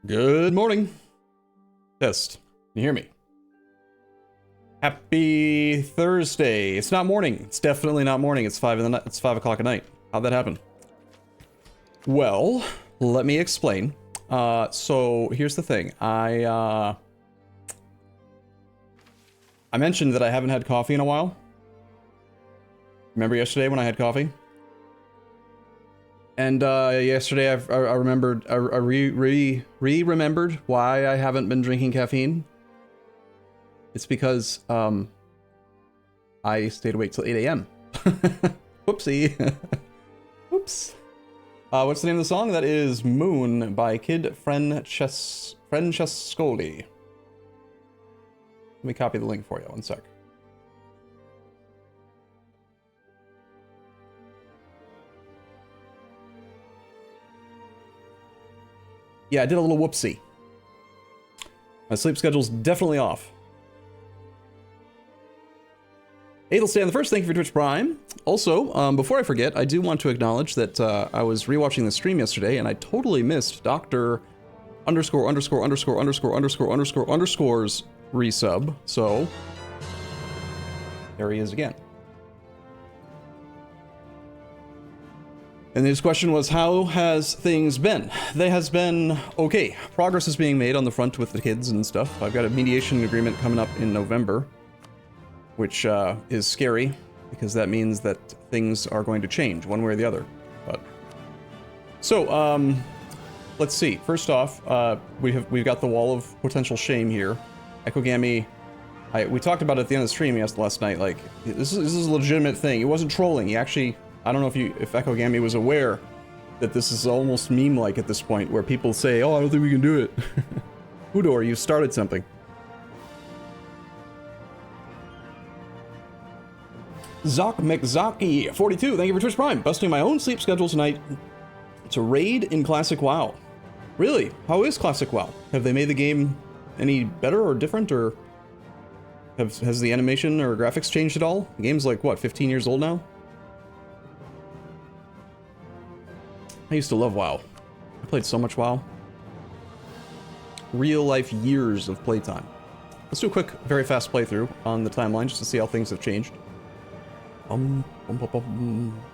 Good morning. Test. Can you hear me? Happy Thursday. It's not morning. It's definitely not morning. It's 5 o'clock at night. How'd that happen? Well, let me explain. So here's the thing. I mentioned that I haven't had coffee in a while. Remember yesterday when I had coffee? And yesterday I remembered, I remembered why I haven't been drinking caffeine. It's because I stayed awake till 8 a.m. Whoopsie. Whoops. What's the name of the song? That is Moon by Kid Francescoli. Let me copy the link for you. One sec. Yeah, I did a little whoopsie. My sleep schedule's definitely off. Adelstay on the first, thank you for Twitch Prime. Also, before I forget, I do want to acknowledge that I was rewatching the stream yesterday and I totally missed Dr. ______________________________________________________________________________ There he is again. And his question was, how has things been? They has been okay. Progress is being made on the front with the kids and stuff. I've got a mediation agreement coming up in November, which is scary because that means that things are going to change one way or the other. But so let's see. First off, we've got the wall of potential shame here. Ekogami, we talked about it at the end of the stream last night. Like this is a legitimate thing. It wasn't trolling. He actually, I don't know if Ekogami was aware that this is almost meme-like at this point, where people say, "Oh, I don't think we can do it." Udor, you started something. Zoc McZocky 42, thank you for Twitch Prime. Busting my own sleep schedule tonight to raid in Classic WoW. Really? How is Classic WoW? Have they made the game any better or different, or has the animation or graphics changed at all? The game's like, what, 15 years old now? I used to love WoW. I played so much WoW. Real life years of playtime. Let's do a quick, very fast playthrough on the timeline just to see how things have changed.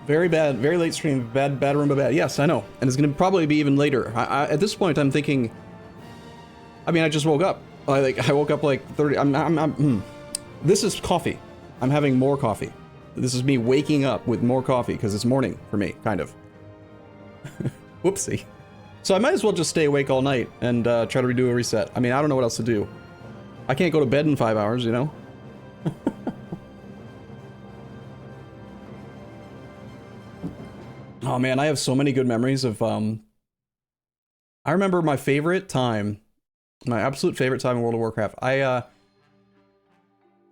Very bad, very late stream, bad Arumba bad. Yes, I know, and it's gonna probably be even later. At this point, I'm thinking. I mean, I just woke up. I woke up like 30. This is coffee. I'm having more coffee. This is me waking up with more coffee because it's morning for me, kind of. Whoopsie. So I might as well just stay awake all night and try to redo a reset. I mean, I don't know what else to do. I can't go to bed in 5 hours, you know? Oh man, I have so many good memories of, I remember my favorite time, my absolute favorite time in World of Warcraft. I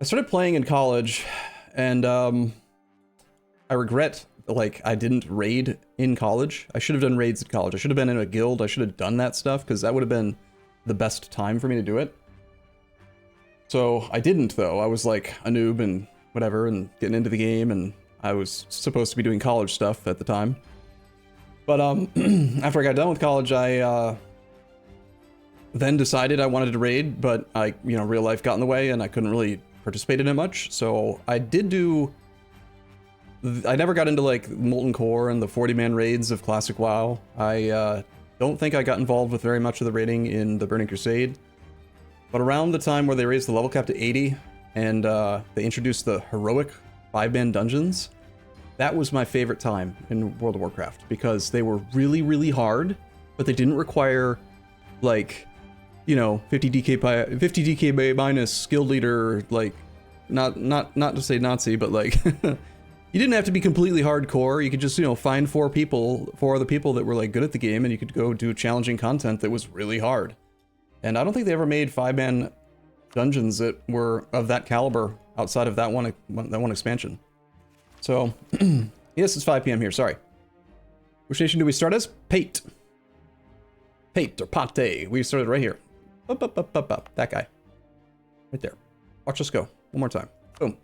started playing in college, and I regret, like, I didn't raid in college. I should have done raids in college. I should have been in a guild. I should have done that stuff, because that would have been the best time for me to do it. So I didn't, though. I was like a noob and whatever, and getting into the game, and I was supposed to be doing college stuff at the time. But after I got done with college, I then decided I wanted to raid, but real life got in the way and I couldn't really participate in it much. So I did do. I never got into like Molten Core and the 40-man raids of Classic WoW. I don't think I got involved with very much of the raiding in the Burning Crusade. But around the time where they raised the level cap to 80 and they introduced the heroic 5-man dungeons, that was my favorite time in World of Warcraft because they were really, really hard, but they didn't require like, 50 DK minus skill leader, like not to say Nazi, but like you didn't have to be completely hardcore. You could just, find four other people that were like good at the game, and you could go do challenging content that was really hard. And I don't think they ever made 5-man dungeons that were of that caliber outside of that one expansion. So, yes, it's 5 p.m. here, sorry. Which station do we start as? Pate. Pate or Pate. We started right here. Up. That guy. Right there. Watch us go. One more time. Boom.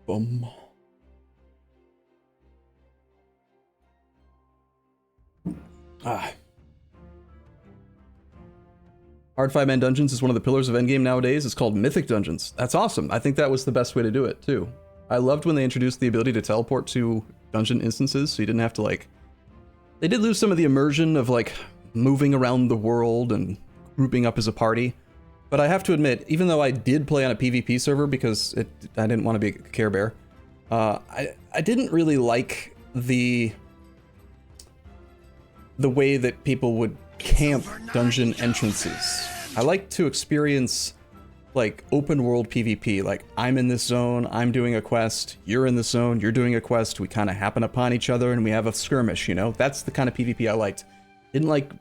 Boom. Ah. Hard 5-man dungeons is one of the pillars of endgame nowadays. It's called Mythic Dungeons. That's awesome. I think that was the best way to do it, too. I loved when they introduced the ability to teleport to dungeon instances, so you didn't have to, like... They did lose some of the immersion of, like, moving around the world and grouping up as a party. But I have to admit, even though I did play on a PvP server because I didn't want to be a Care Bear, I didn't really like the way that people would camp dungeon entrances. I like to experience like open world PvP, like I'm in this zone, I'm doing a quest, you're in this zone, you're doing a quest, we kind of happen upon each other and we have a skirmish, you know? That's the kind of PvP I liked. Didn't like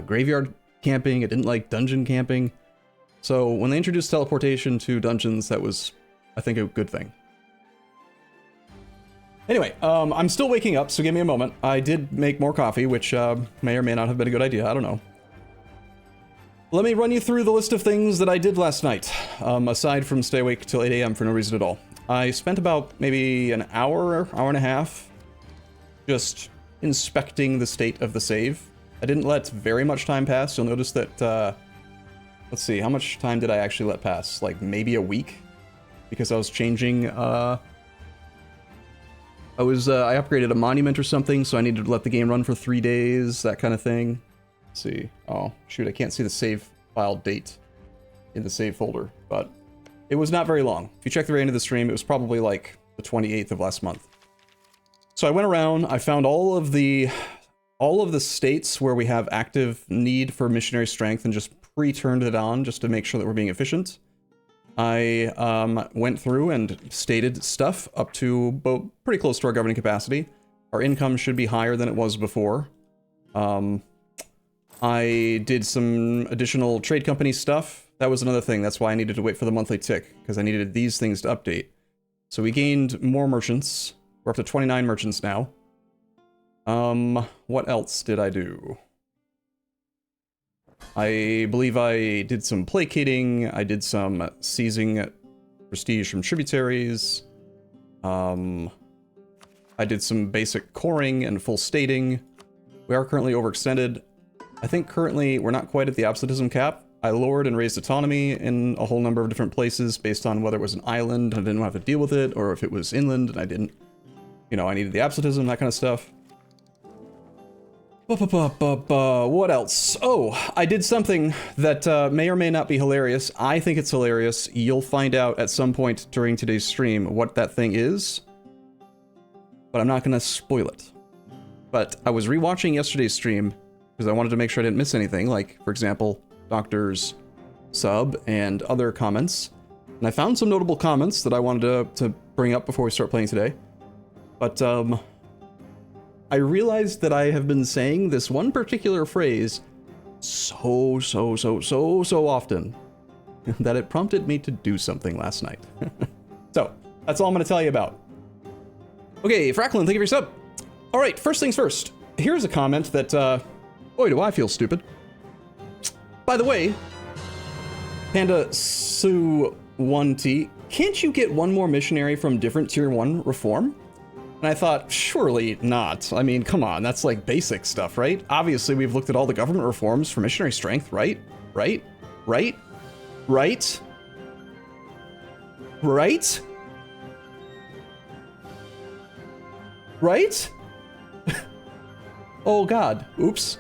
graveyard camping, I didn't like dungeon camping. So when they introduced teleportation to dungeons, that was, I think, a good thing. Anyway, I'm still waking up, so give me a moment. I did make more coffee, which may or may not have been a good idea, I don't know. Let me run you through the list of things that I did last night, aside from stay awake till 8 a.m. for no reason at all. I spent about maybe an hour and a half just inspecting the state of the save. I didn't let very much time pass. You'll notice that, let's see, how much time did I actually let pass? Like maybe a week? Because I was changing, I upgraded a monument or something, so I needed to let the game run for 3 days, that kind of thing. Let's see. Oh, shoot, I can't see the save file date in the save folder, but it was not very long. If you check the very end of the stream, it was probably like the 28th of last month. So I went around, I found all of the states where we have active need for missionary strength and just pre-turned it on just to make sure that we're being efficient. I went through and stated stuff up to pretty close to our governing capacity. Our income should be higher than it was before. I did some additional trade company stuff. That was another thing. That's why I needed to wait for the monthly tick, because I needed these things to update. So we gained more merchants. We're up to 29 merchants now. What else did I do? I believe I did some placating. I did some seizing prestige from tributaries. I did some basic coring and full stating. We are currently overextended. I think currently we're not quite at the absolutism cap. I lowered and raised autonomy in a whole number of different places based on whether it was an island and I didn't have to deal with it, or if it was inland and I didn't, you know, I needed the absolutism, that kind of stuff. What else? Oh, I did something that may or may not be hilarious. I think it's hilarious. You'll find out at some point during today's stream what that thing is, but I'm not going to spoil it. But I was rewatching yesterday's stream because I wanted to make sure I didn't miss anything, like, for example, Doctor's sub and other comments. And I found some notable comments that I wanted to bring up before we start playing today. But, I realized that I have been saying this one particular phrase so often that it prompted me to do something last night. So, that's all I'm going to tell you about. Okay, Fracklin, thank you for your sub. All right, first things first. Here's a comment that, boy, do I feel stupid. By the way, Panda Sue 1T, can't you get one more missionary from different tier 1 reform? And I thought, surely not. I mean, come on, that's like basic stuff, right? Obviously, we've looked at all the government reforms for missionary strength, right? Right? Right? Right? Right? Right? Oh god, oops.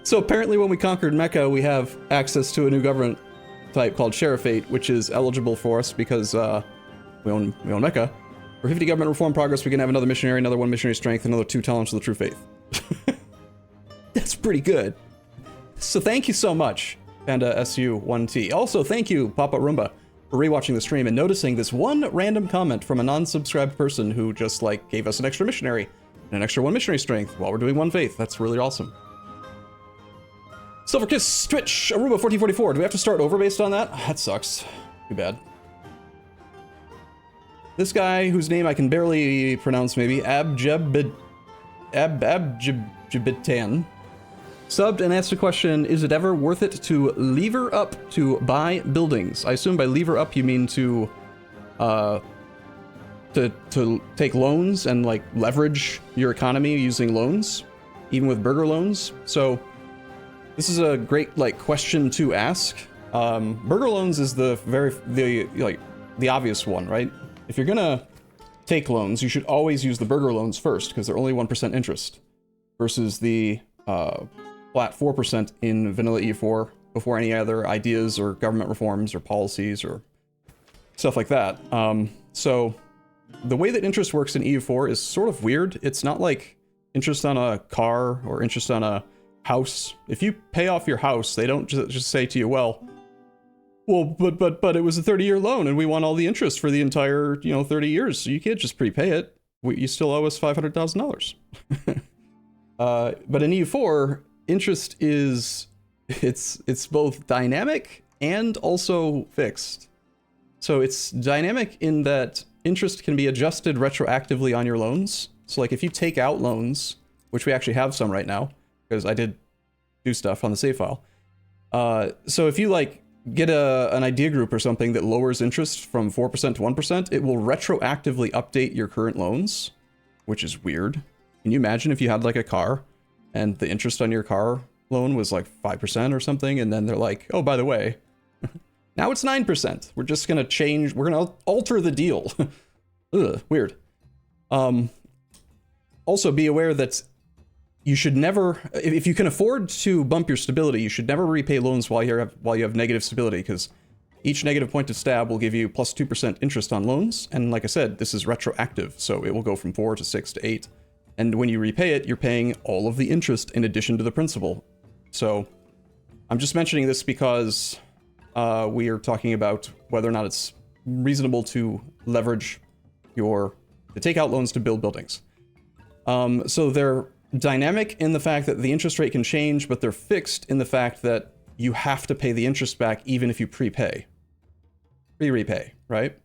So apparently when we conquered Mecca, we have access to a new government type called Sharifate, which is eligible for us because we own Mecca. For 50 government reform progress, we can have another missionary, another 1 missionary strength, another 2 talents of the true faith. That's pretty good. So thank you so much, Panda SU1T. Also, thank you, Papa Arumba, for rewatching the stream and noticing this one random comment from a non-subscribed person who just, like, gave us an extra missionary and an extra 1 missionary strength while we're doing 1 faith. That's really awesome. Silver Kiss, Twitch, Arumba 1444. Do we have to start over based on that? That sucks. Too bad. This guy, whose name I can barely pronounce maybe, Abjebitan, subbed and asked a question, is it ever worth it to lever up to buy buildings? I assume by lever up you mean to take loans and, like, leverage your economy using loans, even with burger loans. So This is a great like question to ask. Burger loans is the obvious one, right? If you're gonna take loans, you should always use the burger loans first because they're only 1% interest versus the flat 4% in vanilla E4 before any other ideas or government reforms or policies or stuff like that. So the way that interest works in EU4 is sort of weird. It's not like interest on a car or interest on a house. If you pay off your house, they don't just say to you, well, but it was a 30-year loan and we want all the interest for the entire, 30 years. So you can't just prepay it. You still owe us $500,000. But in EU4, interest is, it's both dynamic and also fixed. So it's dynamic in that interest can be adjusted retroactively on your loans. So like if you take out loans, which we actually have some right now, because I did do stuff on the save file. So if you like get an idea group or something that lowers interest from 4% to 1%, it will retroactively update your current loans, which is weird. Can you imagine if you had like a car and the interest on your car loan was like 5% or something, and then they're like, oh, by the way, now it's 9%. We're just going to change. We're going to alter the deal. Ugh, weird. Also, be aware that you should never, if you can afford to bump your stability, you should never repay loans while you have negative stability, because each negative point of stab will give you plus 2% interest on loans. And like I said, this is retroactive, so it will go from 4 to 6 to 8. And when you repay it, you're paying all of the interest in addition to the principal. So I'm just mentioning this because we are talking about whether or not it's reasonable to leverage to take out loans to build buildings. So they're dynamic in the fact that the interest rate can change, but they're fixed in the fact that you have to pay the interest back even if you prepay. Pre-repay, right?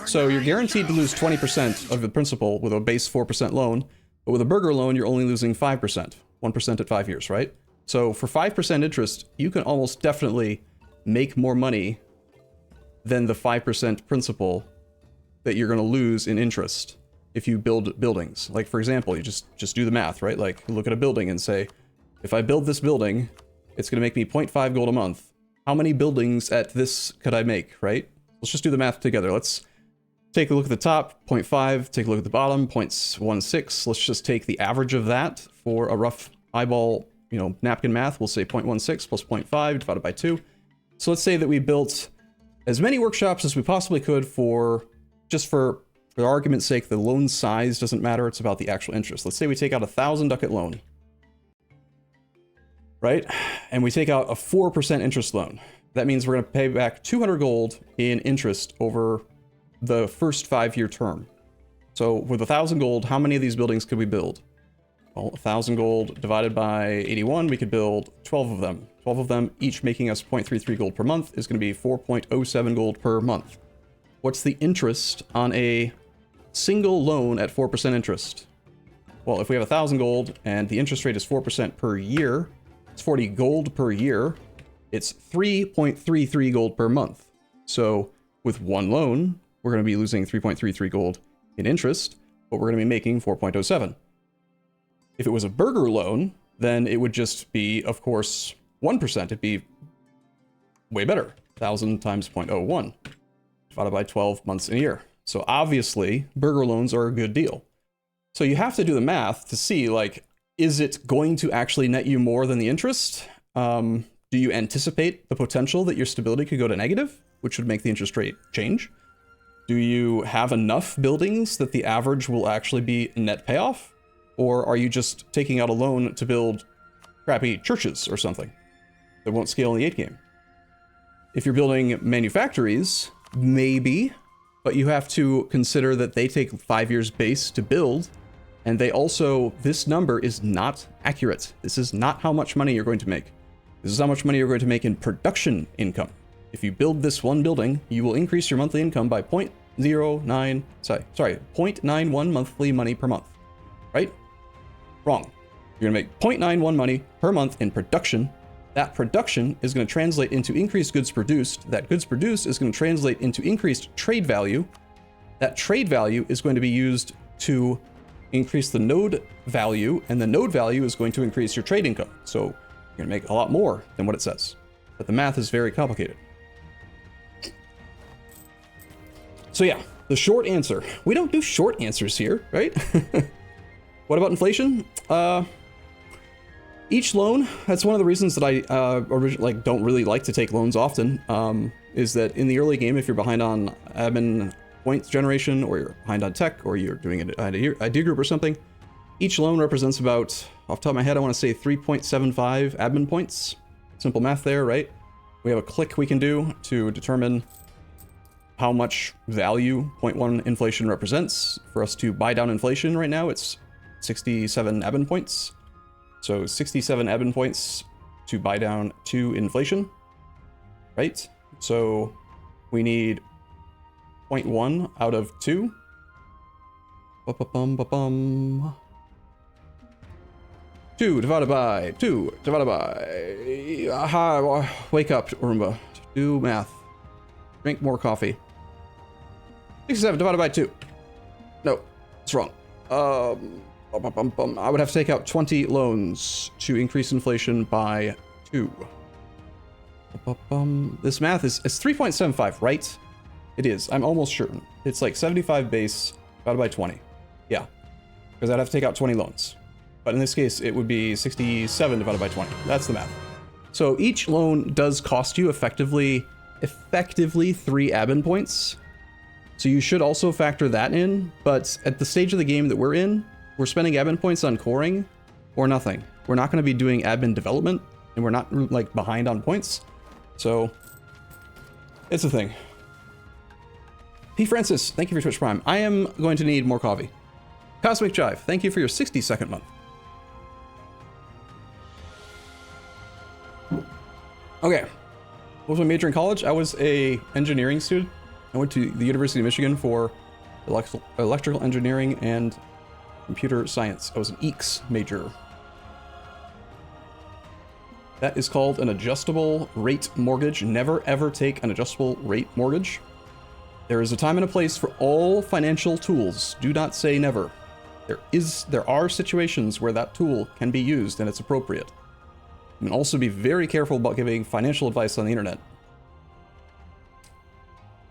So you're guaranteed to lose 20% of the principal with a base 4% loan, but with a burger loan, you're only losing 5%, 1% at 5 years, right? So for 5% interest, you can almost definitely make more money than the 5% principal that you're going to lose in interest if you build buildings. Like, for example, you just do the math, right? Like, look at a building and say, if I build this building, it's going to make me 0.5 gold a month. How many buildings at this could I make, right? Let's just do the math together. Let's take a look at the top, 0.5, take a look at the bottom, 0.16. Let's just take the average of that for a rough eyeball, napkin math. We'll say 0.16 plus 0.5 divided by 2. So let's say that we built as many workshops as we possibly could for argument's sake, the loan size doesn't matter. It's about the actual interest. Let's say we take out a 1,000 ducat loan, right? And we take out a 4% interest loan. That means we're going to pay back 200 gold in interest over the first 5-year term. So with 1,000 gold, how many of these buildings could we build? Well, 1,000 gold divided by 81, we could build 12 of them. 12 of them, each making us 0.33 gold per month, is going to be 4.07 gold per month. What's the interest on a single loan at 4% interest? Well, if we have 1,000 gold and the interest rate is 4% per year, it's 40 gold per year. It's 3.33 gold per month. So with one loan, we're going to be losing 3.33 gold in interest, but we're going to be making 4.07. If it was a burger loan, then it would just be, of course, 1%. It'd be way better. 1,000 times 0.01 divided by 12 months in a year. So obviously, burger loans are a good deal. So you have to do the math to see, like, is it going to actually net you more than the interest? Do you anticipate the potential that your stability could go to negative, which would make the interest rate change? Do you have enough buildings that the average will actually be net payoff? Or are you just taking out a loan to build crappy churches or something that won't scale in the 8 game? If you're building manufactories, maybe, but you have to consider that they take 5 years base to build, and they also, this number is not accurate. This is not how much money you're going to make. This is how much money you're going to make in production income. If you build this one building, you will increase your monthly income by 0.91 monthly money per month, right? Wrong. You're going to make 0.91 money per month in production. That production is going to translate into increased goods produced. That goods produced is going to translate into increased trade value. That trade value is going to be used to increase the node value, and the node value is going to increase your trade income. So You're gonna make a lot more than what it says. But the math is very complicated. So yeah, the short answer. We don't do short answers here, right? What about inflation? Each loan, that's one of the reasons that I don't really like to take loans often, is that in the early game, if you're behind on admin points generation, or you're behind on tech, or you're doing an idea group or something, each loan represents about, off the top of my head, I want to say 3.75 admin points. Simple math there, right? We have a click we can do to determine how much value 0.1 inflation represents. For us to buy down inflation right now, it's 67 admin points. So 67 admin points to buy down 2 inflation, right? So we need 0.1 out of 2. Ba-ba-bum-ba-bum. 2 divided by 2 divided by... Aha, wake up, Arumba. Do math. Drink more coffee. 67 divided by 2. No, it's wrong. I would have to take out 20 loans to increase inflation by 2. This math is 3.75, right? It is. I'm almost certain. It's like 75 base divided by 20. Yeah, because I'd have to take out 20 loans. But in this case, it would be 67 divided by 20. That's the math. So each loan does cost you effectively 3 admin points. So you should also factor that in. But at the stage of the game that we're in, we're spending admin points on coring or nothing. We're not going to be doing admin development, and we're not like behind on points. So it's a thing. P. Francis, thank you for Twitch Prime. I am going to need more coffee. Cosmic Jive, thank you for your 62nd month. Okay, what was my major in college? I was a engineering student. I went to the University of Michigan for electrical engineering and computer science. I was an EECS major. That is called an adjustable rate mortgage. Never ever take an adjustable rate mortgage. There is a time and a place for all financial tools. Do not say never. There are situations where that tool can be used and it's appropriate. And also be very careful about giving financial advice on the internet.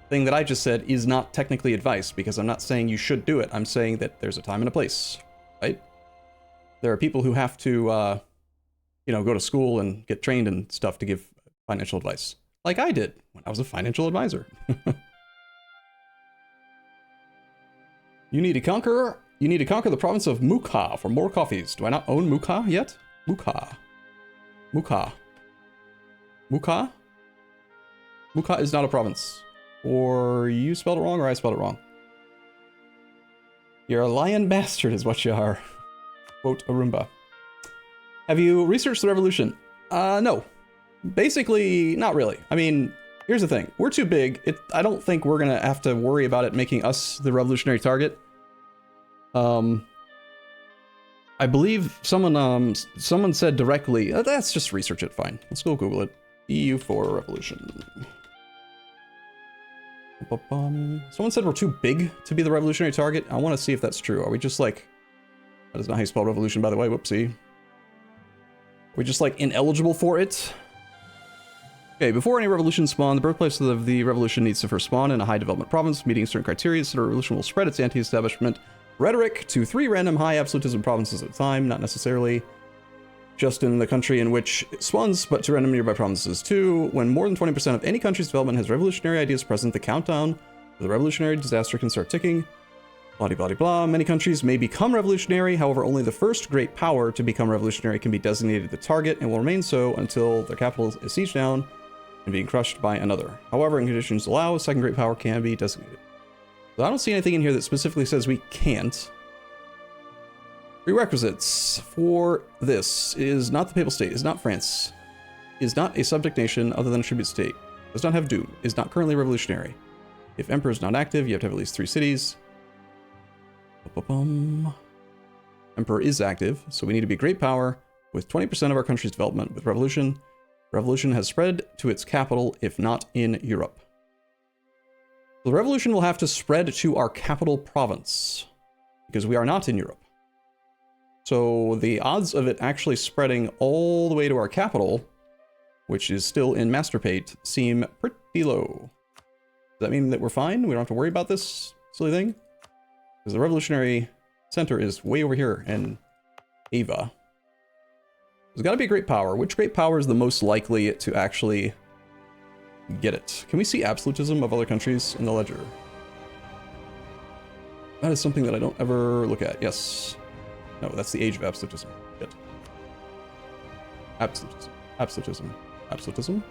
Thing that I just said is not technically advice, because I'm not saying you should do it. I'm saying that there's a time and a place, right? There are people who have to, go to school and get trained and stuff to give financial advice, like I did when I was a financial advisor. You need to conquer the province of Mukha for more coffees. Do I not own Mukha yet? Mukha is not a province. Or you spelled it wrong, or I spelled it wrong. You're a lion bastard is what you are. Quote Arumba. Have you researched the revolution? No. Basically, not really. I mean, here's the thing. We're too big. I don't think we're gonna have to worry about it making us the revolutionary target. I believe someone said directly, let's just research it, fine. Let's go Google it. EU4 revolution. Someone said we're too big to be the revolutionary target. I want to see if that's true. Are we just like... That is not how you spell revolution, by the way. Whoopsie. Are we just like ineligible for it? Okay, before any revolution spawn, the birthplace of the revolution needs to first spawn in a high development province, meeting certain criteria, so the revolution will spread its anti-establishment rhetoric to 3 random high absolutism provinces at a time, not necessarily just in the country in which it spawns, but to random nearby provinces too. When more than 20% of any country's development has revolutionary ideas present, the countdown to the revolutionary disaster can start ticking. Blah, blah, blah. Many countries may become revolutionary, however, only the first great power to become revolutionary can be designated the target and will remain so until their capital is sieged down and being crushed by another. However, in conditions allow, a second great power can be designated. So I don't see anything in here that specifically says we can't. Prerequisites for this is not the Papal State, is not France, is not a subject nation other than a tribute state, does not have doom, is not currently revolutionary. If Emperor is not active, you have to have at least 3 cities. Emperor is active, so we need to be great power with 20% of our country's development with revolution. Revolution has spread to its capital, if not in Europe. The revolution will have to spread to our capital province, because we are not in Europe. So the odds of it actually spreading all the way to our capital, which is still in Master Pate, seem pretty low. Does that mean that we're fine? We don't have to worry about this silly thing? Because the revolutionary center is way over here in Ava. There's got to be a great power. Which great power is the most likely to actually get it? Can we see absolutism of other countries in the ledger? That is something that I don't ever look at. Yes. No, that's the age of absolutism. Shit. Absolutism. Absolutism. Absolutism.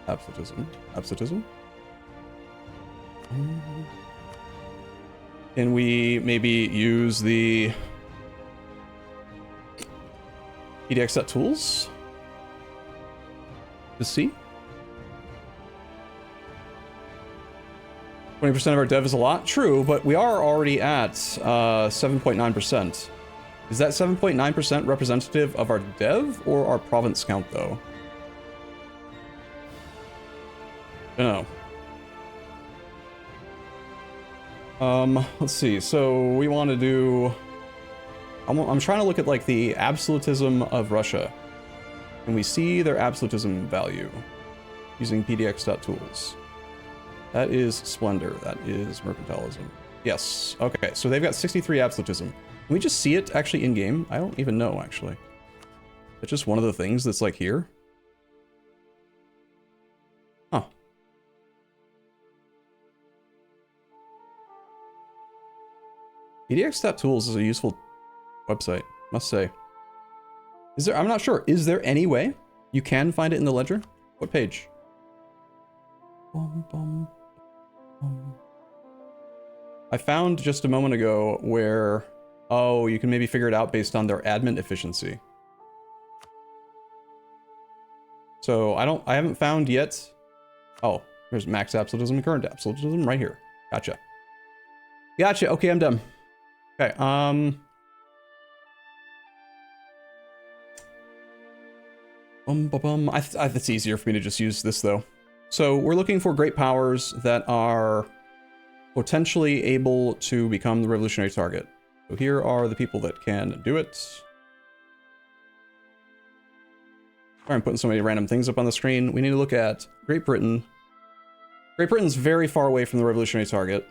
Absolutism. Absolutism. Can we maybe use the PDX.tools to see? 20% of our dev is a lot. True, but we are already at 7.9%. Is that 7.9% representative of our dev or our province count, though? I don't know. Let's see. So we want to do... I'm trying to look at, like, the absolutism of Russia. Can we see their absolutism value using PDX.tools? That is splendor. That is mercantilism. Yes. Okay, so they've got 63 absolutism. Can we just see it actually in-game? I don't even know, actually. It's just one of the things that's, like, here. Huh. PDX.tools is a useful website, must say. Is there, I'm not sure, is there any way you can find it in the ledger? What page? I found just a moment ago where, oh, you can maybe figure it out based on their admin efficiency. So I haven't found yet. Oh, there's max absolutism and current absolutism right here. Gotcha. Gotcha. Okay, I'm done. Okay, it's easier for me to just use this, though. So we're looking for great powers that are potentially able to become the revolutionary target. So here are the people that can do it. Sorry, I'm putting so many random things up on the screen. We need to look at Great Britain. Great Britain's very far away from the revolutionary target.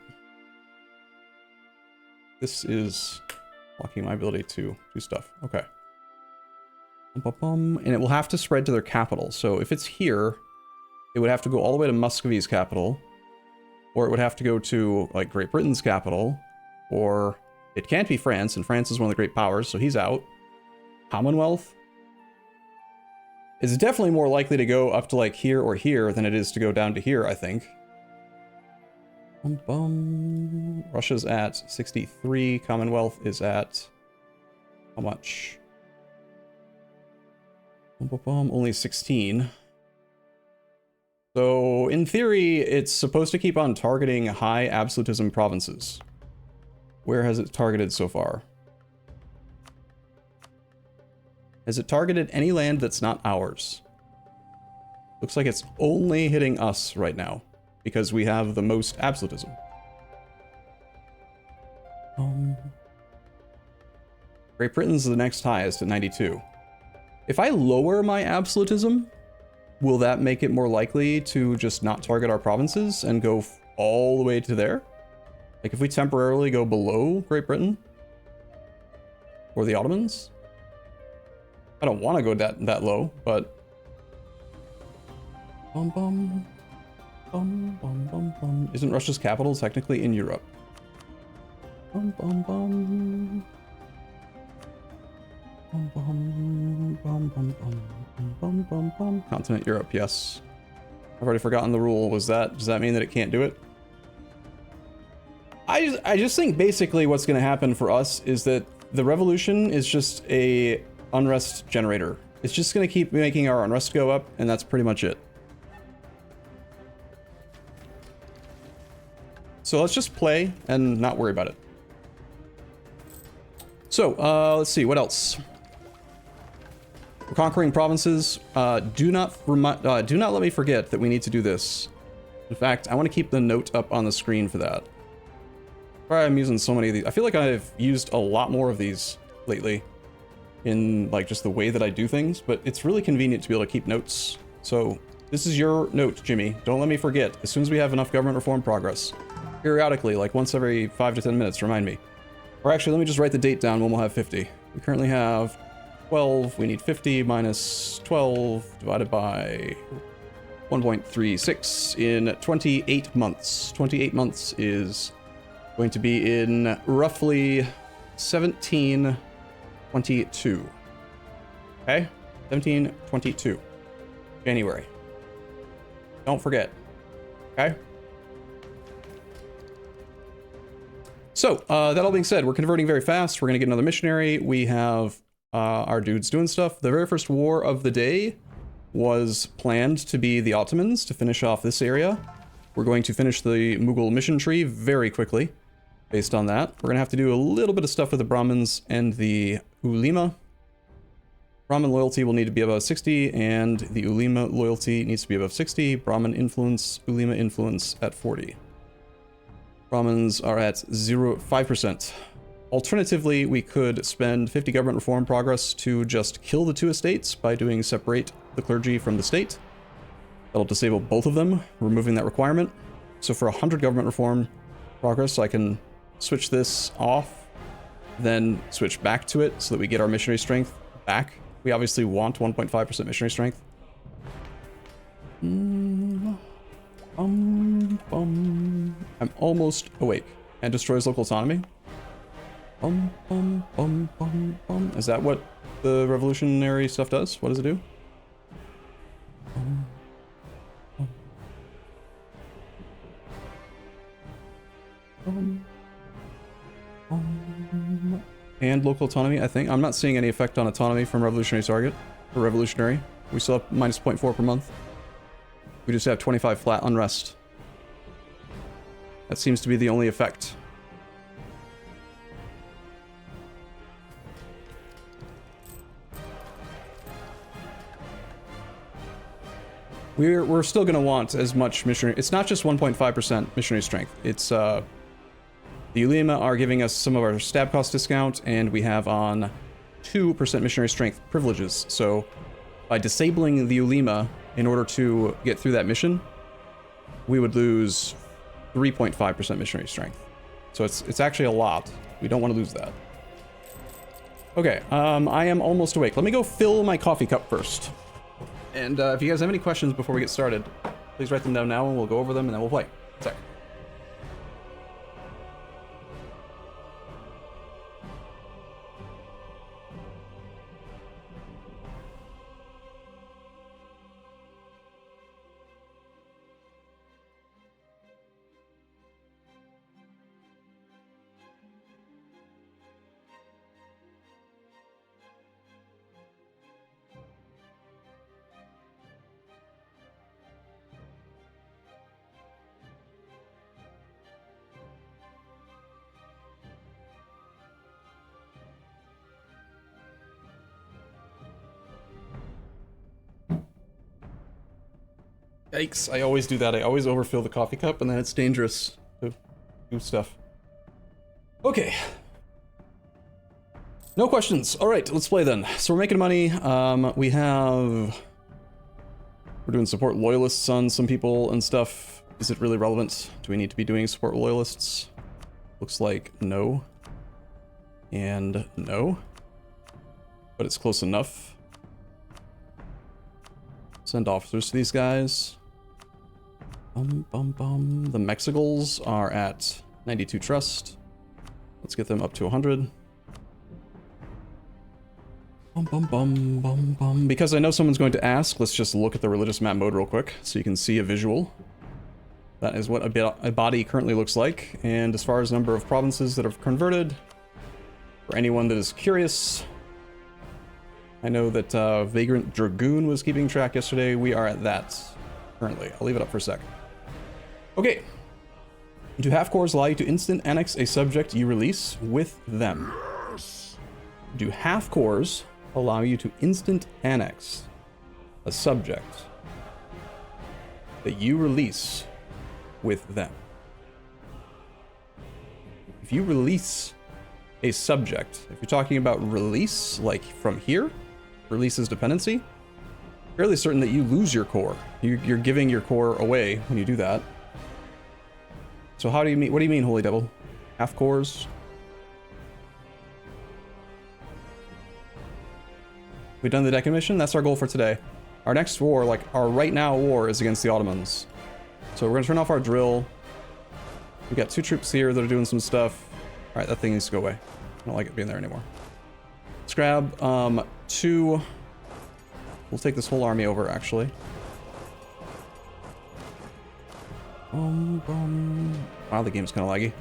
This is blocking my ability to do stuff. Okay. And it will have to spread to their capital. So if it's here, it would have to go all the way to Muscovy's capital, or it would have to go to, like, Great Britain's capital, or it can't be France, and France is one of the great powers, so he's out. Commonwealth is definitely more likely to go up to, like, here or here than it is to go down to here, I think. Russia's at 63. Commonwealth is at how much? Only 16. So, in theory, it's supposed to keep on targeting high absolutism provinces. Where has it targeted so far? Has it targeted any land that's not ours? Looks like it's only hitting us right now, because we have the most absolutism. Great Britain's the next highest at 92. If I lower my absolutism, will that make it more likely to just not target our provinces and go all the way to there? Like if we temporarily go below Great Britain or the Ottomans? I don't want to go that low, but isn't Russia's capital technically in Europe? Continent Europe, yes. I've already forgotten the rule. Does that mean that it can't do it? I just think basically what's going to happen for us is that the revolution is just a unrest generator. It's just going to keep making our unrest go up, and that's pretty much it. So let's just play and not worry about it. So let's see, what else? We're conquering provinces. Do not let me forget that we need to do this. In fact, I want to keep the note up on the screen for that. Sorry, I'm using so many of these. I feel like I've used a lot more of these lately. in like just the way that I do things, but it's really convenient to be able to keep notes. So this is your note, Jimmy. Don't let me forget. As soon as we have enough government reform progress, periodically, like once every 5 to 10 minutes, remind me. Or actually, let me just write the date down when we'll have 50. We currently have 12. We need 50 minus 12 divided by 1.36 in 28 months. 28 months is going to be in roughly 1722. Okay? 1722. January. Don't forget. Okay? So, that all being said, we're converting very fast. We're going to get another missionary. We have our dudes doing stuff. The very first war of the day was planned to be the Ottomans to finish off this area. We're going to finish the Mughal mission tree very quickly. Based on that, we're going to have to do a little bit of stuff with the Brahmins and the Ulema. Brahmin loyalty will need to be above 60, and the Ulema loyalty needs to be above 60. Brahmin influence, Ulema influence at 40. Brahmins are at 5%. Alternatively, we could spend 50 government reform progress to just kill the two estates by doing separate the clergy from the state. That'll disable both of them, removing that requirement. So for 100 government reform progress, I can switch this off, then switch back to it so that we get our missionary strength back. We obviously want 1.5% missionary strength. I'm almost awake. And destroys local autonomy. Is that what the revolutionary stuff does? What does it do? And local autonomy, I think. I'm not seeing any effect on autonomy from revolutionary target. Or revolutionary. We still have minus 0.4 per month. We just have 25 flat unrest. That seems to be the only effect. We're still going to want as much missionary. It's not just 1.5% missionary strength. It's the Ulema are giving us some of our stab cost discount, and we have on 2% missionary strength privileges. So by disabling the Ulema in order to get through that mission, we would lose 3.5% missionary strength. So it's actually a lot. We don't want to lose that. Okay, I am almost awake. Let me go fill my coffee cup first. And if you guys have any questions before we get started, please write them down now and we'll go over them and then we'll play. Sec. Yikes, I always do that. I always overfill the coffee cup and then it's dangerous to do stuff. Okay. No questions. All right, let's play then. So we're making money. We're doing support loyalists on some people and stuff. Is it really relevant? Do we need to be doing support loyalists? Looks like no. And no. But it's close enough. Send officers to these guys. The Mexicals are at 92 trust. Let's get them up to 100. Because I know someone's going to ask, let's just look at the religious map mode real quick so you can see a visual. That is what Ibadi currently looks like. And as far as number of provinces that have converted, for anyone that is curious, I know that Vagrant Dragoon was keeping track yesterday. We are at that currently. I'll leave it up for a sec. Okay. Do half cores allow you to instant annex a subject you release with them? Yes. Do half cores allow you to instant annex a subject that you release with them? If you release a subject. If you're talking about release, like from here, releases dependency, fairly certain that you lose your core. You're giving your core away when you do that. So how do you mean, what do you mean, Holy Devil? Half cores? We've done the Deccan mission? That's our goal for today. Our next war, like our right now war, is against the Ottomans. So we're gonna turn off our drill. We got 2 troops here that are doing some stuff. All right, that thing needs to go away. I don't like it being there anymore. Let's grab 2. We'll take this whole army over, actually. Wow, the game's kind of laggy.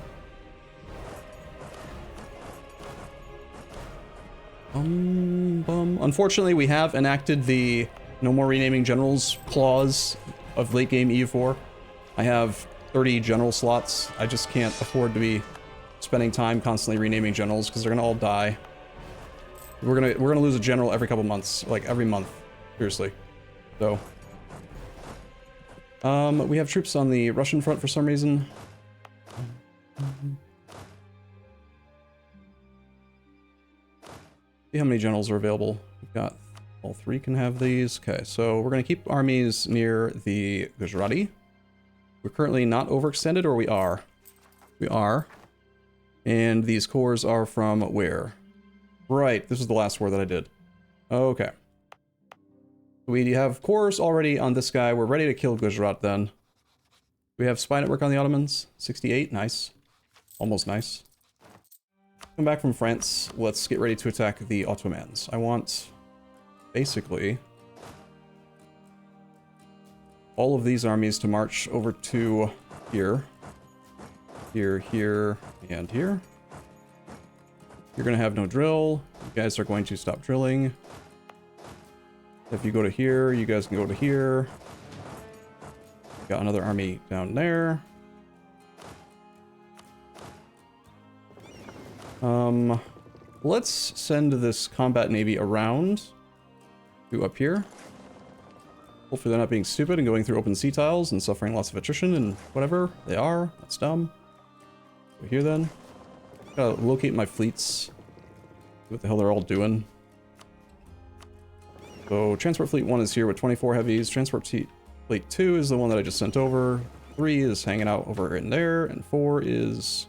Unfortunately, we have enacted the no more renaming generals clause of late game EU4. I have 30 general slots. I just can't afford to be spending time constantly renaming generals because they're gonna all die. We're gonna lose a general every couple months, like every month, seriously. So, we have troops on the Russian front for some reason. See how many generals are available. We've got all 3 can have these. Okay, so we're gonna keep armies near the Gujarati. We're currently not overextended, or we are. We are. And these cores are from where? Right, this is the last war that I did. Okay. We have cores already on this guy. We're ready to kill Gujarat then. We have spy network on the Ottomans. 68, nice. Almost nice. Come back from France. Let's get ready to attack the Ottomans. I want, basically, all of these armies to march over to here. Here, here, and here. You're going to have no drill. You guys are going to stop drilling. If you go to here, you guys can go to here. Got another army down there. Let's send this combat navy around to up here. Hopefully they're not being stupid and going through open sea tiles and suffering lots of attrition and whatever they are. That's dumb. Go here then. Gotta locate my fleets. What the hell they're all doing. So Transport Fleet 1 is here with 24 heavies. Transport Fleet 2 is the one that I just sent over. 3 is hanging out over in there. And 4 is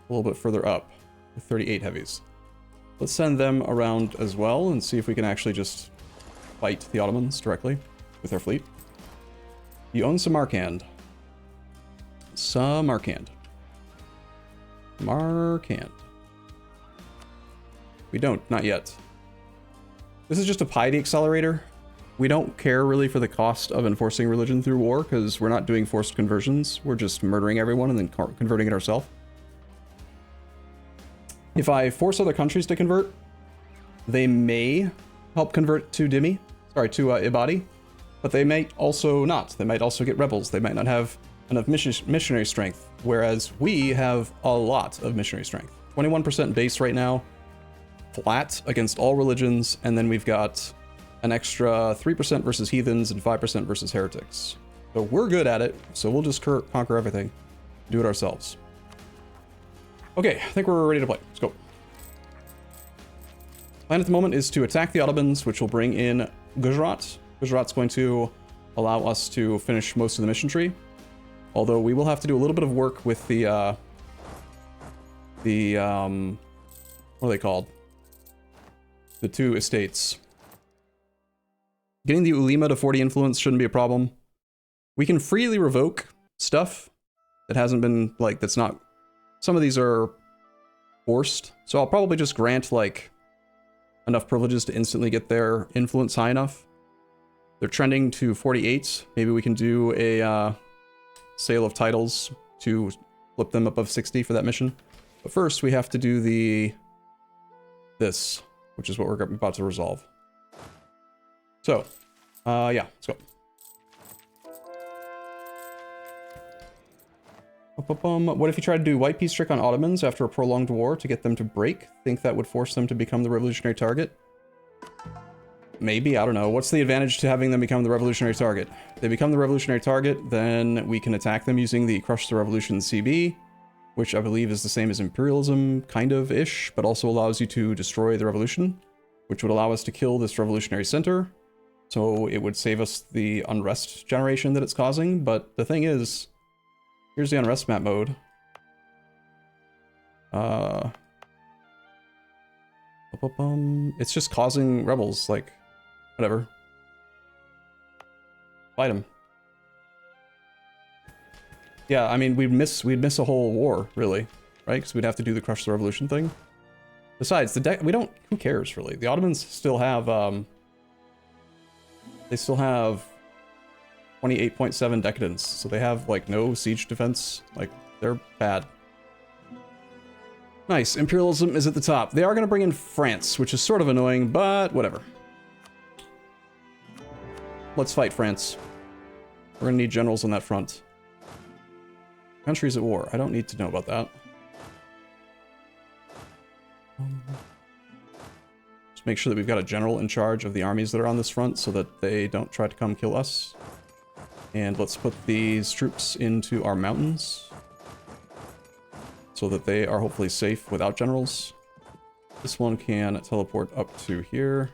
a little bit further up with 38 heavies. Let's send them around as well and see if we can actually just fight the Ottomans directly with our fleet. You own Samarkand. Samarkand. Samarkand. We don't, not yet. This is just a Pate accelerator. We don't care really for the cost of enforcing religion through war because we're not doing forced conversions. We're just murdering everyone and then converting it ourselves. If I force other countries to convert, they may help convert to Dhimmi, sorry, to Ibadi, but they might also not. They might also get rebels. They might not have enough missionary strength, whereas we have a lot of missionary strength. 21% base right now, flat against all religions, and then we've got an extra 3% versus heathens and 5% versus heretics. So we're good at it, so we'll just conquer everything, do it ourselves. Okay, I think we're ready to play. Let's go. Plan at the moment is to attack the Ottomans, which will bring in Gujarat. Gujarat's going to allow us to finish most of the mission tree. Although we will have to do a little bit of work with the what are they called? The 2 estates. Getting the Ulema to 40 influence shouldn't be a problem. We can freely revoke stuff that hasn't been, like, that's not... Some of these are forced, so I'll probably just grant, like, enough privileges to instantly get their influence high enough. They're trending to 48. Maybe we can do a sale of titles to flip them above 60 for that mission. But first, we have to do this, which is what we're about to resolve. So, yeah, let's go. What if you try to do white peace trick on Ottomans after a prolonged war to get them to break? Think that would force them to become the revolutionary target? Maybe, I don't know. What's the advantage to having them become the revolutionary target? If they become the revolutionary target, then we can attack them using the Crush the Revolution CB. which I believe is the same as imperialism, kind of-ish, but also allows you to destroy the revolution, which would allow us to kill this revolutionary center. So it would save us the unrest generation that it's causing. But the thing is, here's the unrest map mode. It's just causing rebels, like, whatever. Fight them. Yeah, I mean, we'd miss a whole war, really, right? Because we'd have to do the crush the revolution thing. Besides, we don't, who cares, really? The Ottomans still have, they still have 28.7 decadence, so they have, like, no siege defense. Like, they're bad. Nice, imperialism is at the top. They are going to bring in France, which is sort of annoying, but whatever. Let's fight France. We're going to need generals on that front. Country's at war. I don't need to know about that. Just make sure that we've got a general in charge of the armies that are on this front so that they don't try to come kill us. And let's put these troops into our mountains so that they are hopefully safe without generals. This one can teleport up to here.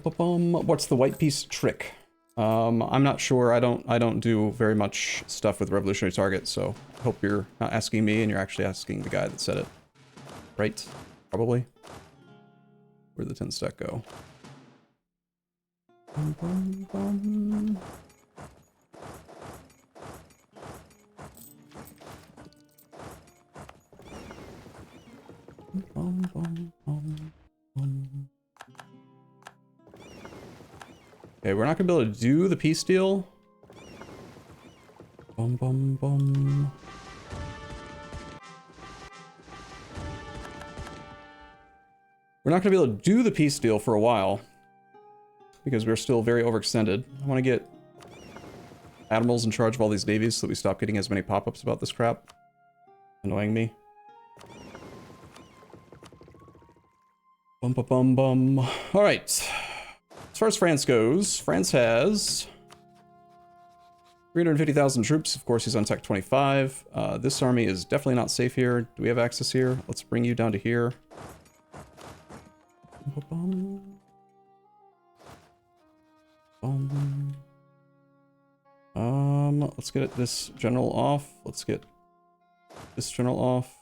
What's the white piece trick? I'm not sure. I don't do very much stuff with revolutionary targets, so I hope you're not asking me and you're actually asking the guy that said it. Right? Probably. Where'd the 10 stack go? Bum, bum, bum. Bum, bum, bum, bum. Okay, we're not gonna be able to do the peace deal. Bum, bum, bum. We're not gonna be able to do the peace deal for a while because we're still very overextended. I want to get admirals in charge of all these navies so that we stop getting as many pop-ups about this crap. Annoying me. Bum, bum, bum, bum. All right. As far as France goes, France has 350,000 troops. Of course, he's on Tech 25. This army is definitely not safe here. Do we have access here? Let's bring you down to here. Let's get this general off. Let's get this general off.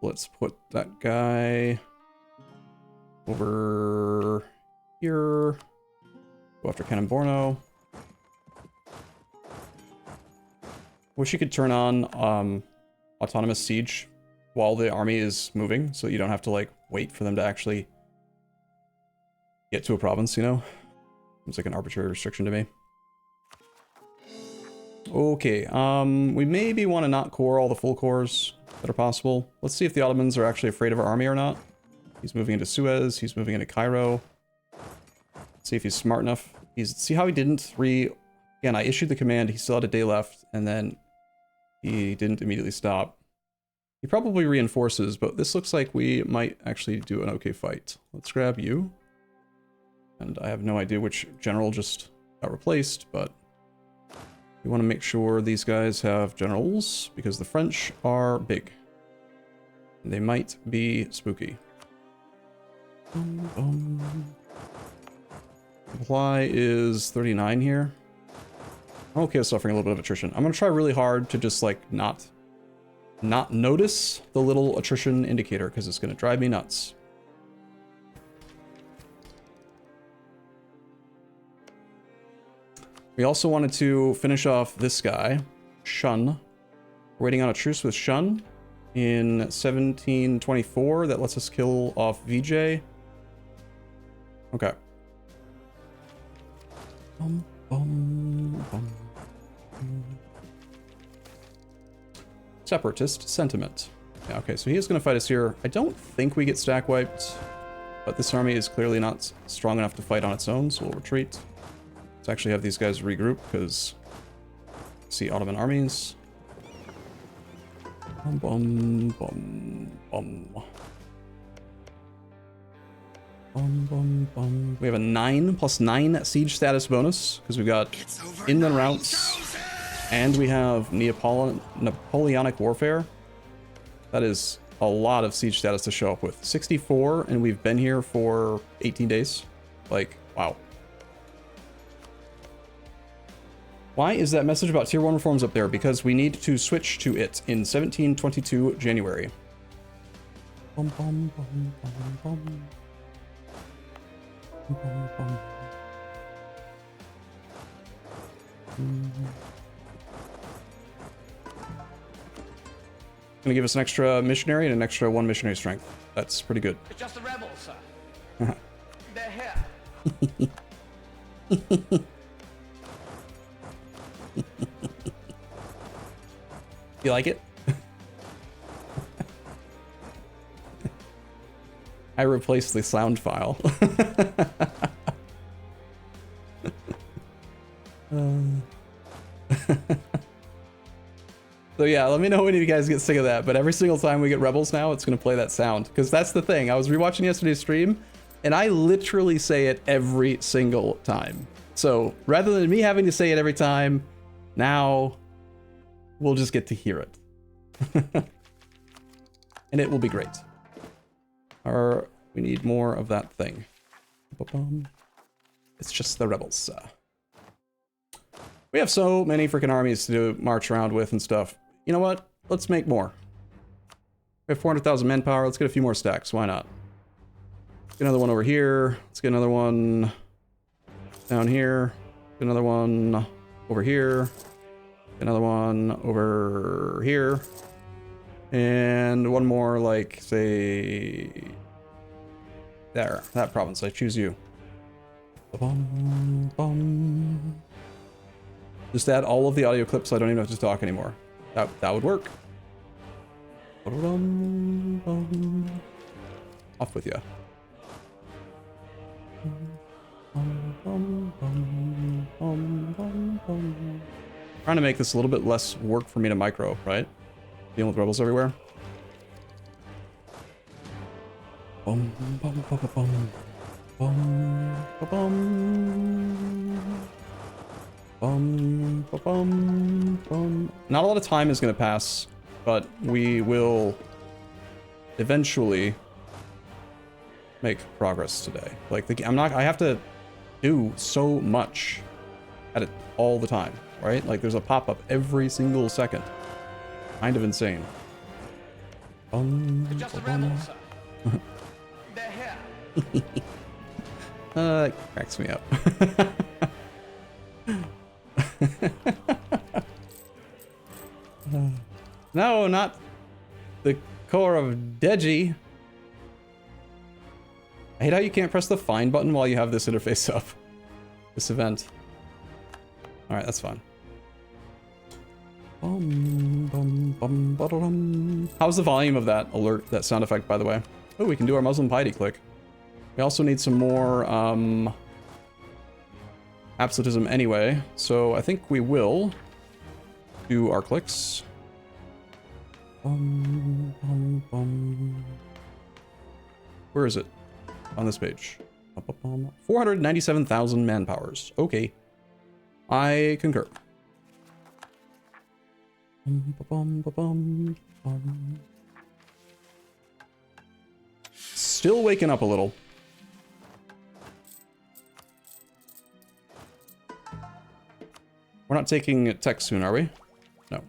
Let's put that guy over here. Go after Cannon Borno. Wish you could turn on autonomous siege while the army is moving, so you don't have to like wait for them to actually get to a province, you know? Seems like an arbitrary restriction to me. Okay, we maybe want to not core all the full cores that are possible. Let's see if the Ottomans are actually afraid of our army or not. He's moving into Suez, he's moving into Cairo. Let's see if he's smart enough. See how he didn't again, I issued the command, he still had a day left, and then he didn't immediately stop. He probably reinforces, but this looks like we might actually do an okay fight. Let's grab you. And I have no idea which general just got replaced, but we want to make sure these guys have generals, because the French are big. And they might be spooky. Supply is 39 here. I'm okay with suffering a little bit of attrition. I'm going to try really hard to just, like, not notice the little attrition indicator, because it's going to drive me nuts. We also wanted to finish off this guy, Shun. We're waiting on a truce with Shun in 1724 that lets us kill off VJ. Okay. Separatist sentiment. Yeah, okay, so he is going to fight us here. I don't think we get stack wiped, but this army is clearly not strong enough to fight on its own, so we'll retreat. Let's actually have these guys regroup, because see Ottoman armies. Bum, bum, bum, bum. Bum, bum, bum. We have a 9 plus 9 siege status bonus because we've got inland routes and we have Napoleonic warfare. That is a lot of siege status to show up with. 64, and we've been here for 18 days. Like, wow. Why is that message about tier 1 reforms up there? Because we need to switch to it in 1722 January. Bum, bum, bum, bum, bum. Bum, bum. Gonna give us an extra missionary and an extra 1 missionary strength. That's pretty good. It's just the rebels, sir. They're here. You like it? I replaced the sound file. So yeah, let me know when you guys get sick of that, but every single time we get rebels now, it's going to play that sound. Because that's the thing, I was rewatching yesterday's stream, and I literally say it every single time. So rather than me having to say it every time, now we'll just get to hear it. And it will be great. Or we need more of that thing. It's just the rebels. We have so many freaking armies to march around with and stuff. You know what? Let's make more. We have 400,000 manpower. Let's get a few more stacks. Why not? Let's get another one over here. Let's get another one down here. Get another one over here. Get another one over here. And one more, like, say... there. That province. I choose you. Just add all of the audio clips so I don't even have to talk anymore. That would work. Off with ya. Trying to make this a little bit less work for me to micro, right? Dealing with rebels everywhere. Bum, bum, bum, bum, bum, bum, bum, bum, bum. Not a lot of time is going to pass, but we will eventually make progress today. Like, I have to do so much at it all the time, right? Like, there's a pop-up every single second. Kind of insane. Just the rebels, sir. They're here. It cracks me up. No, not the core of Deji. I hate how you can't press the find button while you have this interface up. This event. Alright, that's fine. How's the volume of that alert, that sound effect, by the way? Oh, we can do our Muslim piety click. We also need some more absolutism anyway, so I think we will do our clicks. Where is it? On this page. 497,000 man-powers. Okay. I concur. Still waking up a little. We're not taking tech soon, are we? No.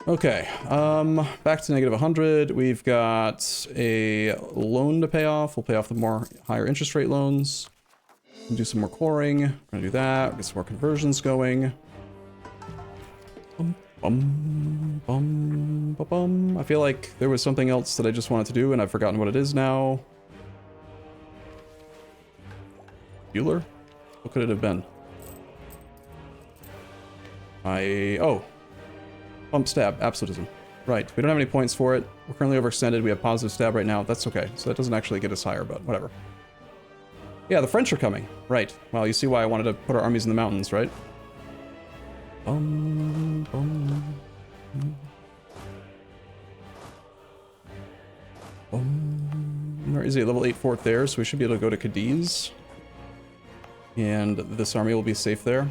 Okay, back to negative 100. We've got a loan to pay off. We'll pay off the more higher interest rate loans. We'll do some more coring. We're gonna do that. We'll get some more conversions going. I feel like there was something else that I just wanted to do and I've forgotten what it is now. Bueller? What could it have been? Oh. Pump stab, absolutism. Right, we don't have any points for it. We're currently overextended. We have positive stab right now. That's okay. So that doesn't actually get us higher, but whatever. Yeah, the French are coming. Right. Well, you see why I wanted to put our armies in the mountains, right? Bum, bum, bum. There is a level 8 fort there, so we should be able to go to Cadiz. And this army will be safe there.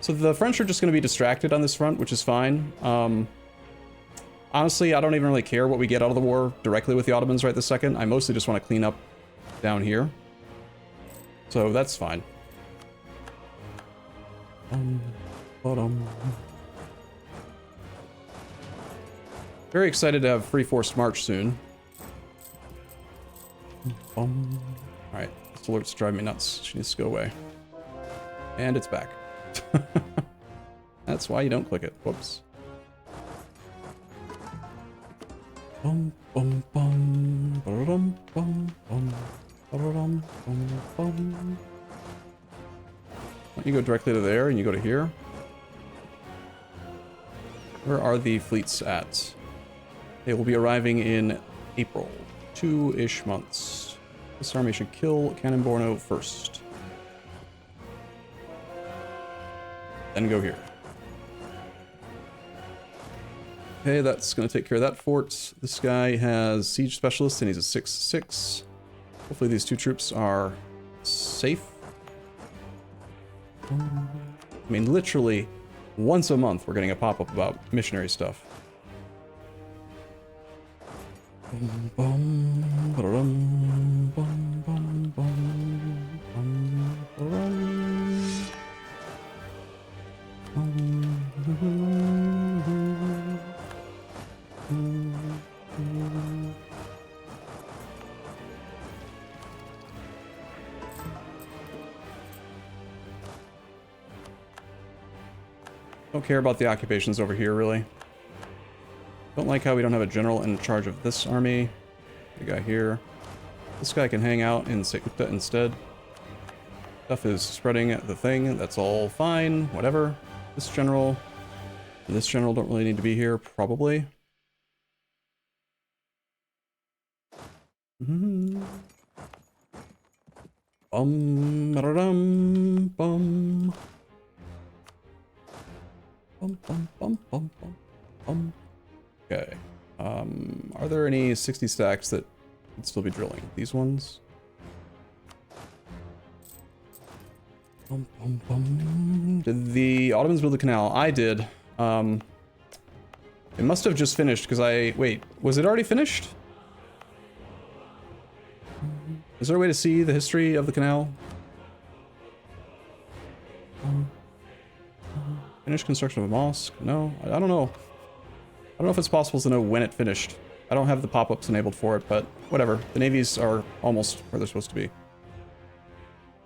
So the French are just going to be distracted on this front, which is fine. Honestly, I don't even really care what we get out of the war directly with the Ottomans right this second. I mostly just want to clean up down here. So that's fine. Very excited to have free forced march soon. Alright, this alert's driving me nuts. She needs to go away. And it's back. That's why you don't click it. Whoops. Bum, bum, bum, ba-da-dum, bum, bum, ba-da-dum, bum, bum. Why don't you go directly to there and you go to here? Where are the fleets at? They will be arriving in April. 2-ish months. This army should kill Cannonborno first. Then go here. Okay, that's going to take care of that fort. This guy has siege specialist and he's a 6/6. Hopefully these two troops are safe. I mean, literally once a month we're getting a pop-up about missionary stuff. Bum, bum, ba-da-dum, bum, bum, bum, bum, ba-da-dum. Don't care about the occupations over here, really. Don't like how we don't have a general in charge of this army. The guy here. This guy can hang out in Ceuta instead. Stuff is spreading the thing. That's all fine. Whatever. This general and this general don't really need to be here, probably. Bum, ba-da-dum, bum. Bum, bum, bum, bum, bum, bum. Okay. Are there any 60 stacks that could still be drilling? These ones? Bum, bum, bum. Did the Ottomans build the canal? I did. It must have just finished because wait, was it already finished? Is there a way to see the history of the canal? Finished construction of a mosque? No, I don't know. I don't know if it's possible to know when it finished. I don't have the pop-ups enabled for it, but whatever. The navies are almost where they're supposed to be.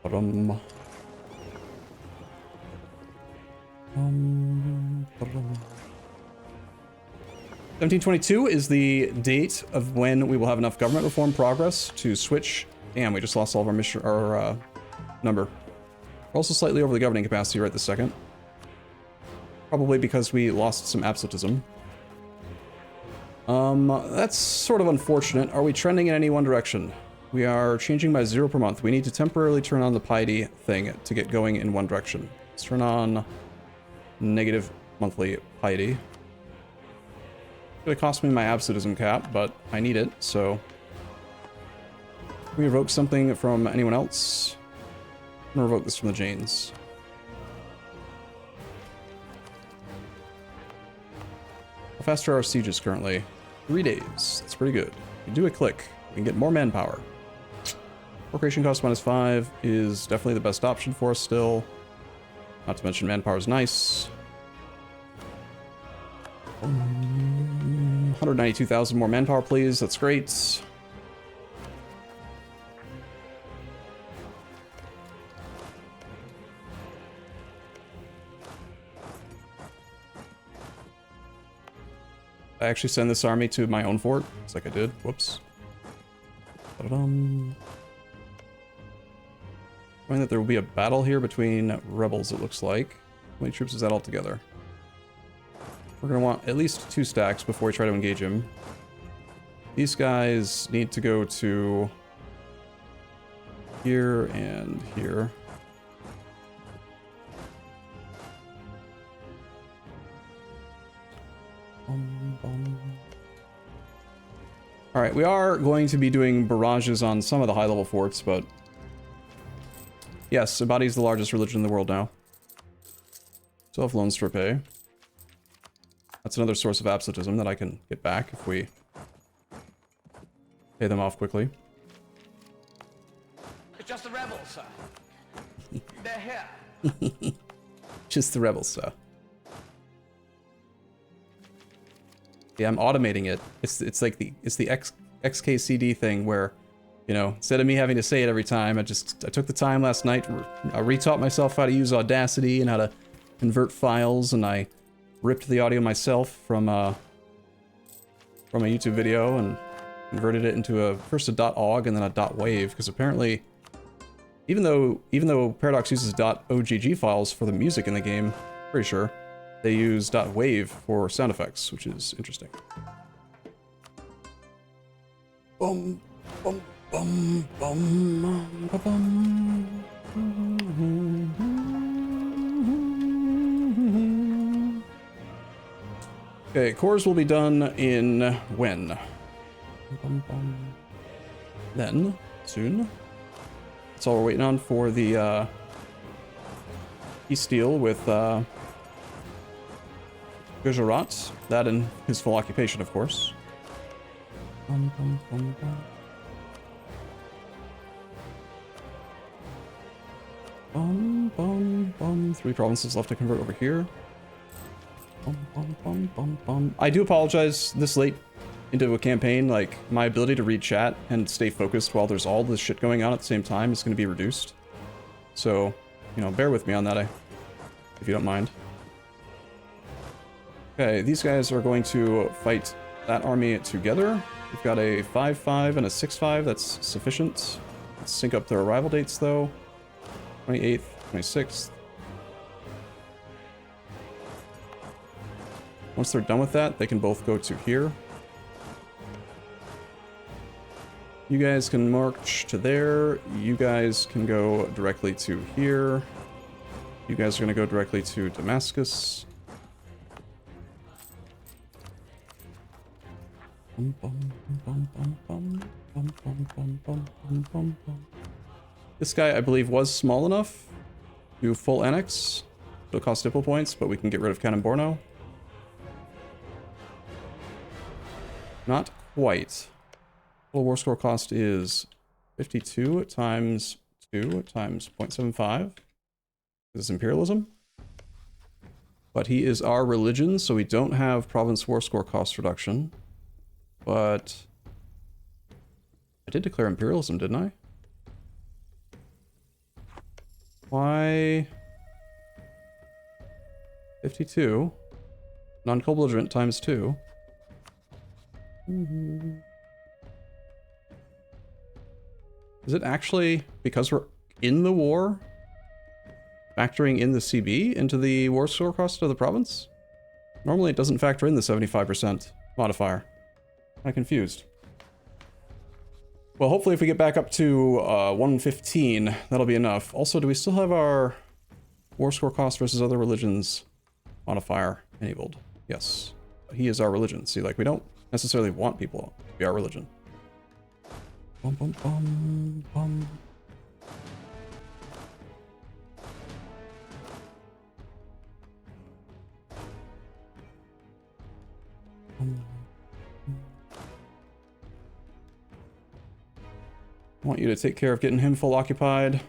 1722 is the date of when we will have enough government reform progress to switch. Damn, we just lost all of our number. We're also slightly over the governing capacity right this second. Probably because we lost some absolutism. That's sort of unfortunate. Are we trending in any one direction? We are changing by 0 per month. We need to temporarily turn on the Pate thing to get going in one direction. Let's turn on negative monthly Pate. It's gonna cost me my absolutism cap, but I need it, so... Can we evoke something from anyone else? I'm gonna revoke this from the Janes. How fast are our sieges currently? 3 days. That's pretty good. We do a click. We can get more manpower. Corporation cost -5 is definitely the best option for us still. Not to mention manpower is nice. 192,000 more manpower, please. That's great. I actually send this army to my own fort. It's like I did. Whoops. Knowing that there will be a battle here between rebels, it looks like. How many troops is that altogether? We're going to want at least 2 stacks before we try to engage him. These guys need to go to here and here. Alright, we are going to be doing barrages on some of the high-level forts, but... Yes, Ibadi is the largest religion in the world now. Still have loans to repay. That's another source of absolutism that I can get back if we pay them off quickly. It's just the rebels, sir. They're here. Just the rebels, sir. Yeah, I'm automating it. It's like the XKCD thing where, you know, instead of me having to say it every time, I took the time last night, I retaught myself how to use Audacity and how to convert files, and I ripped the audio myself from a YouTube video and converted it into first a .ogg and then a .wave, because apparently, even though Paradox uses .ogg files for the music in the game, pretty sure they use .wave for sound effects, which is interesting. Bum bum bum bum bum bum. Okay, cores will be done in when? Then, soon. That's all we're waiting on for the peace deal with Gujarat. That and his full occupation, of course. Three provinces left to convert over here. I do apologize this late into a campaign. Like, my ability to read chat and stay focused while there's all this shit going on at the same time is going to be reduced. So, you know, bear with me on that, if you don't mind. Okay, these guys are going to fight that army together. We've got a 5-5 and a 6-5. That's sufficient. Let's sync up their arrival dates, though. 28th, 26th. Once they're done with that, they can both go to here. You guys can march to there. You guys can go directly to here. You guys are going to go directly to Damascus. This guy, I believe, was small enough to full annex. It'll cost diplo points, but we can get rid of Cannon Borno. Not quite. Total war score cost is 52 times 2 times 0.75. This is imperialism. But he is our religion, so we don't have province war score cost reduction. But I did declare imperialism, didn't I? Why 52 non-co-belligerent times 2. Is it actually because we're in the war factoring in the CB into the war score cost of the province? Normally it doesn't factor in the 75% modifier. I'm confused. Well, hopefully if we get back up to 115, that'll be enough. Also, do we still have our war score cost versus other religions modifier enabled? Yes. He is our religion. See, like, we don't necessarily want people to be our religion. Bum, bum, bum, bum. I want you to take care of getting him full occupied.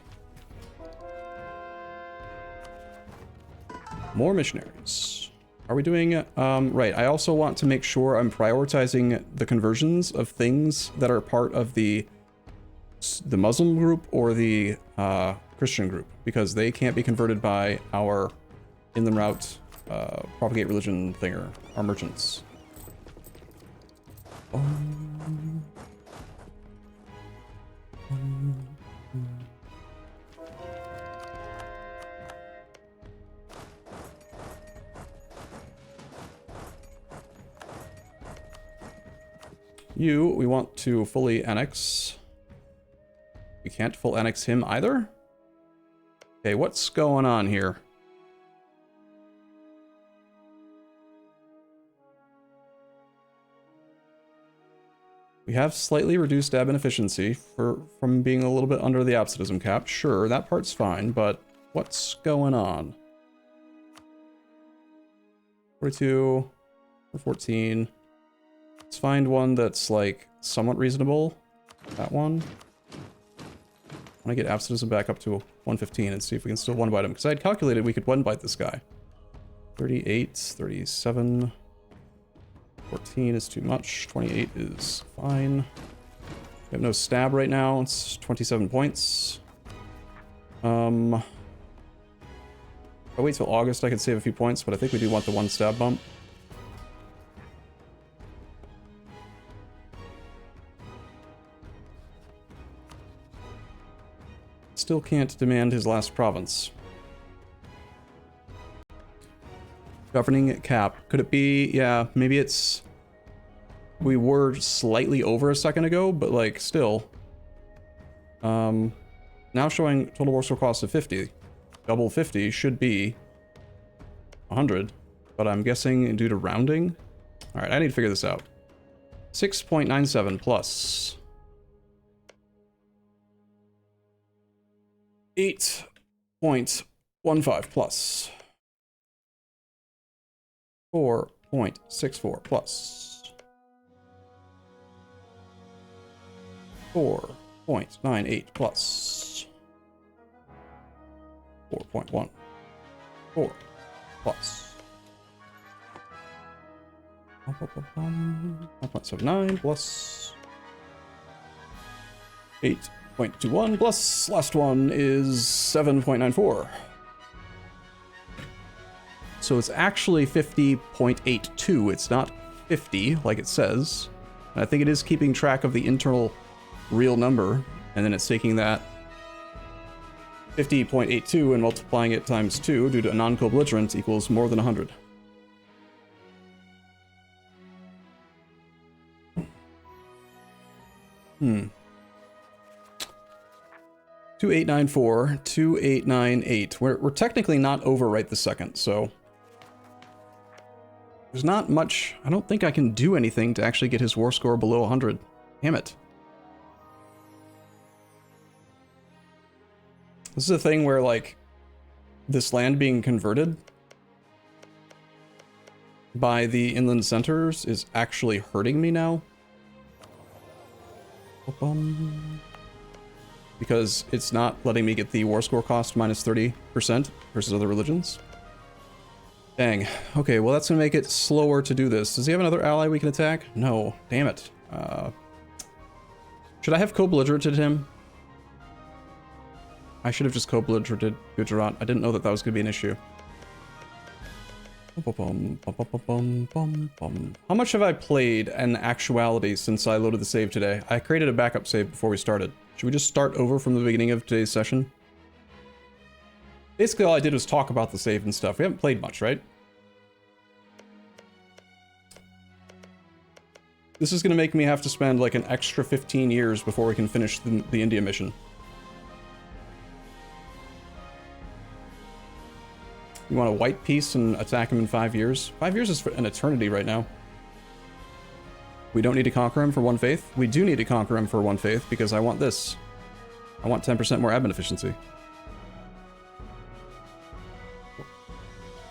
More missionaries. Are we doing... right, I also want to make sure I'm prioritizing the conversions of things that are part of the Muslim group or the Christian group, because they can't be converted by our inland route propagate religion thinger, our merchants. You, we want to fully annex. We can't full annex him either? Okay, what's going on here? We have slightly reduced admin efficiency from being a little bit under the absolutism cap. Sure, that part's fine, but what's going on? 42 or 14. Let's find one that's like somewhat reasonable. That one. I want to get absolutism back up to 115 and see if we can still one bite him, because I had calculated we could one bite this guy. 38, 37. 14 is too much. 28 is fine. We have no stab right now. It's 27 points. If I wait till August, I could save a few points, but I think we do want the one stab bump. Still can't demand his last province. Governing cap. Could it be? Yeah, maybe it's... We were slightly over a second ago, but like, still. Now showing total war score cost of 50. Double 50 should be 100, but I'm guessing due to rounding. Alright, I need to figure this out. 6.97 plus 8.15 plus 4.64 plus 4.98 plus 4.14 plus 1.79 plus 8.21 plus last one is 7.94. So it's actually 50.82. It's not 50 like it says. And I think it is keeping track of the internal real number, and then it's taking that 50.82 and multiplying it times 2 due to a non-co-belligerent equals more than 100. Hmm. 2894, 2898. We're technically not over right this second, so there's not much. I don't think I can do anything to actually get his war score below 100. Damn it. This is a thing where, like, this land being converted by the inland centers is actually hurting me now. Because it's not letting me get the war score cost minus 30% versus other religions. Dang. Okay, well that's gonna make it slower to do this. Does he have another ally we can attack? No. Damn it. Should I have co-belligerented him? I should have just co-belligerented Gujarat. I didn't know that that was gonna be an issue. How much have I played in actuality since I loaded the save today? I created a backup save before we started. Should we just start over from the beginning of today's session? Basically all I did was talk about the save and stuff. We haven't played much, right? This is going to make me have to spend like an extra 15 years before we can finish the India mission. You want a white piece and attack him in 5 years? 5 years is an eternity right now. We don't need to conquer him for one faith. We do need to conquer him for one faith because I want this. I want 10% more admin efficiency.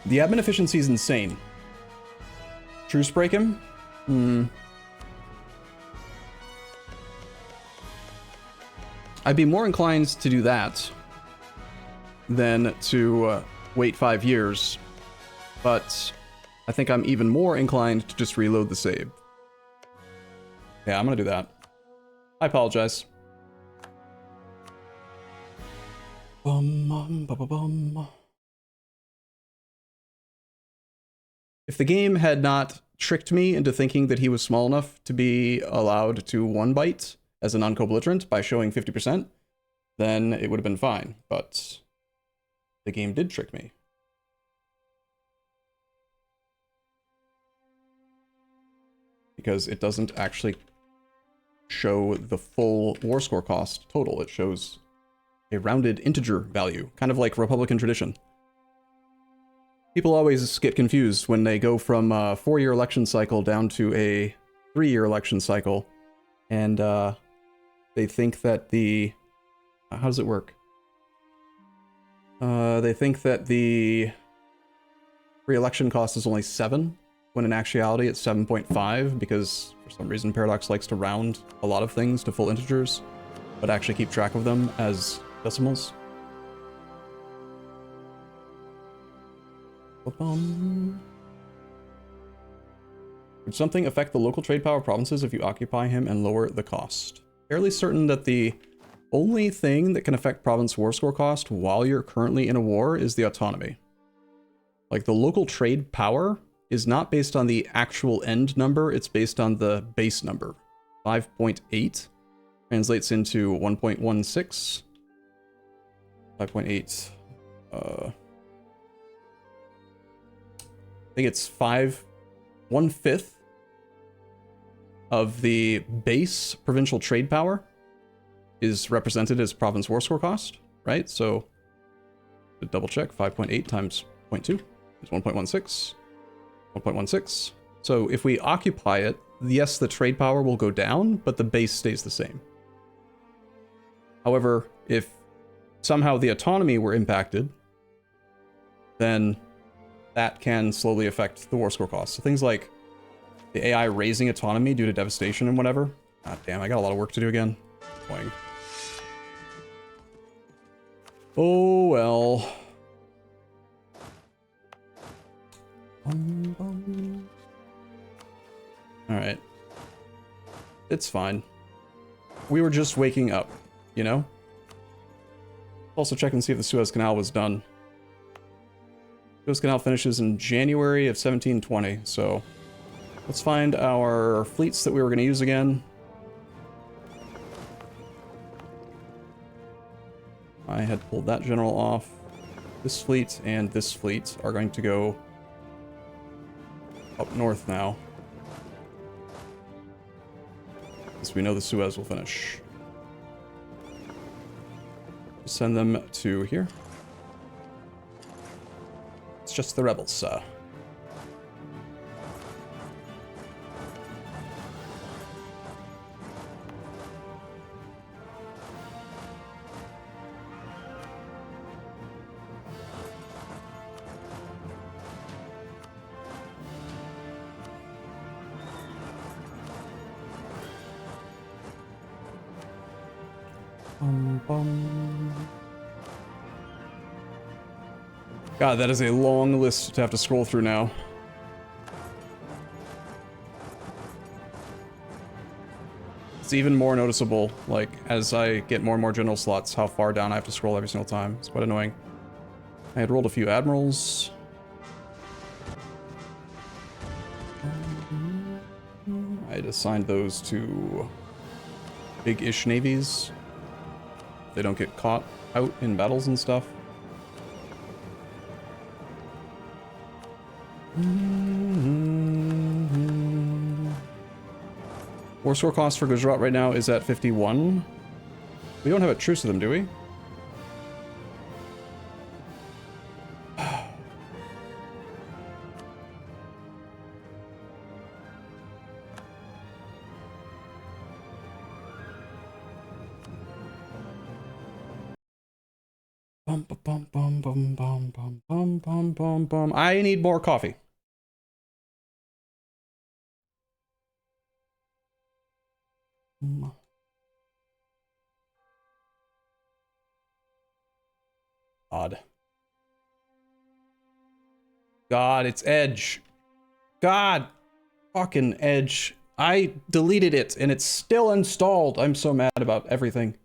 The admin efficiency is insane. Truce break him? I'd be more inclined to do that than to wait 5 years, but I think I'm even more inclined to just reload the save. Yeah, I'm gonna do that. I apologize. If the game had not tricked me into thinking that he was small enough to be allowed to one bite as a non-co-belligerent by showing 50%, then it would have been fine, but the game did trick me. Because it doesn't actually show the full war score cost total. It shows a rounded integer value, kind of like Republican tradition. People always get confused when they go from a 4-year election cycle down to a 3-year election cycle, And they think that the... how does it work? They think that the re-election cost is only 7, when in actuality it's 7.5, because for some reason Paradox likes to round a lot of things to full integers, but actually keep track of them as decimals. Would something affect the local trade power of provinces if you occupy him and lower the cost? Fairly certain that the only thing that can affect province war score cost while you're currently in a war is the autonomy. Like, the local trade power is not based on the actual end number, it's based on the base number. 5.8 translates into 1.16. 5.8. I think it's 1/5 of the base provincial trade power is represented as province war score cost, right? So, to double check, 5.8 times 0.2 is 1.16. 1.16. So if we occupy it, yes, the trade power will go down, but the base stays the same. However, if somehow the autonomy were impacted, then that can slowly affect the war score cost. So things like the AI raising autonomy due to devastation and whatever. God damn, I got a lot of work to do again. Boing. Oh well. Alright. It's fine. We were just waking up, you know? Also check and see if the Suez Canal was done. Suez Canal finishes in January of 1720, so let's find our fleets that we were going to use again. I had pulled that general off. This fleet and this fleet are going to go up north now, because we know the Suez will finish. Send them to here. It's just the rebels, sir. God, that is a long list to have to scroll through now. It's even more noticeable, like, as I get more and more general slots, how far down I have to scroll every single time. It's quite annoying. I had rolled a few admirals. I had assigned those to big-ish navies. They don't get caught out in battles and stuff. War score cost for Gujarat right now is at 51. We don't have a truce with them, do we? Bum, bum, bum, bum, bum, bum, bum, bum, bum, bum. I need more coffee. Odd. God, it's Edge. God, fucking Edge. I deleted it and it's still installed. I'm so mad about everything.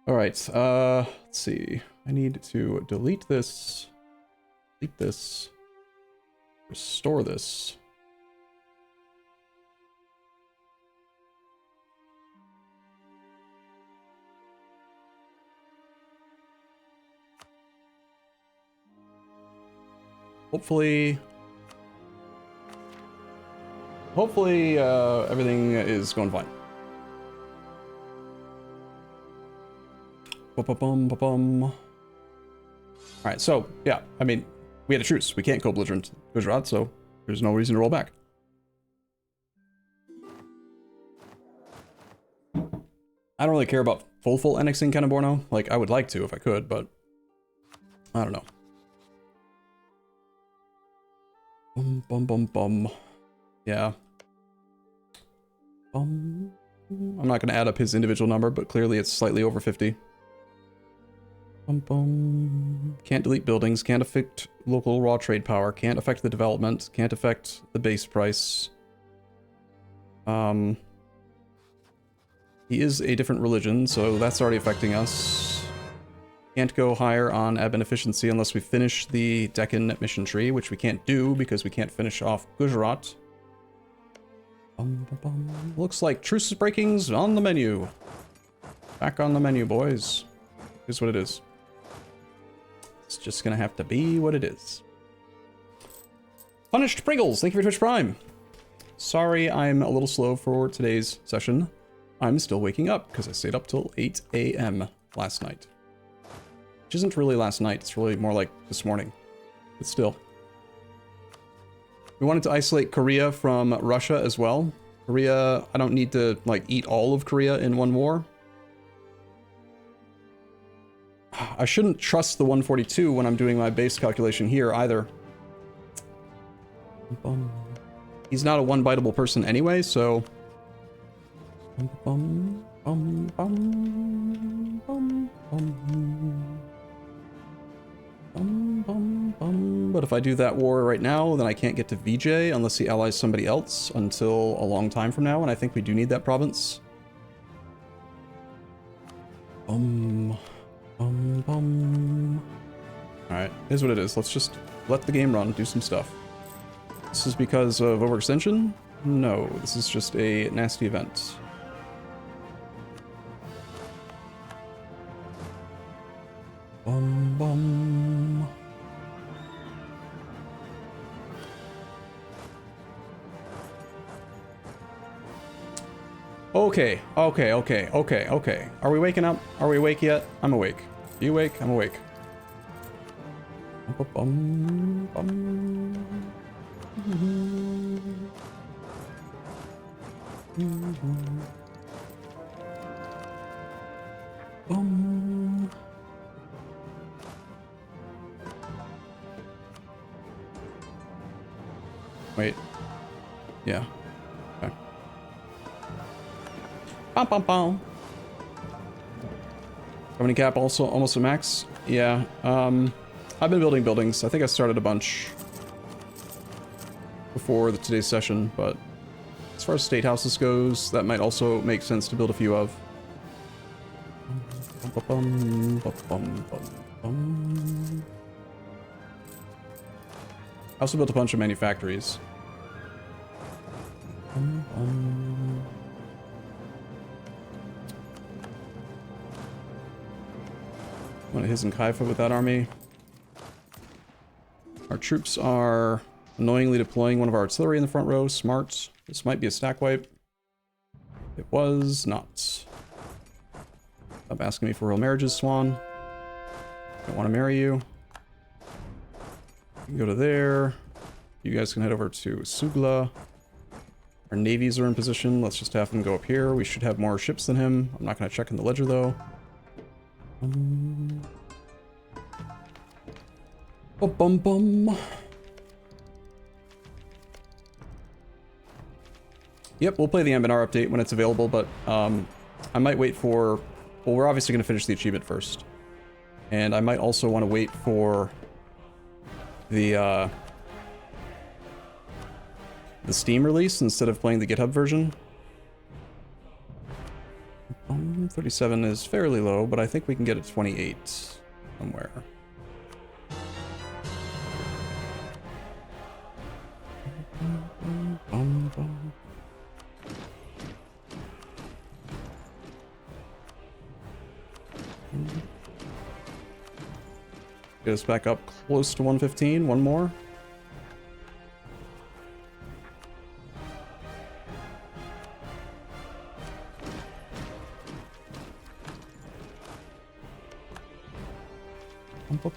All right, let's see. I need to delete this, restore this. Hopefully, everything is going fine. All right, so yeah, I mean, we had a truce. We can't co-belligerent Gujarat, so there's no reason to roll back. I don't really care about full annexing Canaborno. Like, I would like to if I could, but I don't know. Bum, bum, bum, bum. Yeah. I'm not going to add up his individual number, but clearly it's slightly over 50. Bum, bum. Can't delete buildings, can't affect local raw trade power, can't affect the development, can't affect the base price. He is a different religion, so that's already affecting us. Can't go higher on admin efficiency unless we finish the Deccan mission tree, which we can't do because we can't finish off Gujarat. Looks like Truce breakings on the menu. Back on the menu, boys. Here's what it is. It's just gonna have to be what it is. Punished Pringles, thank you for Twitch Prime. Sorry I'm a little slow for today's session. I'm still waking up because I stayed up till 8 a.m. last night. Which isn't really last night, it's really more like this morning. But still. We wanted to isolate Korea from Russia as well. Korea, I don't need to, like, eat all of Korea in one war. I shouldn't trust the 142 when I'm doing my base calculation here either. He's not a one-biteable person anyway, so... But if I do that war right now, then I can't get to VJ unless he allies somebody else until a long time from now, and I think we do need that province. Alright, here's what it is. Let's just let the game run, do some stuff. This is because of overextension? No, this is just a nasty event. Okay. Are we waking up? Are we awake yet? I'm awake. Are you awake? I'm awake. Wait. Yeah. Okay. How many cap also almost a max? Yeah. I've been building buildings. I think I started a bunch before today's session, but as far as state houses goes, that might also make sense to build a few of. I also built a bunch of manufactories. One of his in Kaifa with that army. Our troops are annoyingly deploying one of our artillery in the front row. Smart. This might be a stack wipe. It was not. Stop asking me for real marriages, Swan. Don't want to marry you. You can go to there. You guys can head over to Sugla. Our navies are in position. Let's just have him go up here. We should have more ships than him. I'm not going to check in the ledger, though. Yep, we'll play the Ambinar update when it's available, but I might wait for... Well, we're obviously going to finish the achievement first. And I might also want to wait for the Steam release instead of playing the GitHub version. 37 is fairly low, but I think we can get it to 28 somewhere. Get us back up close to 115. One more.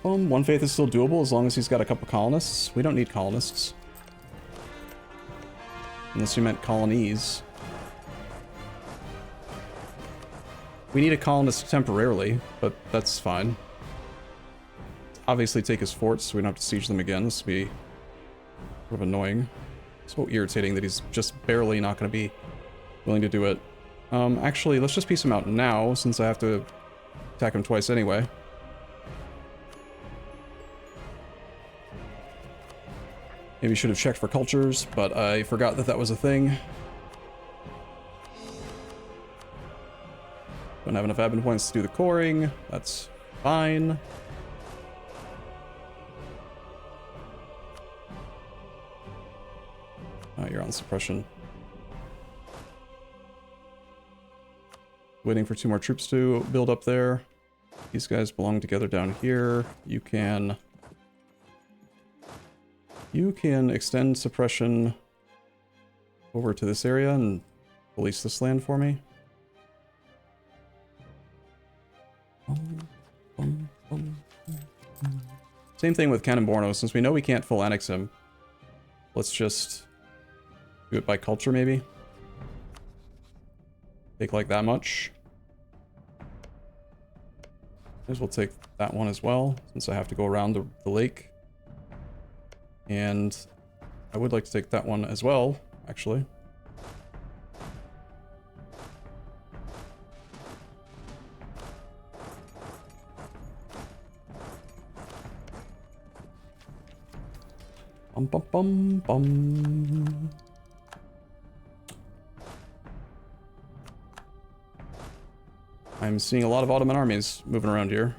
One faith is still doable as long as he's got a couple colonists. We don't need colonists. Unless you meant colonies. We need a colonist temporarily, but that's fine. Obviously take his forts so we don't have to siege them again. This would be sort of annoying. So irritating that he's just barely not going to be willing to do it. Actually, let's just piece him out now, since I have to attack him twice anyway. Maybe should have checked for cultures, but I forgot that that was a thing. Don't have enough admin points to do the coring. That's fine. Oh, you're on suppression. Waiting for 2 more troops to build up there. These guys belong together down here. You can extend suppression over to this area and police this land for me. Same thing with Cannon since we know we can't full annex him. Let's just do it by culture, maybe. Take like that much. May as well take that one as well, since I have to go around the lake. And I would like to take that one as well, actually. Bum bum bum bum. I'm seeing a lot of Ottoman armies moving around here.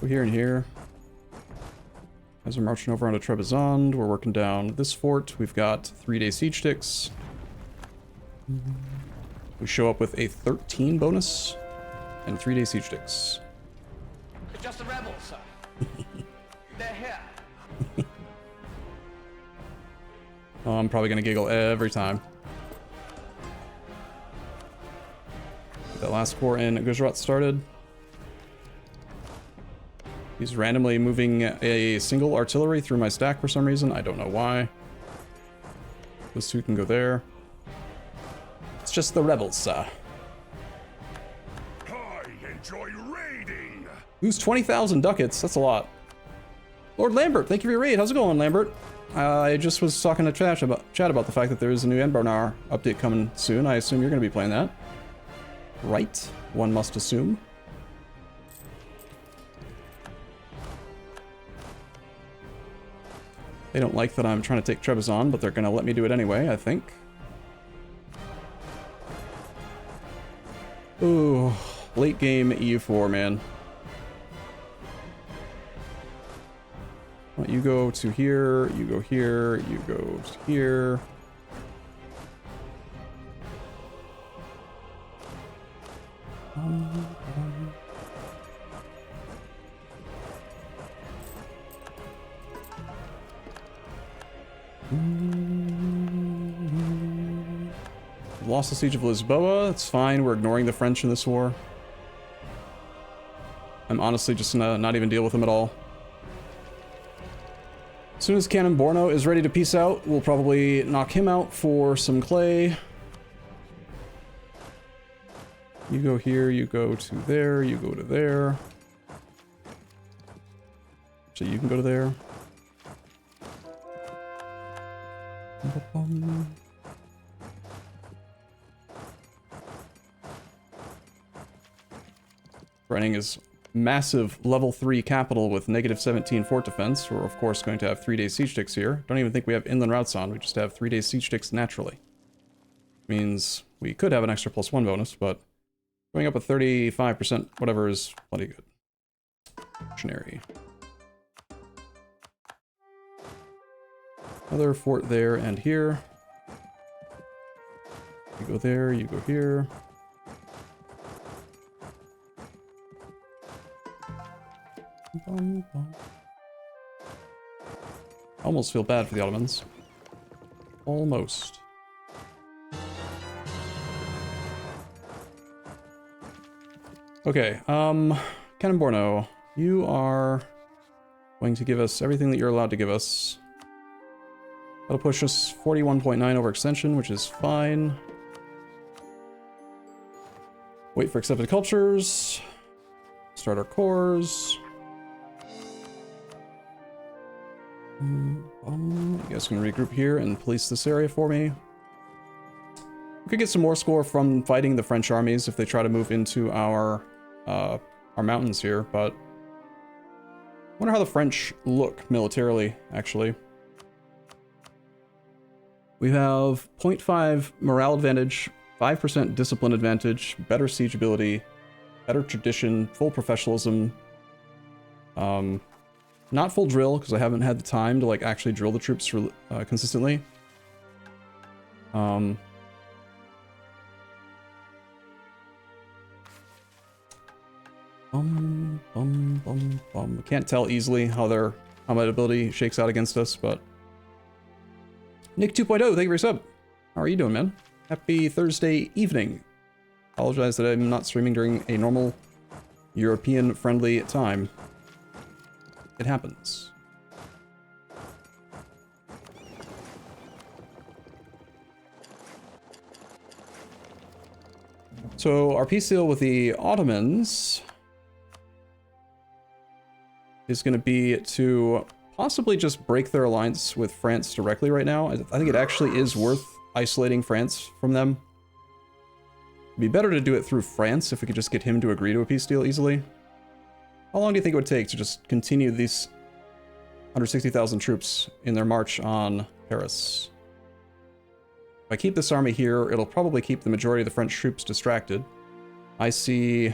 Go here and here. As we're marching over onto Trebizond, we're working down this fort. We've got 3-day siege sticks. We show up with a 13 bonus and 3-day siege sticks. It's just the rebels, sir. They're here. Oh, I'm probably gonna giggle every time. Get that last corps in Gujarat started. He's randomly moving a single artillery through my stack for some reason. I don't know why. Those 2 can go there. It's just the rebels, sir. I enjoy raiding. Lose 20,000 ducats. That's a lot. Lord Lambert, thank you for your raid. How's it going, Lambert? I just was talking to chat about the fact that there is a new Enbarnar update coming soon. I assume you're going to be playing that. Right? One must assume. They don't like that I'm trying to take Trebizond, but they're going to let me do it anyway, I think. Ooh, late game EU4, man. Well, you go to here, you go here, you go to here. Lost the siege of Lisboa. It's fine. We're ignoring the French in this war. I'm honestly just gonna not even deal with them at all. As soon as Cannon Borno is ready to peace out, we'll probably knock him out for some clay. You go here, you go to there, you go to there. So you can go to there. Running is massive level 3 capital with -17 fort defense. We're of course going to have 3-day siege sticks here. Don't even think we have inland routes on. We just have 3-day siege sticks naturally. Means we could have an extra +1 bonus, but going up a 35% whatever is plenty good. Missionary. Another fort there and here. You go there, you go here. Almost feel bad for the Ottomans. Almost. Okay, Cannon Borno, you are going to give us everything that you're allowed to give us. That'll push us 41.9 overextension, which is fine. Wait for accepted cultures. Start our cores. You guys can regroup here and police this area for me. We could get some more score from fighting the French armies if they try to move into our mountains here, but I wonder how the French look militarily, actually. We have 0.5 morale advantage, 5% discipline advantage, better siege ability, better tradition, full professionalism. Not full drill, because I haven't had the time to like actually drill the troops consistently. Can't tell easily how their combat ability shakes out against us, but Nick 2.0, thank you for your sub. How are you doing, man? Happy Thursday evening. Apologize that I'm not streaming during a normal European-friendly time. It happens. So our peace deal with the Ottomans is going to be to possibly just break their alliance with France directly right now. I think it actually is worth isolating France from them. It'd be better to do it through France if we could just get him to agree to a peace deal easily. How long do you think it would take to just continue these 160,000 troops in their march on Paris? If I keep this army here, it'll probably keep the majority of the French troops distracted. I see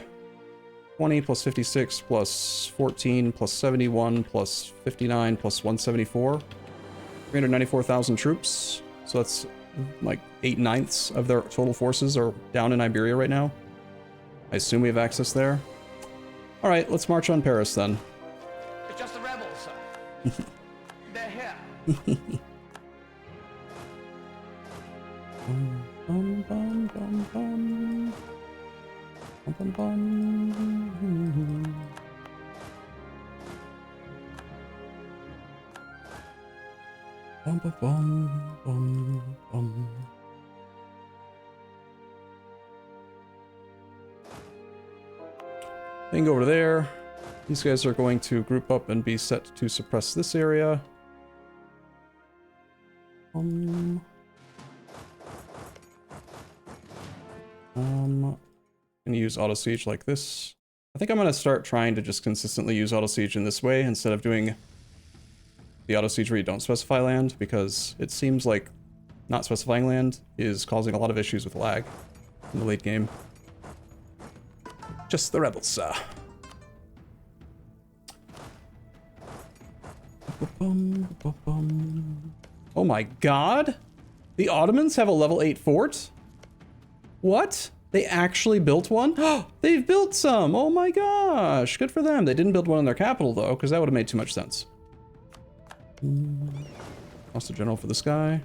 20 plus 56 plus 14 plus 71 plus 59 plus 174. 394,000 troops. So that's like 8/9 of their total forces are down in Iberia right now. I assume we have access there. Alright, let's march on Paris then. It's just the rebels, sir. They're here. Bum, bum, bum, bum. Bum, bum, bum. Bum, bum, bum, bum, bum. Then go over there. These guys are going to group up and be set to suppress this area. Gonna use auto siege like this. I think I'm gonna start trying to just consistently use auto siege in this way instead of doing the auto siege where you don't specify land, because it seems like not specifying land is causing a lot of issues with lag in the late game. Just the rebels, Oh my god! The Ottomans have a level 8 fort? What? They actually built one? They've built some! Oh my gosh! Good for them. They didn't build one in their capital though, because that would have made too much sense. Lost the general for this guy.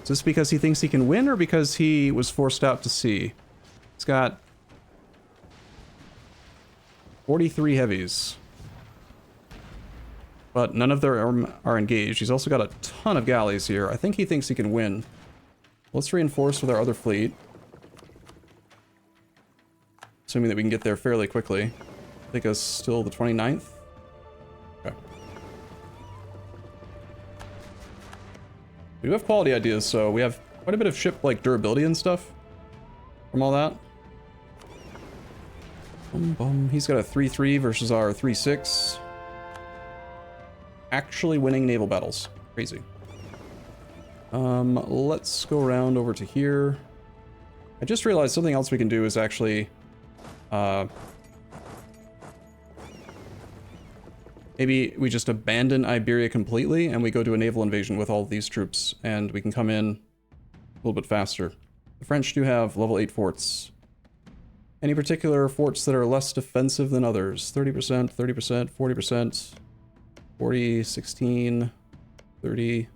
Is this because he thinks he can win, or because he was forced out to sea? He's got 43 heavies. But none of them are engaged. He's also got a ton of galleys here. I think he thinks he can win. Let's reinforce with our other fleet. Assuming that we can get there fairly quickly. Take us till the 29th. Okay. We do have quality ideas, so we have quite a bit of ship like durability and stuff from all that. He's got a 3-3 versus our 3-6. Actually winning naval battles. Crazy. Let's go around over to here. I just realized something else we can do is actually maybe we just abandon Iberia completely and we go to a naval invasion with all of these troops, and we can come in a little bit faster. The French do have level 8 forts. Any particular forts that are less defensive than others? 30%, 30%, 40%, 40, 16, 30.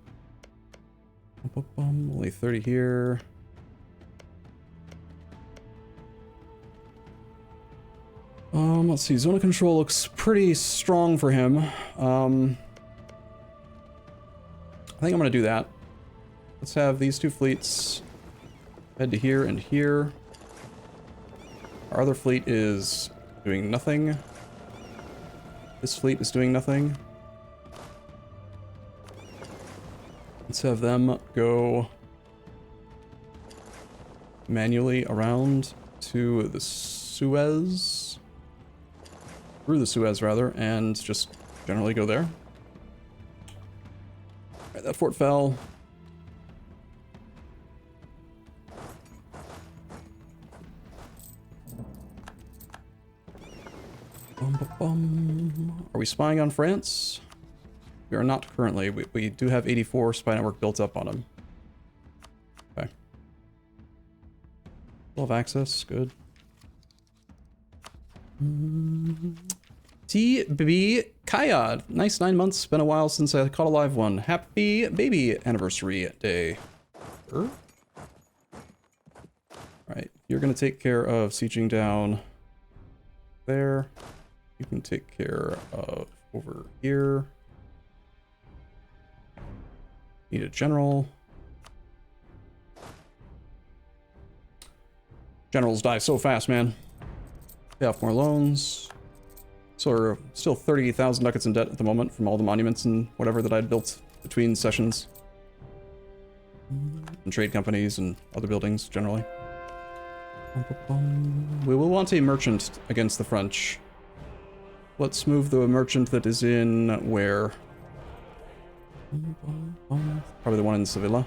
Only 30 here. Let's see. Zone of control looks pretty strong for him. I think I'm gonna do that. Let's have these two fleets head to here and here. Our other fleet is doing nothing. This fleet is doing nothing. Let's have them go manually around to the Suez. Through the Suez, rather, and just generally go there. Alright, that fort fell. Are we spying on France? We are not currently. We do have 84 spy network built up on them. Okay. We'll have access. Good. TB Kayad. Nice 9 months. Been a while since I caught a live one. Happy baby anniversary day. Alright, you're gonna take care of sieging down there. You can take care of over here. Need a general. Generals die so fast, man. Pay off more loans. So we're still 30,000 ducats in debt at the moment from all the monuments and whatever that I'd built between sessions. And trade companies and other buildings, generally. We will want a merchant against the French. Let's move the merchant that is in where? Probably the one in Sevilla.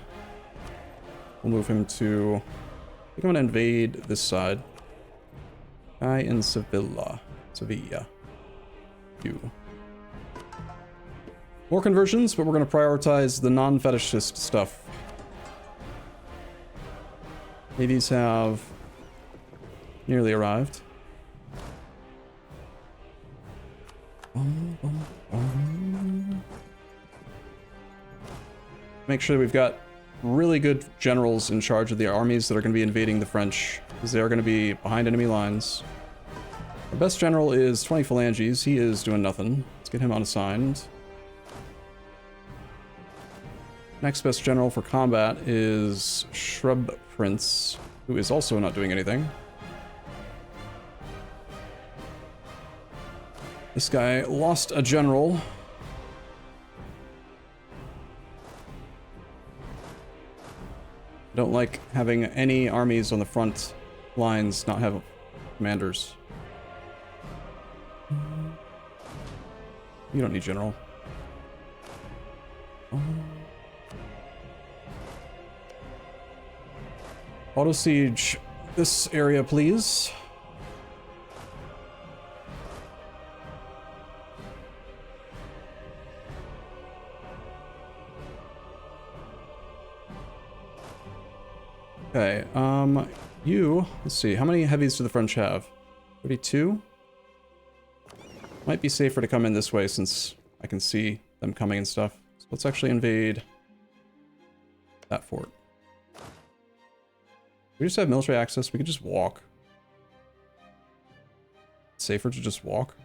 We'll move him to... I think I'm going to invade this side. Guy in Sevilla. Sevilla. You. More conversions, but we're going to prioritize the non-fetishist stuff. Navies have nearly arrived. Make sure that we've got really good generals in charge of the armies that are going to be invading the French, because they are going to be behind enemy lines. Our best general is 20 phalanges. He is doing nothing. Let's get him unassigned. Next best general for combat is Shrub Prince, who is also not doing anything. This guy lost a general. I don't like having any armies on the front lines not have commanders. You don't need general. Auto siege this area, please. Okay, let's see, how many heavies do the French have? 32? Might be safer to come in this way since I can see them coming and stuff. So let's actually invade that fort. We just have military access, we could just walk. It's safer to just walk.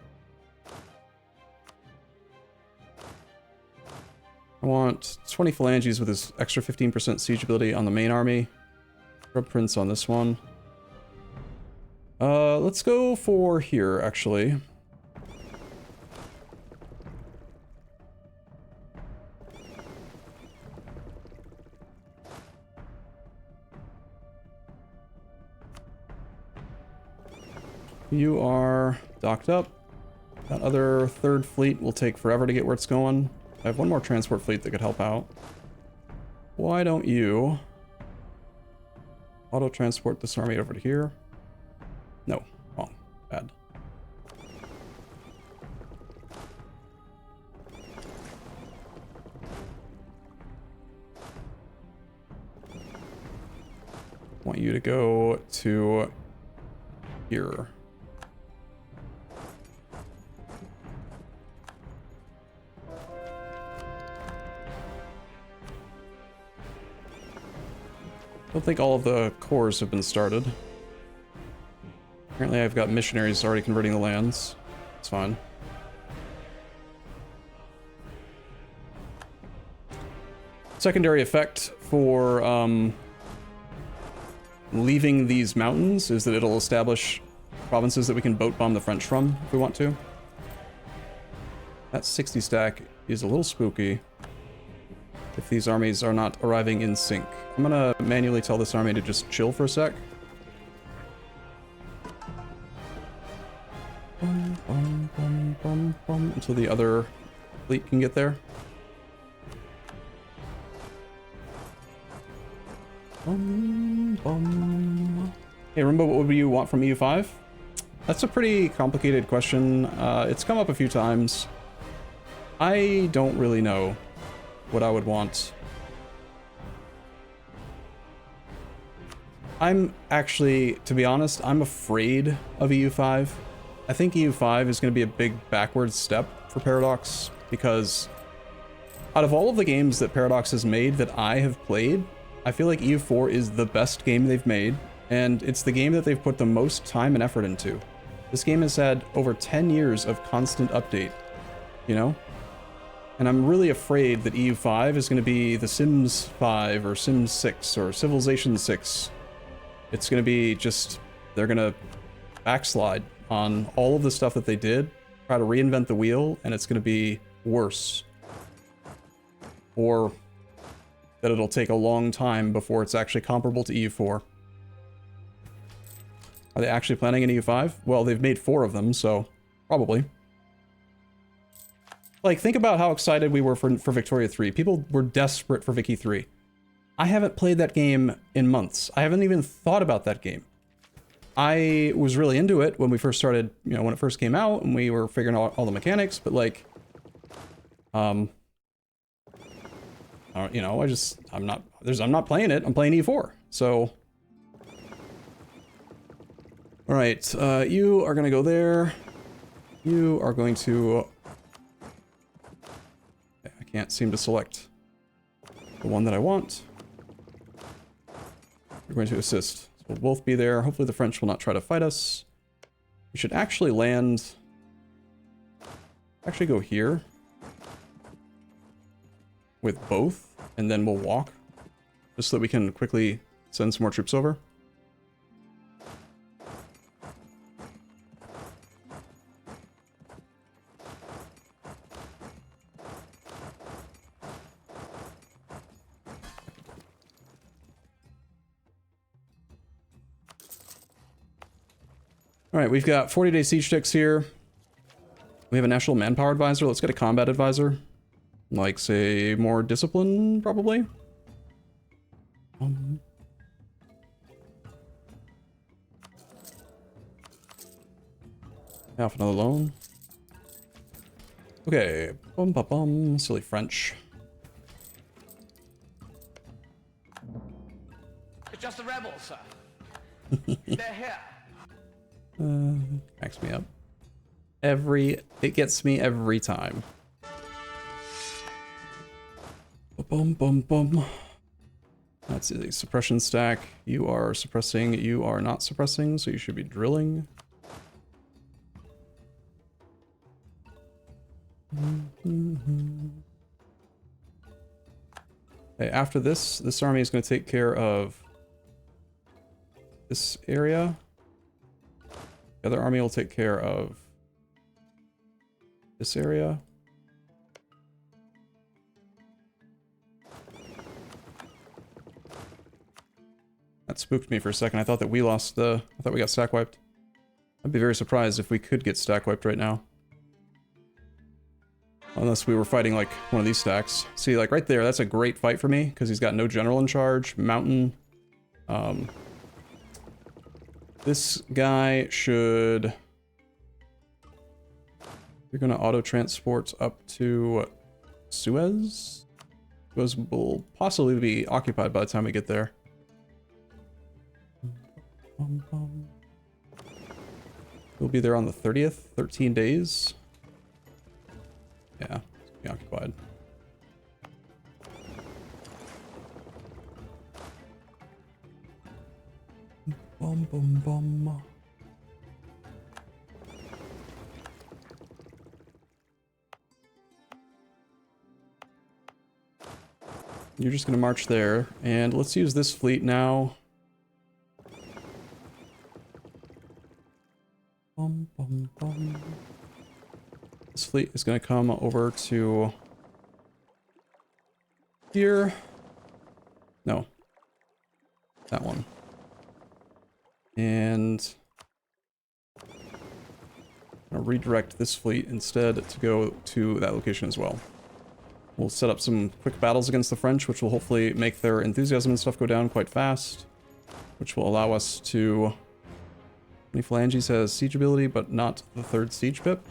I want 20 phalanges with his extra 15% siege ability on the main army. Scrub Prince on this one. Let's go for here, actually. You are docked up. That other third fleet will take forever to get where it's going. I have one more transport fleet that could help out. Why don't you auto transport this army over to here? No, wrong, bad. Want you to go to here. I don't think all of the cores have been started. Apparently I've got missionaries already converting the lands. It's fine. Secondary effect for leaving these mountains is that it'll establish provinces that we can boat bomb the French from if we want to. That 60 stack is a little spooky if these armies are not arriving in sync. I'm gonna manually tell this army to just chill for a sec. Until the other fleet can get there. Hey, Arumba, what would you want from EU5? That's a pretty complicated question. It's come up a few times. I don't really know what I would want. I'm actually, to be honest, I'm afraid of EU5. I think EU5 is going to be a big backwards step for Paradox, because out of all of the games that Paradox has made that I have played, I feel like EU4 is the best game they've made, and it's the game that they've put the most time and effort into. This game has had over 10 years of constant update, you know? And I'm really afraid that EU5 is going to be the Sims 5 or Sims 6 or Civilization 6. It's going to be just, they're going to backslide on all of the stuff that they did, try to reinvent the wheel, and it's going to be worse. Or that it'll take a long time before it's actually comparable to EU4. Are they actually planning an EU5? Well, they've made 4 of them, so probably. Like, think about how excited we were for Victoria 3. People were desperate for Vicky 3. I haven't played that game in months. I haven't even thought about that game. I was really into it when we first started, you know, when it first came out, and we were figuring out all the mechanics, but like, you know, I'm not playing it. I'm playing E4. So, all right, you are gonna go there. You are going to. I can't seem to select the one that I want. You're going to assist. So we'll both be there. Hopefully the French will not try to fight us. We should actually land. Actually go here with both. And then we'll walk, just so that we can quickly send some more troops over. All right, we've got 40-day siege ticks here. We have a national manpower advisor. Let's get a combat advisor. Like, say, more discipline, probably? Half another loan. Okay. Bum, bum, bum. Silly French. It's just the rebels, sir. They're here. Cracks me up. It gets me every time. Bum, bum, bum. That's a suppression stack. You are suppressing, you are not suppressing, so you should be drilling. Okay, after this army is going to take care of this area. The other army will take care of this area. That spooked me for a second. I thought that we lost the... I thought we got stack wiped. I'd be very surprised if we could get stack wiped right now. Unless we were fighting like one of these stacks. See, like right there, that's a great fight for me, because he's got no general in charge. Mountain. This guy should... You're going to auto-transport up to Suez? Suez will possibly be occupied by the time we get there. We'll be there on the 30th, 13 days. Yeah, it's gonna be occupied. Bum bum bum. You're just gonna march there, and let's use this fleet now. Bum bum bum. This fleet is gonna come over to here. No. That one. And I'm gonna redirect this fleet instead to go to that location as well. We'll set up some quick battles against the French, which will hopefully make their enthusiasm and stuff go down quite fast, which will allow us to... Many phalanges has siege ability, but not the 3rd siege pip.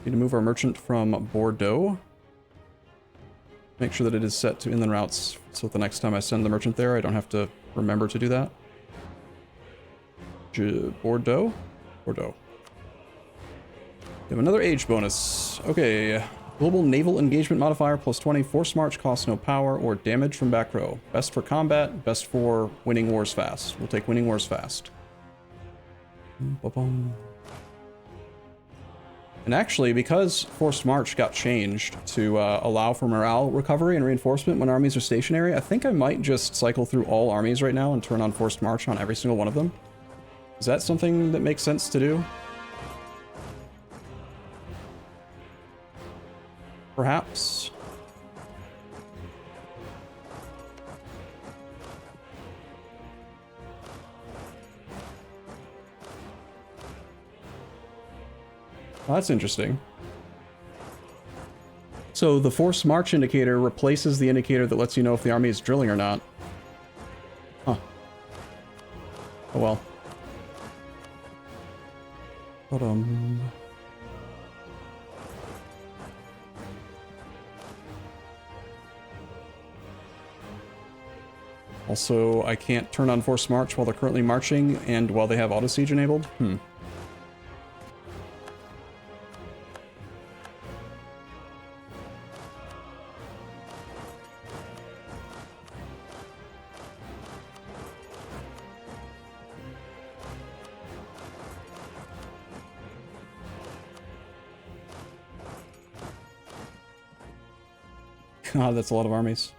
Need to move our merchant from Bordeaux. Make sure that it is set to inland routes, so that the next time I send the merchant there, I don't have to remember to do that. Bordeaux? Bordeaux. We have another age bonus. Okay. Global naval engagement modifier plus 20. Force march costs no power or damage from back row. Best for combat, best for winning wars fast. We'll take winning wars fast. And actually, because forced march got changed to allow for morale recovery and reinforcement when armies are stationary, I think I might just cycle through all armies right now and turn on forced march on every single one of them. Is that something that makes sense to do? Perhaps. Well, that's interesting. So the force march indicator replaces the indicator that lets you know if the army is drilling or not. Huh. Oh well. Also, I can't turn on forced march while they're currently marching and while they have auto siege enabled. God, that's a lot of armies.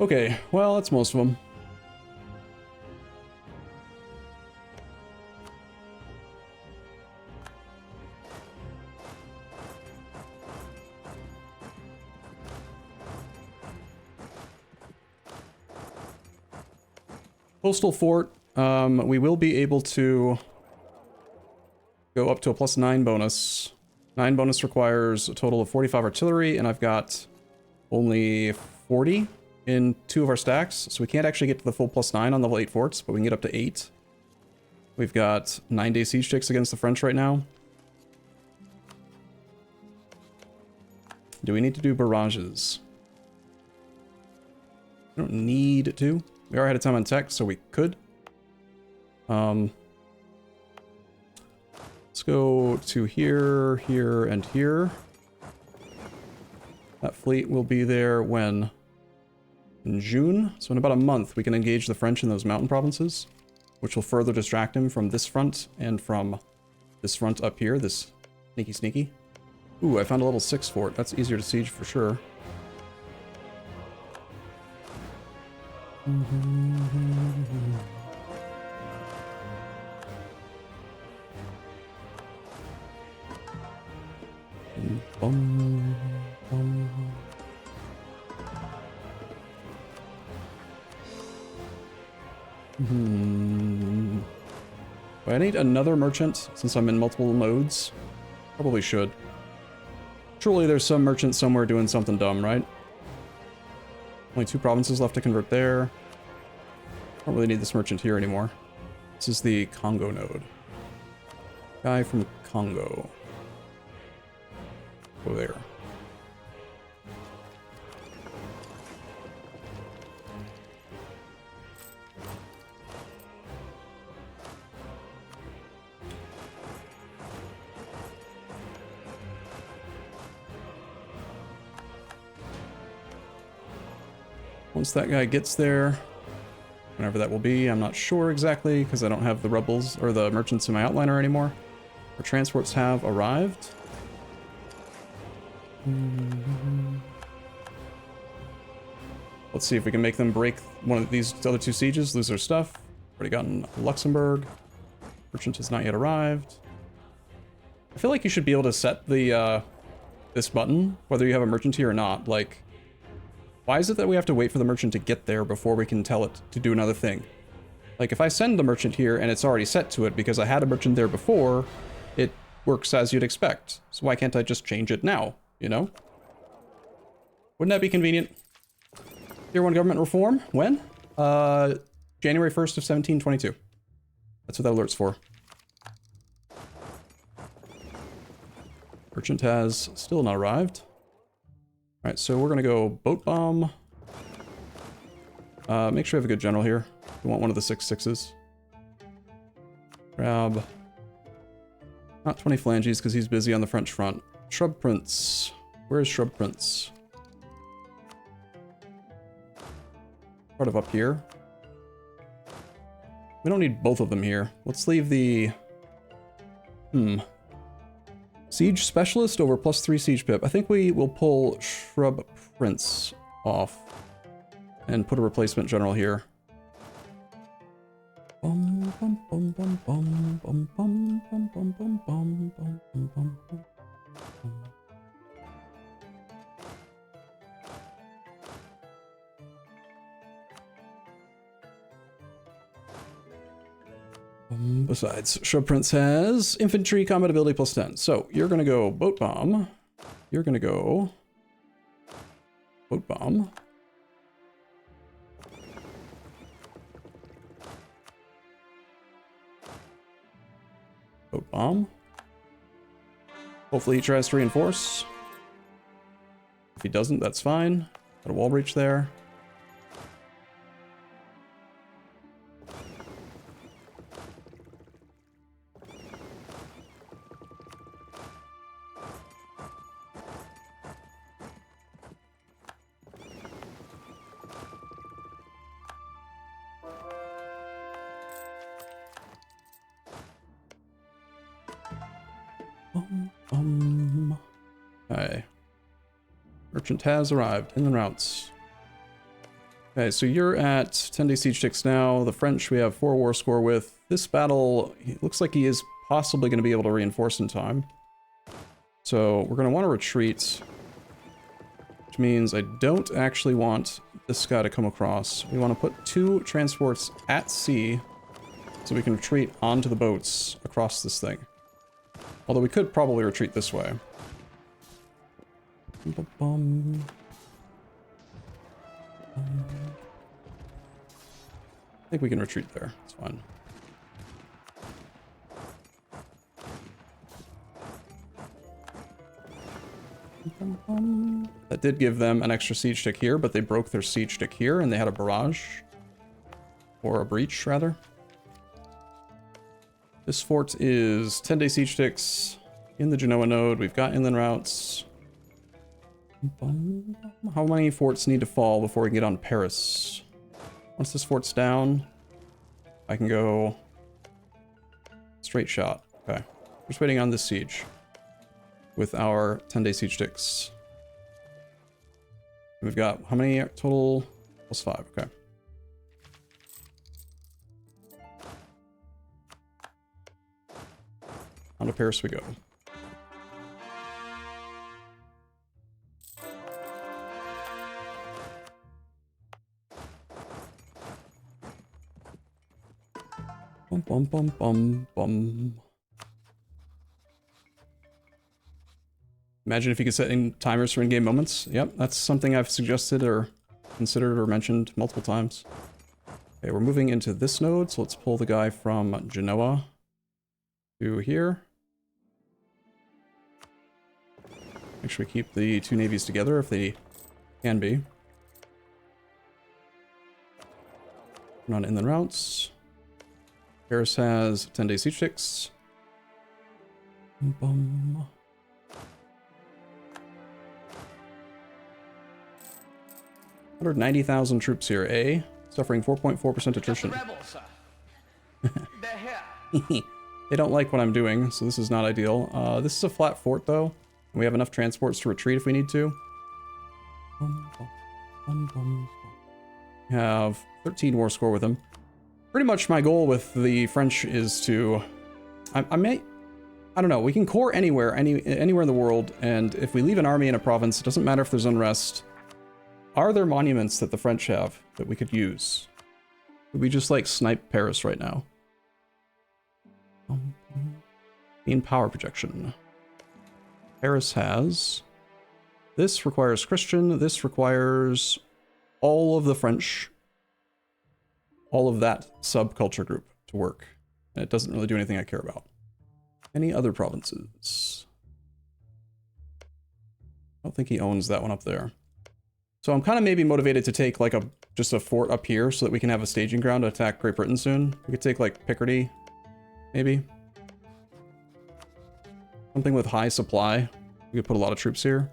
Okay, well, that's most of them. Coastal Fort, we will be able to go up to a +9 bonus. 9 bonus requires a total of 45 artillery, and I've got only 40 in 2 of our stacks, so we can't actually get to the full +9 on level 8 forts, but we can get up to 8. We've got 9-day siege ticks against the French right now. Do we need to do barrages? We don't need to. We are ahead of time on tech, so we could. Let's go to here, here, and here. That fleet will be there when? In June? So in about a month, we can engage the French in those mountain provinces, which will further distract him from this front and from this front up here, this sneaky sneaky. Ooh, I found a level 6 fort. That's easier to siege for sure. Do I need another merchant since I'm in multiple nodes? Probably should. Surely there's some merchant somewhere doing something dumb, right? Only 2 provinces left to convert there. Don't really need this merchant here anymore. This is the Congo node. Guy from Congo. Go there. Once that guy gets there, whenever that will be, I'm not sure exactly because I don't have the rebels or the merchants in my outliner anymore. Our transports have arrived. Let's see if we can make them break one of these other 2 sieges, lose their stuff. Already gotten Luxembourg. Merchant has not yet arrived. I feel like you should be able to set the this button, whether you have a merchant here or not. Like, why is it that we have to wait for the merchant to get there before we can tell it to do another thing? Like, if I send the merchant here and it's already set to it because I had a merchant there before, it works as you'd expect. So why can't I just change it now, you know? Wouldn't that be convenient? Tier 1 government reform? When? January 1st of 1722. That's what that alert's for. Merchant has still not arrived. Alright, so we're gonna go boat bomb. Make sure we have a good general here. We want one of the 6/6s. Grab... Not 20 phalanges because he's busy on the French front. Shrub Prince. Where is Shrub Prince? Part of up here. We don't need both of them here. Let's leave the... Siege Specialist over +3 siege pip. I think we will pull Shrub Prince off and put a replacement general here. Bum, bum, bum, bum, bum, bum, bum, bum, bum, bum, bum, bum, bum, bum, bum. Besides, Shrub Prince has infantry combat ability +10. So you're gonna go boat bomb. You're gonna go boat bomb. Boat bomb. Hopefully he tries to reinforce. If he doesn't, that's fine. Got a wall breach there. Okay. Merchant has arrived. Inland routes. Okay, so you're at 10-day siege ticks now. The French we have 4 war score with. This battle, it looks like he is possibly going to be able to reinforce in time. So we're going to want to retreat. Which means I don't actually want this guy to come across. We want to put 2 transports at sea so we can retreat onto the boats across this thing. Although we could probably retreat this way. I think we can retreat there. It's fine. That did give them an extra siege tick here, but they broke their siege tick here and they had a barrage. Or a breach, rather. This fort is 10-day siege ticks in the Genoa node. We've got inland routes. How many forts need to fall before we can get on Paris? Once this fort's down, I can go straight shot. Okay. Just waiting on this siege with our 10-day siege ticks. We've got how many total? +5. Okay. On to Paris we go. Bum bum bum bum bum. Imagine if you could set in timers for in-game moments. Yep, that's something I've suggested or considered or mentioned multiple times. Okay, we're moving into this node, so let's pull the guy from Genoa to here. Make sure we keep the two navies together if they can be. Turn on inland routes. Paris has 10-day siege ticks. Bum. 190,000 troops here, eh? Suffering 4.4% attrition. Just the rebels, sir. They're here. They don't like what I'm doing, so this is not ideal. This is a flat fort, though. We have enough transports to retreat if we need to. We have 13 war score with them. Pretty much my goal with the French is to... I don't know, we can core anywhere in the world, and if we leave an army in a province, it doesn't matter if there's unrest. Are there monuments that the French have that we could use? Could we just, like, snipe Paris right now? In power projection. Paris has... This requires Christian, this requires all of the French, all of that subculture group to work. And it doesn't really do anything I care about. Any other provinces? I don't think he owns that one up there. So I'm kind of maybe motivated to take like just a fort up here so that we can have a staging ground to attack Great Britain soon. We could take like Picardy, maybe. Something with high supply. We could put a lot of troops here.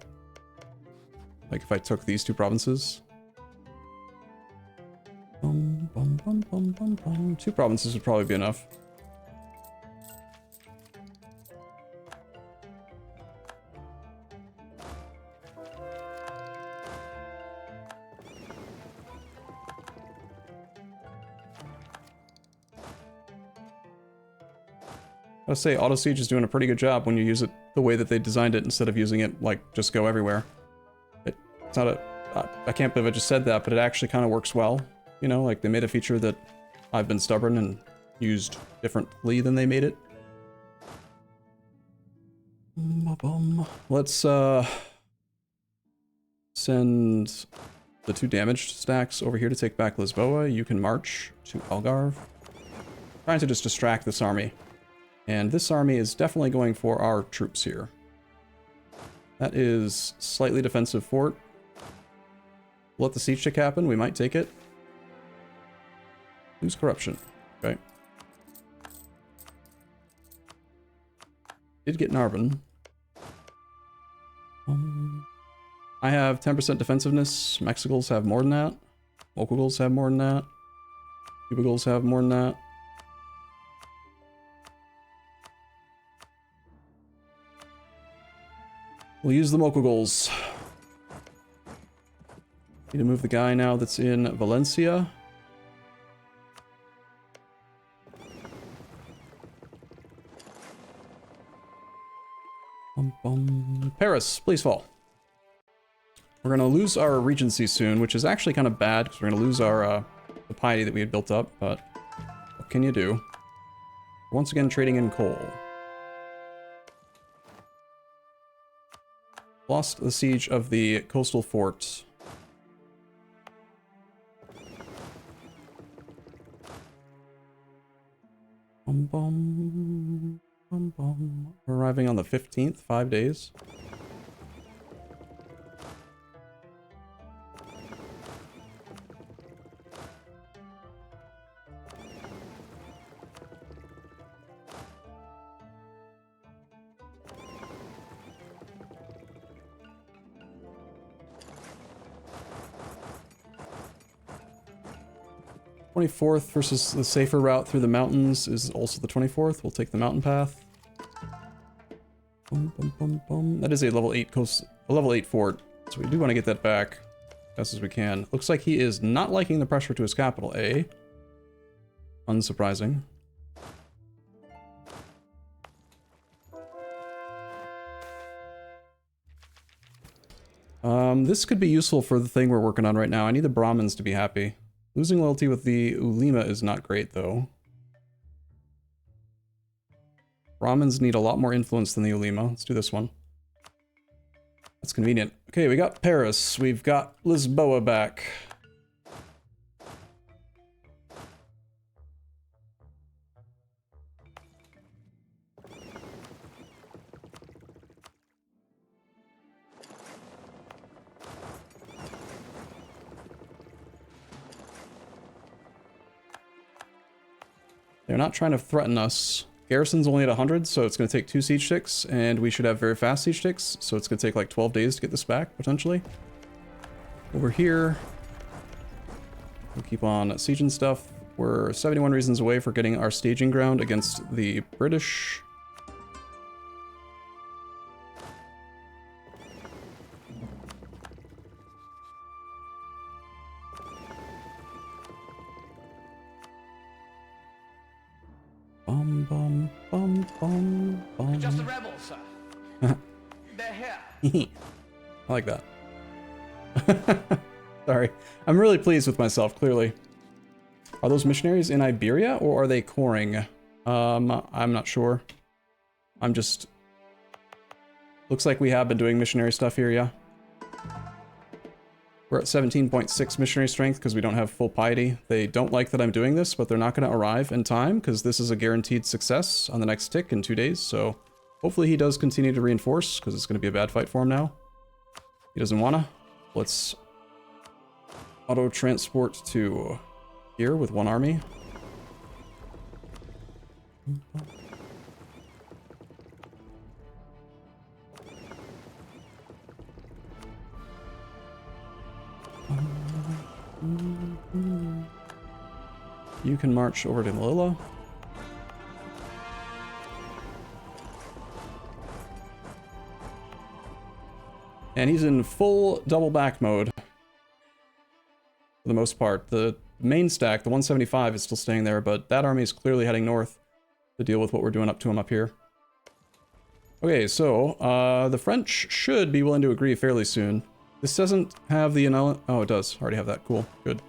Like if I took these two provinces. Two provinces would probably be enough. I would say Auto Siege is doing a pretty good job when you use it the way that they designed it instead of using it like just go everywhere. It's not a... I can't believe I just said that, but it actually kind of works well. You know, like they made a feature that I've been stubborn and used differently than they made it. Let's send the two damaged stacks over here to take back Lisboa. You can march to Algarve. Trying to just distract this army. And this army is definitely going for our troops here. That is slightly defensive fort. Let the siege tick happen. We might take it. Lose corruption. Okay. Did get Narbonne. I have 10% defensiveness. Mexicals have more than that. Locals have more than that. Cubicles have more than that. We'll use the Mokogols. Need to move the guy now that's in Valencia. Paris, please fall. We're going to lose our regency soon, which is actually kind of bad because we're going to lose our the piety that we had built up, but what can you do? Once again, trading in coal. Lost the siege of the coastal fort. We're arriving on the 15th, 5 days. '24th versus the safer route through the mountains is also the 24th. We'll take the mountain path. That is a level 8 fort, so we do want to get that back as we can. Looks like he is not liking the pressure to his capital, eh? Unsurprising. This could be useful for the thing we're working on right now. I need the Brahmins to be happy. Losing loyalty with the Ulema is not great, though. Brahmins need a lot more influence than the Ulema. Let's do this one. That's convenient. Okay, we got Paris. We've got Lisboa back. They're not trying to threaten us. Garrison's only at 100, so it's going to take 2 siege ticks, and we should have very fast siege ticks, so it's going to take like 12 days to get this back, potentially. Over here, we'll keep on sieging stuff. We're 71 reasons away for getting our staging ground against the British. Bum, bum, bum, bum, bum. Just the rebels, sir. They're here. I like that. Sorry. I'm really pleased with myself, clearly. Are those missionaries in Iberia, or are they coring? I'm not sure. I'm just... Looks like we have been doing missionary stuff here, yeah. We're at 17.6 missionary strength because we don't have full piety. They don't like that I'm doing this, but they're not going to arrive in time because this is a guaranteed success on the next tick in 2 days, so hopefully he does continue to reinforce because it's going to be a bad fight for him now. He doesn't want to. Let's auto-transport to here with 1 army. You can march over to Melilla. And he's in full double back mode. For the most part. The main stack, the 175, is still staying there, but that army is clearly heading north to deal with what we're doing up to him up here. Okay, so, the French should be willing to agree fairly soon. This doesn't have the oh, it does. Already have that. Cool. Good.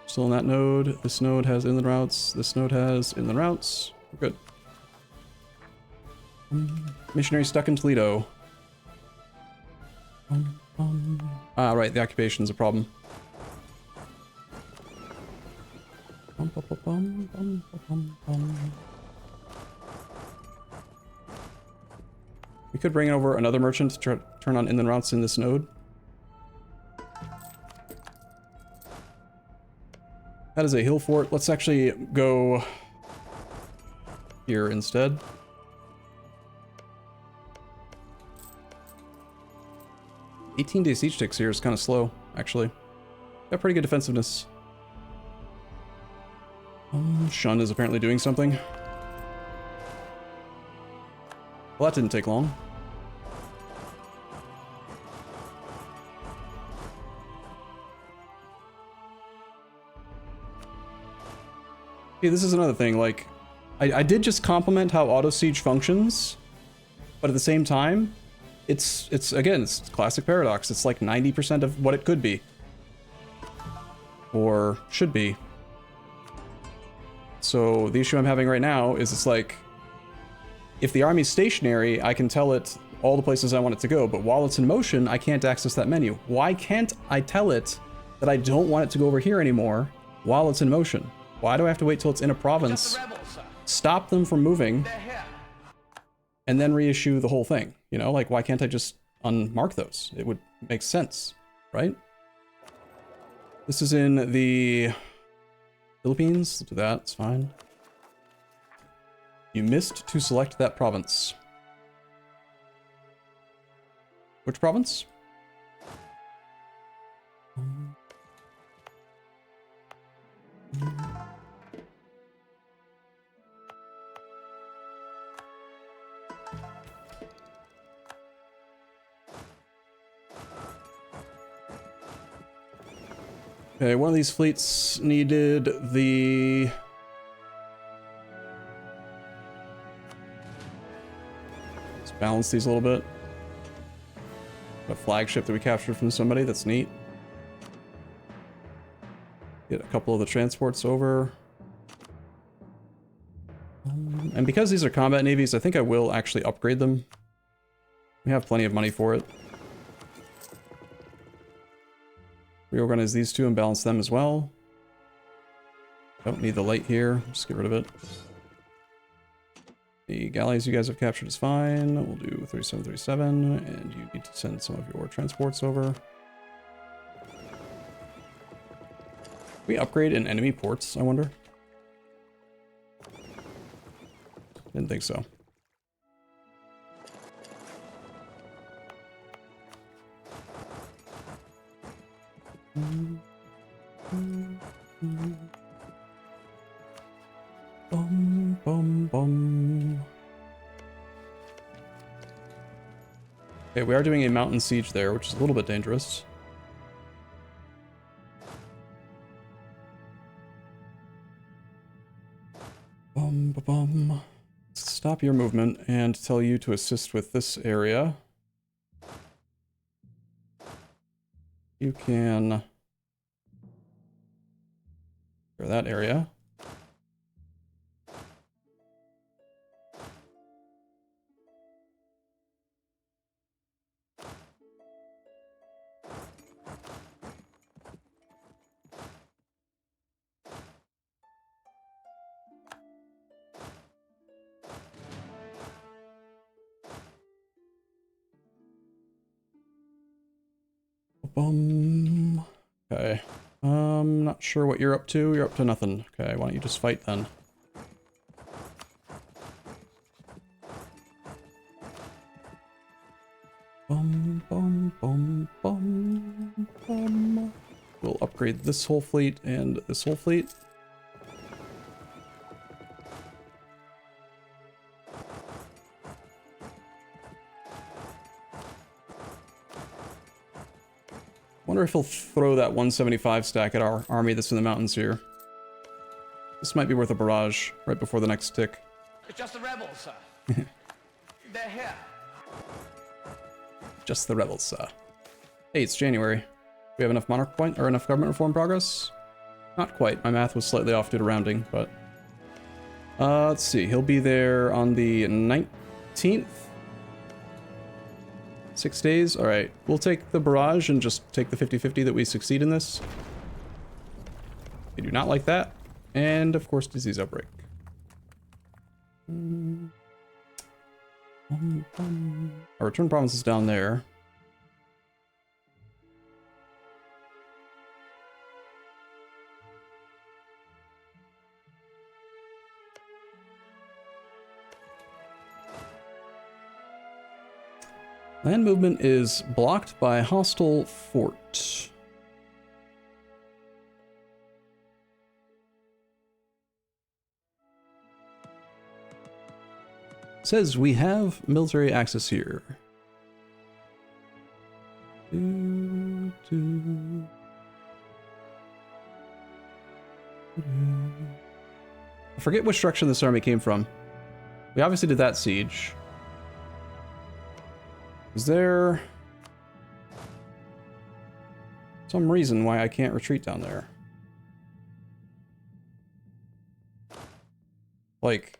Still in that node. This node has inland routes. This node has inland routes. We're good. Missionary stuck in Toledo. Ah, right. The occupation's a problem. We could bring over another merchant to turn on inland routes in this node. That is a hill fort. Let's actually go here instead. "18-day siege ticks here is kind of slow, actually. Got pretty good defensiveness. Shun is apparently doing something. Well, that didn't take long. Okay, this is another thing, like, I did just compliment how auto-siege functions, but at the same time, it's again, it's classic paradox. It's like 90% of what it could be. Or should be. So the issue I'm having right now is it's like, if the army's stationary, I can tell it all the places I want it to go, but while it's in motion, I can't access that menu. Why can't I tell it that I don't want it to go over here anymore while it's in motion? Why do I have to wait till it's in a province, stop them from moving, and then reissue the whole thing? You know, like, why can't I just unmark those? It would make sense, right? This is in the Philippines. Let's do that, it's fine. You missed to select that province. Which province? Okay, one of these fleets needed the... Let's balance these a little bit. A flagship that we captured from somebody, that's neat. Get a couple of the transports over. And because these are combat navies, I think I will actually upgrade them. We have plenty of money for it. Reorganize these two and balance them as well. Don't need the light here, just get rid of it. The galleys you guys have captured is fine. We'll do 3737, and you need to send some of your transports over. We upgrade in enemy ports, I wonder? Didn't think so. Bum, bum, bum. Okay, we are doing a mountain siege there, which is a little bit dangerous. Bum, ba, bum. Stop your movement and tell you to assist with this area. You can clear that area. Bum. Okay. Not sure what you're up to. You're up to nothing. Okay, why don't you just fight then? Bum, bum, bum, bum, bum. We'll upgrade this whole fleet and this whole fleet. Wonder if he'll throw that 175 stack at our army that's in the mountains here. This might be worth a barrage right before the next tick. It's just the rebels, sir. They're here. Just the rebels, Hey, it's January. We have enough monarch point or enough government reform progress? Not quite. My math was slightly off due to rounding, but let's see. He'll be there on the 19th. 6 days. All right. We'll take the barrage and just take the 50-50 that we succeed in this. They do not like that. And of course, disease outbreak. Our return province is down there. Land movement is blocked by hostile fort. Says we have military access here. I forget which direction this army came from. We obviously did that siege. Is there some reason why I can't retreat down there? Like,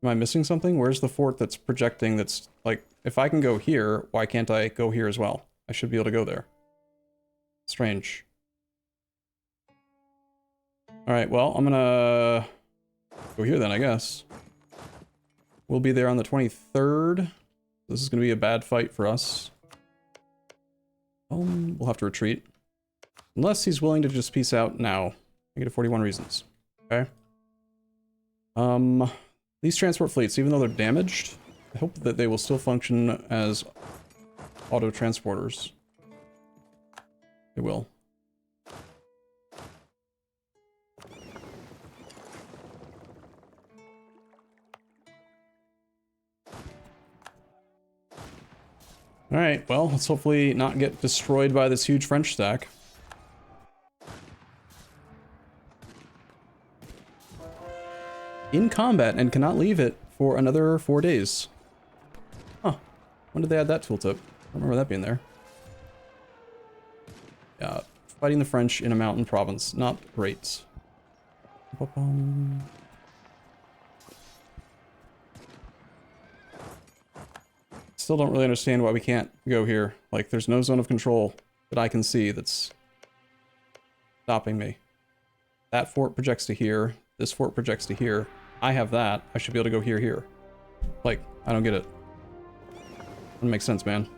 am I missing something? Where's the fort that's projecting that's, like, if I can go here, why can't I go here as well? I should be able to go there. Strange. Alright, well, I'm gonna go here then, I guess. We'll be there on the 23rd. This is gonna be a bad fight for us. We'll have to retreat. Unless he's willing to just peace out now. Negative 41 reasons. Okay. These transport fleets, even though they're damaged, I hope that they will still function as auto transporters. They will. Alright, well, let's hopefully not get destroyed by this huge French stack. In combat and cannot leave it for another 4 days. Huh. When did they add that tooltip? I don't remember that being there. Yeah, fighting the French in a mountain province. Not great. Ba-bum. Still don't really understand why we can't go here. Like, there's no zone of control that I can see that's stopping me. That fort projects to here. This fort projects to here. I have that. I should be able to go here. Like, I don't get it. Doesn't make sense, man.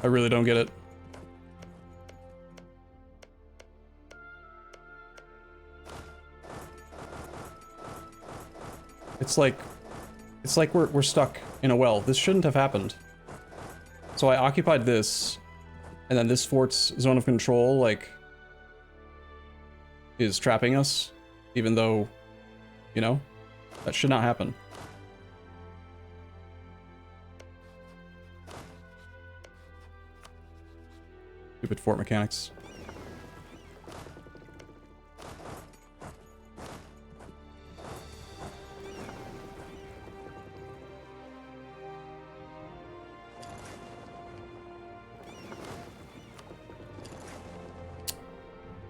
I really don't get it. It's like we're stuck in a well. This shouldn't have happened. So I occupied this, and then this fort's zone of control, like, is trapping us, even though, you know, that should not happen. Stupid fort mechanics.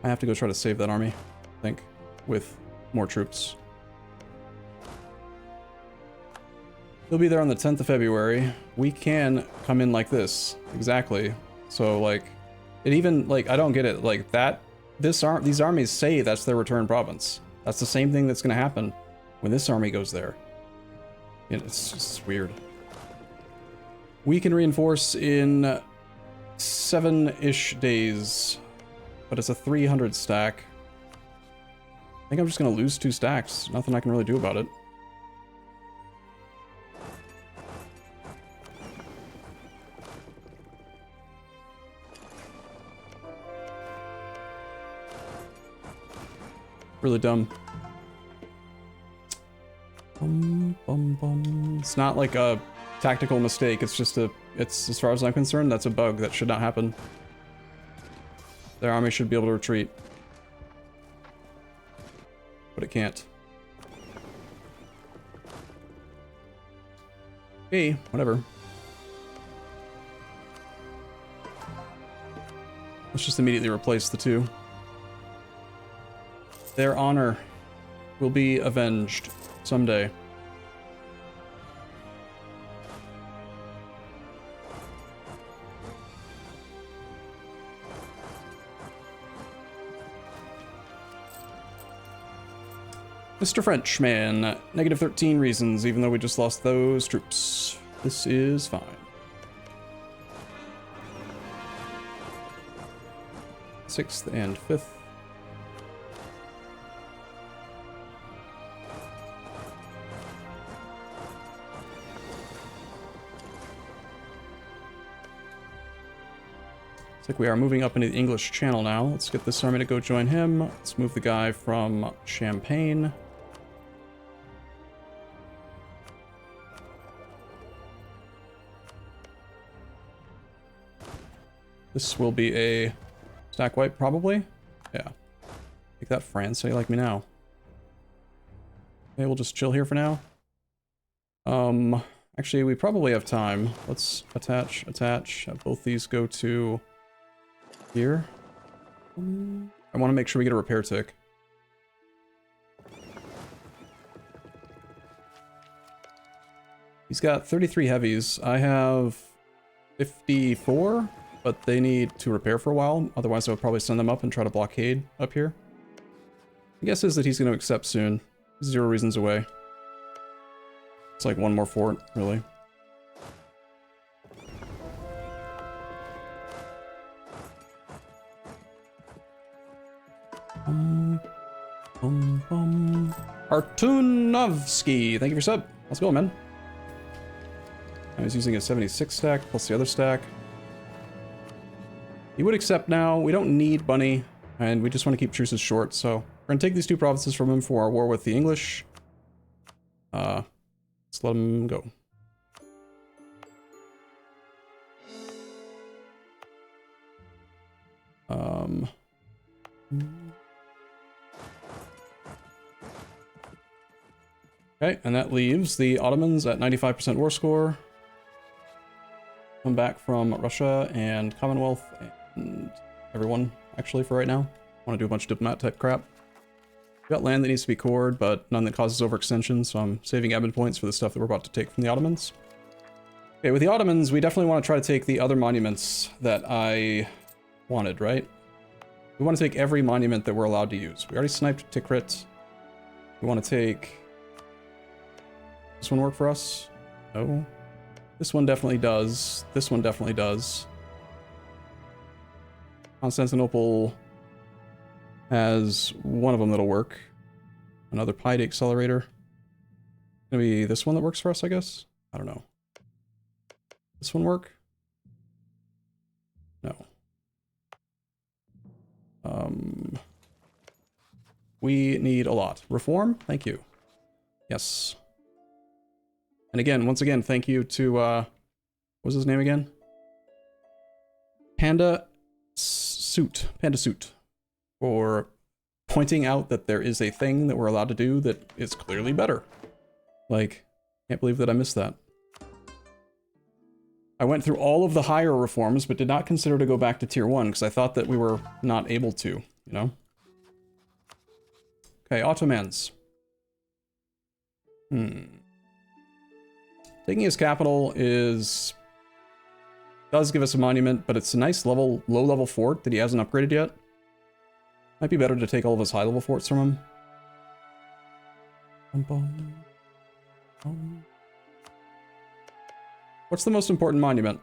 I have to go try to save that army, I think, with more troops. He'll be there on the 10th of February. We can come in like this, exactly. So, like, it even, like, I don't get it. Like, these armies say that's their return province. That's the same thing that's gonna happen when this army goes there. It's just weird. We can reinforce in 7-ish days. But it's a 300 stack. I think I'm just gonna lose 2 stacks. Nothing I can really do about it. Really dumb. It's not like a tactical mistake. It's just it's, as far as I'm concerned, that's a bug that should not happen. Their army should be able to retreat. But it can't. Okay, whatever. Let's just immediately replace the 2. Their honor will be avenged someday. Mr. Frenchman, negative 13 reasons, even though we just lost those troops. This is fine. Sixth and 5th. Looks like we are moving up into the English Channel now. Let's get this army to go join him. Let's move the guy from Champagne. This will be a stack wipe, probably. Yeah. Take that, France. How do you like me now? Okay, we'll just chill here for now. Actually, we probably have time. Let's attach. Have both these go to here. I want to make sure we get a repair tick. He's got 33 heavies. I have 54. But they need to repair for a while, otherwise I would probably send them up and try to blockade up here. My guess is that he's going to accept soon. 0 reasons away. It's like 1 more fort, really. Artunovsky, thank you for your sub. How's it going, man? I was using a 76 stack plus the other stack. He would accept now. We don't need Bunny, and we just want to keep truces short, so we're gonna take these 2 provinces from him for our war with the English. Let's let him go. Okay, and that leaves the Ottomans at 95% war score. Come back from Russia and Commonwealth and everyone, actually, for right now. I want to do a bunch of diplomat type crap. We've got land that needs to be cored, but none that causes overextension, so I'm saving admin points for the stuff that we're about to take from the Ottomans. Okay, with the Ottomans, we definitely want to try to take the other monuments that I wanted, right? We want to take every monument that we're allowed to use. We already sniped Tikrit. We want to take... This one work for us? No. This one definitely does. This one definitely does. Constantinople has one of them that'll work. Another Pate accelerator. Gonna be this one that works for us, I guess? I don't know. This one work? No. We need a lot. Reform? Thank you. Yes. And again, once again, thank you to, what was his name again? Panda Suit, for pointing out that there is a thing that we're allowed to do that is clearly better. Like, can't believe that I missed that. I went through all of the higher reforms, but did not consider to go back to tier 1, because I thought that we were not able to, you know? Okay, Ottomans. Taking his capital does give us a monument, but it's a nice low-level fort that he hasn't upgraded yet. Might be better to take all of his high-level forts from him. What's the most important monument?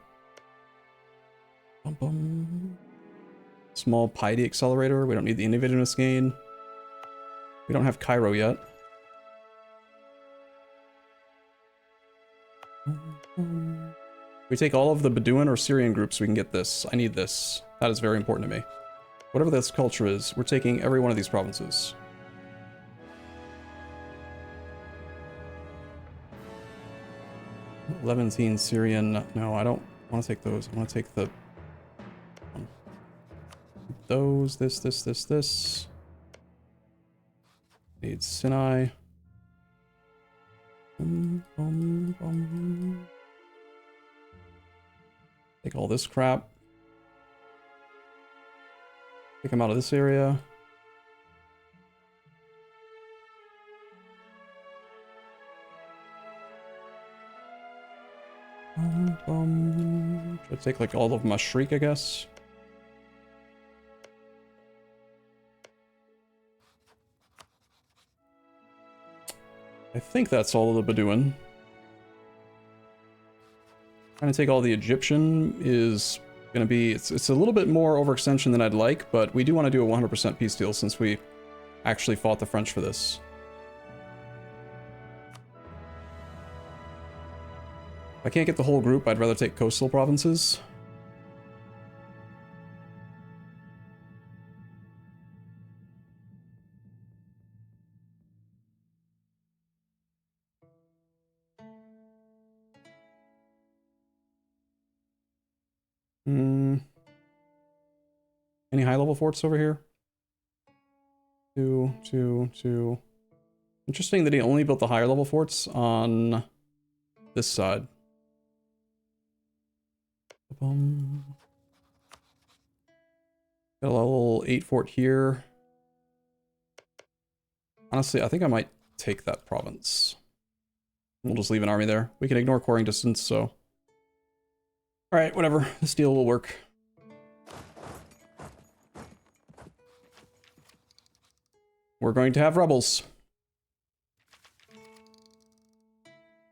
Small Piety accelerator. We don't need the innovativeness gain. We don't have Cairo yet. We take all of the Bedouin or Syrian groups, we can get this. I need this. That is very important to me. Whatever this culture is, we're taking every one of these provinces. Levantine, Syrian. No, I don't want to take those. I want to take the... those, this. Need Sinai. Take all this crap. Take them out of this area. Should I take like all of my shriek, I guess? I think that's all of the Bedouin. Trying to take all the Egyptian is going to be... It's a little bit more overextension than I'd like, but we do want to do a 100% peace deal since we actually fought the French for this. If I can't get the whole group, I'd rather take coastal provinces. Any high-level forts over here? Two. Interesting that he only built the higher-level forts on this side. Got a level 8 fort here. Honestly, I think I might take that province. We'll just leave an army there. We can ignore coring distance, so... Alright, whatever. This deal will work. We're going to have rebels.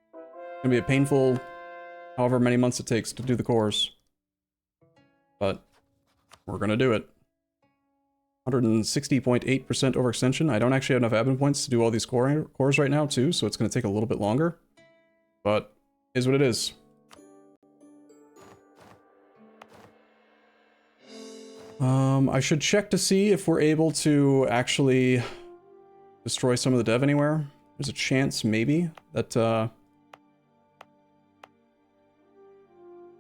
It's gonna be a painful however many months it takes to do the cores. But we're gonna do it. 160.8% overextension. I don't actually have enough admin points to do all these cores right now too, so it's gonna take a little bit longer. But it is what it is. I should check to see if we're able to actually destroy some of the dev anywhere. There's a chance, maybe, that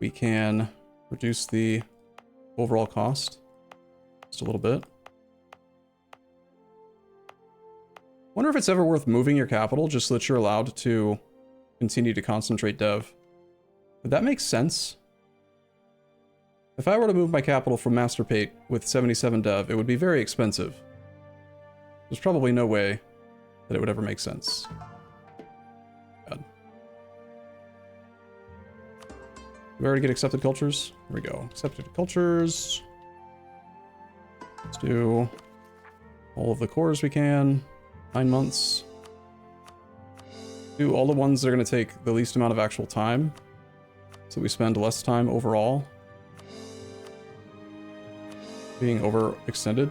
we can reduce the overall cost just a little bit. Wonder if it's ever worth moving your capital just so that you're allowed to continue to concentrate dev. Would that make sense? If I were to move my capital from Master Pate with 77 dev, it would be very expensive. There's probably no way that it would ever make sense. God. Do we already get accepted cultures? Here we go. Accepted cultures. Let's do all of the cores we can. 9 months. Do all the ones that are going to take the least amount of actual time, so we spend less time overall. being overextended.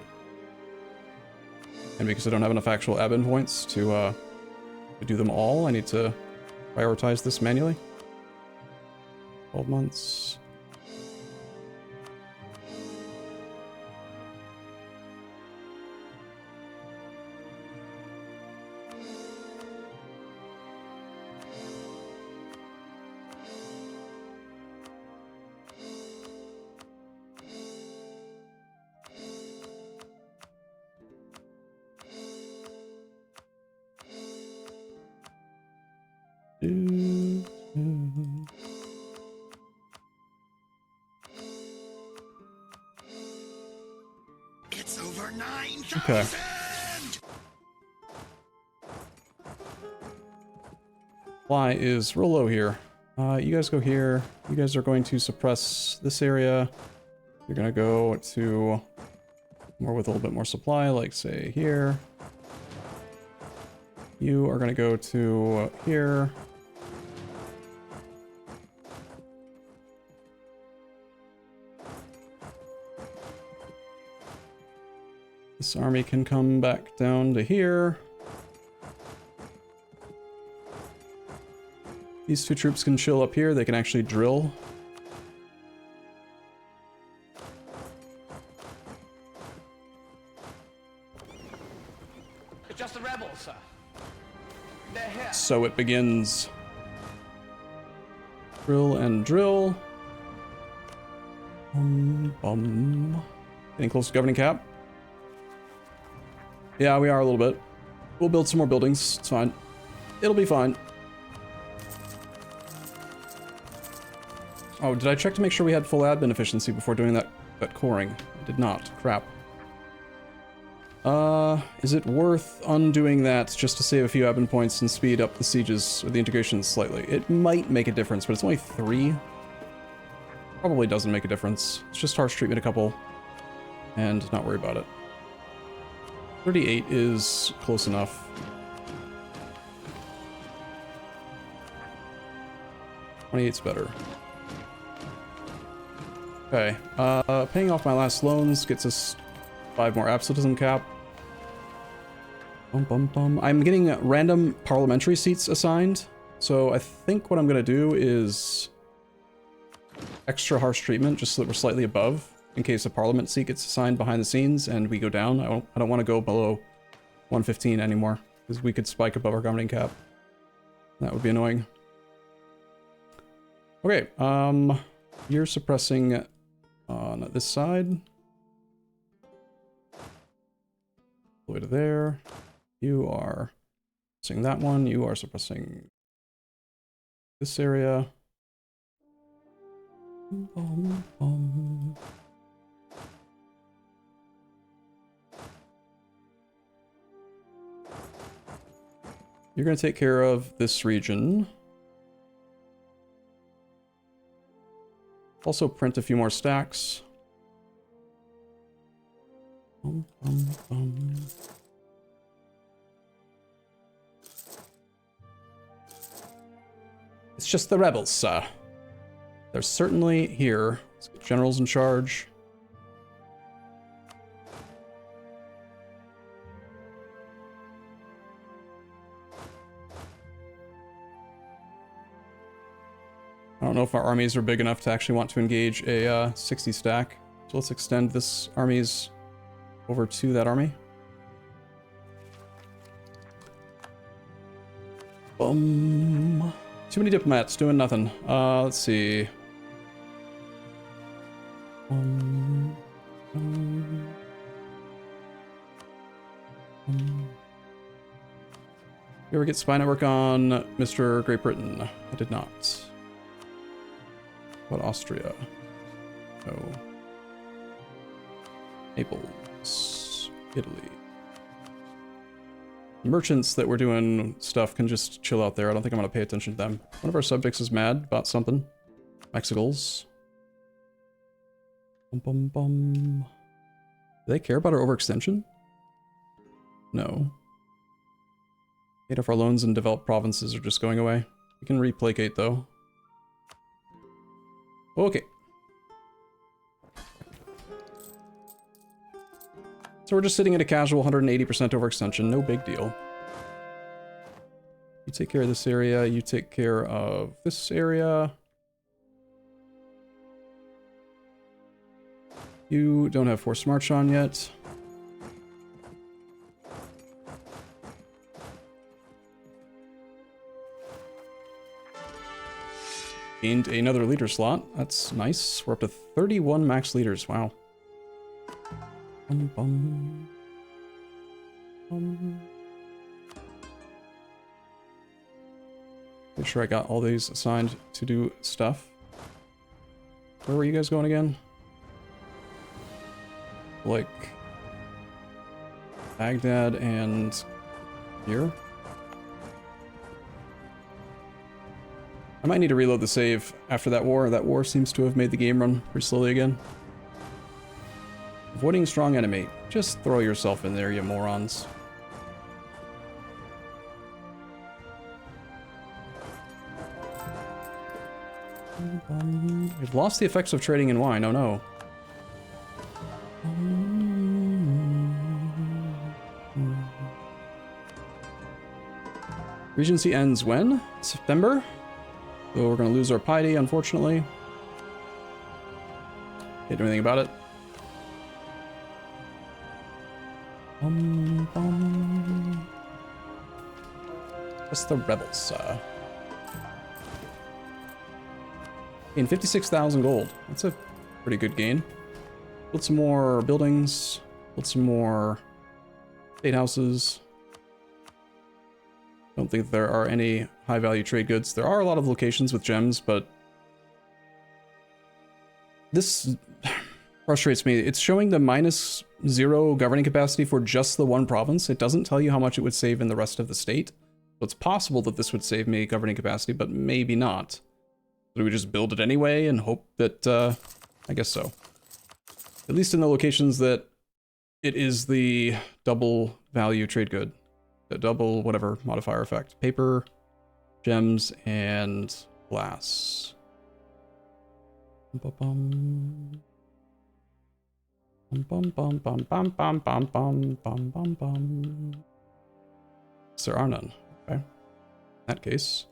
And because I don't have enough actual admin points to do them all, I need to prioritize this manually. 12 months. It's over 9,000! Okay. Fly is real low here. You guys go here. You guys are going to suppress this area. You're gonna go to more with a little bit more supply, like say here. You are gonna go to here. This army can come back down to here. These two troops can chill up here. They can actually drill. It's just the rebels, sir. They're here. So it begins. Drill and drill. Getting close to governing cap. Yeah, we are a little bit. We'll build some more buildings. It's fine. It'll be fine. Oh, did I check to make sure we had full admin efficiency before doing that coring? I did not. Crap. Is it worth undoing that just to save a few admin points and speed up the sieges or the integrations slightly? It might make a difference, but it's only 3. Probably doesn't make a difference. It's just harsh treatment a couple and not worry about it. 38 is close enough. '28's better. Okay, paying off my last loans gets us 5 more absolutism cap. I'm getting random parliamentary seats assigned, so I think what I'm gonna do is extra harsh treatment just so that we're slightly above in case a parliament seat gets assigned behind the scenes and we go down. I don't want to go below 115 anymore because we could spike above our governing cap. That would be annoying. Okay, you're suppressing on this side. All the way to there. You are suppressing that one. You are suppressing this area. You're going to take care of this region. Also print a few more stacks. It's just the rebels, sir. They're certainly here. Let's get generals in charge. I don't know if our armies are big enough to actually want to engage a 60 stack. So let's extend this armies over to that army. Too many diplomats doing nothing. Let's see. You ever get spy network on Mr. Great Britain? I did not. What Austria? No. Naples. Italy. Merchants that were doing stuff can just chill out there. I don't think I'm going to pay attention to them. One of our subjects is mad about something. Mexicals. Do they care about our overextension? No. 8 of our loans in developed provinces are just going away. We can replacate though. Okay. So we're just sitting at a casual 180% overextension, no big deal. You take care of this area, you take care of this area. You don't have forced march on yet. Gained another leader slot. That's nice. We're up to 31 max leaders. Wow. Make sure I got all these assigned to do stuff. Where were you guys going again? Like Baghdad and here? I might need to reload the save after that war. That war seems to have made the game run pretty slowly again. Avoiding strong enemy. Just throw yourself in there, you morons. We've lost the effects of trading in wine. Oh no. Regency ends when? September? So we're gonna lose our Pate, unfortunately. Can't do anything about it. Just the rebels. Gain 56,000 gold. That's a pretty good gain. Build some more buildings. Build some more state houses. Don't think there are any high-value trade goods. There are a lot of locations with gems, but this frustrates me. It's showing the -0 governing capacity for just the one province. It doesn't tell you how much it would save in the rest of the state. So it's possible that this would save me governing capacity, but maybe not. Do we just build it anyway and hope that, I guess so. At least in the locations that it is the double value trade good. The double whatever modifier effect. Paper, gems, and glass. Bum bum bum bum bum bum bum bum bum bum bum. There are none. Okay. In that case.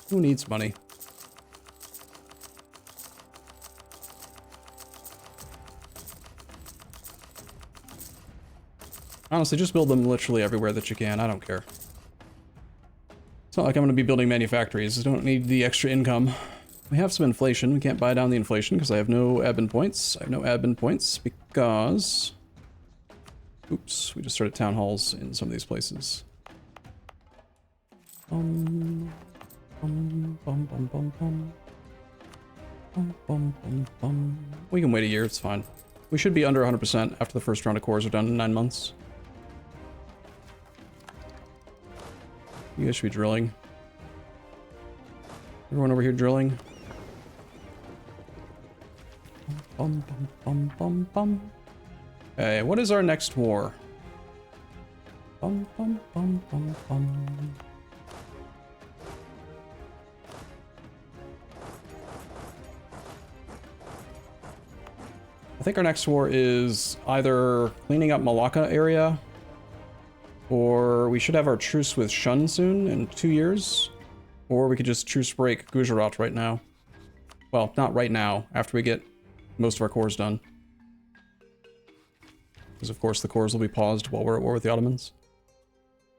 Who needs money? Honestly, just build them literally everywhere that you can. I don't care. It's not like I'm going to be building manufactories. I don't need the extra income. We have some inflation. We can't buy down the inflation because I have no admin points. I have no admin points because... Oops, we just started town halls in some of these places. Bum, bum, bum, bum, bum, bum. Bum, bum, bum, bum. We can wait a year, it's fine. We should be under 100% after the first round of cores are done in 9 months. You guys should be drilling. Everyone over here drilling. Bum, bum, bum, bum, bum. Okay, what is our next war? Bum, bum, bum, bum, bum. I think our next war is either cleaning up Malacca area, or we should have our truce with Shun soon in 2 years, or we could just truce break Gujarat right now. Well, not right now, after we get most of our cores done. Because of course the cores will be paused while we're at war with the Ottomans.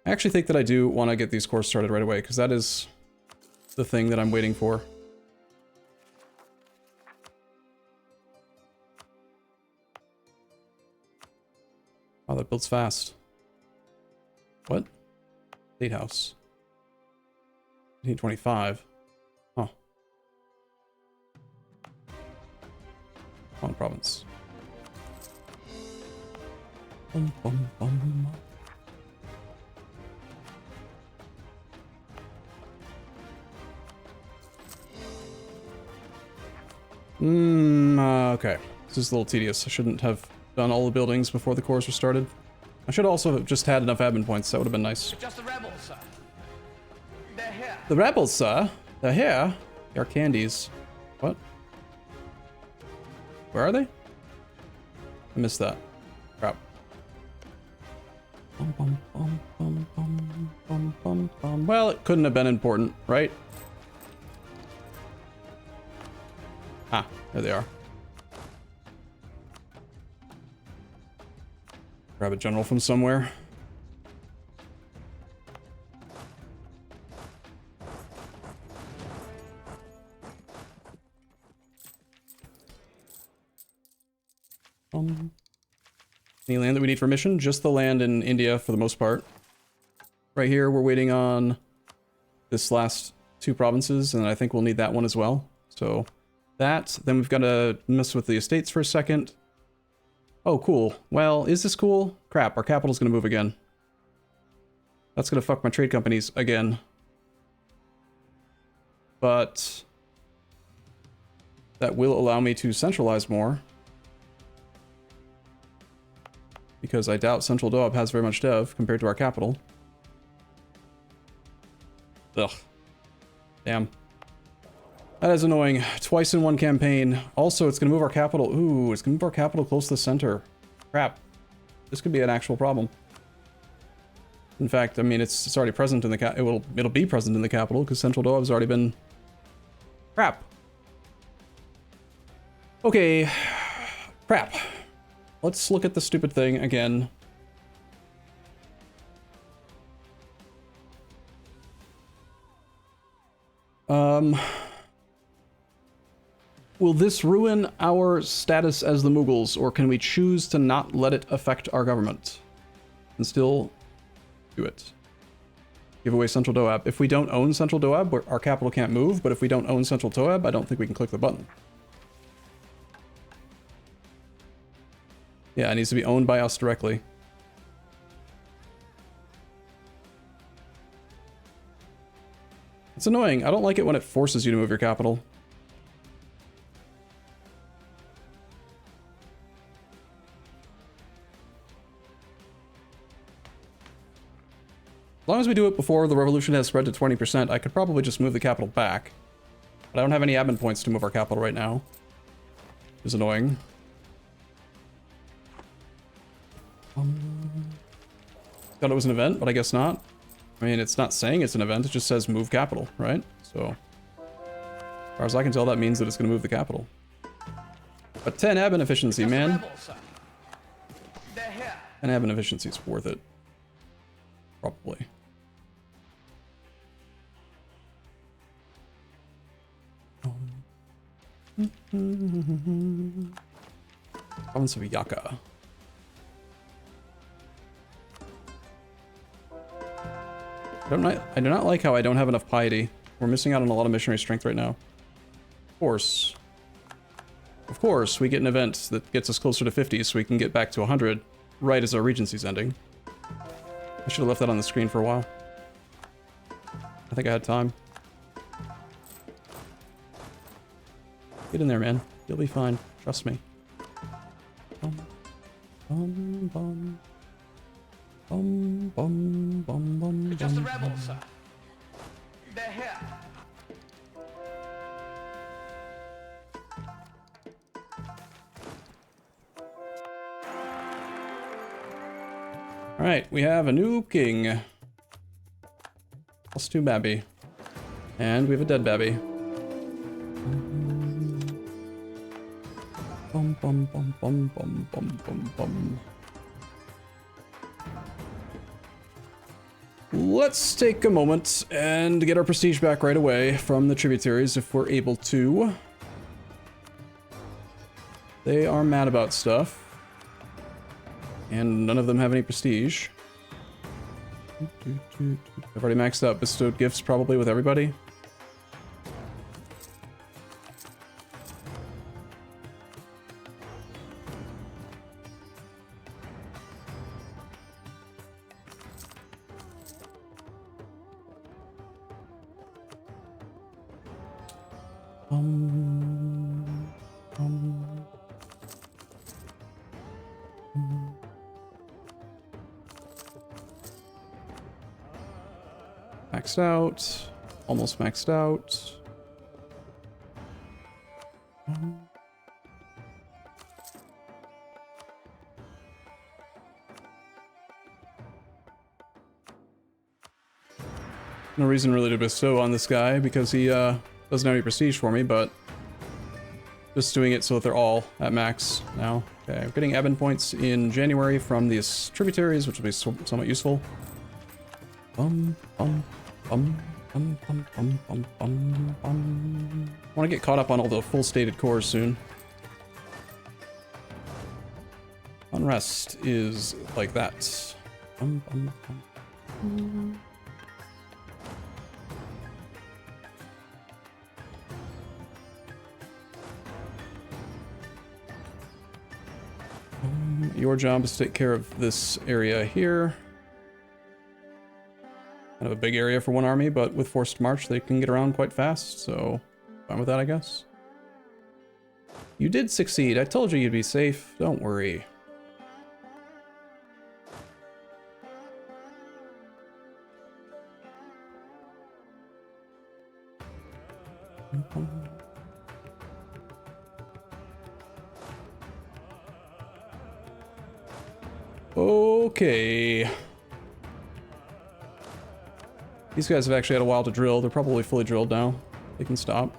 I actually think that I do want to get these cores started right away, because that is the thing that I'm waiting for. Wow, that builds fast. What? State house. 1825. Huh. On province. Bum, bum, bum. Okay. This is a little tedious. I shouldn't have done all the buildings before the cores were started. I should also have just had enough admin points. That would have been nice. Just the rebels, sir. They're here. here. The rebels, sir. They're here. They are candies. What? Where are they? I missed that. Crap. Bum, bum, bum, bum, bum, bum, bum, bum. Well, it couldn't have been important, right? Ah, there they are. Grab a general from somewhere. Any land that we need for mission? Just the land in India for the most part. Right here, we're waiting on this last 2 provinces, and I think we'll need that one as well. So that, then we've got to mess with the estates for a second. Oh, cool. Well, is this cool? Crap, our capital's gonna move again. That's gonna fuck my trade companies again. But that will allow me to centralize more. Because I doubt Central Doab has very much dev compared to our capital. Ugh. Damn. That is annoying. Twice in one campaign. Also, it's going to move our capital. Ooh, it's going to move our capital close to the center. Crap. This could be an actual problem. In fact, I mean, it's already present in the it'll be present in the capital because Central Doab's already been... Crap. Okay. Crap. Let's look at the stupid thing again. Will this ruin our status as the Mughals, or can we choose to not let it affect our government and still do it? Give away Central Doab. If we don't own Central Doab, our capital can't move, but if we don't own Central Doab, I don't think we can click the button. Yeah, it needs to be owned by us directly. It's annoying. I don't like it when it forces you to move your capital. As long as we do it before the revolution has spread to 20%, I could probably just move the capital back. But I don't have any admin points to move our capital right now. Which is annoying. Thought it was an event, but I guess not. I mean, it's not saying it's an event, it just says move capital, right? So, as far as I can tell, that means that it's going to move the capital. But 10 admin efficiency, man. 10 admin efficiency is worth it. Probably. Province of Yaka. I do not like how I don't have enough piety. We're missing out on a lot of missionary strength right now. Of course. Of course, we get an event that gets us closer to 50 so we can get back to 100 right as our regency's ending. I should have left that on the screen for a while. I think I had time. Get in there, man. You'll be fine. Trust me. Bum, bum, bum. Bum, bum, bum, bum, Just the bum, rebels, bum. sir. They're here. Alright, we have a new king. +2 babby. And we have a dead babby. Bum, bum, bum, bum, bum, bum, bum, bum. Let's take a moment and get our prestige back right away from the tributaries if we're able to. They are mad about stuff. And none of them have any prestige. I've already maxed out bestowed gifts probably with everybody. Maxed out. almost maxed out. No reason really to bestow on this guy because he doesn't have any prestige for me, but just doing it so that they're all at max now. Okay, I'm getting admin points in January from these tributaries, which will be somewhat useful. I want to get caught up on all the full stated cores soon. Unrest is like that. Your job is to take care of this area here. Kind of a big area for one army, but with forced march they can get around quite fast, so fine with that, I guess. You did succeed. I told you you'd be safe. Don't worry. Okay. These guys have actually had a while to drill. They're probably fully drilled now. They can stop.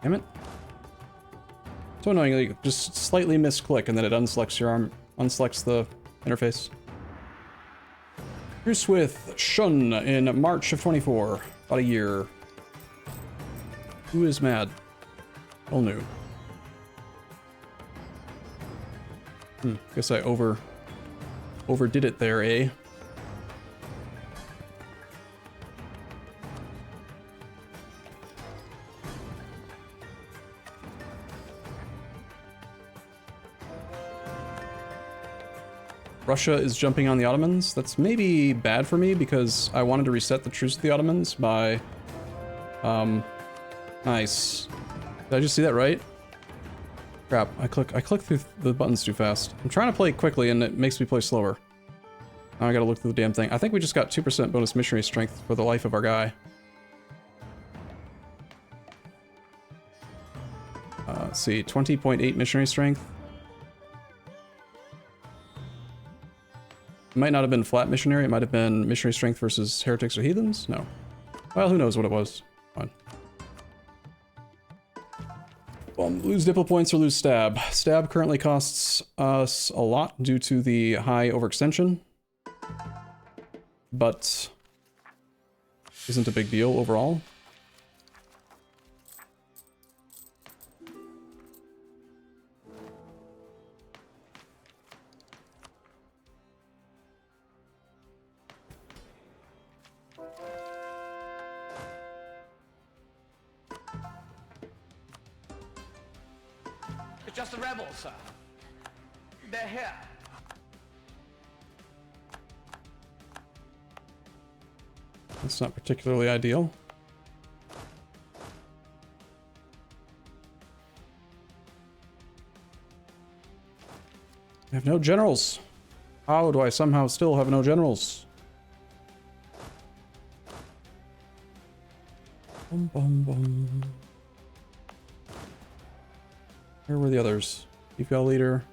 Damn it. So annoying, like, just slightly misclick and then it unselects your arm, unselects the interface. Truce with Shun in March of 24. About a year. Who is mad? All new. Guess I overdid it there, eh? Russia is jumping on the Ottomans. That's maybe bad for me because I wanted to reset the truce with the Ottomans by... Nice. Did I just see that right? Crap, I click through the buttons too fast. I'm trying to play quickly and it makes me play slower. Now I gotta look through the damn thing. I think we just got 2% bonus missionary strength for the life of our guy. Let's see, 20.8 missionary strength. It might not have been flat missionary, it might have been missionary strength versus heretics or heathens? No. Well, who knows what it was. Fine. Lose diplo points or lose stab. Stab currently costs us a lot due to the high overextension, but isn't a big deal overall. It's just the rebels, sir. They're here. That's not particularly ideal. I have no generals. How do I somehow still have no generals? Bum, bum, bum. Where were the others? Eval leader.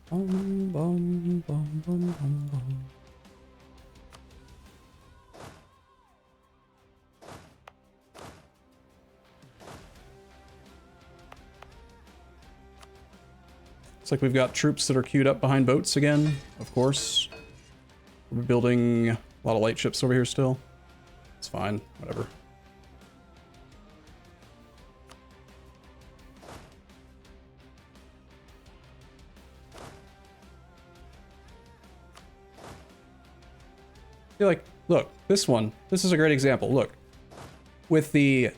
Bum, bum, bum, bum, bum, bum. Looks like we've got troops that are queued up behind boats again, of course. We're building a lot of light ships over here still. It's fine, whatever. You're like, look, this is a great example. Look, with the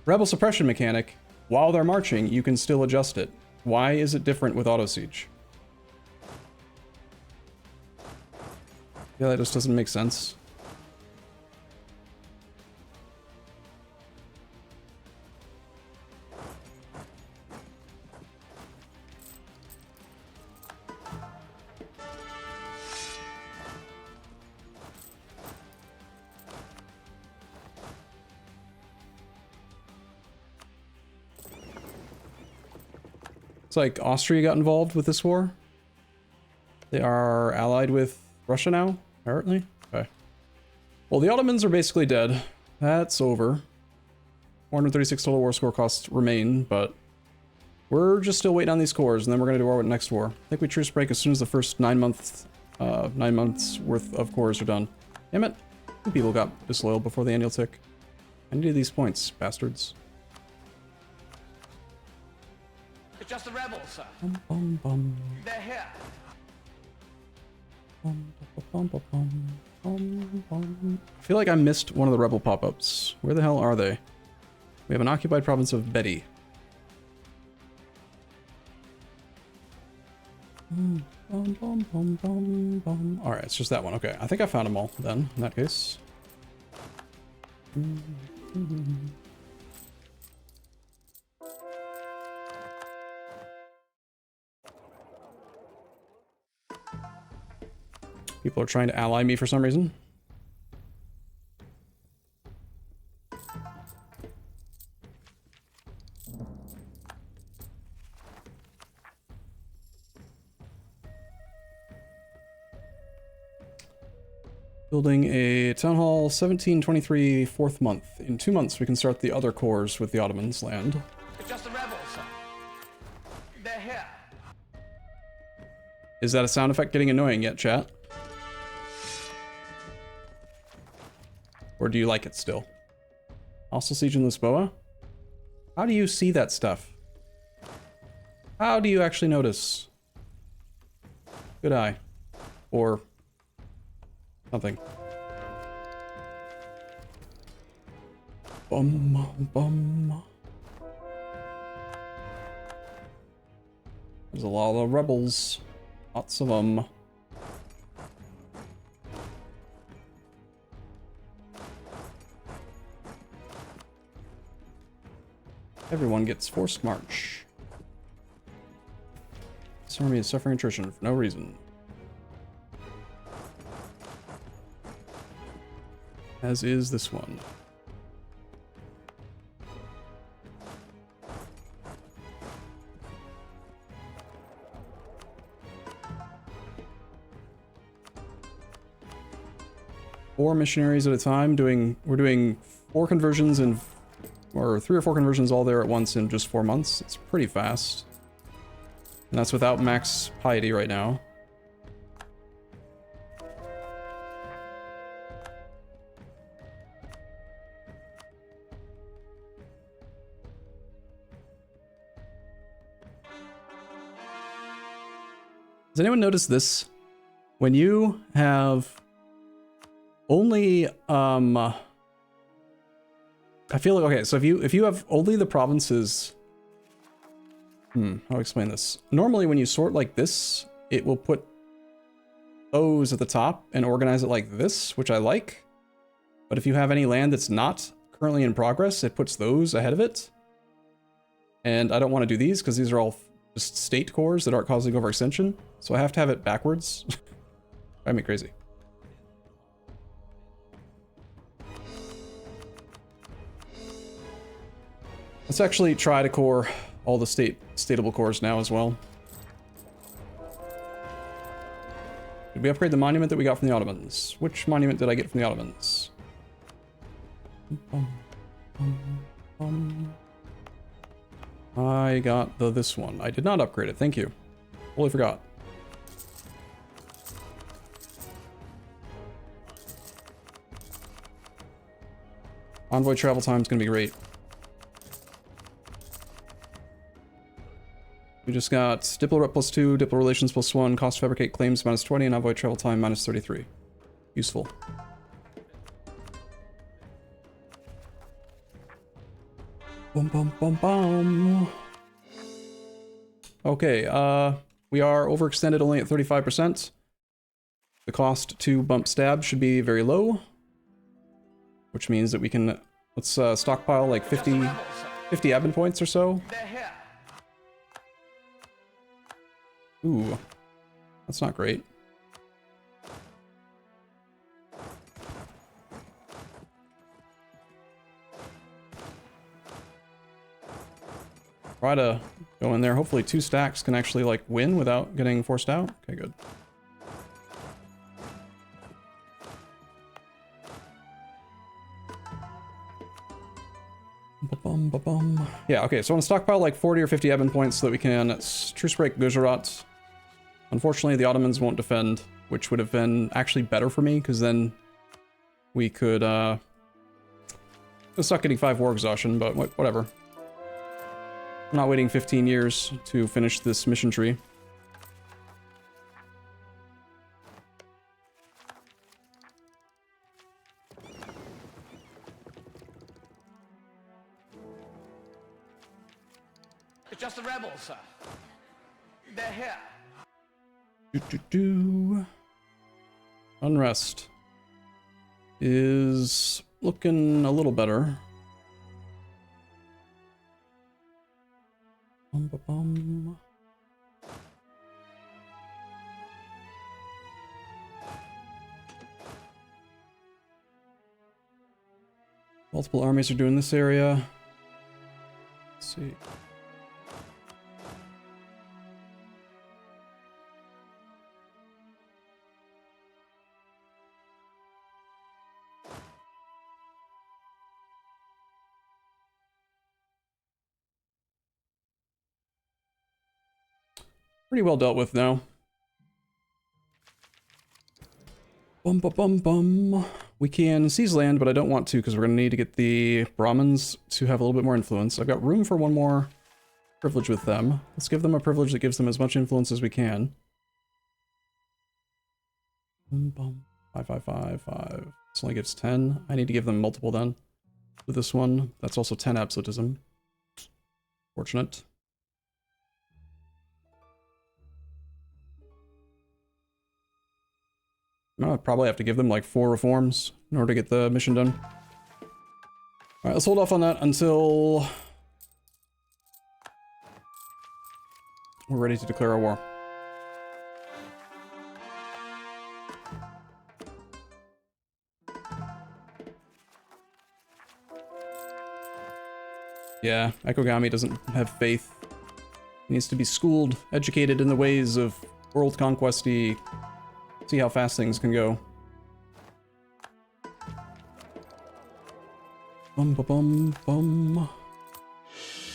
rebel suppression mechanic, while they're marching, you can still adjust it. Why is it different with auto siege? Yeah, that just doesn't make sense. It's like Austria got involved with this war. They are allied with Russia now, apparently. Okay. Well, the Ottomans are basically dead. That's over. 436 total war score costs remain, but we're just still waiting on these cores, and then we're gonna do our next war. I think we truce break as soon as the first 9 months worth of cores are done. Damn it! 2 people got disloyal before the annual tick. I needed these points, bastards. It's just the rebels, sir. Bum, bum, bum. They're here. Bum, bum, bum, bum, bum, bum. I feel like I missed one of the rebel pop-ups. Where the hell are they? We have an occupied province of Ibadi. Alright, it's just that one. Okay, I think I found them all then, in that case. People are trying to ally me for some reason. Building a town hall 1723 4th month. In 2 months we can start the other cores with the Ottomans land. It's just the rebels, sir. They're here. Is that a sound effect getting annoying yet, chat? Or do you like it still? Hostile siege in Lisboa? How do you see that stuff? How do you actually notice? Good eye. Or something. Bum, bum. There's a lot of rebels. Lots of them. Everyone gets forced march. This army is suffering attrition for no reason. As is this one. Four missionaries at a time. We're doing 4 conversions in, or 3 or 4 conversions all there at once in just 4 months. It's pretty fast. And that's without max piety right now. Has anyone noticed this? When you have only, I feel like, okay, so if you have only the provinces, I'll explain this. Normally when you sort like this, it will put those at the top and organize it like this, which I like. But if you have any land that's not currently in progress, it puts those ahead of it. And I don't want to do these because these are all just state cores that aren't causing overextension. So I have to have it backwards. Drive me crazy. Let's actually try to core all the statable cores now as well. Did we upgrade the monument that we got from the Ottomans? Which monument did I get from the Ottomans? I got this one. I did not upgrade it. Thank you. Totally forgot. Envoy travel time is going to be great. We just got Diplo Rep +2, Diplo Relations +1, Cost to Fabricate Claims -20, and Envoy Travel Time -33. Useful. Bum bum bum bum. Okay, we are overextended only at 35%. The cost to bump stab should be very low, which means that we can, let's stockpile like 50 admin points or so. They're here. Ooh, that's not great. Try to Go in there. Hopefully 2 stacks can actually, like, win without getting forced out. Okay, good. Ba-bum, ba-bum. Yeah, okay, so I want to stockpile like 40 or 50 Eben points so that we can truce break Gujarat. Unfortunately, the Ottomans won't defend, which would have been actually better for me, because then we could, suck getting 5 war exhaustion, but whatever. I'm not waiting 15 years to finish this mission tree. It's just the rebels, sir. They're here. Unrest is looking a little better. Bum. Multiple armies are doing this area. Let's see. Pretty well dealt with now. Bum. We can seize land, but I don't want to because we're going to need to get the Brahmins to have a little bit more influence. I've got room for one more privilege with them. Let's give them a privilege that gives them as much influence as we can. 5. This only gives 10. I need to give them multiple then. With this one, that's also 10 absolutism. Fortunate. I'll probably have to give them like 4 reforms in order to get the mission done. Alright, let's hold off on that until we're ready to declare a war. Yeah, Ekogami doesn't have faith. He needs to be schooled, educated in the ways of world conquesty. See how fast things can go. Bum.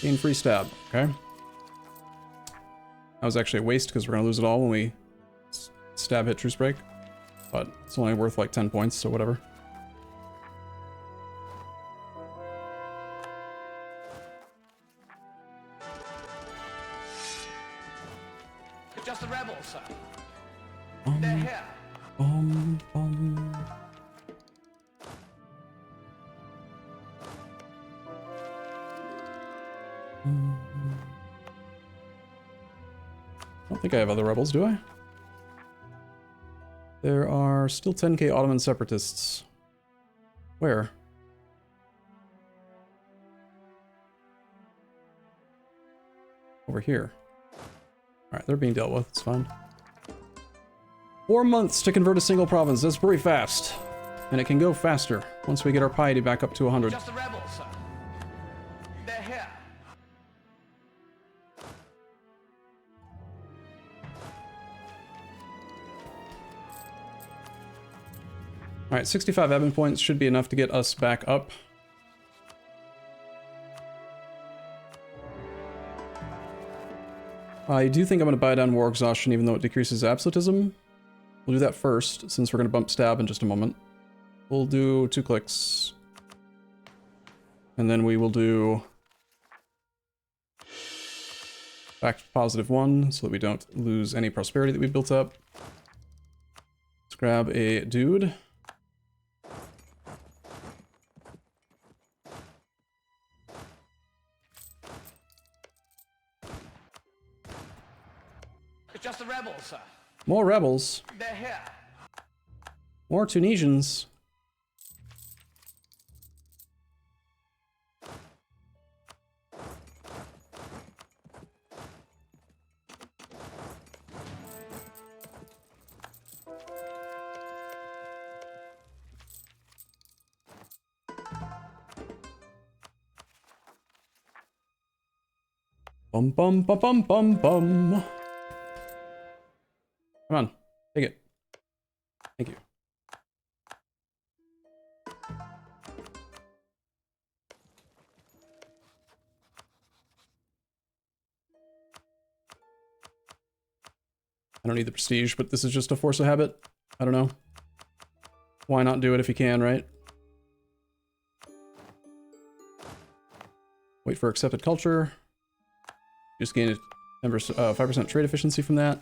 Gain free stab, okay. That was actually a waste because we're gonna lose it all when we stab hit truce break. But it's only worth like 10 points, so whatever. It's just the rebels, sir. They're here. Bum. I don't think I have other rebels, do I? There are still 10k Ottoman separatists. Where? Over here. Alright, they're being dealt with, it's fine. 4 months to convert a single province, that's pretty fast. And it can go faster once we get our piety back up to 100. Just the rebels, sir. They're here. Alright, 65 Eben points should be enough to get us back up. I do think I'm going to buy down war exhaustion even though it decreases absolutism. We'll do that first, since we're going to bump stab in just a moment. We'll do 2 clicks. And then we will do back to +1 so that we don't lose any prosperity that we've built up. Let's grab a dude. It's just the rebels, sir. More rebels. They're here. More Tunisians. Bum bum bum bum bum bum. Come on, take it. Thank you. I don't need the prestige, but this is just a force of habit. I don't know. Why not do it if you can, right? Wait for accepted culture. Just gain 5% trade efficiency from that.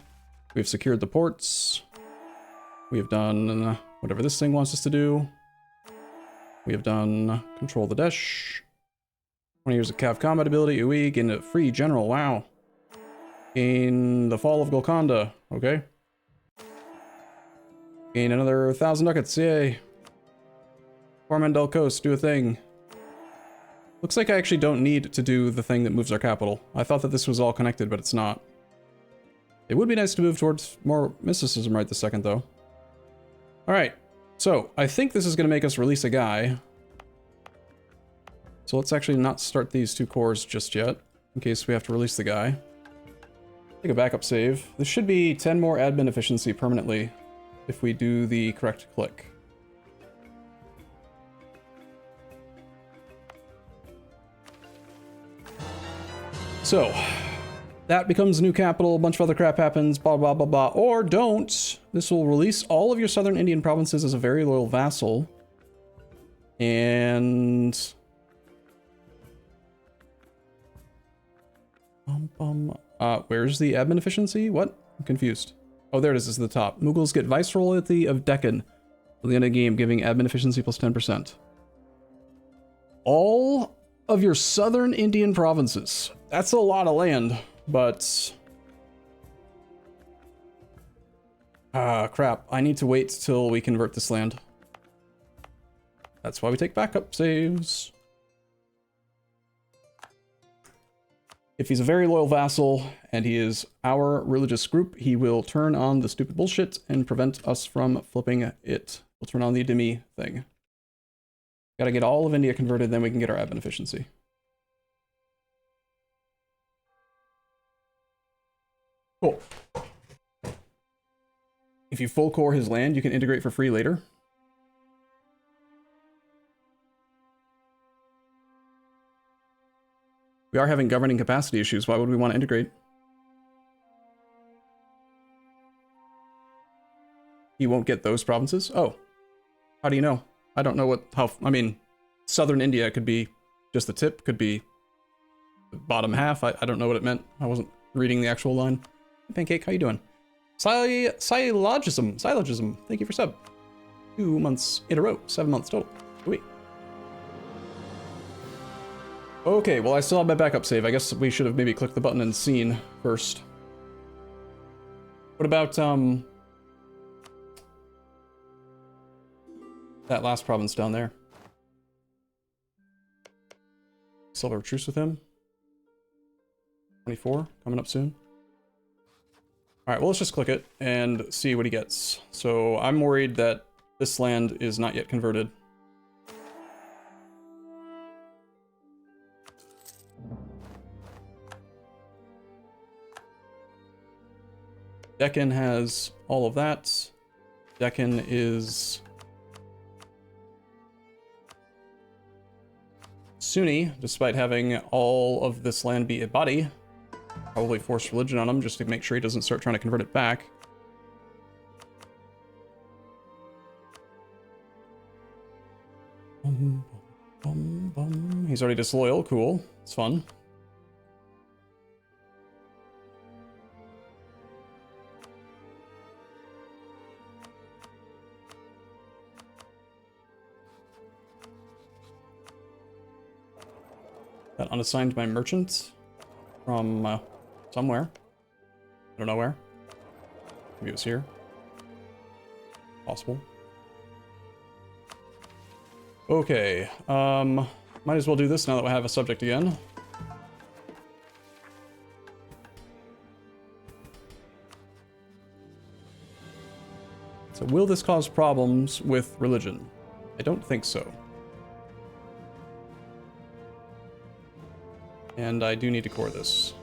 We've secured the ports. We have done whatever this thing wants us to do. We have done control the dash. 20 years of Cav combat ability. Ooh, gain a free general. Wow. Gain the fall of Golconda. Okay. Gain another 1,000 ducats. Yay. Coromandel Coast. Do a thing. Looks like I actually don't need to do the thing that moves our capital. I thought that this was all connected, but it's not. It would be nice to move towards more mysticism right this second, though. Alright, so I think this is going to make us release a guy. So let's actually not start these 2 cores just yet, in case we have to release the guy. Take a backup save. This should be 10 more admin efficiency permanently if we do the correct click. So, that becomes new capital, a bunch of other crap happens, blah, blah, blah, blah. Or don't. This will release all of your southern Indian provinces as a very loyal vassal. And... where's the admin efficiency? What? I'm confused. Oh, there it is. This is the top. Mughals get Viceroyalty of Deccan at the end of the game, giving admin efficiency plus 10%. All of your southern Indian provinces. That's a lot of land, but... crap. I need to wait till we convert this land. That's why we take backup saves. If he's a very loyal vassal, and he is our religious group, he will turn on the stupid bullshit and prevent us from flipping it. We'll turn on the Dhimmi thing. Gotta get all of India converted, then we can get our admin efficiency. Cool. If you full core his land, you can integrate for free later. We are having governing capacity issues. Why would we want to integrate? He won't get those provinces? Oh. How do you know? I don't know I mean, southern India could be just the tip, could be the bottom half. I don't know what it meant. I wasn't reading the actual line. Hey, Pancake, how you doing? Syllogism, thank you for sub. 2 months in a row, 7 months total. Sweet. Okay, well I still have my backup save. I guess we should have maybe clicked the button and seen first. What about, that last province down there? Still have a truce with him. 24, coming up soon. Alright, well let's just click it and see what he gets. So I'm worried that this land is not yet converted. Deccan has all of that. Deccan is Sunni, despite having all of this land be Ibadi. Probably force religion on him just to make sure he doesn't start trying to convert it back. He's already disloyal, cool. It's fun. That unassigned my merchant from somewhere. I don't know where. Maybe it was here. Possible. Okay, might as well do this now that we have a subject again. So will this cause problems with religion? I don't think so. And I do need to core this.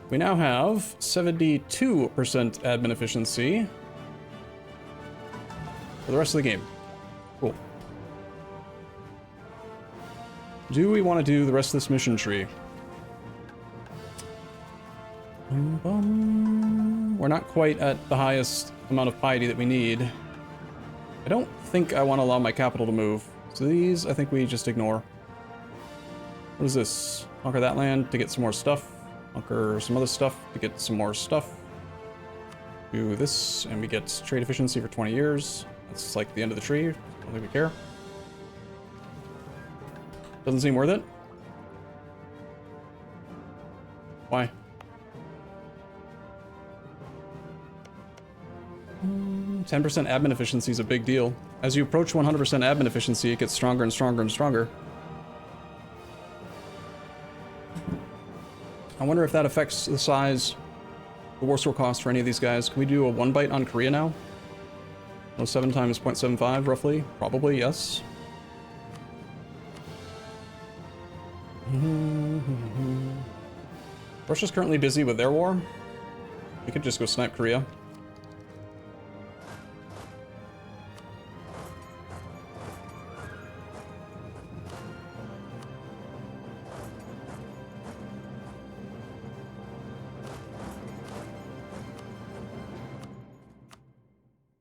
We now have 72% admin efficiency for the rest of the game. Cool. Do we want to do the rest of this mission tree? We're not quite at the highest amount of piety that we need. I don't think I want to allow my capital to move. So these, I think we just ignore. What is this? Conquer that land to get some more stuff. Conquer some other stuff to get some more stuff. Do this, and we get trade efficiency for 20 years. That's like the end of the tree. I don't think we care. Doesn't seem worth it. Why? 10% admin efficiency is a big deal. As you approach 100% admin efficiency, it gets stronger and stronger and stronger. I wonder if that affects the size, the war store cost for any of these guys. Can we do a 1 byte on Korea now? 7 times 0.75 roughly? Probably, yes. Russia's currently busy with their war. We could just go snipe Korea.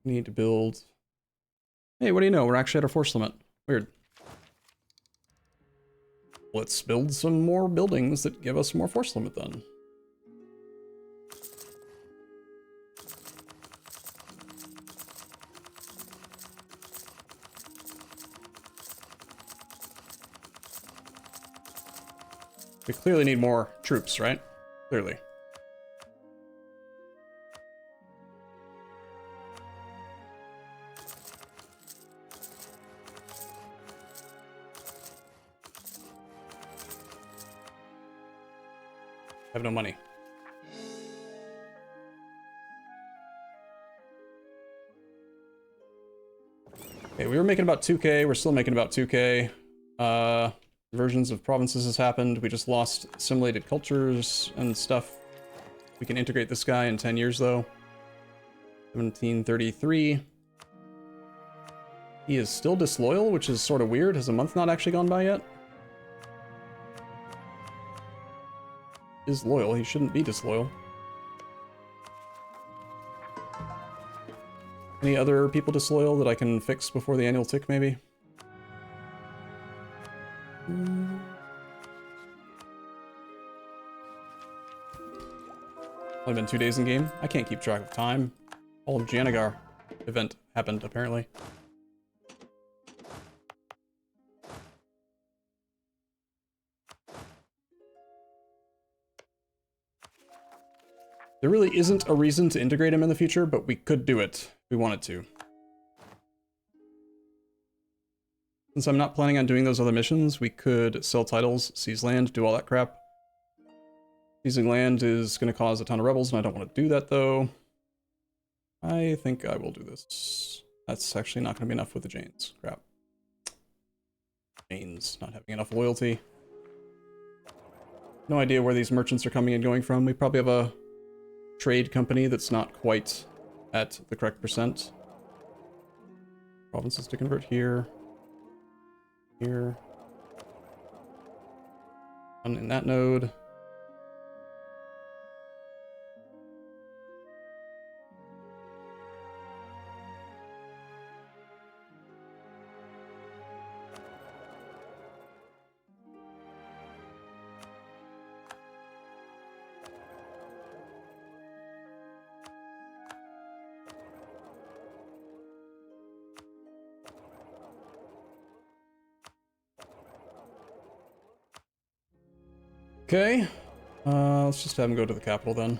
Need to build... Hey, what do you know? We're actually at our force limit. Weird. Let's build some more buildings that give us more force limit then. We clearly need more troops, right? Clearly. I have no money. Okay, we were making about 2k. We're still making about 2k. Versions of provinces has happened. We just lost assimilated cultures and stuff. We can integrate this guy in 10 years, though. 1733. He is still disloyal, which is sort of weird. Has a month not actually gone by yet? Is loyal. He shouldn't be disloyal. Any other people disloyal that I can fix before the annual tick, maybe? Only been 2 days in game. I can't keep track of time. All of Janagar event happened, apparently. There really isn't a reason to integrate him in the future, but we could do it if we wanted to. Since I'm not planning on doing those other missions, we could sell titles, seize land, do all that crap. Seizing land is going to cause a ton of rebels, and I don't want to do that, though. I think I will do this. That's actually not going to be enough with the Janes. Crap. Janes not having enough loyalty. No idea where these merchants are coming and going from. We probably have a trade company that's not quite at the correct percent. Provinces to convert here. Here. One in that node. Okay, let's just have him go to the capital then.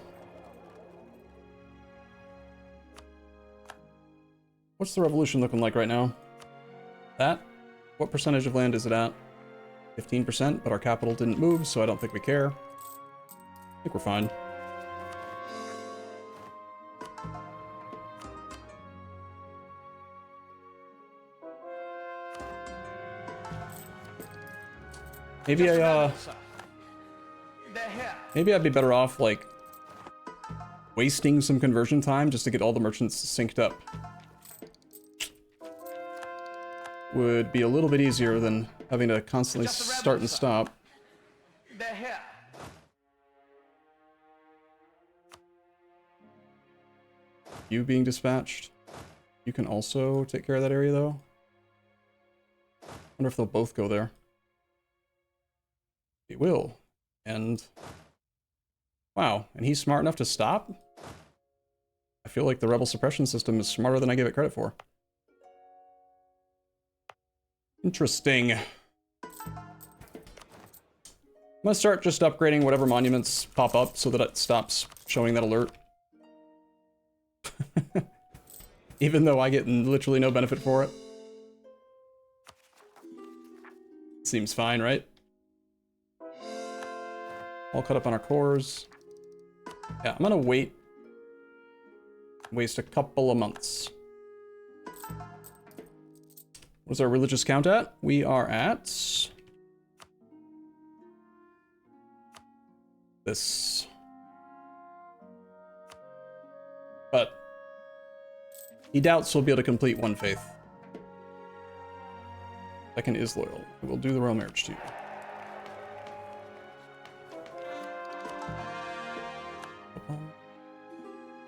What's the revolution looking like right now? That? What percentage of land is it at? 15%, but our capital didn't move, so I don't think we care. I think we're fine. Maybe Maybe I'd be better off, like, wasting some conversion time just to get all the merchants synced up would be a little bit easier than having to constantly Just the rebels, start and sir. stop. They're here. You being dispatched. You can also take care of that area, though. Wonder if they'll both go there. He will. And... wow, and he's smart enough to stop? I feel like the rebel suppression system is smarter than I give it credit for. Interesting. I'm gonna start just upgrading whatever monuments pop up so that it stops showing that alert. Even though I get literally no benefit for it. Seems fine, right? All caught up on our cores. Yeah, I'm gonna waste a couple of months. What's our religious count at? We are at... this. But he doubts we'll be able to complete one faith. Second is loyal. We will do the royal marriage too.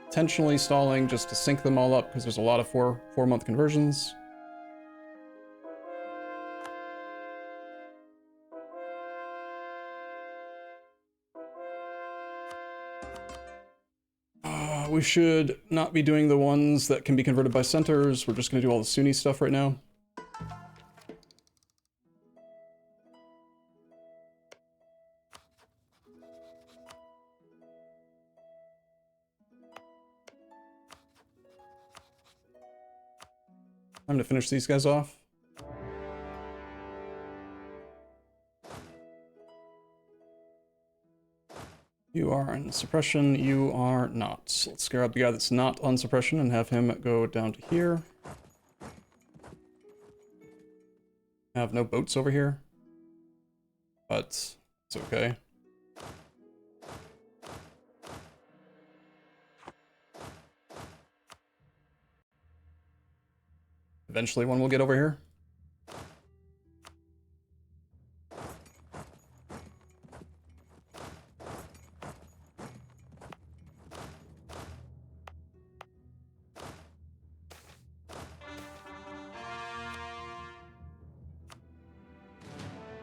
Intentionally stalling just to sync them all up because there's a lot of four-month conversions. We should not be doing the ones that can be converted by centers. We're just going to do all the Sunni stuff right now. Time to finish these guys off. You are on suppression, you are not. So let's scare up the guy that's not on suppression and have him go down to here. Have no boats over here. But it's okay. Eventually one will get over here.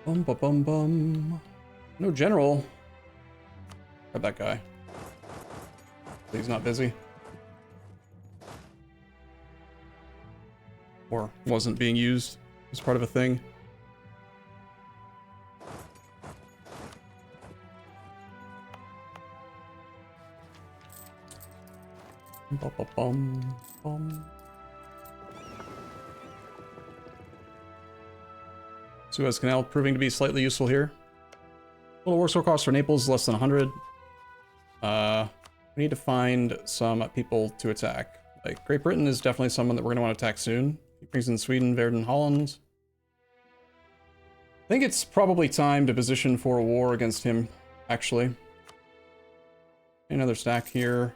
Bum, bum, bum, bum. No general. Grab that guy. He's not busy. Or wasn't being used as part of a thing. Bum, bum, bum, bum. Suez Canal proving to be slightly useful here. Total war cost for Naples less than 100. We need to find some people to attack. Like, Great Britain is definitely someone that we're going to want to attack soon. He brings in Sweden, Verden, Holland. I think it's probably time to position for a war against him, actually. Another stack here.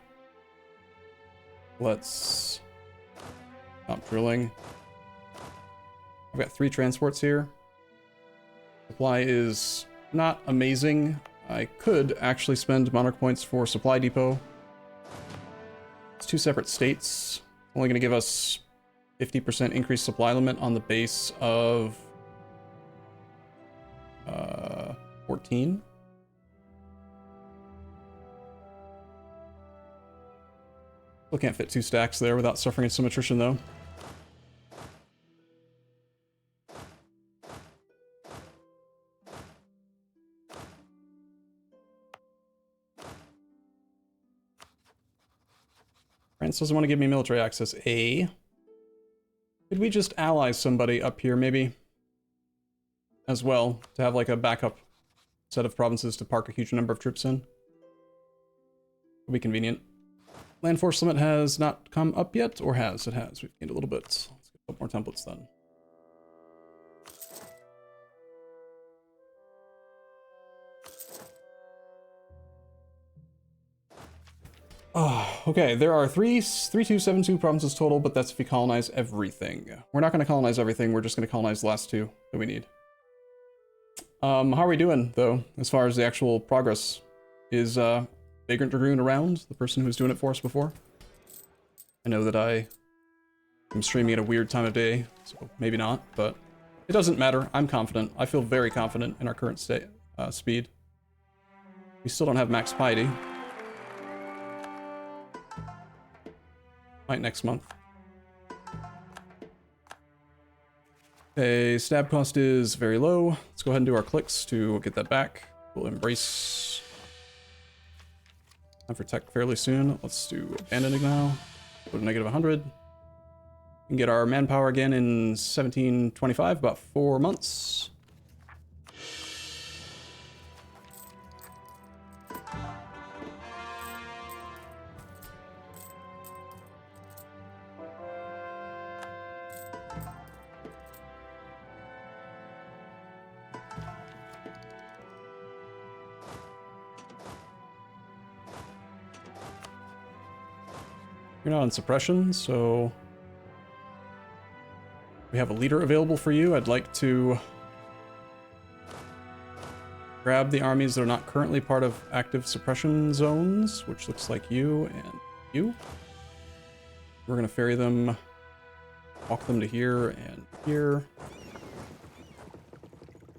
Let's stop drilling. I've got 3 transports here. Supply is not amazing. I could actually spend monarch points for supply depot. It's 2 separate states. Only going to give us 50% increased supply limit on the base of 14. Still can't fit 2 stacks there without suffering some attrition though. France doesn't want to give me military access. Could we just ally somebody up here, maybe? As well, to have like a backup set of provinces to park a huge number of troops in. Would be convenient. Land force limit has not come up yet, or has? It has. We've gained a little bit. Let's get a couple more templates then. Oh, okay, there are 3272 provinces total, but that's if we colonize everything. We're not going to colonize everything, we're just going to colonize the last 2 that we need. How are we doing, though, as far as the actual progress? Is Vagrant Dragoon around, the person who was doing it for us before? I know that I am streaming at a weird time of day, so maybe not, but it doesn't matter. I'm confident. I feel very confident in our current state, speed. We still don't have max piety. Might next month. Okay, stab cost is very low. Let's go ahead and do our clicks to get that back. We'll embrace. Time for tech fairly soon. Let's do abandoning now. Go to negative 100. We can get our manpower again in 1725, about 4 months. You're not on suppression, so we have a leader available for you. I'd like to grab the armies that are not currently part of active suppression zones, which looks like you and you. We're going to ferry them, walk them to here and here.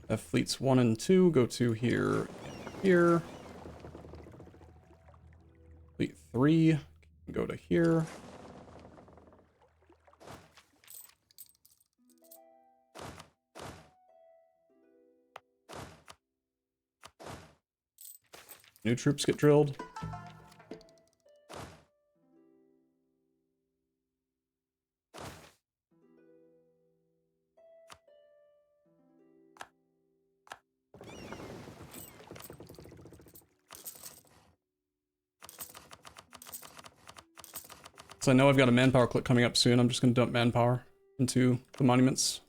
Have fleets 1 and 2 go to here and here. Fleet 3 can go to here. New troops get drilled. So I know I've got a manpower click coming up soon. I'm just going to dump manpower into the monuments.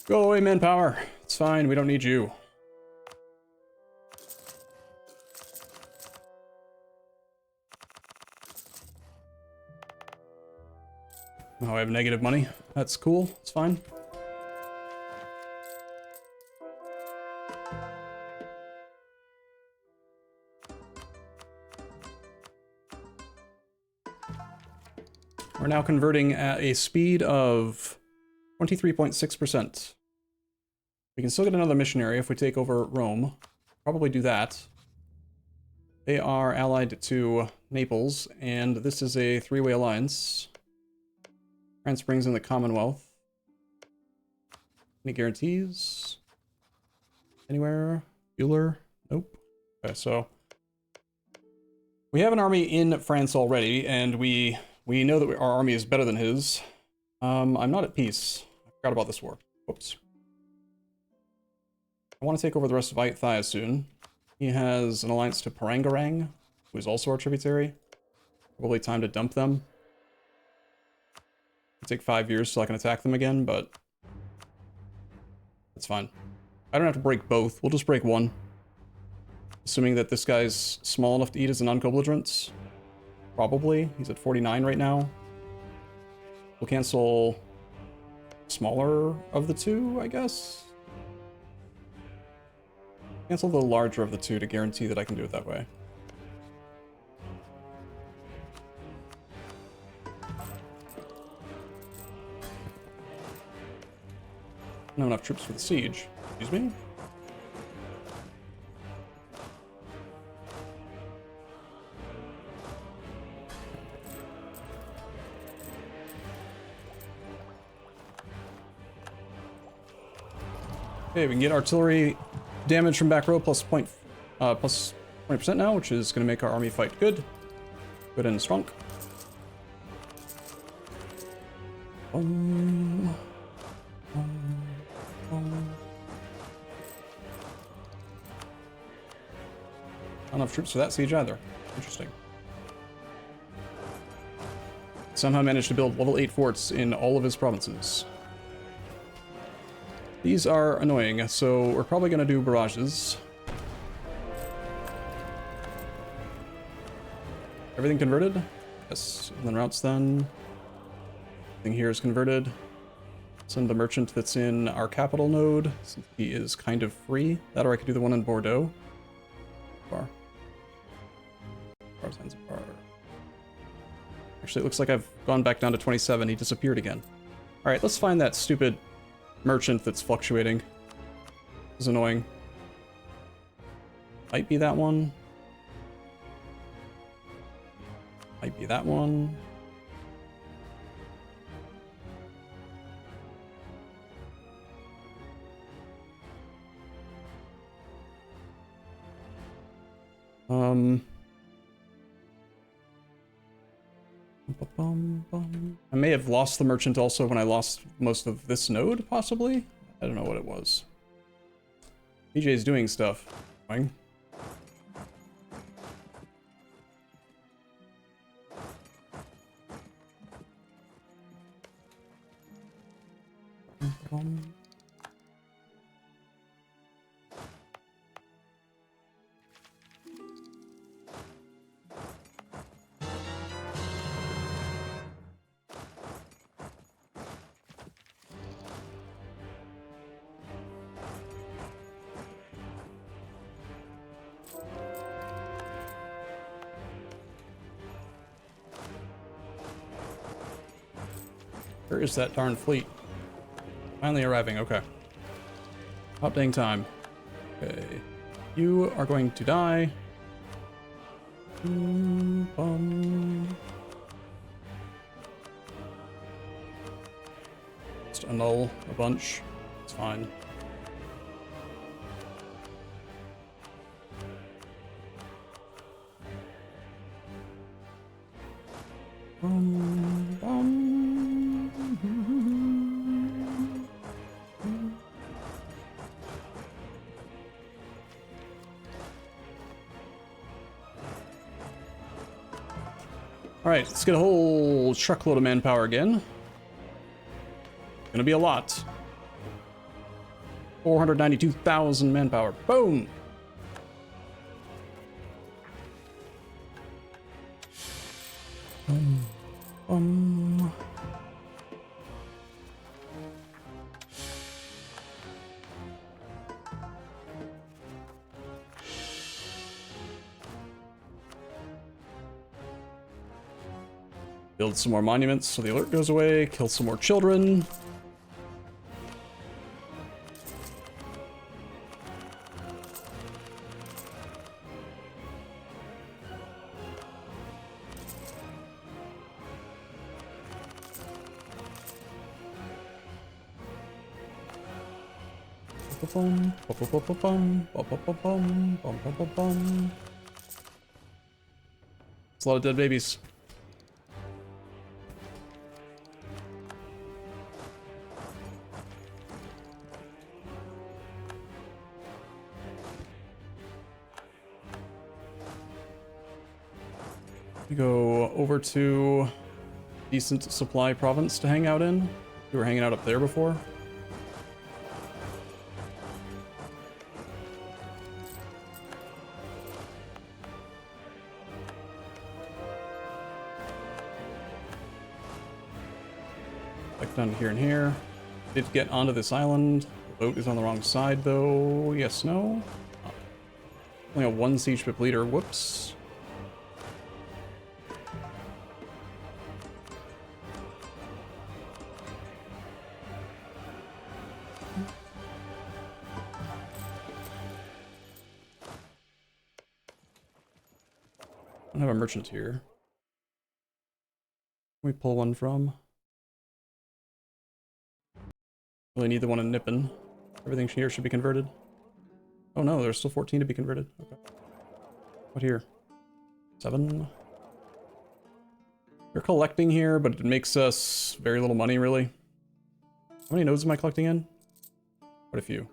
Go away, manpower. It's fine. We don't need you. Oh, I have negative money. That's cool. It's fine. We're now converting at a speed of 23.6%. We can still get another missionary if we take over Rome. Probably do that. They are allied to Naples, and this is a 3-way alliance. France brings in the Commonwealth. Any guarantees? Anywhere? Bueller? Nope. Okay, so we have an army in France already, and we know that our army is better than his. I'm not at peace. I forgot about this war. Whoops. I want to take over the rest of Aithaya soon. He has an alliance to Parangarang, who is also our tributary. Probably time to dump them. It'll take 5 years till I can attack them again, but that's fine. I don't have to break both. We'll just break one. Assuming that this guy's small enough to eat as a non-co-belligerent. Probably. He's at 49 right now. We'll cancel smaller of the two, I guess. Cancel the larger of the two to guarantee that I can do it that way. Not enough troops for the siege. Excuse me? Okay, we can get artillery damage from back row plus 20% now, which is going to make our army fight good. Good and strong. Not enough troops for that siege either. Interesting. Somehow managed to build level 8 forts in all of his provinces. These are annoying, so we're probably going to do barrages. Everything converted? Yes. And then routes then. Everything here is converted. Send the merchant that's in our capital node, since he is kind of free. That, or I could do the one in Bordeaux. Far. Zanzibar. Actually, it looks like I've gone back down to 27. He disappeared again. Alright, let's find that stupid merchant that's fluctuating. It's annoying. Might be that one. Might be that one. I may have lost the merchant also when I lost most of this node, possibly? I don't know what it was. DJ's doing stuff. Fine. Where is that darn fleet? Finally arriving, okay. Hot dang time. Okay. You are going to die. Just annul a bunch. It's fine. Alright, let's get a whole truckload of manpower again. Gonna be a lot. 492,000 manpower. Boom! Build some more monuments so the alert goes away. Kill some more children. It's a lot of dead babies. We go over to decent supply province to hang out in. We were hanging out up there before. Like down here and here. Did get onto this island. The boat is on the wrong side though. Yes, no. Oh. Only a 1 siege ship leader. Whoops. I don't have a merchant here. Can we pull one from? Really need the one in Nippon. Everything here should be converted. Oh no, there's still 14 to be converted. Okay. What here? 7. We're collecting here, but it makes us very little money, really. How many nodes am I collecting in? Quite a few.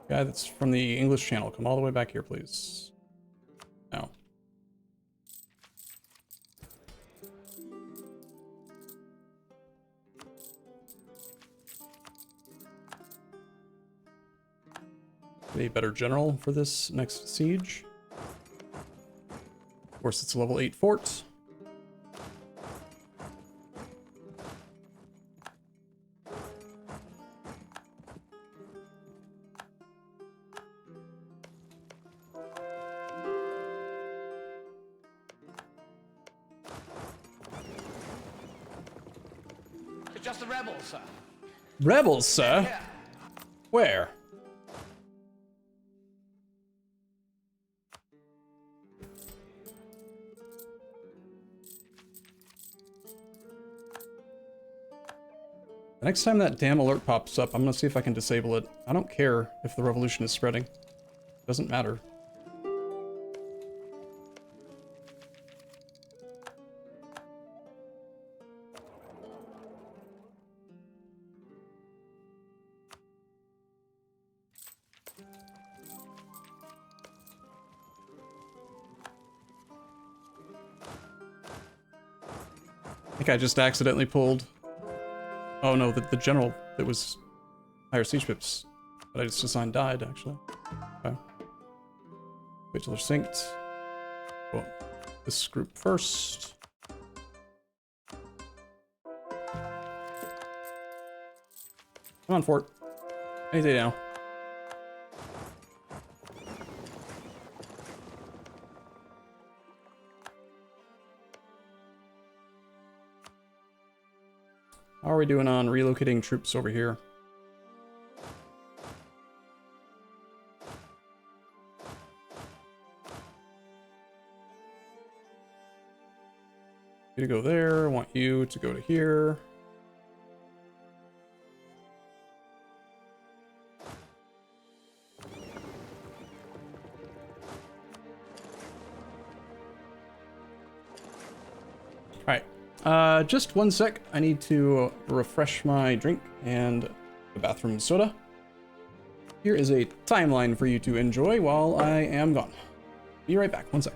Guy that's from the English channel, come all the way back here, please. Now. A better general for this next siege. course, it's a level 8 fort. It's just the rebels, sir. Rebels, sir? Here. Where? The next time that damn alert pops up, I'm gonna see if I can disable it. I don't care if the revolution is spreading. Doesn't matter. I think I just accidentally pulled... Oh no, the general that was higher siege pips that I just assigned died, actually. Okay. Wait till they're synced. Well, this group first. Come on, fort. Any day now. How are we doing on relocating troops over here? You to go there, I want you to go to here. Alright, just one sec. I need to refresh my drink and the bathroom soda. Here is a timeline for you to enjoy while I am gone. Be right back, one sec.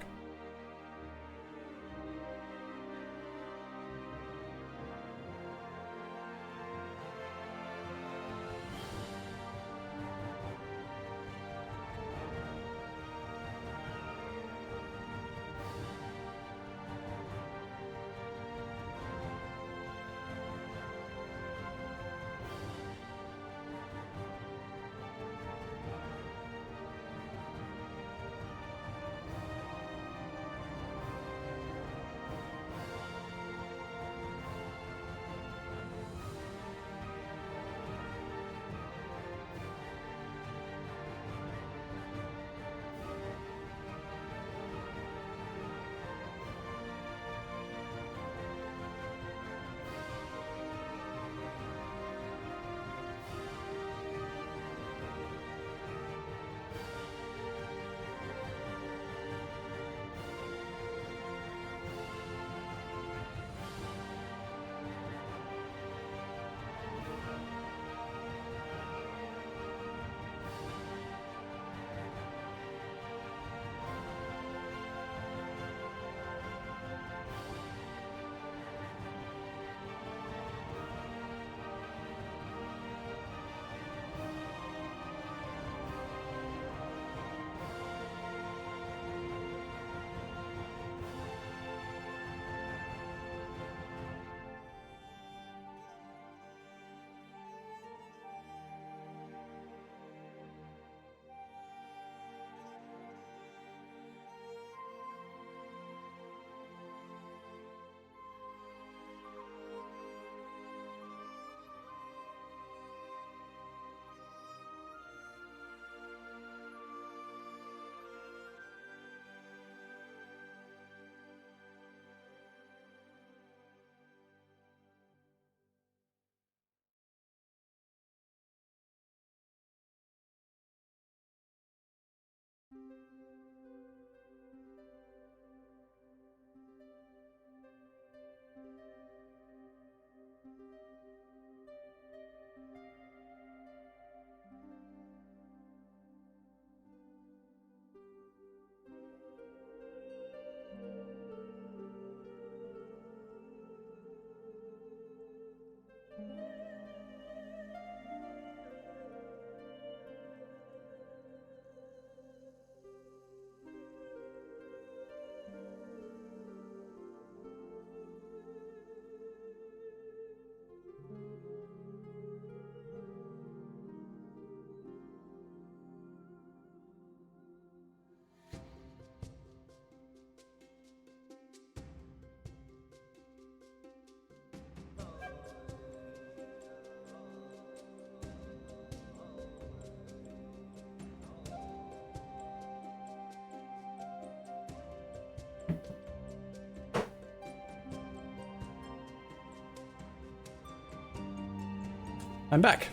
I'm back.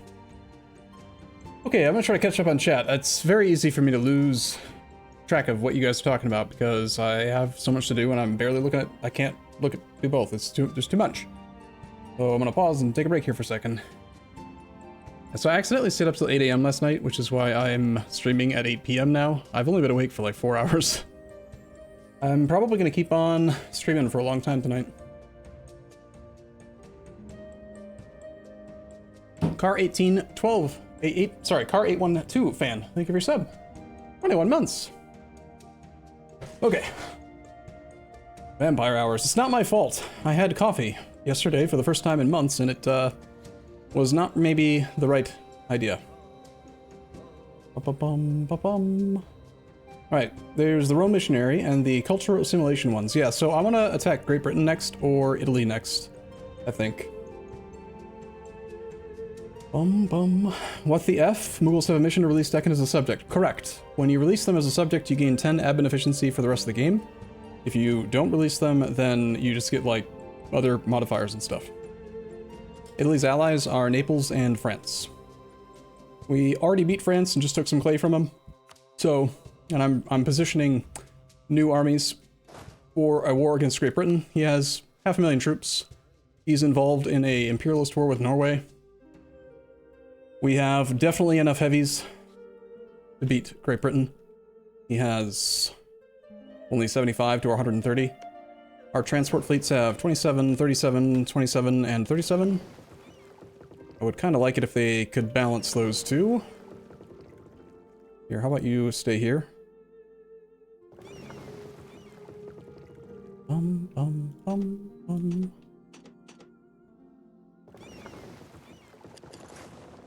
Okay, I'm gonna try to catch up on chat. It's very easy for me to lose track of what you guys are talking about because I have so much to do and I'm barely looking at. I can't do both. There's too much. So I'm gonna pause and take a break here for a second. So I accidentally stayed up till 8 a.m. last night, which is why I'm streaming at 8 p.m. now. I've only been awake for like 4 hours. I'm probably gonna keep on streaming for a long time tonight. Car 1812, sorry, Car 812 fan. Thank you for your sub. 21 months. Okay. Vampire hours. It's not my fault. I had coffee yesterday for the first time in months, and it was not maybe the right idea. Alright, there's the Rome Missionary and the Cultural Assimilation ones. Yeah, so I want to attack Great Britain next, or Italy next, I think. What the F? Mughals have a mission to release Deccan as a subject. Correct. When you release them as a subject, you gain 10 admin efficiency for the rest of the game. If you don't release them, then you just get, like, other modifiers and stuff. Italy's allies are Naples and France. We already beat France and just took some clay from them. So, and I'm positioning new armies for a war against Great Britain. He has 500,000 troops. He's involved in a imperialist war with Norway. We have definitely enough heavies to beat Great Britain. He has only 75 to our 130. Our transport fleets have 27, 37, 27, and 37. I would kind of like it if they could balance those two. Here, how about you stay here?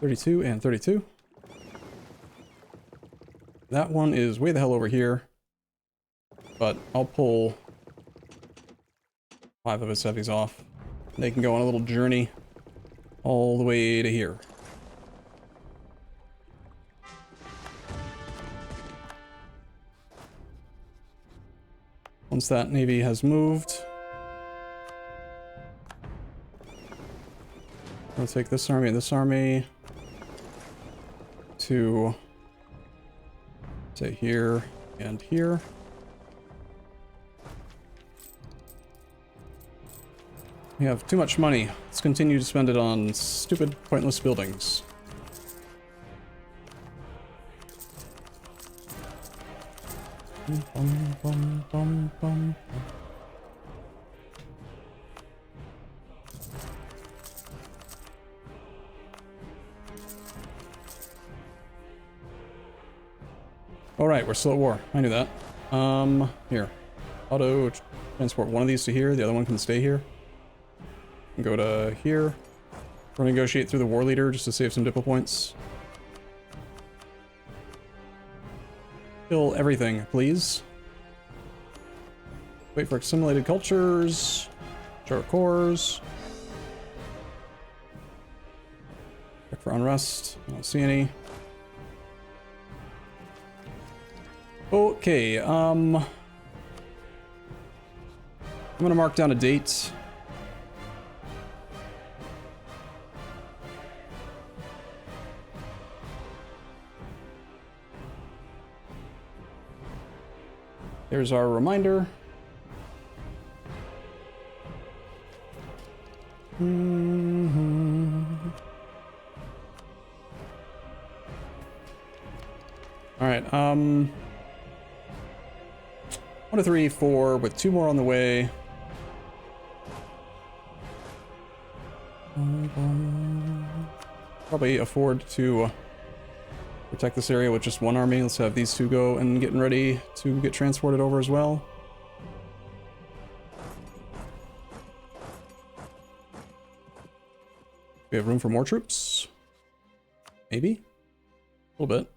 32 and 32. That one is way the hell over here. But I'll pull 5 of his heavies off. They can go on a little journey all the way to here. Once that navy has moved, I'll take this army and this army to, say, here and here. We have too much money. Let's continue to spend it on stupid, pointless buildings. Alright, we're still at war. I knew that. Here. Auto transport one of these to here, the other one can stay here. And go to here. We're gonna negotiate through the war leader just to save some diplo points. Kill everything, please. Wait for assimilated cultures. Short cores. Check for unrest. I don't see any. Okay, I'm gonna mark down a date. There's our reminder. Alright, 1 to 3, 4, with 2 more on the way. Probably afford to protect this area with just 1 army. Let's have these 2 go and getting ready to get transported over as well. We have room for more troops? Maybe? A little bit.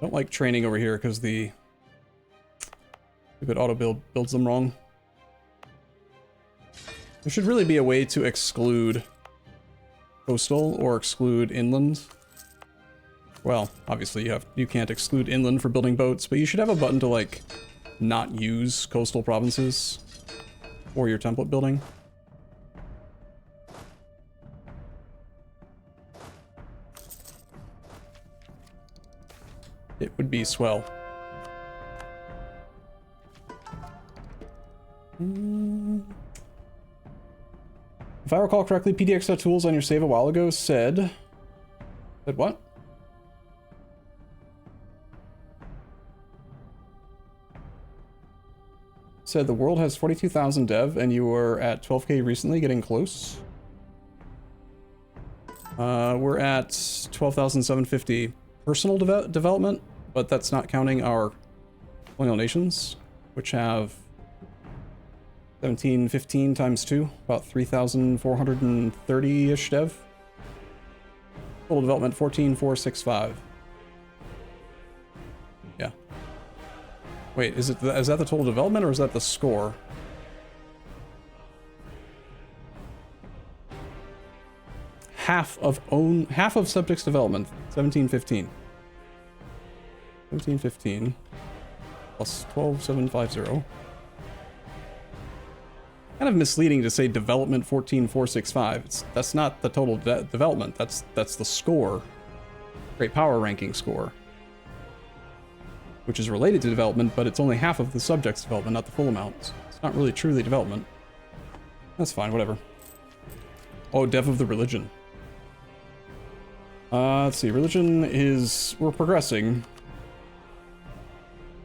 Don't like training over here because the stupid auto build builds them wrong. There should really be a way to exclude coastal or exclude inland. Well, obviously you can't exclude inland for building boats, but you should have a button to like not use coastal provinces for your template building. It would be swell. If I recall correctly, PDX.tools on your save a while ago said what? Said the world has 42,000 dev and you were at 12k recently, getting close. We're at 12,750 personal development, but that's not counting our colonial nations, which have 1715 times 2, about 3,430-ish dev. Total development 14,465. Yeah. Wait, is that the total development or is that the score? Half of subjects development, 1715. 1715 plus 12,750. Kind of misleading to say development 14,465. That's not the total development. That's the score. Great power ranking score, which is related to development, but it's only half of the subject's development, not the full amount. It's not really truly development. That's fine, whatever. Oh, dev of the religion. Let's see. Religion is... we're progressing.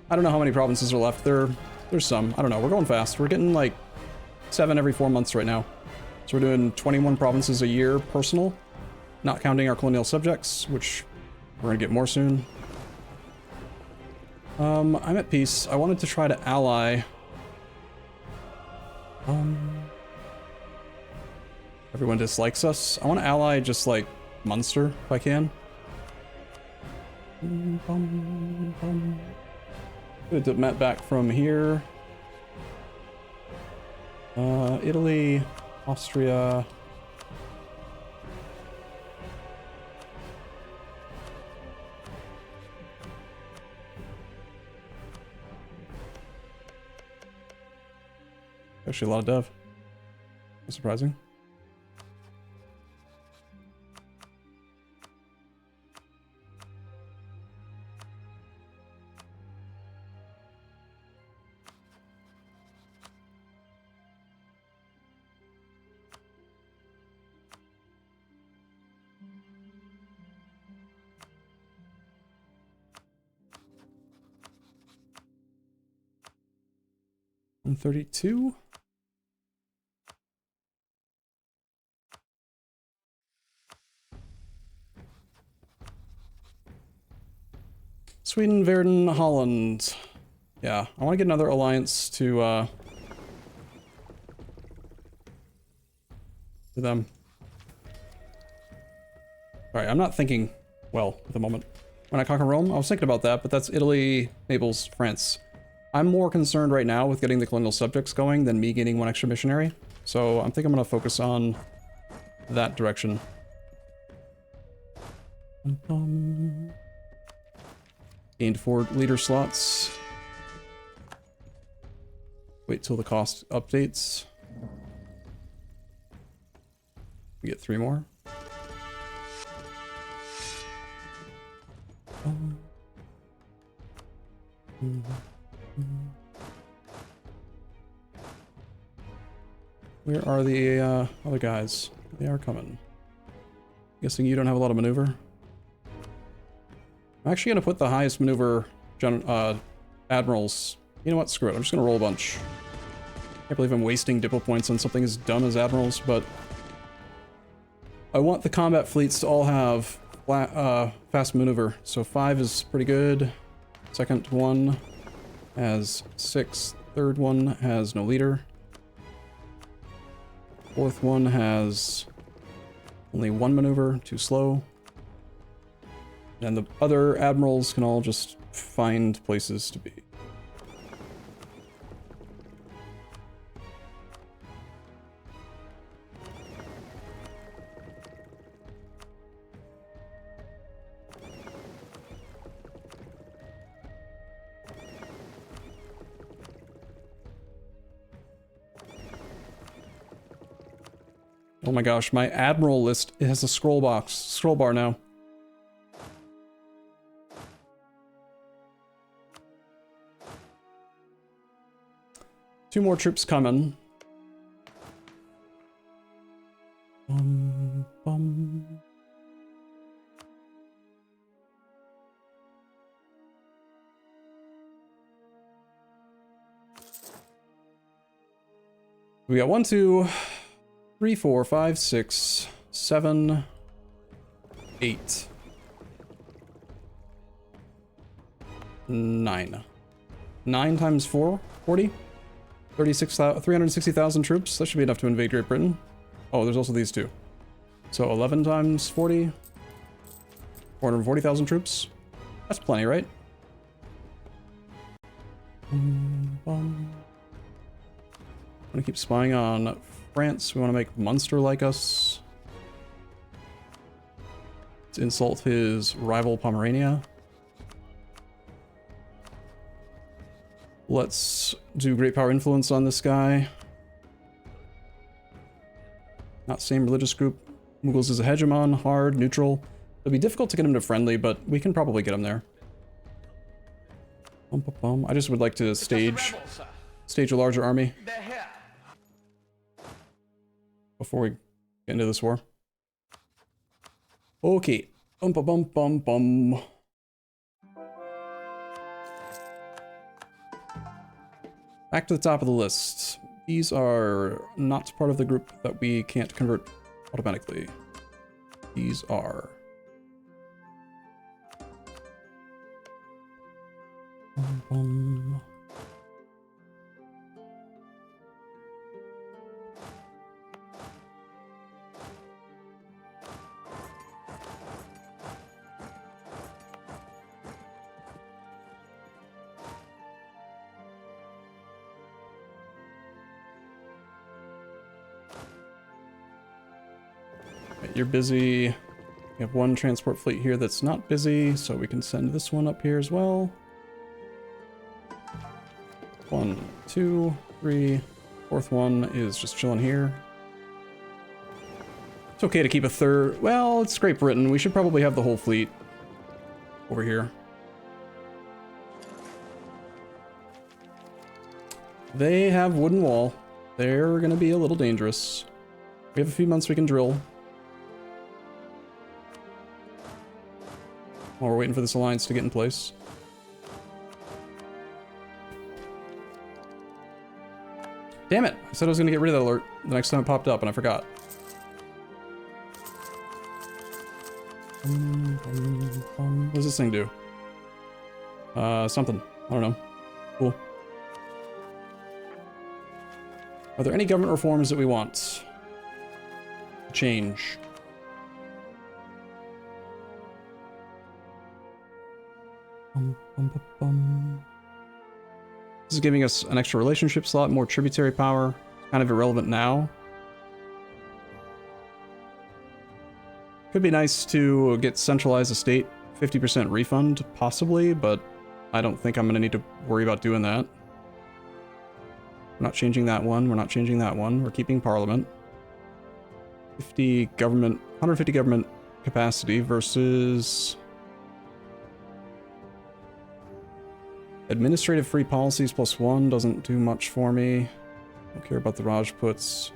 I don't know how many provinces are left. There's some. I don't know. We're going fast. We're getting like 7 every 4 months right now. So we're doing 21 provinces a year personal, not counting our colonial subjects, which we're gonna get more soon. I'm at peace. I wanted to try to ally. Everyone dislikes us. I want to ally just like Munster if I can. Good to met back from here. Italy, Austria. Actually, a lot of dev. That's surprising. I'm 32. Sweden, Verden, Holland. Yeah, I want to get another alliance to them. Alright, I'm not thinking well at the moment. When I conquer Rome, I was thinking about that, but that's Italy, Naples, France. I'm more concerned right now with getting the colonial subjects going than me getting one extra missionary. So I think I'm going to focus on that direction. Gained 4 leader slots. Wait till the cost updates. We get 3 more. Where are the other guys? They are coming. Guessing you don't have a lot of maneuver. I'm actually gonna put the highest maneuver admirals. You know what? Screw it. I'm just gonna roll a bunch. Can't believe I'm wasting diplo points on something as dumb as admirals, but I want the combat fleets to all have fast maneuver. So 5 is pretty good. Second one has 6. Third one has no leader. Fourth one has only 1 maneuver, too slow. And the other admirals can all just find places to be. Oh my gosh, my admiral list, it has a scroll bar now. Two more troops coming. Bum. We got 1, 2, 3, 4, 5, 6, 7, 8, 9. 9 times 4, 40? 360,000 troops. That should be enough to invade Great Britain. Oh, there's also these two. So 11 times 40, 440,000 troops. That's plenty, right? I'm gonna keep spying on France. We want to make Munster like us. Let's insult his rival Pomerania. Let's do great power influence on this guy. Not same religious group. Mughals is a hegemon, hard, neutral. It'll be difficult to get him to friendly, but we can probably get him there. I just would like to stage a larger army They're here. before we get into this war. Okay. Back to the top of the list. These are not part of the group that we can't convert automatically. These are. You're busy. We have one transport fleet here that's not busy, so we can send this one up here as well. 1, 2, 3. Fourth one is just chilling here. It's okay to keep a third. Well, it's Great Britain. We should probably have the whole fleet over here. They have wooden wall. They're gonna be a little dangerous. We have a few months we can drill. While we're waiting for this alliance to get in place. Damn it! I said I was gonna get rid of that alert the next time it popped up and I forgot. What does this thing do? Something. I don't know. Cool. Are there any government reforms that we want to change? This is giving us an extra relationship slot, more tributary power. Kind of irrelevant now. Could be nice to get centralized estate, 50% refund, possibly, but I don't think I'm going to need to worry about doing that. We're not changing that one. We're not changing that one. We're keeping Parliament. 150 government capacity versus administrative free policies +1 doesn't do much for me. Don't care about the Rajputs.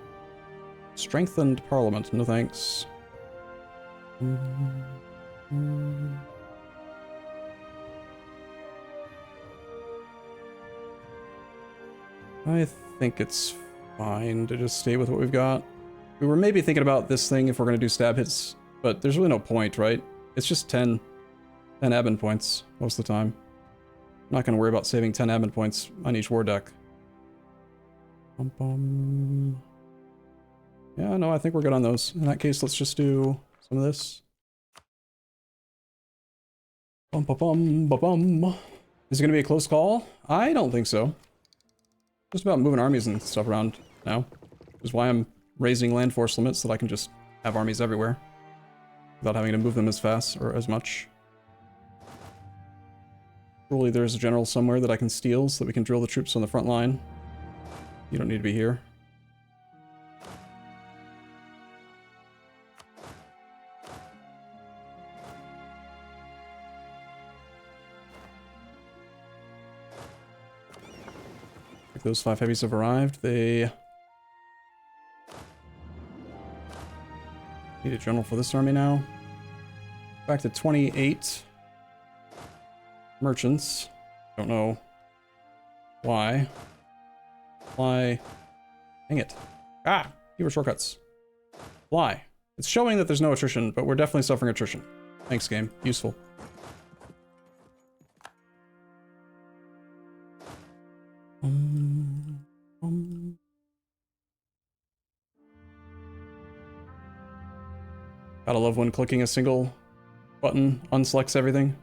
Strengthened Parliament, no thanks. I think it's fine to just stay with what we've got. We were maybe thinking about this thing if we're going to do stab hits, but there's really no point, right? It's just 10 admin points most of the time. I'm not going to worry about saving 10 admin points on each war deck. Yeah, no, I think we're good on those. In that case, let's just do some of this. Is it going to be a close call? I don't think so. Just about moving armies and stuff around now. Which is why I'm raising land force limits so that I can just have armies everywhere. Without having to move them as fast or as much. Surely there's a general somewhere that I can steal so that we can drill the troops on the front line. You don't need to be here. like those 5 heavies have arrived. They need a general for this army now. Back to 28 merchants. Don't know why. Why? Dang it. Ah! Fewer shortcuts. Why? It's showing that there's no attrition, but we're definitely suffering attrition. Thanks, game. Useful. Gotta love when clicking a single button unselects everything.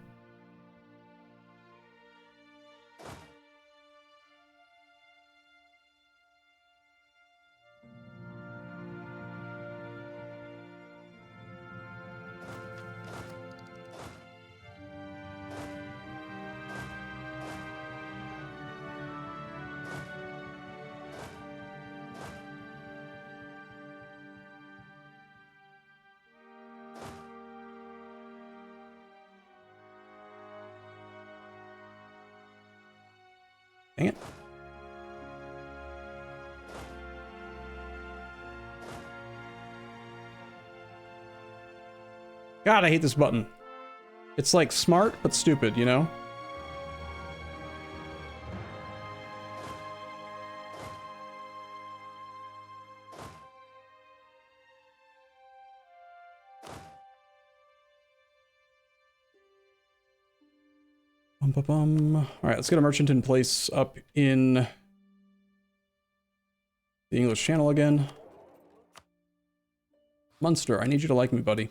Dang it. God, I hate this button. It's like smart, but stupid, you know? Alright, let's get a merchant in place up in the English Channel again. Munster, I need you to like me, buddy.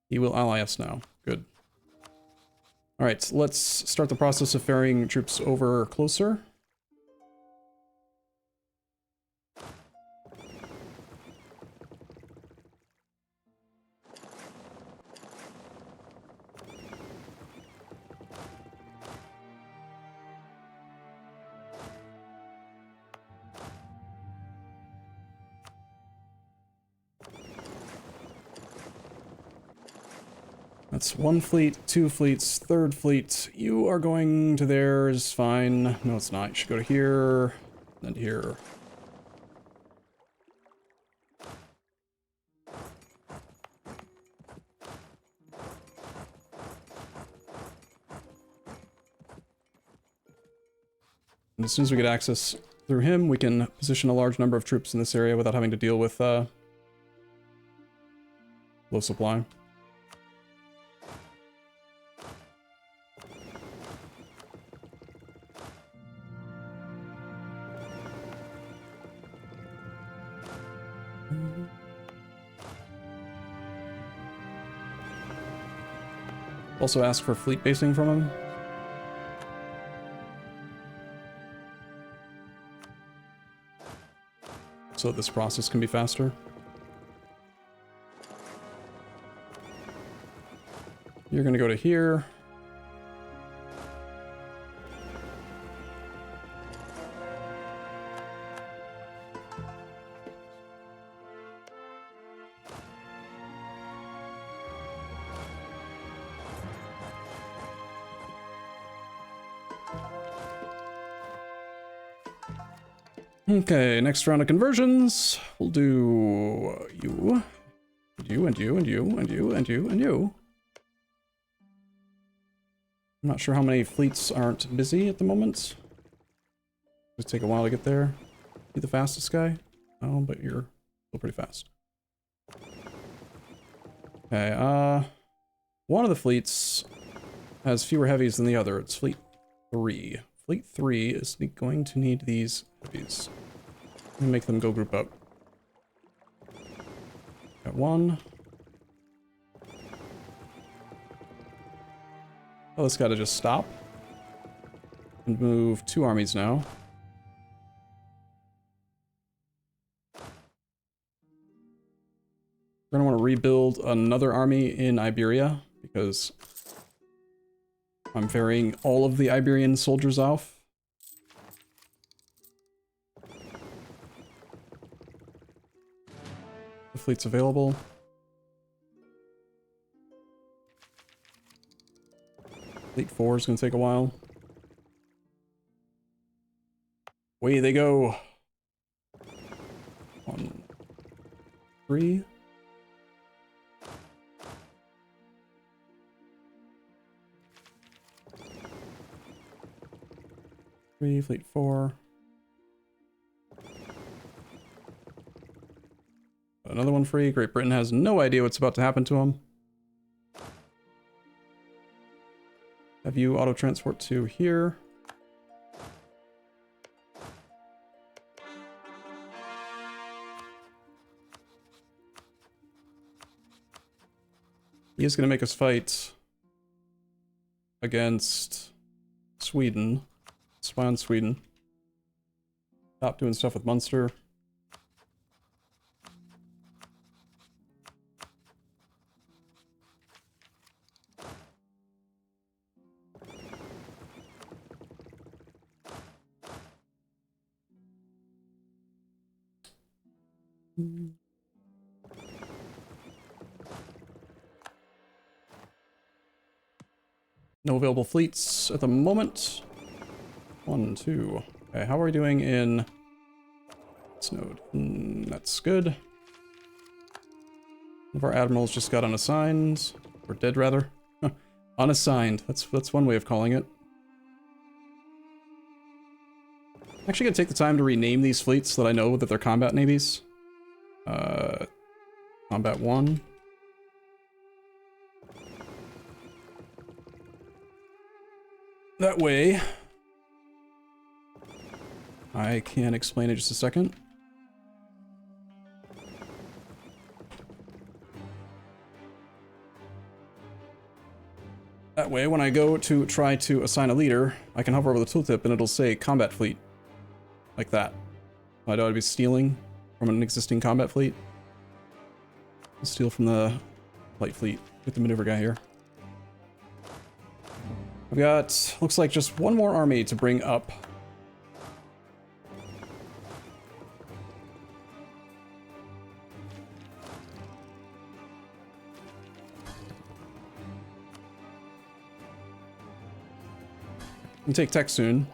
He will ally us now. Good. Alright, let's start the process of ferrying troops over closer. That's 1 fleet, 2 fleets, 3rd fleet. You are going to theirs, fine. No, it's not. You should go to here, then to here. And as soon as we get access through him, we can position a large number of troops in this area without having to deal with low supply. Also ask for fleet basing from him. So that this process can be faster. You're gonna go to here. Okay, next round of conversions. We'll do you, you, and you, and you, and you, and you, and you. I'm not sure how many fleets aren't busy at the moment. It'll take a while to get there. You the fastest guy? Oh, but you're still pretty fast. Okay, one of the fleets has fewer heavies than the other. It's fleet 3. Fleet 3 is going to need these heavies. Let me make them go group up. Got 1. Oh, this gotta just stop. And move 2 armies now. We're gonna want to rebuild another army in Iberia, because I'm ferrying all of the Iberian soldiers off. The fleet's available. Fleet 4 is gonna take a while. Away they go. 1, 3. Fleet 4. Another one free. Great Britain has no idea what's about to happen to him. Have you auto transport to here? He is going to make us fight against Sweden. Spy on Sweden. Stop doing stuff with Munster. No available fleets at the moment. 1, 2. Okay, how are we doing in this node? That's good. One of our admirals just got unassigned. Or dead, rather. Unassigned. That's one way of calling it. I'm actually gonna take the time to rename these fleets so that I know that they're combat navies. Combat 1. That way, I can explain in just a second. That way, when I go to try to assign a leader, I can hover over the tooltip and it'll say combat fleet. Like that. I know I'd be stealing from an existing combat fleet. I'll steal from the light fleet. Get the maneuver guy here. I've got, looks like just one more army to bring up. Can take tech soon.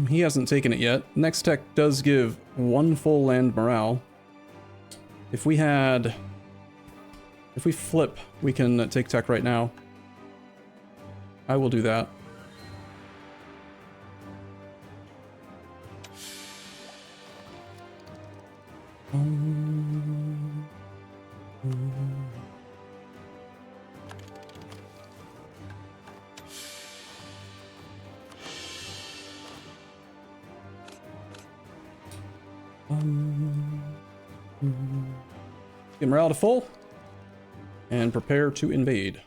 He hasn't taken it yet. Next tech does give 1 full land morale. If we flip, we can take tech right now. I will do that. Get morale to full and prepare to invade.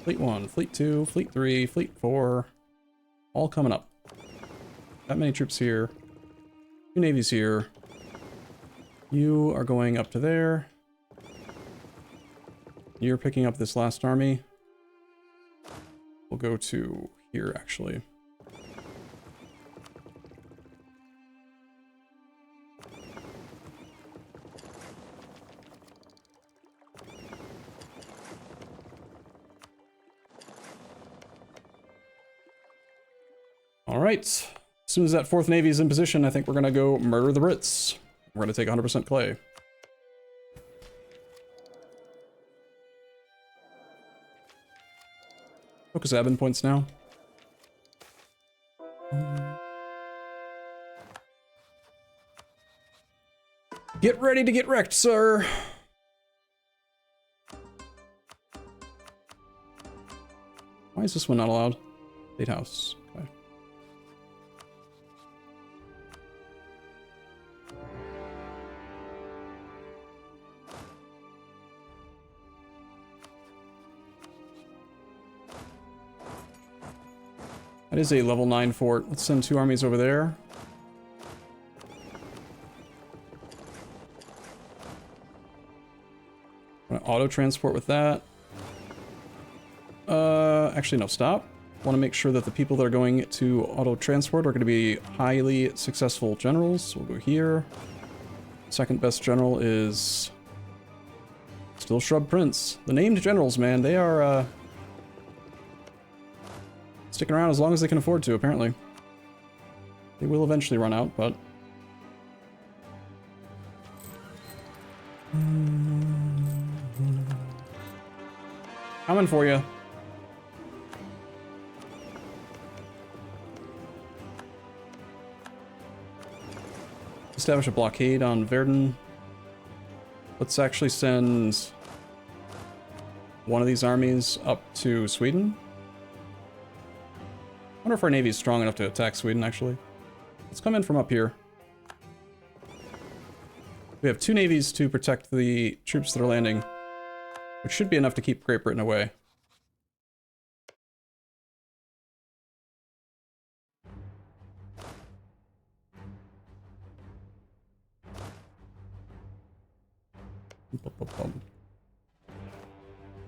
Fleet 1, Fleet 2, Fleet 3, Fleet 4, all coming up. That many troops here. 2 navies here. You are going up to there. You're picking up this last army. We'll go to here, actually. Alright, as soon as that 4th Navy is in position, I think we're gonna go murder the Brits. We're gonna take 100% clay. Focus admin points now. Get ready to get wrecked, sir! Why is this one not allowed? State house. Okay. That is a level 9 fort. Let's send 2 armies over there. I'm gonna auto-transport with that. Actually, no, stop. Want to make sure that the people that are going to auto-transport are going to be highly successful generals. We'll go here. Second best general is still Shrub Prince. The named generals, man, they are, sticking around as long as they can afford to, apparently. They will eventually run out, but... Coming for you. Establish a blockade on Verdun. Let's actually send one of these armies up to Sweden. I wonder if our navy is strong enough to attack Sweden, actually. Let's come in from up here. We have 2 navies to protect the troops that are landing, which should be enough to keep Great Britain away.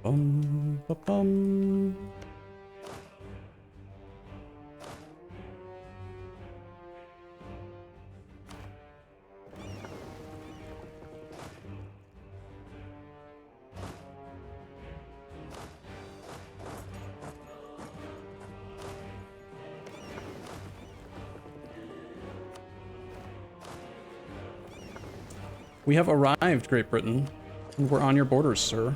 Bum, ba, bum. We have arrived, Great Britain. We're on your borders, sir.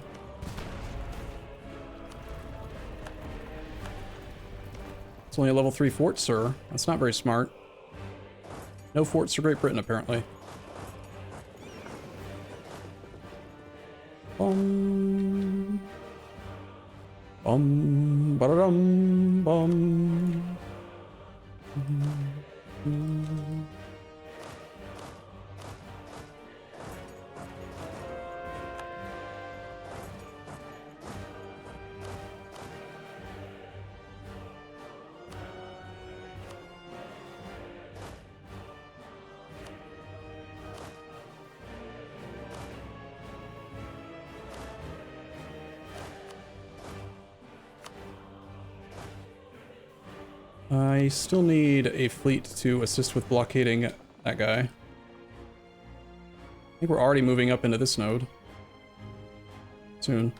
It's only a level 3 fort, sir. That's not very smart. No forts for Great Britain, apparently. Bum. Bum. Ba-da-dum. Bum. I still need a fleet to assist with blockading that guy. I think we're already moving up into this node. Soon.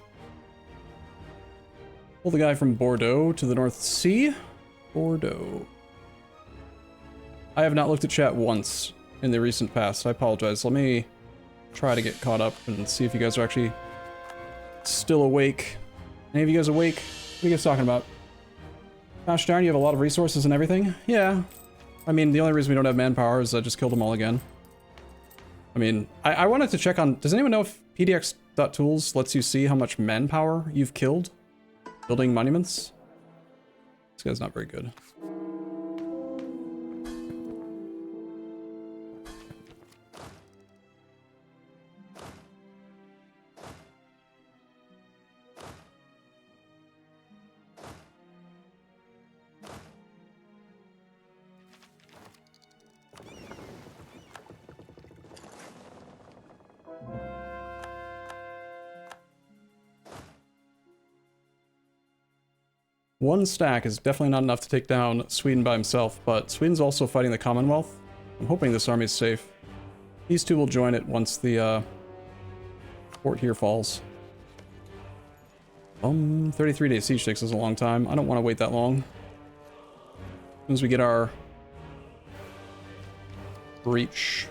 Pull the guy from Bordeaux to the North Sea. Bordeaux. I have not looked at chat once in the recent past. I apologize. Let me try to get caught up and see if you guys are actually still awake. Any of you guys awake? What are you guys talking about? Gosh darn, you have a lot of resources and everything? Yeah. I mean, the only reason we don't have manpower is I just killed them all again. I mean, I wanted to check on... Does anyone know if pdx.tools lets you see how much manpower you've killed building monuments? This guy's not very good. One stack is definitely not enough to take down Sweden by himself, but Sweden's also fighting the Commonwealth. I'm hoping this army is safe. These two will join it once the fort here falls. 33-day siege takes us a long time. I don't want to wait that long. As soon as we get our breach.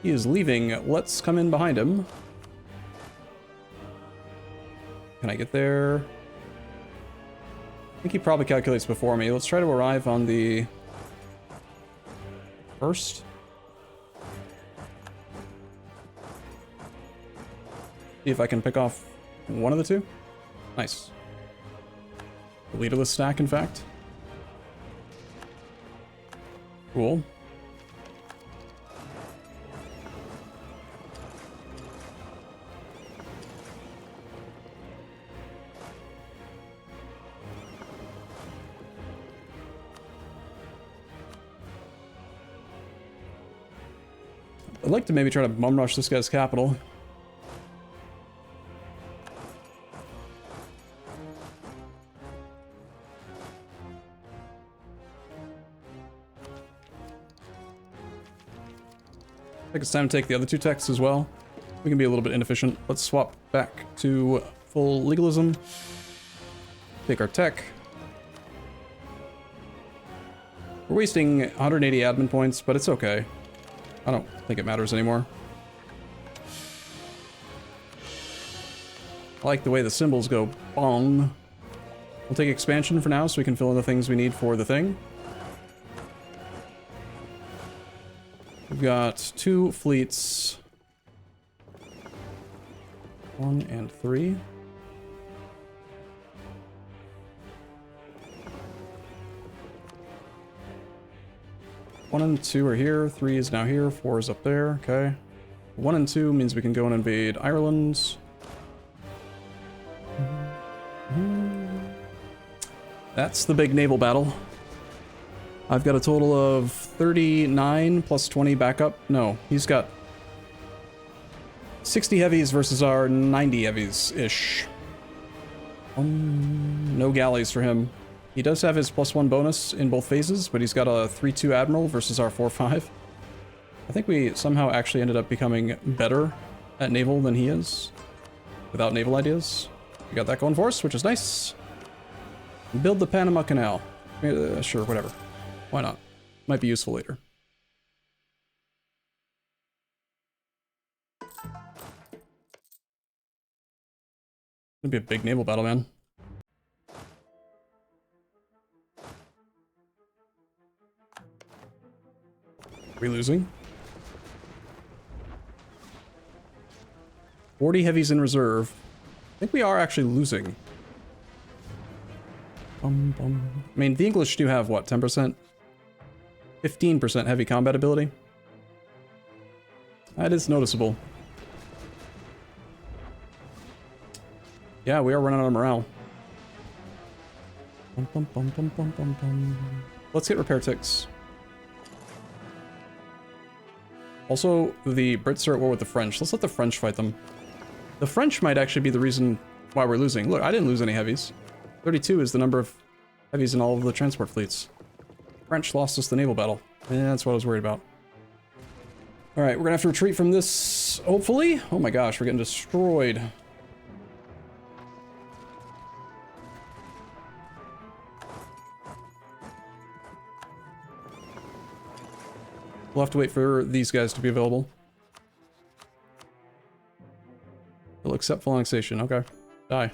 He is leaving. Let's come in behind him. Can I get there? I think he probably calculates before me. Let's try to arrive on the first. See if I can pick off one of the two. Nice. The leaderless stack, in fact. Cool. I'd like to maybe try to bum rush this guy's capital. I think it's time to take the other two texts as well. We can be a little bit inefficient. Let's swap back to full legalism. Take our tech. We're wasting 180 admin points, but it's okay. I don't think it matters anymore. I like the way the symbols go bong. We'll take expansion for now so we can fill in the things we need for the thing. We've got 2 fleets. 1 and 3. One and 2 are here, 3 is now here, 4 is up there, okay. 1 and 2 means we can go and invade Ireland. That's the big naval battle. I've got a total of 39 plus 20 backup. No, he's got 60 heavies versus our 90 heavies-ish. No galleys for him. He does have his +1 bonus in both phases, but he's got a 3-2 Admiral versus our 4-5. I think we somehow actually ended up becoming better at naval than he is, without naval ideas. We got that going for us, which is nice. Build the Panama Canal. Sure, whatever. Why not? Might be useful later. It'd be a big naval battle, man. Are we losing? 40 heavies in reserve. I think we are actually losing. I mean, the English do have, what, 10%? 15% heavy combat ability. That is noticeable. Yeah, we are running out of morale. Let's get repair ticks. Also, the Brits are at war with the French. Let's let the French fight them. The French might actually be the reason why we're losing. Look, I didn't lose any heavies. 32 is the number of heavies in all of the transport fleets. French lost us the naval battle. And that's what I was worried about. Alright, we're gonna have to retreat from this, hopefully. Oh my gosh, we're getting destroyed. We'll have to wait for these guys to be available. They'll accept full annexation. Okay. Die.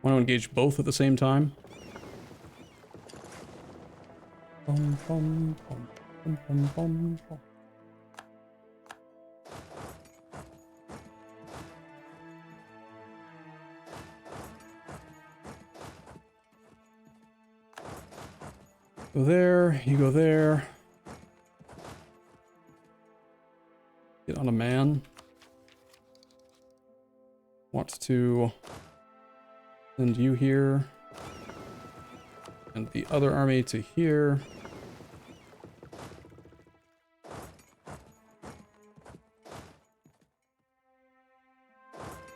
Want to engage both at the same time? Bum, bum, bum, bum, bum, bum, bum. Go there, you go there. Get on a man. Want to send you here. And the other army to here.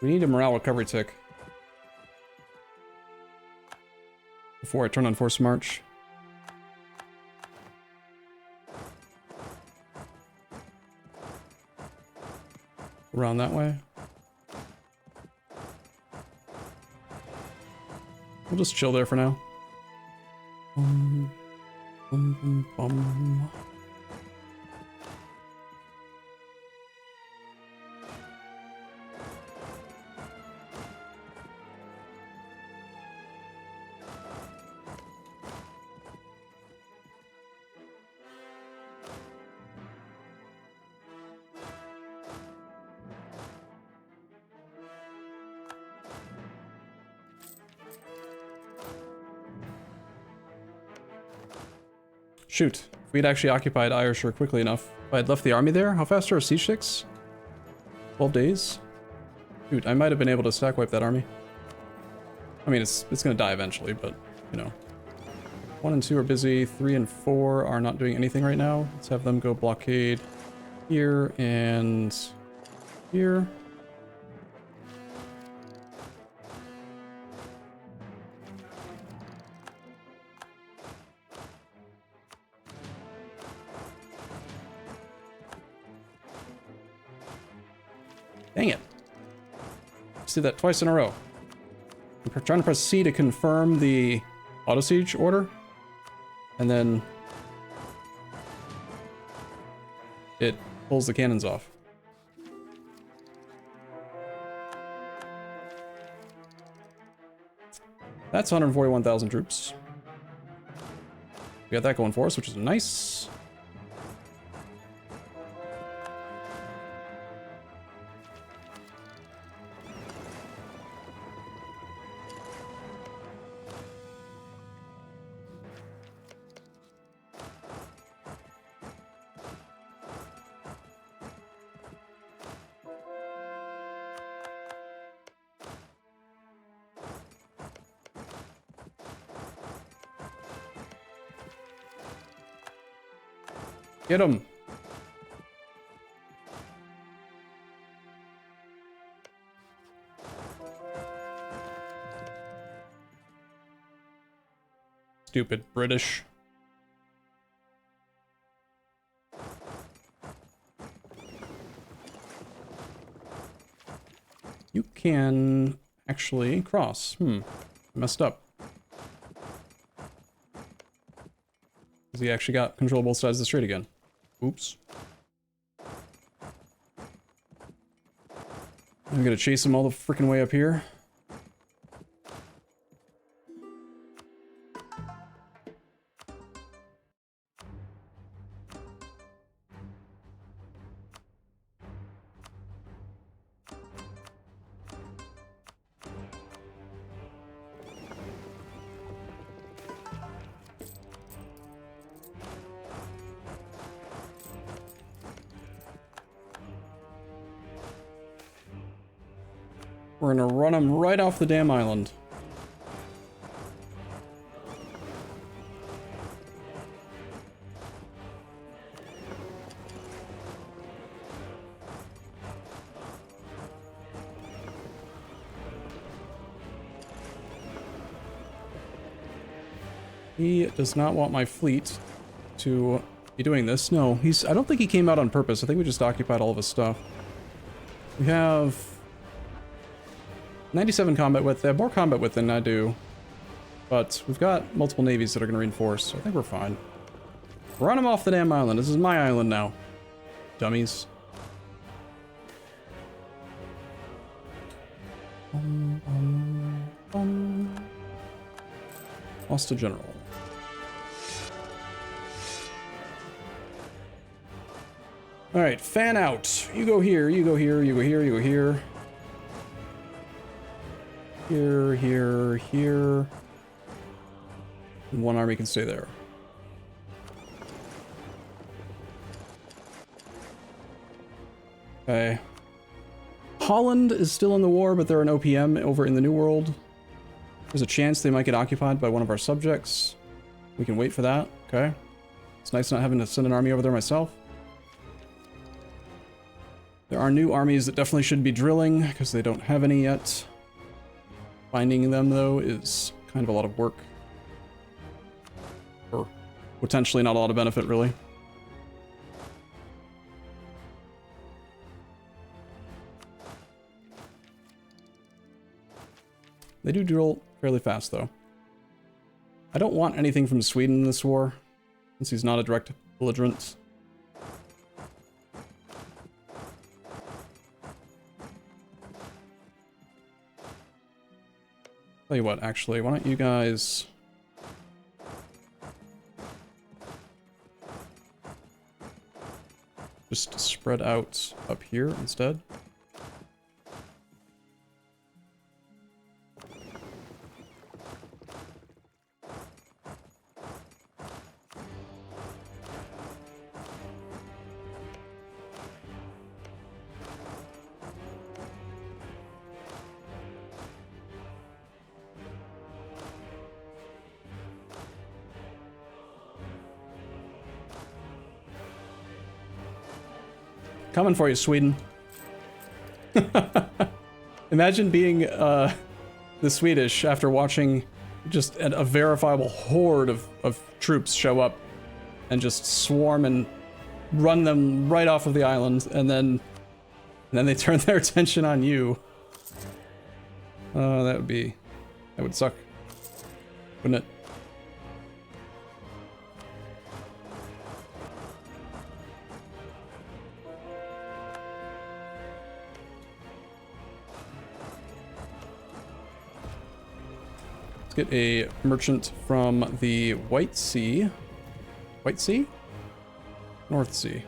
We need a morale recovery tick before I turn on forced march. Around that way. We'll just chill there for now. Bum, bum, bum. Shoot, if we'd actually occupied Ayrshire quickly enough. If I had left the army there, how fast are our siege ticks? 12 days? Shoot, I might have been able to stack wipe that army. I mean, it's gonna die eventually, but, you know. 1 and 2 are busy, 3 and 4 are not doing anything right now. Let's have them go blockade here and here. Dang it. See that twice in a row. I'm trying to press C to confirm the auto siege order. And then it pulls the cannons off. That's 141,000 troops. We got that going for us, which is nice. Get him. Stupid British. You can actually cross. Messed up. Because he actually got control of both sides of the strait again. Oops. I'm gonna chase him all the freaking way up here. We're gonna run him right off the damn island. He does not want my fleet to be doing this. No, I don't think he came out on purpose. I think we just occupied all of his stuff. We have 97 combat width. They have more combat width than I do. But we've got multiple navies that are going to reinforce, so I think we're fine. Run them off the damn island. This is my island now. Dummies. Lost a general. Alright, fan out. You go here, you go here, you go here, you go here. Here, here, here. And one army can stay there. Okay. Holland is still in the war, but they're an OPM over in the New World. There's a chance they might get occupied by one of our subjects. We can wait for that, okay? It's nice not having to send an army over there myself. There are new armies that definitely should be drilling, because they don't have any yet. Finding them, though, is kind of a lot of work. Or potentially not a lot of benefit, really. They do drill fairly fast, though. I don't want anything from Sweden in this war, since he's not a direct belligerent. Tell you what, actually, why don't you guys... just spread out up here instead? Coming for you, Sweden. Imagine being the Swedish after watching just a verifiable horde of troops show up and just swarm and run them right off of the island, and then And then they turn their attention on you. That would suck, wouldn't it? Let's get a merchant from the White Sea. White Sea? North Sea.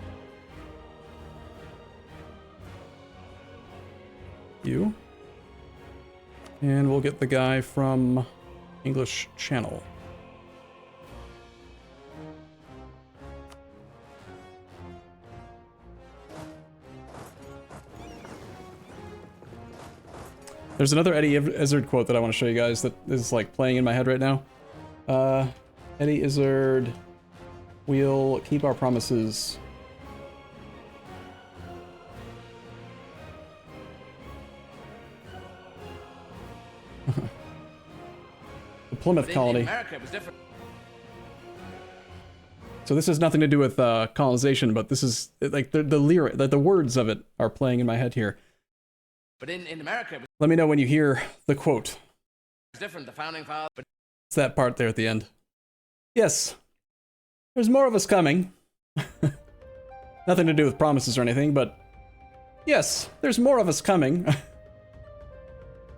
You. And we'll get the guy from English Channel. There's another Eddie Izzard quote that I want to show you guys that is like playing in my head right now. Eddie Izzard, we'll keep our promises. The Plymouth colony. In America, it was different. So this has nothing to do with colonization, but this is like the lyric, the words of it are playing in my head here. But in America, it was Let me know when you hear the quote. different. The founding fathers. But It's that part there at the end. Yes, there's more of us coming. Nothing to do with promises or anything, but yes, there's more of us coming.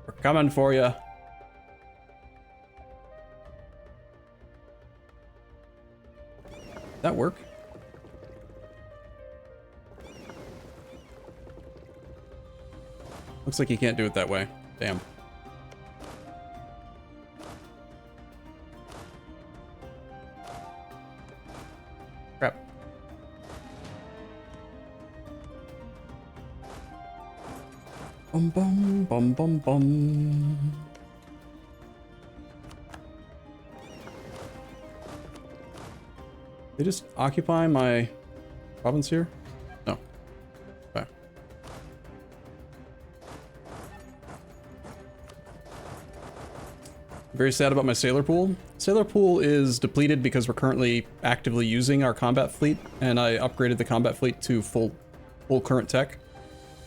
We're coming for you. That work? Looks like you can't do it that way. Damn. Crap. Bum bum bum bum bum. They just occupy my province here? No. Okay. Very sad about my sailor pool. Sailor pool is depleted because we're currently actively using our combat fleet, and I upgraded the combat fleet to full current tech.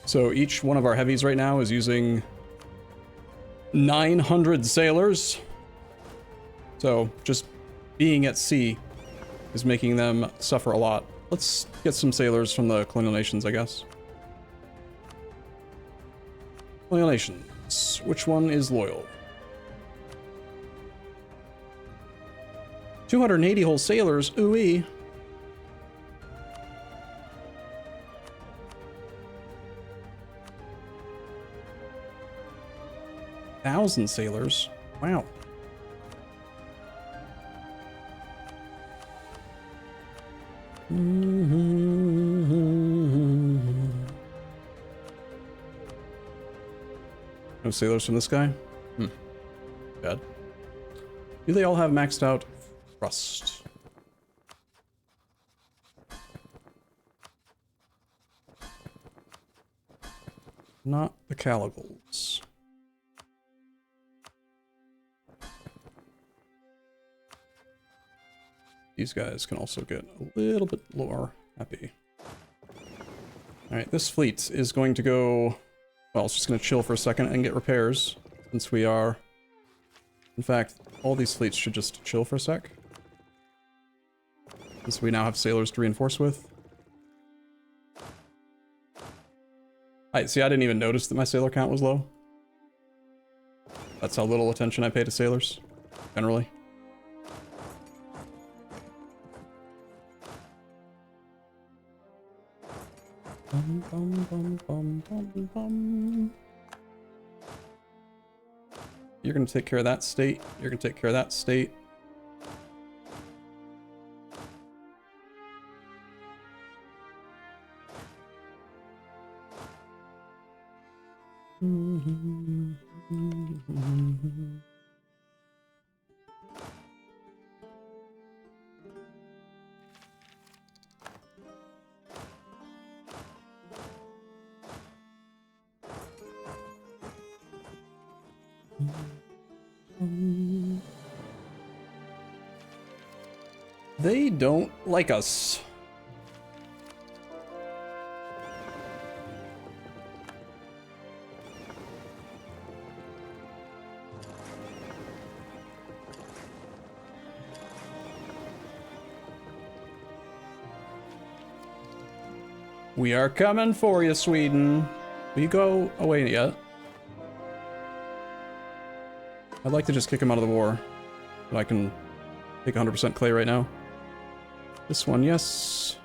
So each one of our heavies right now is using 900 sailors. So just being at sea is making them suffer a lot. Let's get some sailors from the colonial nations, I guess. Colonial nations. Which one is loyal? 280 whole sailors. Ooh-wee. Thousand sailors. Wow. No sailors from this guy? Bad. Do they all have maxed out thrust? Not the Caligals. These guys can also get a little bit lower. Happy. Alright, this fleet is going to go... Well, it's just going to chill for a second and get repairs, since we are... In fact, all these fleets should just chill for a sec. Since we now have sailors to reinforce with. Alright, see, I didn't even notice that my sailor count was low. That's how little attention I pay to sailors, generally. Bum, bum, bum, bum, bum, bum. You're gonna take care of that state. You're gonna take care of that state. They don't like us. We are coming for you, Sweden. Will you go away yet? I'd like to just kick him out of the war. But I can take 100% clay right now. This one, yes.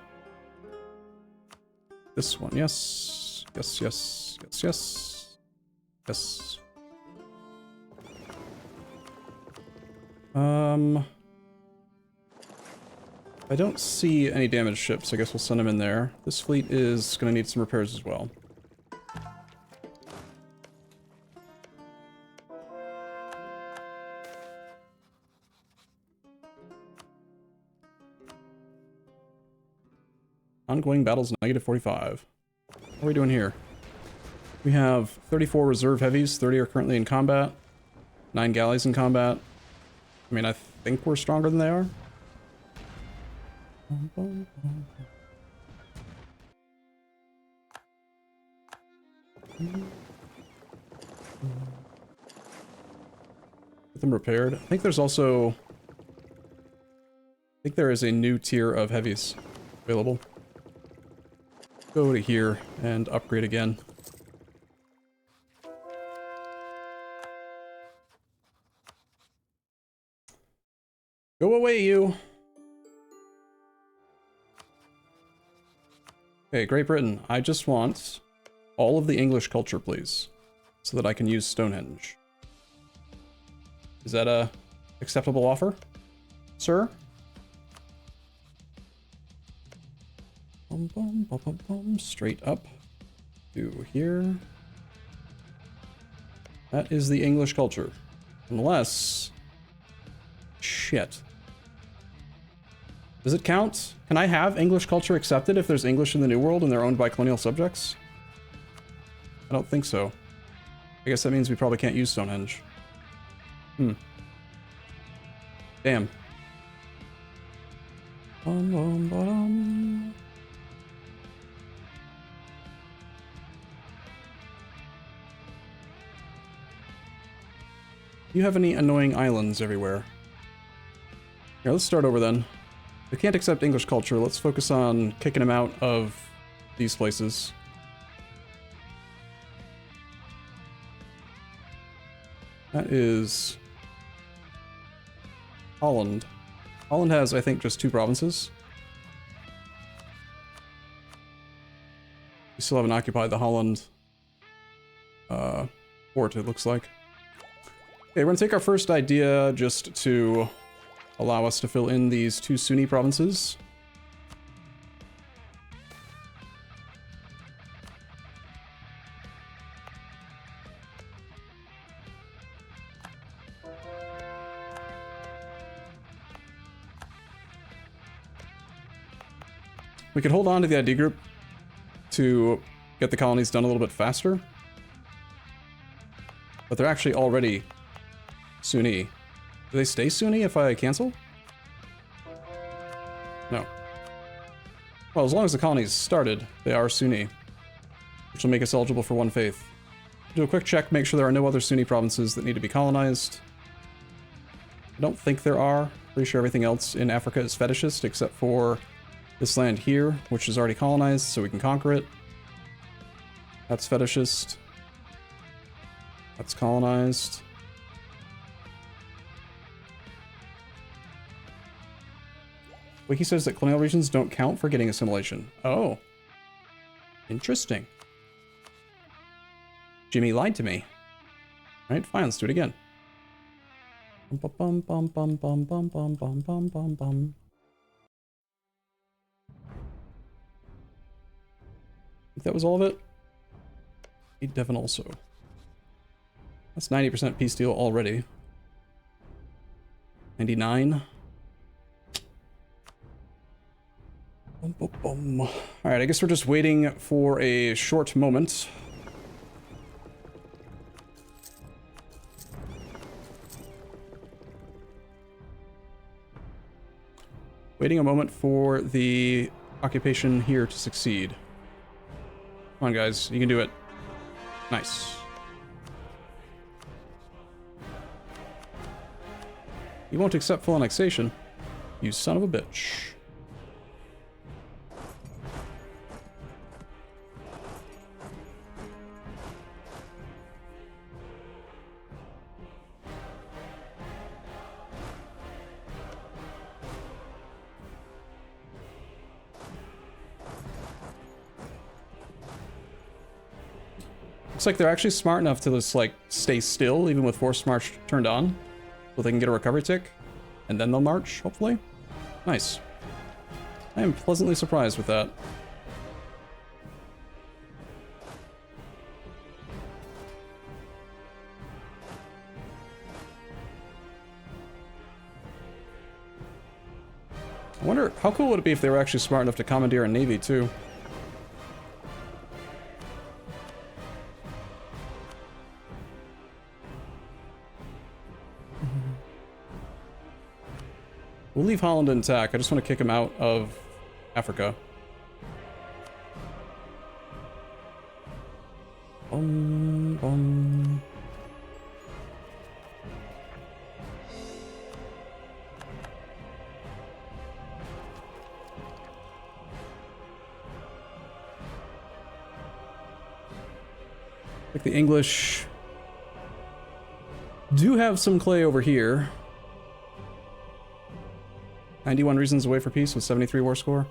This one, yes. Yes, yes, yes, yes. Yes. I don't see any damaged ships. I guess we'll send them in there. This fleet is going to need some repairs as well. Ongoing battles, -45. What are we doing here? We have 34 reserve heavies, 30 are currently in combat, 9 galleys in combat. I mean, I think we're stronger than they are. Get them repaired. I think there's also... I think there is a new tier of heavies available. Go to here and upgrade again. Go away, you! Okay, Great Britain, I just want all of the English culture, please, so that I can use Stonehenge. Is that a acceptable offer, sir? Bum, bum, bum, bum, bum. Straight up to here. That is the English culture. Unless... Shit. Does it count? Can I have English culture accepted if there's English in the New World and they're owned by colonial subjects? I don't think so. I guess that means we probably can't use Stonehenge. Damn. Bum, bum, ba-dum. Do you have any annoying islands everywhere? Here, let's start over then. We can't accept English culture. Let's focus on kicking them out of these places. That is Holland. Holland has, I think, just 2 provinces. We still haven't occupied the Holland port, it looks like. Okay, we're gonna take our first idea just to allow us to fill in these 2 Sunni provinces. We could hold on to the ID group to get the colonies done a little bit faster. But they're actually already Sunni. Do they stay Sunni if I cancel? No. Well, as long as the colonies started, they are Sunni, which will make us eligible for 1 faith. Do a quick check, make sure there are no other Sunni provinces that need to be colonized. I don't think there are. Pretty sure everything else in Africa is fetishist, except for this land here, which is already colonized, so we can conquer it. That's fetishist. That's colonized. Wiki says that colonial regions don't count for getting assimilation. Oh. Interesting. Jimmy lied to me. Alright, fine, let's do it again. Bum, bum, bum, bum, bum, bum, bum, bum, bum, bum. I think that was all of it. Devon also. That's 90% peace deal already. 99. Bum, bum, bum. All right, I guess we're just waiting for a short moment. Waiting a moment for the occupation here to succeed. Come on, guys, you can do it. Nice. You won't accept full annexation, you son of a bitch. Looks like they're actually smart enough to just, like, stay still, even with forced march turned on. So they can get a recovery tick. And then they'll march, hopefully. Nice. I am pleasantly surprised with that. I wonder, how cool would it be if they were actually smart enough to commandeer a navy, too? We'll leave Holland intact. I just want to kick him out of Africa. Boom, boom. Like the English do have some clay over here. 91 reasons away for peace with 73 war score.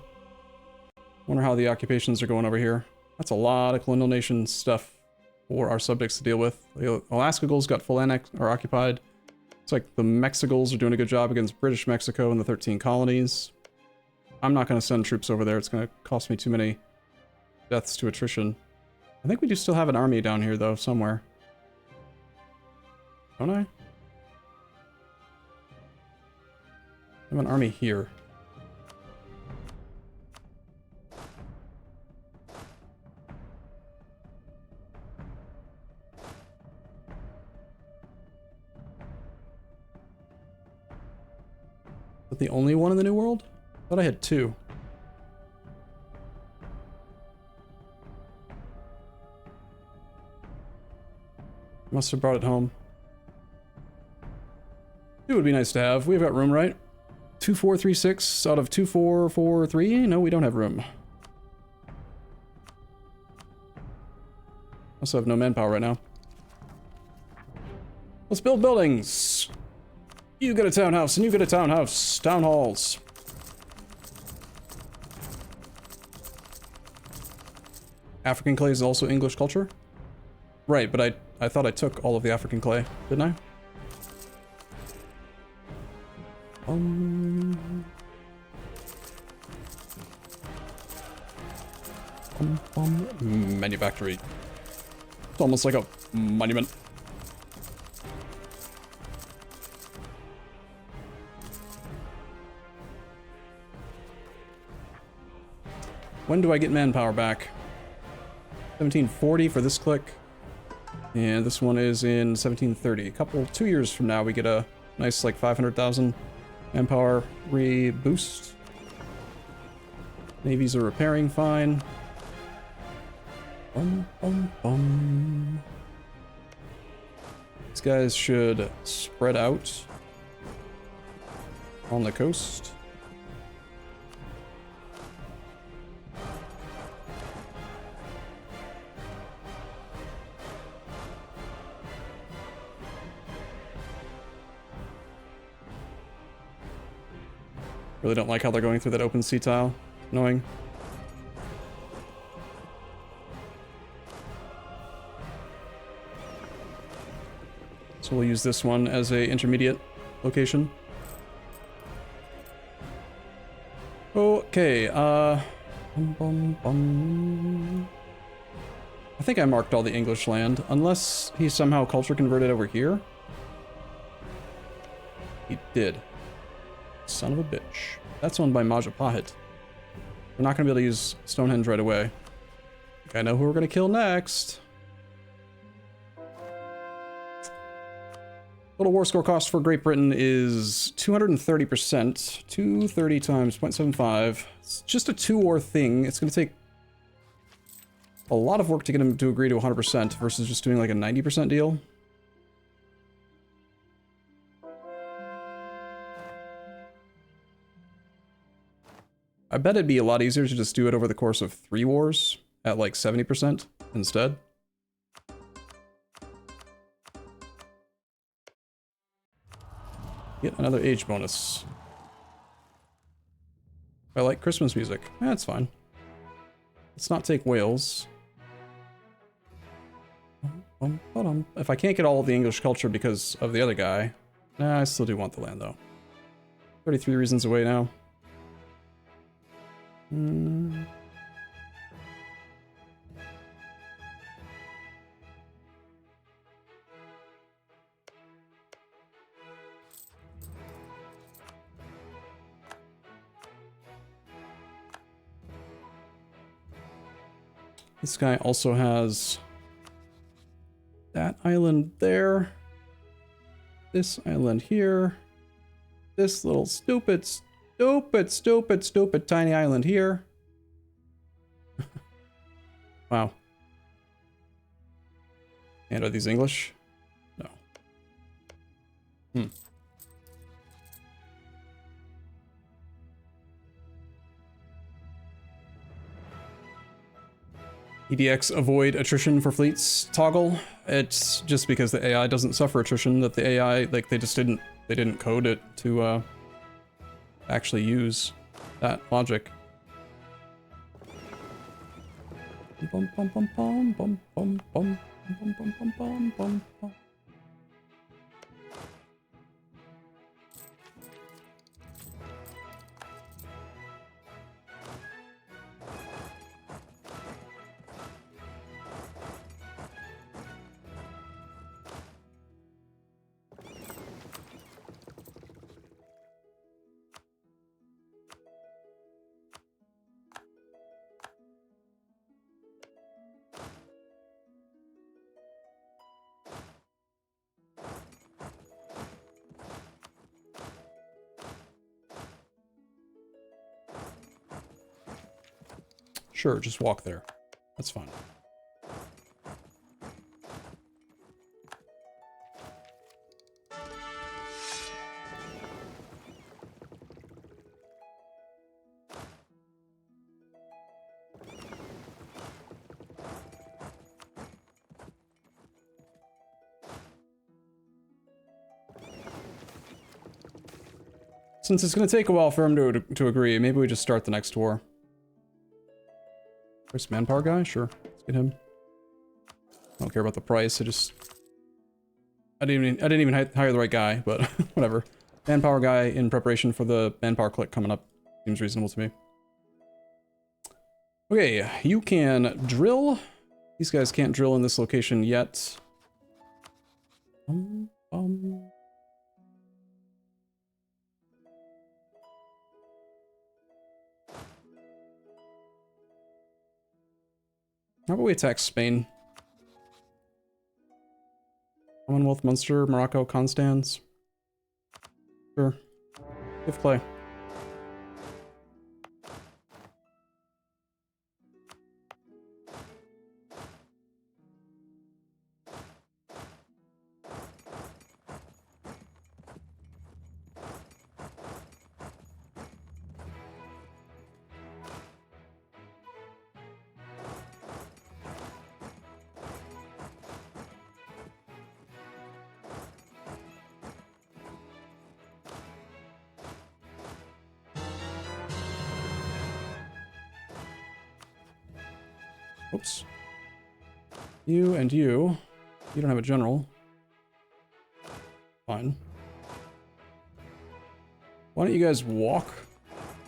Wonder how the occupations are going over here. That's a lot of colonial nation stuff for our subjects to deal with. The Alaska Gulls got full annex or occupied. It's like the Mexicals are doing a good job against British Mexico and the 13 colonies. I'm not going to send troops over there. It's going to cost me too many deaths to attrition. I think we do still have an army down here, though, somewhere. Don't I? I have an army here. Is that the only one in the New World? I thought I had two. Must have brought it home. It would be nice to have. We've got room, right? 2436 out of 2443? No, we don't have room. Also have no manpower right now. Let's build buildings. You get a townhouse, and you get a townhouse. Town halls. African clay is also English culture? Right, but I thought I took all of the African clay, didn't I? Manufactory. It's almost like a monument. When do I get manpower back? 1740 for this click. And this one is in 1730. A 2 years from now, we get a nice, like, 500,000 manpower re-boost. Navies are repairing fine. Bum, bum, bum. These guys should spread out on the coast. Really don't like how they're going through that open sea tile. Annoying. So we'll use this one as a intermediate location. Okay, I think I marked all the English land, unless he somehow culture converted over here. He did. Son of a bitch. That's owned by Majapahit. We're not going to be able to use Stonehenge right away. I think I know who we're going to kill next. Total war score cost for Great Britain is 230%. 230 times 0.75. It's just a 2-war thing. It's going to take a lot of work to get him to agree to 100% versus just doing like a 90% deal. I bet it'd be a lot easier to just do it over the course of 3 wars at like 70% instead. Get another age bonus. I like Christmas music. That's fine. Let's not take Wales. If I can't get all of the English culture because of the other guy, nah, I still do want the land though. 33 reasons away now. This guy also has that island there, this island here, this little stupid tiny island here. Wow. And are these English? No. EDX avoid attrition for fleets toggle. It's just because the AI doesn't suffer attrition that the AI, like, they didn't code it to actually use that logic. Bum, bum, bum, bum, bum, bum, bum, bum, bum, bum, bum, bum, bum. Sure, just walk there. That's fine. Since it's going to take a while for him to agree, maybe we just start the next war. First manpower guy? Sure. Let's get him. I don't care about the price, I didn't even hire the right guy, but whatever. Manpower guy in preparation for the manpower click coming up. Seems reasonable to me. Okay, you can drill. These guys can't drill in this location yet. How about we attack Spain? Commonwealth, Munster, Morocco, Constance. Sure. Give play. Oops. You and you. You don't have a general. Fine. Why don't you guys walk,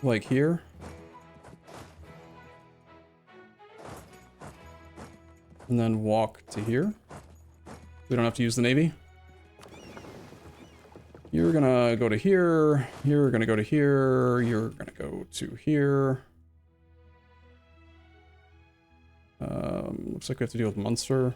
like here? And then walk to here. We don't have to use the navy. You're gonna go to here. You're gonna go to here. You're gonna go to here. Looks like we have to deal with Munster.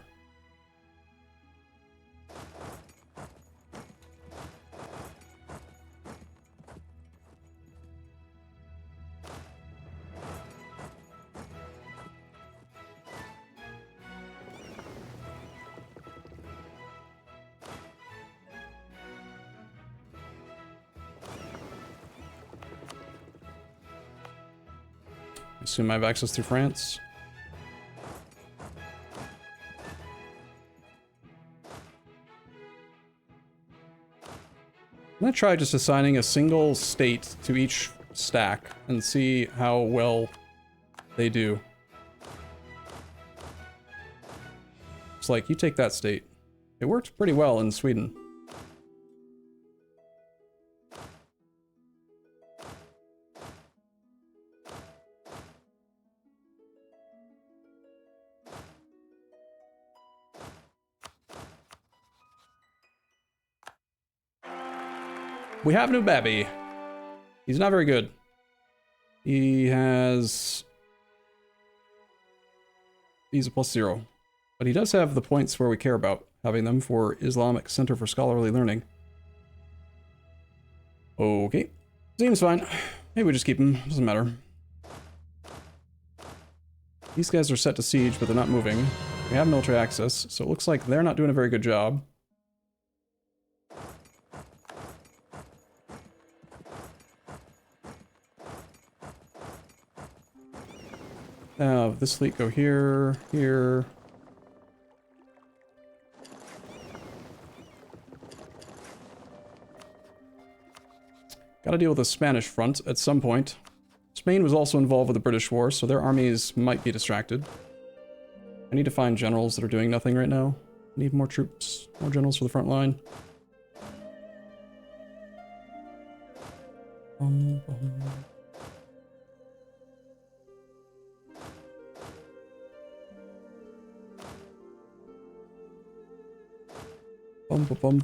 I assume I have access through France. I'm gonna try just assigning a single state to each stack and see how well they do. It's like, you take that state. It worked pretty well in Sweden. We have new Babby. He's not very good. He's a +0. But he does have the points where we care about having them for Islamic Center for Scholarly Learning. Okay. Seems fine. Maybe we just keep him. Doesn't matter. These guys are set to siege, but they're not moving. We have military access, so it looks like they're not doing a very good job. This fleet go here, here. Gotta deal with the Spanish front at some point. Spain was also involved with the British War, so their armies might be distracted. I need to find generals that are doing nothing right now. I need more troops, more generals for the front line.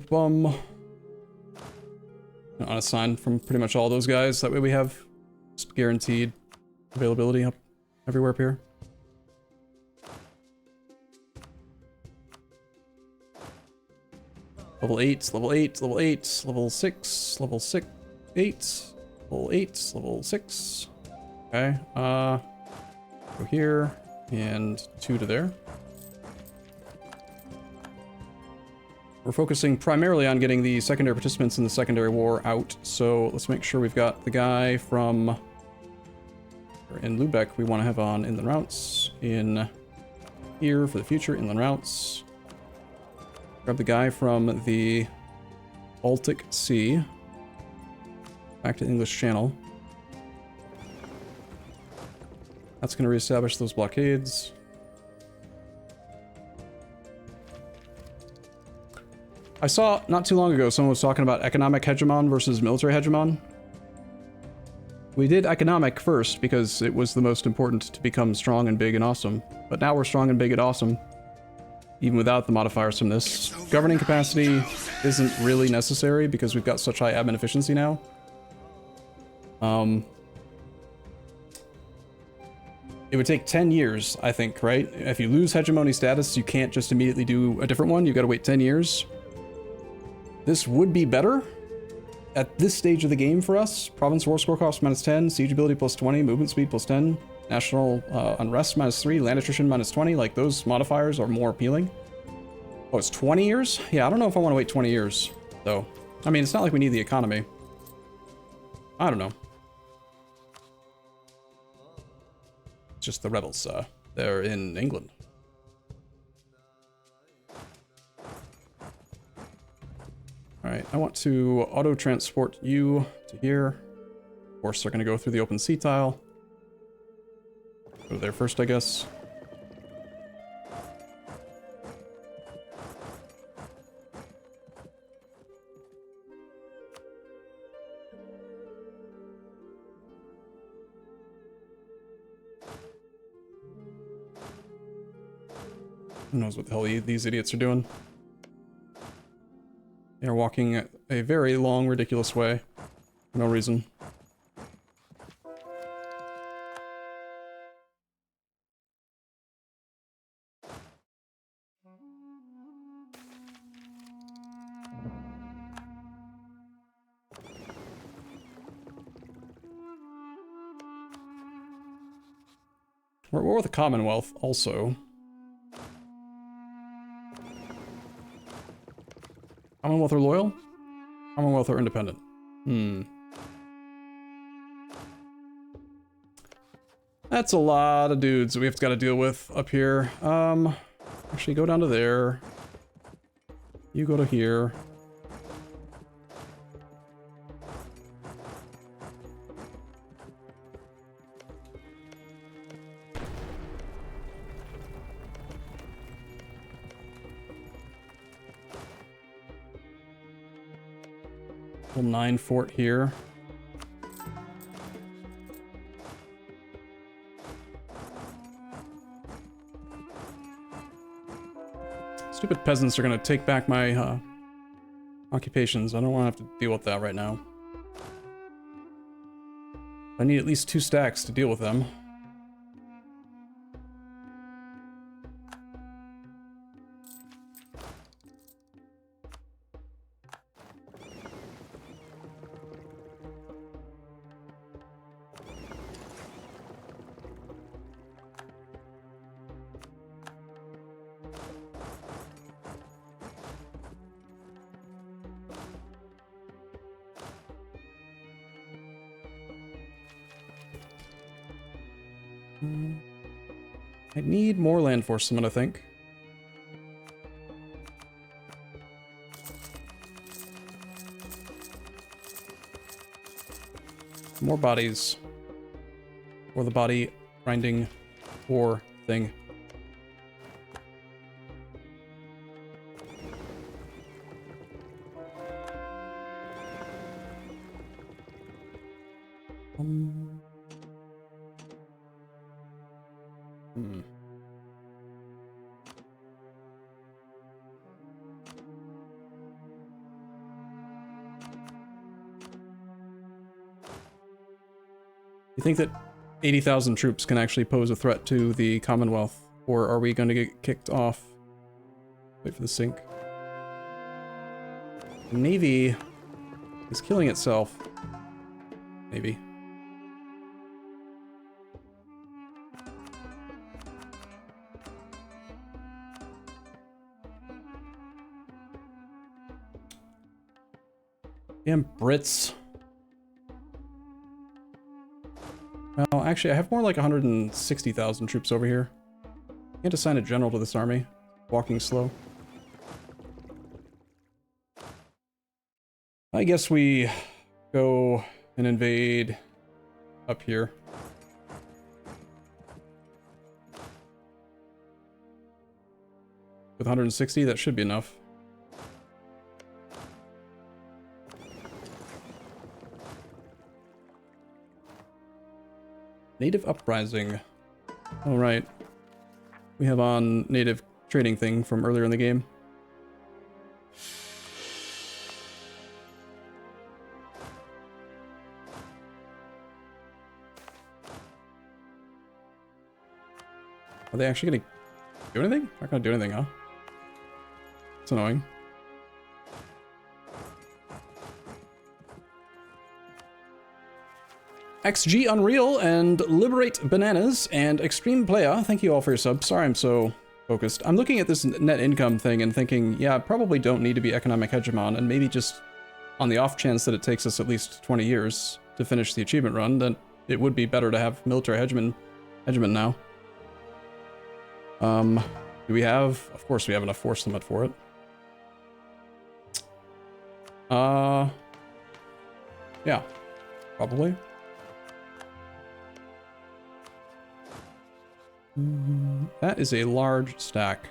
Bum. Unassigned from pretty much all those guys. That way we have just guaranteed availability up everywhere up here. Level 8, level 8, level 8, level 6, level 6, 8, level 8, level 6. Okay, go here, and 2 to there. We're focusing primarily on getting the secondary participants in the secondary war out, so let's make sure we've got the guy from... in Lubeck we want to have on inland routes. In here for the future, inland routes. Grab the guy from the Baltic Sea. Back to English Channel. That's going to reestablish those blockades. I saw not too long ago someone was talking about economic hegemon versus military hegemon. We did economic first because it was the most important to become strong and big and awesome. But now we're strong and big and awesome, even without the modifiers from this. Governing capacity isn't really necessary because we've got such high admin efficiency now. It would take 10 years, I think, right? If you lose hegemony status, you can't just immediately do a different one. You gotta wait 10 years. This would be better at this stage of the game for us. Province war score cost -10, siege ability +20, movement speed +10, national unrest -3, land attrition -20. Like, those modifiers are more appealing. Oh, it's 20 years? Yeah, I don't know if I want to wait 20 years, though. I mean, it's not like we need the economy. I don't know. It's just the rebels, they're in England. Alright, I want to auto-transport you to here. Of course, they're going to go through the open sea tile. Go there first, I guess. Who knows what the hell these idiots are doing? They're walking a very long, ridiculous way. For no reason. We're at war with the Commonwealth, also. Commonwealth are loyal? Commonwealth are independent. That's a lot of dudes that we have got to deal with up here. Actually, go down to there. You go to here. Little 9 fort here. Stupid peasants are gonna take back my occupations. I don't want to have to deal with that right now. I need at least 2 stacks to deal with them. I need more land forcemen, I think. More bodies. Or the body grinding ore thing. You think that 80,000 troops can actually pose a threat to the Commonwealth? Or are we going to get kicked off? Wait for the sync. The Navy is killing itself. Maybe. Damn Brits. Well, actually, I have more like 160,000 troops over here. Can't assign a general to this army. Walking slow. I guess we go and invade up here. With 160, that should be enough. Native uprising. All right. We have on native trading thing from earlier in the game. Are they actually gonna do anything? Not gonna do anything, huh? It's annoying. XG Unreal and Liberate Bananas and Extreme Player, thank you all for your subs. Sorry I'm so focused. I'm looking at this net income thing and thinking, yeah, I probably don't need to be economic hegemon, and maybe just on the off chance that it takes us at least 20 years to finish the achievement run, then it would be better to have military hegemon now. Do we have? Of course we have enough force limit for it. Yeah, probably. That is a large stack.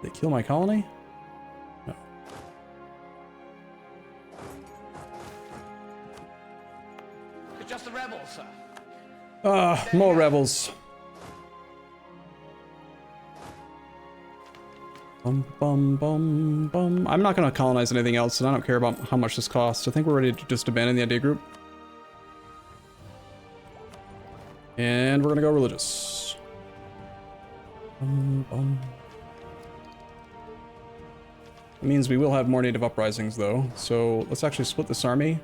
They kill my colony? No. It's just the rebels, sir. More rebels. Bum, bum, bum, bum. I'm not gonna colonize anything else, and I don't care about how much this costs. I think we're ready to just abandon the idea group. And we're gonna go religious. Bum, bum. It means we will have more native uprisings, though. So let's actually split this army.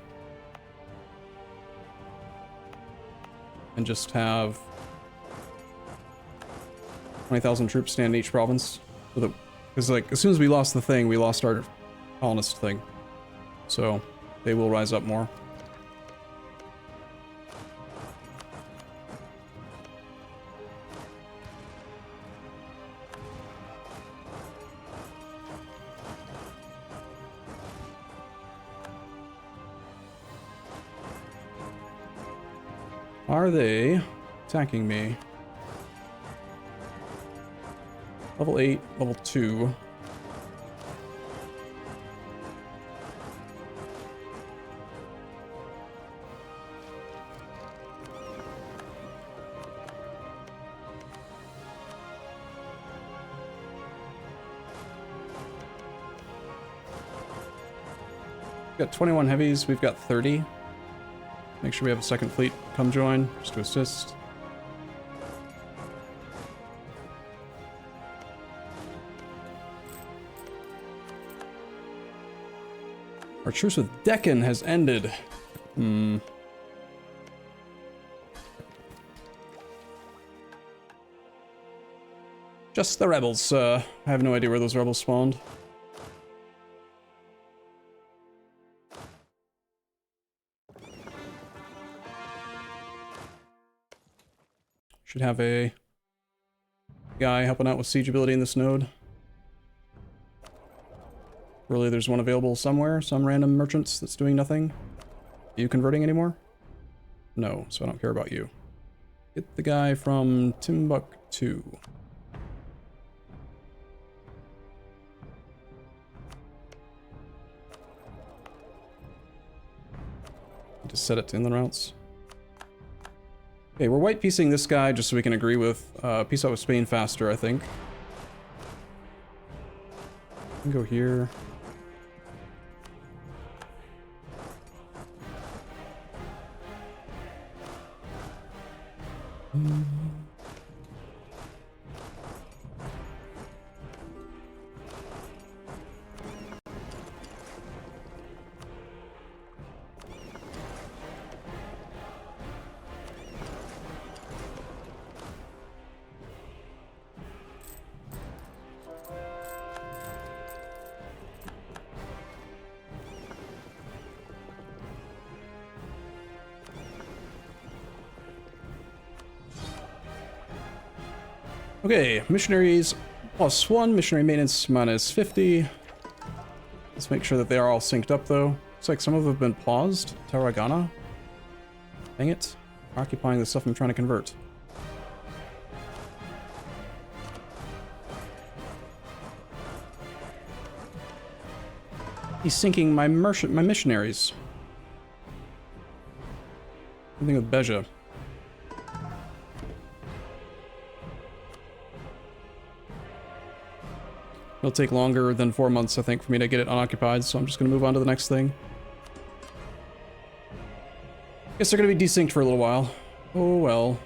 and just have 20,000 troops stand in each province. Because like as soon as we lost the thing, we lost our colonist thing. So they will rise up more. Are they attacking me? Level 8, level 2. We've got 21 heavies, we've got 30. Make sure we have a second fleet come join, just to assist. Our truce with Deccan has ended. Just the rebels. I have no idea where those rebels spawned. Should have a guy helping out with siege ability in this node. Really, there's one available somewhere, some random merchants that's doing nothing. Are you converting anymore? No, so I don't care about you. Get the guy from Timbuktu. Just set it to inland routes. Okay, we're white piecing this guy just so we can agree with peace out with Spain faster, I think. We can go here. Okay, missionaries +1, missionary maintenance -50. Let's make sure that they are all synced up though. Looks like some of them have been paused. Tarragona. Dang it. Occupying the stuff I'm trying to convert. He's sinking my missionaries. Something with Beja. It'll take longer than 4 months, I think, for me to get it unoccupied, so I'm just going to move on to the next thing. Guess they're going to be desynced for a little while. Oh well.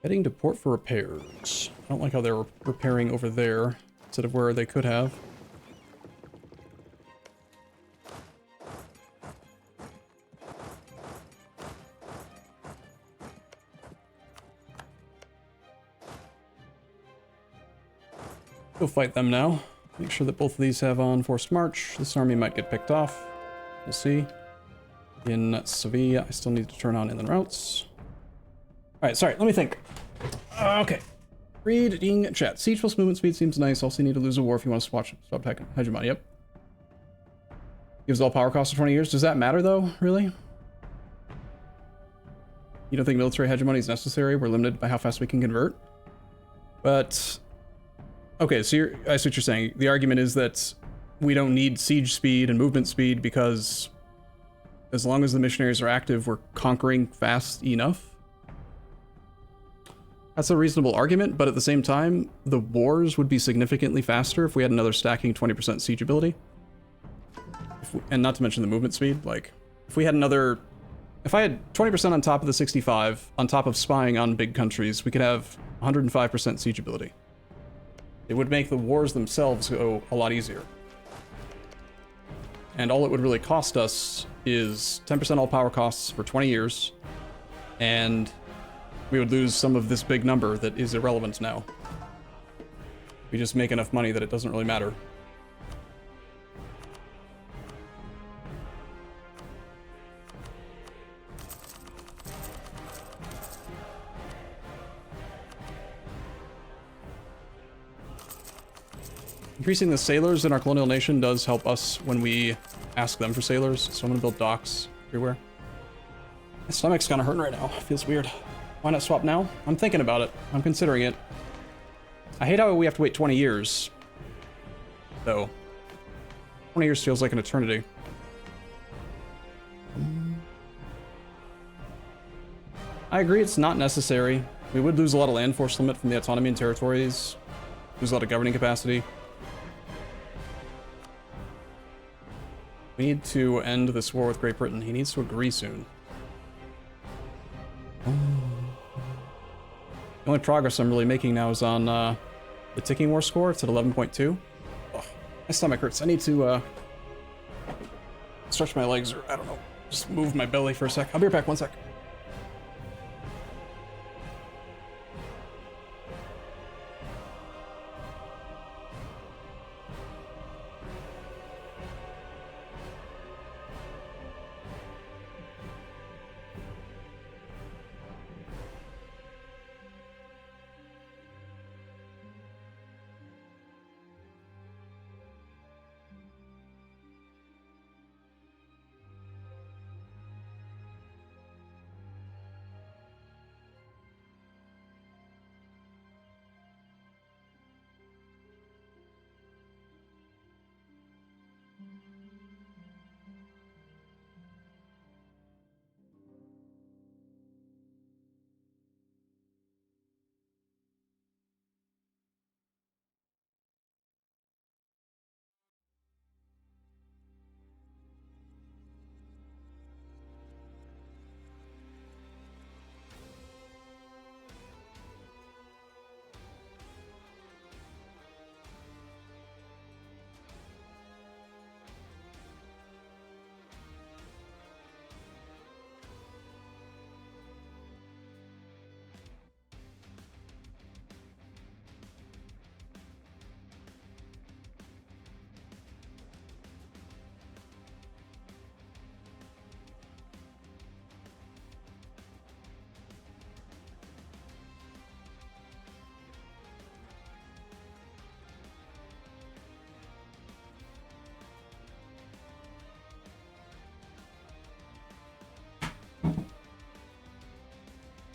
Heading to port for repairs. I don't like how they're repairing over there instead of where they could have. Go fight them now. Make sure that both of these have on forced march. This army might get picked off. We'll see. In Sevilla, I still need to turn on inland routes. Alright, sorry, let me think. Okay. Reading chat. Siege plus movement speed seems nice. Also, you need to lose a war if you want to swap hegemony. Yep. Gives all power cost of 20 years. Does that matter, though? Really? You don't think military hegemony is necessary? We're limited by how fast we can convert? But... okay, so I see what you're saying. The argument is that we don't need siege speed and movement speed because as long as the missionaries are active, we're conquering fast enough. That's a reasonable argument, but at the same time, the wars would be significantly faster if we had another stacking 20% siege ability. And not to mention the movement speed. Like, if we had another... If I had 20% on top of the 65, on top of spying on big countries, we could have 105% siege ability. It would make the wars themselves go a lot easier. And all it would really cost us is 10% all power costs for 20 years, and we would lose some of this big number that is irrelevant now. We just make enough money that it doesn't really matter. Increasing the sailors in our colonial nation does help us when we ask them for sailors, so I'm gonna build docks everywhere. My stomach's kind of hurting right now. Feels weird. Why not swap now? I'm thinking about it. I'm considering it. I hate how we have to wait 20 years, though. 20 years feels like an eternity. I agree it's not necessary. We would lose a lot of land force limit from the autonomy and territories, lose a lot of governing capacity. We need to end this war with Great Britain. He needs to agree soon. The only progress I'm really making now is on the ticking war score. It's at 11.2. Oh, my stomach hurts. I need to stretch my legs, or I don't know, just move my belly for a sec. I'll be right back, 1 sec.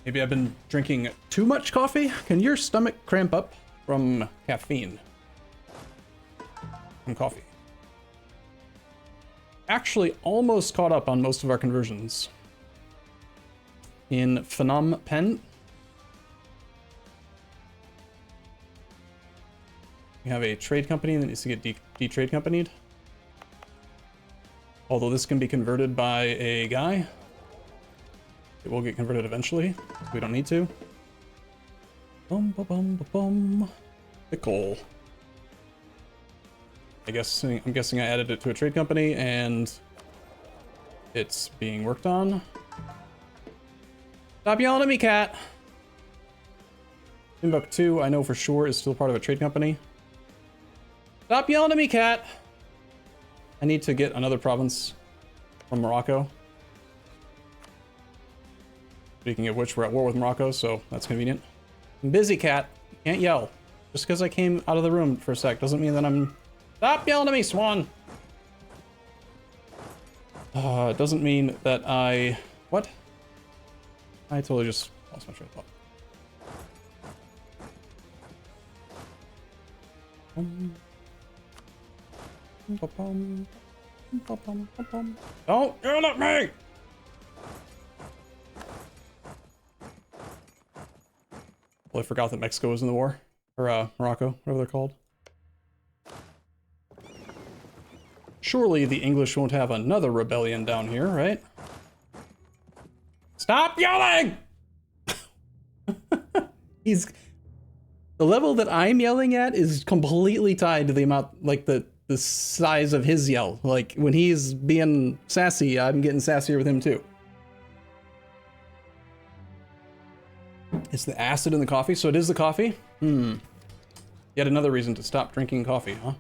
Maybe I've been drinking too much coffee? Can your stomach cramp up from caffeine? From coffee. Actually, almost caught up on most of our conversions. In Phnom Penh, we have a trade company that needs to get de-trade companied. Although this can be converted by a guy. It will get converted eventually. We don't need to. Bum ba bum ba bum. The coal. I'm guessing I added it to a trade company and it's being worked on. Stop yelling at me, cat. Timbuktu, I know for sure, is still part of a trade company. Stop yelling at me, cat. I need to get another province from Morocco. Speaking of which, we're at war with Morocco, so that's convenient. I'm busy, cat. You can't yell. Just because I came out of the room for a sec doesn't mean that I'm... Stop yelling at me, Swan! It doesn't mean that I... What? I totally just lost my train of thought. Don't yell at me! Well, I forgot that Mexico was in the war. Or, Morocco, whatever they're called. surely the English won't have another rebellion down here, right? Stop yelling! He's... The level that I'm yelling at is completely tied to the amount, like, the size of his yell. Like, when he's being sassy, I'm getting sassier with him, too. It's the acid in the coffee, so it is the coffee? Yet another reason to stop drinking coffee, huh?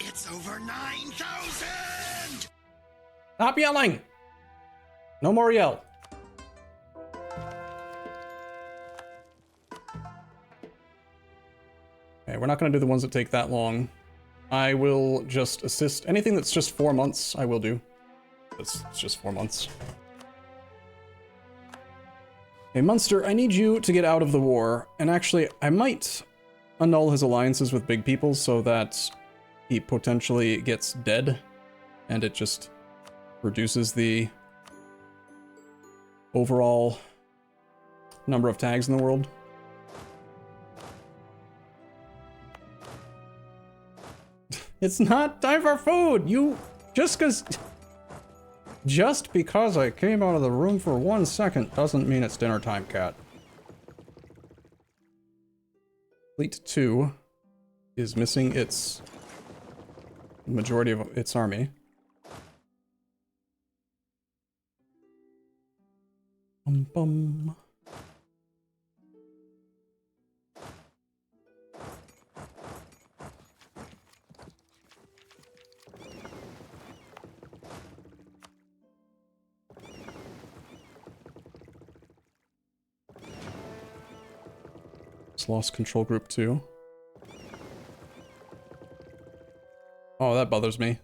It's over 9,000! Stop yelling! No more yell. Okay, we're not going to do the ones that take that long. I will just assist. Anything that's just 4 months, I will do. It's just 4 months. Okay, Munster, I need you to get out of the war. And actually, I might annul his alliances with big people so that he potentially gets dead. And it just reduces the overall number of tags in the world. It's not time for food! You... Just because I came out of the room for 1 second doesn't mean it's dinner time, cat. Fleet 2 is missing its majority of its army. Bum bum. It's lost control group 2. Oh, that bothers me.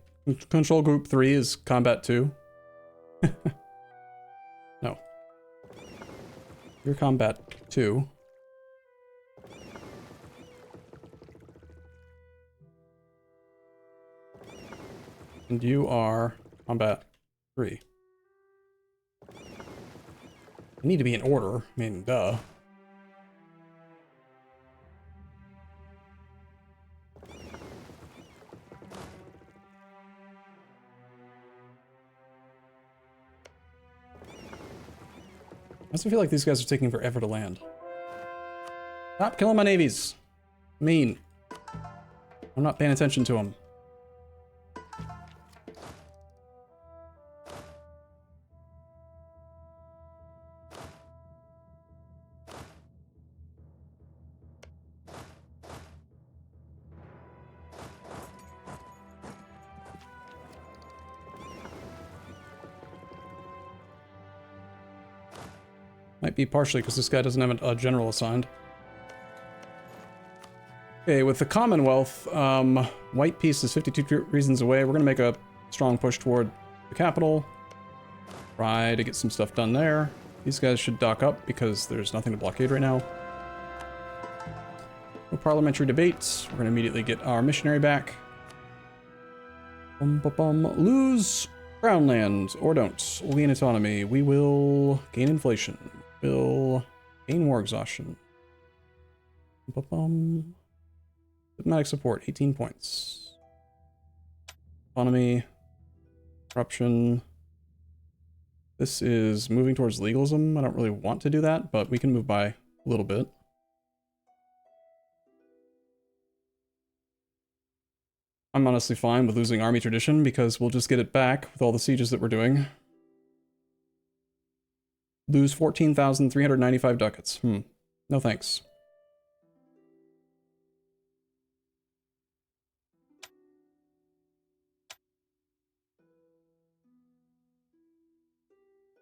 Control group 3 is combat 2. No. You're combat 2. And you are combat 3. I need to be in order. I mean, duh. I also feel like these guys are taking forever to land. Stop killing my navies. Mean. I'm not paying attention to them. Might be partially because this guy doesn't have a general assigned. Okay, with the Commonwealth, White Peace is 52 reasons away. We're going to make a strong push toward the capital. Try to get some stuff done there. These guys should dock up because there's nothing to blockade right now. No parliamentary debates. We're going to immediately get our missionary back. Lose Crown land, or don't. We'll gain autonomy. We will gain inflation. We'll gain war exhaustion. Diplomatic support, 18 points. Autonomy. Corruption. This is moving towards legalism. I don't really want to do that, but we can move by a little bit. I'm honestly fine with losing army tradition because we'll just get it back with all the sieges that we're doing. Lose 14,395 ducats. No thanks.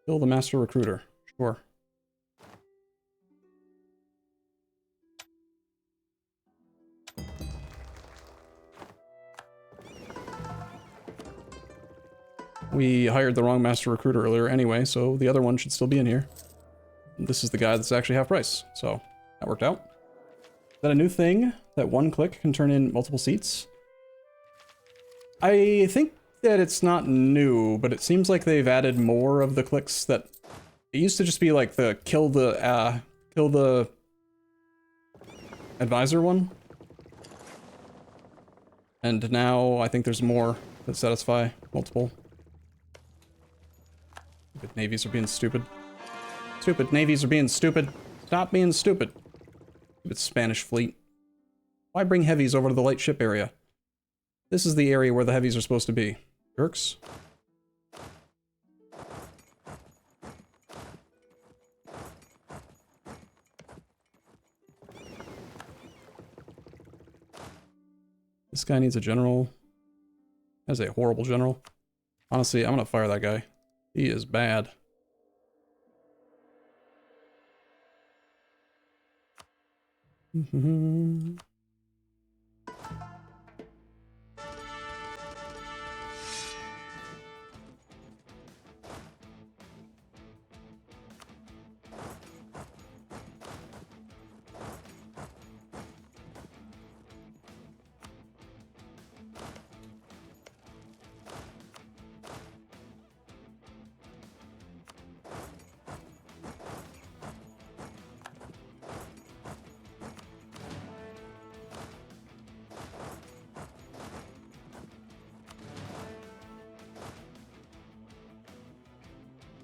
Kill the master recruiter. Sure. We hired the wrong master recruiter earlier anyway, so the other one should still be in here. This is the guy that's actually half price, so That worked out. Is that a new thing? That one click can turn in multiple seats? I think that it's not new, but it seems like they've added more of the clicks that... It used to just be like the kill the advisor one. And now I think there's more that satisfy multiple. Stupid navies are being stupid. Stupid navies are being stupid. Stop being stupid. It's Spanish fleet. Why bring heavies over to the light ship area? This is the area where the heavies are supposed to be. Jerks. This guy needs a general. That's a horrible general. Honestly, I'm gonna fire that guy. He is bad.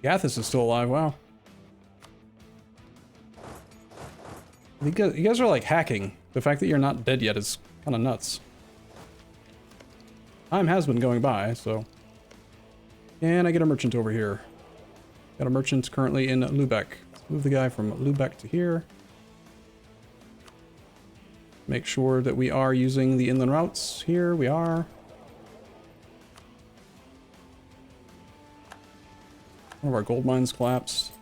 Gathis is still alive, wow. You guys are like hacking. The fact that you're not dead yet is kind of nuts. Time has been going by, so... Can I get a merchant over here? Got a merchant currently in Lubeck. Let's move the guy from Lubeck to here. Make sure that we are using the inland routes. Here we are. One of our gold mines collapsed.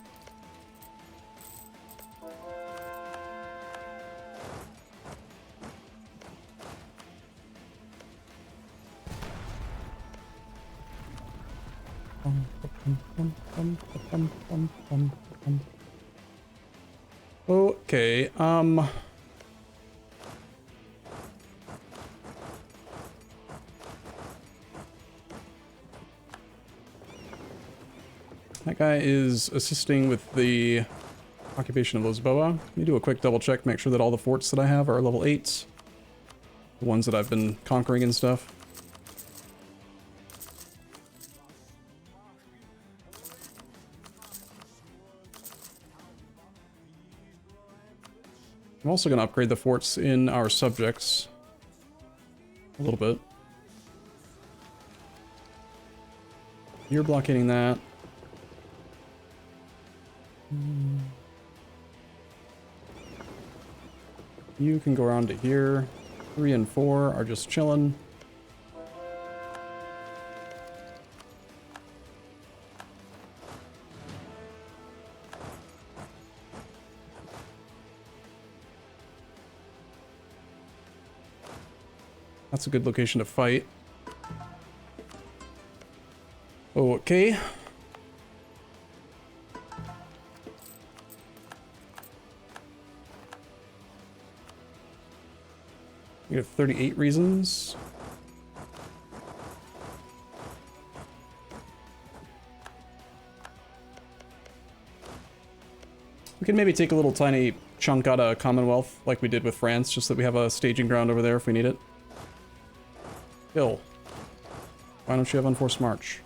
Okay, that guy is assisting with the occupation of Lisboa. Let me do a quick double check, make sure that all the forts that I have are level 8s. The ones that I've been conquering and stuff. I'm also going to upgrade the forts in our subjects a little bit. You're blockading that. You can go around to here. 3 and 4 are just chilling. That's a good location to fight. Okay. We have 38 reasons. We can maybe take a little tiny chunk out of Commonwealth like we did with France, just that we have a staging ground over there if we need it. Hill. Why don't you have unforced march?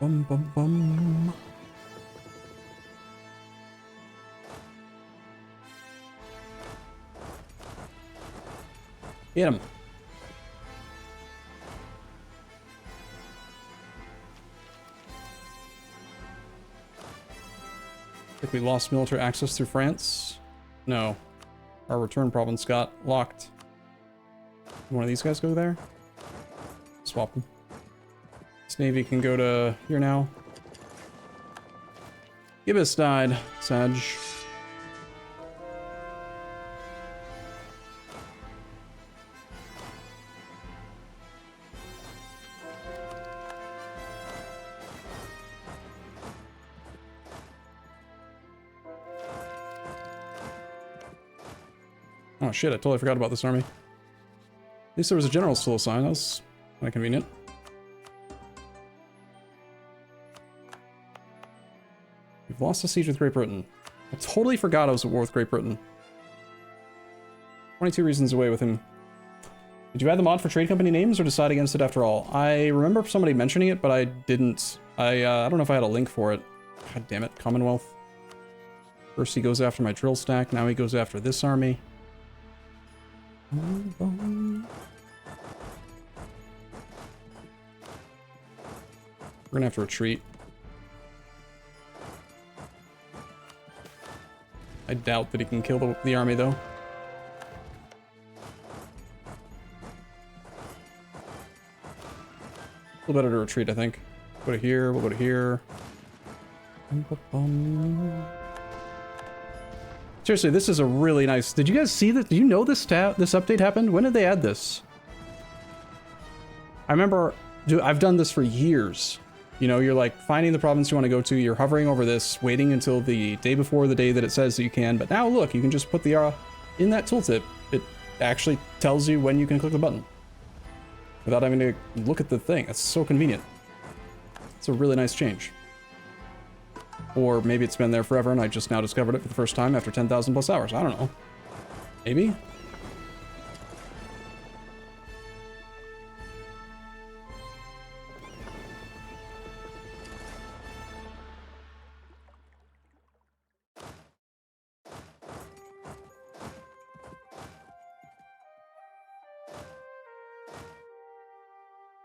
Bum bum bum. Get him. Think we lost military access through France? No. Our return province got locked. One of these guys go there? Swap them. This navy can go to here now. Gibbous died. Sag. Oh shit, I totally forgot about this army. At least there was a general still assigned. That was kind of convenient. We've lost the siege with Great Britain. I totally forgot I was at war with Great Britain. 22 reasons away with him. Did you add the mod for trade company names or decide against it after all? I remember somebody mentioning it, but I didn't. I don't know if I had a link for it. God damn it, Commonwealth. First he goes after my drill stack, now he goes after this army. We're gonna have to retreat. I doubt that he can kill the army, though. A little better to retreat, I think. Go to here, we'll go to here. Seriously, this is a really nice... Did you guys see that? Do you know this update happened? When did they add this? I remember... Dude, I've done this for years. You know, you're like finding the province you want to go to, you're hovering over this, waiting until the day before the day that it says that you can, but now look, you can just put the in that tooltip, it actually tells you when you can click the button. Without having to look at the thing. That's so convenient. It's a really nice change. Or maybe it's been there forever and I just now discovered it for the first time after 10,000 plus hours. I don't know. Maybe?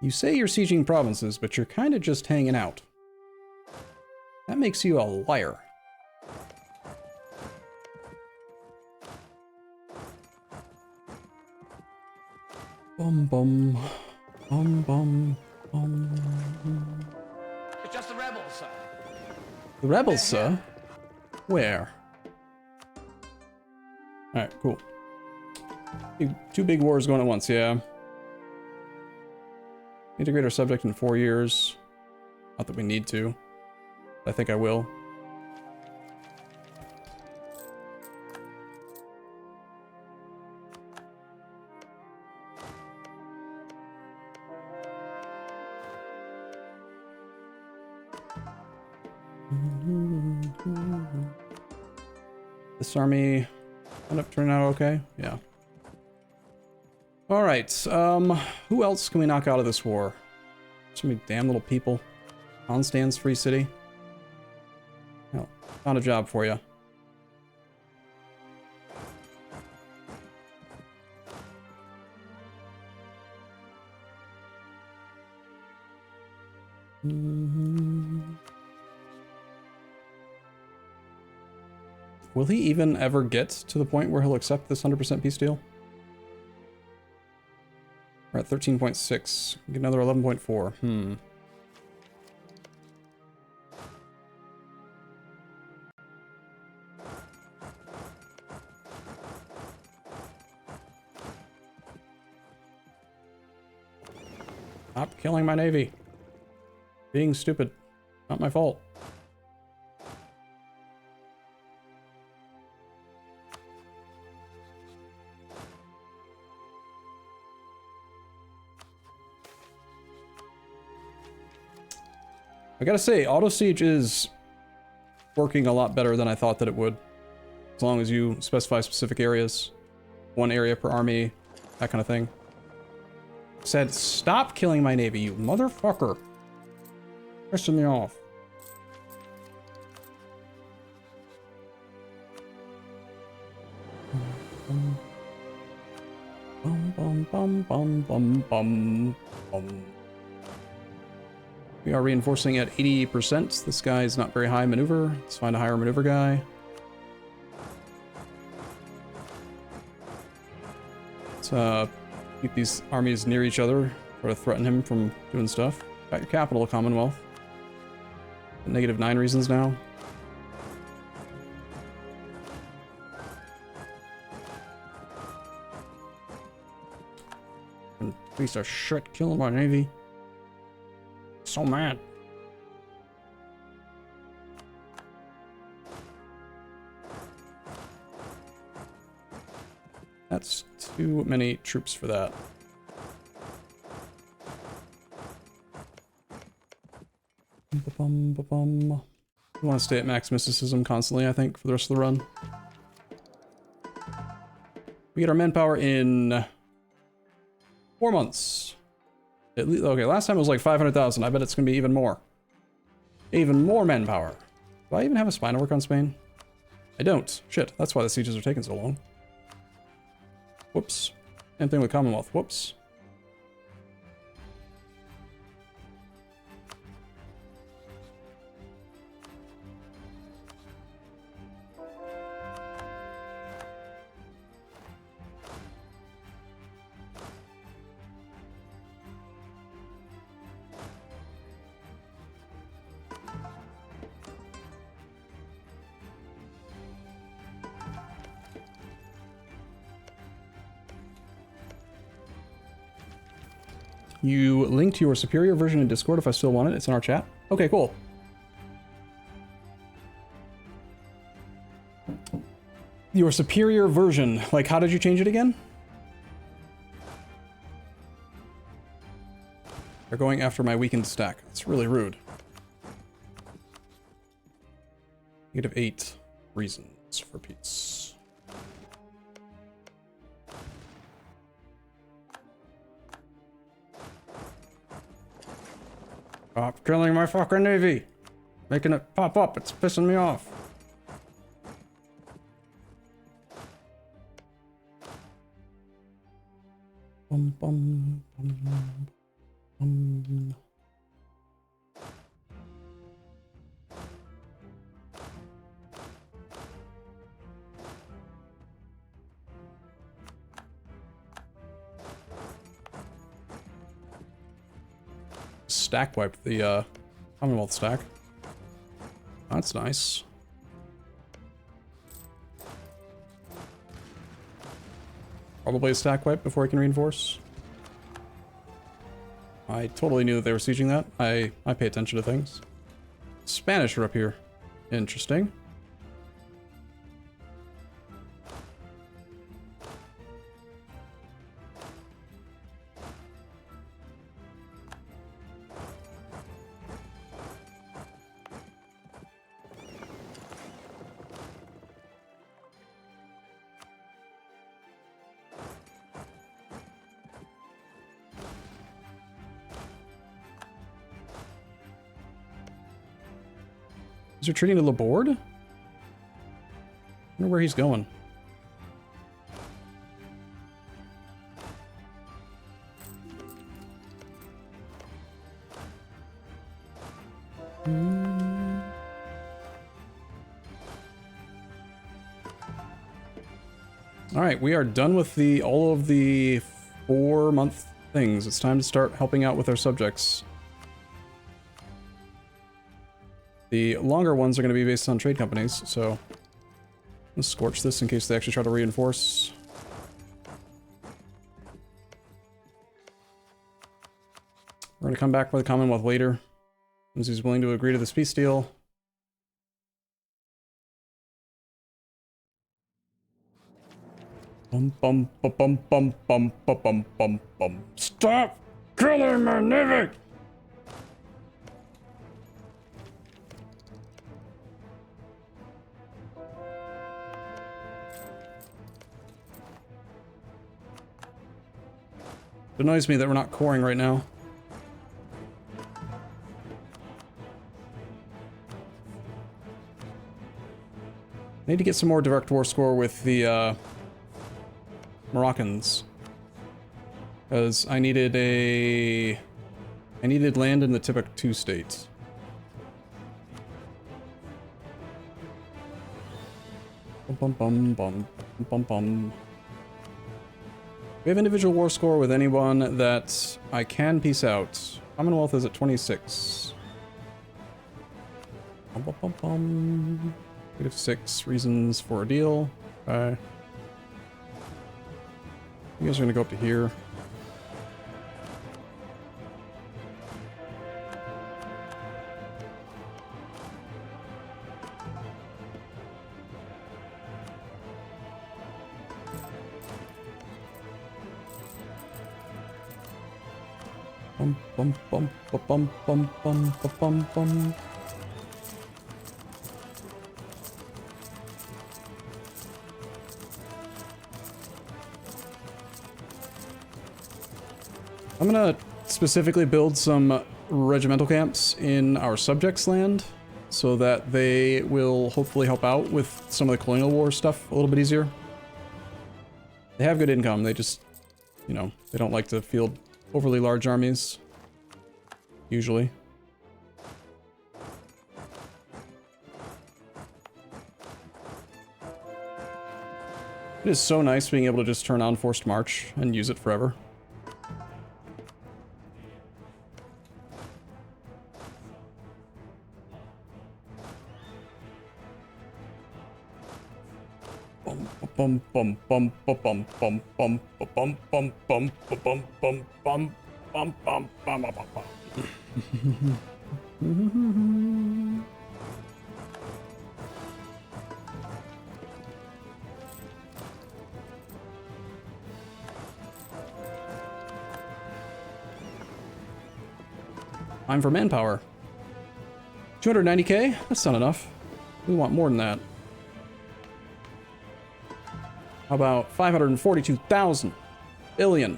You say you're sieging provinces, but you're kind of just hanging out. That makes you a liar. Bum bum. Bum bum. Bum. It's just the rebels, sir. The rebels, sir? Where? Alright, cool. Two big wars going at once, yeah. Integrate our subject in 4 years. Not that we need to. I think I will. This army end up turning out okay? Yeah. Alright, who else can we knock out of this war? So many damn little people. Constance Free City. Oh, found a job for you. Will he even ever get to the point where he'll accept this 100% peace deal? We're at 13.6. Get another 11.4. Stop killing my navy. Being stupid. Not my fault. I gotta say, auto siege is working a lot better than I thought that it would. As long as you specify specific areas. One area per army, that kind of thing. Said, stop killing my navy, you motherfucker. Pissing me off. Bum bum bum bum bum bum bum. We are reinforcing at 80%. This guy is not very high maneuver. Let's find a higher maneuver guy. Let's keep these armies near each other. Try to threaten him from doing stuff. Got your capital, Commonwealth. -9 reasons now. Fucking piece of shit killing my navy. So mad. That's too many troops for that. We want to stay at max mysticism constantly, I think, for the rest of the run. We get our manpower in 4 months. At least, okay, last time it was like 500,000. I bet it's going to be even more. Even more manpower. Do I even have a spine to work on Spain? I don't. Shit, that's why the sieges are taking so long. Whoops. Same thing with Commonwealth. Whoops. You linked your superior version in Discord if I still want it. It's in our chat. Okay, cool. Your superior version. Like, how did you change it again? They're going after my weakened stack. It's really rude. -8 reasons for peace. Stop killing my fucking navy! Making it pop up, it's pissing me off. Bum, bum, bum, bum. Stack wiped the Commonwealth stack. That's nice. Probably a stack wipe before I can reinforce. I totally knew that they were sieging that. I pay attention to things. Spanish are up here. Interesting. Is retreating to Laborde? I wonder where he's going. Alright, we are done with all of the 4-month things. It's time to start helping out with our subjects. The longer ones are going to be based on trade companies, so let's scorch this in case they actually try to reinforce. We're going to come back for the Commonwealth later, as he's willing to agree to this peace deal. Bum bum bum bum bum bum bum bum bum. Stop killing my navy! It annoys me that we're not coring right now. Need to get some more direct war score with the Moroccans. Because I needed land in the Timbuktu state. Bum bum bum bum bum bum. We have individual war score with anyone that I can peace out. Commonwealth is at 26. Bum, bum, bum, bum. We have 6 reasons for a deal. Okay. You guys are gonna go up to here. Bum, bum, bum, bum, bum, bum, bum, bum. I'm gonna specifically build some regimental camps in our subjects' land so that they will hopefully help out with some of the colonial war stuff a little bit easier. They have good income, they just, you know, they don't like to field overly large armies, usually. It is so nice being able to just turn on Forced March and use it forever. Bum bum bum bum bum bum bum bum bum bum bum bum bum bum bum bum bum. I'm for manpower. 290k? That's not enough. We want more than that. How about 542,000 billion?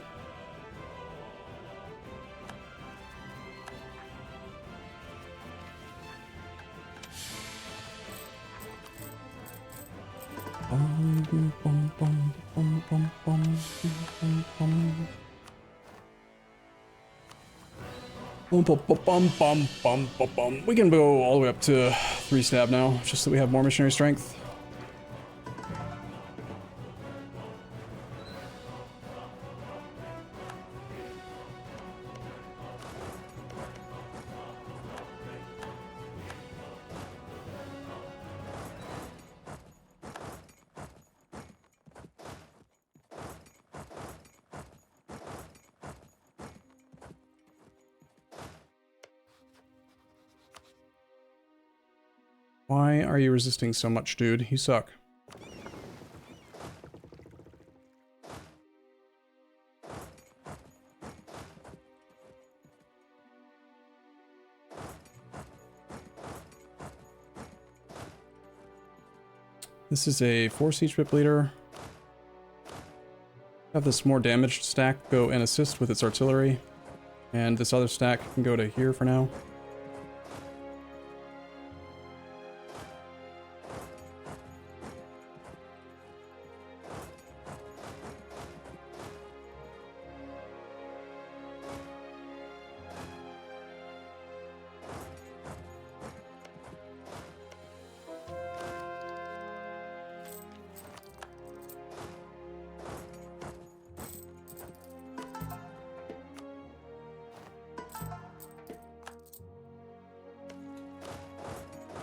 We can go all the way up to 3 stab now, just so we have more missionary strength. Why are you resisting so much, dude? You suck. This is a 4 siege whip leader. Have this more damaged stack go and assist with its artillery. And this other stack can go to here for now.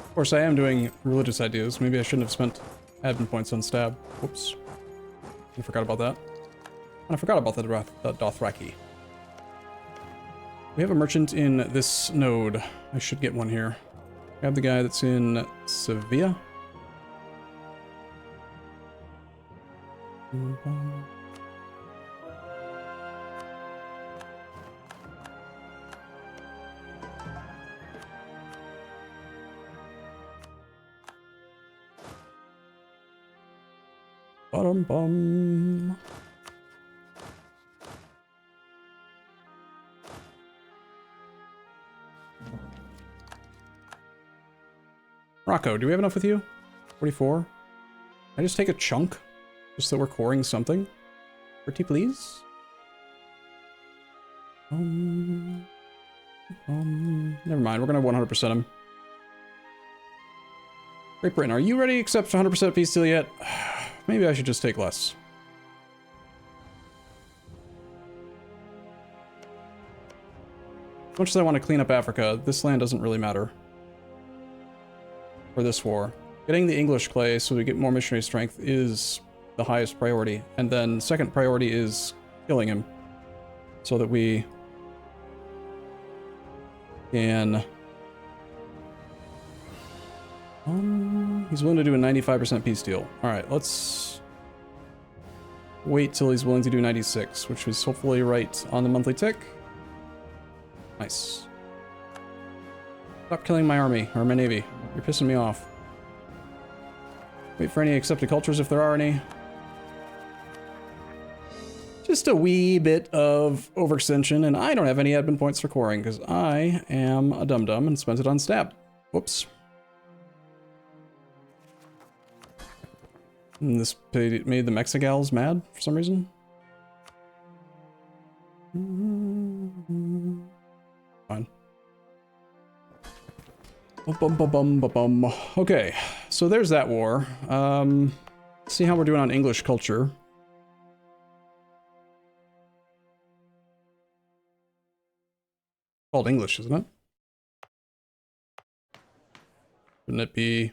Of course, I am doing religious ideas. Maybe I shouldn't have spent admin points on stab. Whoops. I forgot about that. I forgot about the Dothraki. We have a merchant in this node. I should get one here. I have the guy that's in Sevilla. Bum. Rocco, do we have enough with you? 44? I just take a chunk? Just so we're coring something? Pretty please? Never mind, we're gonna 100% him. Great Britain, are you ready to accept 100% peace deal yet? Maybe I should just take less. As much as I want to clean up Africa, this land doesn't really matter. For this war. Getting the English clay so we get more missionary strength is the highest priority. And then second priority is killing him. So that we can... he's willing to do a 95% peace deal. Alright, let's wait till he's willing to do 96, which is hopefully right on the monthly tick. Nice. Stop killing my army, or my navy. You're pissing me off. Wait for any accepted cultures if there are any. Just a wee bit of overextension, and I don't have any admin points for coring, because I am a dum-dum and spent it on stab. Whoops. And this made the Mexicals mad for some reason. Fine. Okay, so there's that war. See how we're doing on English culture. Called English, isn't it? Wouldn't it be?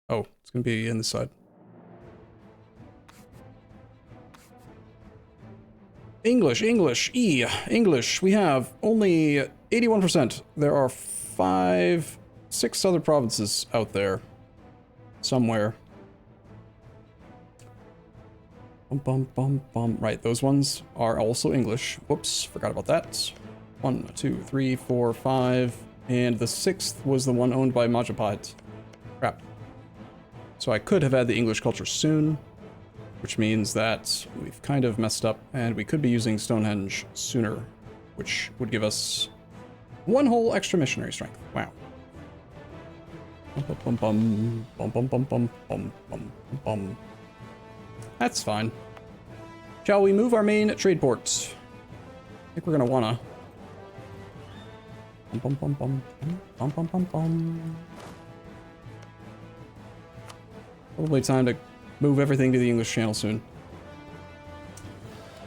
Oh, it's gonna be in this side. English, English. We have only 81%. There are 6 other provinces out there. Somewhere. Right, those ones are also English. Whoops, forgot about that. 1, 2, 3, 4, 5. And the 6th was the one owned by Majapahit. Crap. So I could have had the English culture soon, which means that we've kind of messed up, and we could be using Stonehenge sooner, which would give us 1 whole extra missionary strength. Wow. That's fine. Shall we move our main trade port? I think we're gonna wanna. Probably time to move everything to the English Channel soon.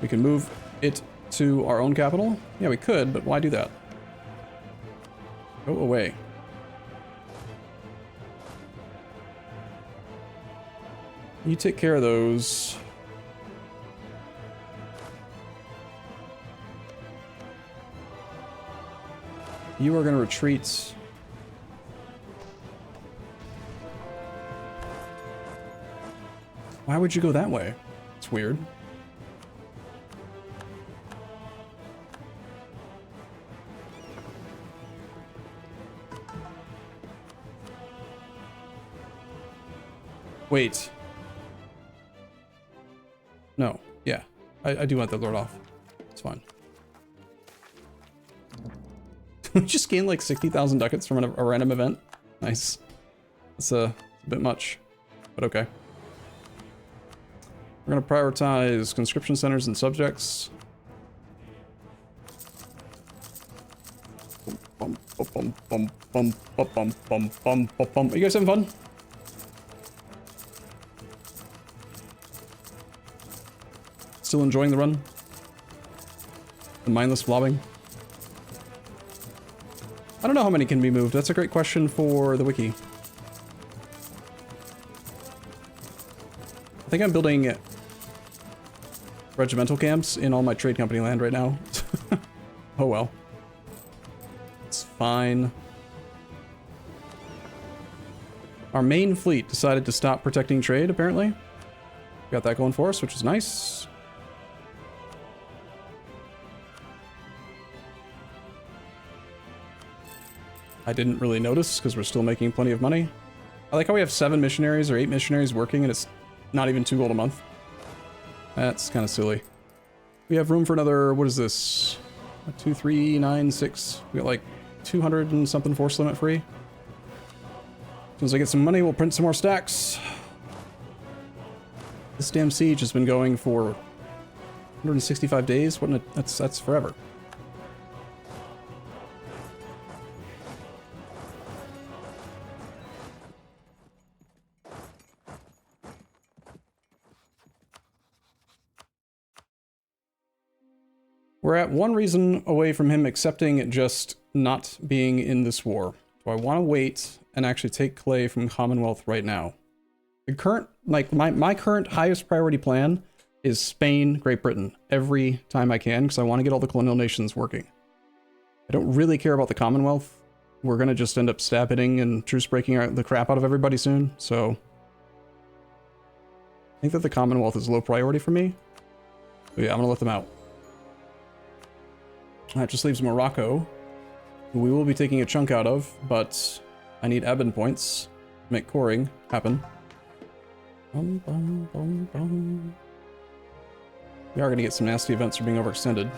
We can move it to our own capital? Yeah, we could, but why do that? Go away. You take care of those. You are going to retreat. Why would you go that way? It's weird. Wait. No. Yeah. I do want the Lord off. It's fine. We just gained like 60,000 ducats from a random event. Nice. It's a bit much, but okay. We're gonna prioritize conscription centers and subjects. Are you guys having fun? Still enjoying the run? The mindless flobbing? I don't know how many can be moved. That's a great question for the wiki. I think I'm building regimental camps in all my trade company land right now. Oh well. It's fine. Our main fleet decided to stop protecting trade, apparently. Got that going for us, which is nice. I didn't really notice because we're still making plenty of money. I like how we have 7 missionaries or 8 missionaries working and it's not even 2 gold a month. That's kind of silly. We have room for another, what is this? 2, 3, 9, 6. We got like 200 and something force limit free. As soon as I get some money, we'll print some more stacks. This damn siege has been going for 165 days. That's forever. We're at 1 reason away from him accepting just not being in this war. Do I want to wait and actually take clay from Commonwealth right now? The current, like my current highest priority plan is Spain, Great Britain, every time I can, because I want to get all the colonial nations working. I don't really care about the Commonwealth. We're going to just end up stab hitting and truce breaking the crap out of everybody soon, so I think that the Commonwealth is low priority for me. But yeah, I'm going to let them out. That just leaves Morocco. who we will be taking a chunk out of, but I need admin points to make coring happen. Bum, bum, bum, bum. We are going to get some nasty events for being overextended.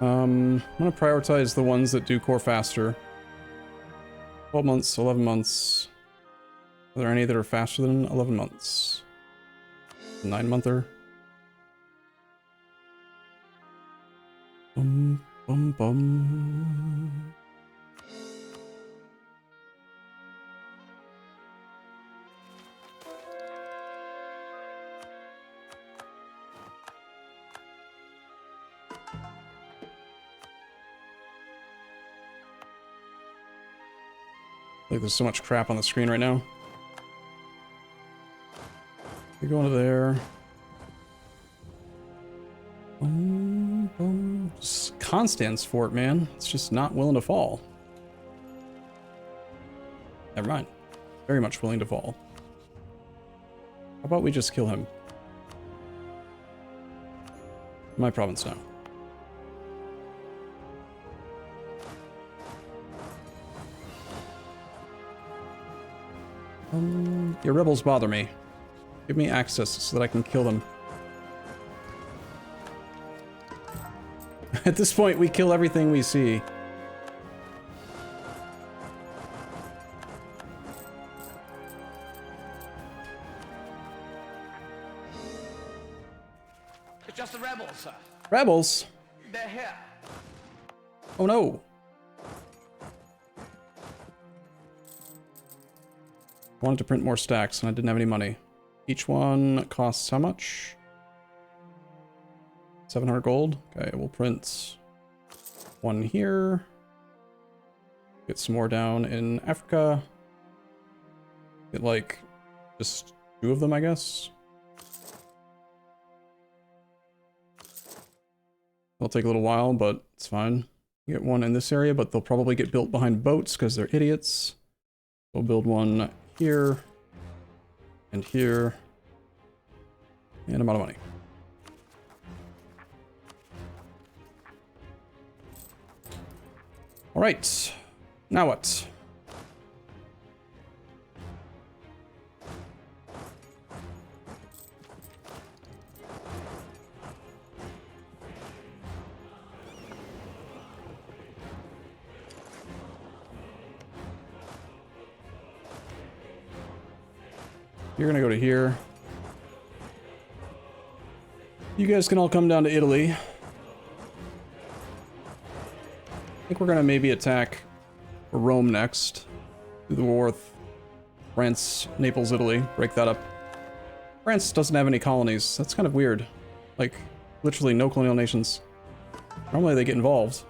I'm gonna prioritize the ones that do core faster. 12 months, 11 months. Are there any that are faster than 11 months? 9-monther. Bum, bum, bum. Like there's so much crap on the screen right now. You're going to there. Just Constance fort, man. It's just not willing to fall. Never mind. Very much willing to fall. How about we just kill him? My province now. Your rebels bother me. Give me access so that I can kill them. At this point, we kill everything we see. It's just the rebels, sir. Rebels? They're here. Oh no. I wanted to print more stacks and I didn't have any money. Each one costs how much? 700 gold? Okay, we'll print one here. Get some more down in Africa. Get like just 2 of them, I guess. It'll take a little while, but it's fine. Get one in this area, but they'll probably get built behind boats because they're idiots. We'll build one here, and here, and I'm out of money. All right, now what? You're gonna go to here. You guys can all come down to Italy. I think we're gonna maybe attack Rome next. Do the war with France, Naples, Italy. Break that up. France doesn't have any colonies. That's kind of weird. Like, literally no colonial nations. Normally they get involved.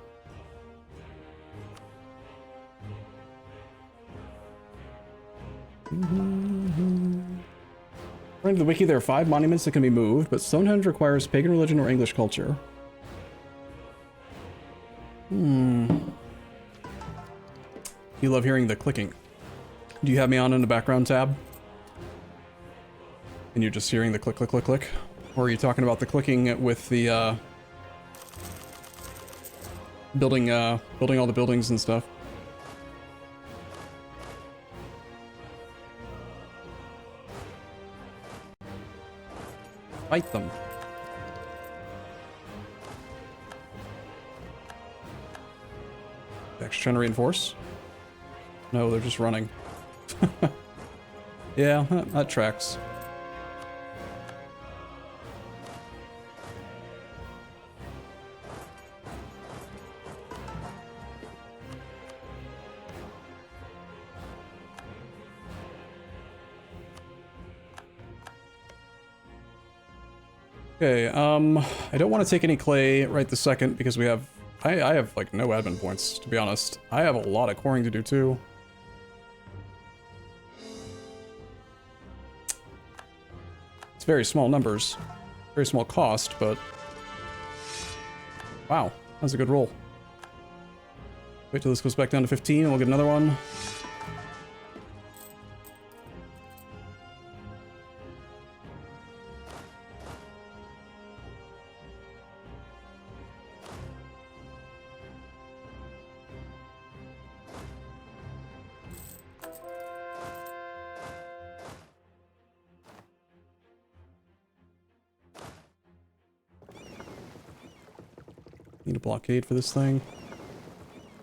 According to the wiki, there are 5 monuments that can be moved, but Stonehenge requires pagan religion or English culture. You love hearing the clicking. Do you have me on in the background tab? And you're just hearing the click, click, click, click? Or are you talking about the clicking with the, building all the buildings and stuff? Fight them. Next gen reinforce? No, they're just running. Yeah, that tracks. Okay, I don't want to take any clay right this second because we have... I have, like, no admin points, to be honest. I have a lot of coring to do, too. It's very small numbers. Very small cost, but... Wow, that's a good roll. Wait till this goes back down to 15 and we'll get another one. Need a blockade for this thing.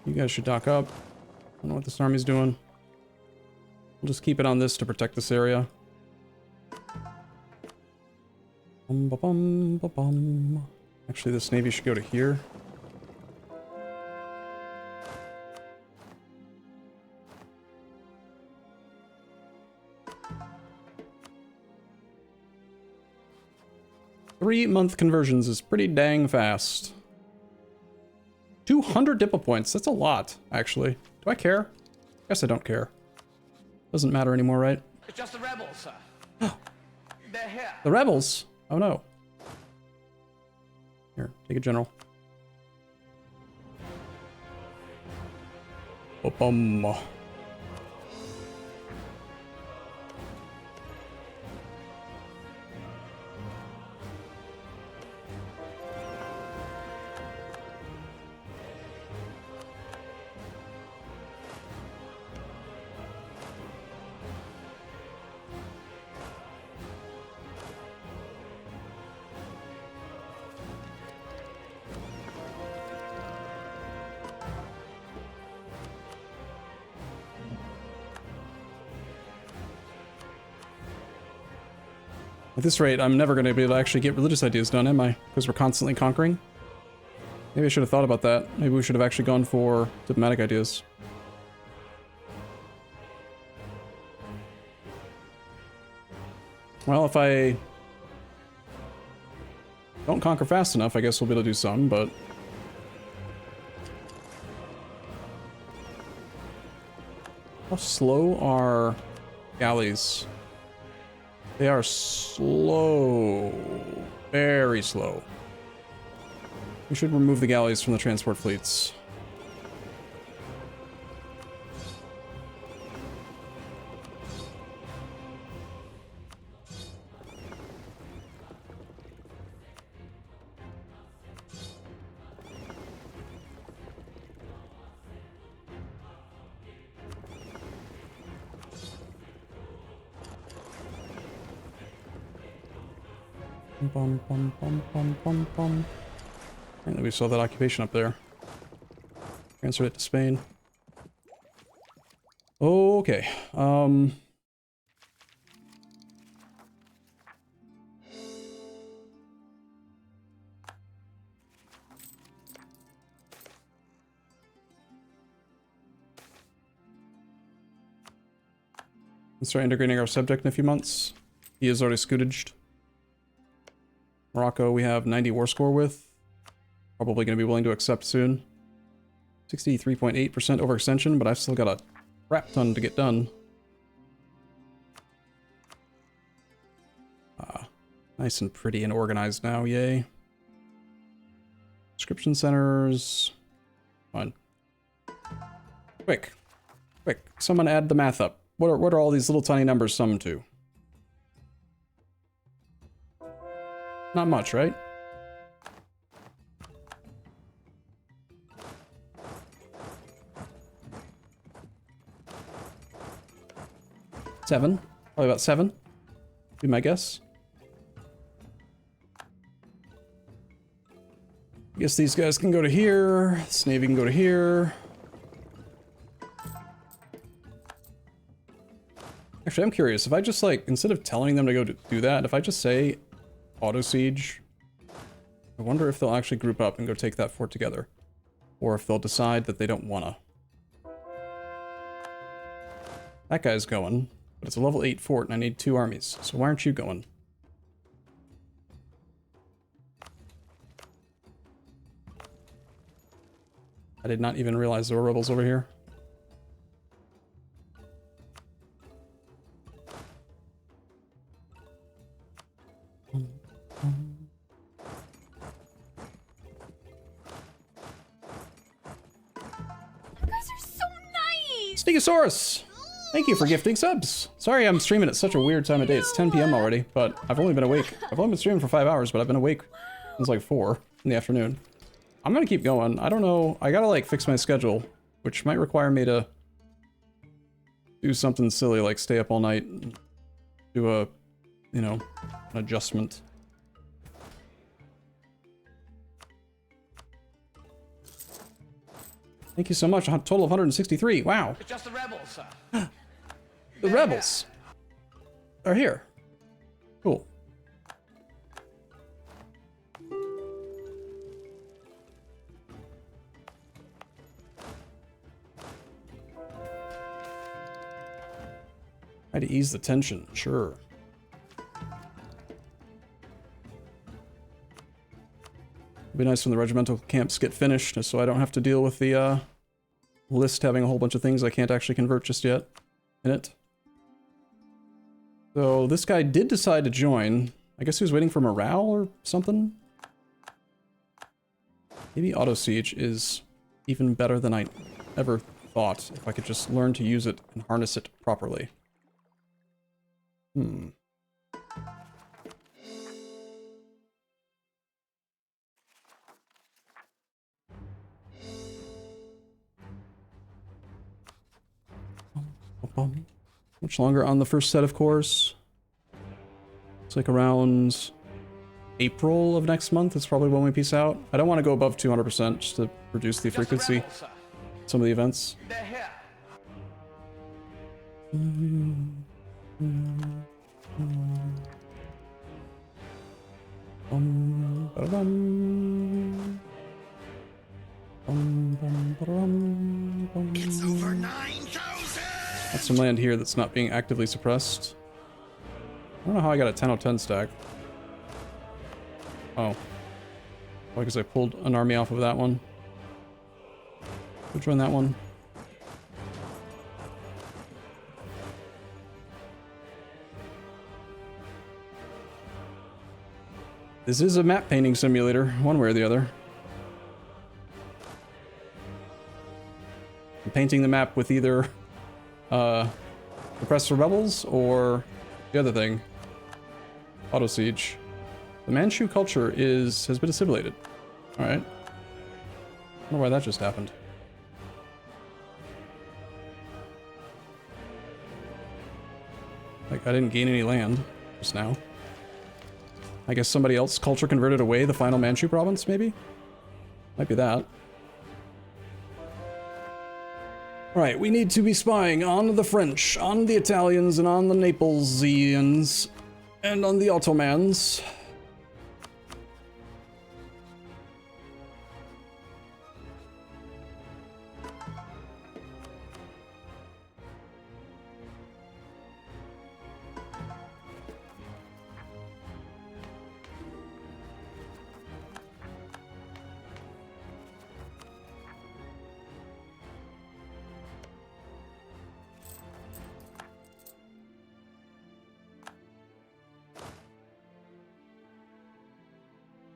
You guys should dock up. I don't know what this army's doing. We'll just keep it on this to protect this area. Actually, this navy should go to here. Three-month conversions is pretty dang fast. 200 diplo points. That's a lot, actually. Do I care? Guess I don't care. Doesn't matter anymore, right? It's just the rebels, sir. They're here. The rebels? Oh no. Here, take a general. Bum. 'At this rate, I'm never going to be able to actually get religious ideas done, am I? Because we're constantly conquering? Maybe I should have thought about that. Maybe we should have actually gone for diplomatic ideas. Well, if I don't conquer fast enough, I guess we'll be able to do some, but... How slow are galleys? They are slow. Very slow. We should remove the galleys from the transport fleets. Apparently we saw that occupation up there. Transferred it to Spain. Okay. Let's start integrating our subject in a few months. He is already scootaged. Morocco we have 90 war score with. Probably going to be willing to accept soon. 63.8% overextension, but I've still got a crap ton to get done. Nice and pretty and organized now, yay. Description centers. Fine. Quick. Quick. Someone add the math up. What are all these little tiny numbers summed to? Not much, right? Seven. Probably about 7. Be my guess. I guess these guys can go to here. This navy can go to here. Actually, I'm curious. If I just, like, instead of telling them to go do that, if I just say auto siege, I wonder if they'll actually group up and go take that fort together. Or if they'll decide that they don't wanna. That guy's going, but it's a level 8 fort and I need 2 armies. So why aren't you going? I did not even realize there were rebels over here. You guys are so nice. Stegosaurus! Thank you for gifting subs. Sorry I'm streaming at such a weird time of day. It's 10 p.m. already, but I've only been awake. I've only been streaming for 5 hours, but I've been awake since like 4 in the afternoon. I'm gonna keep going. I don't know. I gotta like fix my schedule, which might require me to do something silly like stay up all night and do a, you know, an adjustment. Thank you so much. A total of 163. Wow. It's just the rebels, sir. The rebels are here. Cool. Try to ease the tension, sure. It'd be nice when the regimental camps get finished, so I don't have to deal with the list having a whole bunch of things I can't actually convert just yet in it. So this guy did decide to join. I guess he was waiting for morale or something. Maybe auto siege is even better than I ever thought if I could just learn to use it and harness it properly. Much longer on the first set of cores. It's like around April of next month is probably when we peace out. I don't want to go above 200% just to reduce the frequency Rebels, sir. some of the events. They're here. It's over 9,000! Got some land here that's not being actively suppressed. I don't know how I got a 10/10 stack. Oh. Well, because I pulled an army off of that one. Which one? That one? This is a map painting simulator, one way or the other. I'm painting the map with either Repressor Rebels or the other thing, Auto Siege. The Manchu culture has been assimilated. Alright. I wonder why that just happened. Like, I didn't gain any land just now. I guess somebody else culture converted away the final Manchu province, maybe? Might be that. Alright, we need to be spying on the French, on the Italians, and on the Naplesians, and on the Ottomans.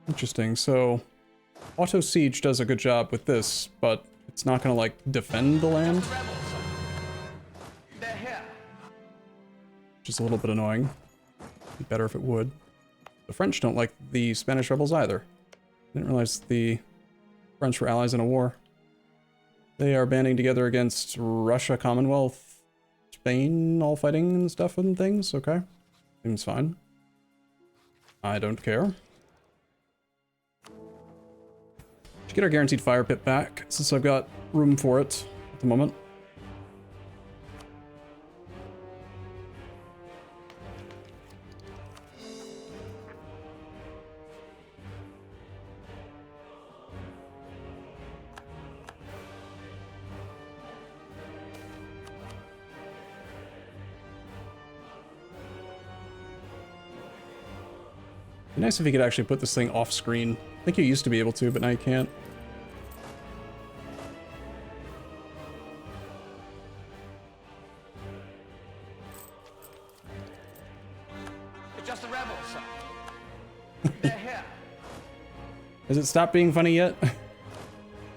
Interesting, so Auto Siege does a good job with this, but it's not gonna, like, defend the land, The rebels, sir. They're here. which is a little bit annoying. It'd be better if it would. The French don't like the Spanish rebels either. Didn't realize the French were allies in a war. They are banding together against Russia, Commonwealth, Spain, all fighting and stuff and things, okay. Seems fine. I don't care. Should get our guaranteed fire pit back, since I've got room for it at the moment. Be nice if you could actually put this thing off screen. I think you used to be able to, but now you can't. it stopped being funny yet?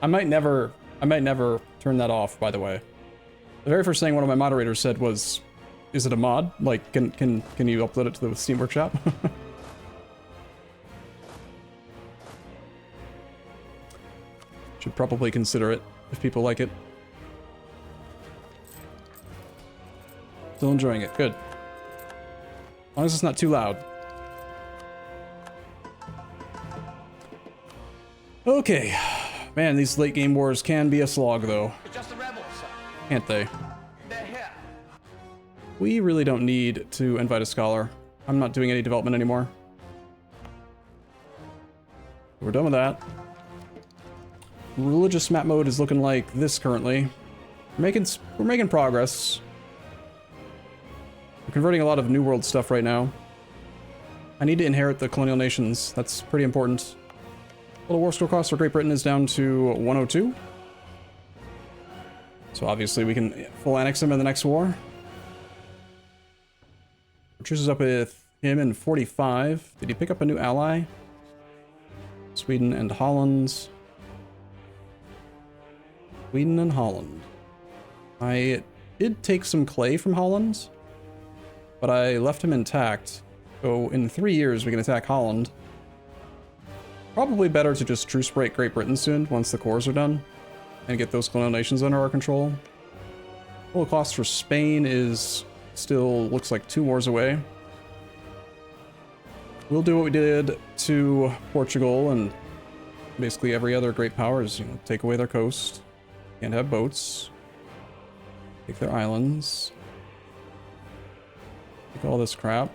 I might never turn that off, by the way. The very first thing one of my moderators said was, is it a mod? Like, can you upload it to the Steam Workshop? Should probably consider it if people like it. Still enjoying it, good. As long as it's not too loud. Okay. Man, these late game wars can be a slog, though. It's just the rebels, sir. Can't they? They're here. We really don't need to invite a scholar. I'm not doing any development anymore. We're done with that. Religious map mode is looking like this currently. We're making progress. We're converting a lot of New World stuff right now. I need to inherit the colonial nations. That's pretty important. Total war score cost for Great Britain is down to 102. So obviously we can full annex him in the next war. Truce is up with him in 45. Did he pick up a new ally? Sweden and Holland. Sweden and Holland. I did take some clay from Holland, but I left him intact. So in 3 years we can attack Holland. Probably better to just truce break Great Britain soon, once the cores are done, and get those colonial nations under our control. Total cost for Spain is still, looks like 2 wars away. We'll do what we did to Portugal and basically every other great power is, take away their coast. Can't have boats. Take their islands. Take all this crap.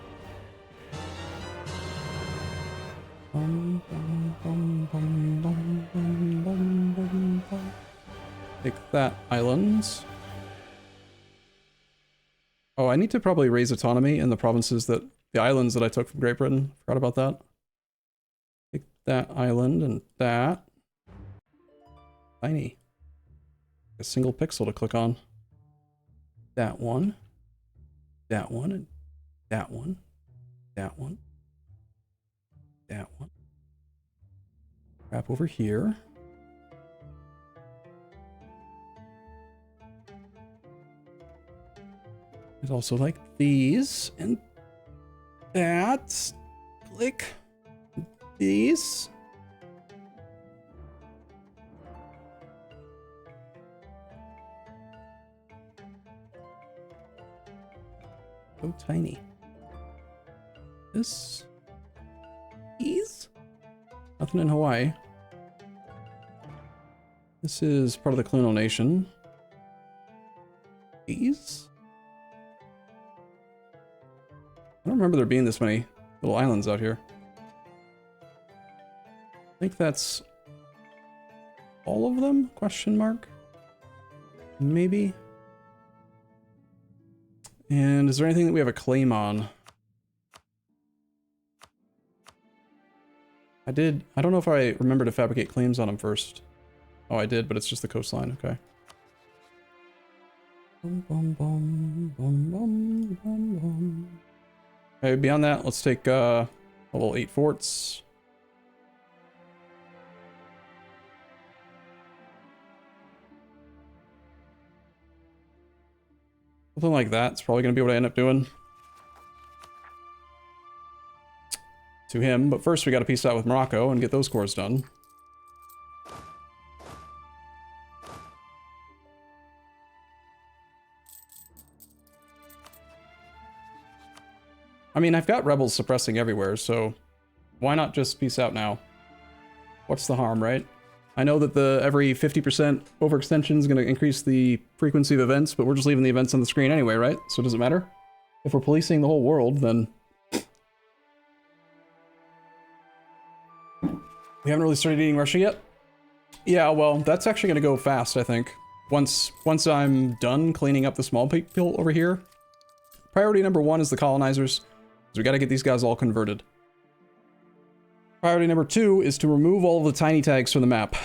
Take that island. Oh, I need to probably raise autonomy in the provinces that, the islands that I took from Great Britain. Forgot about that. Take that island and that. Tiny. A single pixel to click on. That one. That one. And that one. That one. That one. Crap over here. I'd also like these and that. Click. These. So tiny. This. These. Nothing in Hawaii. This is part of the colonial nation. These. I don't remember there being this many little islands out here. I think that's all of them? Question mark? Maybe. And is there anything that we have a claim on? I don't know if I remember to fabricate claims on them first. Oh, I did, but it's just the coastline, okay. Bum, bum, bum, bum, bum, bum, bum. Okay, beyond that, let's take level 8 forts. Something like that's probably going to be what I end up doing. To him, but first we got to peace out with Morocco and get those cores done. I mean, I've got rebels suppressing everywhere, so why not just peace out now? What's the harm, right? I know that the every 50% overextension is going to increase the frequency of events, but we're just leaving the events on the screen anyway, right? So does it matter? If we're policing the whole world, then we haven't really started eating Russia yet? Yeah, well, that's actually going to go fast, I think. Once I'm done cleaning up the small people over here. Priority number 1 is the colonizers. So we got to get these guys all converted. Priority number 2 is to remove all of the tiny tags from the map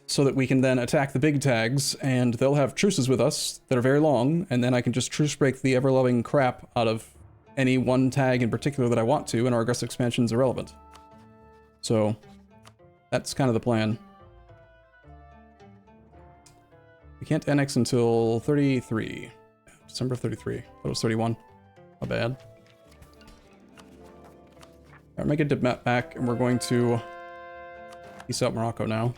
so that we can then attack the big tags and they'll have truces with us that are very long, and then I can just truce break the ever-loving crap out of any one tag in particular that I want to, and our aggressive expansion is irrelevant. So That's kind of the plan. We can't annex until 33. December 33. That was 31. Not bad. Alright, make a dip map back, and we're going to peace out Morocco now.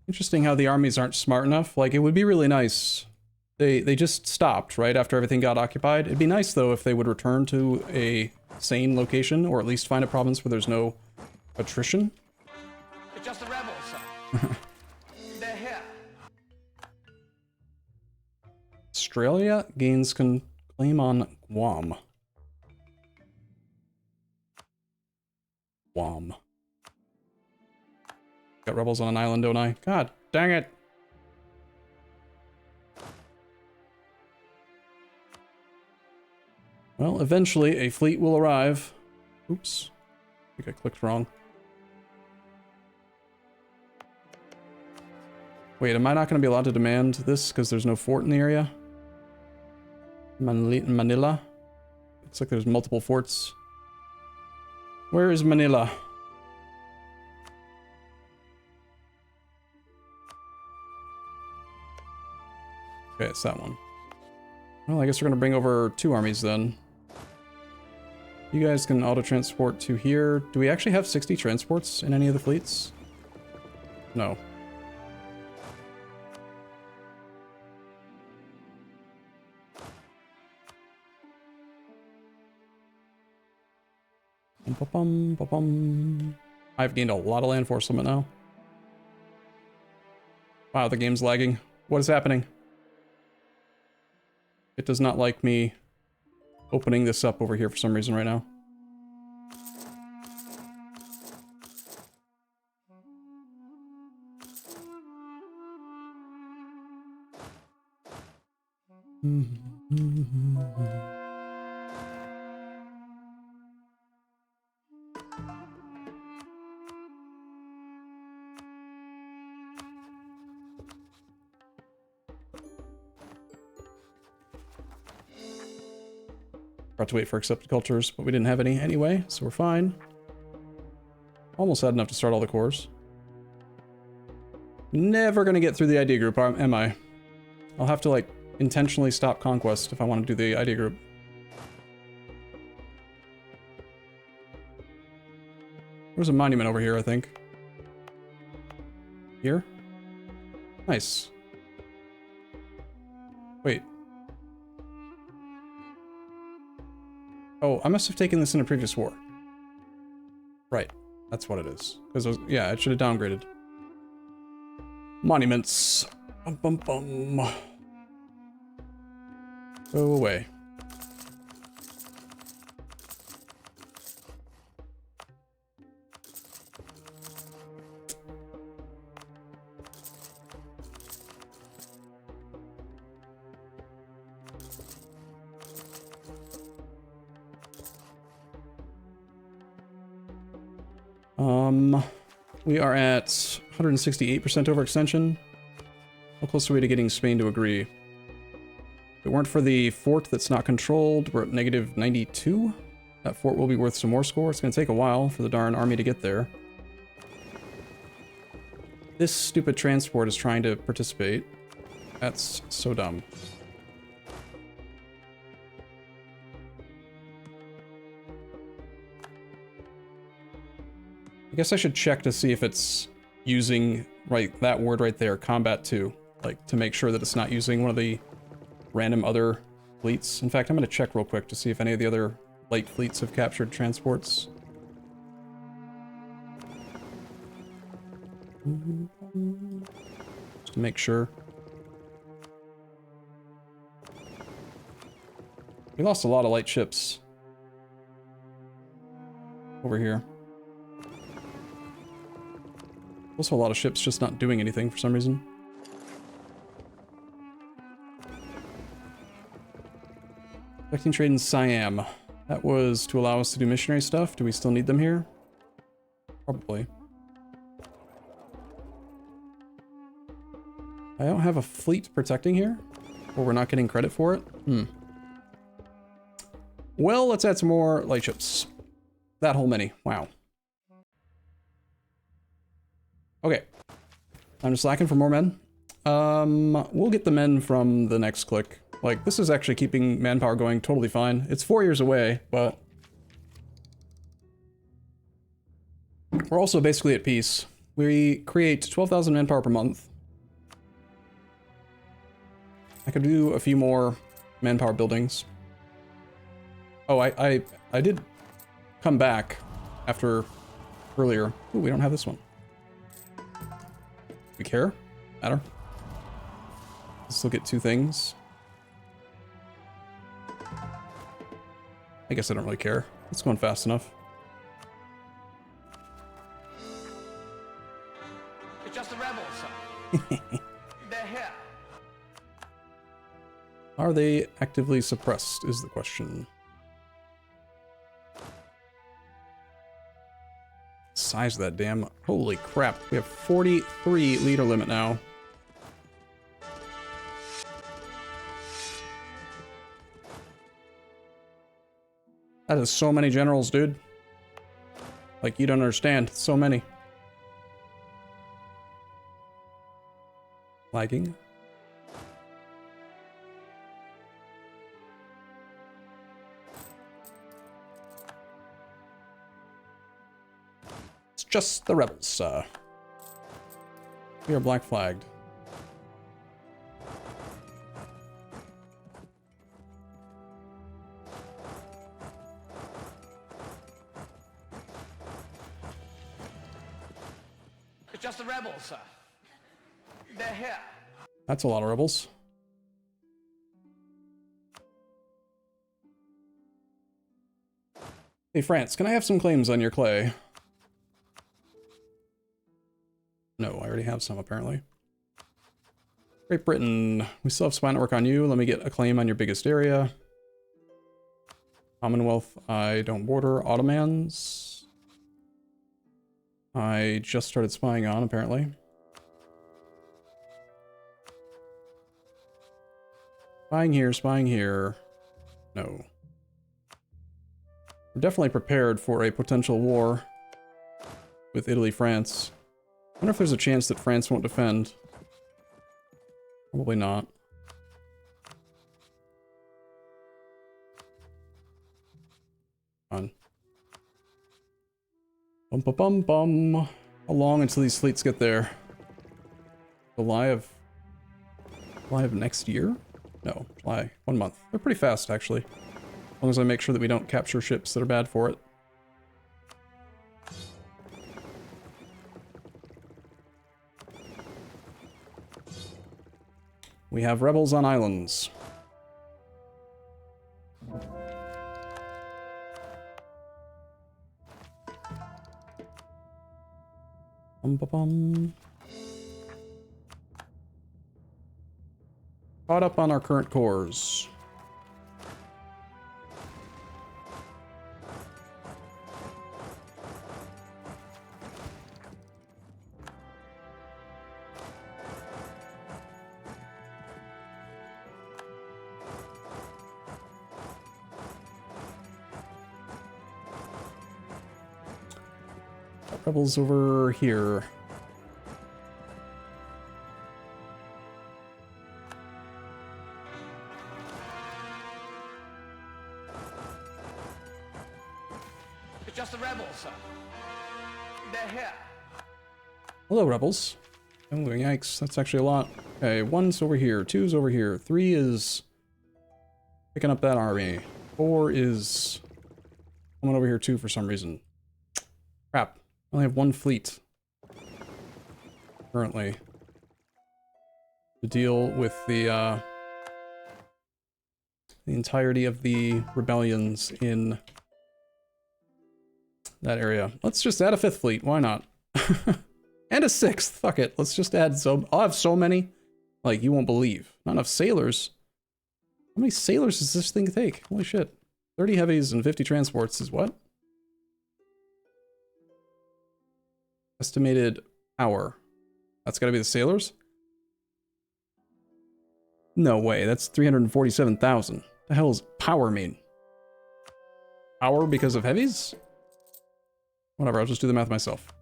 Interesting how the armies aren't smart enough. Like, it would be really nice. They just stopped, right, after everything got occupied. It'd be nice, though, if they would return to a sane location, or at least find a province where there's no attrition. It's just the rebels, sir. They're here. Australia gains claim on Guam. Guam. Got rebels on an island, don't I? God dang it. Well, eventually a fleet will arrive. Oops. I think I clicked wrong. Wait, am I not going to be allowed to demand this because there's no fort in the area? Manila? Looks like there's multiple forts. Where is Manila? Okay, it's that one. Well, I guess we're going to bring over 2 armies then. You guys can auto-transport to here. Do we actually have 60 transports in any of the fleets? No. I've gained a lot of land force limit now. Wow, the game's lagging. What is happening? It does not like me opening this up over here for some reason right now. Forgot to wait for accepted cultures, but we didn't have any anyway, so we're fine. Almost had enough to start all the cores. Never gonna get through the idea group, am I? I'll have to, like, intentionally stop conquest if I want to do the idea group. There's a monument over here, I think. Here? Nice. Wait. Oh, I must have taken this in a previous war. Right. That's what it is. Because, yeah, it should have downgraded. Monuments. Bum, bum, bum. Go away. We are at 168% overextension. How close are we to getting Spain to agree? If it weren't for the fort that's not controlled, we're at negative 92. That fort will be worth some more score. It's going to take a while for the darn army to get there. This stupid transport is trying to participate. That's so dumb. I guess I should check to see if it's using that word right there, combat 2, like to make sure that it's not using one of the random other fleets. In fact, I'm going to check real quick to see if any of the other light fleets have captured transports. Just to make sure. We lost a lot of light ships over here. Also a lot of ships just not doing anything for some reason. Expecting trade in Siam. That was to allow us to do missionary stuff. Do we still need them here? Probably. I don't have a fleet protecting here? Or we're not getting credit for it? Well, let's add some more lightships. That whole many. Wow. Okay. I'm just lacking for more men. We'll get the men from the next click. Like, this is actually keeping manpower going totally fine. It's 4 years away, but... we're also basically at peace. We create 12,000 manpower per month. I could do a few more manpower buildings. Oh, I did come back after earlier. Ooh, we don't have this one. We care? Matter? Let's look at 2 things. I guess I don't really care. It's going fast enough. It's just the rebels, sir. They're here. Are they actively suppressed, is the question. Size of that damn... holy crap. We have 43 leader limit now. That is so many generals, dude. Like, you don't understand. So many. Lagging. It's just the rebels. We are black flagged. It's just the rebels, sir. They're here. That's a lot of rebels. Hey, France, can I have some claims on your clay? No, I already have some, apparently. Great Britain, we still have spy network on you. Let me get a claim on your biggest area. Commonwealth, I don't border. Ottomans, I just started spying on, apparently. Spying here, spying here. No. We're definitely prepared for a potential war with Italy, France. I wonder if there's a chance that France won't defend. Probably not. On. Bum bum bum bum. How long until these fleets get there? July of next year? No, July. 1 month. They're pretty fast, actually. As long as I make sure that we don't capture ships that are bad for it. We have rebels on islands. Bum ba bum. Caught up on our current cores. Rebels over here. It's just the rebels, sir. They're here. Hello, rebels. Oh, yikes. That's actually a lot. Okay, 1's over here. 2's over here. 3 is picking up that army. 4 is coming over here too for some reason. Crap. I only have 1 fleet currently to deal with the entirety of the rebellions in that area. Let's just add a 5th fleet. Why not? And a 6th. Fuck it. Let's just add so... I'll have so many. Like, you won't believe. Not enough sailors. How many sailors does this thing take? Holy shit. 30 heavies and 50 transports is what? Estimated power. That's gotta be the sailors? No way, that's 347,000. The hell does power mean? Power because of heavies? Whatever, I'll just do the math myself.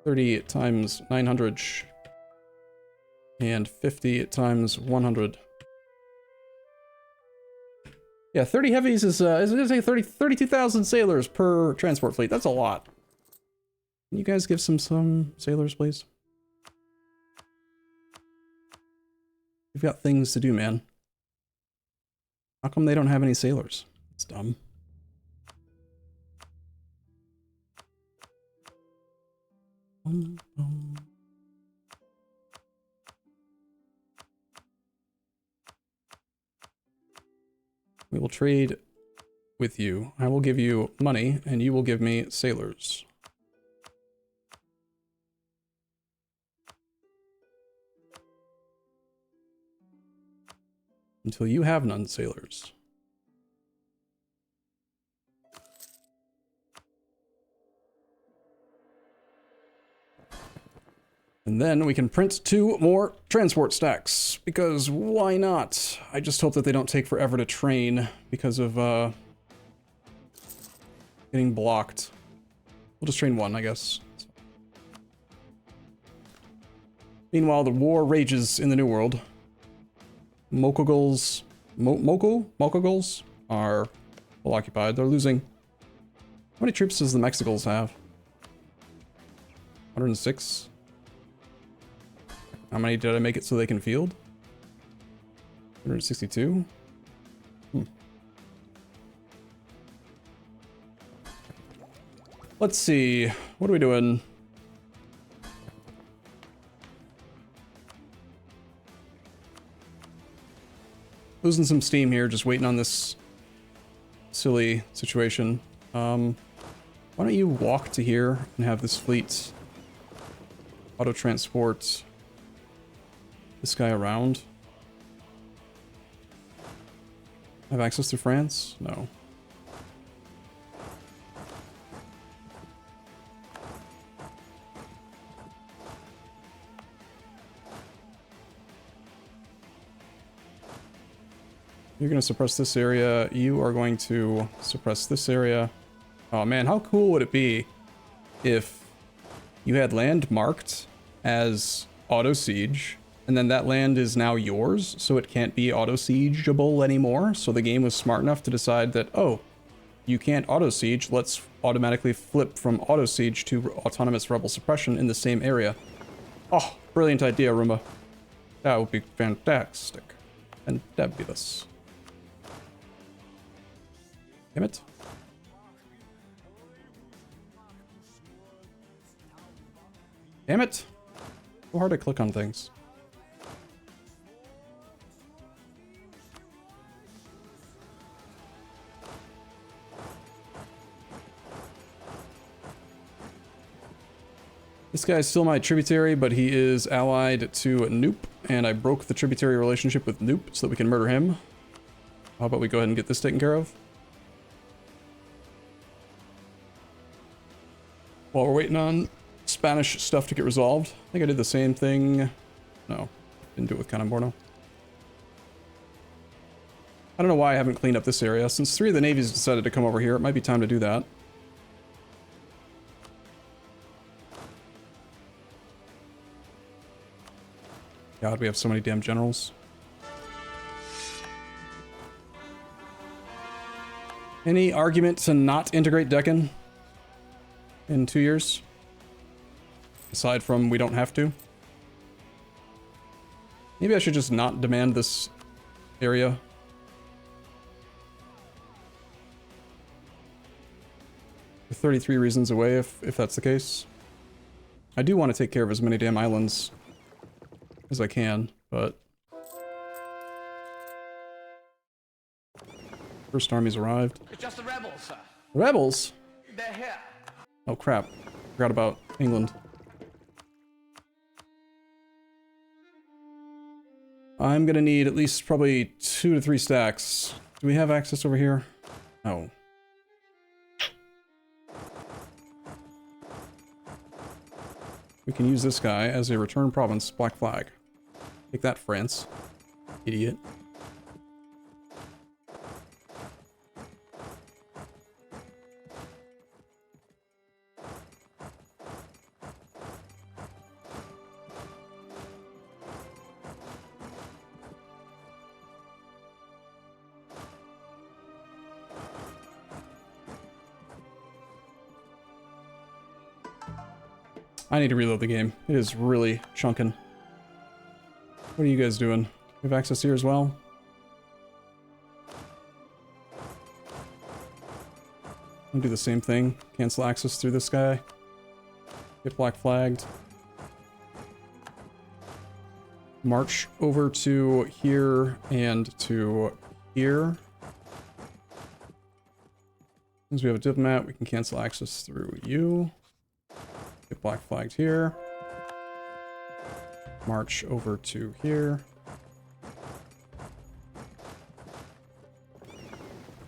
30 times 900 and 50 times 100. Yeah, 30 heavies is gonna take 32,000 sailors per transport fleet. That's a lot. Can you guys give some sailors, please? You've got things to do, man. How come they don't have any sailors? It's dumb. We will trade with you. I will give you money, and you will give me sailors. Until you have none sailors. And then we can print 2 more transport stacks, because why not? I just hope that they don't take forever to train because of getting blocked. We'll just train 1, I guess. Meanwhile, the war rages in the New World. Mokogols are well occupied. They're losing. How many troops does the Mexicals have? 106. How many did I make it so they can field? 162. Let's see. What are we doing? Losing some steam here, just waiting on this silly situation. Why don't you walk to here and have this fleet auto-transport this guy around? Have access to France? No. You're going to suppress this area. You are going to suppress this area. Oh man, how cool would it be if you had land marked as auto-siege, and then that land is now yours, so it can't be auto-siegeable anymore, so the game was smart enough to decide that, oh, you can't auto-siege, let's automatically flip from auto-siege to autonomous rebel suppression in the same area. Oh, brilliant idea, Arumba. That would be fantastic. And fabulous. Damn it. Damn it. So hard to click on things. This guy is still my tributary, but he is allied to Noop, and I broke the tributary relationship with Noop so that we can murder him. How about we go ahead and get this taken care of? While we're waiting on Spanish stuff to get resolved. I think I did the same thing. No, didn't do it with Canamborno. I don't know why I haven't cleaned up this area. Since 3 of the navies decided to come over here, it might be time to do that. God, we have so many damn generals. Any argument to not integrate Deccan in 2 years? Aside from we don't have to. Maybe I should just not demand this area. We're 33 reasons away if that's the case. I do want to take care of as many damn islands as I can, but... First army's arrived. It's just the rebels, sir. Rebels? They're here. Oh crap. Forgot about England. I'm gonna need at least probably 2 to 3 stacks. Do we have access over here? No. We can use this guy as a return province black flag. Take that, France. Idiot. I need to reload the game. It is really chunking. What are you guys doing? We have access here as well? I'll do the same thing. Cancel access through this guy. Get black flagged. March over to here and to here. Since we have a diplomat, we can cancel access through you. Get black flagged here. March over to here.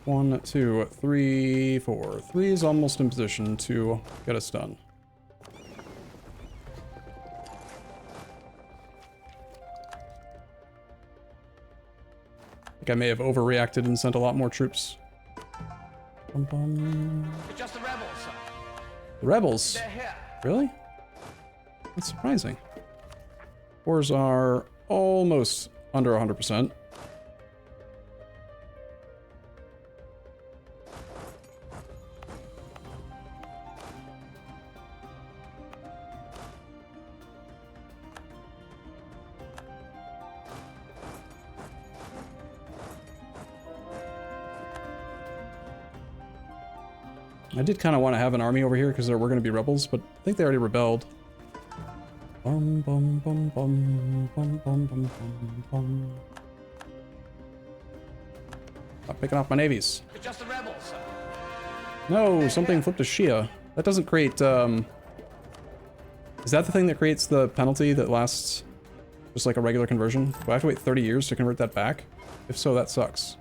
1, 2, 3, 4. 3 is almost in position to get us done. I think I may have overreacted and sent a lot more troops. Bum, bum. It's just the rebels, sir. The rebels? They're here. Really? That's surprising. Cores are almost under 100%. I did kind of want to have an army over here because there were going to be rebels, but I think they already rebelled. Bum, bum, bum, bum, bum, bum, bum, bum, bum. Stop picking off my navies. It's just the rebels, sir. No, something flipped to Shia. That doesn't create, Is that the thing that creates the penalty that lasts just like a regular conversion? Do I have to wait 30 years to convert that back? If so, that sucks.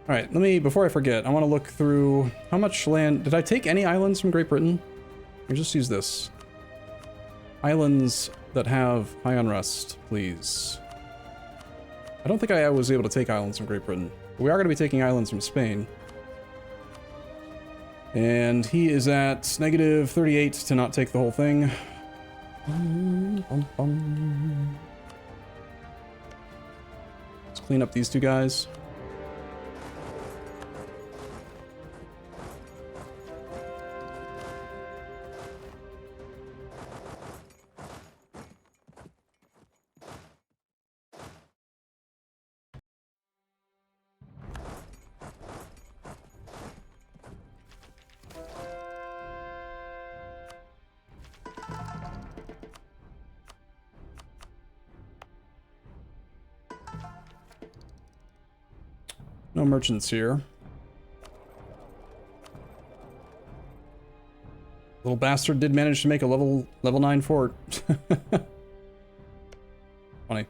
Alright, let me, before I forget, I want to look through how much land... Did I take any islands from Great Britain? Or just use this. Islands that have high unrest, please. I don't think I was able to take islands from Great Britain. But we are going to be taking islands from Spain. And he is at -38 to not take the whole thing. Let's clean up these two guys. No merchants here. Little bastard did manage to make a level 9 fort. Funny.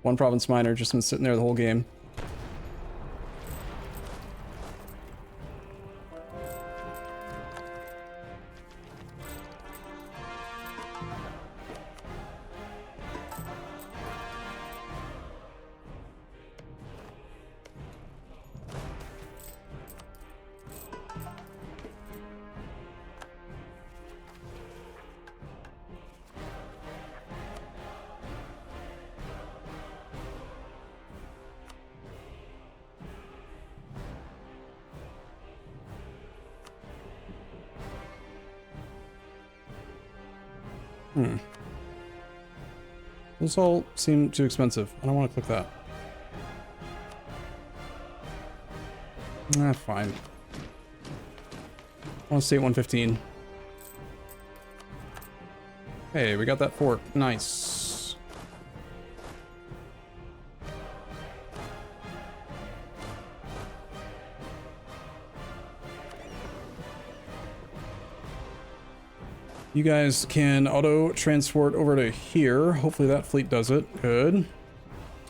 One province miner just been sitting there the whole game. Those all seem too expensive. I don't want to click that. Ah, fine. I want to stay at 115. Hey, we got that fort. Nice. You guys can auto transport over to here. Hopefully that fleet does it. Good.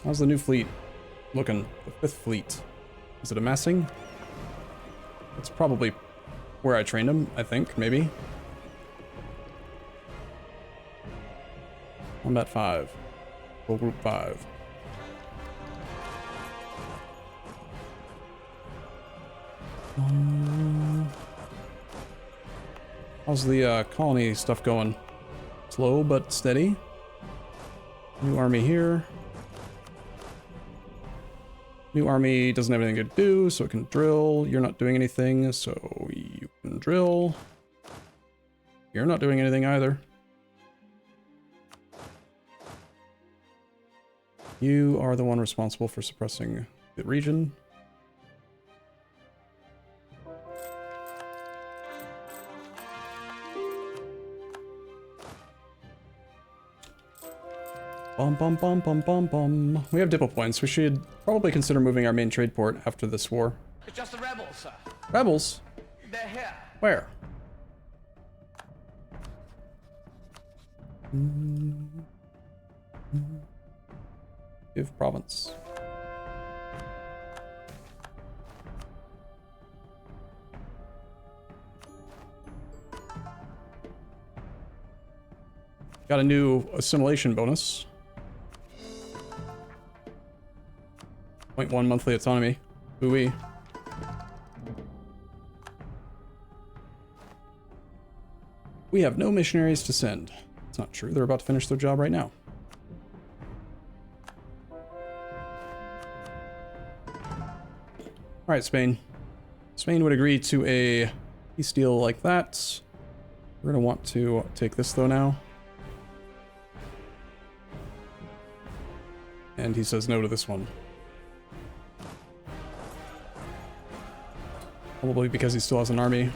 How's the new fleet looking? The 5th fleet. Is it amassing? That's probably where I trained him, I think, maybe. Combat 5. Full group 5. How's the colony stuff going? Slow but steady. New army here. New army doesn't have anything to do, so it can drill. You're not doing anything, so you can drill. You're not doing anything either. You are the one responsible for suppressing the region. Bum bum bum bum bum bum. We have diplo points. We should probably consider moving our main trade port after this war. It's just the rebels, sir. Rebels? They're here. Where? Give province. Got a new assimilation bonus. 0.1 monthly autonomy. Ooh-wee. We have no missionaries to send. It's not true. They're about to finish their job right now. Alright, Spain. Spain would agree to a peace deal like that. We're going to want to take this, though, now. And he says no to this one. Probably because he still has an army.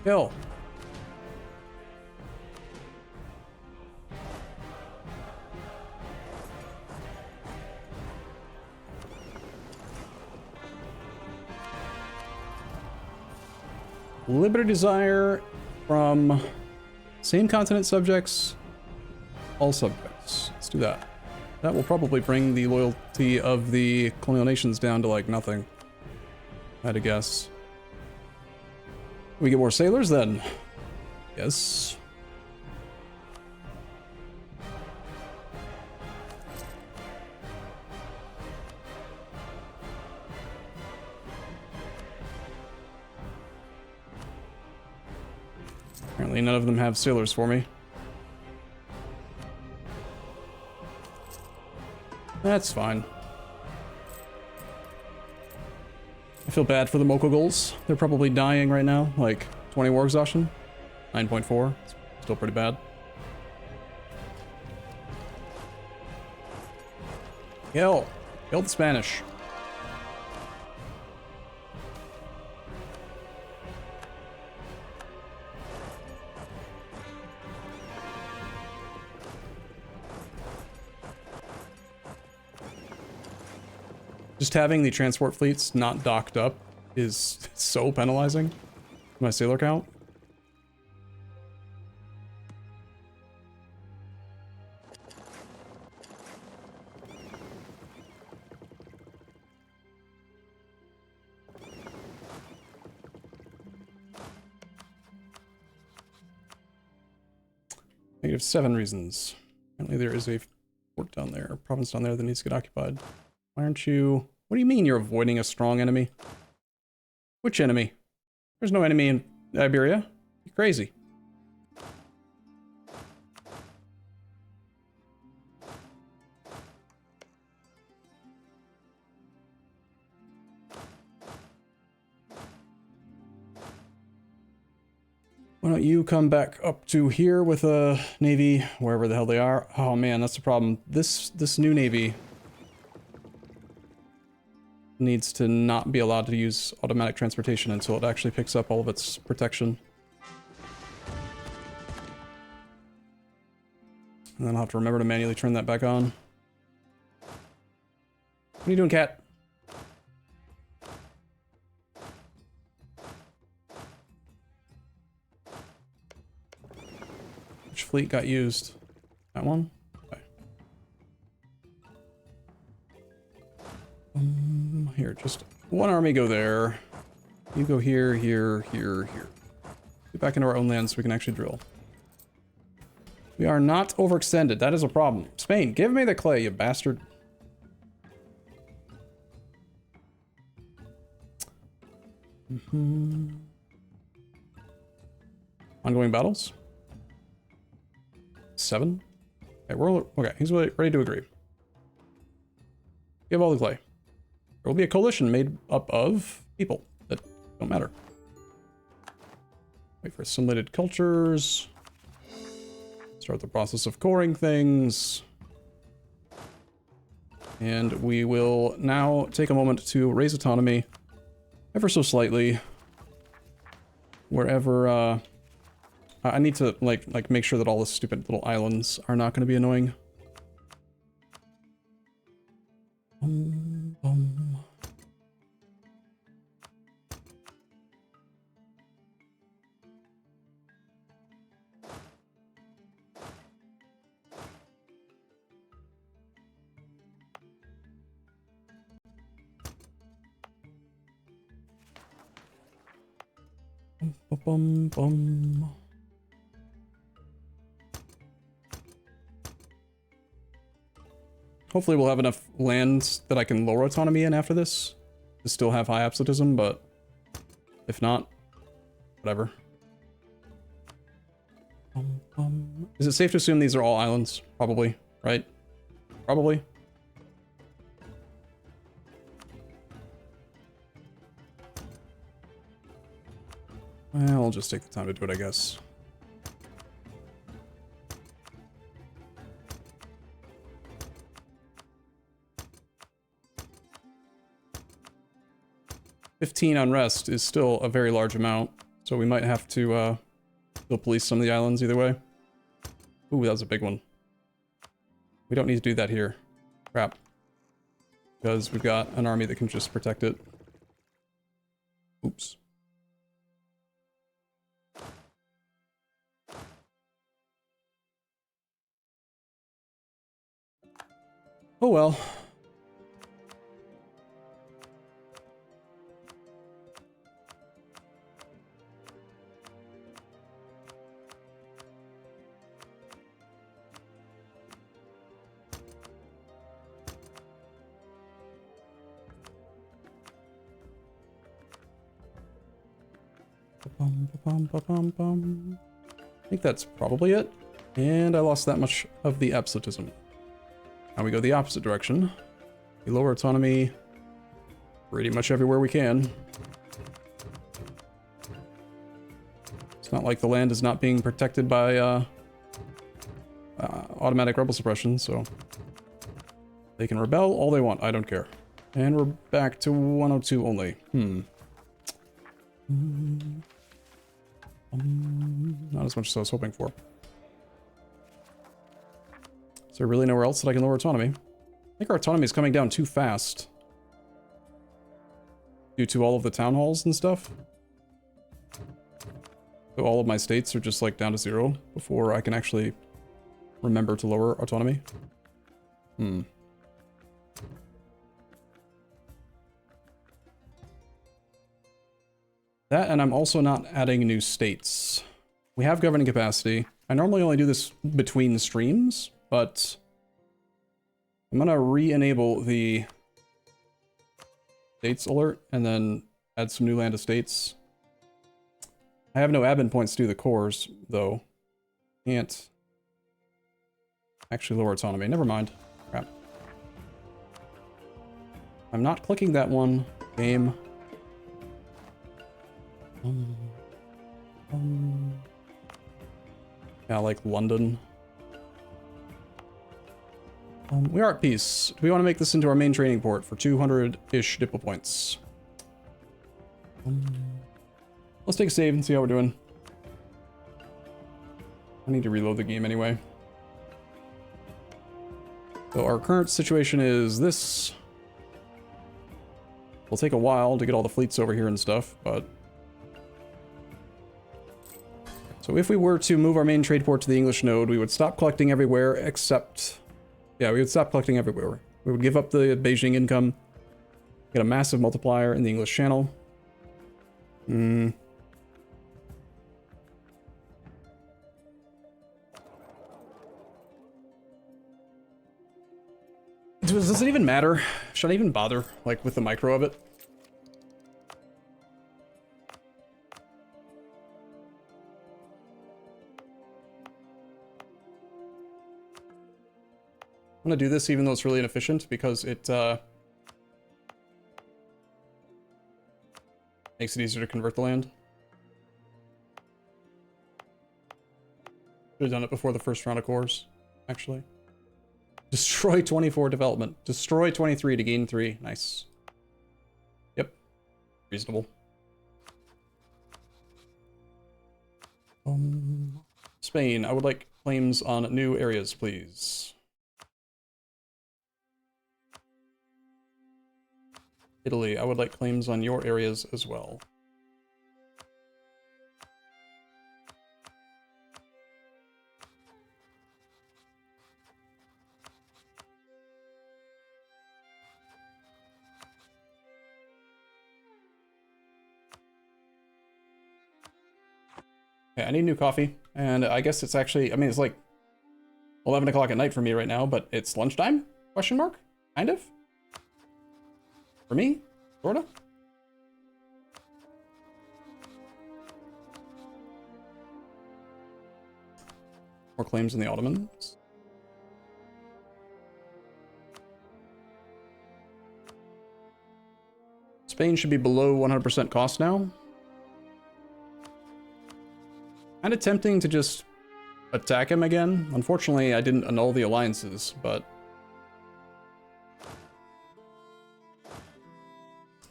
Kill. Liberty Desire from same continent subjects, all subjects. Let's do that. That will probably bring the loyalty of the colonial nations down to like nothing, I had to guess. We get more sailors then? Yes. Apparently none of them have sailors for me. That's fine. I feel bad for the Mokogols. They're probably dying right now. Like, 20 war exhaustion. 9.4. Still pretty bad. Kill. Kill the Spanish. Just having the transport fleets not docked up is so penalizing to my sailor count. -7 reasons. Apparently there is a fort down there, a province down there that needs to get occupied. Why aren't you... What do you mean you're avoiding a strong enemy? Which enemy? There's no enemy in Iberia. You're crazy. Why don't you come back up to here with a navy, wherever the hell they are. Oh man, that's the problem. This new navy needs to not be allowed to use automatic transportation until it actually picks up all of its protection. And then I'll have to remember to manually turn that back on. What are you doing, cat? Which fleet got used? That one? Okay. Here, just one army go there. You go here, here, here, here. Get back into our own land so we can actually drill. We are not overextended. That is a problem. Spain, give me the clay, you bastard. Ongoing battles? 7? Okay, okay, he's ready to agree. Give all the clay. There will be a coalition made up of people that don't matter. Wait for assimilated cultures. Start the process of coring things. And we will now take a moment to raise autonomy ever so slightly. Wherever, I need to, like make sure that all the stupid little islands are not going to be annoying. Hopefully we'll have enough lands that I can lower autonomy in after this to still have high absolutism, but if not, whatever. Is it safe to assume these are all islands? Probably, right? Probably. Well, I'll just take the time to do it, I guess. $15 unrest is still a very large amount, so we might have to still police some of the islands either way. Ooh, that was a big one. We don't need to do that here. Crap. Because we've got an army that can just protect it. Oops. Oh well. I think that's probably it. And I lost that much of the absolutism. Now we go the opposite direction. We lower autonomy pretty much everywhere we can. It's not like the land is not being protected by automatic rebel suppression, so they can rebel all they want. I don't care. And we're back to 102 only. Not as much as I was hoping for. Is there really nowhere else that I can lower autonomy? I think our autonomy is coming down too fast. Due to all of the town halls and stuff. So all of my states are just like down to 0 before I can actually remember to lower autonomy. That, and I'm also not adding new states. We have governing capacity. I normally only do this between streams, but I'm gonna re-enable the states alert and then add some new land estates. I have no admin points to do the cores, though. Can't actually lower autonomy. Never mind. Crap. I'm not clicking that one. Game. Yeah, like London. We are at peace. Do we want to make this into our main training port for 200-ish diplo points? Let's take a save and see how we're doing. I need to reload the game anyway. So our current situation is this. It'll take a while to get all the fleets over here and stuff, but... So if we were to move our main trade port to the English node, we would stop collecting everywhere except... Yeah, we would stop collecting everywhere. We would give up the Beijing income, get a massive multiplier in the English channel. Does it even matter? Should I even bother, like, with the micro of it? I'm gonna do this even though it's really inefficient because it makes it easier to convert the land. Should have done it before the first round of cores, actually. Destroy 24 development. Destroy 23 to gain 3. Nice. Yep. Reasonable. Spain, I would like claims on new areas, please. Italy, I would like claims on your areas as well. Okay, I need new coffee, and I guess it's actually, I mean, it's like 11 o'clock at night for me right now, but it's lunchtime? Question mark? Kind of? For me? Sorta? More claims than the Ottomans. Spain should be below 100% cost now. Kind of tempting to just attack him again. Unfortunately, I didn't annul the alliances, but...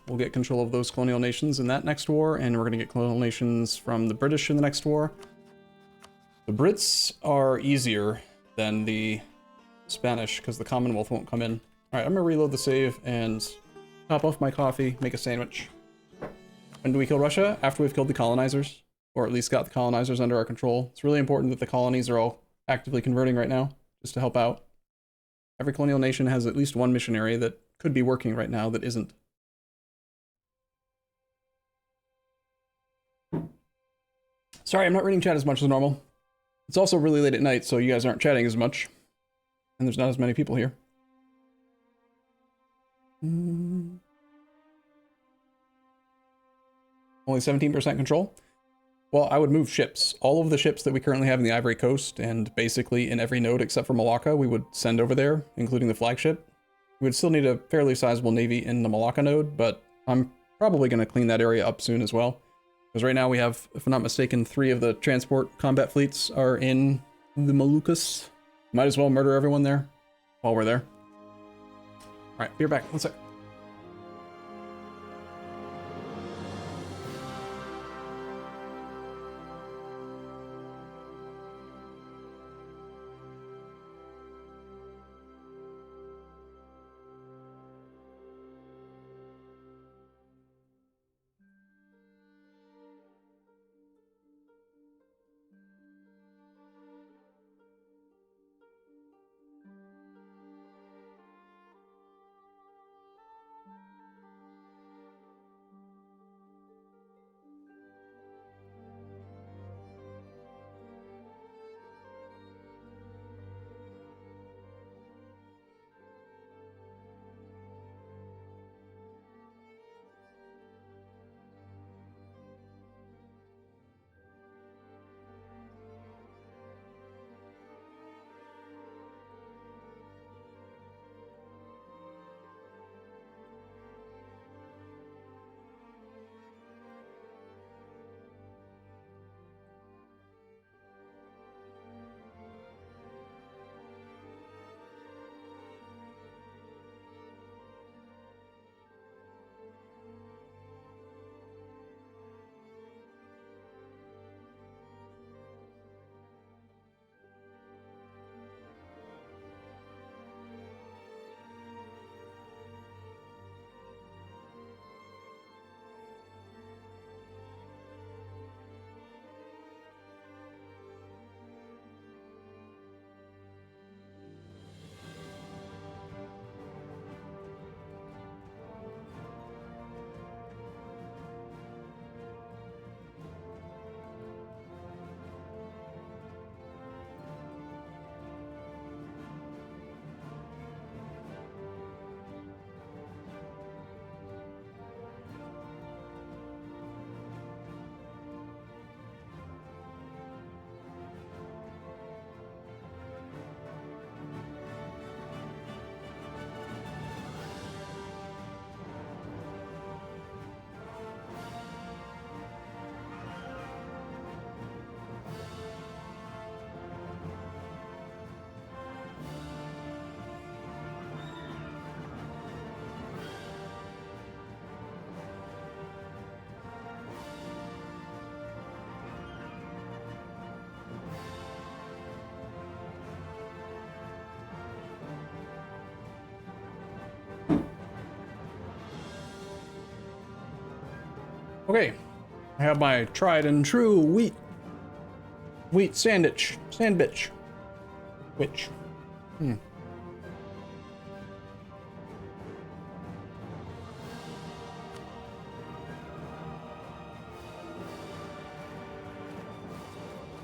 We'll get control of those colonial nations in that next war, and we're going to get colonial nations from the British in the next war. The Brits are easier than the Spanish, because the Commonwealth won't come in. Alright, I'm going to reload the save and top off my coffee, make a sandwich. When do we kill Russia? After we've killed the colonizers. Or at least got the colonizers under our control. It's really important that the colonies are all actively converting right now, just to help out. Every colonial nation has at least one missionary that could be working right now that isn't. Sorry, I'm not reading chat as much as normal. It's also really late at night, so you guys aren't chatting as much. And there's not as many people here. Only 17% control? Well, I would move ships. All of the ships that we currently have in the Ivory Coast, and basically in every node except for Malacca, we would send over there, including the flagship. We would still need a fairly sizable navy in the Malacca node, but I'm probably going to clean that area up soon as well. Because right now we have, if I'm not mistaken, 3 of the transport combat fleets are in the Moluccas. Might as well murder everyone there while we're there. Alright, be right back. One sec. Okay, I have my tried and true wheat sandwich. Which? And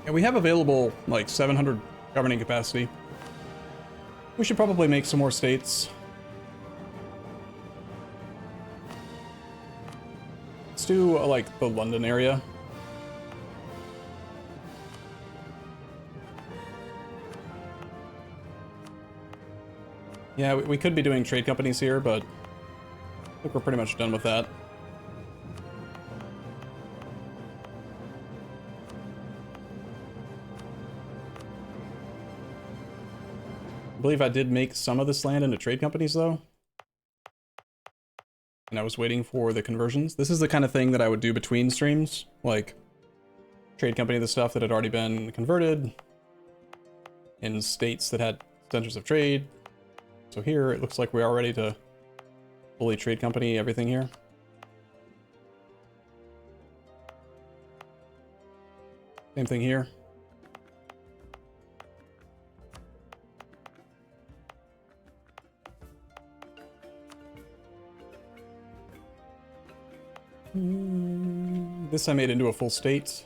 we have available like 700 governing capacity. We should probably make some more states. Let's do like the London area. Yeah, we could be doing trade companies here, but I think we're pretty much done with that. I believe I did make some of this land into trade companies, though. And I was waiting for the conversions. This is the kind of thing that I would do between streams, like trade company the stuff that had already been converted in states that had centers of trade. So here, it looks like we are ready to fully trade company everything here. Same thing here. This I made into a full state.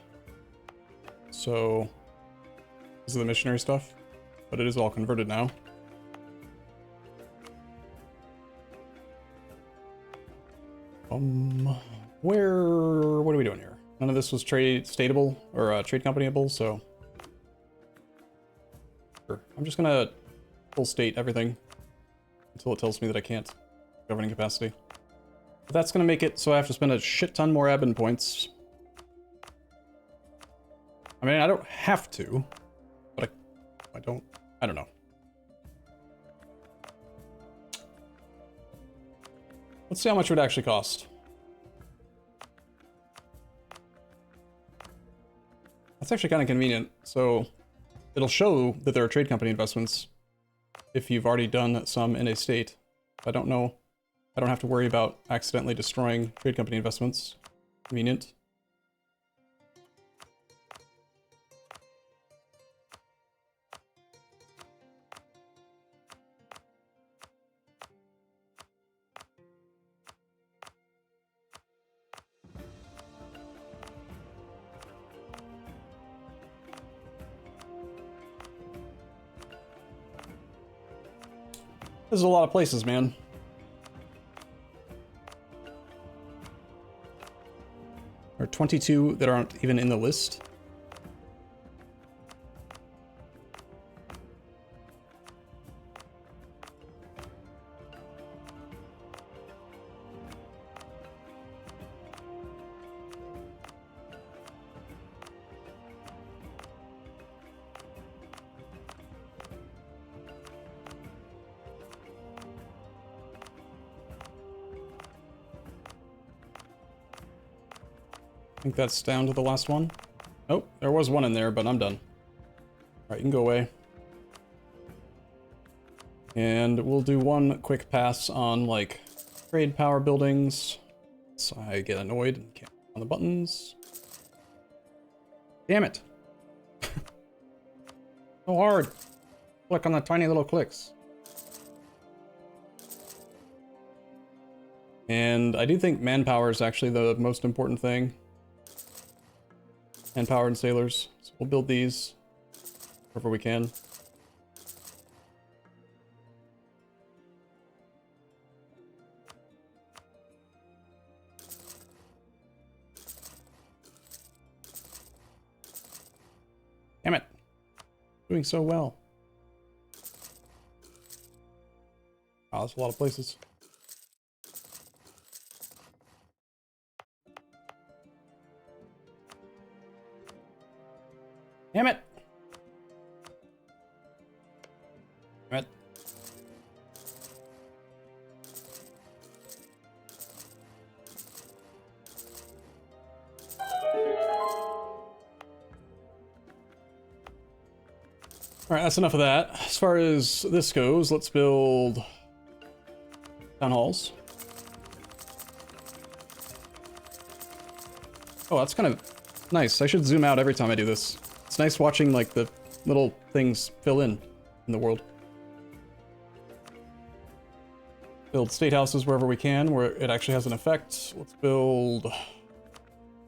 So, this is the missionary stuff, but it is all converted now. What are we doing here? None of this was stateable or trade companyable, so sure. I'm just gonna full state everything until it tells me that I can't. Governing capacity. But that's gonna make it so I have to spend a shit ton more admin points. I mean, I don't have to, but I don't know. Let's see how much it would actually cost. That's actually kind of convenient. So it'll show that there are trade company investments if you've already done some in a state. I don't know. I don't have to worry about accidentally destroying trade company investments. Convenient. There's a lot of places, man. There are 22 that aren't even in the list. I think that's down to the last one. Oh, there was one in there, but I'm done. Alright, you can go away. And we'll do one quick pass on, like, trade power buildings. So I get annoyed and can't click on the buttons. Damn it! So hard! Click on the tiny little clicks. And I do think manpower is actually the most important thing. Manpower and sailors. So we'll build these wherever we can. Damn it. Doing so well. Wow, that's a lot of places. Damn it! Damn it. Alright, that's enough of that. As far as this goes, let's build town halls. Oh, that's kind of nice. I should zoom out every time I do this. It's nice watching, like, the little things fill in the world. Build state houses wherever we can, where it actually has an effect. Let's build...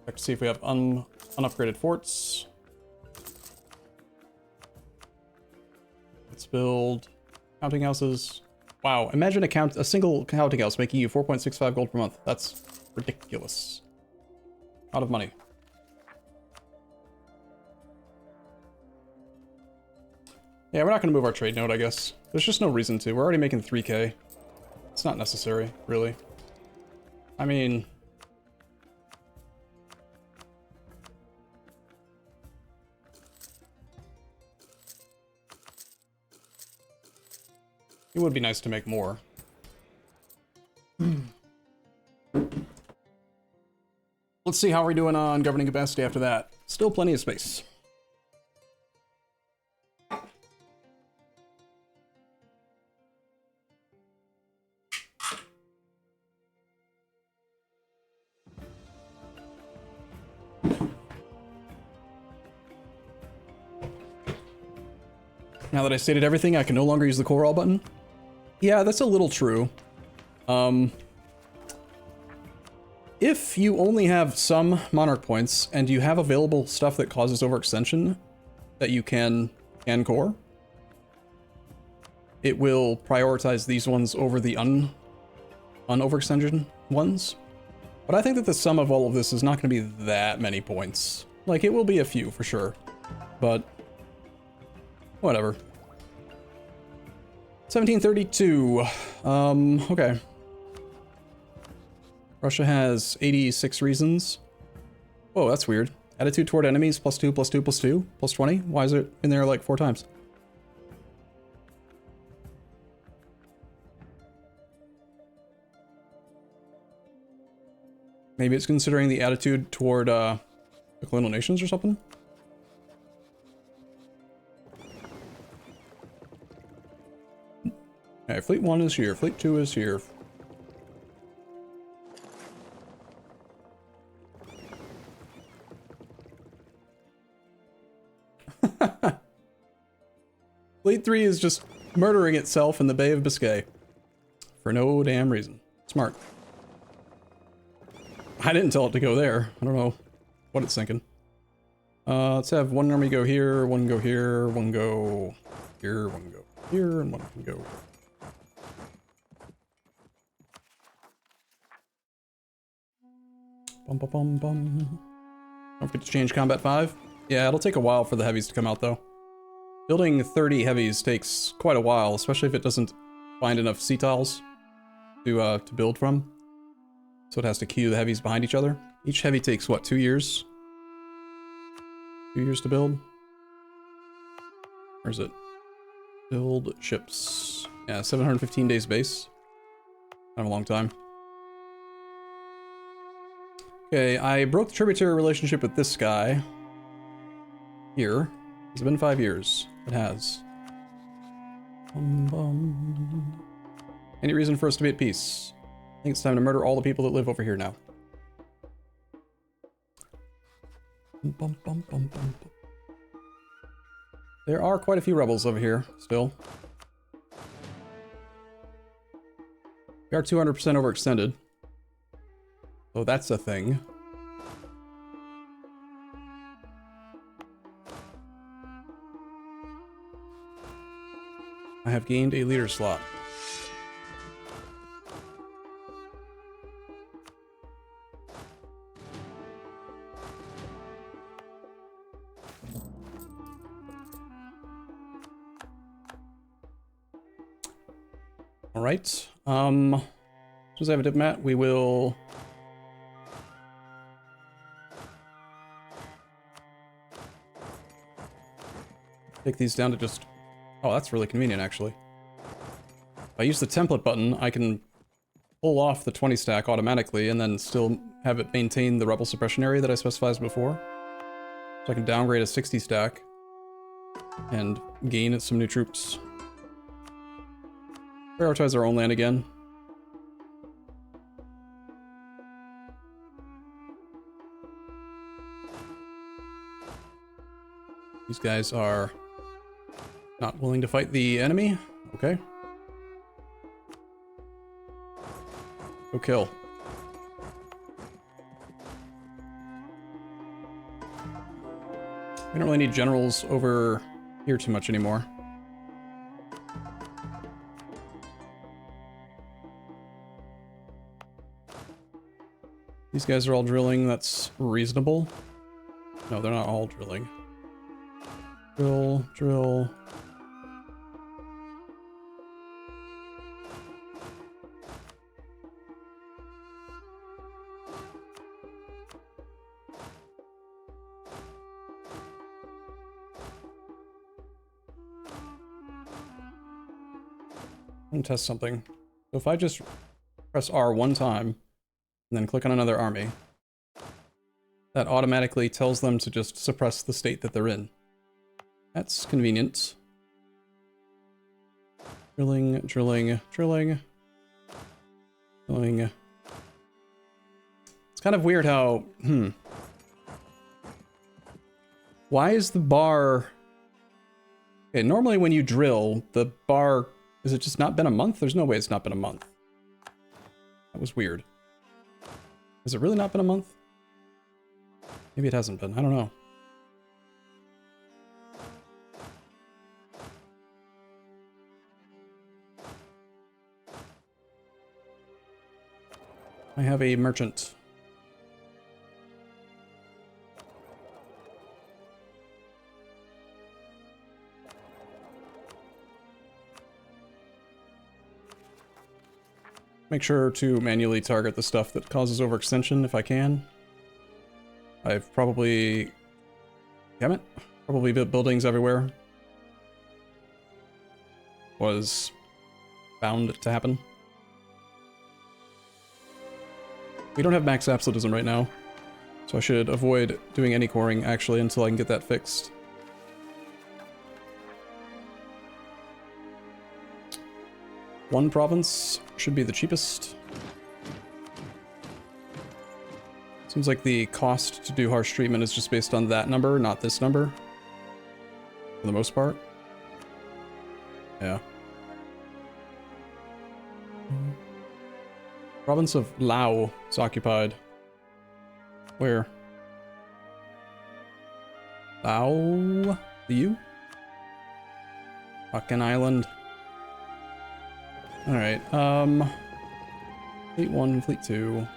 Check to see if we have unupgraded forts. Let's build counting houses. Wow, imagine a single counting house making you 4.65 gold per month. That's ridiculous. A lot of money. Yeah, we're not going to move our trade node, I guess. There's just no reason to. We're already making 3k. It's not necessary, really. I mean... It would be nice to make more. Let's see how we're doing on governing capacity after that. Still plenty of space. Now that I stated everything, I can no longer use the core all button. Yeah, that's a little true. If you only have some monarch points and you have available stuff that causes overextension that you can core, it will prioritize these ones over the un-overextension ones. But I think that the sum of all of this is not going to be that many points. Like, it will be a few for sure, but whatever. 1732. Okay. Russia has 86 reasons. Oh, that's weird. Attitude toward enemies, +2, +2, +2, +20? Why is it in there like 4 times? Maybe it's considering the attitude toward the colonial nations or something? Okay, Fleet 1 is here, Fleet 2 is here. Fleet 3 is just murdering itself in the Bay of Biscay. For no damn reason. Smart. I didn't tell it to go there. I don't know what it's thinking. Let's have one army go here, one go here, one go here, one go here, and one can go. Bum bum bum bum. Don't forget to change combat 5. Yeah, it'll take a while for the heavies to come out though. Building 30 heavies takes quite a while, especially if it doesn't find enough sea tiles to build from. So it has to queue the heavies behind each other. Each heavy takes, what, 2 years? 2 years to build? Where is it? Build ships. Yeah, 715 days base. Kind of a long time. Okay, I broke the tributary relationship with this guy. Here. It's been 5 years. It has. Any reason for us to be at peace? I think it's time to murder all the people that live over here now. There are quite a few rebels over here, still. We are 200% overextended. So that's a thing. I have gained a leader slot. Alright, since I have a diplomat, we will... take these down to just... Oh, that's really convenient, actually. If I use the template button, I can pull off the 20 stack automatically and then still have it maintain the rebel suppression area that I specified before. So I can downgrade a 60 stack and gain some new troops. Prioritize our own land again. These guys are not willing to fight the enemy. Okay. Go kill. We don't really need generals over here too much anymore. These guys are all drilling, that's reasonable. No, they're not all drilling. Drill, drill. I'm gonna test something. So if I just press R one time, and then click on another army, that automatically tells them to just suppress the state that they're in. That's convenient. Drilling, drilling, drilling. Drilling. It's kind of weird how, Why is the bar... Okay, normally when you drill, the bar... Has it just not been a month? There's no way it's not been a month. That was weird. Has it really not been a month? Maybe it hasn't been. I don't know. I have a merchant. Make sure to manually target the stuff that causes overextension if I can. I've probably... Damn it. Probably built buildings everywhere. Was bound to happen. We don't have max absolutism right now, so I should avoid doing any coring actually until I can get that fixed. One province should be the cheapest. Seems like the cost to do harsh treatment is just based on that number, not this number. For the most part. Yeah. Province of Lao is occupied. Where? Lao? The U? Fucking island. Alright, Fleet 1, Fleet 2.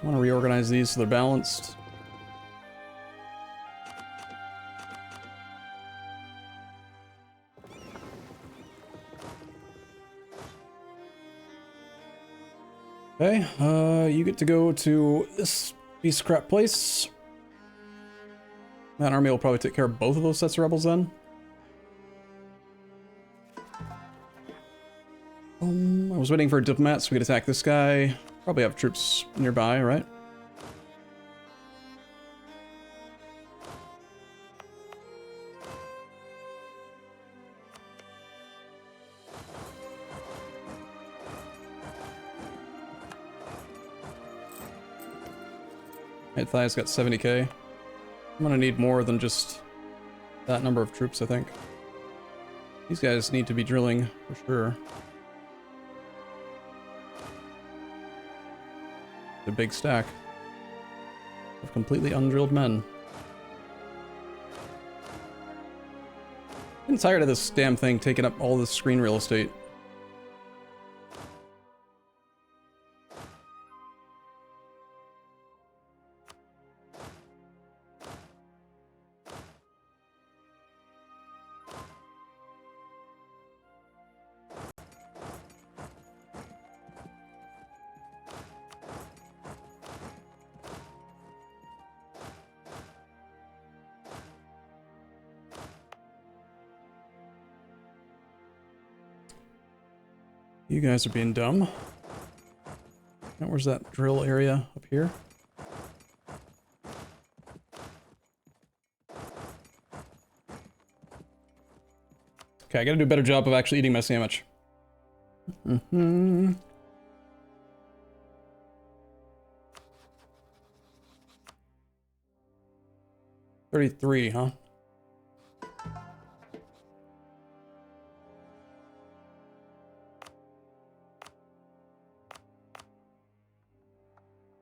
I want to reorganize these so they're balanced. Okay, you get to go to this piece of crap place. That army will probably take care of both of those sets of rebels then. I was waiting for a diplomat so we could attack this guy. Probably have troops nearby, right? Thigh's got 70k. I'm gonna need more than just that number of troops, I think. These guys need to be drilling, for sure. The big stack of completely undrilled men. I'm tired of this damn thing taking up all this screen real estate. You guys are being dumb. Now, where's that drill area up here? Okay, I gotta do a better job of actually eating my sandwich. Mm-hmm. $33, huh?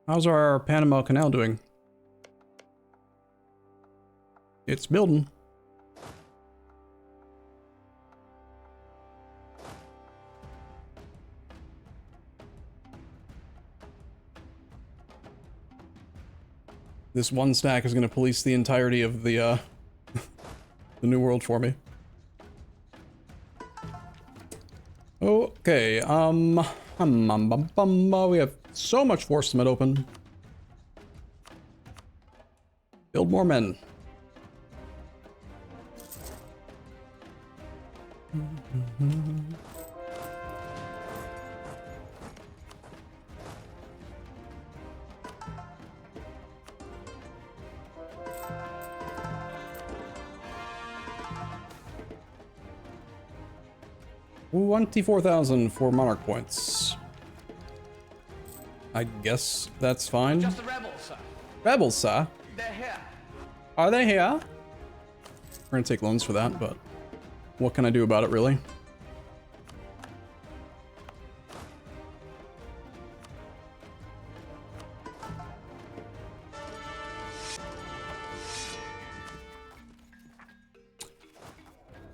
How's our Panama Canal doing? It's building. This one stack is going to police the entirety of the the New World for me. Okay, we have so much force limit open. Build more men. $24,000 for monarch points. I guess that's fine. Just the rebels, sir. Rebels, sir? They're here. Are they here? We're gonna take loans for that, but what can I do about it, really?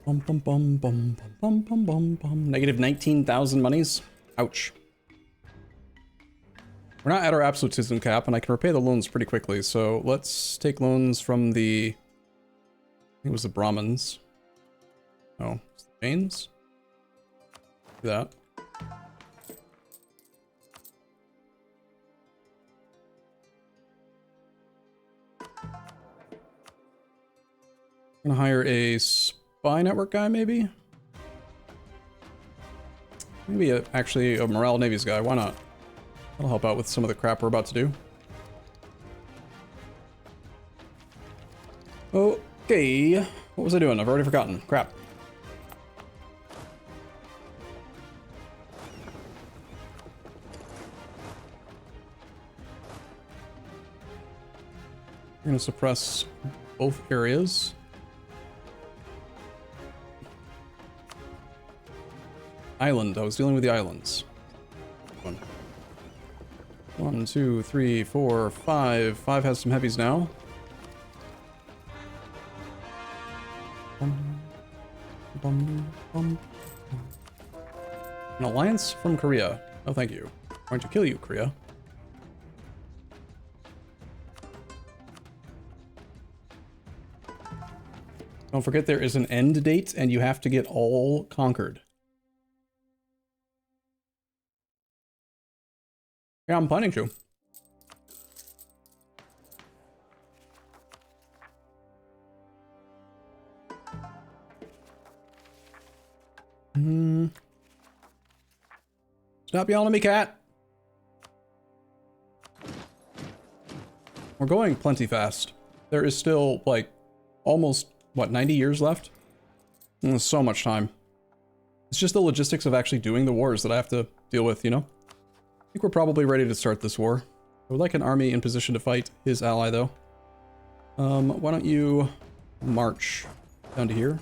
Bum bum bum bum bum bum bum bum. Negative 19,000 monies. Ouch. We're not at our absolutism cap, and I can repay the loans pretty quickly, so let's take loans from the... I think it was the Brahmins. Oh, it's the Jains? Do that. I'm gonna hire a spy network guy, maybe? Maybe actually a morale navies guy, why not? That'll help out with some of the crap we're about to do. Okay, what was I doing? I've already forgotten. Crap. We're gonna suppress both areas. Island, I was dealing with the islands. One, two, three, four, five. Five has some heavies now. An alliance from Korea. Oh, thank you. I'm going to kill you, Korea. Don't forget there is an end date and you have to get all conquered. Yeah, I'm planning to. Stop yelling at me, cat. We're going plenty fast. There is still, like, almost, what, 90 years left? And there's so much time. It's just the logistics of actually doing the wars that I have to deal with, you know? I think we're probably ready to start this war. I would like an army in position to fight his ally, though. Why don't you march down to here?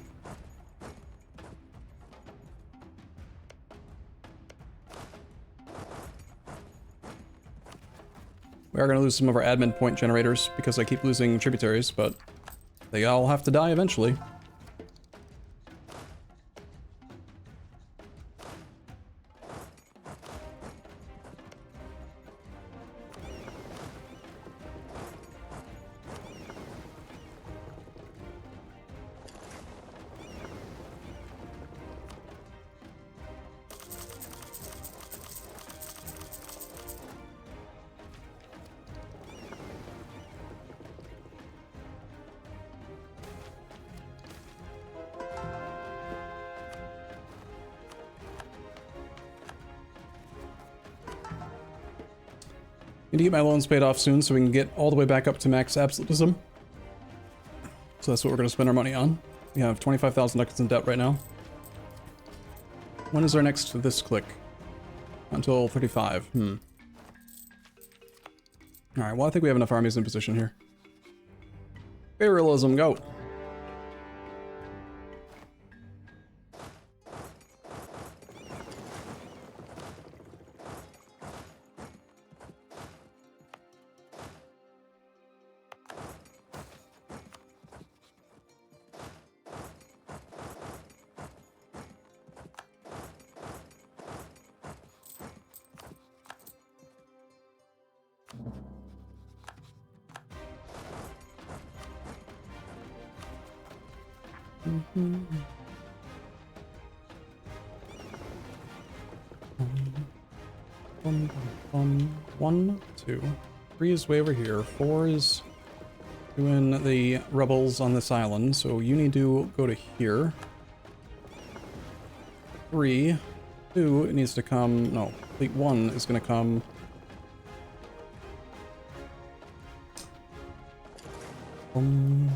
We are going to lose some of our admin point generators because I keep losing tributaries, but they all have to die eventually. Need to get my loans paid off soon so we can get all the way back up to max absolutism. So that's what we're going to spend our money on. We have 25,000 ducats in debt right now. When is our next this click? Until 35. Alright, well I think we have enough armies in position here. Imperialism, go! One, two, three is way over here. 4 is doing the rebels on this island, so you need to go to here. 3, 2, it needs to come. No, fleet 1 is going to come. I'm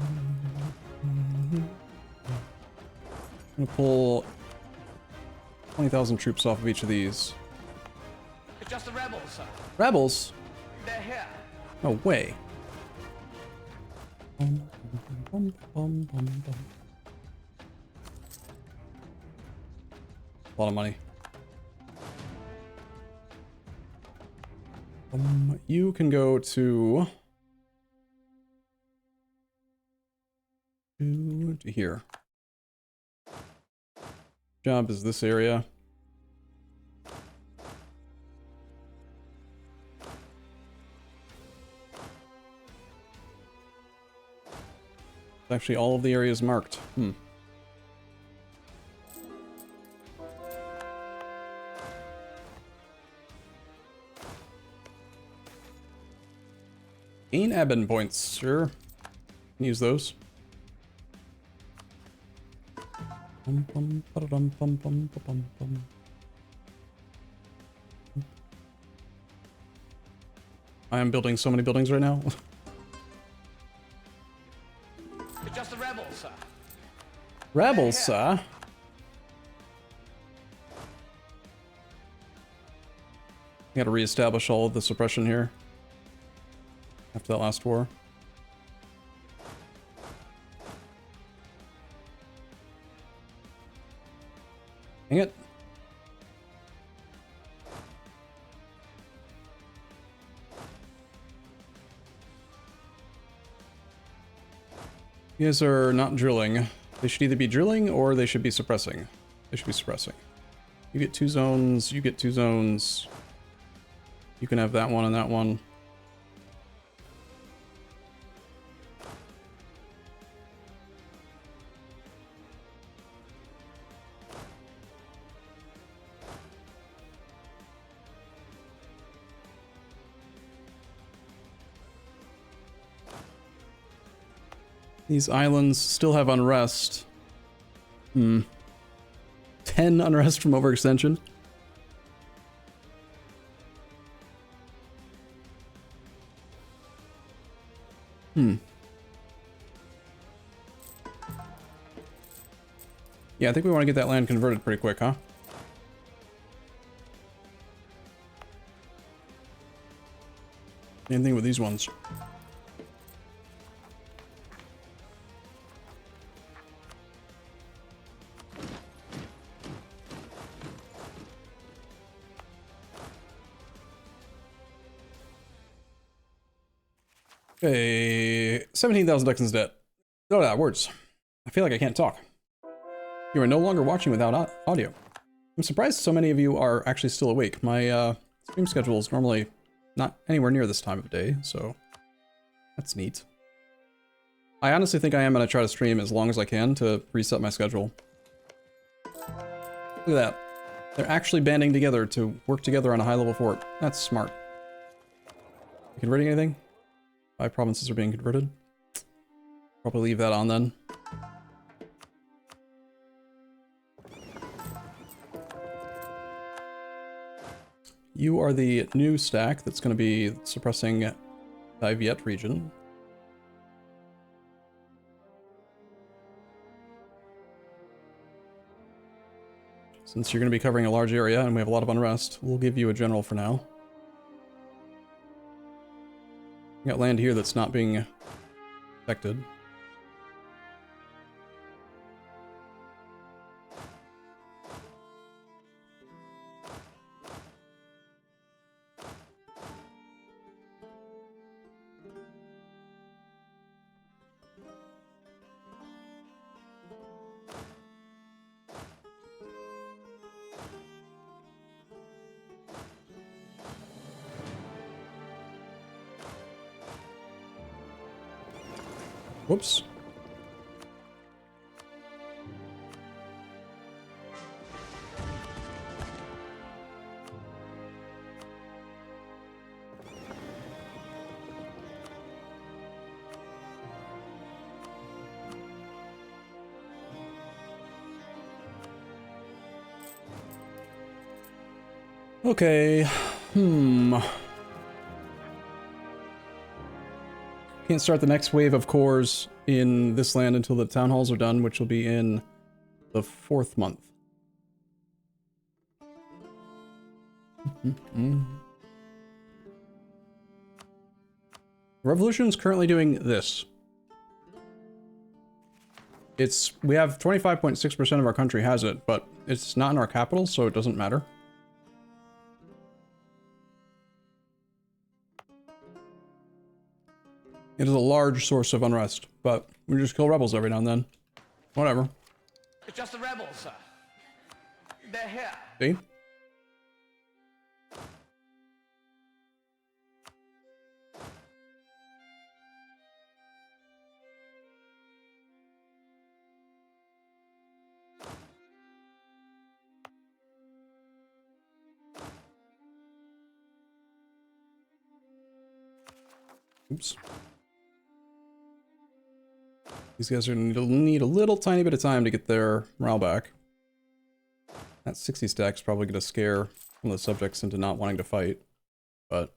going to pull 20,000 troops off of each of these. It's just the rebels, sir. Rebels? They're here. No way. A lot of money. You can go to here. Job is this area. Actually, all of the areas marked. Gain admin points, sure. Can use those. I am building so many buildings right now. It's just the rebels, sir. Rebels, sir? Gotta reestablish all of the suppression here. After that last war. Dang it. You guys are not drilling. They should either be drilling or they should be suppressing. They should be suppressing. You get 2 zones, you get 2 zones. You can have that one and that one. These islands still have unrest. 10 unrest from overextension. Yeah, I think we want to get that land converted pretty quick, huh? Same thing with these ones. Okay, 17,000 Dexon's debt. Oh, that words. I feel like I can't talk. You are no longer watching without audio. I'm surprised so many of you are actually still awake. My stream schedule is normally not anywhere near this time of day, so that's neat. I honestly think I am going to try to stream as long as I can to reset my schedule. Look at that. They're actually banding together to work together on a high-level fort. That's smart. You converting anything? 5 provinces are being converted. Probably leave that on then. You are the new stack that's going to be suppressing the Viet region. Since you're going to be covering a large area and we have a lot of unrest, we'll give you a general for now. We got land here that's not being affected. Whoops. Okay. Can't start the next wave of cores in this land until the town halls are done, which will be in the 4th month. Revolution is currently doing this. We have 25.6% of our country has it, but it's not in our capital, so it doesn't matter. It is a large source of unrest, but we just kill rebels every now and then. Whatever. It's just the rebels, sir. They're here. See? Oops. These guys are going to need a little tiny bit of time to get their morale back. That 60 stack's probably going to scare some of the subjects into not wanting to fight, but...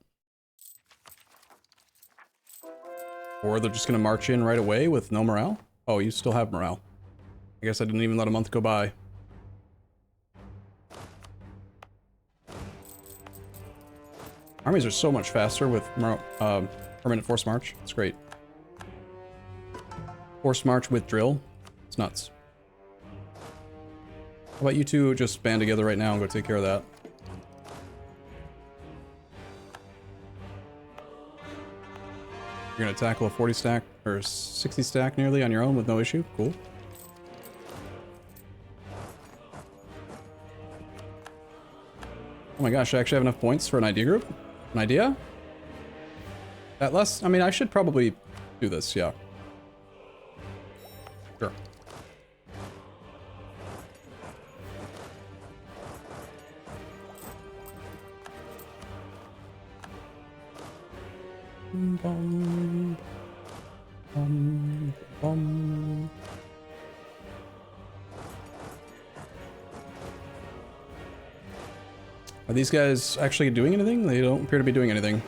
Or they're just going to march in right away with no morale? Oh, you still have morale. I guess I didn't even let a month go by. Armies are so much faster with permanent force march. It's great. Force march with drill. It's nuts. How about you two just band together right now and go take care of that? You're gonna tackle a 40 stack or 60 stack nearly on your own with no issue? Cool. Oh my gosh, I actually have enough points for an idea group? An idea? That less? I mean, I should probably do this, yeah. Sure. Bum, bum, bum. Are these guys actually doing anything? They don't appear to be doing anything.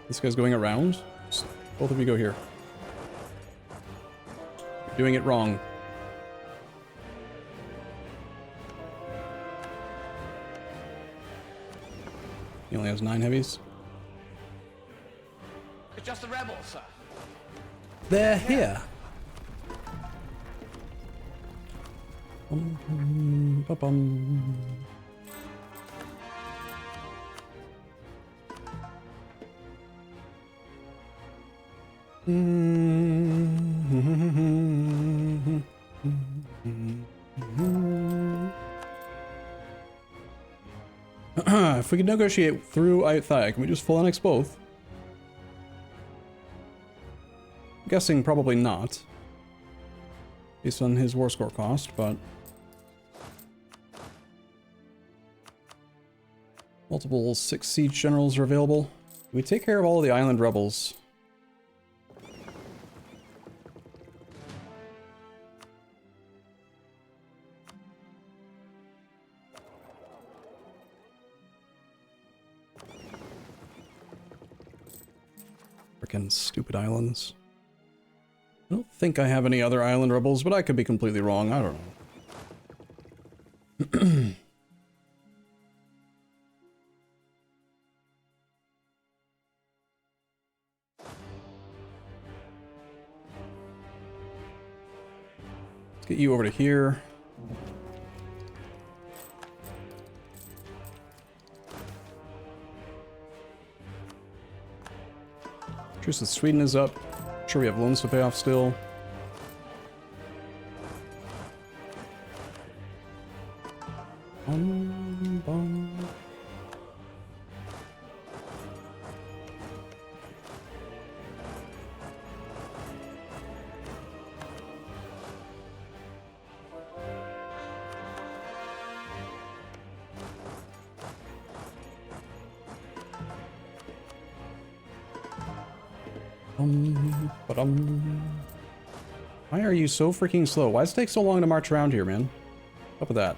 This guy's going around. Just both of you go here. You're doing it wrong. He only has 9 heavies. It's just the rebels, sir. They're here. Ba-bum. If we could negotiate through Thai, can we just full annex both? I'm guessing probably not, based on his war score cost, but multiple 6 siege generals are available. We take care of all of the island rebels. Frickin' stupid islands. I don't think I have any other island rebels, but I could be completely wrong. I don't know. Let's get you over to here. Truce with Sweden is up. Sure, we have loans to pay off still. Bum. Why are you so freaking slow? Why does it take so long to march around here, man? What's up with that?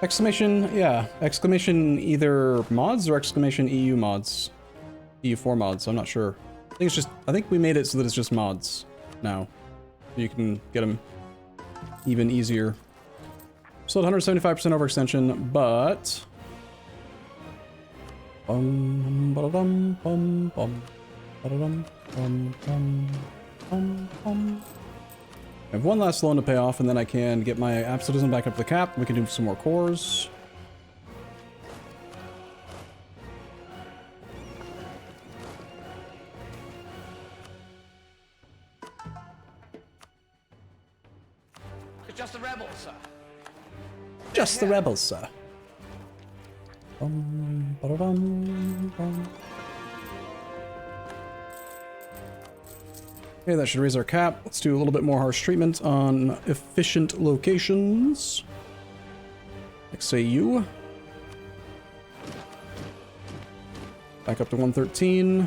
Exclamation, yeah. Exclamation either mods or exclamation EU mods. EU4 mods, I'm not sure. I think it's just, I think we made it so that it's just mods now. You can get them even easier. Still at 175% overextension, but... I have one last loan to pay off, and then I can get my absolutism back up to the cap. We can do some more cores. It's just the rebels, sir. Just the rebels, sir. Okay, that should raise our cap. Let's do a little bit more harsh treatment on efficient locations. Like, say you. Back up to 113.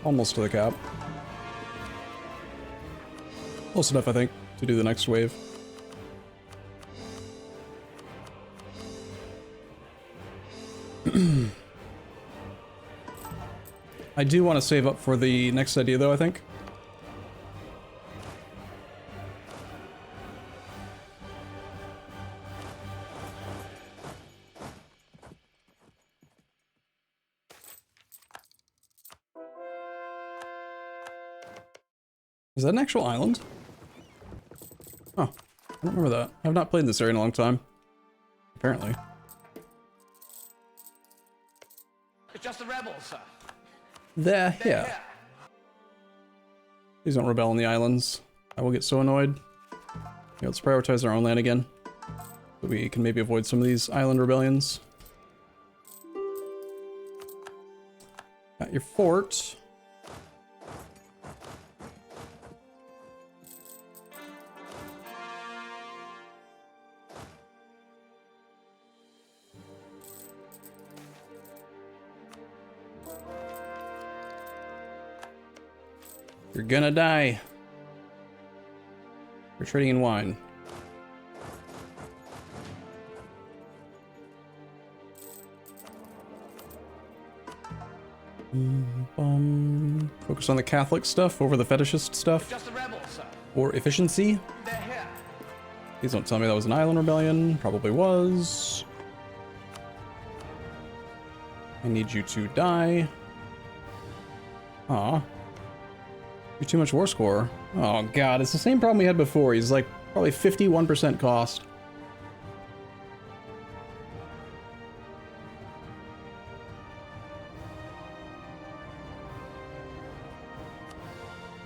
Almost to the cap. Close enough, I think, to do the next wave. I do want to save up for the next idea, though, I think. Is that an actual island? Oh, I don't remember that. I've not played this area in a long time. Apparently. It's just the rebels, sir. They're here. Please don't rebel on the islands. I will get so annoyed. Okay, let's prioritize our own land again. So we can maybe avoid some of these island rebellions. Got your fort. You're gonna die. You're trading in wine. Focus on the Catholic stuff over the fetishist stuff. Just the rebels, sir. Or efficiency. They're here. Please don't tell me that was an island rebellion. Probably was. I need you to die. Aw. You're too much war score. Oh god, it's the same problem we had before. He's like probably 51% cost.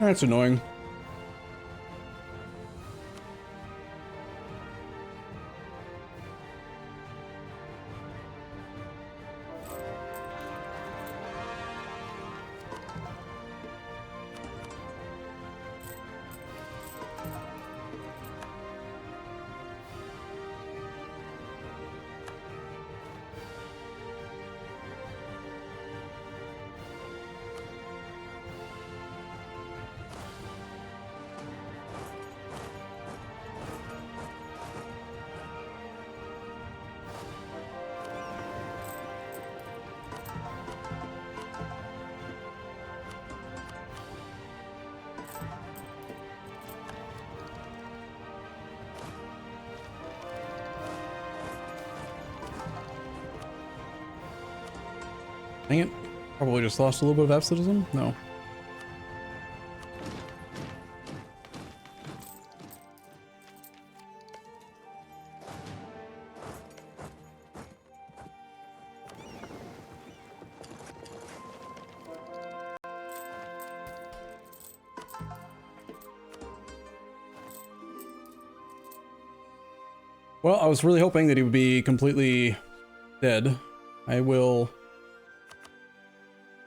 That's annoying. Dang it. Probably just lost a little bit of absolutism? No. Well, I was really hoping that he would be completely dead. I will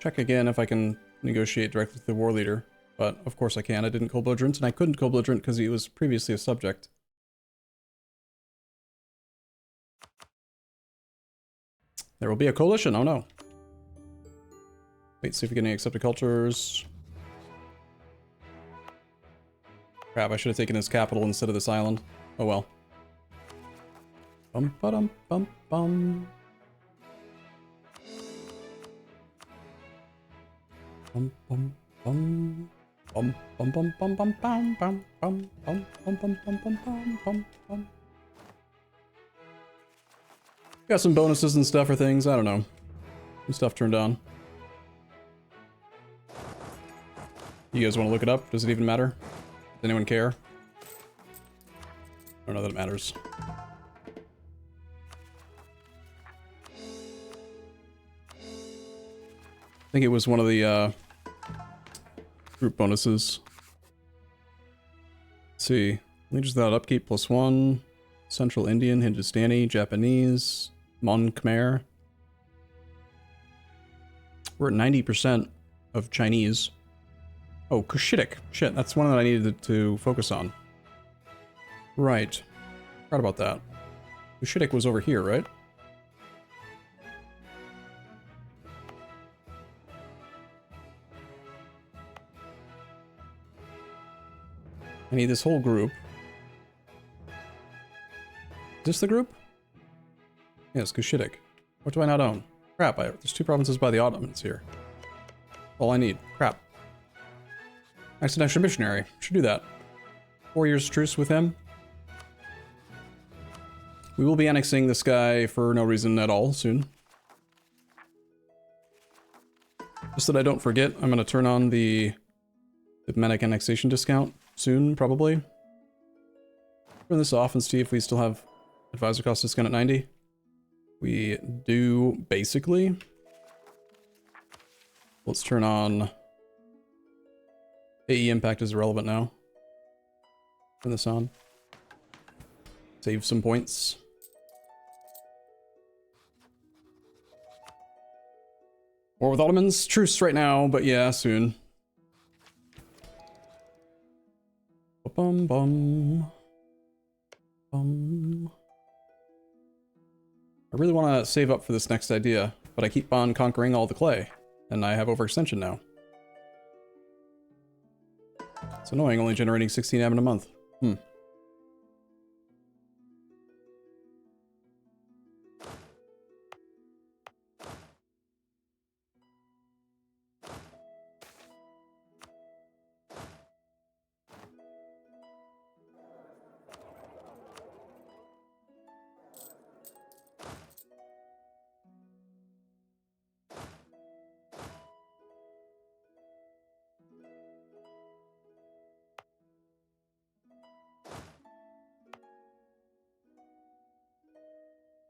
check again if I can negotiate directly with the war leader. But of course I can. I didn't cold belligerent, and I couldn't cold belligerent because he was previously a subject. There will be a coalition. Oh no. Wait, see if we get any accepted cultures. Crap, I should have taken his capital instead of this island. Oh well. Bum ba dum bum bum. Bum bum bum. Bum bum bum bum bum bum bum bum bum bum bum bum bum bum bum. Got some bonuses and stuff or things, I don't know. Some stuff turned on. You guys want to look it up? Does it even matter? Does anyone care? I don't know that it matters. I think it was one of the group bonuses. Let's see. Legions without upkeep +1. Central Indian, Hindustani, Japanese, Mon Khmer. We're at 90% of Chinese. Oh, Cushitic. Shit, that's one that I needed to focus on. Right. Forgot about that. Cushitic was over here, right? I need this whole group. Is this the group? Yes, Cushitic. What do I not own? Crap, there's 2 provinces by the Ottomans here. All I need. Crap. Accidental missionary. Should do that. 4 years truce with him. We will be annexing this guy for no reason at all soon. Just that I don't forget, I'm going to turn on the diplomatic annexation discount soon, probably. Turn this off and see if we still have advisor cost discount at 90. We do, basically. Let's turn on... AE impact is irrelevant now. Turn this on. Save some points. War with Ottomans. Truce right now, but yeah, soon. Bum bum. Bum. I really want to save up for this next idea, but I keep on conquering all the clay, and I have overextension now. It's annoying, only generating 16 admin a month.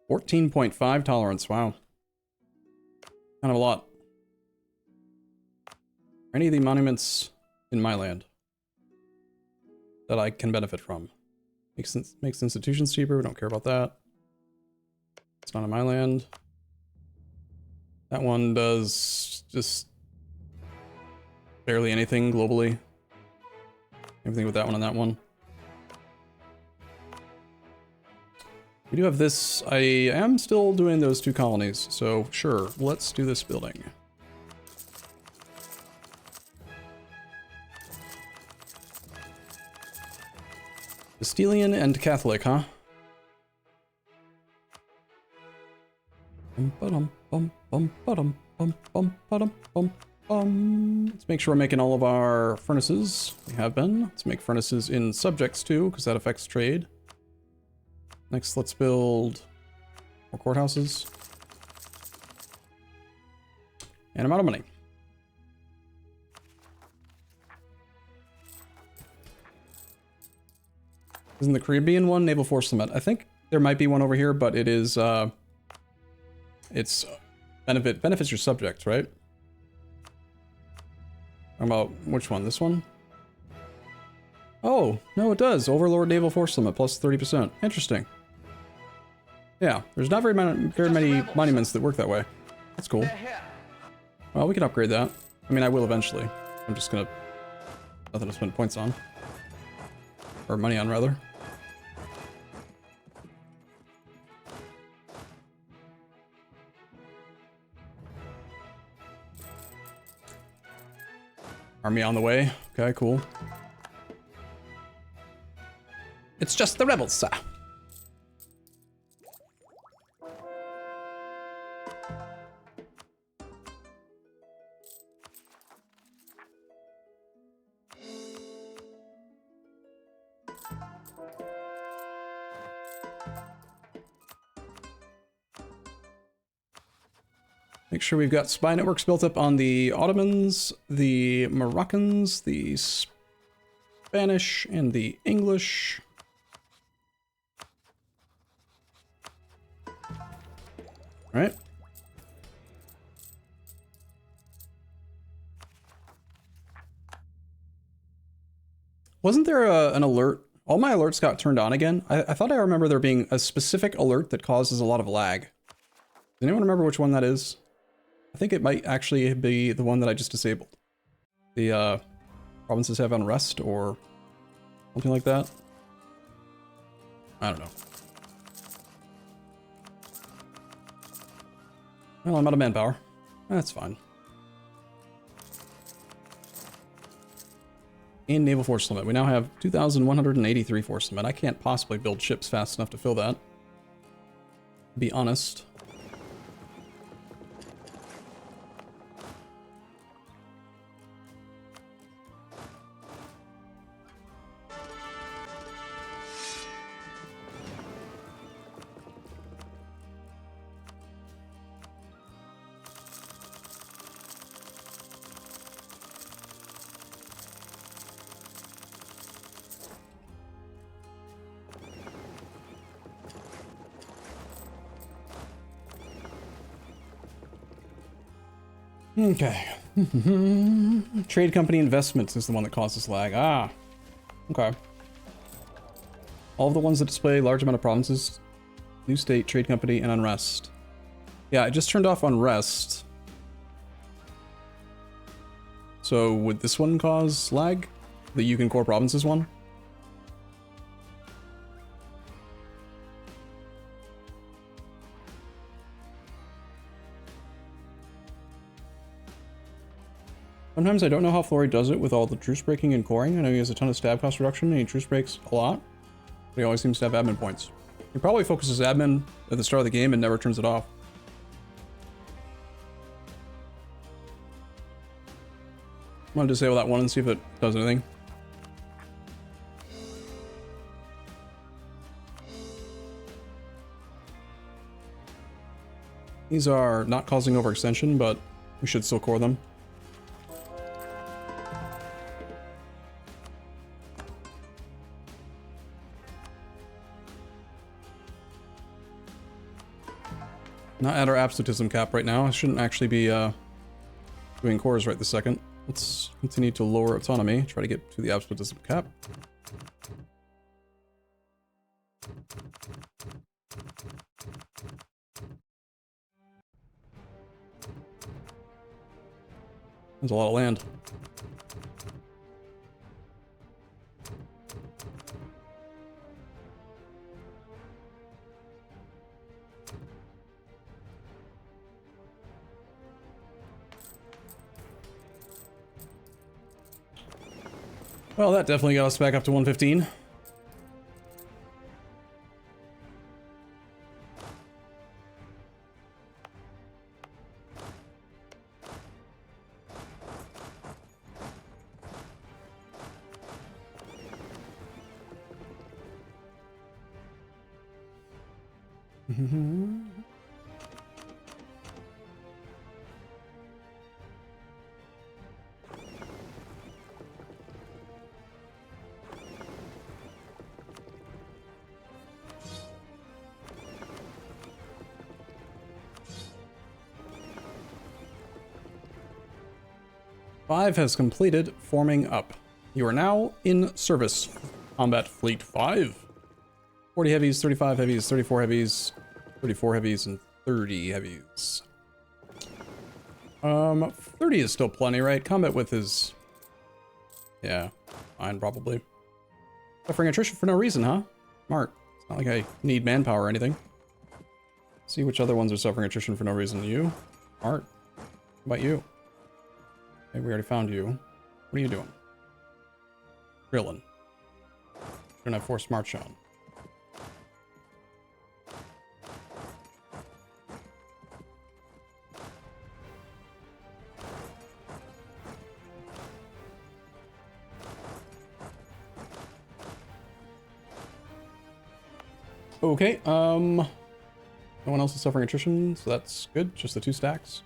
14.5 tolerance, wow. Kind of a lot. Are any of the monuments in my land that I can benefit from? Makes institutions cheaper, we don't care about that. It's not in my land. That one does just barely anything globally. Everything with that one and that one. We do have this. I am still doing those 2 colonies, so sure, let's do this building. Castilian and Catholic, huh? Let's make sure we're making all of our furnaces. We have been. Let's make furnaces in subjects too, because that affects trade. Next, let's build more courthouses. And I'm out of money. Isn't the Caribbean one Naval Force Limit? I think there might be one over here, but it is, it's benefits your subjects, right? About which one? This one? Oh, no, it does. Overlord Naval Force Limit plus 30%. Interesting. Yeah, there's not very many monuments that work that way. That's cool. They're here. Well, we can upgrade that. I mean, I will eventually. I'm just gonna... nothing to spend points on. Or money on, rather. Army on the way. Okay, cool. It's just the rebels, sir. Make sure we've got spy networks built up on the Ottomans, the Moroccans, the Spanish, and the English. Right? Wasn't there an alert? All my alerts got turned on again. I thought I remember there being a specific alert that causes a lot of lag. Does anyone remember which one that is? I think it might actually be the one that I just disabled. The provinces have unrest or something like that. I don't know. Well, I'm out of manpower. That's fine. And naval force limit. We now have 2,183 force limit. I can't possibly build ships fast enough to fill that. To be honest. Okay. Trade company investments is the one that causes lag. Ah. Okay. All of the ones that display large amount of provinces, new state, trade company, and unrest. Yeah, I just turned off unrest. So would this one cause lag? The Yukon Core Provinces one? Sometimes I don't know how Flory does it with all the truce breaking and coring. I know he has a ton of stab cost reduction and he truce breaks a lot, but he always seems to have admin points. He probably focuses admin at the start of the game and never turns it off. I wanted to disable that one and see if it does anything. These are not causing overextension, but we should still core them. Not at our absolutism cap right now. I shouldn't actually be doing cores right this second. Let's continue to lower autonomy, try to get to the absolutism cap. There's a lot of land. Well, that definitely got us back up to 115. 5 has completed forming up. You are now in service. Combat Fleet 5. 40 heavies, 35 heavies, 34 heavies, 34 heavies, and 30 heavies. 30 is still plenty, right? Combat width is... yeah, fine, probably. Suffering attrition for no reason, huh? Smart. It's not like I need manpower or anything. See which other ones are suffering attrition for no reason. You? Smart. How about you? Okay, we already found you. What are you doing? Drilling. Don't have 4 smart shown. Okay, no one else is suffering attrition, so that's good. Just the 2 stacks.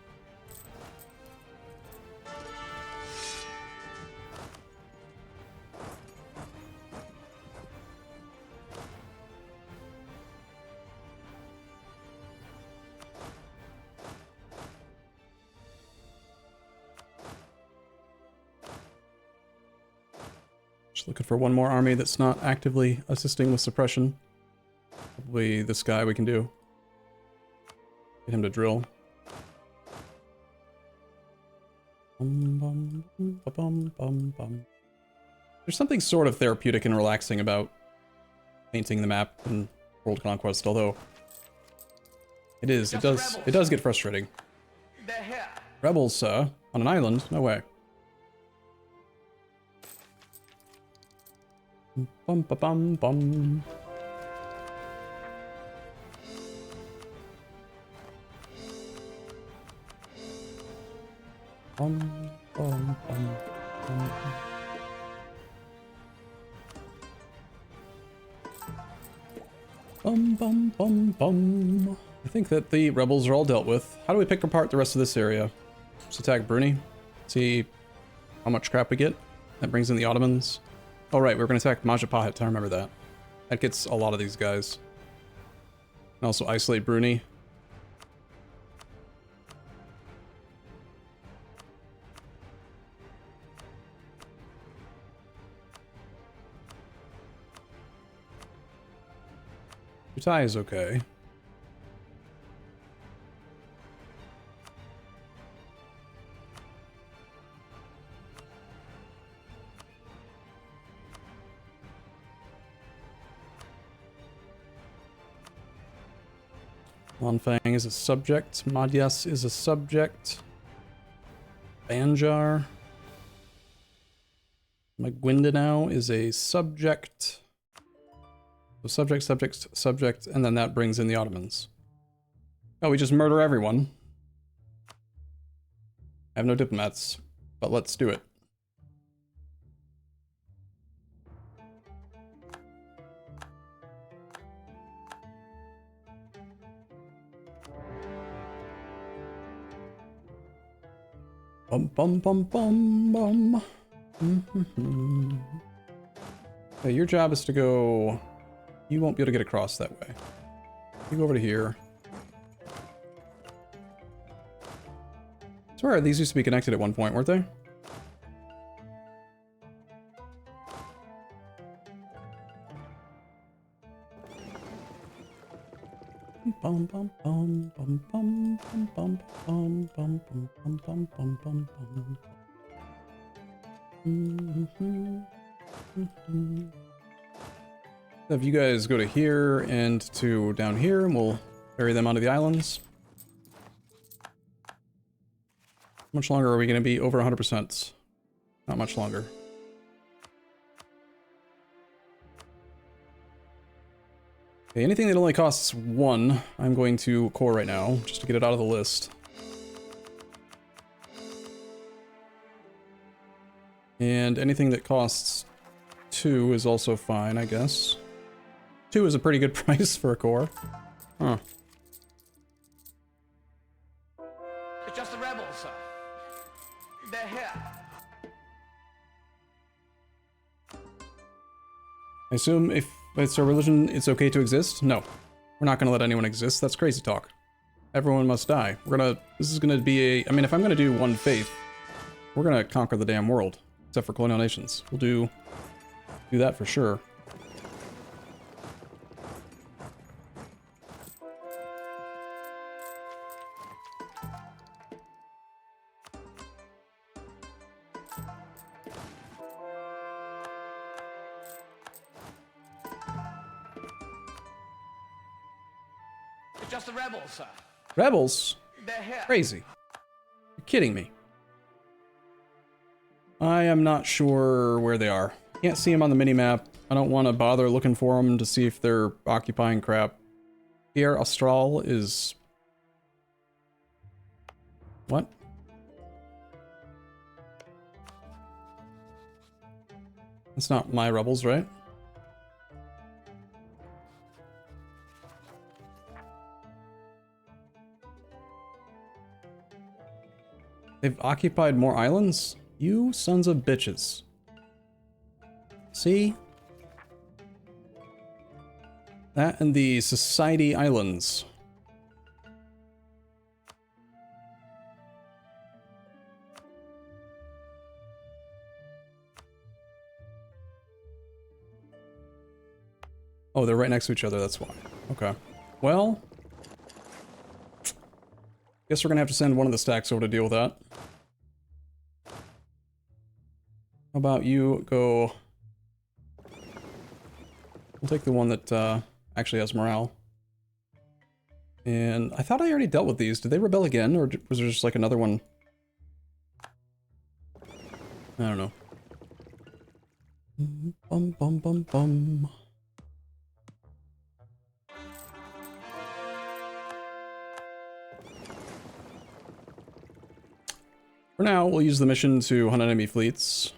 Just looking for one more army that's not actively assisting with suppression. Probably this guy we can do. Get him to drill. There's something sort of therapeutic and relaxing about painting the map in World Conquest, although it does get frustrating. They're here. Rebels, on an island? No way. Bum ba bum bum. Bum bum bum bum. Bum bum bum bum. I think that the rebels are all dealt with. How do we pick apart the rest of this area? Just attack Bruni. See how much crap we get. That brings in the Ottomans. Oh right, we're gonna attack Majapahit, I remember that. That gets a lot of these guys. And also isolate Bruni. Utai is okay. Lanfang is a subject. Madhyas is a subject. Banjar. Maguindanao is a subject. So subject, subject, subject, and then that brings in the Ottomans. Oh, we just murder everyone. I have no diplomats, but let's do it. Bum bum bum bum bum. Okay, your job is to go... You won't be able to get across that way. You go over to here. I swear these used to be connected at one point, weren't they? Bum bum bum bum bum bum bum bum bum bum bum bum bum bum. Have you guys go to here and to down here, and we'll ferry them onto the islands. How much longer are we going to be over 100%? Not much longer. Okay, anything that only costs 1, I'm going to core right now, just to get it out of the list. And anything that costs 2 is also fine, I guess. 2 is a pretty good price for a core. Huh. It's just the rebels, sir. They're here. I assume if it's a religion, it's okay to exist? No. We're not gonna let anyone exist. That's crazy talk. Everyone must die. This is gonna be a... I mean, if I'm gonna do one faith, We're gonna conquer the damn world, except for colonial nations. We'll do that for sure. It's just the rebels, sir. Rebels? They're here. Crazy. You're kidding me. I am not sure where they are. Can't see them on the minimap. I don't want to bother looking for them to see if they're occupying crap. Pierre Austral is... What? That's not my rebels, right? They've occupied more islands? You sons of bitches. See? That and the Society Islands. Oh, they're right next to each other, that's why. Okay. Well... guess we're gonna have to send one of the stacks over to deal with that. How about you go... We'll take the one that actually has morale. And I thought I already dealt with these. Did they rebel again, or was there just like another one? I don't know. Bum bum bum bum. For now, we'll use the mission to hunt enemy fleets.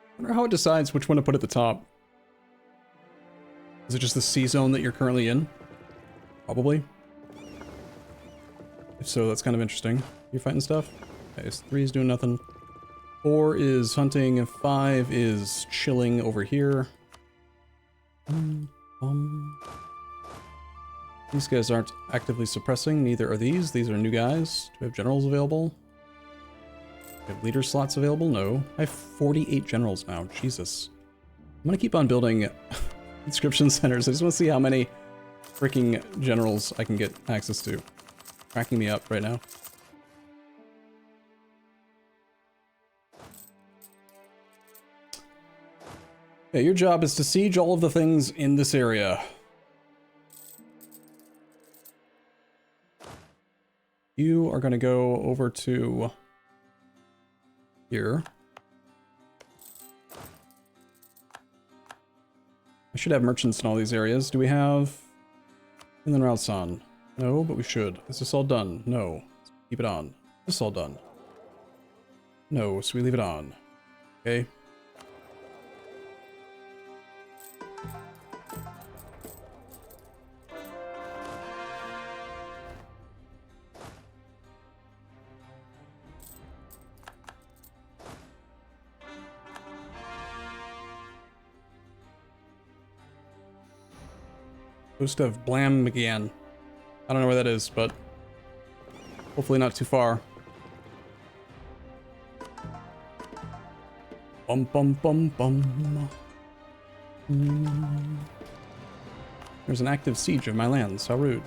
I wonder how it decides which one to put at the top. Is it just the C zone that you're currently in? Probably. If so, that's kind of interesting. You're fighting stuff? Okay, so 3 is doing nothing. 4 is hunting, and 5 is chilling over here. These guys aren't actively suppressing, neither are these. These are new guys. Do we have generals available? Do we have leader slots available? No. I have 48 generals now. Jesus. I'm gonna keep on building inscription centers. I just want to see how many freaking generals I can get access to. Cracking me up right now. Yeah, your job is to siege all of the things in this area. You are going to go over to here. I should have merchants in all these areas. Do we have Inland routes on? No, but we should. Is this all done? No. Keep it on. This all done? No, so we leave it on. Okay. Coast of Blam again. I don't know where that is, but hopefully not too far. Bum bum bum bum. There's an active siege of my lands. How rude.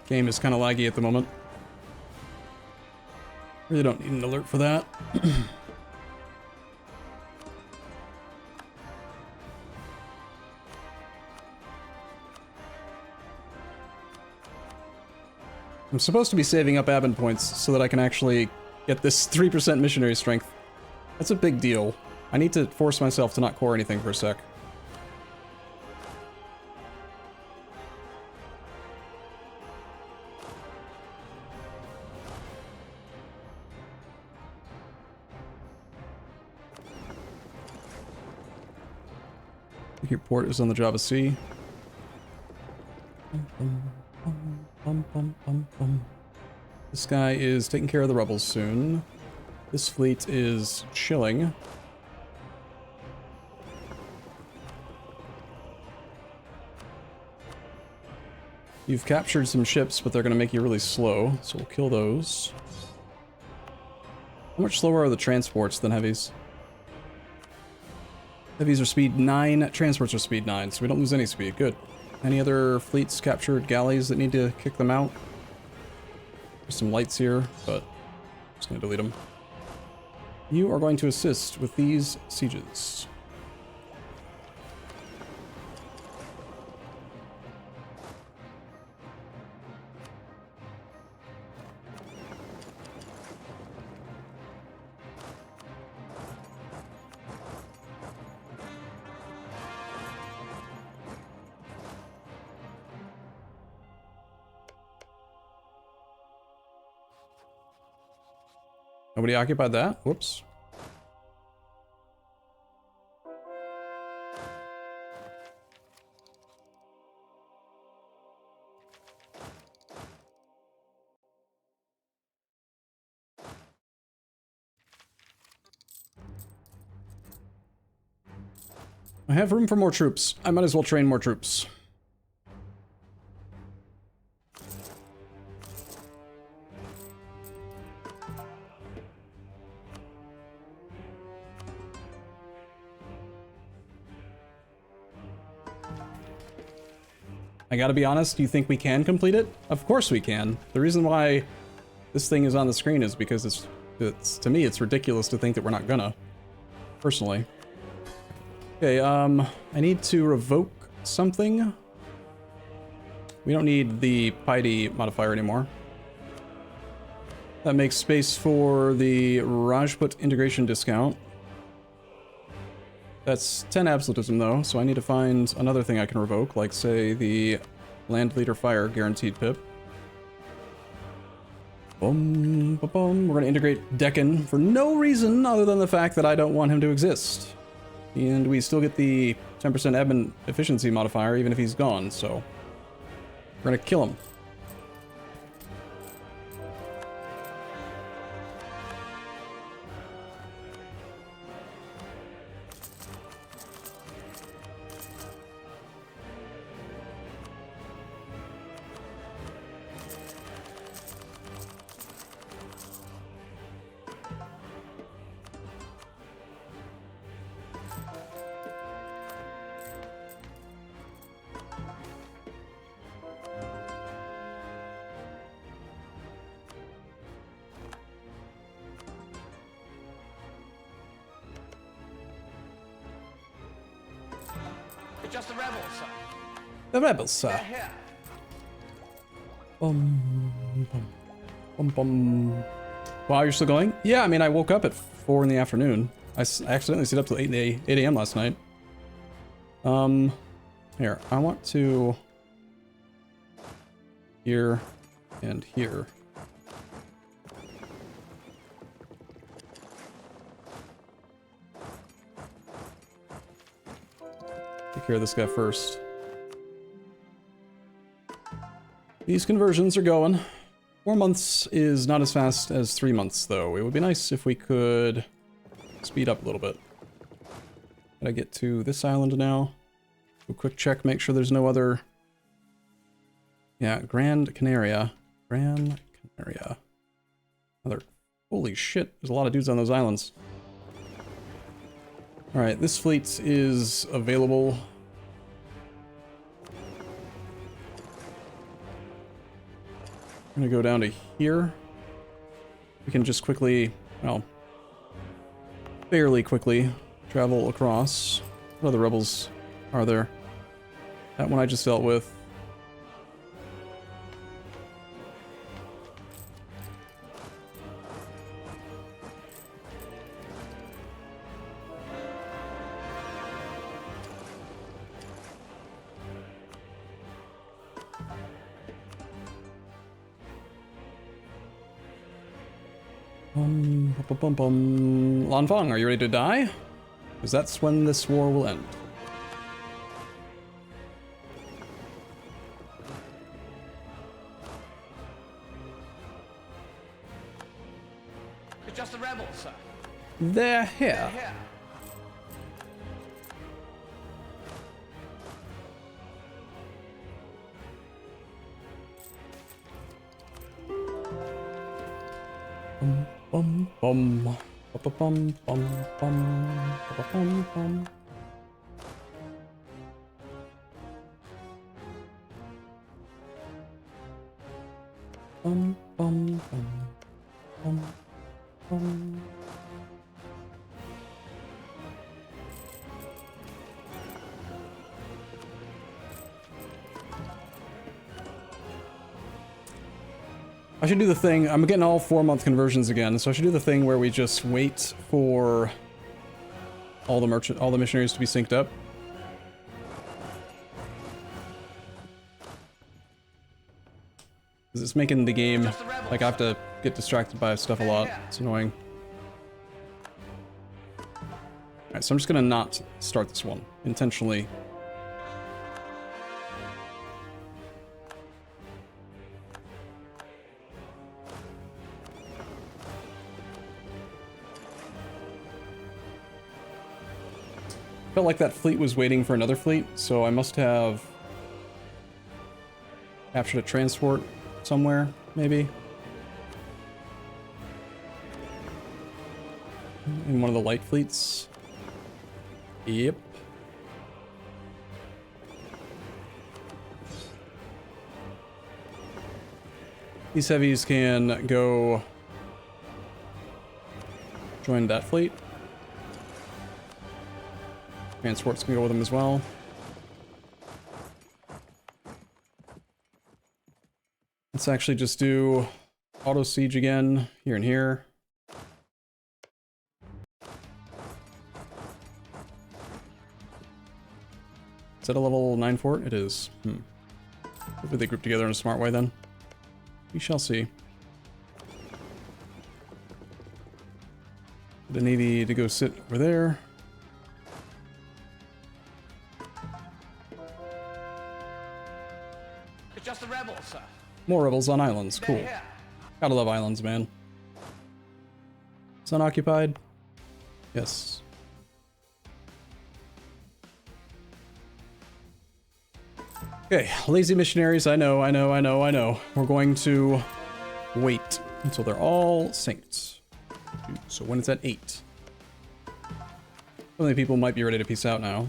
Game is kind of laggy at the moment. Really don't need an alert for that. I'm supposed to be saving up admin points so that I can actually get this 3% missionary strength. That's a big deal. I need to force myself to not core anything for a sec. Your port is on the Java Sea. This guy is taking care of the rebels soon. This fleet is chilling. You've captured some ships, but they're going to make you really slow, so we'll kill those. How much slower are the transports than heavies? Heavies are speed 9, transports are speed 9, so we don't lose any speed. Good. Any other fleets captured galleys that need to kick them out? There's some lights here, but I'm just going to delete them. You are going to assist with these sieges. Nobody occupied that? Whoops. I have room for more troops. I might as well train more troops. I gotta be honest, you think we can complete it? Of course we can. The reason why this thing is on the screen is because it's to me, it's ridiculous to think that we're not gonna. Personally. Okay, I need to revoke something. We don't need the Pate modifier anymore. That makes space for the Rajput integration discount. That's 10 absolutism though, so I need to find another thing I can revoke, like say the Land Leader Fire guaranteed pip. Boom, ba boom. We're gonna integrate Deccan for no reason other than the fact that I don't want him to exist. And we still get the 10% admin efficiency modifier even if he's gone, so we're gonna kill him. It's just the rebels, sir. The rebels, sir. They're here. Wow, you're still going? Yeah, I mean, I woke up at 4 in the afternoon. I accidentally stayed up till 8 a.m. last night. Here, I want to... Here and here. Take care of this guy first. These conversions are going. 4 months is not as fast as 3 months, though. It would be nice if we could speed up a little bit. Gotta get to this island now. Do a quick check, make sure there's no other... Yeah, Grand Canaria. Grand Canaria. Another... Holy shit, there's a lot of dudes on those islands. Alright, this fleet is available. I'm gonna go down to here. We can just quickly, well, fairly quickly travel across. What other rebels are there? That one I just dealt with. Lanfang, are you ready to die? Because that's when this war will end. Just the rebels, sir. They're here. They're here. Bum bum bum bum bum bum bum. Bum bum bum bum bum. I should do the thing. I'm getting all 4-month conversions again, so I should do the thing where we just wait for all the missionaries to be synced up. Because it's making the game like I have to get distracted by stuff a lot. It's annoying. Alright, so I'm just gonna not start this one intentionally. Felt like that fleet was waiting for another fleet, so I must have captured a transport somewhere, maybe. In one of the light fleets. Yep. These heavies can go join that fleet. Transports can go with them as well. Let's actually just do auto siege again, here and here. Is that a level 9 fort? It is. Hopefully they group together in a smart way then. We shall see. The Navy to go sit over there. Just the rebels, sir. More rebels on islands. Cool. They're here. Gotta love islands, man. It's unoccupied? Yes. Okay, lazy missionaries, I know. We're going to wait until they're all synced. So when it's at 8. Some of the people might be ready to peace out now.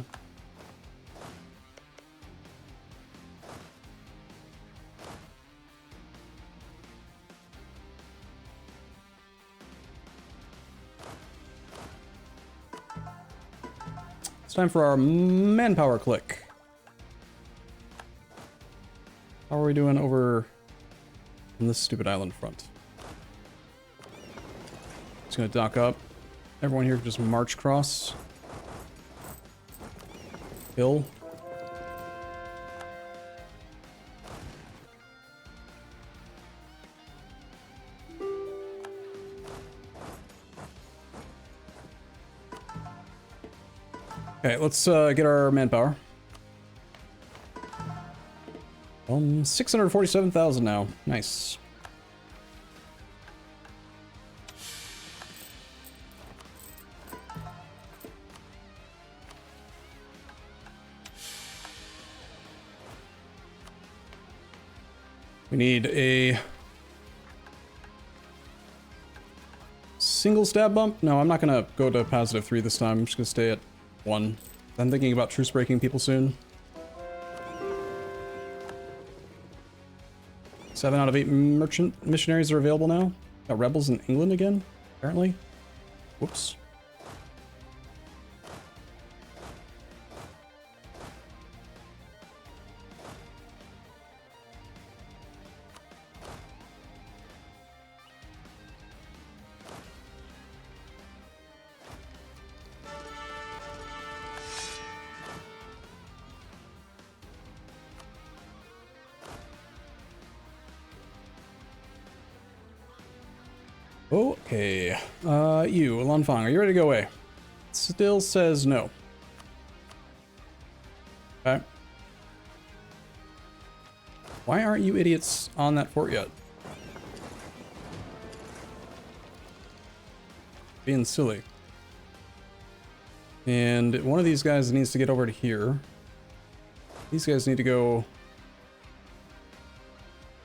It's time for our manpower click. How are we doing over on this stupid island front? Just gonna dock up. Everyone here can just march across. Hill. Okay, let's get our manpower. 647,000 now. Nice. We need a single stab bump. No, I'm not gonna go to +3 this time. I'm just gonna stay at 1. I'm thinking about truce breaking people soon. 7 out of 8 merchant missionaries are available now. Got rebels in England again, apparently. Whoops. Okay, you, Lanfang, are you ready to go away? Still says no. Okay. Why aren't you idiots on that fort yet? Being silly. And one of these guys needs to get over to here. These guys need to go...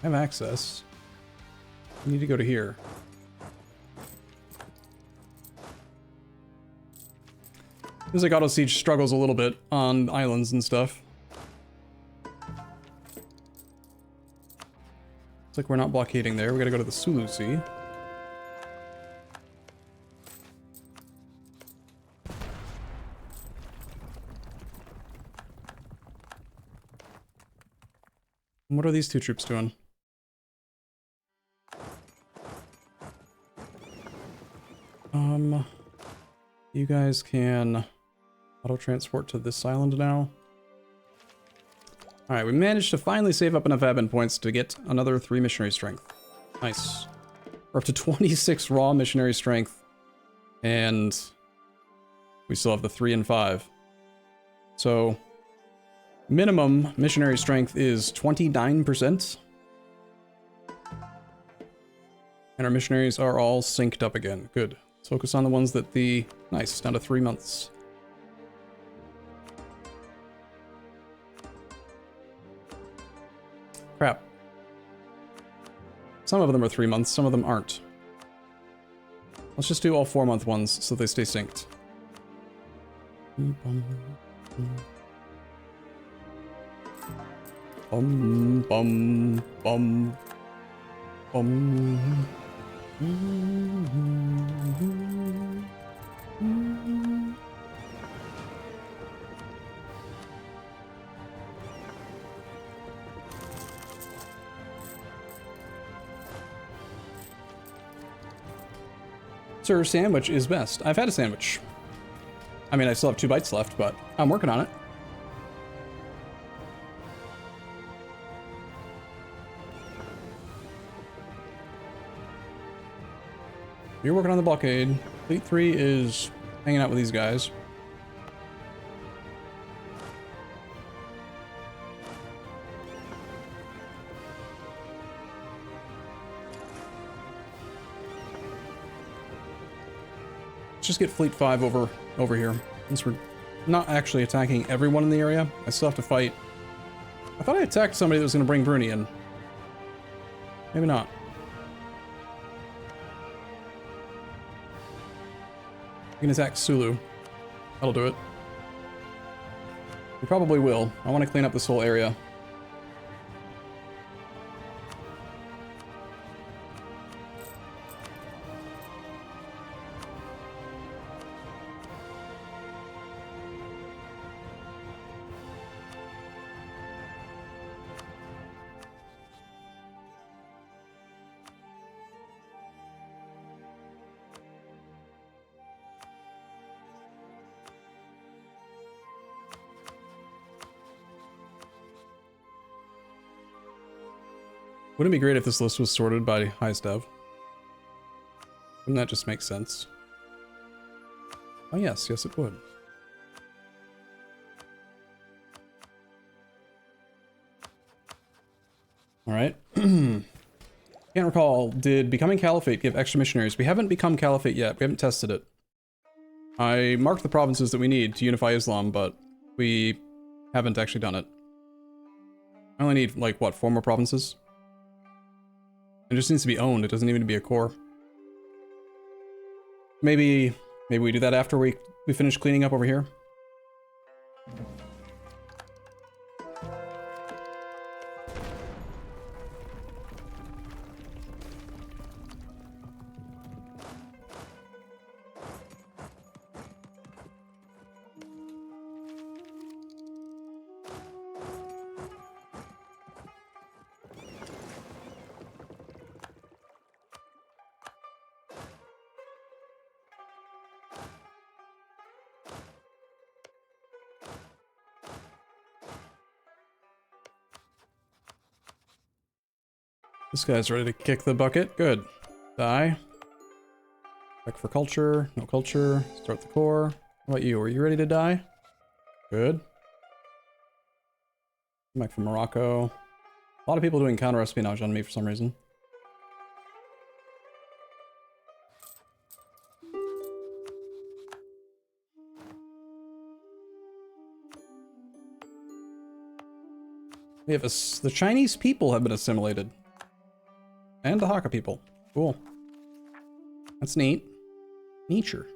have access. You need to go to here. Feels like Auto Siege struggles a little bit on islands and stuff. It's like we're not blockading there. We gotta go to the Sulu Sea. And what are these two troops doing? You guys can auto-transport to this island now. Alright, we managed to finally save up enough admin points to get another 3 missionary strength. Nice. We're up to 26 raw missionary strength. And we still have the 3 and 5. So, minimum missionary strength is 29%. And our missionaries are all synced up again. Good. Let's focus on the ones that the... Nice, down to 3 months. Crap. Some of them are 3 months, some of them aren't. Let's just do all 4-month ones so they stay synced. Bum, bum, bum, bum. Sir, sandwich is best. I've had a sandwich. I mean, I still have 2 bites left, but I'm working on it. You're working on the blockade. Fleet 3 is hanging out with these guys. Let's just get Fleet 5 over here. Since we're not actually attacking everyone in the area, I still have to fight. I thought I attacked somebody that was going to bring Bruni in. Maybe not. We can attack Sulu. That'll do it. We probably will. I want to clean up this whole area. Wouldn't it be great if this list was sorted by highest dev? Wouldn't that just make sense? Oh yes, yes it would. Alright. Can't recall, did becoming Caliphate give extra missionaries? We haven't become Caliphate yet, we haven't tested it. I marked the provinces that we need to unify Islam, but we haven't actually done it. I only need, like, what, 4 more provinces? It just needs to be owned, it doesn't even need to be a core. Maybe we do that after we finish cleaning up over here. This guy's ready to kick the bucket. Good. Die. Check for culture. No culture. Start the core. How about you? Are you ready to die? Good. Come back from Morocco. A lot of people doing counter-espionage on me for some reason. We have the Chinese people have been assimilated. And the Hakka people. Cool. That's neat. Nature.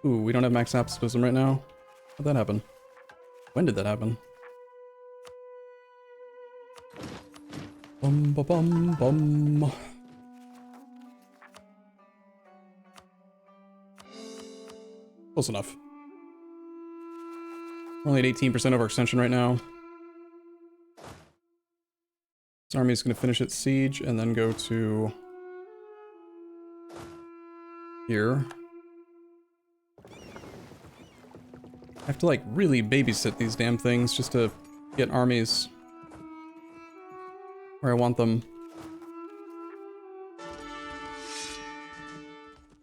Ooh, we don't have max pacifism right now. How'd that happen? When did that happen? Bum ba bum bum. Close enough. We're only at 18% overextension right now. This army is going to finish its siege and then go to here. I have to like really babysit these damn things just to get armies where I want them.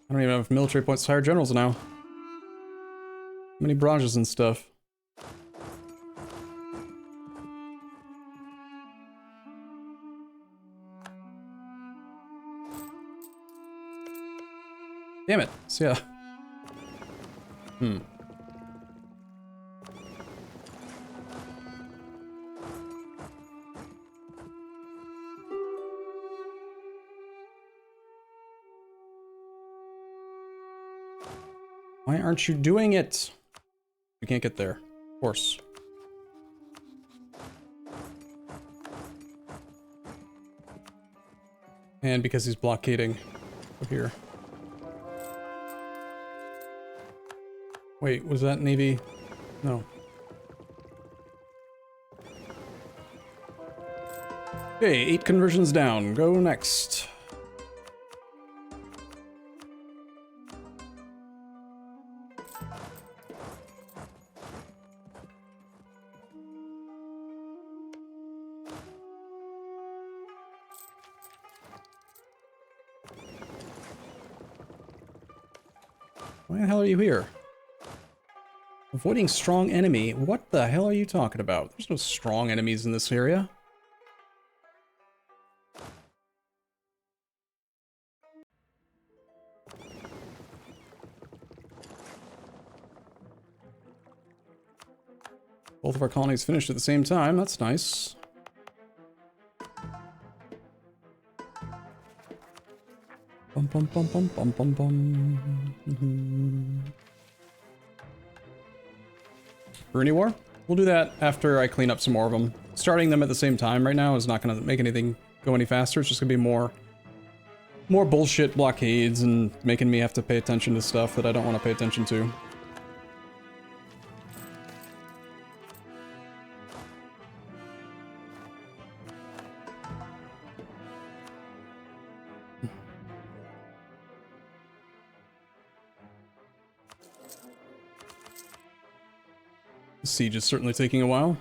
I don't even have military points to hire generals now. Many barrages and stuff. Damn it. So yeah. Why aren't you doing it? We can't get there. Of course. And because he's blockading up here. Wait, was that Navy? No. Okay, 8 conversions down. Go next. Why the hell are you here? Avoiding strong enemy? What the hell are you talking about? There's no strong enemies in this area. Both of our colonies finished at the same time. That's nice. Bum bum bum bum bum bum bum. Bruni War? We'll do that after I clean up some more of them. Starting them at the same time right now is not going to make anything go any faster. It's just going to be more bullshit blockades and making me have to pay attention to stuff that I don't want to pay attention to. The siege is certainly taking a while.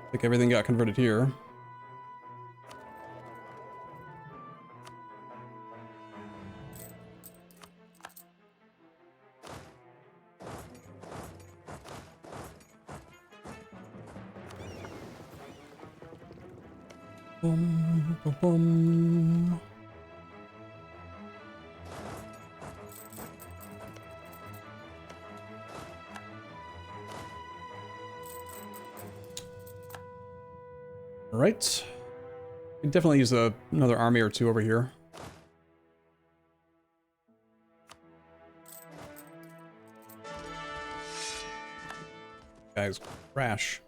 I think everything got converted here. Bum, bum, bum. Right. We can definitely use another army or two over here. Guys, crash.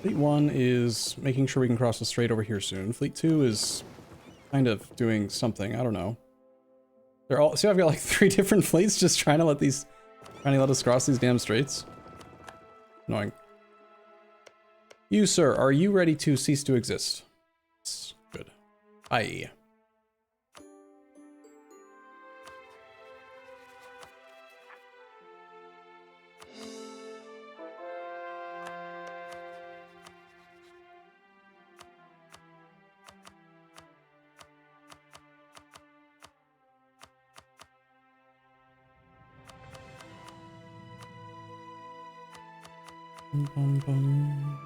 Fleet 1 is making sure we can cross the strait over here soon. Fleet 2 is kind of doing something. I don't know. They're all, see, I've got like 3 different fleets just trying to let us cross these damn straits. Annoying. You, sir, are you ready to cease to exist? Yes. Good. Aye. Bum, bum.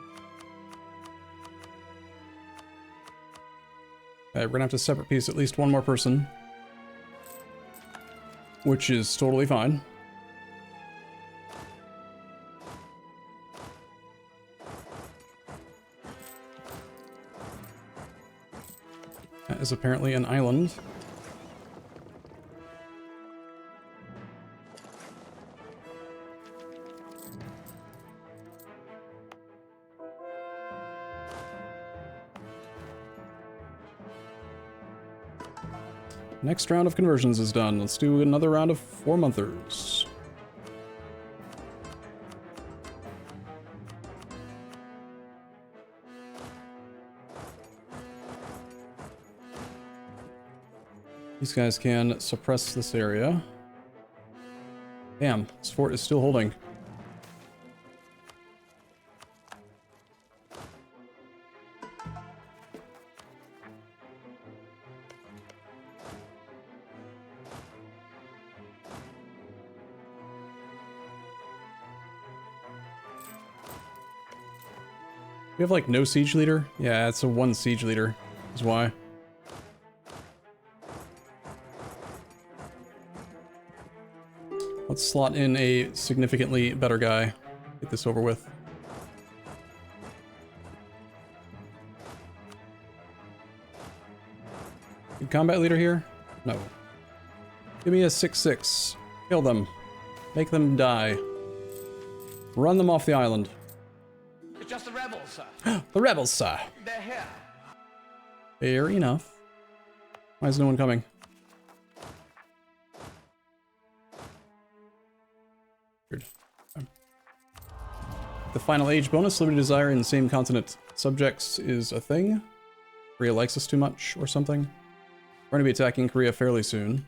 Okay, we're gonna have to separate piece at least one more person, which is totally fine. That is apparently an island. Next round of conversions is done. Let's do another round of 4-monthers. These guys can suppress this area. Damn, this fort is still holding. We have like no siege leader? Yeah, it's a 1 siege leader, is why. Let's slot in a significantly better guy. Get this over with. Good combat leader here? No. Give me a 6/6. Kill them. Make them die. Run them off the island. It's just the rebels, sir. The rebels, sir. They're here. Fair enough. Why is no one coming? Weird. Okay. The final age bonus, liberty desire in same continent subjects is a thing. Korea likes us too much or something. We're going to be attacking Korea fairly soon.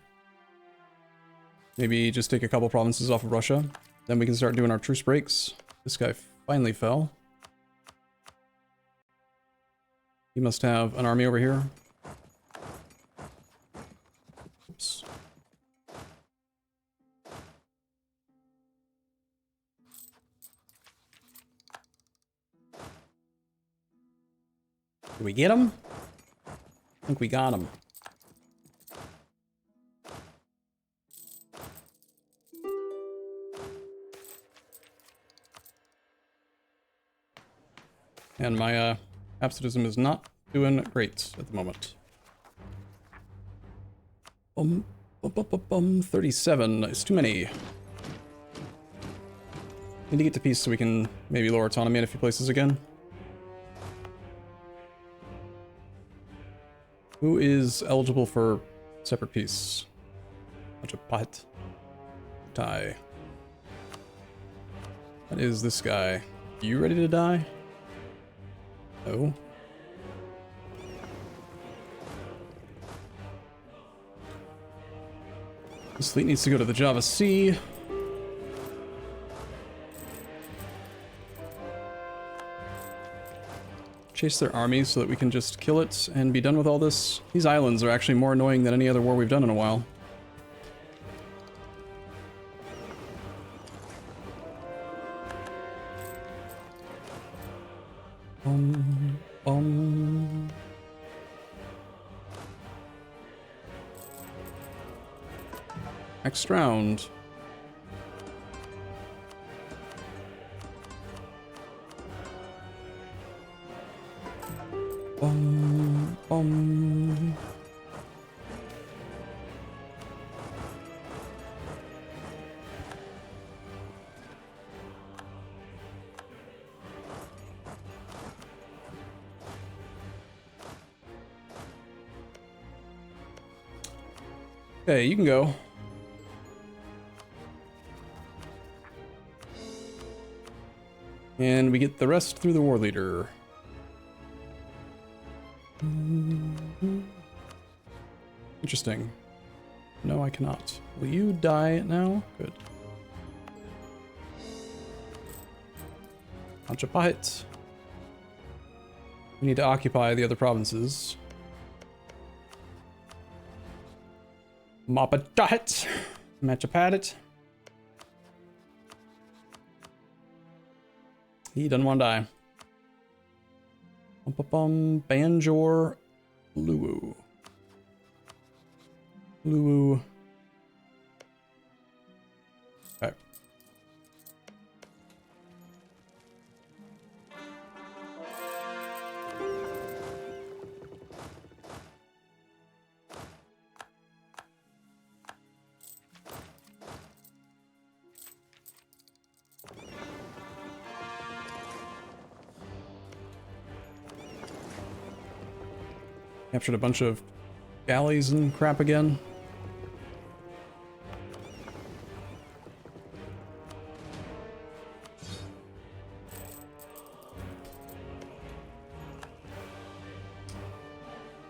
Maybe just take a couple provinces off of Russia. Then we can start doing our truce breaks. This guy finally fell. He must have an army over here. Oops. Did we get him? I think we got him. And my absolutism is not doing great at the moment. 37. It's too many. Need to get to peace so we can maybe lower autonomy in a few places again. Who is eligible for separate peace? Bunch of Pate. Die. That is this guy. You ready to die? No. This fleet needs to go to the Java Sea. Chase their armies so that we can just kill it and be done with all this. These islands are actually more annoying than any other war we've done in a while. Next round. Okay, you can go. And we get the rest through the war leader. Interesting. No, I cannot. Will you die now? Good. Pate. We need to occupy the other provinces. Mapadat. Machapadat. He doesn't want to die. Banjor Luwu. Luwu. Okay. Captured a bunch of galleys and crap again.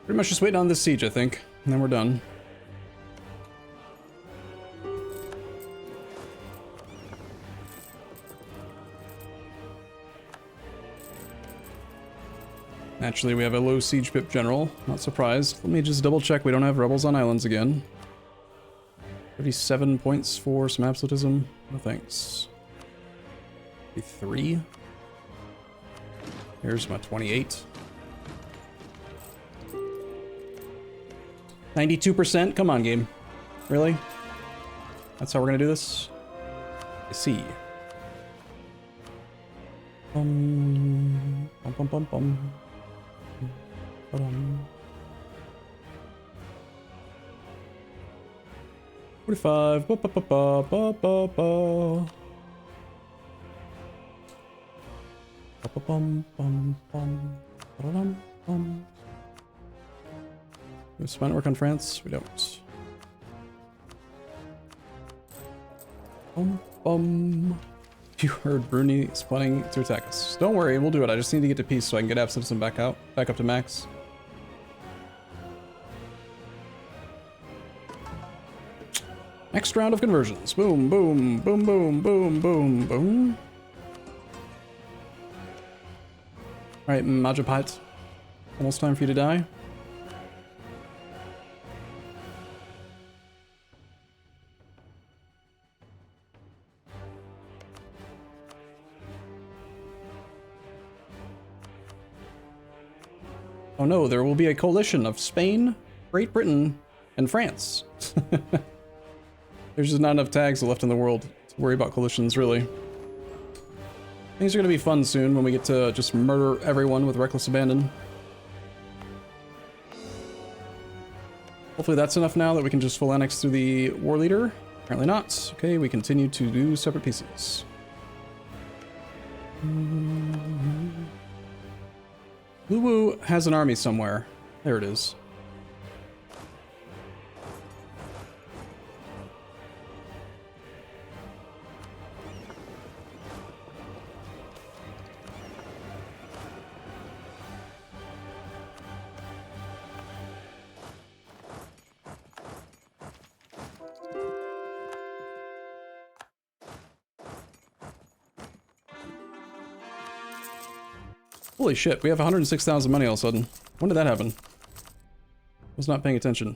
Pretty much just waiting on this siege, I think, and then we're done. Naturally, we have a low siege pip general. Not surprised. Let me just double check we don't have rebels on islands again. 37 points for some absolutism. No thanks. 33. Here's my 28. 92%? Come on, game. Really? That's how we're gonna do this? I see. Bum, bum, bum, bum, bum. 45. Ba, ba, ba, ba, ba, ba, ba. Ba, ba, bum, bum, bum. Ba, dum, bum. Do we spend work on France? We don't. Bum, bum. You heard Bruni is planning to attack us. Don't worry, we'll do it. I just need to get to peace so I can get absolutism back up to max. Next round of conversions. Boom, boom, boom, boom, boom, boom, boom. Alright, Majapahit. Almost time for you to die. Oh no, there will be a coalition of Spain, Great Britain, and France. There's just not enough tags left in the world to worry about coalitions, really. Things are gonna be fun soon when we get to just murder everyone with reckless abandon. Hopefully that's enough now that we can just full annex through the war leader. Apparently not. Okay, we continue to do separate pieces. Luwu has an army somewhere. There it is. Holy shit, we have 106,000 money all of a sudden. When did that happen? Was not paying attention.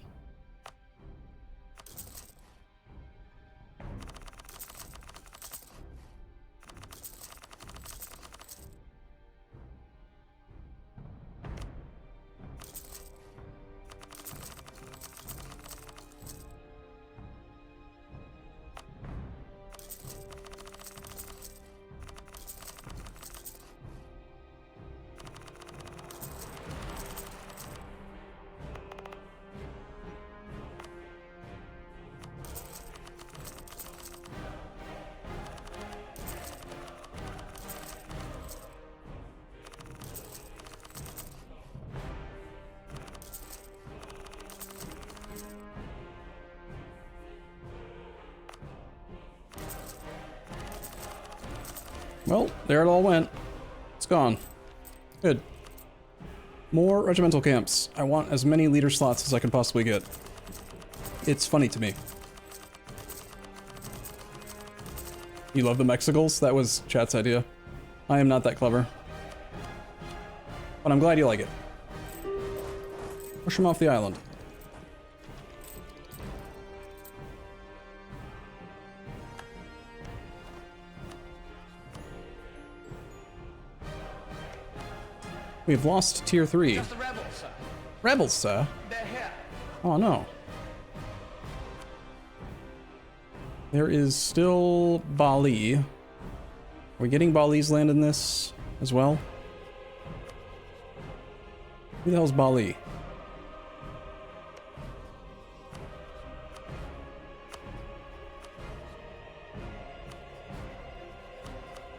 Well, there it all went. It's gone. Good. More regimental camps. I want as many leader slots as I can possibly get. It's funny to me. You love the Mexicals? That was chat's idea. I am not that clever. But I'm glad you like it. Push them off the island. We've lost tier 3. Just the rebels, sir. Rebels, sir? They're here. Oh no. There is still Bali. Are we getting Bali's land in this as well? Who the hell's Bali?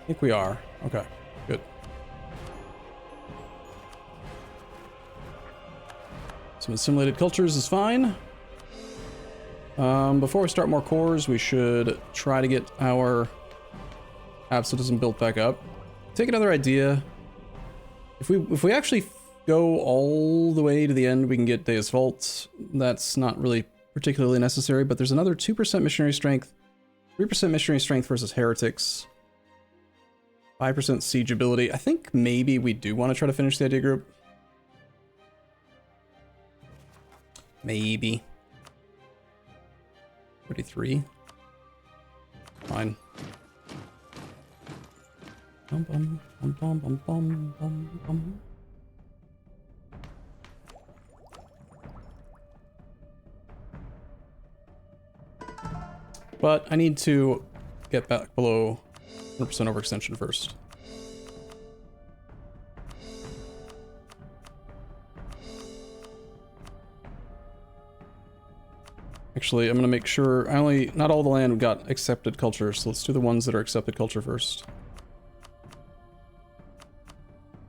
I think we are. Okay, good. Some assimilated cultures is fine. Before we start more cores, we should try to get our absolutism built back up. Take another idea. If we actually go all the way to the end, we can get Deus Vult. That's not really particularly necessary, but there's another 2% missionary strength, 3% missionary strength versus heretics, 5% siege ability. I think maybe we do want to try to finish the idea group. Maybe. 33. Fine. Bum, bum, bum, bum, bum, bum, bum, bum. But I need to get back below 100% overextension first. Actually, I'm gonna make sure not all the land got accepted culture, so let's do the ones that are accepted culture first.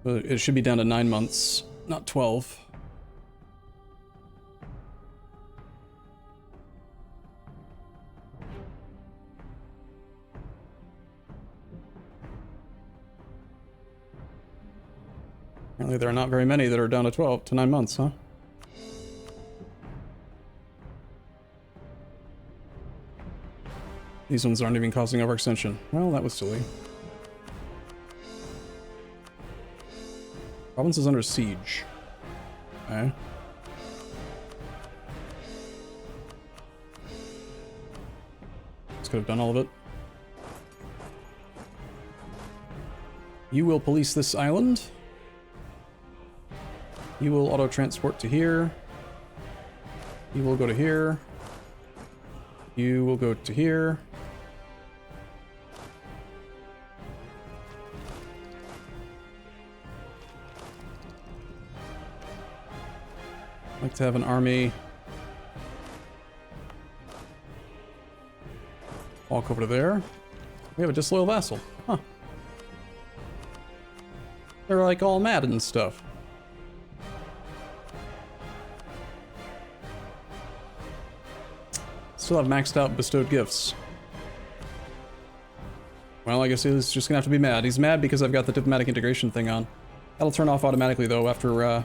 It should be down to 9 months, not 12. Apparently there are not very many that are down to 9 months, huh? These ones aren't even causing overextension. Well, that was silly. Province is under siege. Okay. This could have done all of it. You will police this island. You will auto-transport to here. You will go to here. You will go to here. I'd like to have an army walk over to there. We have a disloyal vassal. Huh. They're like all mad and stuff. Still have maxed out bestowed gifts. Well, I guess he's just gonna have to be mad. He's mad because I've got the diplomatic integration thing on. That'll turn off automatically though after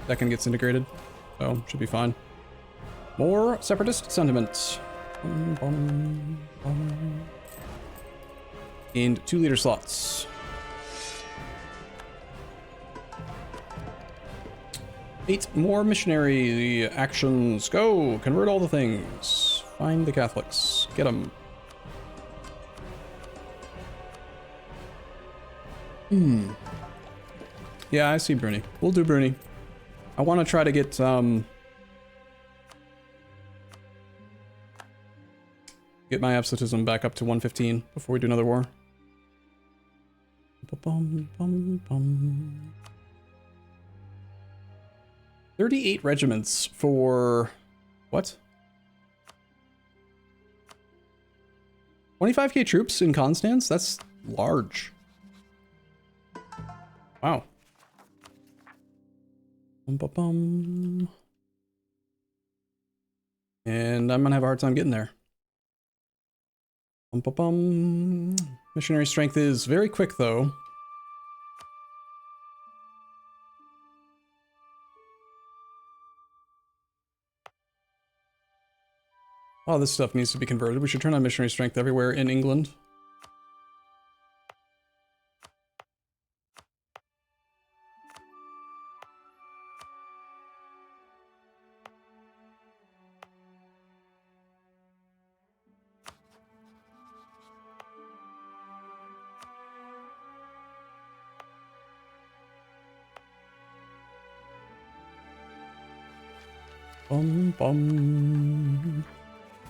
Deccan gets integrated. So, should be fine. More separatist sentiment. Bum, bum, bum. Gained 2 leader slots. 8 more missionary actions. Go! Convert all the things. Find the Catholics. Get them. Yeah, I see Bruni. We'll do Bruni. I want to try to get, get my absolutism back up to 115 before we do another war. Bum, bum, bum. 38 regiments for... what? 25k troops in Constance? That's large. Wow. Bum, bum, bum. And I'm gonna have a hard time getting there. Bum, bum, bum. Missionary strength is very quick though. Oh, this stuff needs to be converted. We should turn on missionary strength everywhere in England. Bum, bum.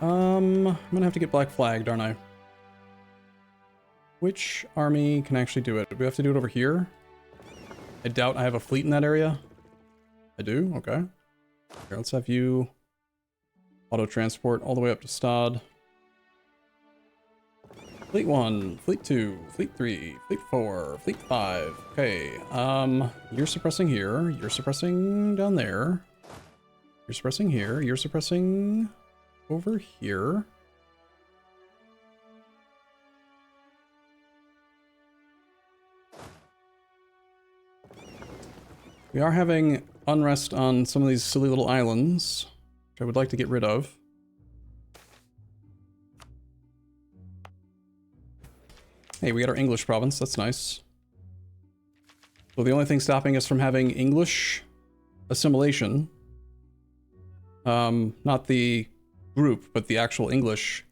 I'm gonna have to get black flagged, aren't I? Which army can actually do it? Do we have to do it over here? I doubt I have a fleet in that area. I do? Okay. Here, let's have you auto transport all the way up to Stad. Fleet 1, Fleet 2, Fleet 3, Fleet 4, Fleet 5. Okay, you're suppressing here, you're suppressing down there. You're suppressing here, you're suppressing over here. We are having unrest on some of these silly little islands, which I would like to get rid of. Hey, we got our English province, that's nice. So the only thing stopping us from having English assimilation, not the group, but the actual English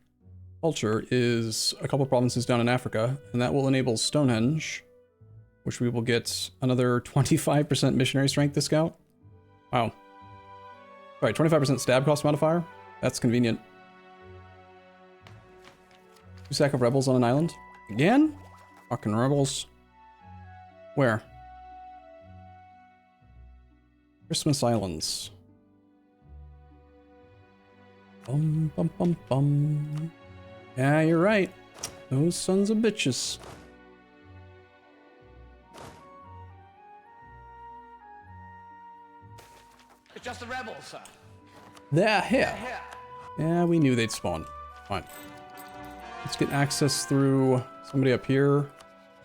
culture, is a couple provinces down in Africa, and that will enable Stonehenge, which we will get another 25% missionary strength discount. Wow. Alright, 25% stab cost modifier. That's convenient. 2 sack of rebels on an island. Again? Fucking rebels. Where? Christmas Islands. Bum, bum, bum, bum. Yeah, you're right. Those sons of bitches. It's just the rebels, sir. They're here. Here. Yeah, we knew they'd spawn. Fine. Let's get access through somebody up here.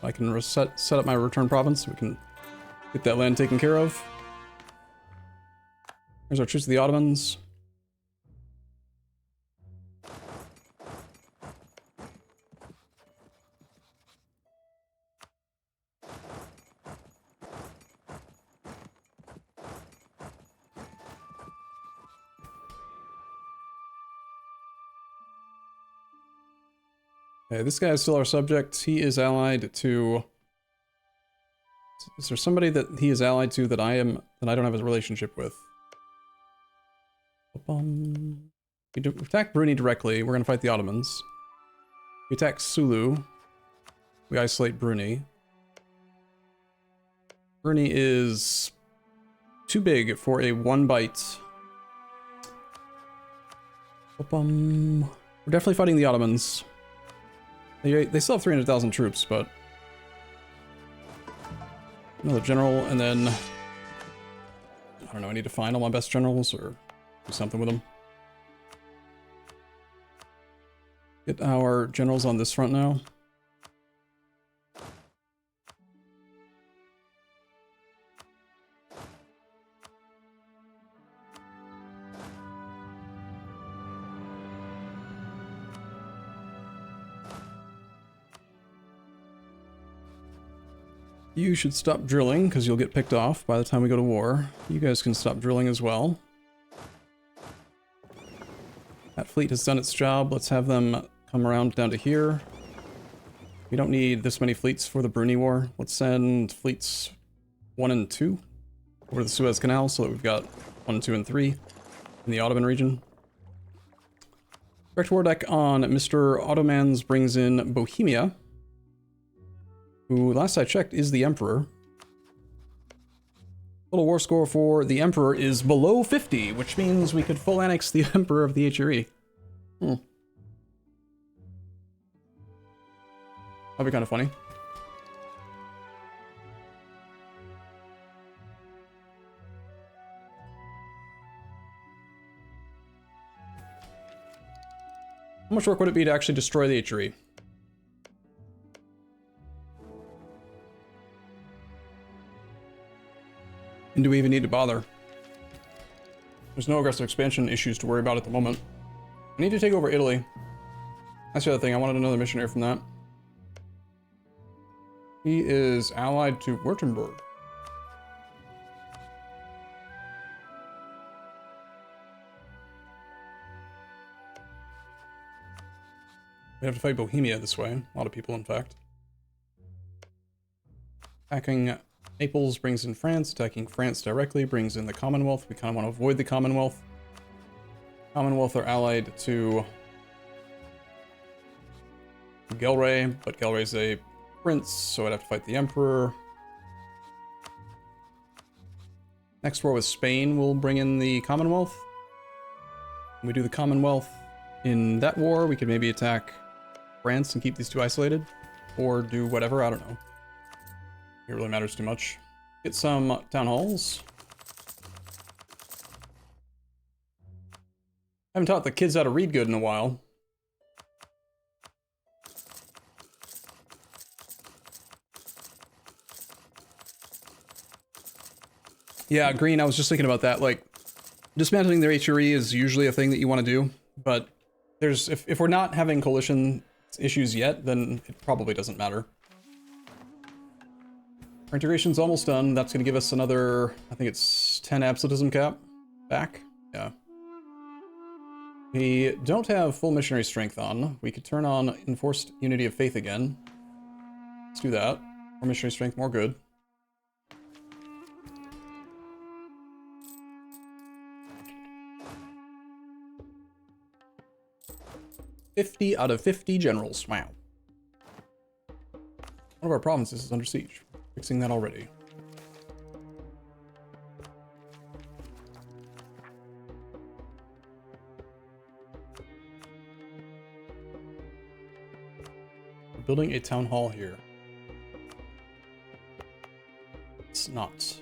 I can set up my return province. We can get that land taken care of. Here's our Truce of the Ottomans. Okay, this guy is still our subject. He is allied to... Is there somebody that he is allied to that I don't have a relationship with? We attack Brunei directly. We're going to fight the Ottomans. We attack Sulu. We isolate Brunei. Brunei is too big for a one bite. We're definitely fighting the Ottomans. They still have 300,000 troops, but... Another general, and then... I don't know, I need to find all my best generals, or do something with them. Get our generals on this front now. You should stop drilling, because you'll get picked off by the time we go to war. You guys can stop drilling as well. That fleet has done its job. Let's have them come around down to here. We don't need this many fleets for the Brunei War. Let's send fleets 1 and 2 over the Suez Canal, so that we've got 1, 2, and 3 in the Ottoman region. Direct war deck on Mr. Ottomans brings in Bohemia, who, last I checked, is the Emperor. Total war score for the Emperor is below 50, which means we could full annex the Emperor of the HRE. That'd be kind of funny. How much work would it be to actually destroy the HRE? And do we even need to bother? There's no aggressive expansion issues to worry about at the moment. I need to take over Italy. That's the other thing. I wanted another missionary from that. He is allied to Württemberg. We have to fight Bohemia this way. A lot of people, in fact. Attacking Naples brings in France. Attacking France directly brings in the Commonwealth. We kind of want to avoid the Commonwealth. Commonwealth are allied to Gelre, but Gelre's a prince, so I'd have to fight the Emperor. Next war with Spain will bring in the Commonwealth. When we do the Commonwealth in that war, we could maybe attack France and keep these two isolated. Or do whatever, I don't know. It really matters too much. Get some town halls. Haven't taught the kids how to read good in a while. Yeah, Green, I was just thinking about that. Like, dismantling their HRE is usually a thing that you want to do, but there's if we're not having coalition issues yet, then it probably doesn't matter. Our integration's almost done. That's going to give us another, I think it's 10 absolutism cap back. Yeah. We don't have full missionary strength on. We could turn on enforced unity of faith again. Let's do that. More missionary strength, more good. $50 out of 50 generals. Wow. One of our provinces is under siege. Fixing that already. We're building a town hall here. It's not.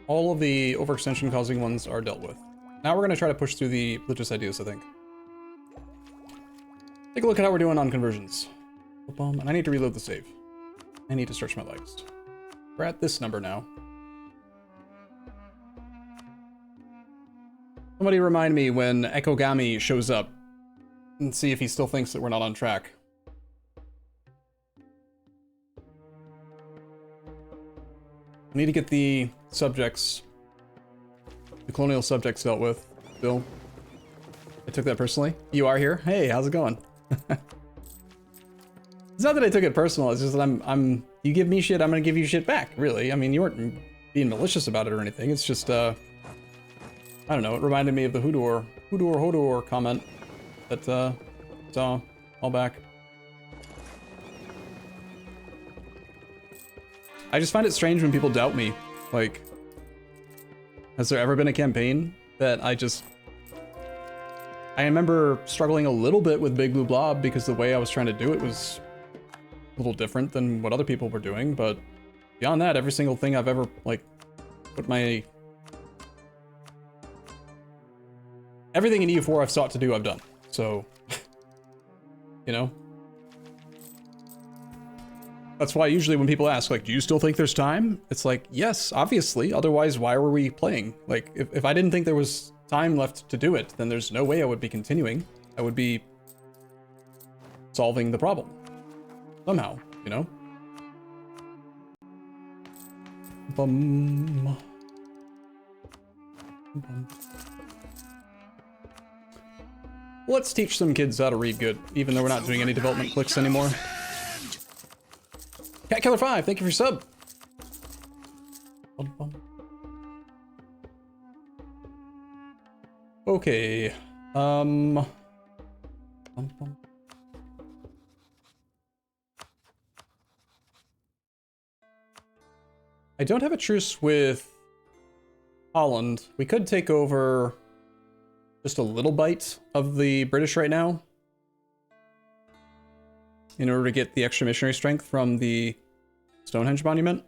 All of the overextension causing ones are dealt with. Now we're going to try to push through the religious ideas, I think. Take a look at how we're doing on conversions. And I need to reload the save. I need to stretch my legs. We're at this number now. Somebody remind me when Ekogami shows up and see if he still thinks that we're not on track. I need to get the subjects, the colonial subjects dealt with. Bill, I took that personally. You are here. Hey, how's it going? It's not that I took it personal. It's just that you give me shit, I'm gonna give you shit back. Really. I mean, you weren't being malicious about it or anything. It's just, I don't know. It reminded me of the Hodor comment that saw all back. I just find it strange when people doubt me. Like, has there ever been a campaign that I remember struggling a little bit with Big Blue Blob because the way I was trying to do it was a little different than what other people were doing, but beyond that, every single thing I've ever, like, put my... Everything in EU4 I've sought to do, I've done. So, you know? That's why usually when people ask, like, do you still think there's time? It's like, yes, obviously. Otherwise, why were we playing? Like, if I didn't think there was time left to do it, then there's no way I would be continuing. I would be solving the problem. Somehow, you know? Bum. Bum. Let's teach some kids how to read good, even though we're not doing any development clicks anymore. Cat Killer 5, thank you for your sub. Bum, bum. Okay. Bum, bum. I don't have a truce with Holland. We could take over just a little bite of the British right now in order to get the extra missionary strength from the Stonehenge monument.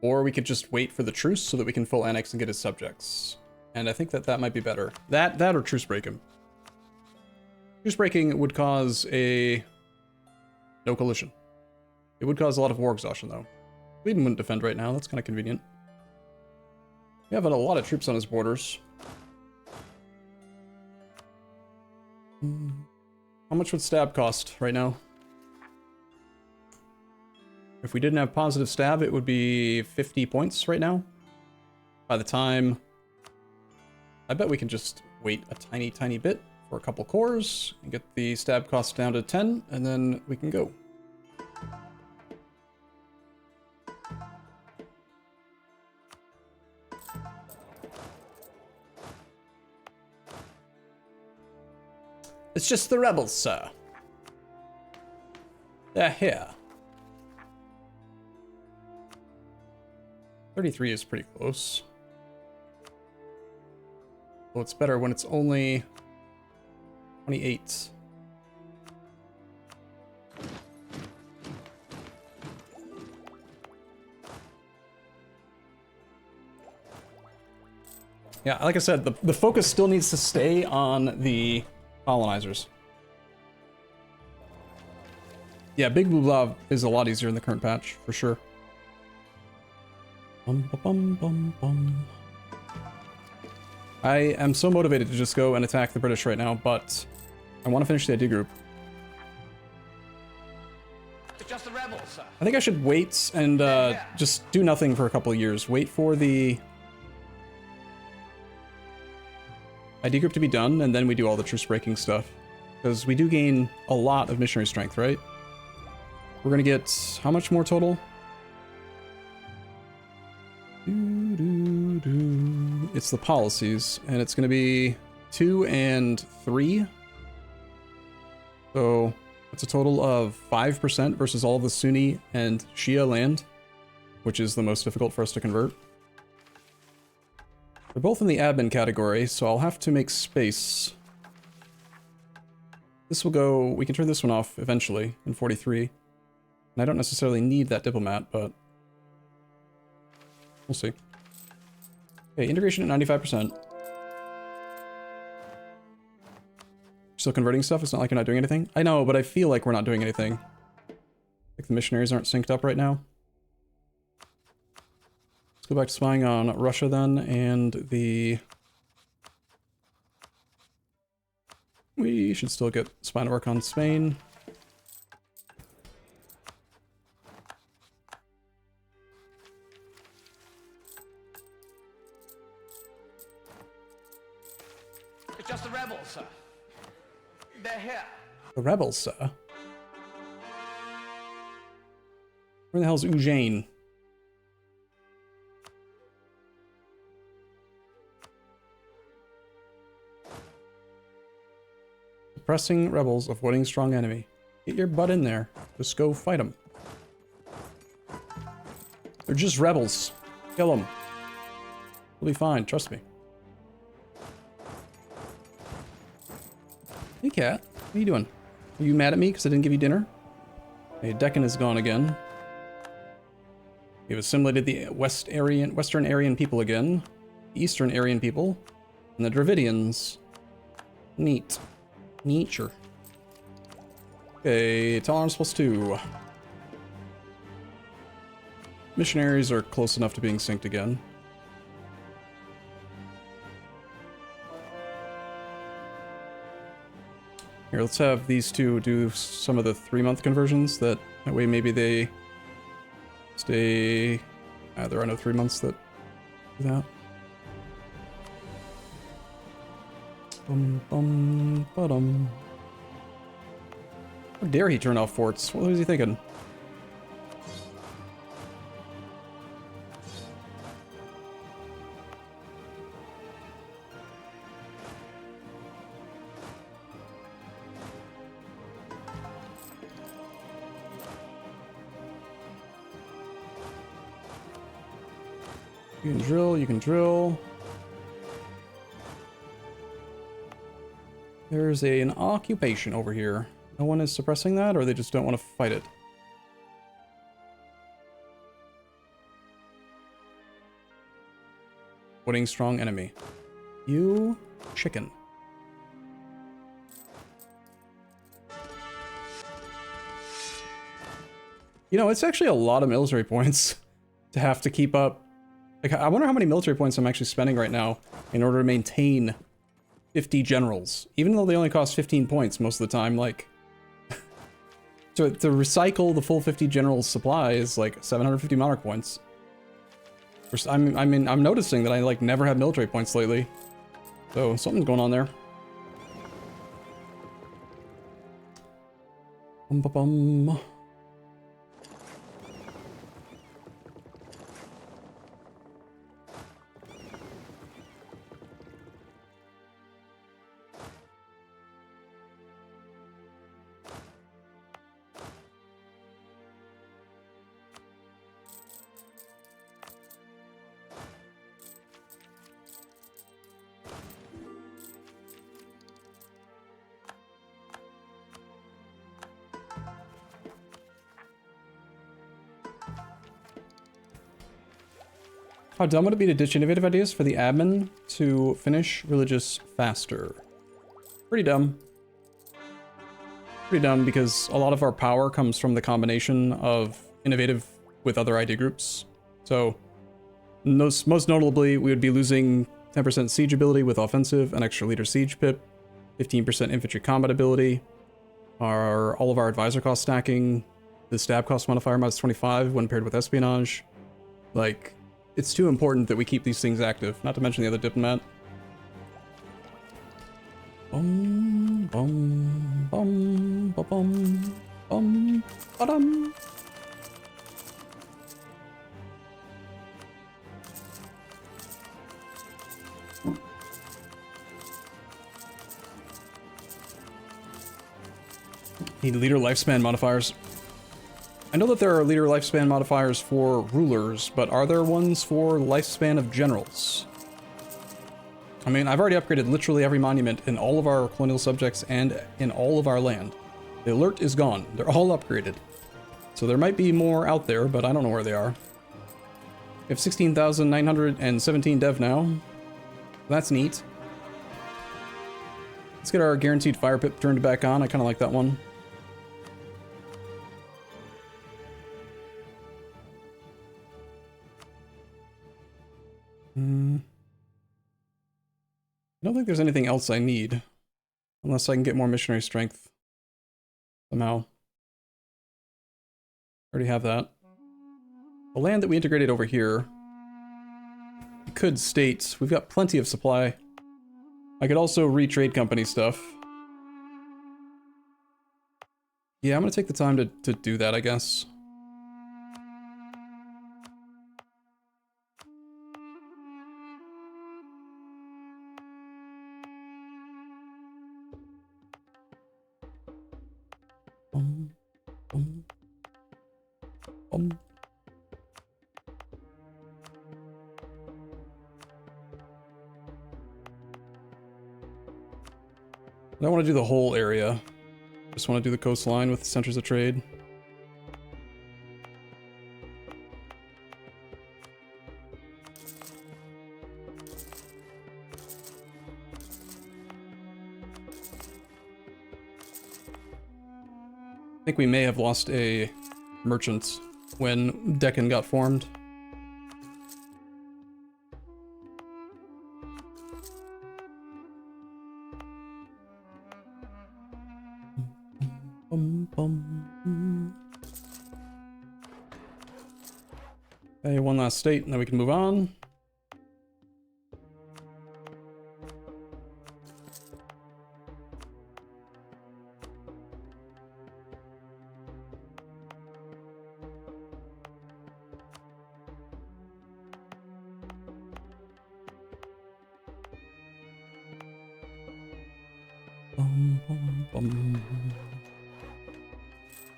Or we could just wait for the truce so that we can full annex and get his subjects. And I think that that might be better. That or truce break him. Truce breaking would cause no coalition. It would cause a lot of war exhaustion though. Sweden wouldn't defend right now, that's kind of convenient. We have a lot of troops on his borders. How much would stab cost right now? If we didn't have positive stab, it would be 50 points right now. By the time... I bet we can just wait a tiny bit for a couple cores and get the stab cost down to 10, and then we can go. It's just the rebels, sir. They're here. 33 is pretty close. Well, it's better when it's only 28. Yeah, like I said, the focus still needs to stay on the colonizers. Yeah, Big Blue Blob is a lot easier in the current patch, for sure. Bum, ba, bum, bum, bum. I am so motivated to just go and attack the British right now, but I want to finish the ID group. It's just the rebels, sir. I think I should wait and just do nothing for a couple of years. Wait for the ID group to be done, and then we do all the truce breaking stuff. Because we do gain a lot of missionary strength, right? We're gonna get how much more total? It's the policies, and it's gonna be 2 and 3. So that's a total of 5% versus all of the Sunni and Shia land, which is the most difficult for us to convert. They're both in the admin category, so I'll have to make space. This will go, we can turn this one off eventually in 43. And I don't necessarily need that diplomat, but we'll see. Okay, integration at 95%. Still converting stuff? It's not like you're not doing anything? I know, but I feel like we're not doing anything. Like the missionaries aren't synced up right now. Let's go back to spying on Russia then, and the... We should still get spy work on Spain. It's just the rebels, sir. They're here. The rebels, sir? Where the hell's Eugene? Suppressing rebels, avoiding strong enemy. Get your butt in there. Just go fight them. They're just rebels. Kill them. We'll be fine, trust me. Hey cat, what are you doing? Are you mad at me because I didn't give you dinner? Hey, Deccan is gone again. We've assimilated the Western Aryan people again. The Eastern Aryan people. And the Dravidians. Neat. Nature. Okay, tolerance +2. Missionaries are close enough to being synced again. Here, let's have these two do some of the 3-month conversions. That way maybe they stay... there are no 3 months that do that. Bum, bum, ba-dum. How dare he turn off forts? What was he thinking? You can drill, you can drill. There's an occupation over here. No one is suppressing that, or they just don't want to fight it? Putting strong enemy. You chicken. You know, it's actually a lot of military points to have to keep up. Like, I wonder how many military points I'm actually spending right now in order to maintain 50 generals, even though they only cost 15 points most of the time. Like, to recycle the full 50 generals supply is like 750 monarch points. I'm noticing that I like never have military points lately, so something's going on there. Bum, ba, bum. How dumb would it be to ditch innovative ideas for the admin to finish religious faster? Pretty dumb. Pretty dumb because a lot of our power comes from the combination of innovative with other idea groups. So most notably, we would be losing 10% siege ability with offensive, an extra leader siege pip, 15% infantry combat ability, all of our advisor cost stacking, the stab cost modifier minus 25 when paired with espionage. Like, it's too important that we keep these things active, not to mention the other diplomat. Bum, bum, bum, bum, bum, bum, ba-dum. Need leader lifespan modifiers. I know that there are leader lifespan modifiers for rulers, but are there ones for lifespan of generals? I mean, I've already upgraded literally every monument in all of our colonial subjects and in all of our land. The alert is gone. They're all upgraded. So there might be more out there, but I don't know where they are. We have 16,917 dev now. That's neat. Let's get our guaranteed fire pip turned back on. I kind of like that one. I don't think there's anything else I need. Unless I can get more missionary strength. Somehow. Already have that. The land that we integrated over here. We could state. We've got plenty of supply. I could also re-trade company stuff. Yeah, I'm gonna take the time to do that, I guess. I don't want to do the whole area. Just want to do the coastline with the centers of trade. I think we may have lost a merchant when Deccan got formed. Okay, one last state, and then we can move on.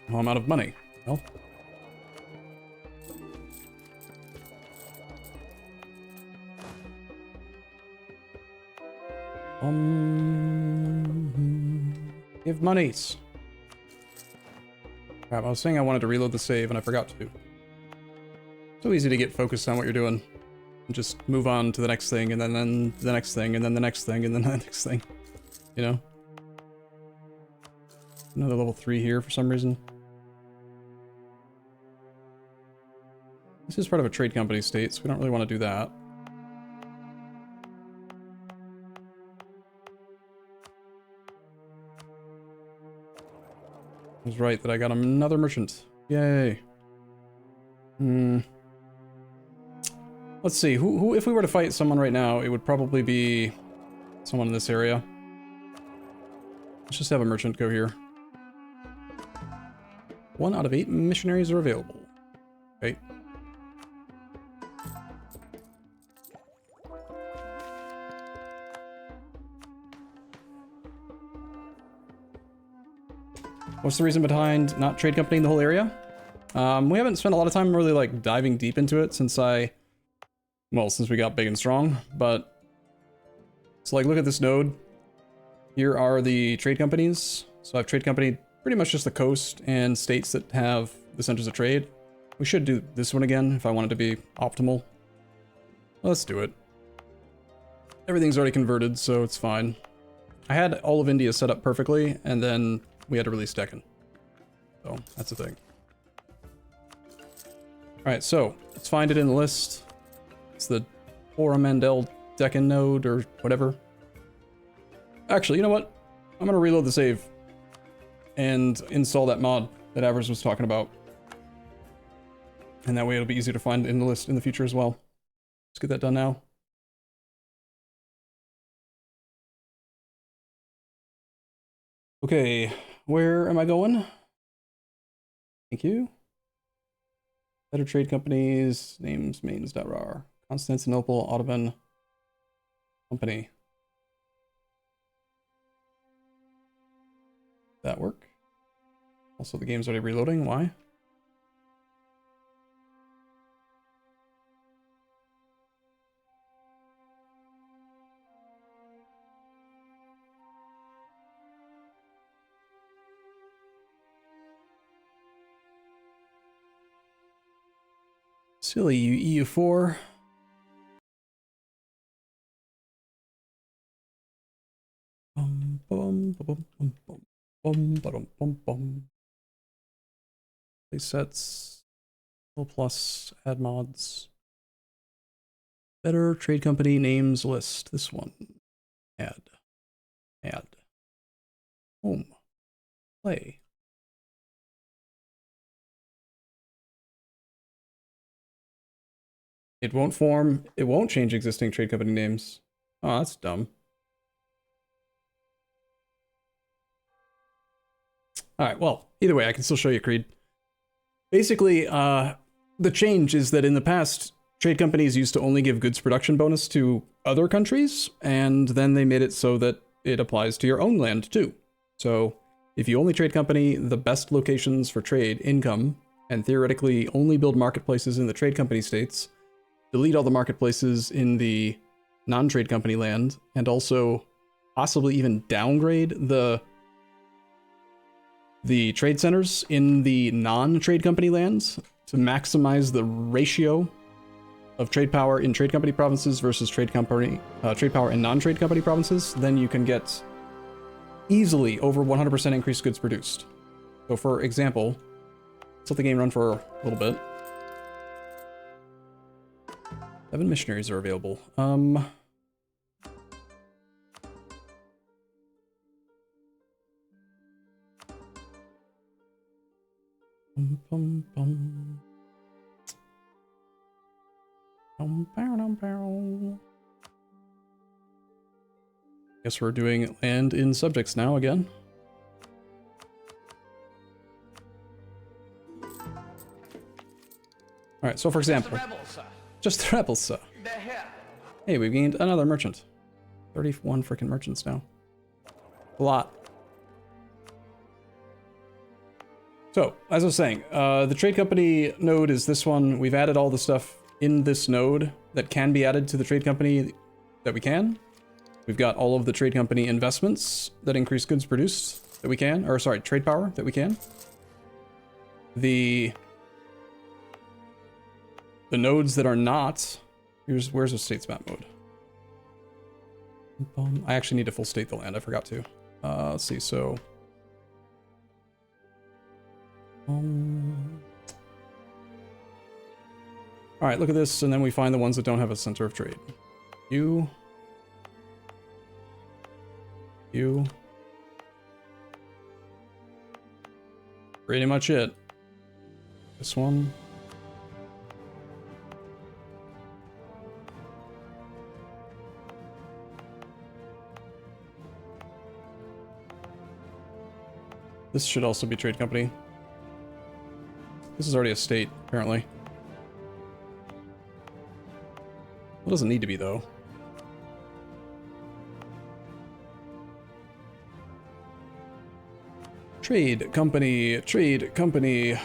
Oh, I'm out of money. Well. Give monies. Crap, I was saying I wanted to reload the save and I forgot to. So easy to get focused on what you're doing. And just move on to the next thing, and then the next thing, and then the next thing, and then the next thing. You know? Another level 3 here for some reason. This is part of a trade company state, so we don't really want to do that. I was right that I got another merchant. Yay. Let's see, who if we were to fight someone right now, it would probably be someone in this area. Let's just have a merchant go here. 1 out of 8 missionaries are available. Okay. What's the reason behind not trade company in the whole area? We haven't spent a lot of time really like diving deep into it since since we got big and strong, but so like look at this node. Here are the trade companies. So I've trade company pretty much just the coast and states that have the centers of trade. We should do this one again if I want it to be optimal. Let's do it. Everything's already converted, so it's fine. I had all of India set up perfectly, and then we had to release Deccan. So, that's the thing. Alright, so, let's find it in the list. It's the Coromandel Deccan node, or whatever. Actually, you know what? I'm gonna reload the save and install that mod that Avers was talking about. And that way it'll be easier to find in the list in the future as well. Let's get that done now. Okay, where am I going? Thank you. Better trade companies, names, mains.rar. Constantinople, Ottoman Company. That work? Also, the game's already reloading. Why? Silly you, EU4. Bum, bum, bum, bum, bum, bum, bum, bum, bum. Play sets. Plus, add mods. Better trade company names list. This one. Add. Add. Home. Play. It won't change existing trade company names. Oh, that's dumb. Alright, well, either way, I can still show you Creed. Basically, the change is that in the past, trade companies used to only give goods production bonus to other countries, and then they made it so that it applies to your own land too. So, if you only trade company the best locations for trade income, and theoretically only build marketplaces in the trade company states, delete all the marketplaces in the non-trade company land, and also possibly even downgrade the trade centers in the non-trade company lands to maximize the ratio of trade power in trade company provinces versus trade power in non-trade company provinces, then you can get easily over 100% increased goods produced. So for example, let's let the game run for a little bit. 7 missionaries are available. Guess we're doing land in subjects now again. Alright, so for example, just the rebels, sir. Hey, we've gained another merchant. 31 freaking merchants now. A lot. So, as I was saying, the trade company node is this one. We've added all the stuff in this node that can be added to the trade company that we can. We've got all of the trade company investments that increase goods produced that we can, or sorry, trade power that we can. The nodes that are not, where's the states map mode? I actually need to full state the land, I forgot to. Let's see, so. Alright, look at this, and then we find the ones that don't have a center of trade. You. Pretty much it. This one. This should also be trade company. This is already a state, apparently. It doesn't need to be, though. Trade company, trade company.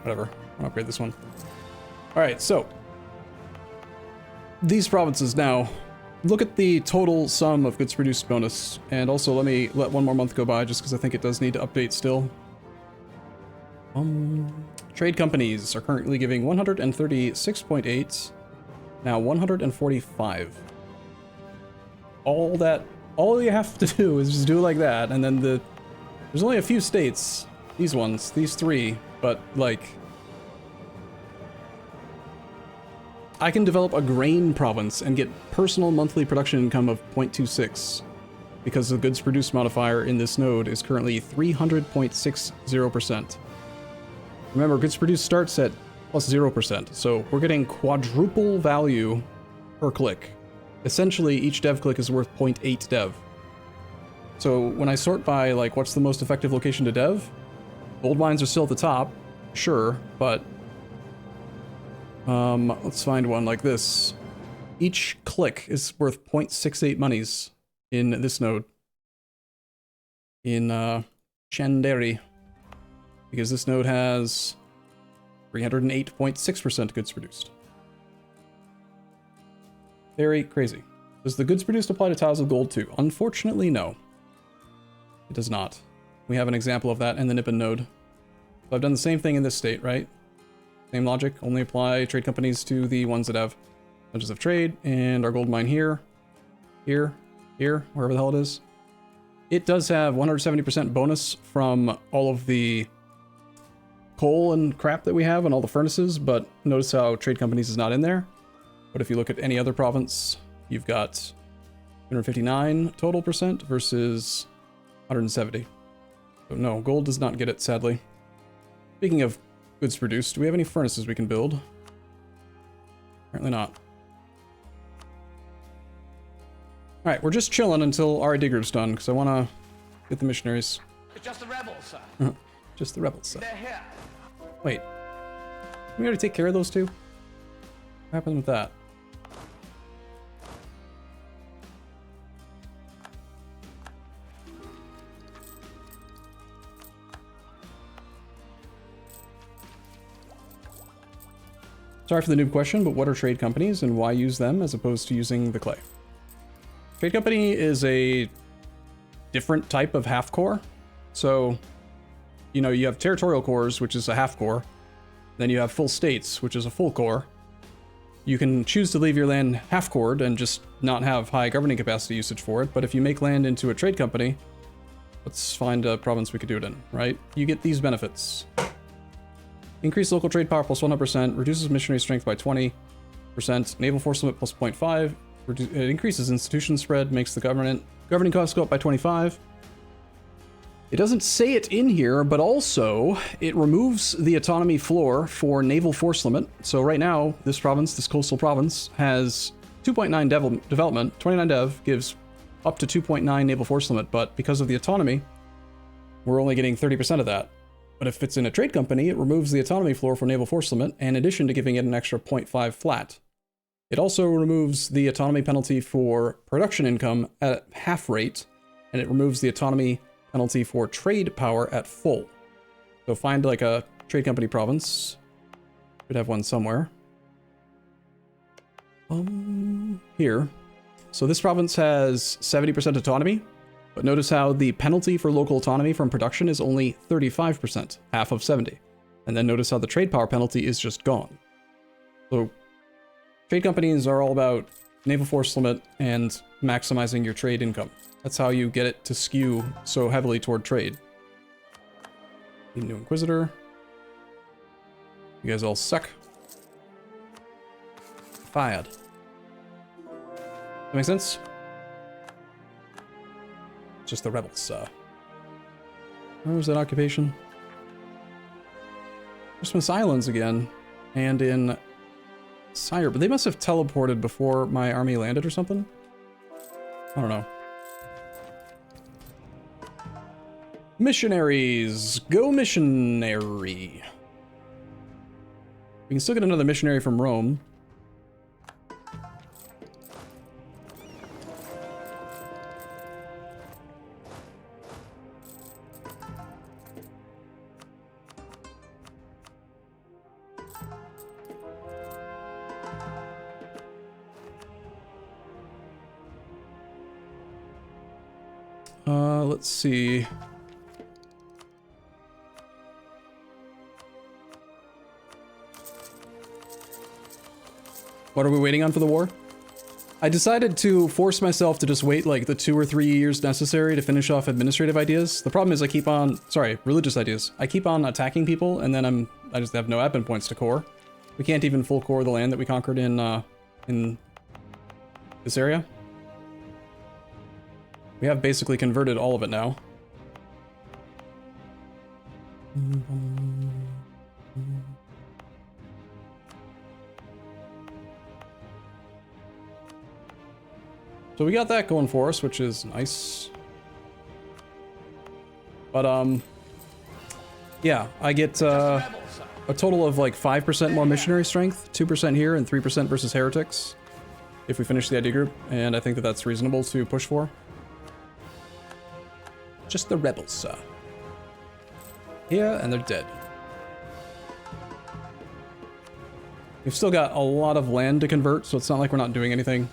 whatever. I'll upgrade this one. Alright, so. These provinces now. Look at the total sum of goods produced bonus. And also let me let one more month go by just because I think it does need to update still. Trade companies are currently giving 136.8. Now 145. All you have to do is just do it like that, and then there's only a few states, these ones, these three, but like, I can develop a grain province and get personal monthly production income of 0.26 because the goods produced modifier in this node is currently 300.60%. Remember, goods produced starts at plus 0%, so we're getting quadruple value per click. Essentially, each dev click is worth 0.8 dev. So when I sort by, like, what's the most effective location to dev? Gold mines are still at the top, sure, but let's find one like this. Each click is worth 0.68 monies in this node. In Chanderi. Because this node has 308.6% goods produced. Very crazy. Does the goods produced apply to tiles of gold too? Unfortunately, no. It does not. We have an example of that in the Nippon node. So I've done the same thing in this state, right? Same logic, only apply trade companies to the ones that have bunches of trade, and our gold mine here, here, wherever the hell it is. It does have 170% bonus from all of the coal and crap that we have and all the furnaces, but notice how trade companies is not in there. But if you look at any other province, you've got 259 total percent versus 170. So no, gold does not get it, sadly. Speaking of goods produced, do we have any furnaces we can build? Apparently not. Alright, we're just chilling until our ID group's done, because I want to get the missionaries. It's just the rebels, sir. Just the rebels, sir. They're here. Wait. Can we already take care of those two? What happened with that? Sorry for the noob question, but what are trade companies and why use them as opposed to using the clay? Trade company is a different type of half core. So, you know, you have territorial cores, which is a half core. Then you have full states, which is a full core. You can choose to leave your land half cored and just not have high governing capacity usage for it. But if you make land into a trade company, let's find a province we could do it in, right? You get these benefits. Increase local trade power plus 100%, reduces missionary strength by 20%, naval force limit plus 0.5, it increases institution spread, makes the governing costs go up by 25. It doesn't say it in here, but also it removes the autonomy floor for naval force limit. So right now, this province, this coastal province, has 2.9 development, 29 dev, gives up to 2.9 naval force limit, but because of the autonomy, we're only getting 30% of that. But if it's in a trade company, it removes the autonomy floor for naval force limit, in addition to giving it an extra 0.5 flat. It also removes the autonomy penalty for production income at half rate, and it removes the autonomy penalty for trade power at full. So find like a trade company province. Should have one somewhere. Here. So this province has 70% autonomy. But notice how the penalty for local autonomy from production is only 35%, half of 70. And then notice how the trade power penalty is just gone. So trade companies are all about naval force limit and maximizing your trade income. That's how you get it to skew so heavily toward trade. New Inquisitor. You guys all suck. Fired. That make sense? Just the rebels, where was that occupation? Christmas Islands again, and in Sire, but they must have teleported before my army landed or something? I don't know. Missionaries! Go missionary! We can still get another missionary from Rome. Let's see. What are we waiting on for the war? I decided to force myself to just wait like the 2 or 3 years necessary to finish off administrative ideas. The problem is religious ideas. I keep on attacking people and then I just have no admin points to core. We can't even full core the land that we conquered in this area. We have basically converted all of it now. So we got that going for us, which is nice. But, yeah, I get, a total of like 5% more missionary strength, 2% here, and 3% versus heretics if we finish the ID group, and I think that that's reasonable to push for. Just the rebels, yeah, and they're dead. We've still got a lot of land to convert, so it's not like we're not doing anything.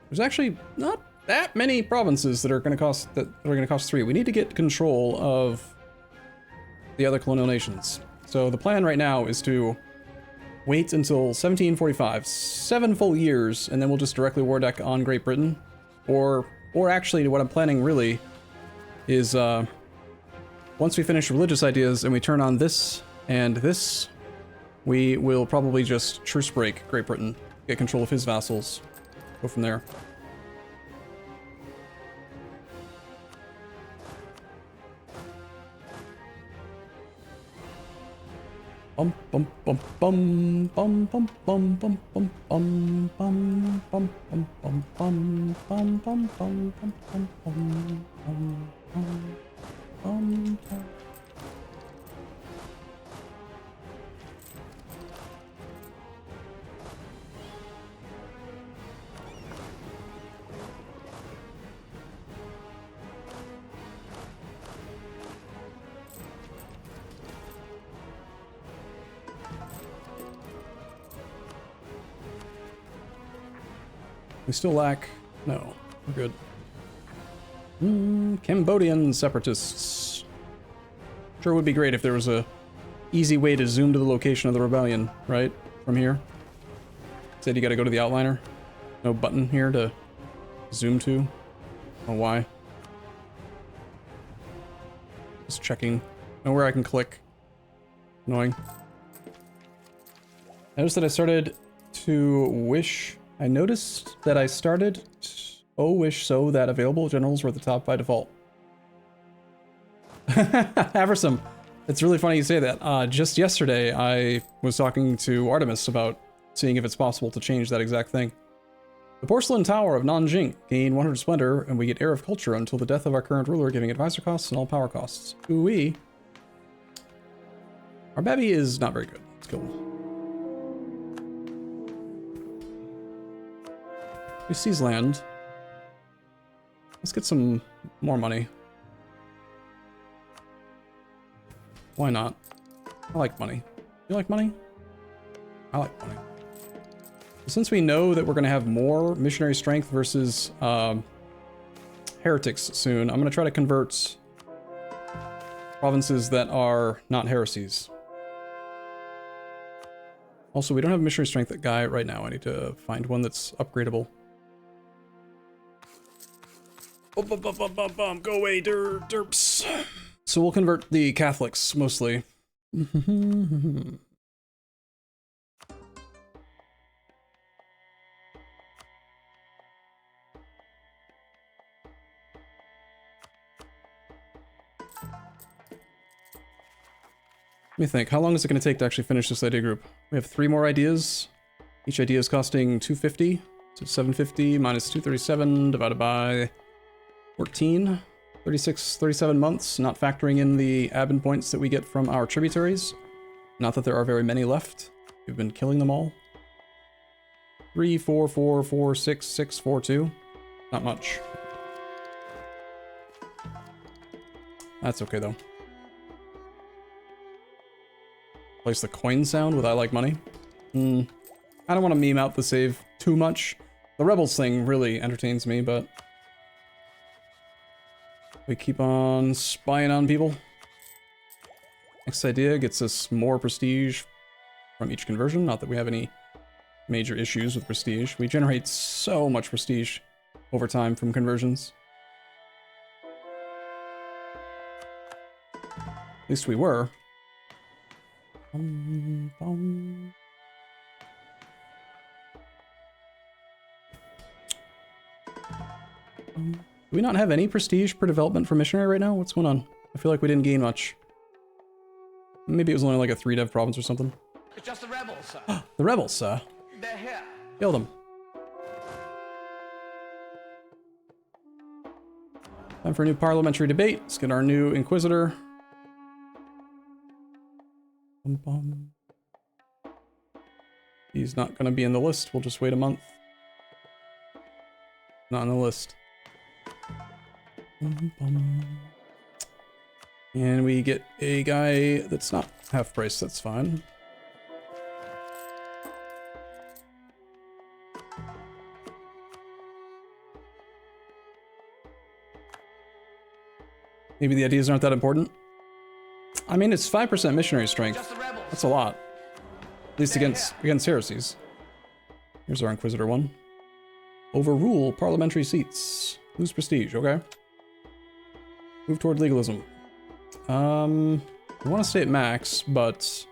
There's actually not that many provinces that are going to cost 3. We need to get control of the other colonial nations. So the plan right now is to wait until 1745, 7 full years, and then we'll just directly war deck on Great Britain. Or actually, what I'm planning really is once we finish religious ideas and we turn on this and this, we will probably just truce break Great Britain, get control of his vassals, go from there. Bum bum bum bum bum bum bum bum bum bum bum bum bum bum bum bum bum bum bum bum. We still lack... No, we're good. Cambodian separatists. Sure would be great if there was a easy way to zoom to the location of the rebellion, right? From here. Said you gotta go to the outliner. No button here to zoom to. Oh, why? Just checking. Nowhere I can click. Annoying. Notice that I started to wish... I noticed that I started wish so that available generals were at the top by default. Aversum, it's really funny you say that. Just yesterday, I was talking to Artemis about seeing if it's possible to change that exact thing. The Porcelain Tower of Nanjing gain 100 splendor, and we get Heir of Culture until the death of our current ruler, giving advisor costs and all power costs. Ooh-wee. Our Babby is not very good. Let's go. We seize land. Let's get some more money. Why not? I like money. You like money? I like money. Since we know that we're going to have more missionary strength versus heretics soon, I'm going to try to convert provinces that are not heresies. Also, we don't have missionary strength guy right now. I need to find one that's upgradable. Go away, derps. So we'll convert the Catholics, mostly. Let me think. How long is it going to take to actually finish this idea group? We have 3 more ideas. Each idea is costing 250. So 750 minus 237 divided by 14, 36, 37 months, not factoring in the admin points that we get from our tributaries. Not that there are very many left. We've been killing them all. 3, 4, 4, 4, 6, 6, 4, 2. Not much. That's okay, though. Place the coin sound with I like money. I don't want to meme out the save too much. The Rebels thing really entertains me, but... We keep on spying on people. Next idea gets us more prestige from each conversion. Not that we have any major issues with prestige. We generate so much prestige over time from conversions. At least we were. Do we not have any prestige per development for missionary right now? What's going on? I feel like we didn't gain much. Maybe it was only like a 3 dev province or something. It's just the rebels, sir. The rebels, sir. They're here. Kill them. Time for a new parliamentary debate. Let's get our new inquisitor. Bum, bum. He's not going to be in the list. We'll just wait a month. Not on the list. Bum, bum. And we get a guy that's not half price. That's fine. Maybe the ideas aren't that important. I mean, it's 5% missionary strength. Just the rebels. That's a lot. At least against heresies. Here's our Inquisitor one. Overrule parliamentary seats. Lose prestige, okay. Move toward legalism. We want to stay at max, but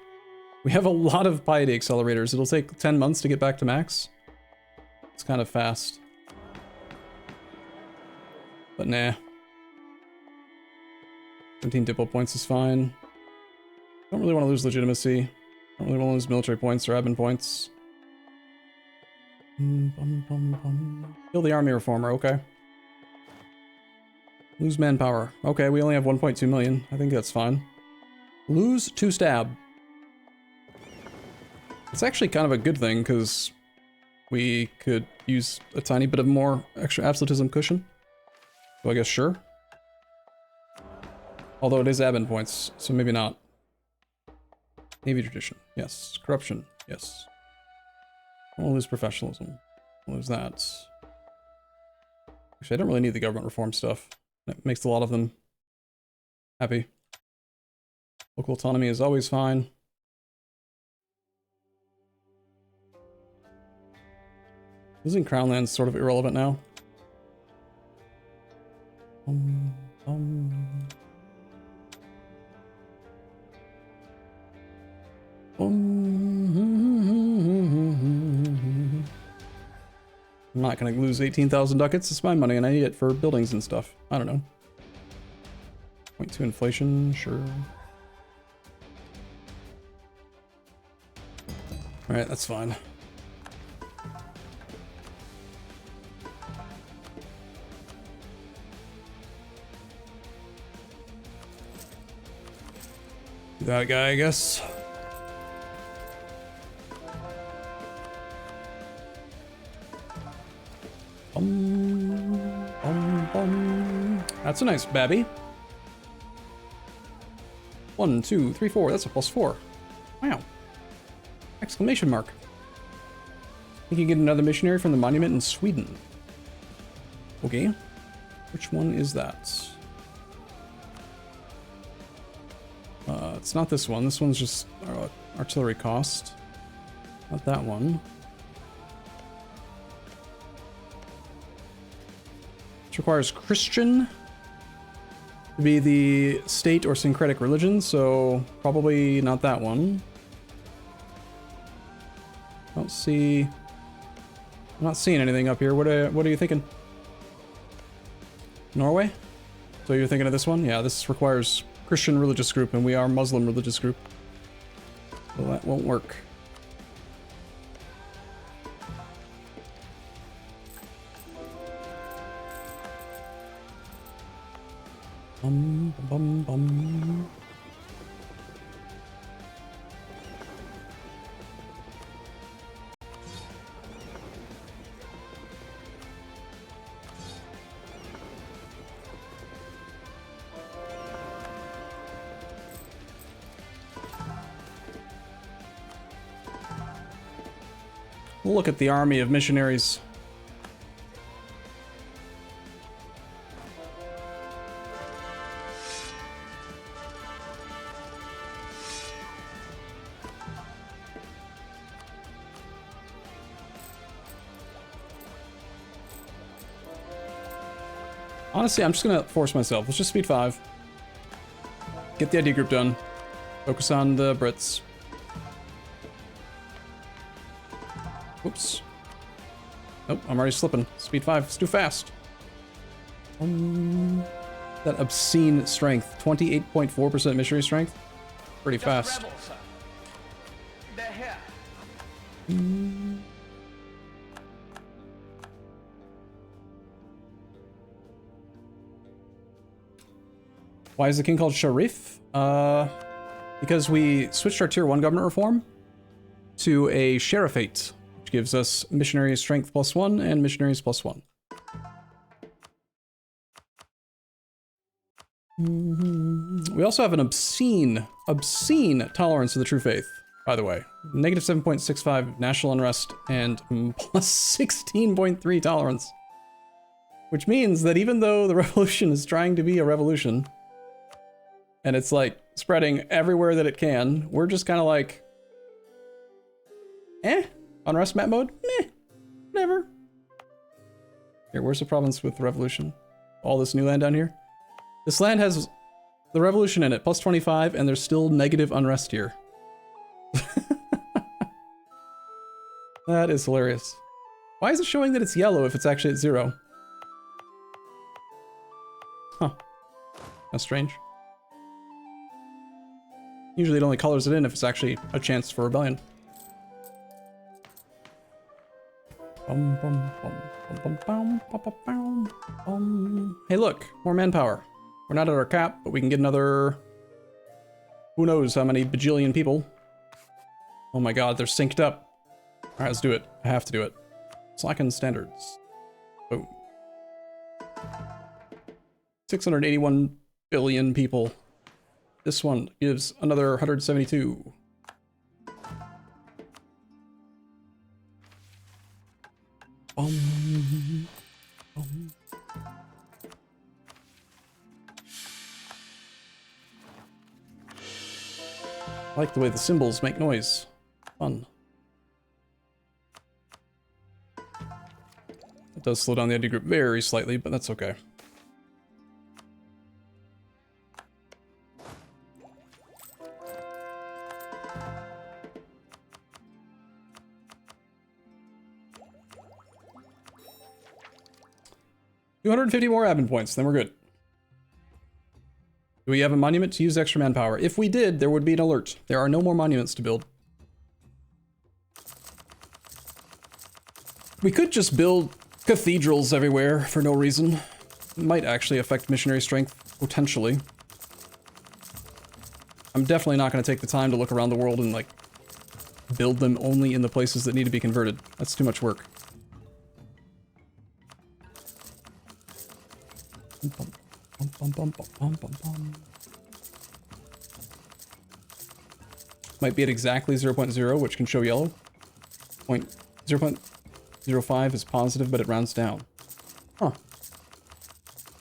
we have a lot of Pate accelerators. It'll take 10 months to get back to max. It's kind of fast. But nah. 17 diplo points is fine. Don't really want to lose legitimacy. Don't really want to lose military points or admin points. Kill the army reformer, okay. Lose manpower. Okay, we only have 1.2 million. I think that's fine. Lose 2 stab. It's actually kind of a good thing, because we could use a tiny bit of more extra absolutism cushion. So I guess sure. Although it is admin points, so maybe not. Navy tradition, yes. Corruption, yes. We'll lose professionalism. We'll lose that. Actually, I don't really need the government reform stuff. It makes a lot of them happy. Local autonomy is always fine. Losing crown land's sort of irrelevant now. I'm not gonna lose 18,000 ducats. It's my money and I need it for buildings and stuff. I don't know. 0.2 inflation, sure. Alright, that's fine. That guy, I guess. That's a nice babby. 1, 2, 3, 4. That's a +4. Wow. Exclamation mark. You can get another missionary from the monument in Sweden. Okay. Which one is that? It's not this one. This one's just artillery cost. Not that one. Which requires Christian to be the state or syncretic religion, so probably not that one. Don't see. I'm not seeing anything up here. What are you thinking? Norway? So you're thinking of this one? Yeah, this requires Christian religious group, and we are Muslim religious group. So that won't work. Bum, bum, bum. Look at the army of missionaries. Honestly, I'm just gonna force myself. Let's just speed 5. Get the ID group done. Focus on the Brits. Oops. Nope, I'm already slipping. Speed 5, it's too fast. That obscene strength. 28.4% missionary strength. Pretty fast. Rebels, sir. They're here. Why is the king called Sharif? Because we switched our tier 1 government reform to a Sharifate, which gives us missionary strength +1 and missionaries +1. We also have an obscene tolerance to the true faith, by the way. Negative 7.65 national unrest and plus 16.3 tolerance. Which means that even though the revolution is trying to be a revolution, and it's like spreading everywhere that it can, we're just kind of like, unrest map mode? Meh, whatever. Here, where's the province with the revolution? All this new land down here? This land has the revolution in it, plus 25, and there's still negative unrest here. That is hilarious. Why is it showing that it's yellow if it's actually at 0? Huh. That's strange. Usually it only colors it in if it's actually a chance for rebellion. Hey look, more manpower. We're not at our cap, but we can get another... who knows how many bajillion people. Oh my god, they're synced up. Alright, let's do it. I have to do it. Slacken standards. Boom. 681 billion people. This one gives another 172. I like the way the symbols make noise. Fun. It does slow down the ID group very slightly, but that's okay. $250 more admin points, then we're good. Do we have a monument to use extra manpower? If we did, there would be an alert. There are no more monuments to build. We could just build cathedrals everywhere for no reason. It might actually affect missionary strength, potentially. I'm definitely not going to take the time to look around the world and, like, build them only in the places that need to be converted. That's too much work. Might be at exactly 0.0, which can show yellow. 0.05 is positive, but it rounds down. Huh.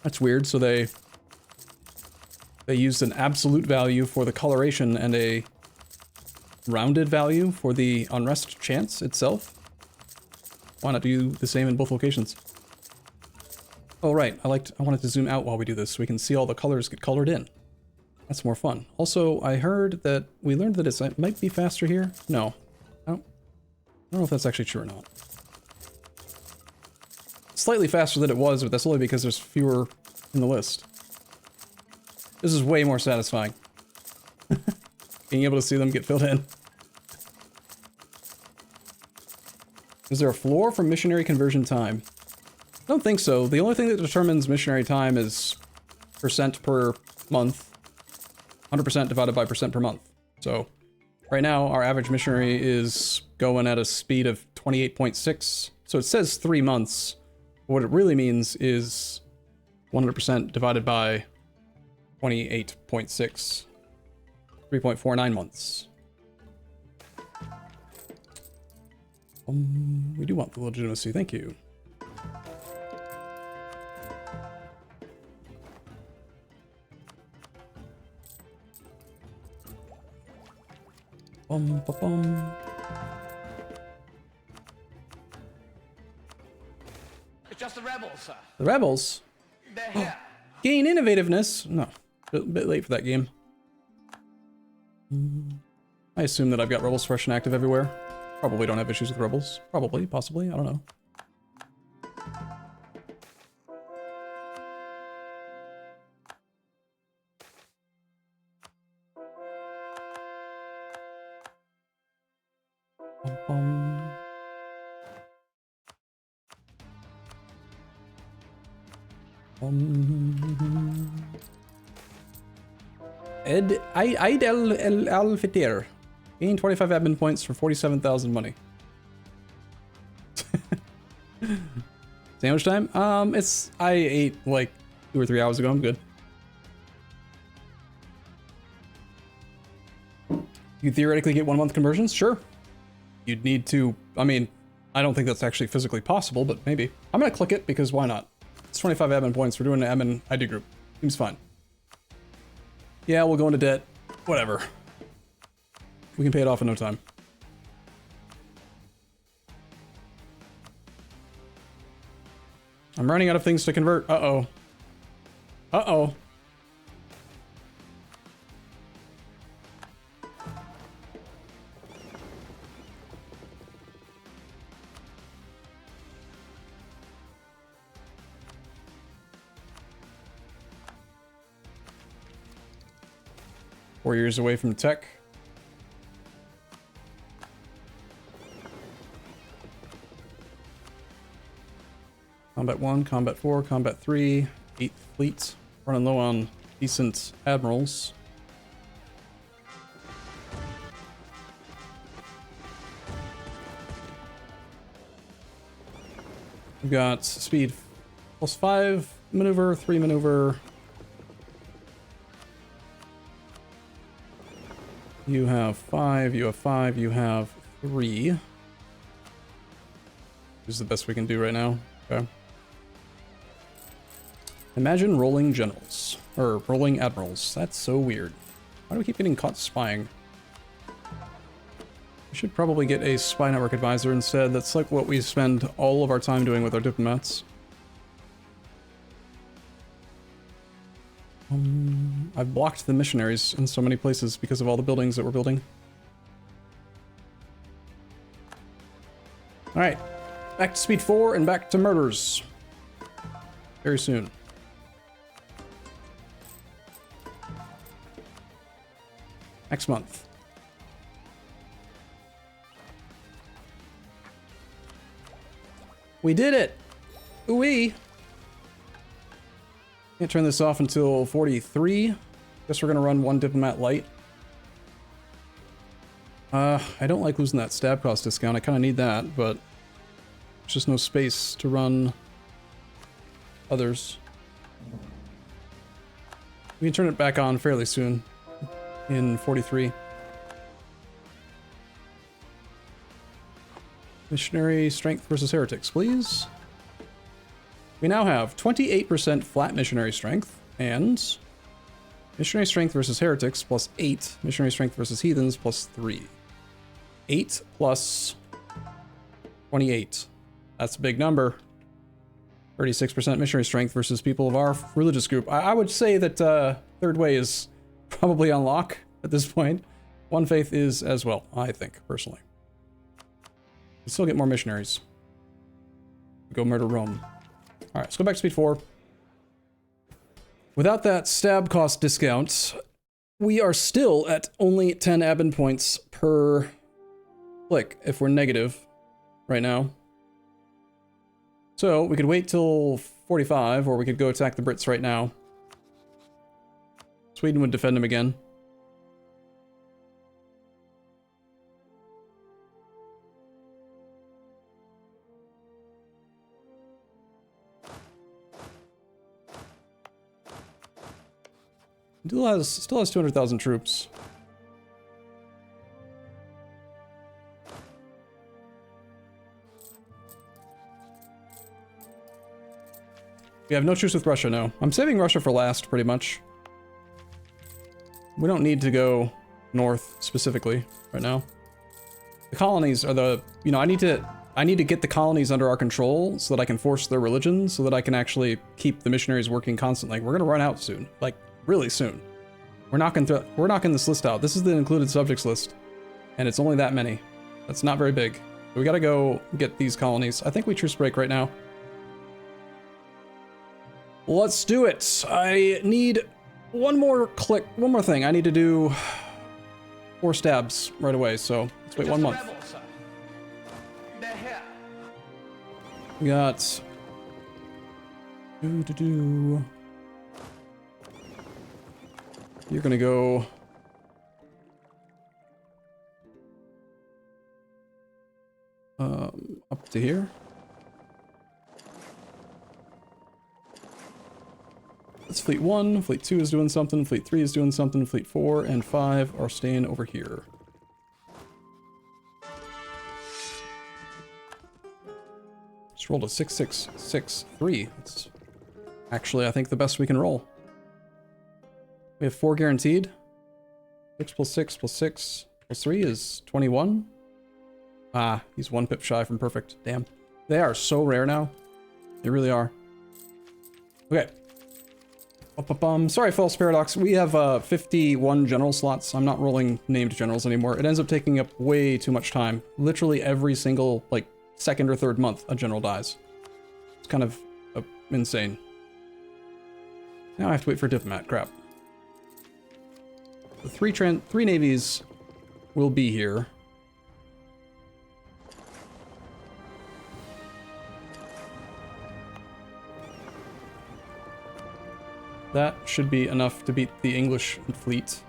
That's weird. So they used an absolute value for the coloration and a rounded value for the unrest chance itself. Why not do the same in both locations? Oh right, I wanted to zoom out while we do this so we can see all the colors get colored in. That's more fun. Also, I heard that we learned that it might be faster here. No. I don't know if that's actually true or not. Slightly faster than it was, but that's only because there's fewer in the list. This is way more satisfying. Being able to see them get filled in. Is there a floor for missionary conversion time? I don't think so. The only thing that determines missionary time is percent per month. 100% divided by percent per month. So right now our average missionary is going at a speed of 28.6. So it says 3 months. But what it really means is 100% divided by 28.6. 3.49 months. We do want the legitimacy, thank you. Bum, ba, bum. It's just the rebels, sir. The rebels? They're here. Gain innovativeness. No, a bit late for that game. I assume that I've got rebel suppression active everywhere. Probably don't have issues with rebels. Probably, possibly, I don't know. Eid al Fitr. Gain 25 admin points for 47,000 money. Sandwich time? I ate like 2 or 3 hours ago. I'm good. You theoretically get 1 month conversions? Sure. You'd need to, I mean, I don't think that's actually physically possible, but maybe. I'm gonna click it because why not? It's 25 admin points. We're doing an admin ID group. Seems fine. Yeah, we'll go into debt. Whatever. We can pay it off in no time. I'm running out of things to convert. Uh-oh. Uh-oh. Four years away from tech. Combat 1, Combat 4, Combat 3, 8th Fleet. Running low on decent admirals. We've got speed +5 maneuver, 3 maneuver. You have 5, you have 5, you have 3. This is the best we can do right now. Okay. Imagine rolling generals. Or rolling admirals. That's so weird. Why do we keep getting caught spying? We should probably get a spy network advisor instead. That's like what we spend all of our time doing with our diplomats. I've blocked the missionaries in so many places because of all the buildings that we're building. Alright. Back to speed 4 and back to murders. Very soon. Next month. We did it! Ooh-wee! Can't turn this off until 43. Guess we're gonna run 1 diplomat light. I don't like losing that stab cost discount. I kind of need that, but there's just no space to run others. We can turn it back on fairly soon in 43. Missionary strength versus heretics, please. We now have 28% flat missionary strength and missionary strength versus heretics +8, missionary strength versus heathens +3. 8 plus 28. That's a big number. 36% missionary strength versus people of our religious group. I would say that Third Way is probably on lock at this point. One Faith is as well, I think, personally. We still get more missionaries. Go murder Rome. Alright, let's go back to speed 4. Without that stab cost discount, we are still at only 10 admin points per click if we're negative right now. So we could wait till 45, or we could go attack the Brits right now. Sweden would defend him again. Still has 200,000 troops. We have no truce with Russia, no. I'm saving Russia for last, pretty much. We don't need to go north specifically right now. The colonies are the, you know, I I need to get the colonies under our control so that I can force their religion, so that I can actually keep the missionaries working constantly. We're gonna run out soon, like really soon. We're knocking this list out. This is the included subjects list, and it's only that many. That's not very big. So we gotta go get these colonies. I think we truce break right now. Let's do it. I need one more thing. I need to do 4 stabs right away, so let's wait 1 month. Rebels, sir. They're here. We got... You're gonna go... up to here. That's Fleet 1, Fleet 2 is doing something, Fleet 3 is doing something, Fleet 4 and 5 are staying over here. Just rolled a 6-6-6-3. That's actually, I think, the best we can roll. We have 4 guaranteed. 6 plus 6 plus 6 plus 3 is 21. Ah, he's 1 pip shy from perfect. Damn. They are so rare now. They really are. Okay. Sorry, false paradox. We have 51 general slots. I'm not rolling named generals anymore. It ends up taking up way too much time. Literally every single, like, 2nd or 3rd month, a general dies. It's kind of insane. Now I have to wait for a diplomat. Crap. The 3 navies will be here. That should be enough to beat the English fleet.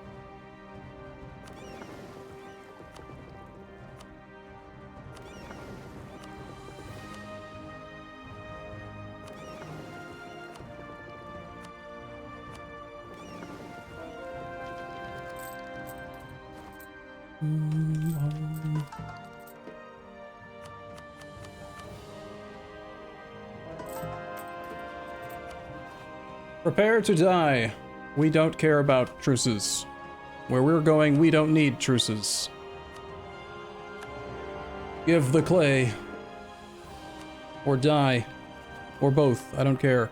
Prepare to die. We don't care about truces. Where we're going, we don't need truces. Give the clay. Or die. Or both. I don't care.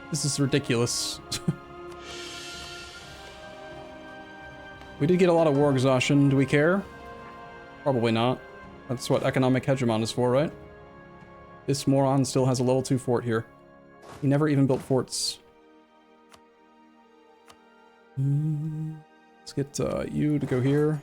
This is ridiculous. We did get a lot of war exhaustion. Do we care? Probably not. That's what economic hegemon is for, right? This moron still has a level 2 fort here. He never even built forts. Let's get you to go here.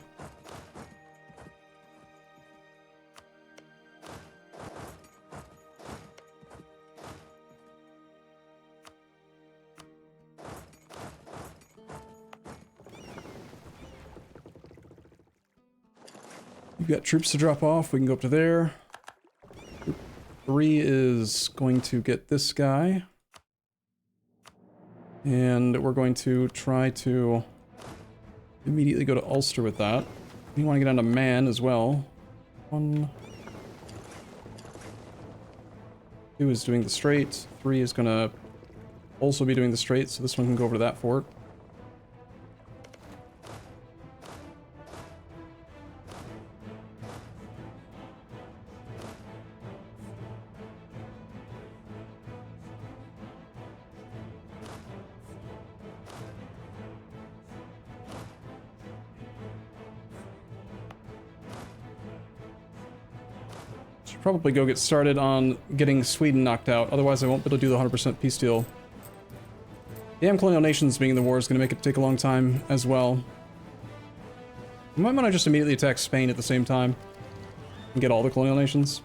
You've got troops to drop off. We can go up to there. 3 is going to get this guy. And we're going to try to immediately go to Ulster with that. We want to get onto Man as well. 1. 2 is doing the straight. 3 is going to also be doing the straight, so this one can go over to that fort. Probably go get started on getting Sweden knocked out, otherwise I won't be able to do the 100% peace deal. Damn colonial nations being in the war is going to make it take a long time as well. We might want to just immediately attack Spain at the same time and get all the colonial nations.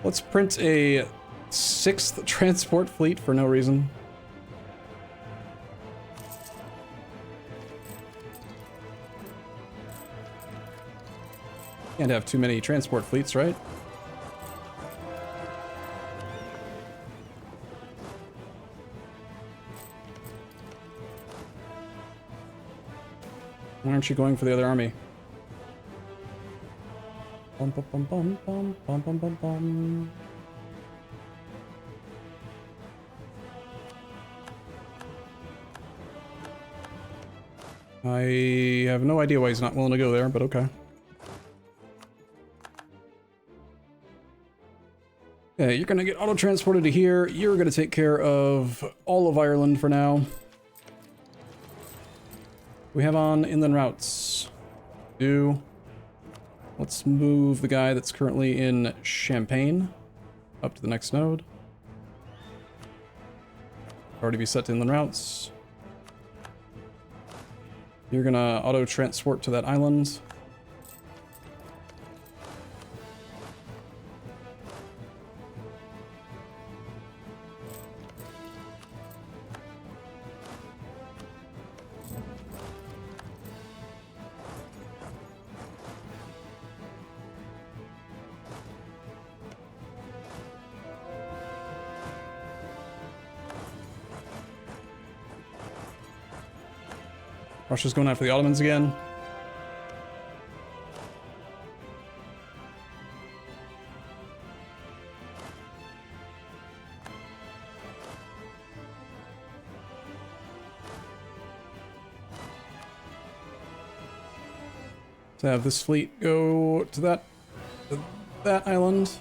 Let's print a 6th transport fleet for no reason. Can't have too many transport fleets, right? Why aren't you going for the other army? Bum, bum, bum, bum, bum, bum, bum, bum, bum. I have no idea why he's not willing to go there, but okay. Okay, you're gonna get auto-transported to here. You're gonna take care of all of Ireland for now. We have on inland routes. Let's move the guy that's currently in Champagne up to the next node. Already be set to inland routes. You're gonna auto-transport to that island. Russia's going after the Ottomans again. To have this fleet go to that island.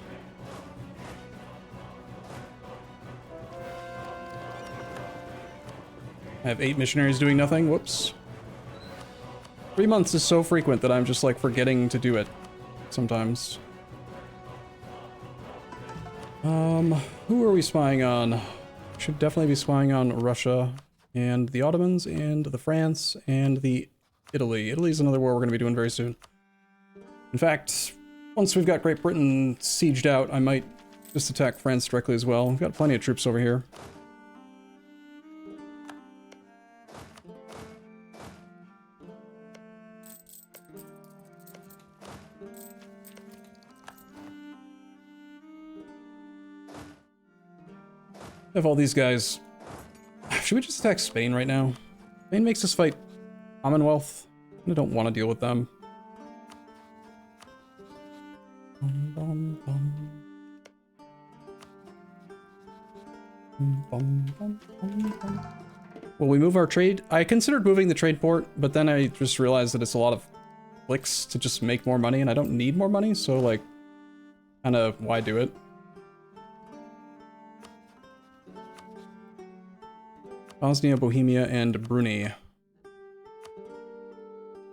I have 8 missionaries doing nothing. Whoops. 3 months is so frequent that I'm just like forgetting to do it sometimes. Who are we spying on? Should definitely be spying on Russia and the Ottomans and the France and the Italy. Italy's another war we're going to be doing very soon. In fact, once we've got Great Britain sieged out, I might just attack France directly as well. We've got plenty of troops over here. Have all these guys. Should we just attack Spain right now? Spain makes us fight Commonwealth. I don't want to deal with them. Will we move our trade? I considered moving the trade port, but then I just realized that it's a lot of clicks to just make more money, and I don't need more money, so like, kind of why do it? Bosnia, Bohemia, and Brunei. I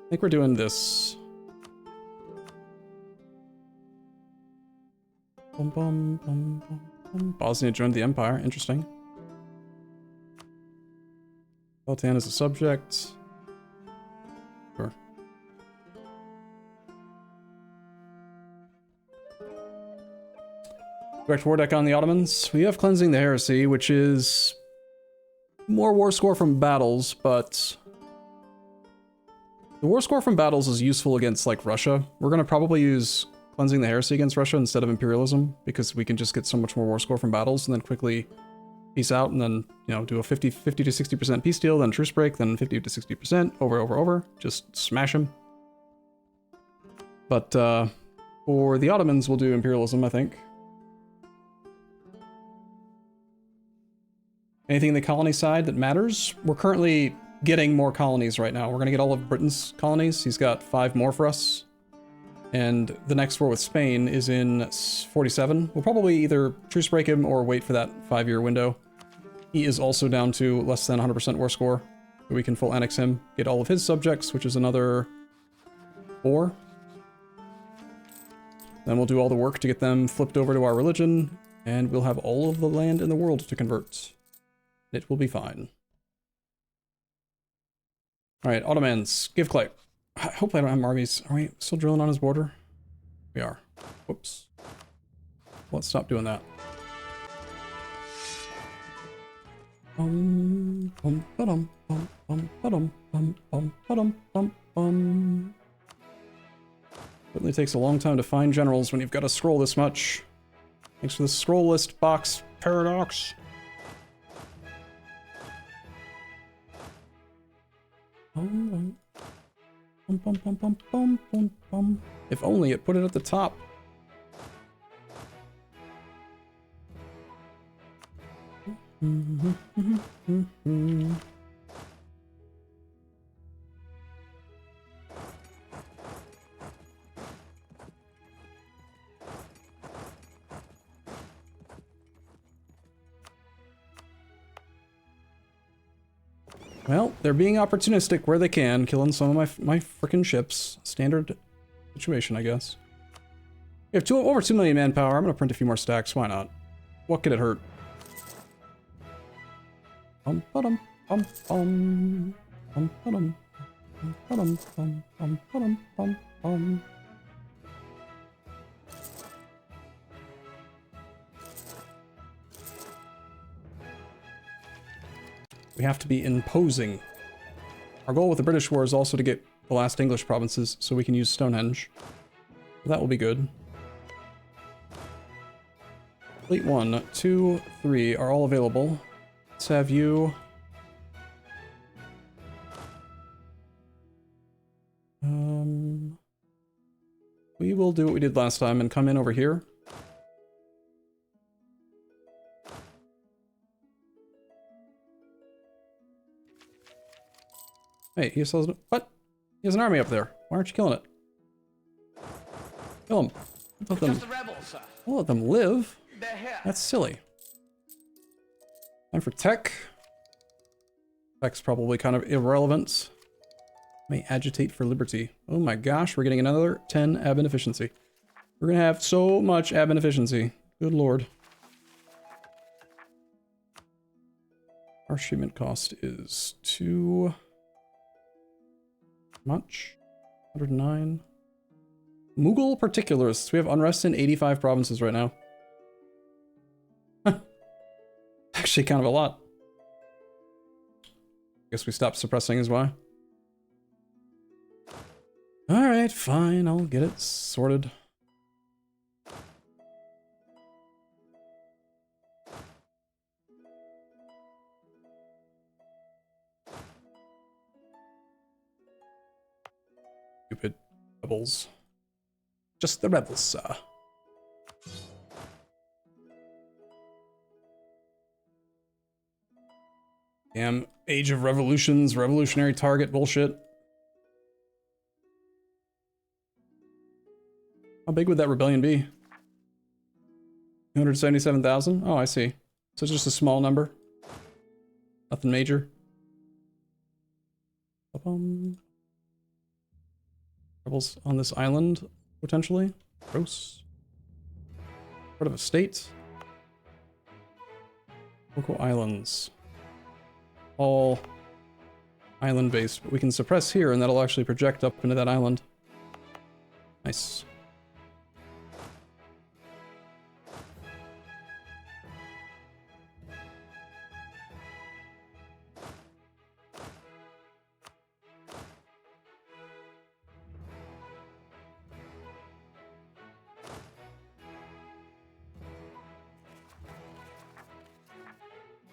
think we're doing this. Bum, bum, bum, bum, bum. Bosnia joined the Empire. Interesting. Baltan is a subject. Sure. Direct war deck on the Ottomans. We have Cleansing the Heresy, which is more war score from battles, but the war score from battles is useful against like Russia. We're going to probably use Cleansing the Heresy against Russia instead of Imperialism, because we can just get so much more war score from battles and then quickly peace out, and then, you know, do a 50 to 60% peace deal, then truce break, then 50 to 60%, over. Just smash them. But for the Ottomans, we'll do Imperialism, I think. Anything in the colony side that matters? We're currently getting more colonies right now. We're going to get all of Britain's colonies. He's got 5 more for us. And the next war with Spain is in 47. We'll probably either truce break him or wait for that 5-year window. He is also down to less than 100% war score. So we can full annex him, get all of his subjects, which is another 4. Then we'll do all the work to get them flipped over to our religion, and we'll have all of the land in the world to convert. It will be fine. Alright, Ottomans, give clay. I hope I don't have armies. Are we still drilling on his border? We are. Whoops. Let's stop doing that. Certainly takes a long time to find generals when you've got to scroll this much. Thanks for the scroll list box paradox. If only it put it at the top. Well, they're being opportunistic where they can, killing some of my frickin' ships. Standard situation, I guess. We have over 2 million manpower. I'm gonna print a few more stacks. Why not? What could it hurt? Bum ba-dum bum bum bum ba-dum bum bum bum bum bum bum. We have to be imposing. Our goal with the British War is also to get the last English provinces so we can use Stonehenge. That will be good. Fleet 1, 2, 3 are all available. Let's have you... We will do what we did last time and come in over here. Hey, he still has... What? He has an army up there. Why aren't you killing it? Kill him. Let them... Just the rebels, sir. We'll let them live. They're here. That's silly. Time for tech. Tech's probably kind of irrelevant. May agitate for liberty. Oh my gosh, we're getting another 10 admin efficiency. We're gonna have so much admin efficiency. Good lord. Our treatment cost is too much. 109. Mughal particularists. We have unrest in 85 provinces right now. Actually, kind of a lot. Guess we stopped suppressing is why. Alright, fine. I'll get it sorted. Stupid rebels. Just the rebels, sir. Damn, Age of Revolutions, revolutionary target bullshit. How big would that rebellion be? 277,000? Oh, I see. So it's just a small number. Nothing major. Rebels on this island, potentially. Gross. Part of a state. Local islands. All island-based, but we can suppress here and that'll actually project up into that island. Nice.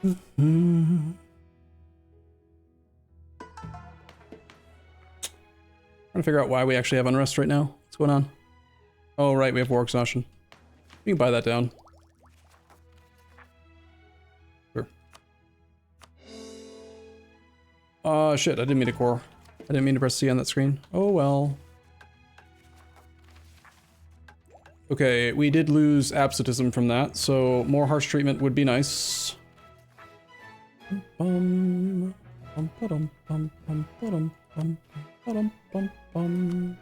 Trying to figure out why we actually have unrest right now. What's going on? Oh, right, we have war exhaustion. We can buy that down. Sure. Shit, I didn't mean to core. I didn't mean to press C on that screen. Oh, well. Okay, we did lose absolutism from that, so more harsh treatment would be nice. Bum, bum, ba-dum, bum, bum, ba-dum, bum, ba-dum, bum, bum.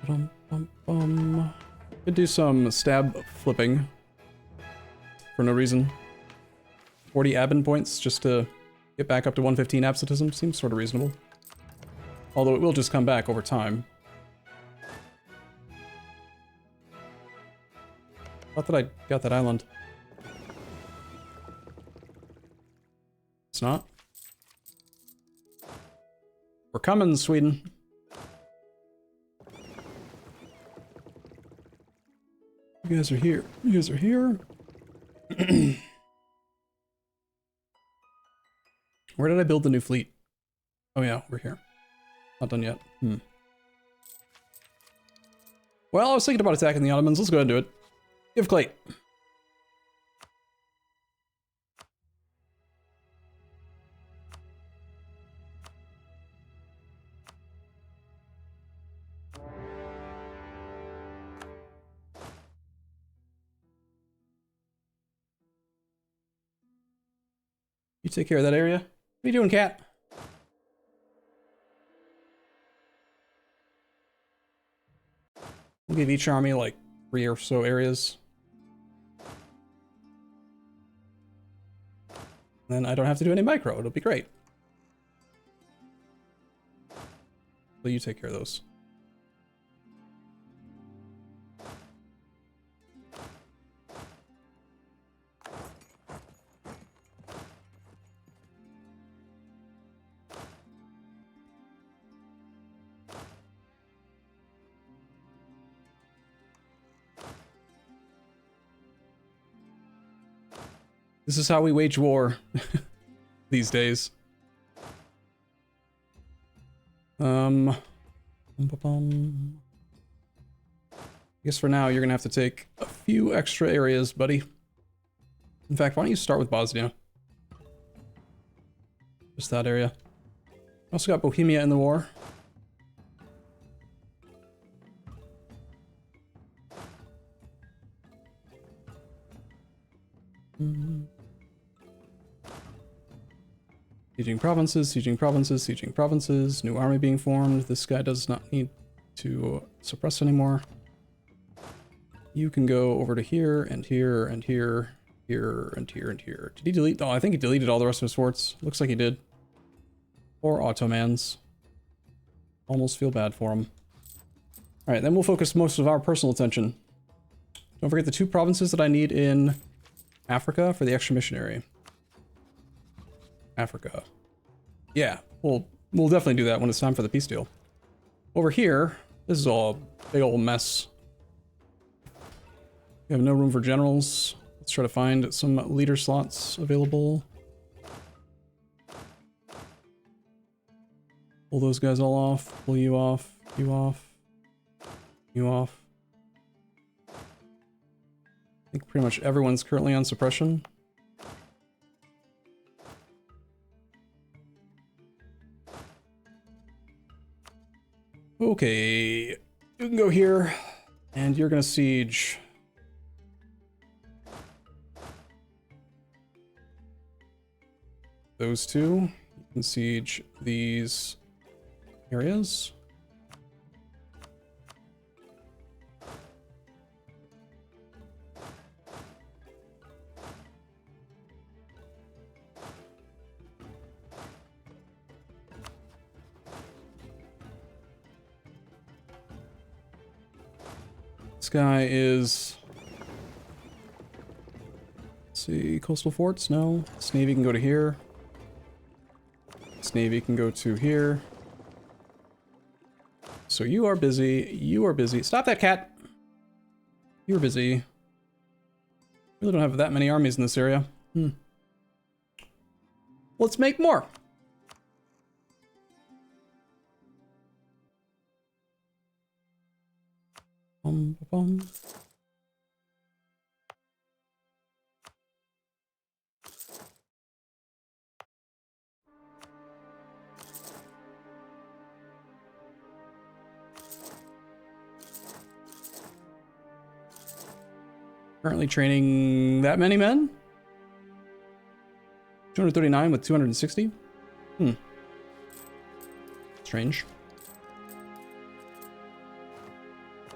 Bum, bum, bum. Could do some stab flipping for no reason. 40 admin points just to get back up to 115 absolutism seems sort of reasonable. Although it will just come back over time. Thought that I got that island. It's not. We're coming, Sweden. You guys are here. You guys are here. Where did I build the new fleet? Oh yeah, we're here. Not done yet. Well, I was thinking about attacking the Ottomans. Let's go ahead and do it. Give Clay. You take care of that area. What are you doing, cat? We'll give each army like 3 or so areas. Then I don't have to do any micro. It'll be great. So you take care of those. This is how we wage war these days. I guess for now you're gonna have to take a few extra areas, buddy. In fact, why don't you start with Bosnia? Just that area. Also got Bohemia in the war. Sieging provinces, sieging provinces, sieging provinces. New army being formed. This guy does not need to suppress anymore. You can go over to here and here and here, here and here and here. Did he delete? Oh, I think he deleted all the rest of his forts. Looks like he did. Or Ottomans. Almost feel bad for him. Alright, then we'll focus most of our personal attention. Don't forget the 2 provinces that I need in Africa for the extra missionary. Africa. Yeah, we'll definitely do that when it's time for the peace deal. Over here, this is all a big old mess. We have no room for generals. Let's try to find some leader slots available. Pull those guys all off. Pull you off. You off. You off. I think pretty much everyone's currently on suppression. Okay, you can go here, and you're gonna siege those 2. You can siege these areas. This guy is... Let's see, coastal forts? No. This navy can go to here. This navy can go to here. So you are busy. You are busy. Stop that, cat! You're busy. Really don't have that many armies in this area. Let's make more! Bum. Currently training that many men? 239 with 260? Strange.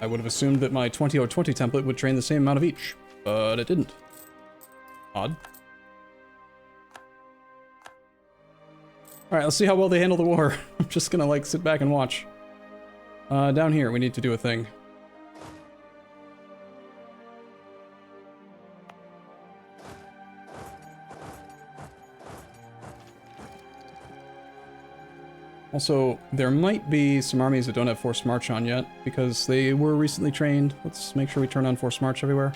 I would have assumed that my 20/20 template would train the same amount of each, but it didn't. Odd. Alright, let's see how well they handle the war. I'm just gonna, like, sit back and watch. Down here, we need to do a thing. Also, there might be some armies that don't have forced march on yet, because they were recently trained. Let's make sure we turn on forced march everywhere.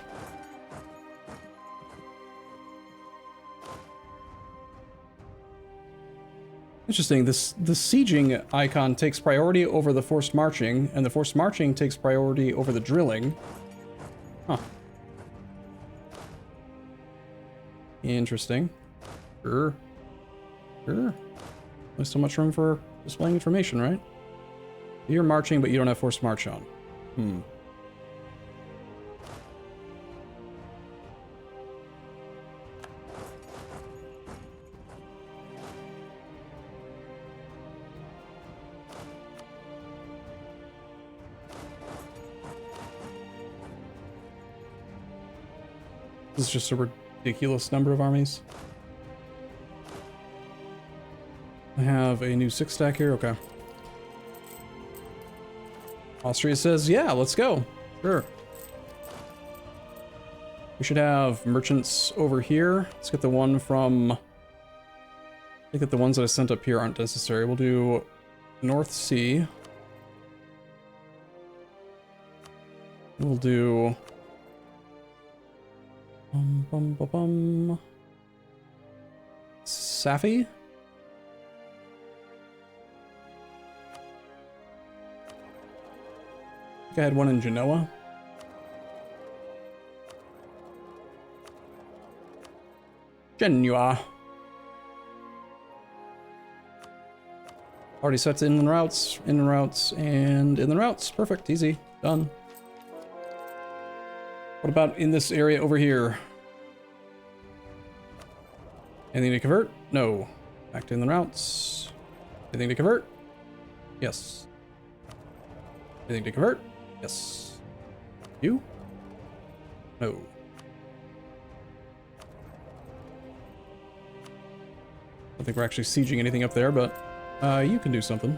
Interesting, the sieging icon takes priority over the forced marching, and the forced marching takes priority over the drilling. Huh. Interesting. Sure. There's so much room for displaying information, right? You're marching, but you don't have forced march on. This is just a ridiculous number of armies. I have a new 6-stack here, okay. Austria says, yeah, let's go. Sure. We should have merchants over here. Let's get the one from... I think that the ones that I sent up here aren't necessary. We'll do North Sea. We'll do... Safi? I think I had one in Genoa. Genoa. Already set to inland routes, and inland routes. Perfect, easy, done. What about in this area over here? Anything to convert? No. Back to inland routes. Anything to convert? Yes. Anything to convert? Yes. You? No. I don't think we're actually sieging anything up there, but you can do something.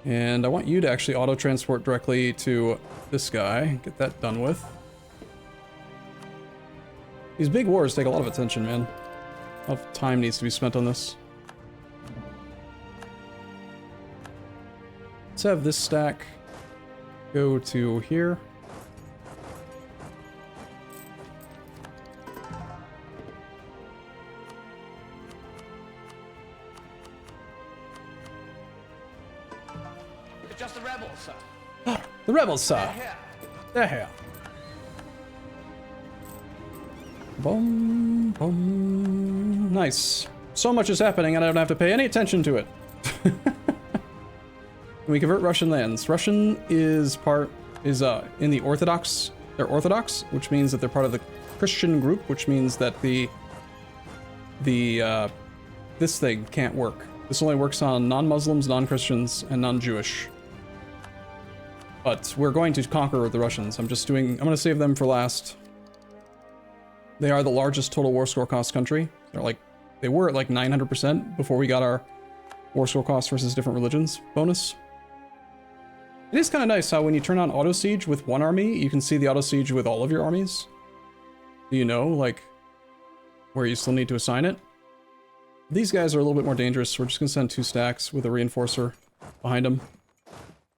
And I want you to actually auto-transport directly to this guy. Get that done with. These big wars take a lot of attention, man. A lot of time needs to be spent on this. Let's have this stack go to here. Just the rebels, sir. The rebels, sir. Here. They're here. Boom, boom. Nice. So much is happening and I don't have to pay any attention to it. We convert Russian lands. Russian is in the Orthodox. They're Orthodox, which means that they're part of the Christian group, which means that this thing can't work. This only works on non-Muslims, non-Christians, and non-Jewish. But we're going to conquer the Russians. I'm gonna save them for last. They are the largest total war score cost country. They were at like 900% before we got our war score cost versus different religions bonus. It is kind of nice how when you turn on auto siege with one army, you can see the auto siege with all of your armies. Do you know, like, where you still need to assign it? These guys are a little bit more dangerous, so we're just gonna send 2 stacks with a reinforcer behind them.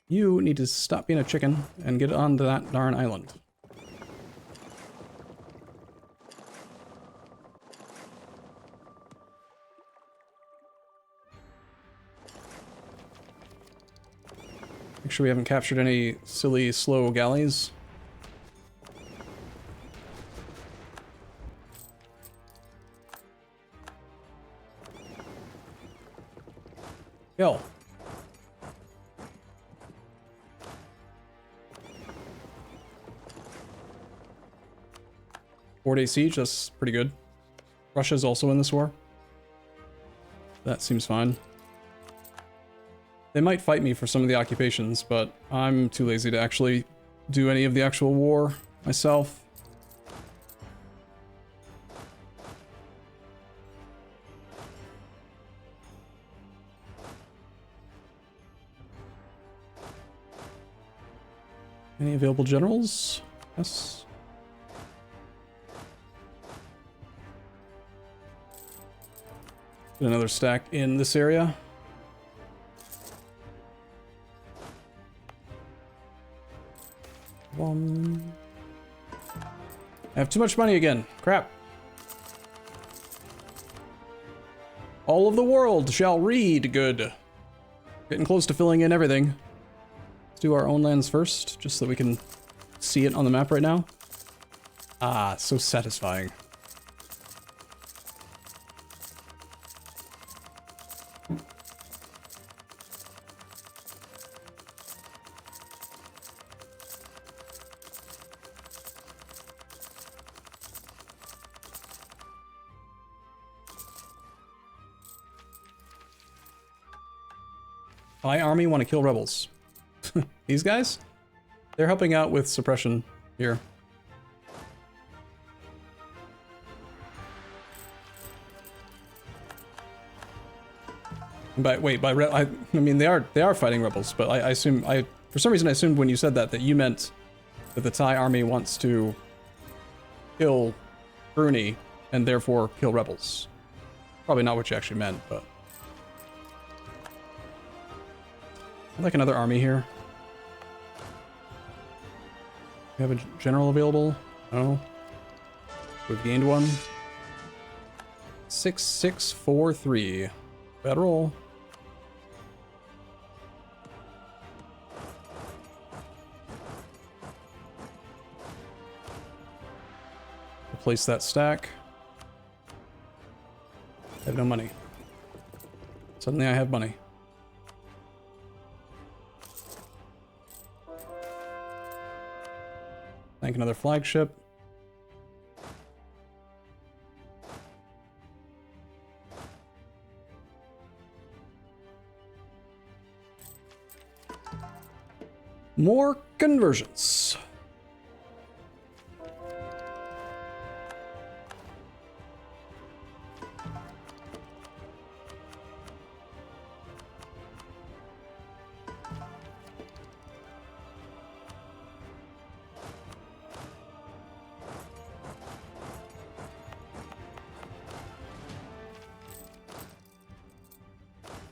You need to stop being a chicken and get onto that darn island. Make sure we haven't captured any silly, slow galleys. Yo. Four-day siege, that's pretty good. Russia's also in this war. That seems fine. They might fight me for some of the occupations, but I'm too lazy to actually do any of the actual war myself. Any available generals? Yes. Get another stack in this area. I have too much money again. Crap. All of the world shall read. Good. Getting close to filling in everything. Let's do our own lands first, just so that we can see it on the map right now. Ah, so satisfying. My army want to kill rebels. These guys? They're helping out with suppression here. I mean they are fighting rebels, but I assume for some reason I assumed when you said that you meant that the Thai army wants to kill Bruni and therefore kill rebels. Probably not what you actually meant, but I'd like another army here. We have a general available? No. We've gained one. 6643. Federal. Replace that stack. I have no money. Suddenly I have money. Thank another flagship. More conversions.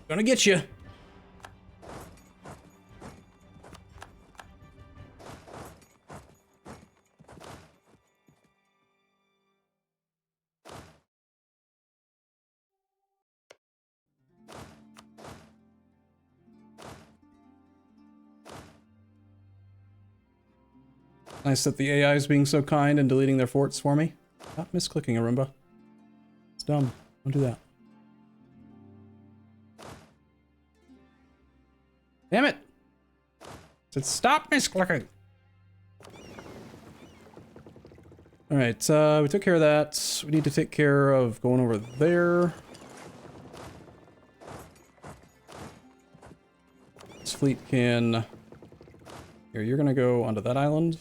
Gonna get you. Nice that the AI is being so kind and deleting their forts for me. Stop misclicking, Arumba. It's dumb. Don't do that. Damn it! I said stop misclicking! Alright, we took care of that. We need to take care of going over there. This fleet can... Here, you're gonna go onto that island.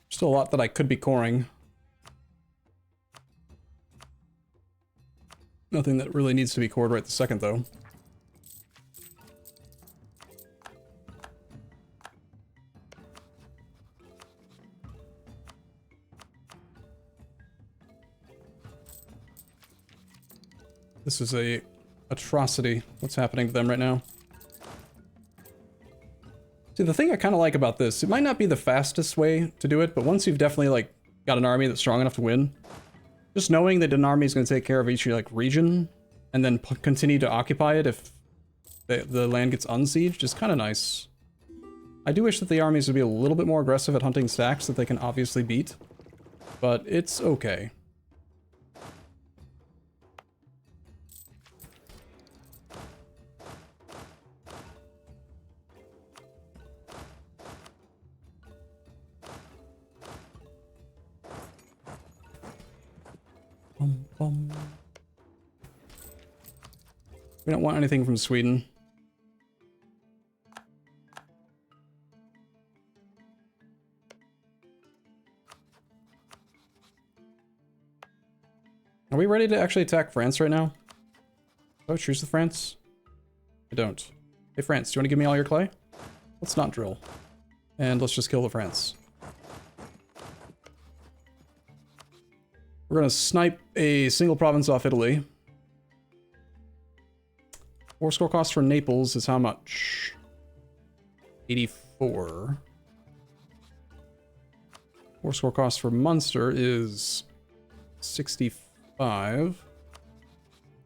Still a lot that I could be coring. Nothing that really needs to be cored right this second, though. This is a atrocity, what's happening to them right now. See, the thing I kind of like about this, it might not be the fastest way to do it, but once you've definitely, like, got an army that's strong enough to win, just knowing that an army is going to take care of each, like, region, and then continue to occupy it if the land gets unsieged is kind of nice. I do wish that the armies would be a little bit more aggressive at hunting stacks that they can obviously beat, but it's okay. We don't want anything from Sweden. Are we ready to actually attack France right now? Oh, truce with France? I don't. Hey France, do you want to give me all your clay? Let's not drill. And let's just kill the France. We're gonna snipe a single province off Italy. War score cost for Naples is how much? 84. War score cost for Munster is 65.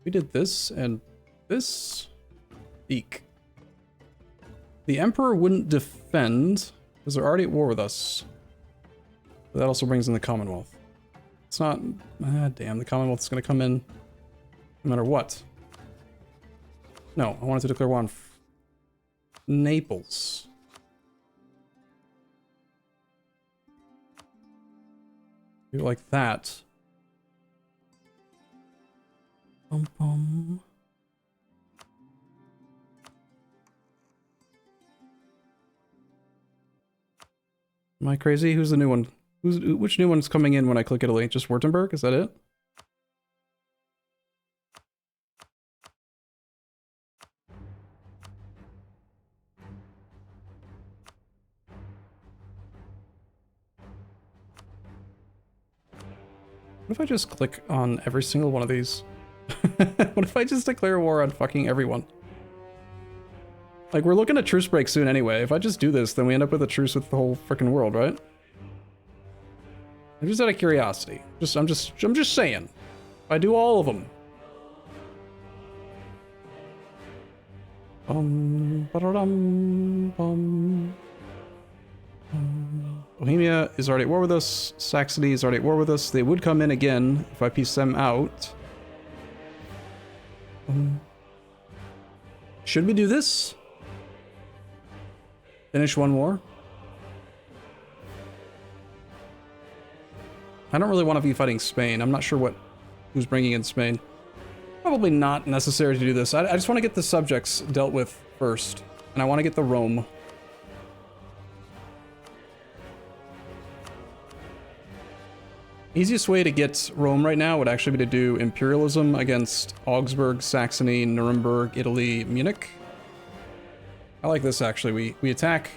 We did this and this. Eek. The Emperor wouldn't defend because they're already at war with us. But that also brings in the Commonwealth. It's not... Ah, damn, the Commonwealth's gonna come in no matter what. No, I wanted to declare war on Naples. Do it like that. Bum, bum. Am I crazy? Who's the new one? Which new one's coming in when I click Italy? Just Württemberg? Is that it? What if I just click on every single one of these? What if I just declare war on fucking everyone? Like, we're looking at truce break soon anyway. If I just do this, then we end up with a truce with the whole freaking world, right? I'm just out of curiosity. I'm just saying. If I do all of them. Bohemia is already at war with us. Saxony is already at war with us. They would come in again if I piece them out. Should we do this? Finish one war? I don't really want to be fighting Spain. I'm not sure who's bringing in Spain. Probably not necessary to do this. I just want to get the subjects dealt with first. And I want to get the Rome. Easiest way to get Rome right now would actually be to do imperialism against Augsburg, Saxony, Nuremberg, Italy, Munich. I like this actually. We attack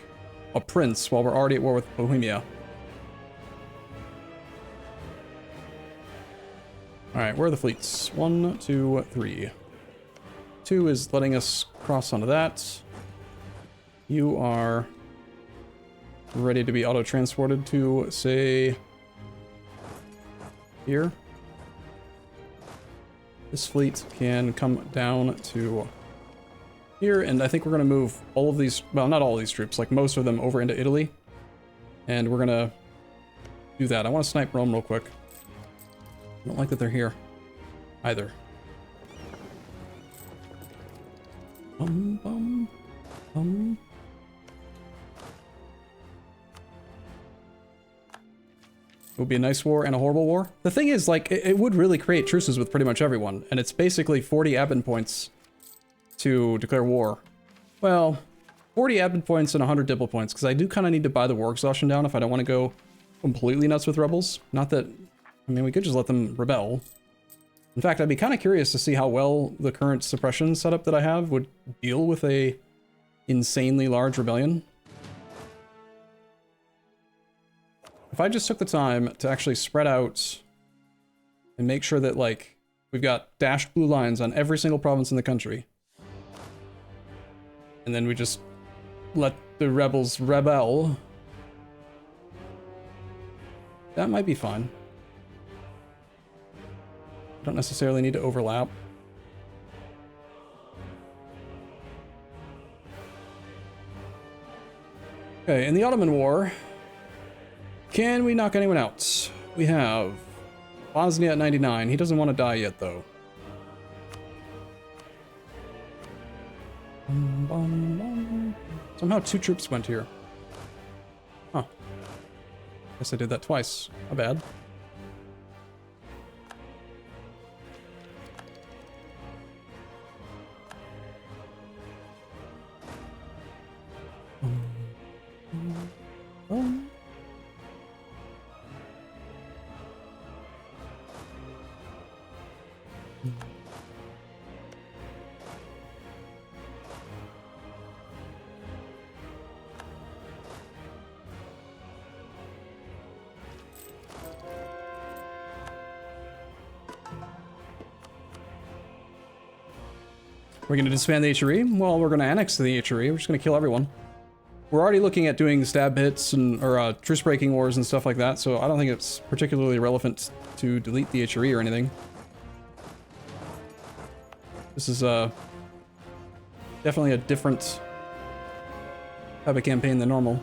a prince while we're already at war with Bohemia. Alright, where are the fleets? 1, 2, 3. 2 is letting us cross onto that. You are ready to be auto-transported to, say, here. This fleet can come down to here, and I think we're going to move all of these, well, not all of these troops, like most of them over into Italy. And we're going to do that. I want to snipe Rome real quick. I don't like that they're here either. It would be a nice war and a horrible war. The thing is, like, it would really create truces with pretty much everyone, and it's basically 40 admin points to declare war. Well, 40 admin points and 100 diplo points, because I do kind of need to buy the war exhaustion down if I don't want to go completely nuts with rebels. Not that, I mean, we could just let them rebel. In fact, I'd be kind of curious to see how well the current suppression setup that I have would deal with a insanely large rebellion. If I just took the time to actually spread out and make sure that, like, we've got dashed blue lines on every single province in the country, and then we just let the rebels rebel, that might be fine. Don't necessarily need to overlap. Okay, in the Ottoman War, can we knock anyone out? We have Bosnia at 99. He doesn't want to die yet, though. Somehow 2 troops went here. Huh. Guess I did that twice. Not bad. We're going to disband the HRE? Well, we're going to annex the HRE. We're just going to kill everyone. We're already looking at doing stab hits and or truce breaking wars and stuff like that, so I don't think it's particularly relevant to delete the HRE or anything. This is definitely a different type of campaign than normal.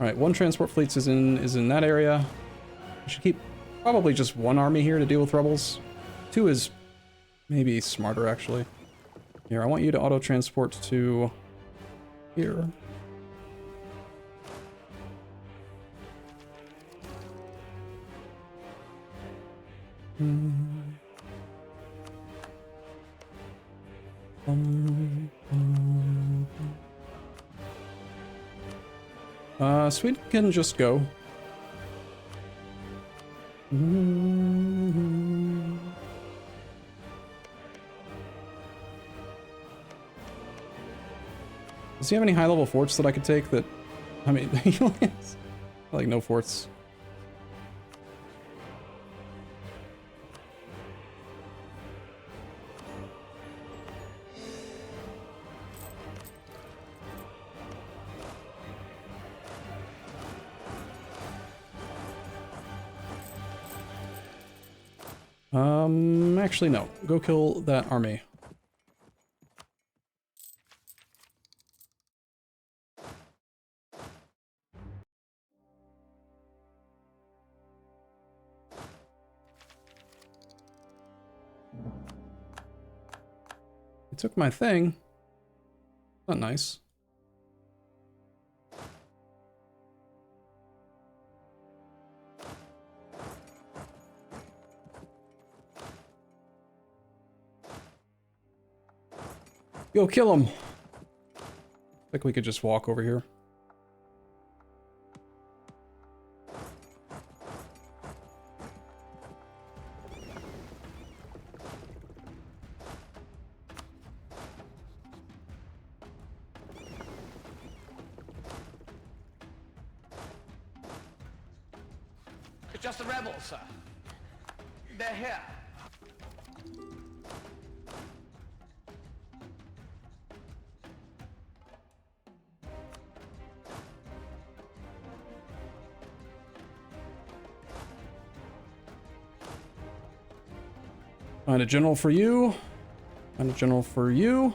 Alright, 1 transport fleet is in that area. I should keep probably just 1 army here to deal with rebels. 2 is maybe smarter, actually. Here, I want you to auto-transport to here. Sweden can just go. Does he have any high-level forts that I could take that... I mean, like no forts. Actually no. Go kill that army. He took my thing. Not nice. Go kill him. I think we could just walk over here. It's just the rebels, sir. They're here. Find a general for you. Find a general for you.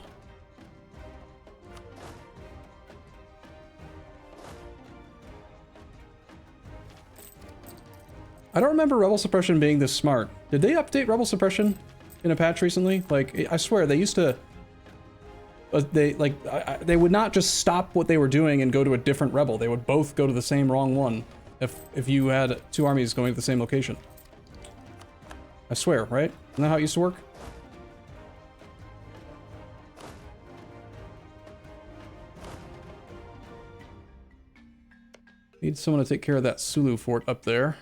I don't remember rebel suppression being this smart. Did they update rebel suppression in a patch recently? Like, I swear they used to. They would not just stop what they were doing and go to a different rebel. They would both go to the same wrong one if you had two armies going to the same location. I swear, right? Isn't that how it used to work? Need someone to take care of that Sulu fort up there.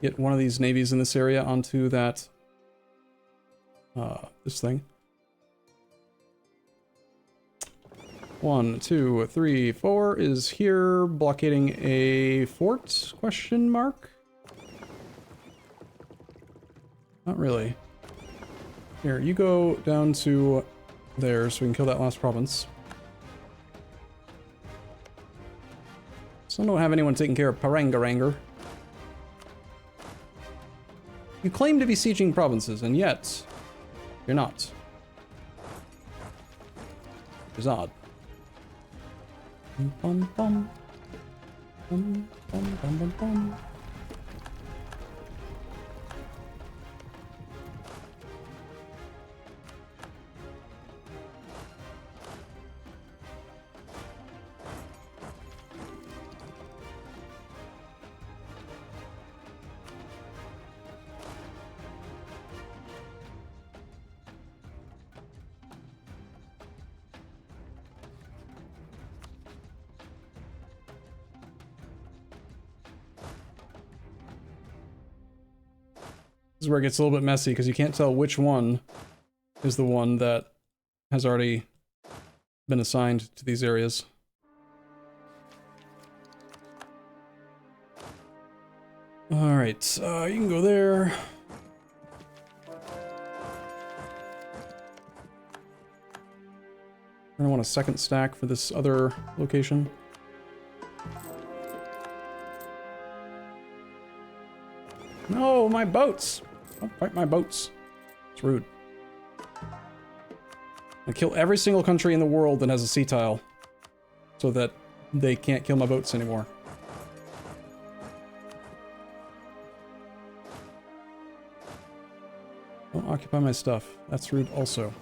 Get one of these navies in this area onto that, this thing. 1, 2, 3, 4 is here, blockading a fort, question mark? Not really. Here, you go down to there so we can kill that last province. Still don't have anyone taking care of Parangaranger. You claim to be sieging provinces, and yet you're not. Which is odd. Bum, bum, bum. Bum, bum, bum, bum, bum. This is where it gets a little bit messy because you can't tell which one is the one that has already been assigned to these areas. Alright, you can go there. I want a second stack for this other location. No, my boats! Don't fight my boats. It's rude. I kill every single country in the world that has a sea tile, so that they can't kill my boats anymore. Don't occupy my stuff. That's rude also.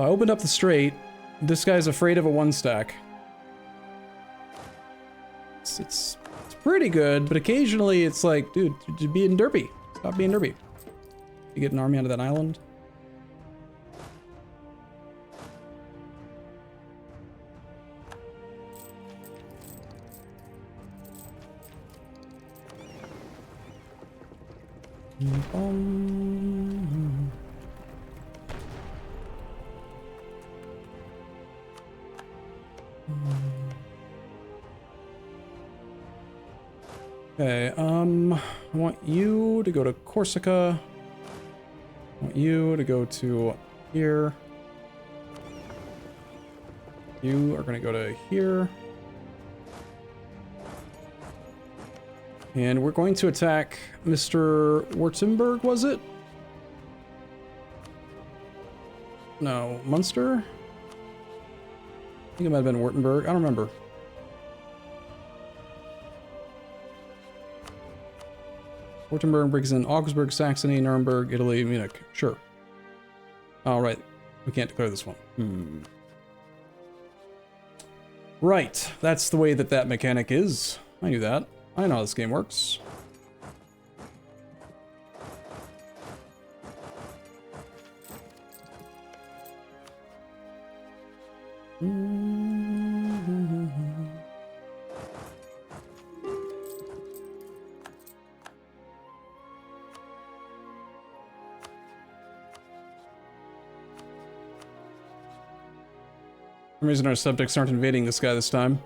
I opened up the straight. This guy's afraid of a one stack. It's pretty good, but occasionally it's like, dude, you're being derpy. Stop being derpy. You get an army onto that island. Okay, I want you to go to Corsica. I want you to go to here. You are going to go to here. And we're going to attack Mr. Württemberg, was it? No, Munster? I think it might have been Württemberg. I don't remember. Württemberg brings in Augsburg, Saxony, Nuremberg, Italy, Munich. Sure. All right. We can't declare this one. Right. That's the way that mechanic is. I knew that. I know how this game works. For some reason our subjects aren't invading this guy this time.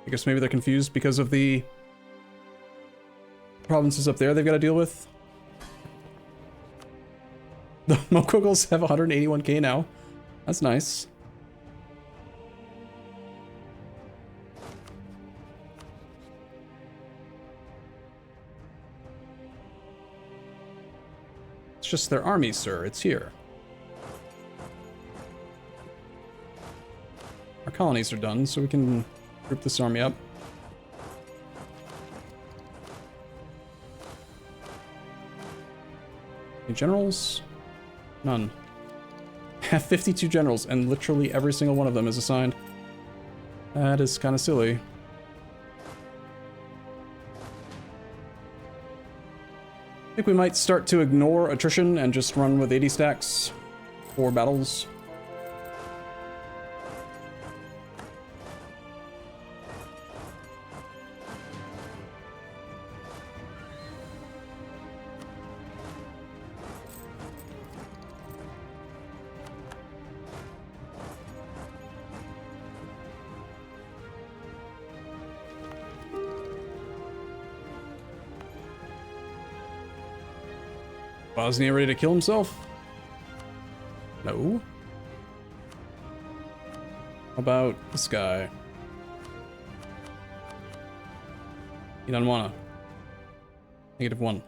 I guess maybe they're confused because of the provinces up there they've got to deal with. The Mokogals have 181k now. That's nice. It's just their army, sir. It's here. Our colonies are done, so we can group this army up. Any generals? None. Have 52 generals, and literally every single one of them is assigned. That is kind of silly. I think we might start to ignore attrition and just run with 80 stacks for battles. Bosnia ready to kill himself? No. How about this guy? He doesn't wanna. -1.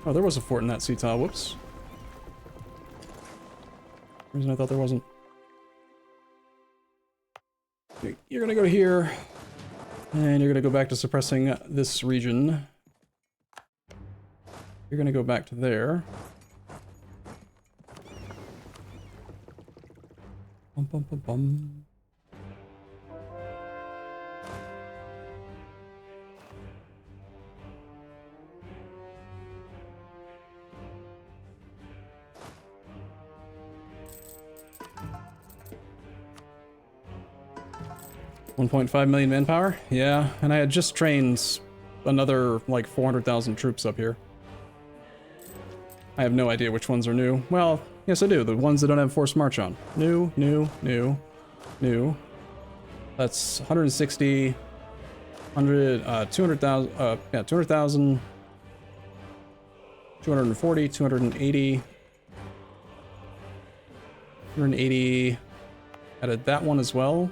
Oh, there was a fort in that sea tile. Whoops. Reason I thought there wasn't. You're gonna go here, and you're gonna go back to suppressing this region. You're gonna go back to there. Bum, bum, bum, bum. $1.5 million manpower? Yeah, and I had just trained another, like, 400,000 troops up here. I have no idea which ones are new. Well, yes I do. The ones that don't have forced march on. New. That's 160, 100, 200,000, yeah, 200,000, 240, 280, 280, added that one as well.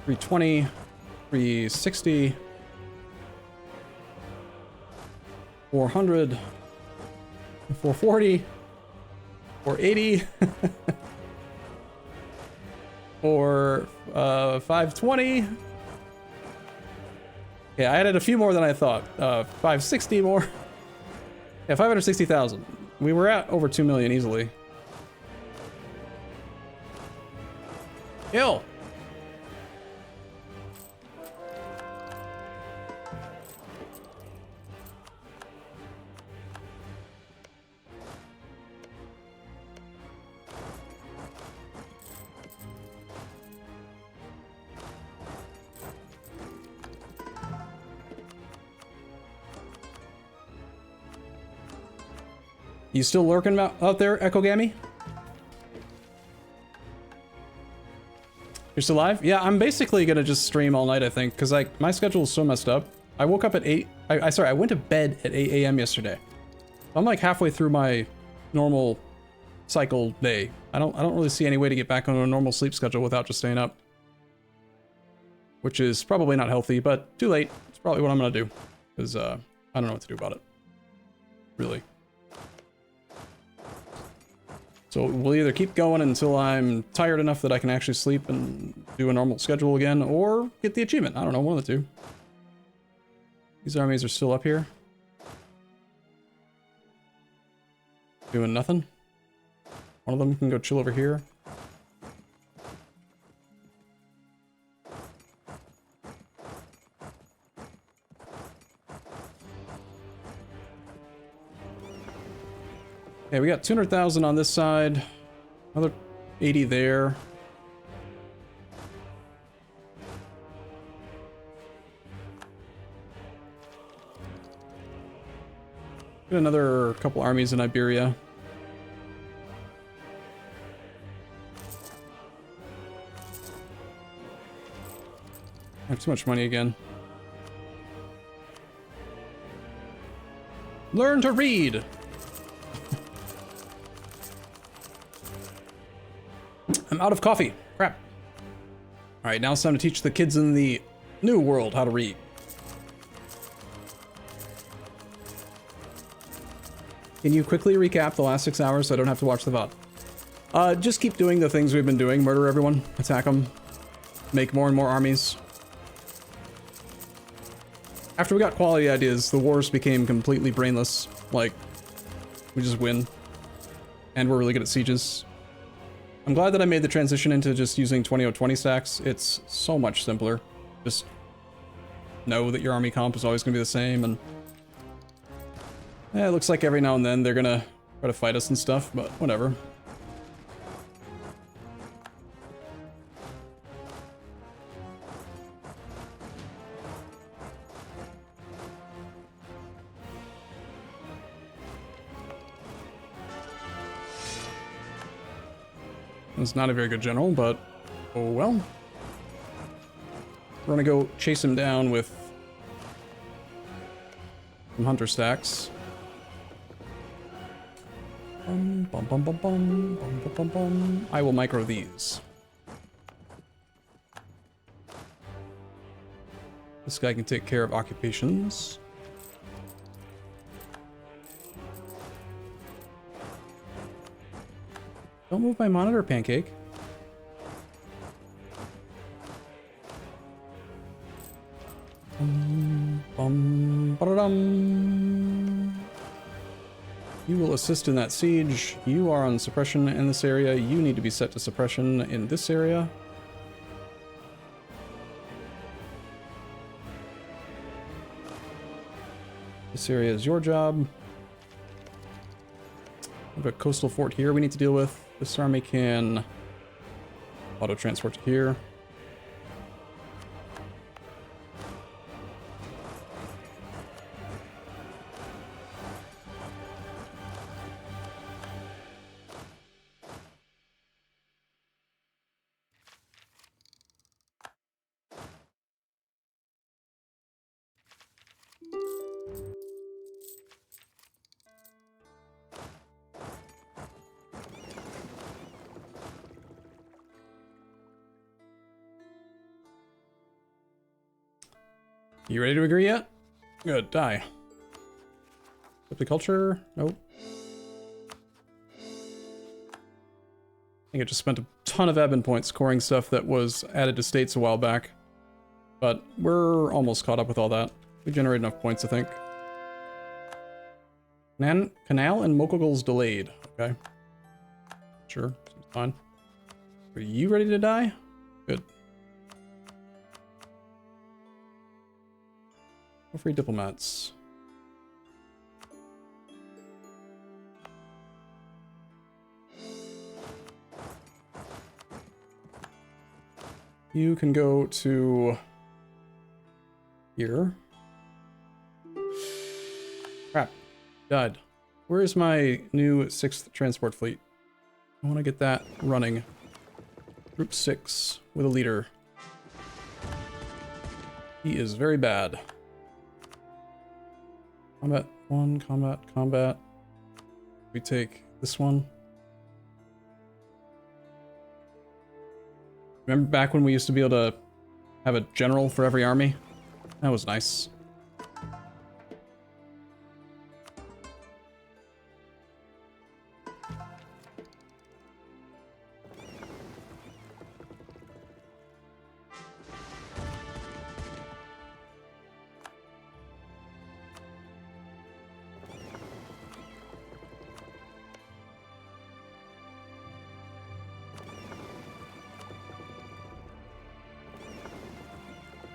320, 360, 400, 440, 480. for 520. Yeah, I added a few more than I thought. 560 more. Yeah, 560,000. We were at over 2 million easily. Kill. You still lurking out there, Ekogami? You're still live? Yeah, I'm basically gonna just stream all night, I think, because like my schedule is so messed up. I woke up at 8. I went to bed at 8 a.m. yesterday. I'm like halfway through my normal cycle day. I don't really see any way to get back on a normal sleep schedule without just staying up. Which is probably not healthy, but too late. It's probably what I'm gonna do. Because I don't know what to do about it. Really. So we'll either keep going until I'm tired enough that I can actually sleep and do a normal schedule again, or get the achievement. I don't know, one of the two. These armies are still up here. Doing nothing. One of them can go chill over here. Okay, we got 200,000 on this side. Another 80 there. Get another couple armies in Iberia. I have too much money again. Learn to read! I'm out of coffee. Crap. Alright, now it's time to teach the kids in the new world how to read. Can you quickly recap the last 6 hours so I don't have to watch the VOD? Just keep doing the things we've been doing. Murder everyone. Attack them. Make more and more armies. After we got quality ideas, the wars became completely brainless. Like, we just win. And we're really good at sieges. I'm glad that I made the transition into just using 20/20 stacks. It's so much simpler. Just know that your army comp is always going to be the same, and yeah, it looks like every now and then they're gonna try to fight us and stuff, but whatever. It's not a very good general, but oh well. We're gonna go chase him down with some hunter stacks. Bum, bum, bum, bum, bum, bum, bum, bum, bum. I will micro these. This guy can take care of occupations. Don't move my monitor, Pancake. You will assist in that siege. You are on suppression in this area. You need to be set to suppression in this area. This area is your job. We have a coastal fort here we need to deal with. This army can auto-transport to here. You ready to agree yet? Good, die. Culture? Nope. I think I just spent a ton of admin points scoring stuff that was added to states a while back. But we're almost caught up with all that. We generate enough points, I think. Canal and Mokogel's delayed. Okay. Sure, seems fine. Are you ready to die? Good. No free diplomats. You can go to here. Crap. Died. Where is my new 6th transport fleet? I want to get that running. Group 6 with a leader. He is very bad. Combat 1, combat. We take this one. Remember back when we used to be able to have a general for every army? That was nice.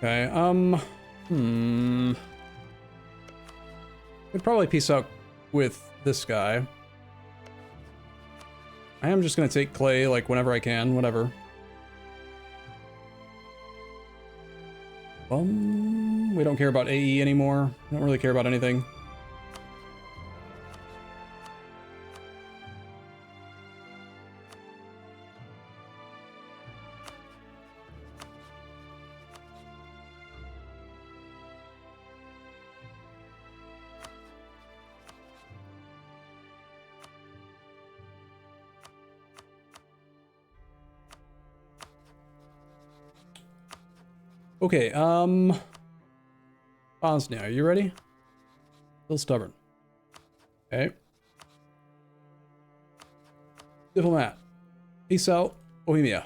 Okay, Could probably peace out with this guy. I am just gonna take clay, like, whenever I can, whatever. We don't care about AE anymore. We don't really care about anything. Okay, Bosnia, are you ready? Still stubborn. Okay. Diplomat. Peace out, Bohemia.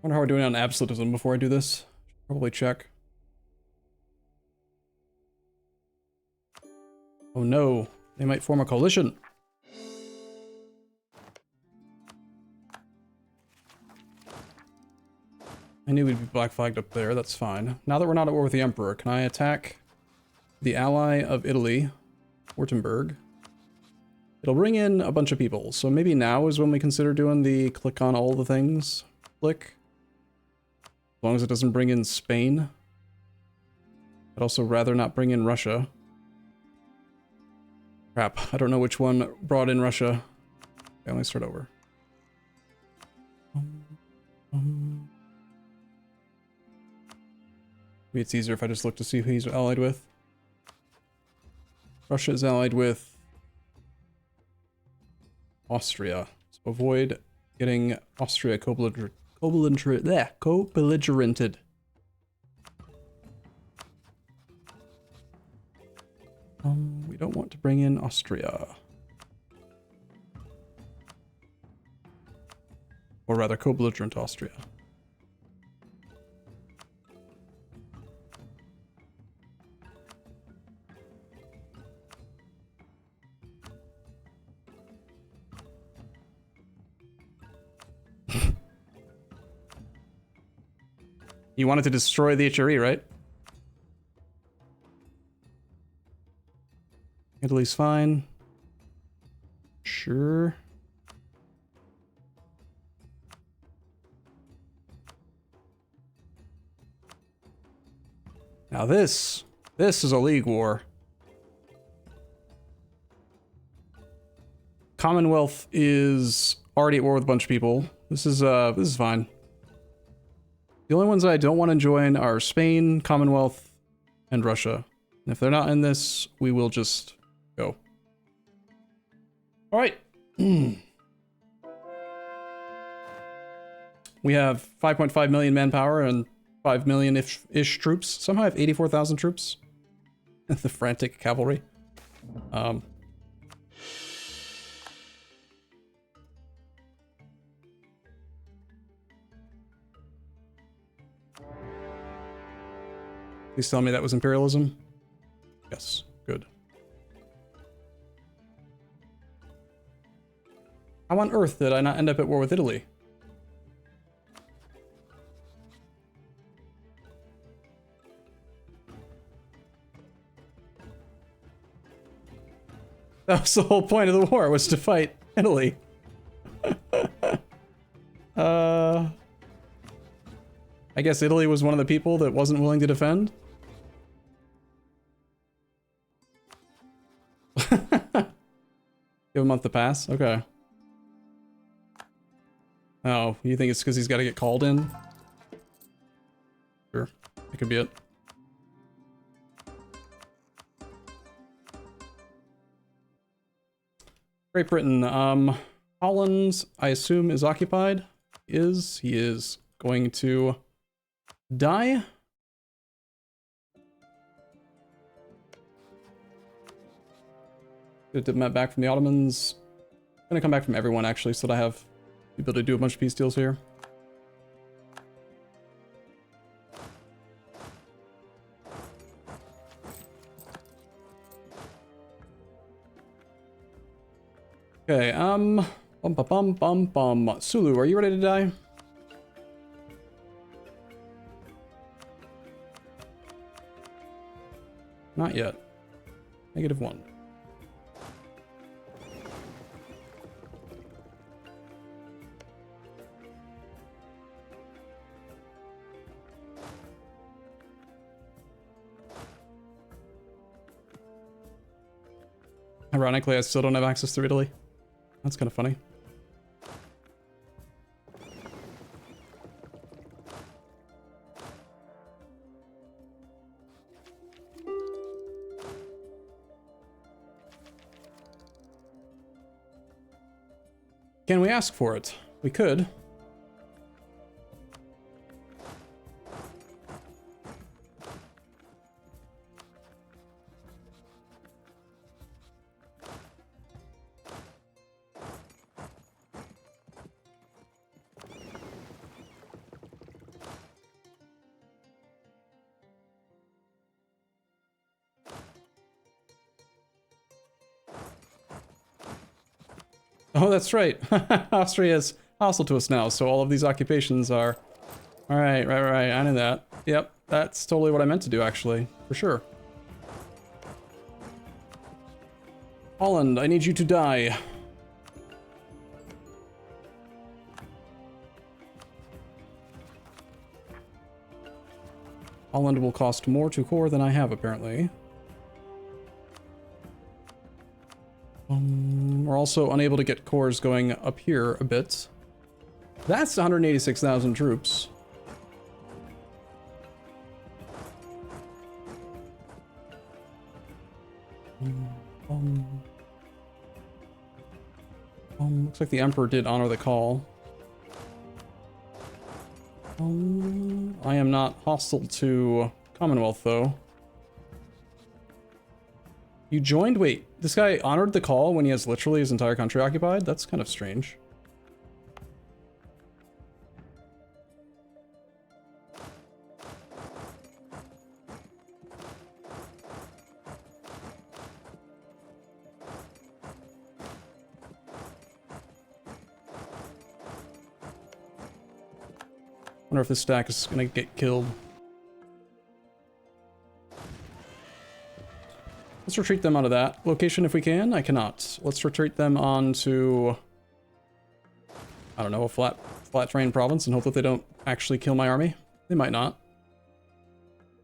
Wonder how we're doing on absolutism before I do this. Probably check. Oh no, they might form a coalition. I knew we'd be black flagged up there, that's fine. Now that we're not at war with the Emperor, can I attack the ally of Italy, Württemberg? It'll bring in a bunch of people, so maybe now is when we consider doing the click on all the things flick. As long as it doesn't bring in Spain. I'd also rather not bring in Russia. Crap, I don't know which one brought in Russia. Okay, let me start over. Maybe it's easier if I just look to see who he's allied with. Russia is allied with Austria. So avoid getting Austria co-belligerented. We don't want to bring in Austria. Or rather, co-belligerent Austria. You wanted to destroy the HRE, right? Italy's fine. Sure. Now this is a league war. Commonwealth is already at war with a bunch of people. This is fine. The only ones I don't want to join are Spain, Commonwealth, and Russia. And if they're not in this, we will just go. All right. We have 5.5 million manpower and 5 million-ish troops. Somehow I have 84,000 troops. The frantic cavalry. Please tell me that was imperialism. Yes, good. How on earth did I not end up at war with Italy? That was the whole point of the war, was to fight Italy. I guess Italy was one of the people that wasn't willing to defend. Give a month to pass? Okay. Oh, you think it's because he's got to get called in? Sure, that could be it. Great Britain, Holland, I assume, is occupied. He is going to die. Get a diplomat back from the Ottomans. I'm gonna come back from everyone, actually, so that I have the ability to do a bunch of peace deals here. Okay, Sulu, are you ready to die? Not yet. -1. Ironically, I still don't have access to Italy. That's kind of funny. Can we ask for it? We could. Oh, that's right. Austria is hostile to us now, so all of these occupations are... Alright, right. I know that. Yep, that's totally what I meant to do, actually. For sure. Holland, I need you to die. Holland will cost more to core than I have, apparently. We're also unable to get cores going up here a bit. That's 186,000 troops. Looks like the Emperor did honor the call. I am not hostile to Commonwealth, though. You joined? Wait, this guy honored the call when he has literally his entire country occupied? That's kind of strange. Wonder if this stack is gonna get killed. Let's retreat them onto that location if we can. I cannot. Let's retreat them onto, I don't know, a flat terrain province and hope that they don't actually kill my army. They might not.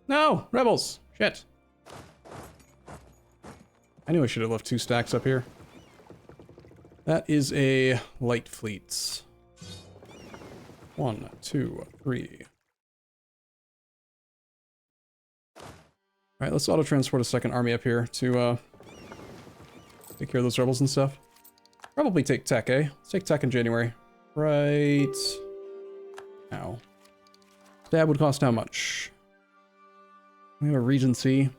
No! Rebels! Shit. I knew I should have left 2 stacks up here. That is a light fleet. 1, 2, 3. Alright, let's auto-transport a second army up here to, take care of those rebels and stuff. Probably take tech, eh? Let's take tech in January. Right... now. Stab would cost how much? We have a regency.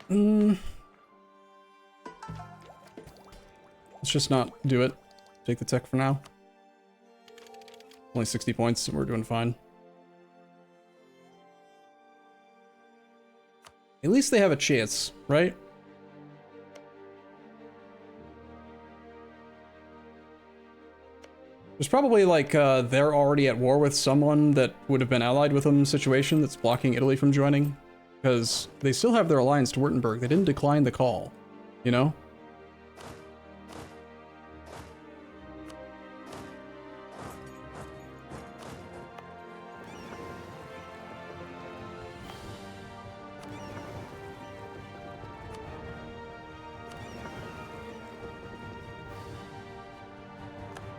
Let's just not do it. Take the tech for now. Only 60 points, we're doing fine. At least they have a chance, right? There's probably like they're already at war with someone that would have been allied with them situation that's blocking Italy from joining. Because they still have their alliance to Württemberg. They didn't decline the call, you know?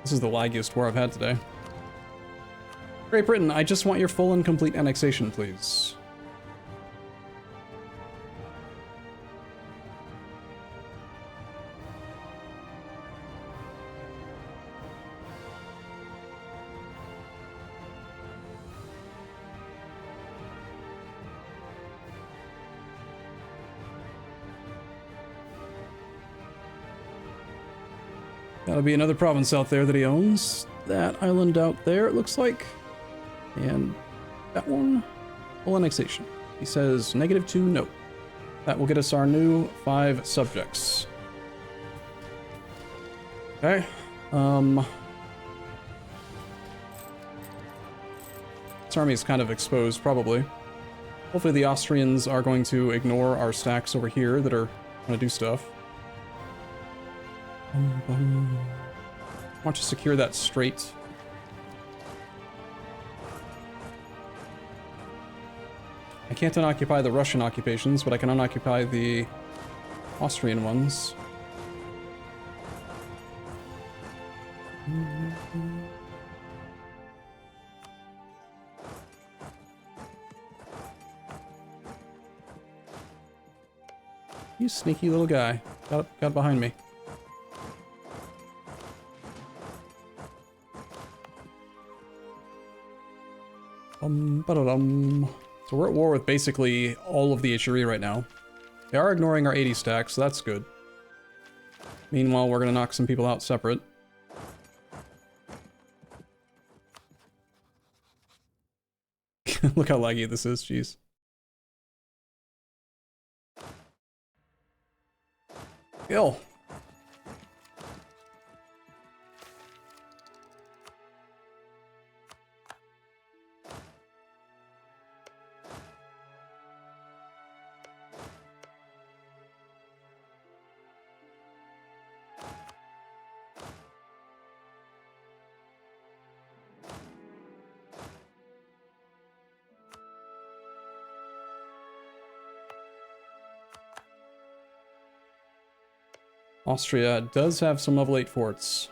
This is the laggiest war I've had today. Great Britain, I just want your full and complete annexation, please. That'll be another province out there that he owns. That island out there, it looks like. And that one, full annexation. He says -2, no. That will get us our new 5 subjects. Okay. This army is kind of exposed, probably. Hopefully the Austrians are going to ignore our stacks over here that are trying to do stuff. Want to secure that straight. I can't unoccupy the Russian occupations, but I can unoccupy the Austrian ones. You sneaky little guy. Got behind me. So we're at war with basically all of the HRE right now. They are ignoring our 80 stacks, so that's good. Meanwhile, we're gonna knock some people out separate. Look how laggy this is, jeez. Kill. Austria does have some level 8 forts.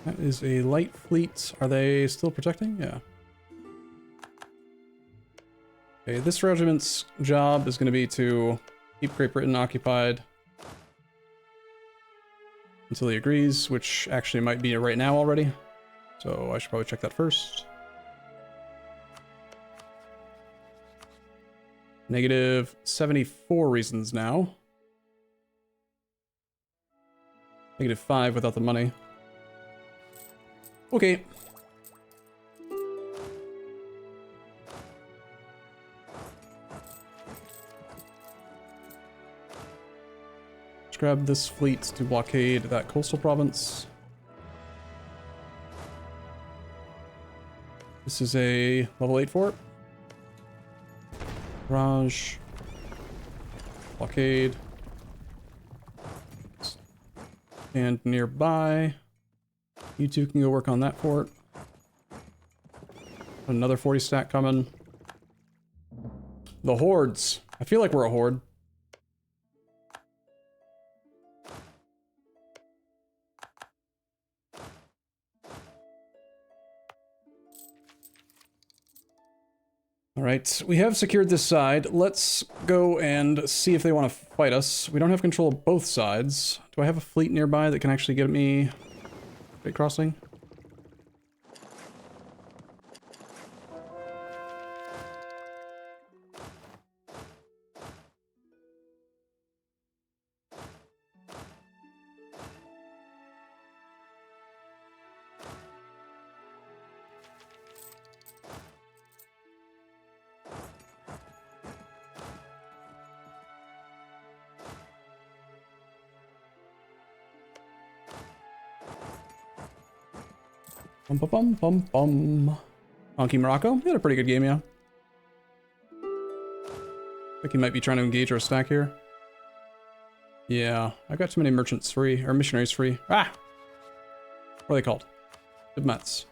That is a light fleet. Are they still protecting? Yeah. Okay, this regiment's job is going to be to keep Great Britain occupied until he agrees, which actually might be right now already. So I should probably check that first. Negative 74 reasons now. -5 without the money. Okay. Let's grab this fleet to blockade that coastal province. This is a level 8 fort. Barrage. Blockade. And nearby. You two can go work on that fort. Another 40 stack coming. The hordes. I feel like we're a horde. Alright, we have secured this side. Let's go and see if they want to fight us. We don't have control of both sides. Do Do I have a fleet nearby that can actually get me Great Crossing? Bum bum bum bum bum. Monkey Morocco. He had a pretty good game, yeah. I think he might be trying to engage our stack here. Yeah, I got too many merchants free, or missionaries free. Ah! What are they called? Diplomates.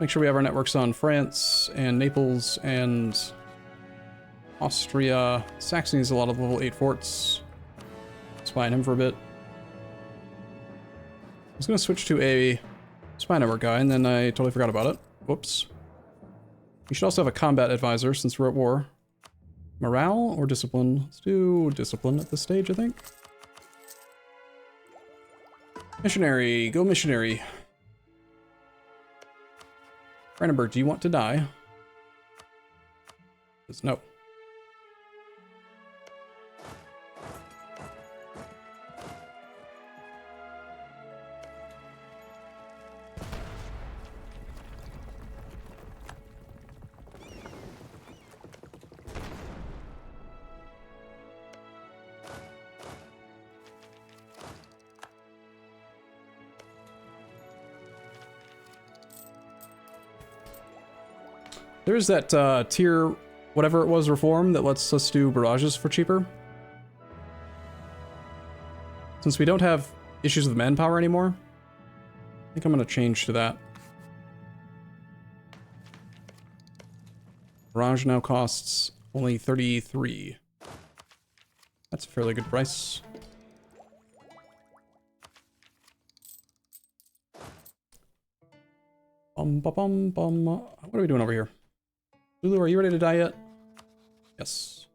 Make sure we have our networks on France and Naples and Austria. Saxony has a lot of level 8 forts. Spying him for a bit. I was going to switch to a spy network guy, and then I totally forgot about it. Whoops. We should also have a combat advisor since we're at war. Morale or discipline? Let's do discipline at this stage, I think. Missionary. Go missionary. Brandenburg, do you want to die? Says no. There's that tier, whatever it was, reform that lets us do barrages for cheaper. Since we don't have issues with manpower anymore, I think I'm going to change to that. Barrage now costs only 33. That's a fairly good price. Bum, ba, bum, bum. What are we doing over here? Lulu, are you ready to die yet? Yes.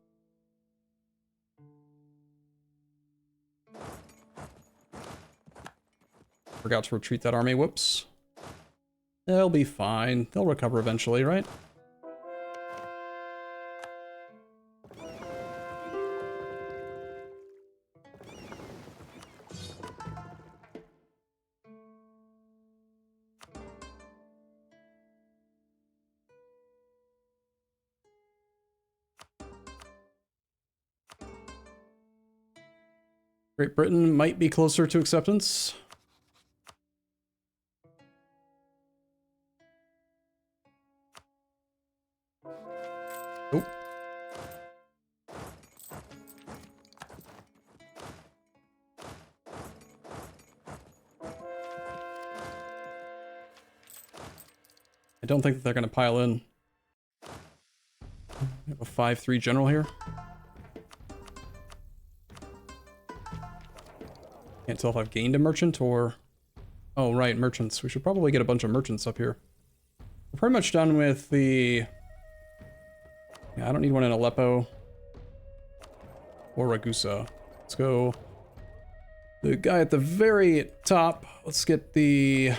Forgot to retreat that army. Whoops. They'll be fine. They'll recover eventually, right? Great Britain might be closer to acceptance. Oh. I don't think that they're going to pile in. We have a 5-3 general here. Can't tell if I've gained a merchant or... Oh, right, merchants. We should probably get a bunch of merchants up here. We're pretty much done with the... Yeah, I don't need one in Aleppo. Or Ragusa. Let's go... The guy at the very top. Let's get the...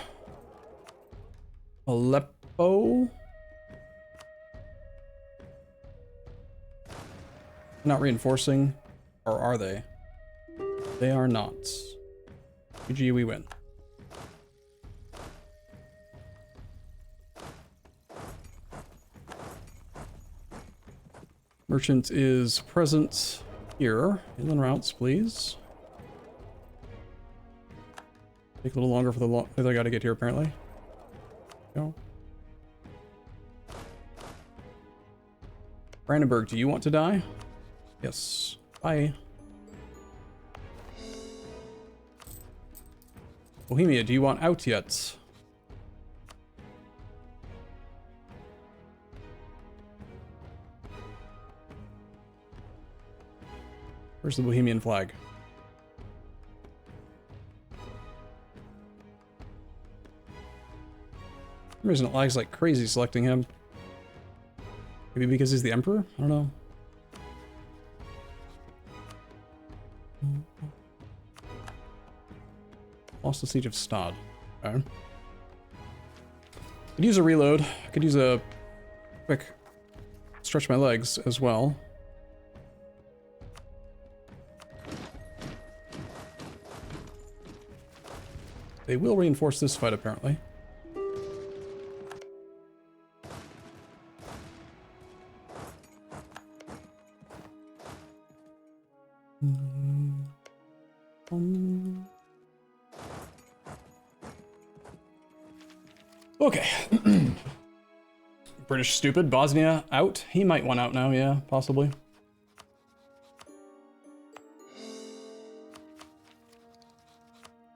Aleppo? Not reinforcing. Or are they? They are not. GG, we win. Merchant is present here. Inland routes, please. Take a little longer for the other guy to get here, apparently. Go. Brandenburg, do you want to die? Yes. Bye. Bohemia, do you want out yet? Where's the Bohemian flag? For some reason it lags like crazy selecting him. Maybe because he's the emperor? I don't know. Lost the siege of Stad. Okay. Could use a reload. Could use a quick stretch my legs as well. They will reinforce this fight, apparently. Okay. British stupid. Bosnia out. He might want out now, yeah, possibly.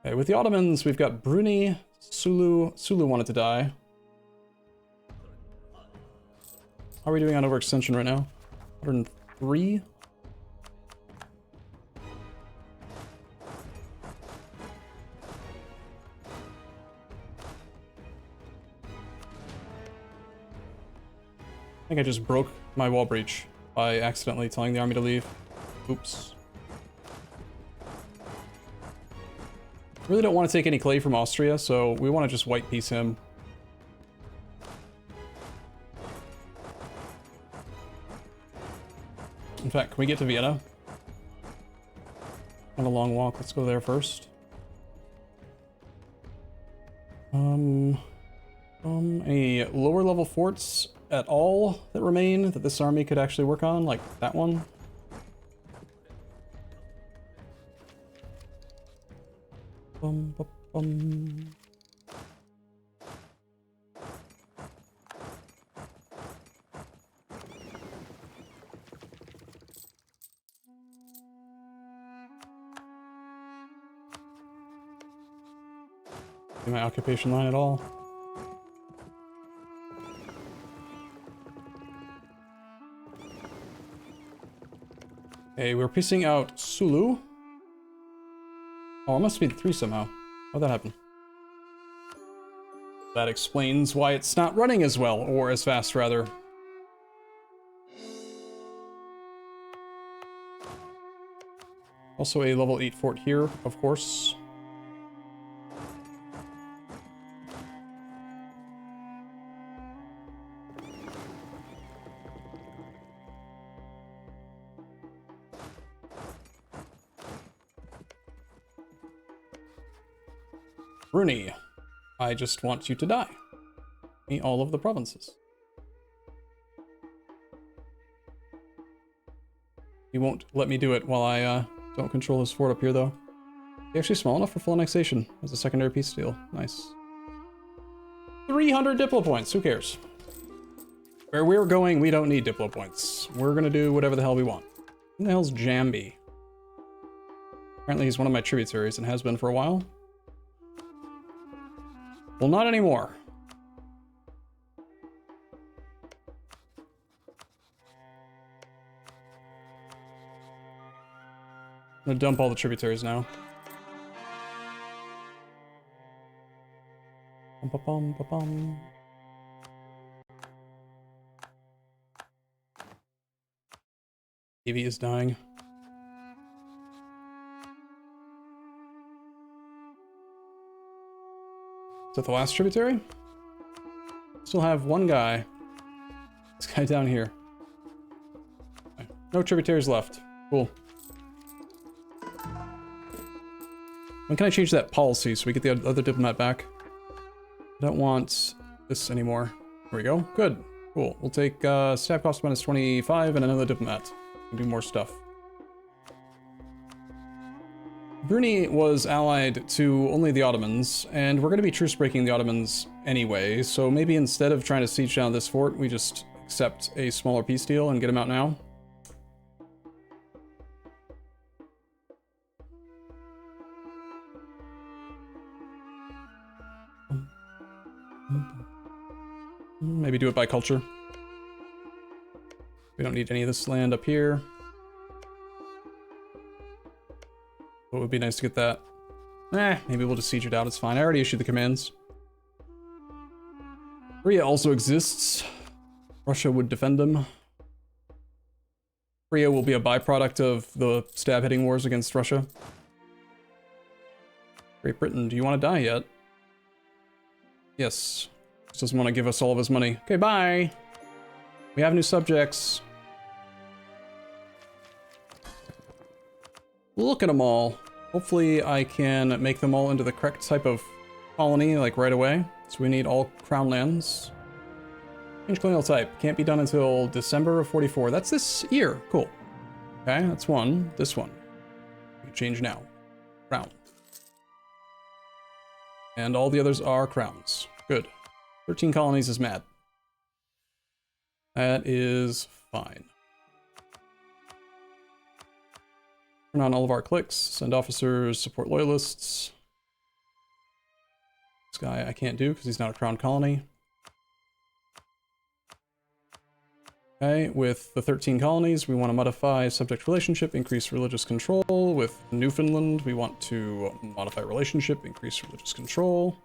Okay, with the Ottomans, we've got Bruni, Sulu. Sulu wanted to die. How are we doing on overextension right now? 103? I think I just broke my wall breach by accidentally telling the army to leave. Oops. Really don't want to take any clay from Austria, so we want to just white piece him. In fact, can we get to Vienna? On a long walk, let's go there first. Any lower level forts at all that remain that this army could actually work on, like that one? Bum, bum, bum. See my occupation line at all? Okay, we're piecing out Sulu. Oh, it must be 3 somehow. How'd that happen? That explains why it's not running as well, or as fast, rather. Also a level 8 fort here, of course. Bruni, I just want you to die. Me all of the provinces. He won't let me do it while I don't control his fort up here, though. He's actually small enough for full annexation as a secondary peace deal. Nice. 300 Diplo points, who cares? Where we're going, we don't need Diplo points. We're gonna do whatever the hell we want. Who the hell's Jambi? Apparently he's one of my tributaries and has been for a while. Well, not anymore. I'm gonna dump all the tributaries now. Bum, ba, bum, ba, bum. TV is dying. Is that the last tributary? Still have one guy. This guy down here. Okay. No tributaries left. Cool. When can I change that policy so we get the other diplomat back? I don't want this anymore. There we go. Good. Cool. We'll take staff cost minus 25 and another diplomat. We can do more stuff. Bruni was allied to only the Ottomans, and we're going to be truce breaking the Ottomans anyway, so maybe instead of trying to siege down this fort, we just accept a smaller peace deal and get him out now. Maybe do it by culture. We don't need any of this land up here. But it would be nice to get that. Maybe we'll just siege it out, it's fine. I already issued the commands. Korea also exists. Russia would defend them. Korea will be a byproduct of the stab-hitting wars against Russia. Great Britain, do you want to die yet? Yes. Just doesn't want to give us all of his money. Okay, bye! We have new subjects. Look at them all. Hopefully I can make them all into the correct type of colony, like right away. So we need all crown lands. Change colonial type. Can't be done until December of 44. That's this year. Cool. Okay, that's one. This one. We can change now. Crown. And all the others are crowns. Good. 13 colonies is mad. That is fine. Turn on all of our clicks. Send officers, support loyalists. This guy I can't do because he's not a crown colony. Okay, with the 13 colonies, we want to modify subject relationship, increase religious control. With Newfoundland, we want to modify relationship, increase religious control.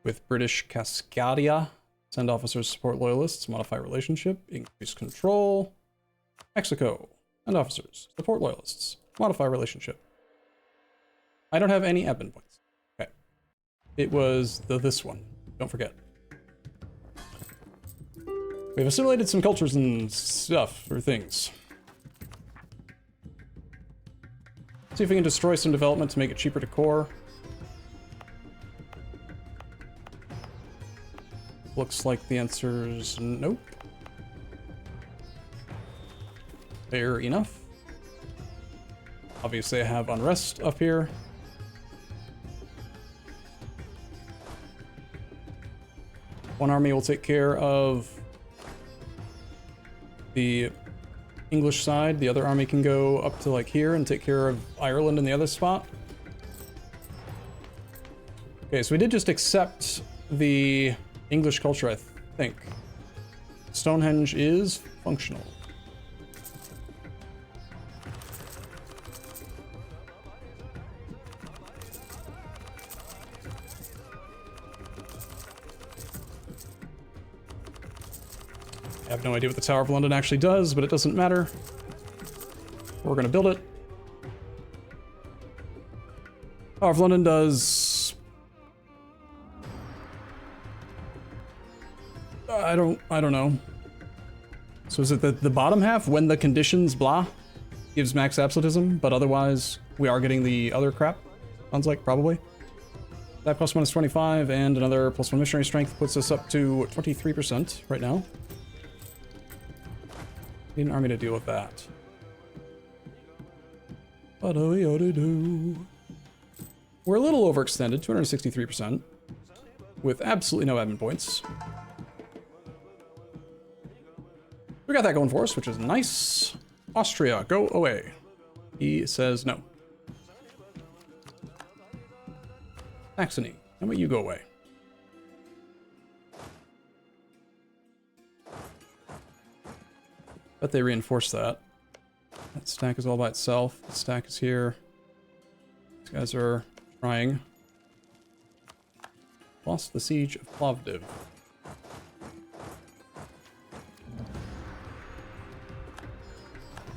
With British Cascadia, send officers, support loyalists, modify relationship, increase control. Mexico, send officers, support loyalists, modify relationship. I don't have any admin points. Okay. It was this one. Don't forget. We've assimilated some cultures and stuff, or things. See if we can destroy some development to make it cheaper to core. Looks like the answer's nope. Fair enough. Obviously I have unrest up here. One army will take care of the English side. The other army can go up to like here and take care of Ireland in the other spot. Okay, so we did just accept the English culture, I think. Stonehenge is functional. I have no idea what the Tower of London actually does, but it doesn't matter. We're gonna build it. Tower of London does... I don't know. So is it the bottom half, when the conditions blah, gives max absolutism, but otherwise we are getting the other crap? Sounds like, probably. That plus 1 is 25, and another plus 1 missionary strength puts us up to 23% right now. Need an army to deal with that. We're a little overextended, 263%, with absolutely no admin points. We got that going for us, which is nice. Austria, go away. He says no. Saxony, how about you go away? Bet they reinforce that. That stack is all by itself. The stack is here. These guys are trying. Lost the siege of Plovdiv.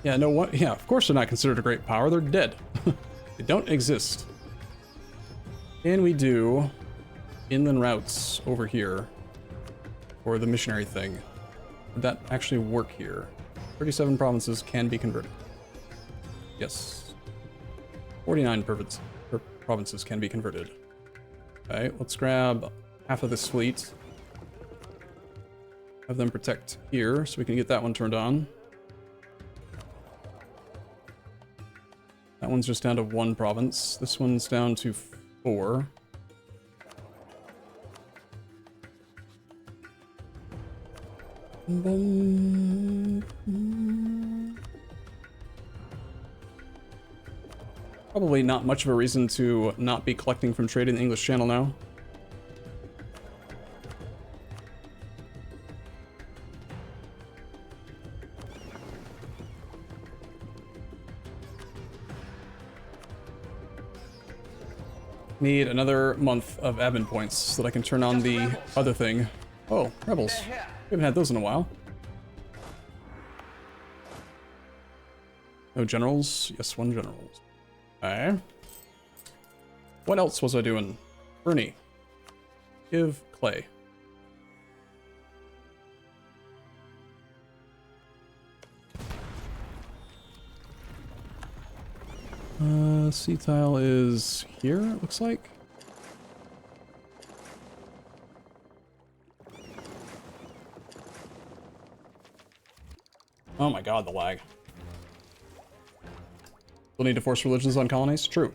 Yeah, no one. Yeah, of course they're not considered a great power. They're dead. They don't exist. Can we do inland routes over here for the missionary thing? Would that actually work here? 37 provinces can be converted. Yes. 49 provinces can be converted. Okay, let's grab half of this fleet. Have them protect here so we can get that one turned on. That one's just down to 1 province. This one's down to 4. Probably not much of a reason to not be collecting from trade in the English Channel now. Need another month of admin points so that I can turn on the other thing. Oh, rebels. We haven't had those in a while. No generals? Yes, one general. Okay. What else was I doing? Bernie. Give clay. Sea tile is here, it looks like. Oh my god, the lag. We'll need to force religions on colonies? True.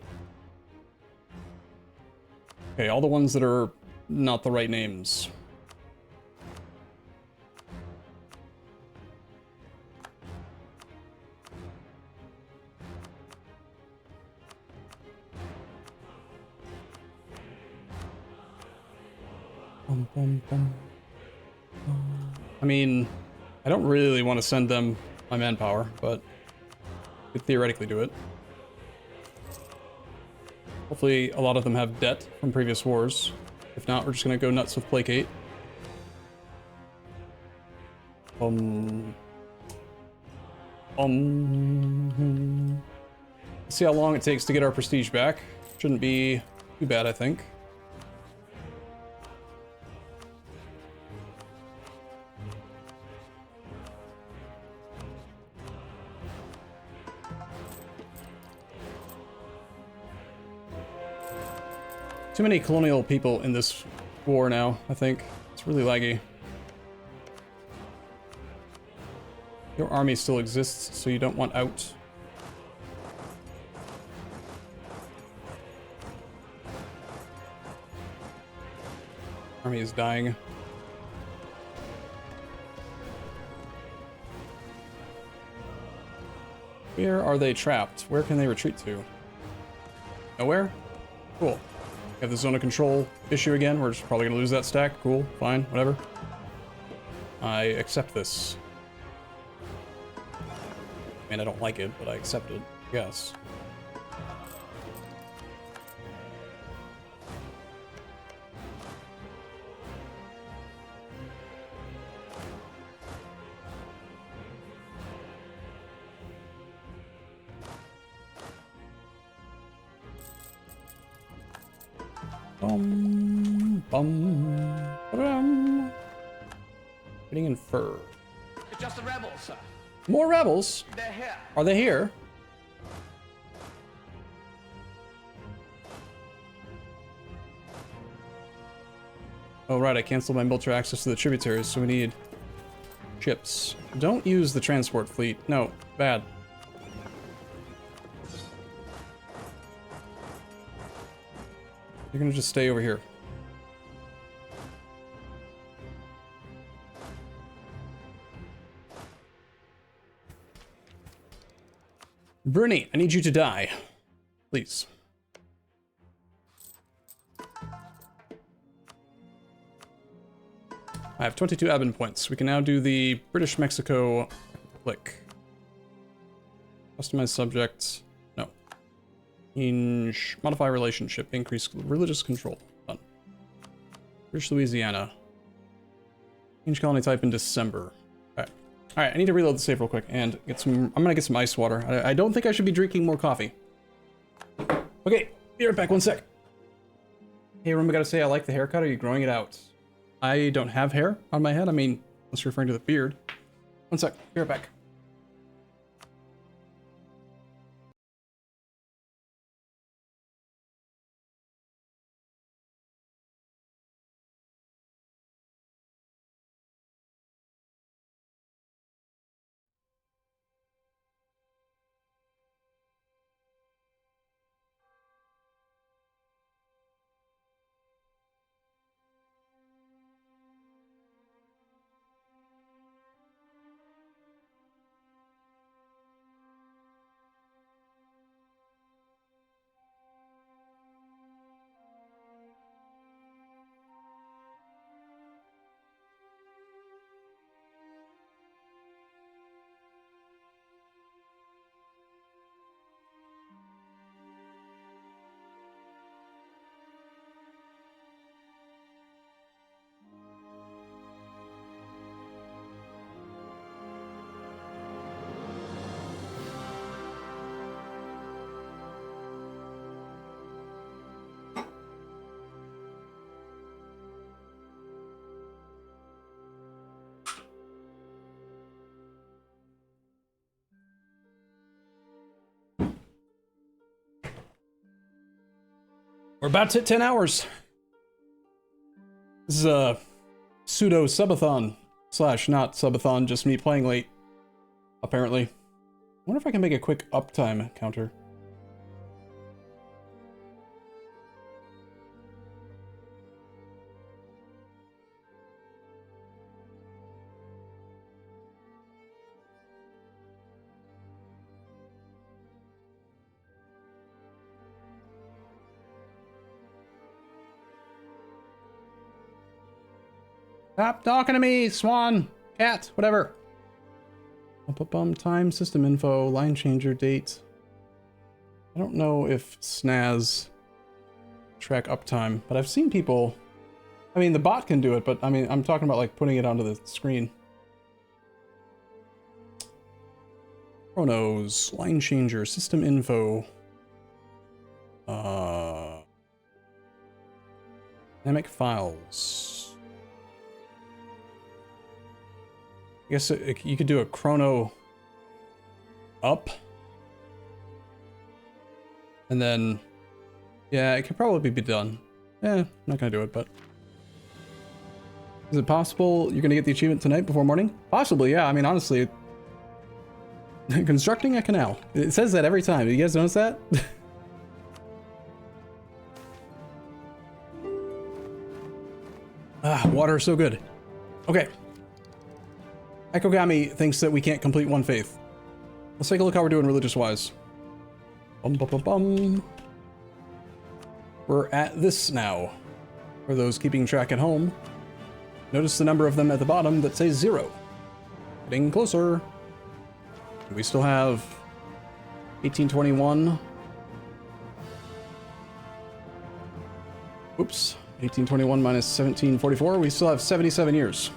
Okay, all the ones that are not the right names. Bum, bum, bum. I mean, I don't really want to send them my manpower, but I could theoretically do it. Hopefully a lot of them have debt from previous wars. If not, we're just gonna go nuts with placate. Let's see how long it takes to get our prestige back. Shouldn't be too bad, I think. Too many colonial people in this war now, I think. It's really laggy. Your army still exists, so you don't want out. Army is dying. Where are they trapped? Where can they retreat to? Nowhere? Cool. We have the zone of control issue again. We're just probably gonna lose that stack. Cool, fine, whatever. I accept this. I mean, I don't like it, but I accept it, yes. Getting in fur. It's just the rebels, sir. More rebels? They're here. Are they here? Oh right, I canceled my military access to the tributaries, so we need ships. Don't use the transport fleet. No, bad. You're gonna just stay over here. Bruni, I need you to die. Please. I have 22 admin points. We can now do the British Mexico click. Customize subject. No. Change. Modify relationship. Increase religious control. Done. British Louisiana. Change colony type in December. Okay. Alright, I need to reload the save real quick and get some. I'm gonna get some ice water. I don't think I should be drinking more coffee. Okay, be right back, one sec. Hey, Arumba, gotta say, I like the haircut. Are you growing it out? I don't have hair on my head. I mean, unless you're referring to the beard. One sec, be right back. We're about to hit 10 hours. This is a pseudo subathon slash not subathon, just me playing late, apparently. I wonder if I can make a quick uptime counter. Stop talking to me, swan, cat, whatever. Time, system info, line changer, date. I don't know if snaz track uptime, but I've seen people. I mean, the bot can do it, but I mean, I'm talking about like putting it onto the screen. Chronos, line changer, system info. Dynamic files. I guess you could do a chrono up. And then, yeah, it could probably be done. I'm not gonna do it, but. Is it possible you're gonna get the achievement tonight before morning? Possibly, yeah. I mean, honestly. Constructing a canal. It says that every time. You guys notice that? Water is so good. Okay. Ekogami thinks that we can't complete one faith. Let's take a look how we're doing religious-wise. We're at this now. For those keeping track at home, notice the number of them at the bottom that say 0. Getting closer. We still have 1821. Oops. 1821 minus 1744. We still have 77 years.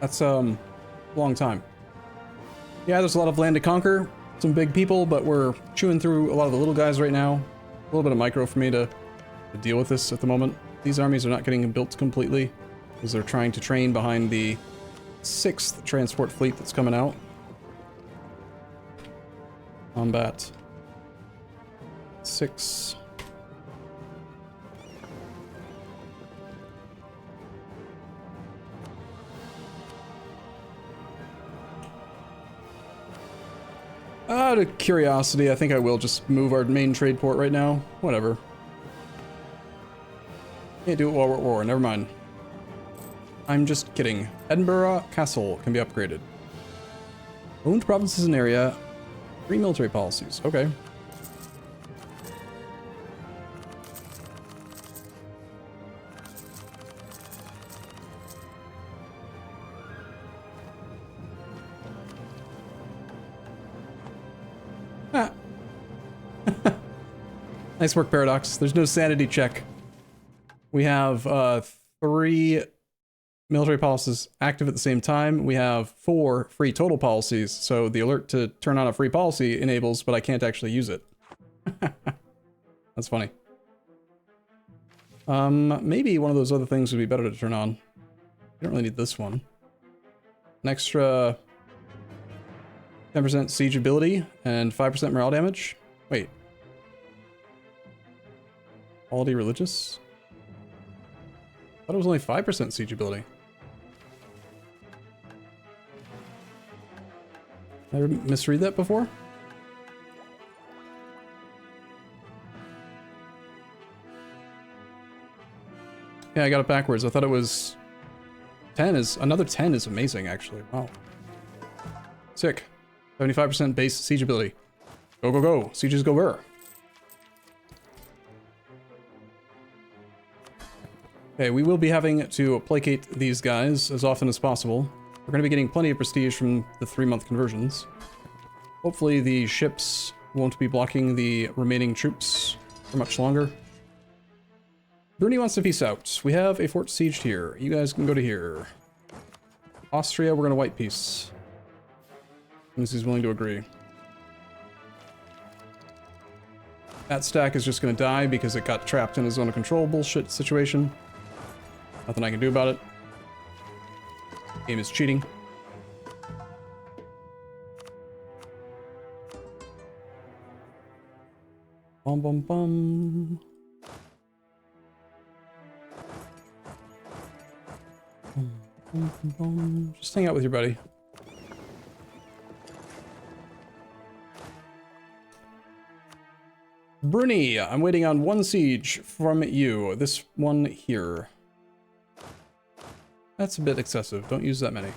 That's a long time. Yeah, there's a lot of land to conquer, some big people, but we're chewing through a lot of the little guys right now. A little bit of micro for me to deal with this at the moment. These armies are not getting built completely because they're trying to train behind the 6th transport fleet that's coming out. Combat 6. Out of curiosity, I think I will just move our main trade port right now. Whatever. Can't do it while we're at war, never mind. I'm just kidding. Edinburgh Castle can be upgraded. Owned provinces and area. 3 military policies. Okay. Nice work, Paradox. There's no sanity check. We have 3 military policies active at the same time. We have 4 free total policies, so the alert to turn on a free policy enables, but I can't actually use it. That's funny. Maybe one of those other things would be better to turn on. I don't really need this one. An extra 10% siege ability and 5% morale damage. Wait. Quality religious? I thought it was only 5% siege ability. Did I misread that before? Yeah, I got it backwards. I thought it was 10 is another 10 is amazing actually. Wow. Sick. 75% base siege ability. Go go go. Sieges go where? Okay, we will be having to placate these guys as often as possible. We're going to be getting plenty of prestige from the 3-month conversions. Hopefully the ships won't be blocking the remaining troops for much longer. Bruni wants to peace out. We have a fort sieged here. You guys can go to here. Austria, we're going to white peace. Unless he's willing to agree. That stack is just going to die because it got trapped in a zone of control bullshit situation. Nothing I can do about it. Game is cheating. Bum bum bum. Bum, bum, bum, bum. Just hang out with your buddy. Bruni, I'm waiting on one siege from you. This one here. That's a bit excessive. Don't use that many.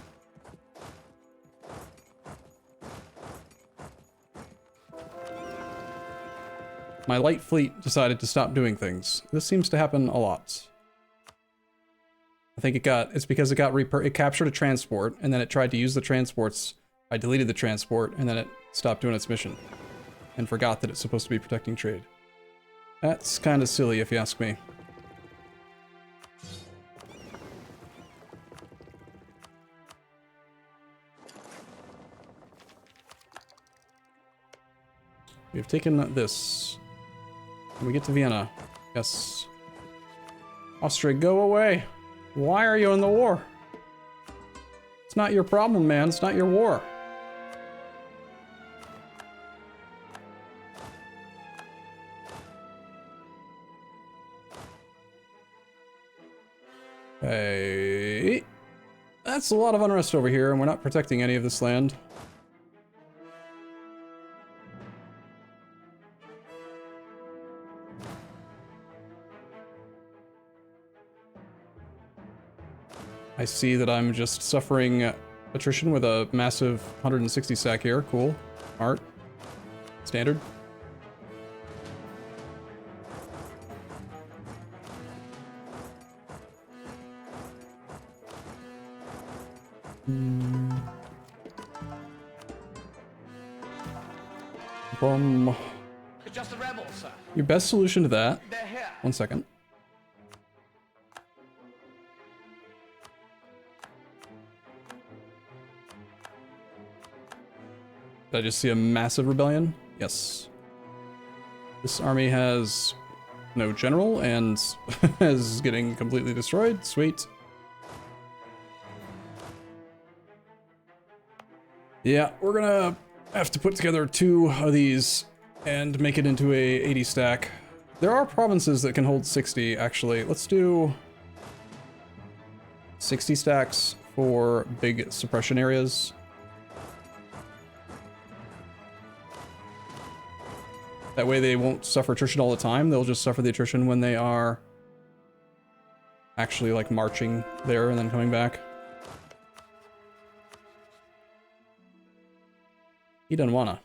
My light fleet decided to stop doing things. This seems to happen a lot. I think it's because it captured a transport, and then it tried to use the transports. I deleted the transport, and then it stopped doing its mission. And forgot that it's supposed to be protecting trade. That's kind of silly, if you ask me. We've taken this. And we get to Vienna. Yes. Austria, go away. Why are you in the war? It's not your problem, man. It's not your war. Hey. That's a lot of unrest over here, and we're not protecting any of this land. I see that I'm just suffering attrition with a massive 160 sack here. Cool. Art. Standard. Boom. It's just the rebels, sir. Your best solution to that. They're here. One second. Did I just see a massive rebellion? Yes. This army has no general and is getting completely destroyed. Sweet. Yeah, we're gonna have to put together 2 of these and make it into a 80 stack. There are provinces that can hold 60, actually. Let's do 60 stacks for big suppression areas. That way they won't suffer attrition all the time. They'll just suffer the attrition when they are actually like marching there and then coming back. He doesn't wanna.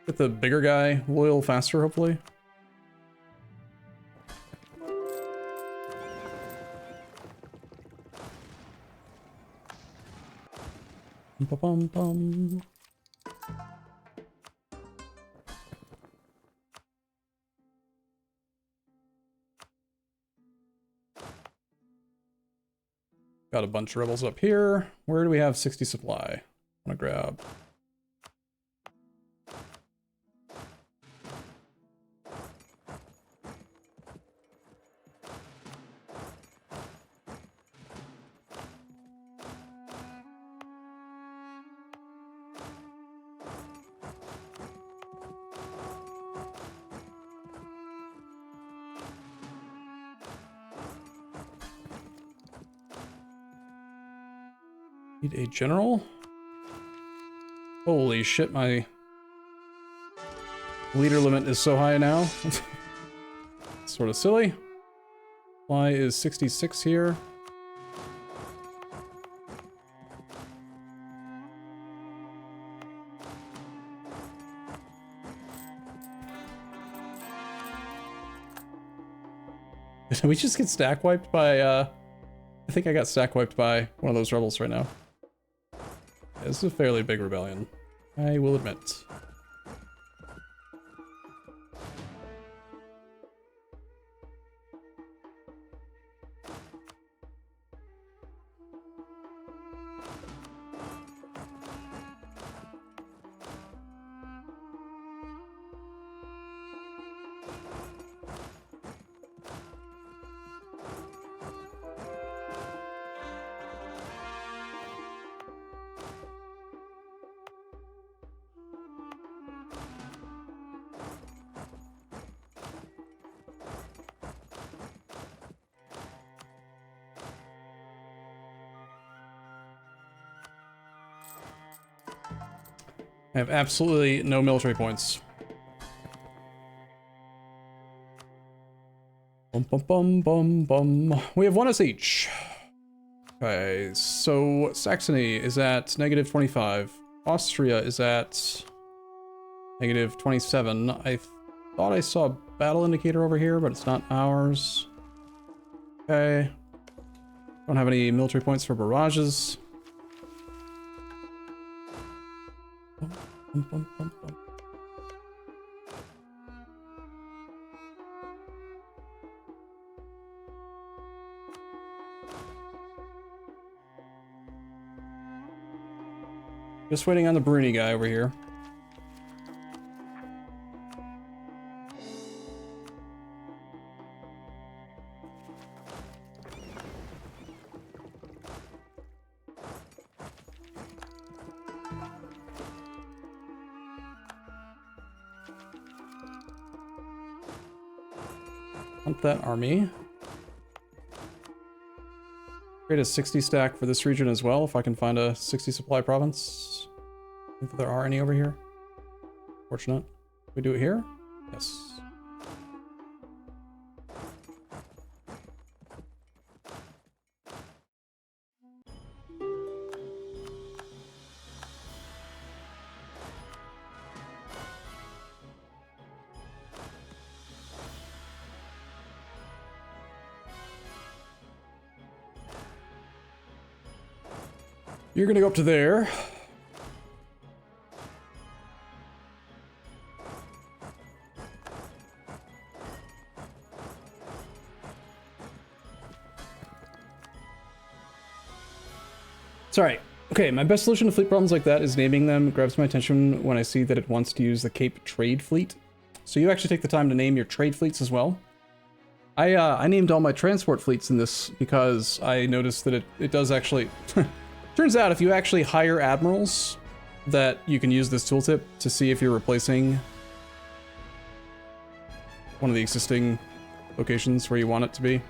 Get the bigger guy loyal faster, hopefully. Bum. Got a bunch of rebels up here. Where do we have 60 supply? I want to grab. Need a general? Holy shit, my leader limit is so high now. Sort of silly. Why is 66 here? Did we just get stack wiped by, I think I got stack wiped by one of those rebels right now. Yeah, this is a fairly big rebellion, I will admit. I have absolutely no military points. Bum, bum, bum, bum, bum. We have 1 SH. Okay, so Saxony is at -25. Austria is at -27. I thought I saw a battle indicator over here, but it's not ours. Okay. Don't have any military points for barrages. Bum, bum, bum, bum, bum. Just waiting on the Bruni guy over here. Hunt that army. Create a 60 stack for this region as well, if I can find a 60 supply province. If there are any over here. Fortunate. We do it here? Yes. You're gonna go up to there. Sorry. Okay, my best solution to fleet problems like that is naming them. It grabs my attention when I see that it wants to use the Cape Trade Fleet. So you actually take the time to name your trade fleets as well. I named all my transport fleets in this because I noticed that it does actually... Turns out if you actually hire admirals, that you can use this tooltip to see if you're replacing one of the existing locations where you want it to be.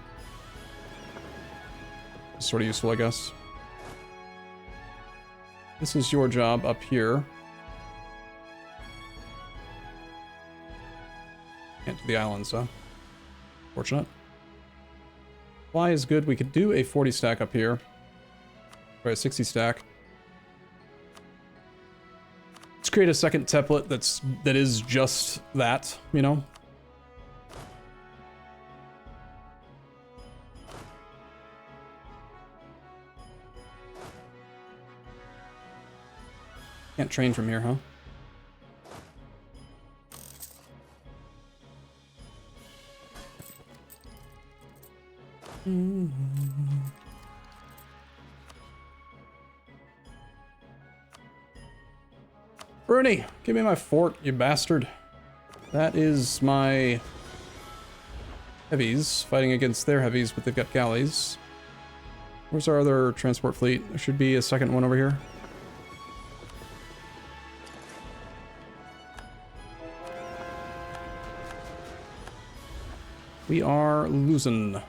It's sort of useful, I guess. This is your job up here. Can't do the islands, huh? Fortunate. Fly is good. We could do a 40 stack up here. Or a 60 stack. Let's create a second template that is just that, you know? Can't train from here, huh? Bruni, give me my fort, you bastard. That is my heavies fighting against their heavies, but they've got galleys. Where's our other transport fleet? There should be a second one over here. We are losing.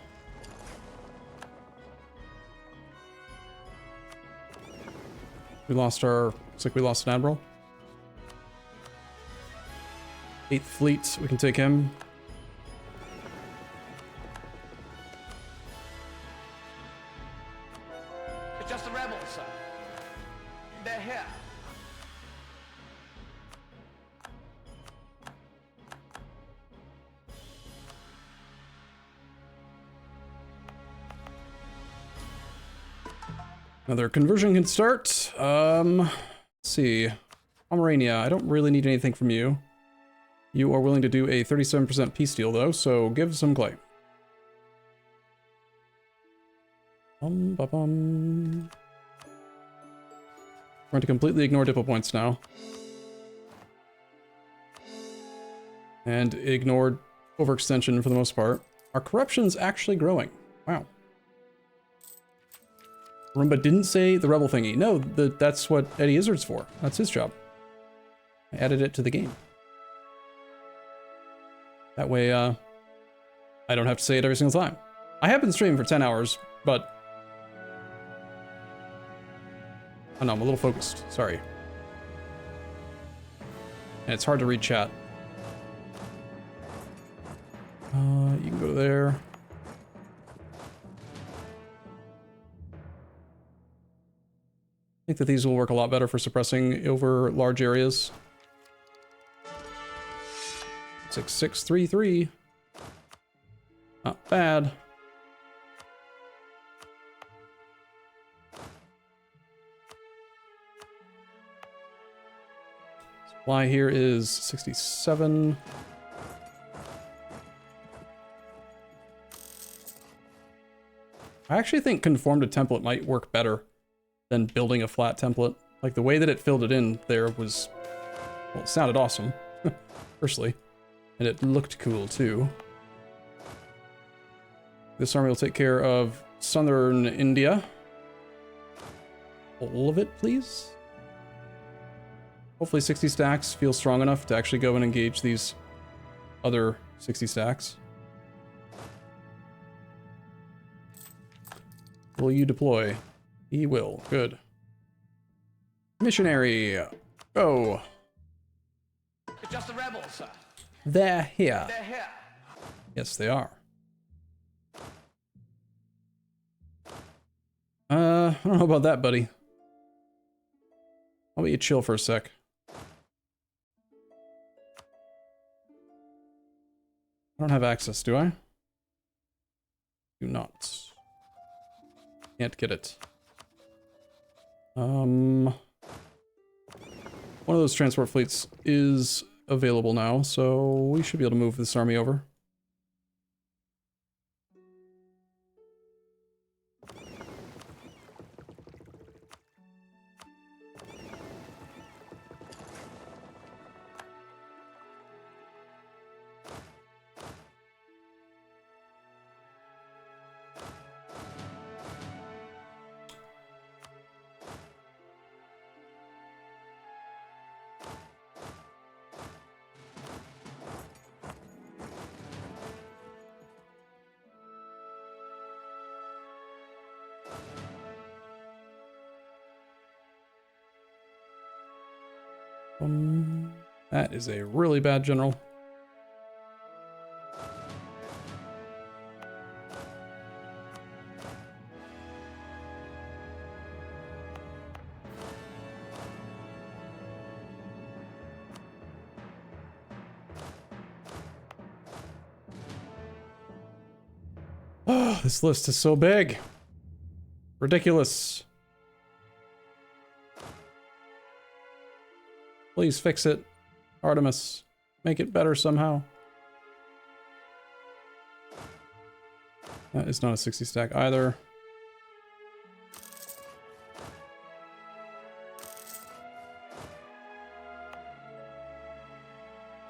We lost our... Looks like we lost an admiral. 8th fleet, we can take him. It's just the rebels, sir. They're here. Another conversion can start. Let's see. Pomerania, I don't really need anything from you. You are willing to do a 37% peace deal, though, so give some clay. Bum. We're going to completely ignore diplo points now. And ignore overextension for the most part. Our corruption's actually growing. Wow. Arumba didn't say the rebel thingy. No, that's what Eddie Izzard's for. That's his job. I added it to the game. That way, I don't have to say it every single time. I have been streaming for 10 hours, but... Oh no, I'm a little focused. Sorry. And it's hard to read chat. You can go there. I think that these will work a lot better for suppressing over large areas. 6633. Not bad. Supply here is 67. I actually think conform to template might work better than building a flat template. Like the way that it filled it in there was, well, it sounded awesome, firstly, and it looked cool too. This army will take care of southern India. All of it, please. Hopefully 60 stacks feel strong enough to actually go and engage these other 60 stacks. Will you deploy? He will. Good. Missionary. Go. It's just the rebels, sir. They're here. They're here. Yes, they are. I don't know about that, buddy. How about you chill for a sec? I don't have access, do I? Do not. Can't get it. One of those transport fleets is available now, so we should be able to move this army over. That is a really bad general. Oh, this list is so big. Ridiculous. Please fix it, Artemis. Make it better somehow. That is not a 60 stack either.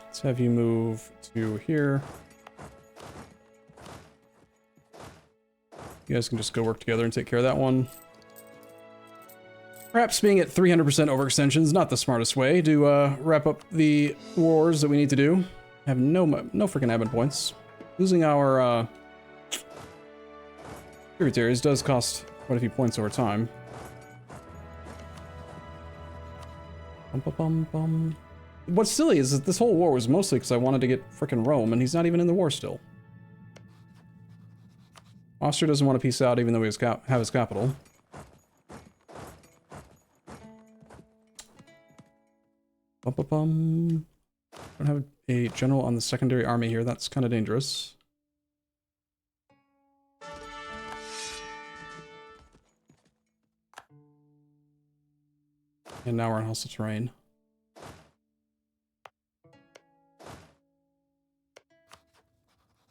Let's have you move to here. You guys can just go work together and take care of that one. Perhaps being at 300% overextension is not the smartest way to wrap up the wars that we need to do. I have no freaking admin points. Losing our tributaries does cost quite a few points over time. What's silly is that this whole war was mostly because I wanted to get frickin' Rome, and he's not even in the war still. Austria doesn't want to peace out even though we have his capital. Don't have a general on the secondary army here. That's kind of dangerous. And now we're on hostile terrain.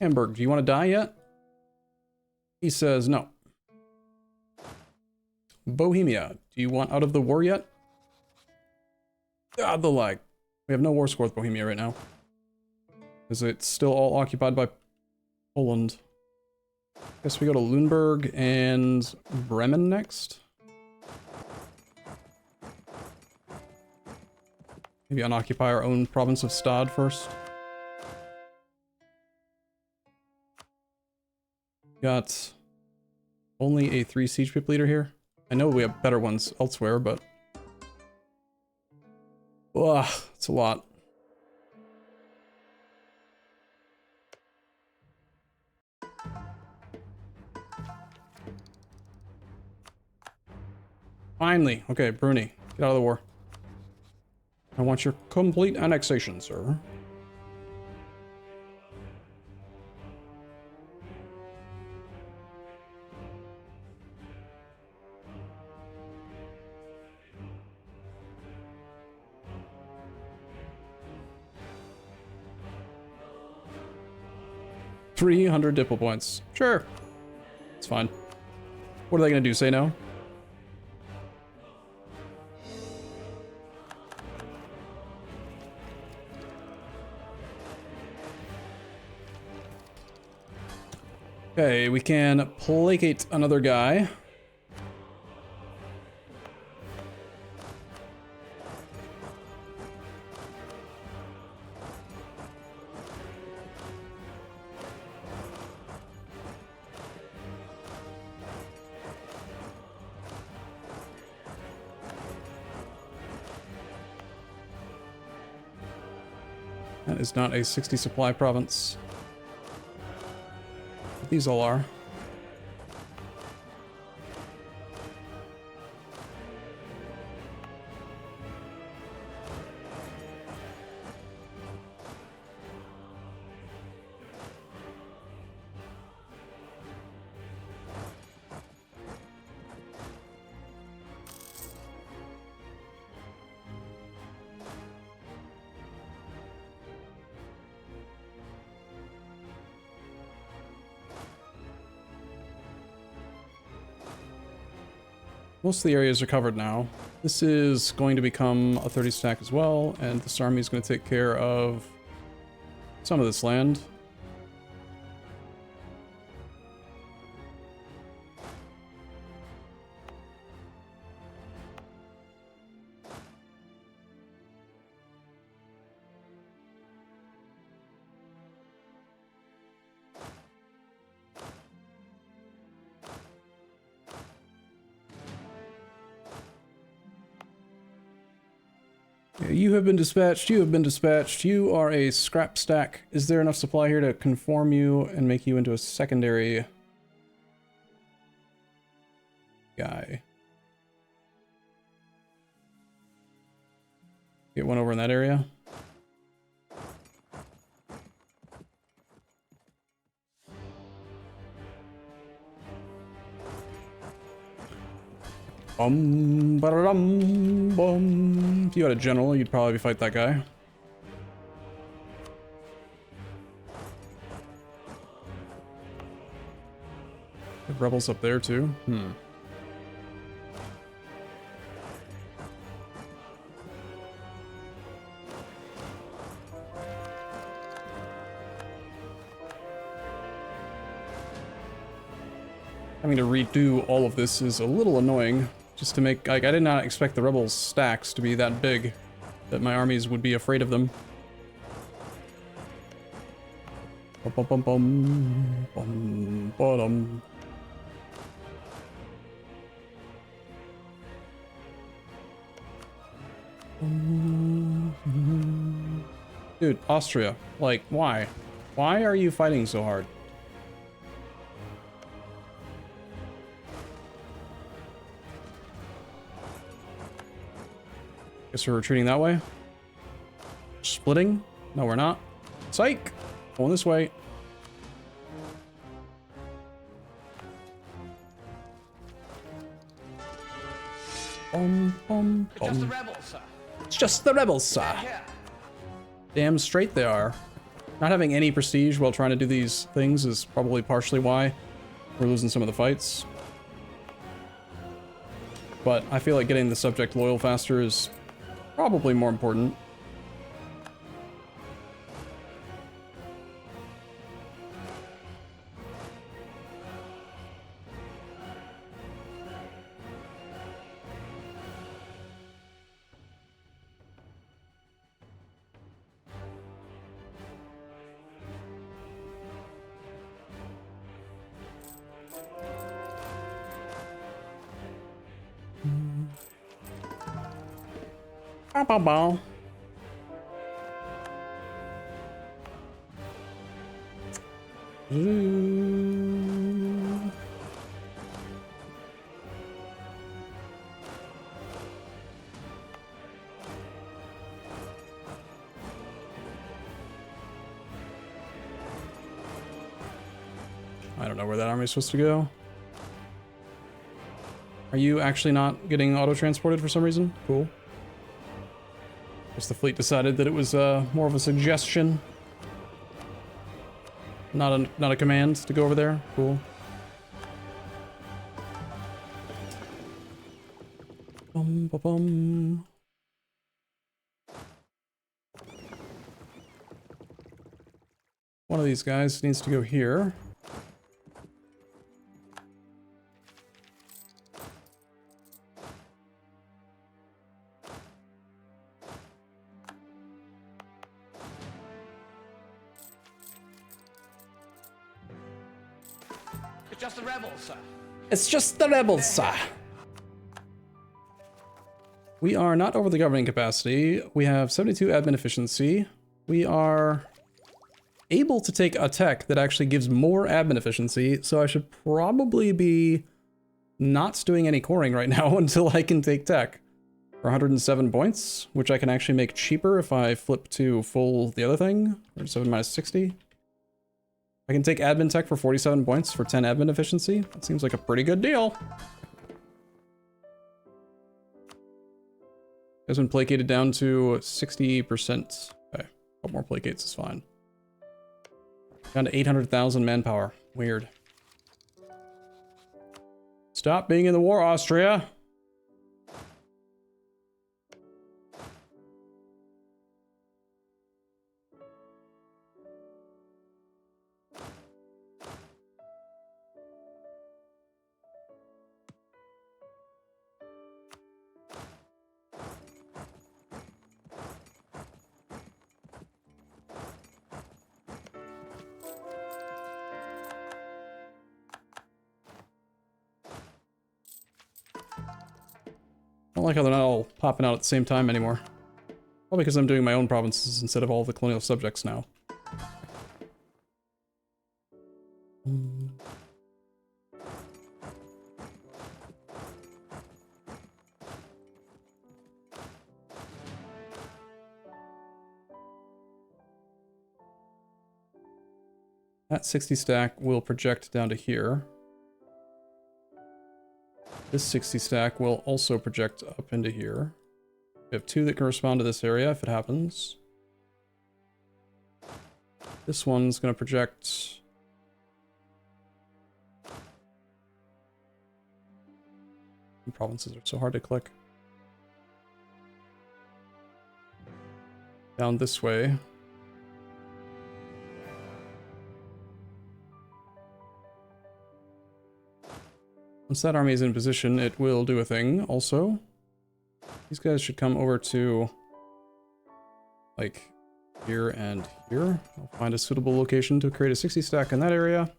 Hamburg, do you want to die yet? He says no. Bohemia, do you want out of the war yet? God, the lag. We have no war score with Bohemia right now. Because it's still all occupied by Poland. Guess we go to Lüneburg and Bremen next. Maybe unoccupy our own province of Stad first. Got only a 3 siege pip leader here. I know we have better ones elsewhere, but ugh, it's a lot. Finally. Okay, Bruni, get out of the war. I want your complete annexation, sir. $300 dipple points. Sure. It's fine. What are they gonna do? Say no? Okay, we can placate another guy. That is not a 60 supply province. But these all are. Most of the areas are covered now. This is going to become a 30 stack as well, and this army is going to take care of some of this land. You have been dispatched, you have been dispatched, you are a scrap stack. Is there enough supply here to conform you and make you into a secondary guy? Get one over in that area. Bum. If you had a general, you'd probably fight that guy. The rebels up there too. Having to redo all of this is a little annoying. Just to make, like, I did not expect the rebels' stacks to be that big, that my armies would be afraid of them. Dude, Austria, like, why? Why are you fighting so hard? Guess we're retreating that way. Splitting? No, we're not. Psych! Going this way. It's just the rebels, sir. It's just the rebels, sir. They're here. Damn straight they are. Not having any prestige while trying to do these things is probably partially why we're losing some of the fights. But I feel like getting the subject loyal faster is probably more important. Bow, bow, bow. I don't know where that army is supposed to go. Are you actually not getting auto-transported for some reason? Cool. Guess the fleet decided that it was more of a suggestion. Not a command to go over there. Cool. Bum, ba, bum. One of these guys needs to go here. It's just the rebels, sir. It's just the rebels, sir. We are not over the governing capacity. We have 72 admin efficiency. We are able to take a tech that actually gives more admin efficiency, so I should probably be not doing any coring right now until I can take tech. For 107 points, which I can actually make cheaper if I flip to full the other thing, 107 minus 60. I can take admin tech for 47 points for 10 admin efficiency. That seems like a pretty good deal. Has been placated down to 60%. Okay, a couple more placates is fine. Down to 800,000 manpower. Weird. Stop being in the war, Austria. I don't like how they're not all popping out at the same time anymore. Probably because I'm doing my own provinces instead of all the colonial subjects now. That 60 stack will project down to here. This 60 stack will also project up into here. We have two that correspond to this area if it happens. This one's going to project... Provinces are so hard to click. Down this way. Once that army is in position, it will do a thing also. These guys should come over to, like, here and here. I'll find a suitable location to create a 60 stack in that area.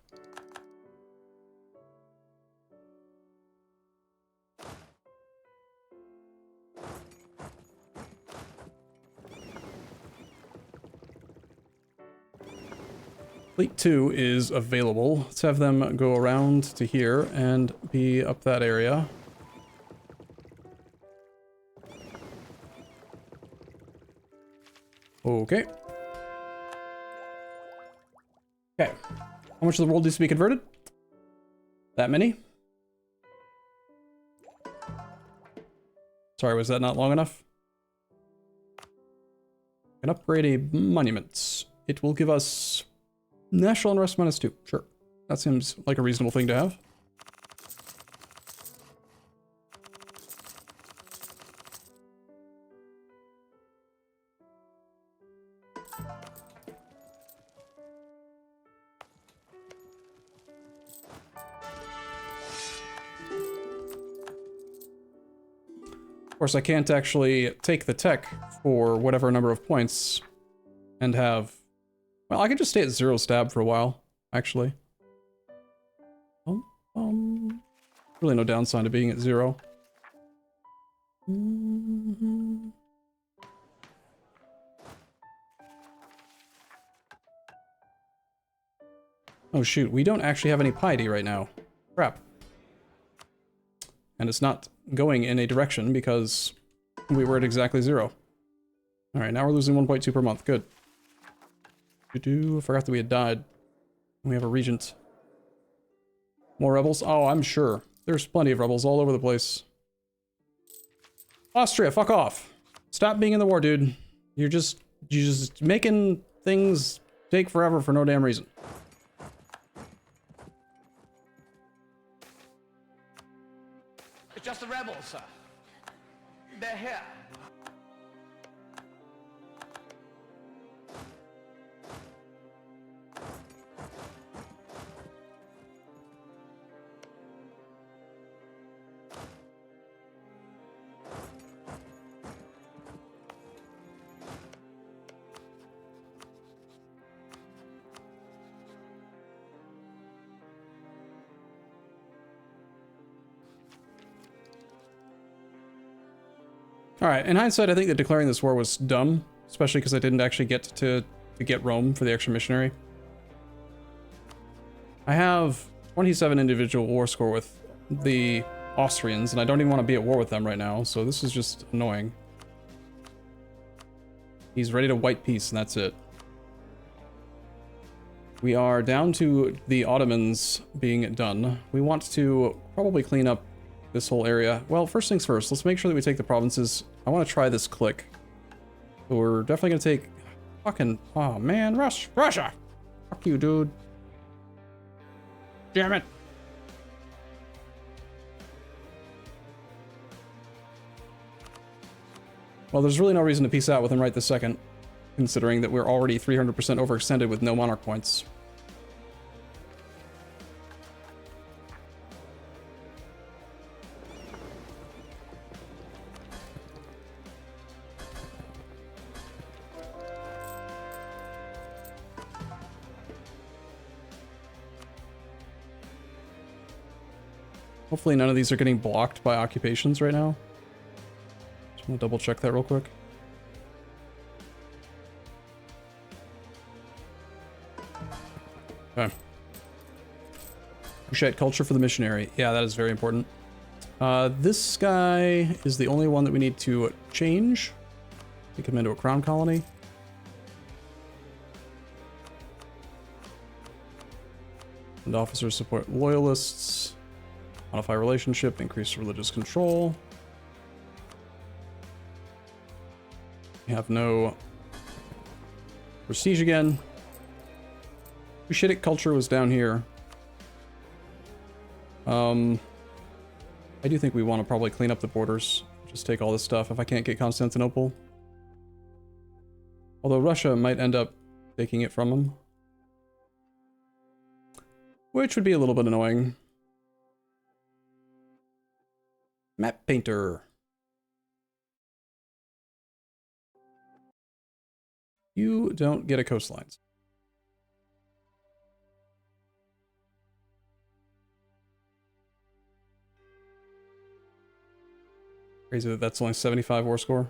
Fleet 2 is available. Let's have them go around to here and be up that area. Okay. Okay. How much of the world needs to be converted? That many? Sorry, was that not long enough? Can upgrade a monument. It will give us national unrest -2. Sure. That seems like a reasonable thing to have. Of course, I can't actually take the tech for whatever number of points and have... Well, I could just stay at 0 stab for a while, actually. Really no downside to being at 0. Oh shoot, we don't actually have any piety right now. Crap. And it's not going in a direction because we were at exactly 0. Alright, now we're losing 1.2 per month. Good. I forgot that we had died. We have a regent. More rebels? Oh, I'm sure. There's plenty of rebels all over the place. Austria, fuck off. Stop being in the war, dude. You're just making things take forever for no damn reason. It's just the rebels, sir. They're here. All right, in hindsight, I think that declaring this war was dumb, especially because I didn't actually get to get Rome for the extra missionary. I have 27 individual war score with the Austrians, and I don't even want to be at war with them right now, so this is just annoying. He's ready to white peace, and that's it. We are down to the Ottomans being done. We want to probably clean up this whole area. Well, first things first, let's make sure that we take the provinces. I want to try this click. So we're definitely going to take fucking... Oh, man. Russia! Fuck you, dude. Damn it. Well, there's really no reason to peace out with him right this second, considering that we're already 300% overextended with no monarch points. Hopefully none of these are getting blocked by occupations right now. Just want to double check that real quick. Okay. Appreciate culture for the missionary. Yeah, that is very important. This guy is the only one that we need to change. Make him into a crown colony. And officers support loyalists. Modify relationship, increase religious control. We have no prestige again. Cushitic culture was down here. I do think we want to probably clean up the borders. Just take all this stuff if I can't get Constantinople. Although Russia might end up taking it from them. Which would be a little bit annoying. Map painter. You don't get a coastlines. Crazy that that's only 75 war score.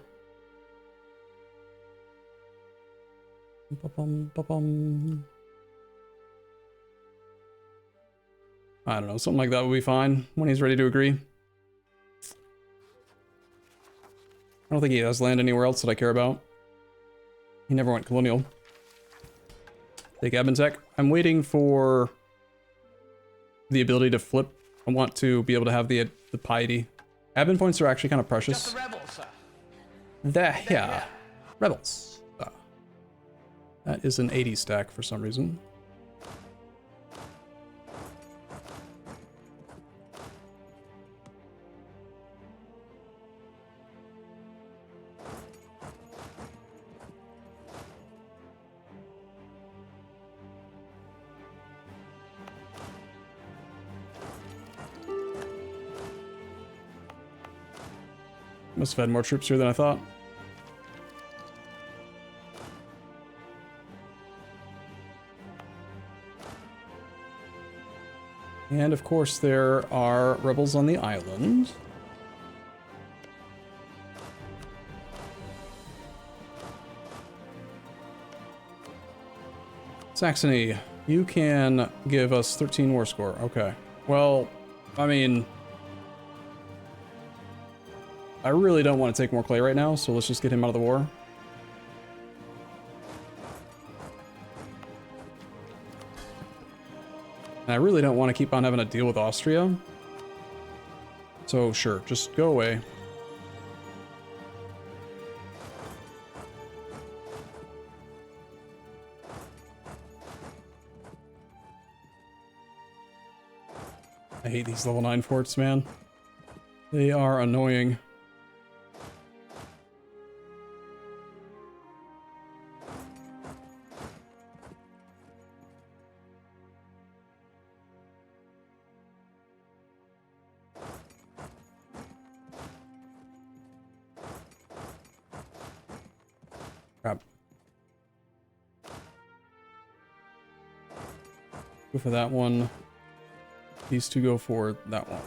Ba-bum, ba-bum. I don't know, something like that would be fine when he's ready to agree. I don't think he has land anywhere else that I care about. He never went colonial. Take Abentech. I'm waiting for the ability to flip. I want to be able to have the piety. Admin points are actually kind of precious. Just the rebels, sir. Yeah. Rebels. That is an 80 stack for some reason. Must have had more troops here than I thought. And of course there are rebels on the island. Saxony, you can give us 13 war score. Okay. Well, I mean... I really don't want to take more clay right now, so let's just get him out of the war. And I really don't want to keep on having to deal with Austria. So sure, just go away. I hate these level 9 forts, man. They are annoying. Crap. Go for that one. These two go for that one.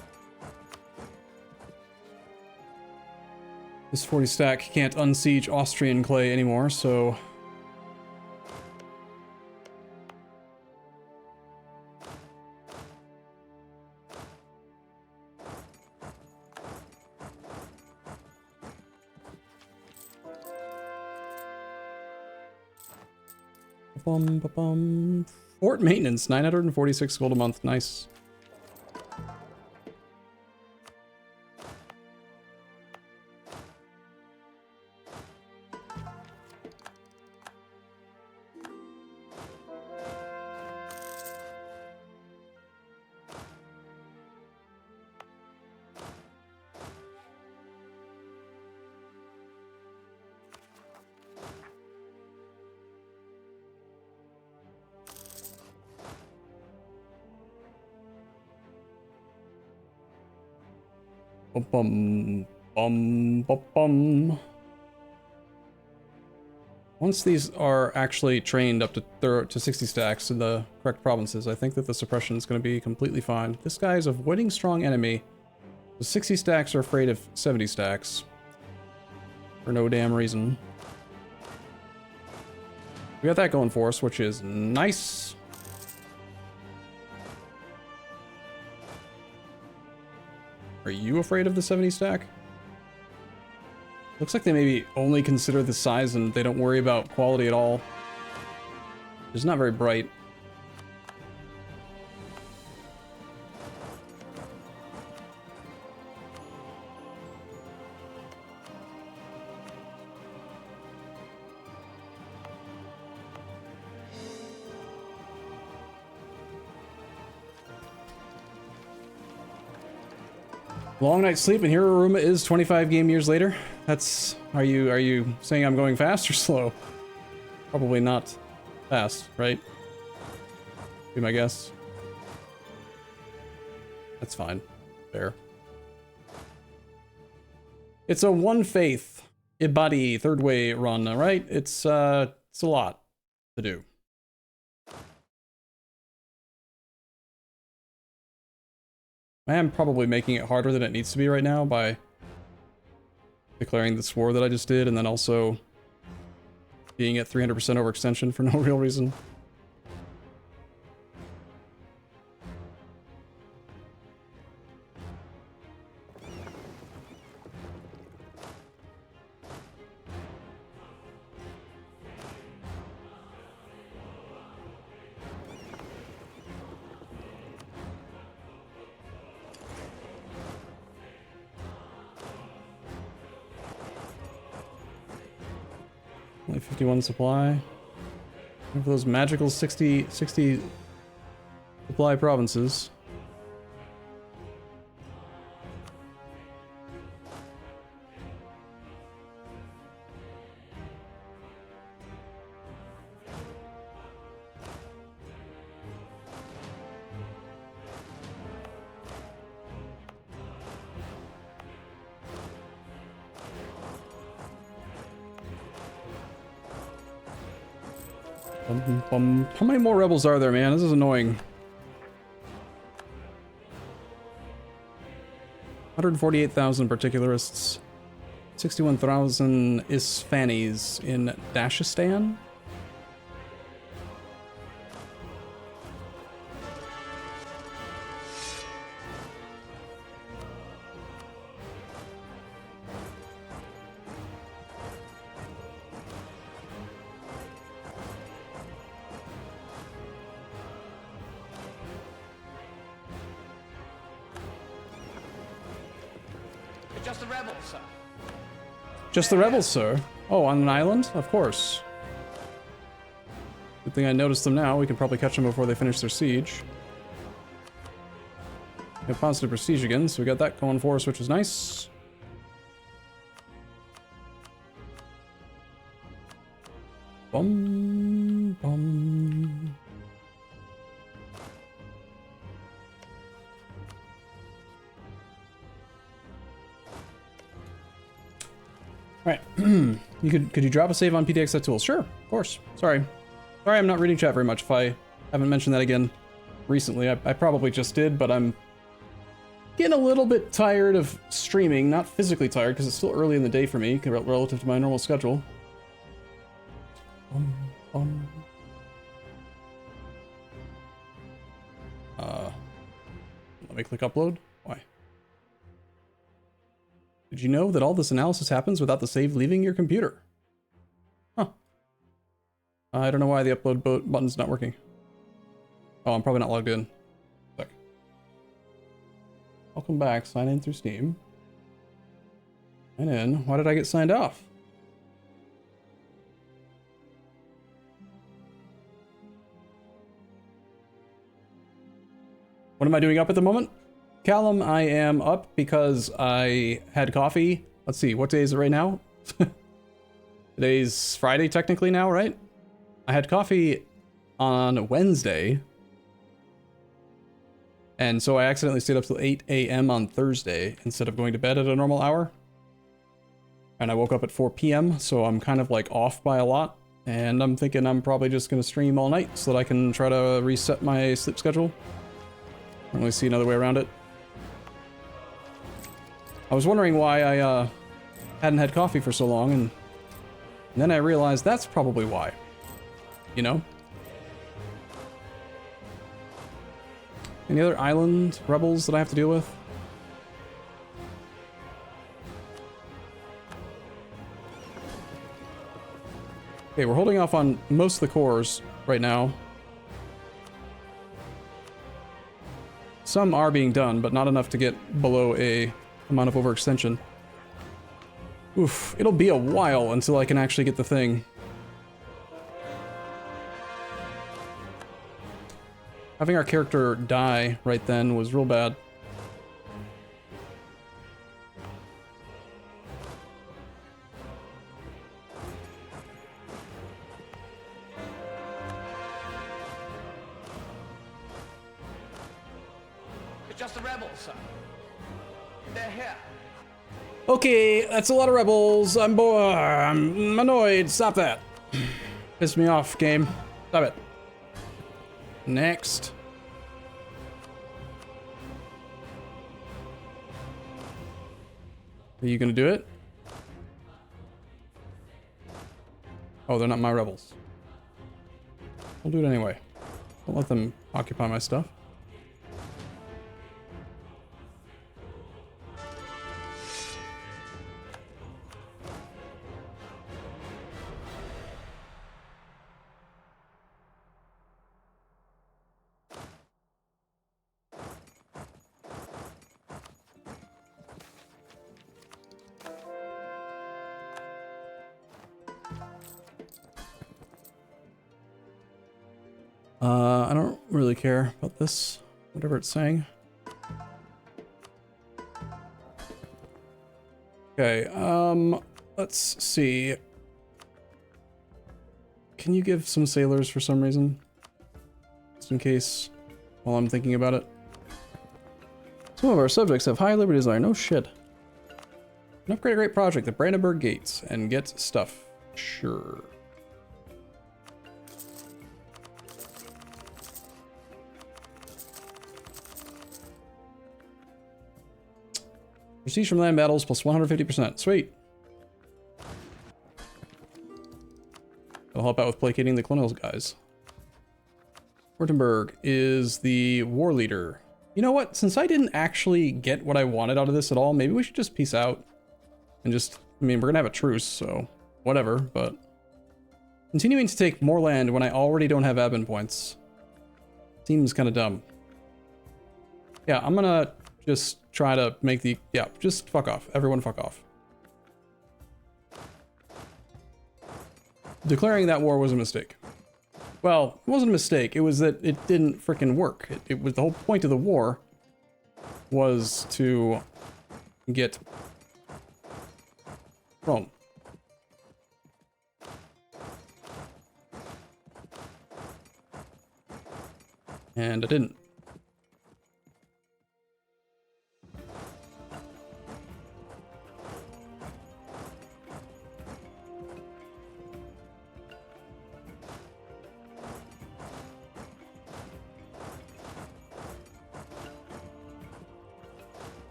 This 40 stack can't unsiege Austrian clay anymore, so... Ba-bum. Fort maintenance, 946 gold a month, nice. Bum. Once these are actually trained up to 60 stacks in the correct provinces, I think that the suppression is going to be completely fine. This guy is avoiding strong enemy. The 60 stacks are afraid of 70 stacks. For no damn reason. We got that going for us, which is nice. Are you afraid of the 70 stack? Looks like they maybe only consider the size and they don't worry about quality at all. It's not very bright. Long night's sleep, and here Arumba is 25 game years later. That's... Are you saying I'm going fast or slow? Probably not fast, right? Be my guess. That's fine. Fair. It's a one faith Ibadi third way run, right? It's a lot to do. I am probably making it harder than it needs to be right now by declaring this war that I just did, and then also being at 300% overextension for no real reason. Only 51 supply. And for those magical 60 supply provinces. How many more rebels are there, man? This is annoying. 148,000 particularists. 61,000 Isfanis in Dashistan. Just the rebels, sir. Just the rebels, sir. Oh, on an island? Of course. Good thing I noticed them now. We can probably catch them before they finish their siege. We have positive prestige again, so we got that going for us, which is nice. Bum, bum. Alright. Could you drop a save on PTX tools? Sure, of course. Sorry, I'm not reading chat very much. If I haven't mentioned that again recently, I probably just did, but I'm getting a little bit tired of streaming. Not physically tired, because it's still early in the day for me relative to my normal schedule. Let me click upload. Why? Did you know that all this analysis happens without the save leaving your computer? Huh. I don't know why the upload button's not working. Oh, I'm probably not logged in. Look. Welcome back. Sign in through Steam. Sign in. Why did I get signed off? What am I doing up at the moment? Callum, I am up because I had coffee. Let's see, what day is it right now? Today's Friday technically now, right? I had coffee on Wednesday. And so I accidentally stayed up till 8 a.m. on Thursday instead of going to bed at a normal hour. And I woke up at 4 p.m. so I'm kind of like off by a lot. And I'm thinking I'm probably just going to stream all night so that I can try to reset my sleep schedule. I don't really see another way around it. I was wondering why I hadn't had coffee for so long, and then I realized that's probably why. You know? Any other island rebels that I have to deal with? Okay, we're holding off on most of the cores right now. Some are being done, but not enough to get below a amount of overextension. Oof, it'll be a while until I can actually get the thing. Having our character die right then was real bad. Just the rebels, sir. They're here. Okay, that's a lot of rebels. I'm bored. I'm annoyed. Stop that. Piss me off, game. Stop it. Next. Are you gonna do it? Oh, they're not my rebels. I'll do it anyway. Don't let them occupy my stuff. I don't really care about this, whatever it's saying. Okay, let's see. Can you give some sailors for some reason? Just in case, while I'm thinking about it. Some of our subjects have high liberty desire. No shit. An upgrade a great project, the Brandenburg Gates, and get stuff. Sure. Prestige from land battles plus 150%. Sweet. It'll help out with placating the colonial guys. Württemberg is the war leader. You know what? Since I didn't actually get what I wanted out of this at all, maybe we should just peace out. And just, I mean, we're gonna have a truce, so whatever, but... Continuing to take more land when I already don't have admin points seems kind of dumb. Yeah, I'm gonna just try to make the... Yeah, just fuck off. Everyone fuck off. Declaring that war was a mistake. Well, it wasn't a mistake. It was that it didn't frickin' work. It was the whole point of the war was to get Rome. And I didn't.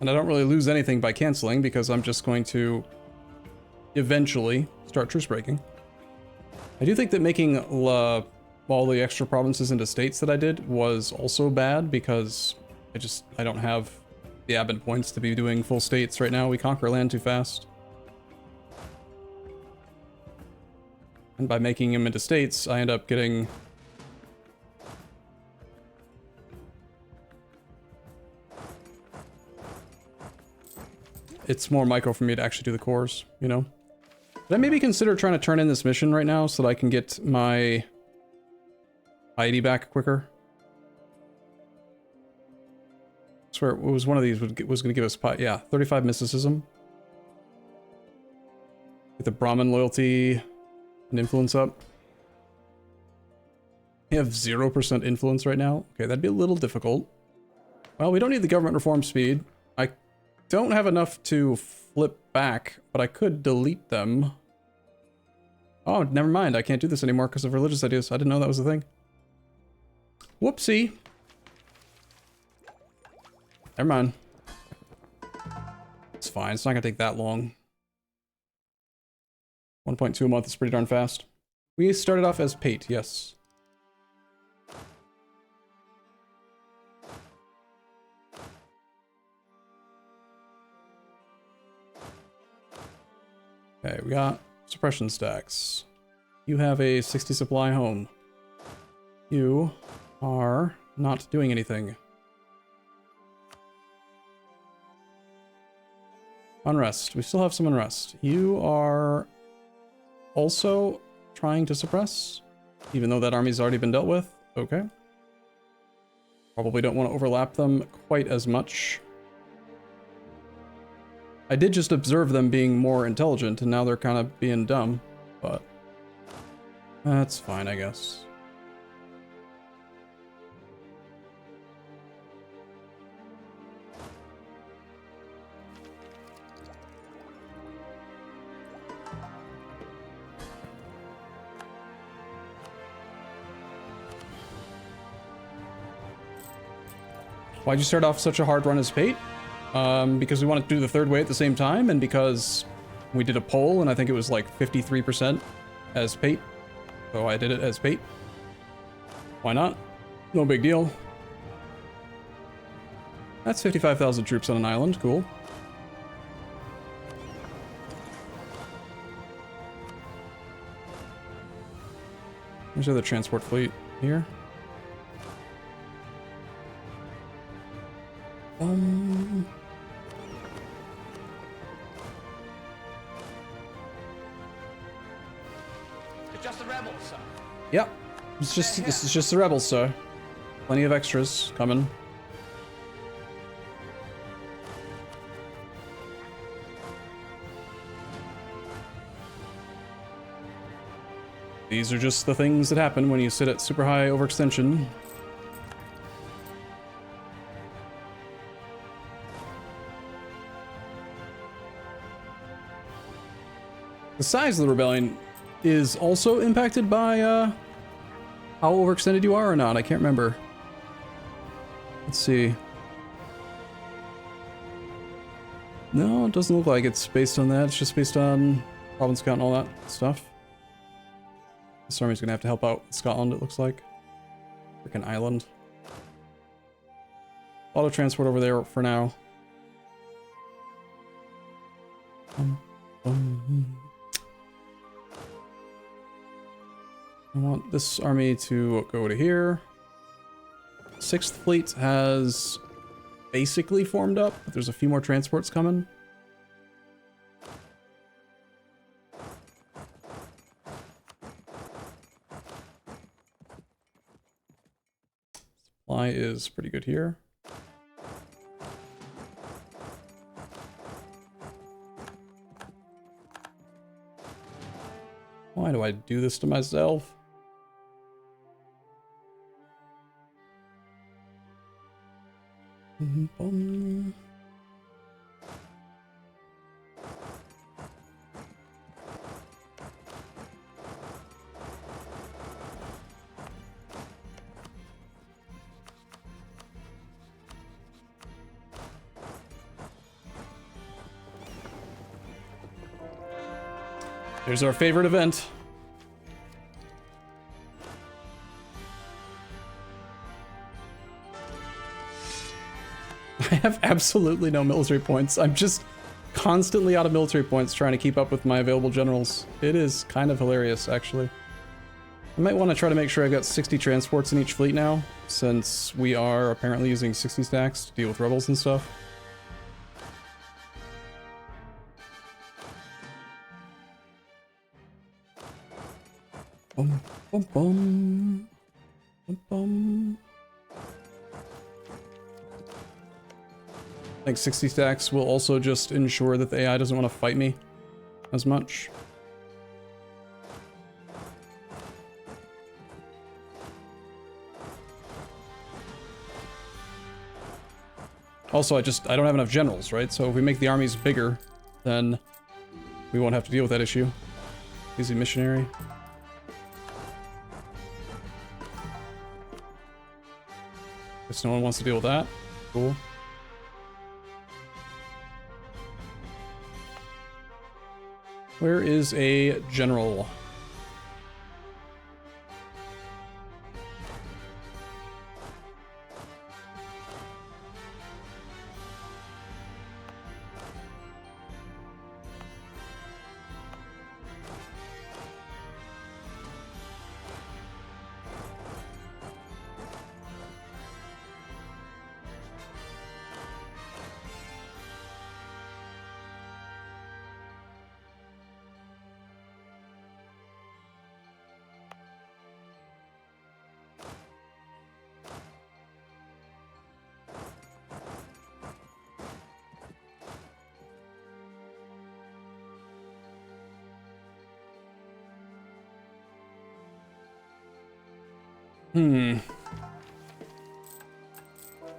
And I don't really lose anything by canceling because I'm just going to eventually start truce breaking. I do think that making all the extra provinces into states that I did was also bad because I don't have the abbot points to be doing full states right now. We conquer land too fast. And by making them into states, I end up getting... It's more micro for me to actually do the cores, you know? Did I maybe consider trying to turn in this mission right now so that I can get my piety back quicker? I swear it was one of these was going to give us yeah, 35 mysticism. Get the Brahmin loyalty and influence up. We have 0% influence right now. Okay, that'd be a little difficult. Well, we don't need the government reform speed. I don't have enough to flip back, but I could delete them. Oh, never mind. I can't do this anymore because of religious ideas. I didn't know that was a thing. Whoopsie. Never mind. It's fine. It's not going to take that long. 1.2 a month is pretty darn fast. We started off as Pate, yes. Okay, we got suppression stacks. You have a 60 supply home. You are not doing anything. Unrest. We still have some unrest. You are also trying to suppress, even though that army's already been dealt with. Okay. Probably don't want to overlap them quite as much. I did just observe them being more intelligent, and now they're kind of being dumb, but that's fine, I guess. Why'd you start off such a hard run as Pate? Because we wanted to do the third way at the same time, and because we did a poll, and I think it was like 53% as Pate. So I did it as Pate. Why not? No big deal. That's 55,000 troops on an island. Cool. There's the other transport fleet here. It's just the rebels, sir. Yep. This is just the rebels, sir. Plenty of extras coming. These are just the things that happen when you sit at super high overextension. The size of the rebellion is also impacted by how overextended you are or not. I can't remember. Let's see. No, it doesn't look like it's based on that. It's just based on province count and all that stuff. This army's gonna have to help out Scotland, it looks like. Freaking island. Auto transport over there for now. I want this army to go to here. 6th Fleet has basically formed up, but there's a few more transports coming. Supply is pretty good here. Why do I do this to myself? Bum. Here's our favorite event. I have absolutely no military points. I'm just constantly out of military points trying to keep up with my available generals. It is kind of hilarious, actually. I might want to try to make sure I've got 60 transports in each fleet now, since we are apparently using 60 stacks to deal with rebels and stuff. Bum, bum, bum. Bum, bum. I think 60 stacks will also just ensure that the AI doesn't want to fight me as much. Also, I don't have enough generals, right? So if we make the armies bigger, then we won't have to deal with that issue. Easy missionary. Guess no one wants to deal with that. Cool. Where is a general?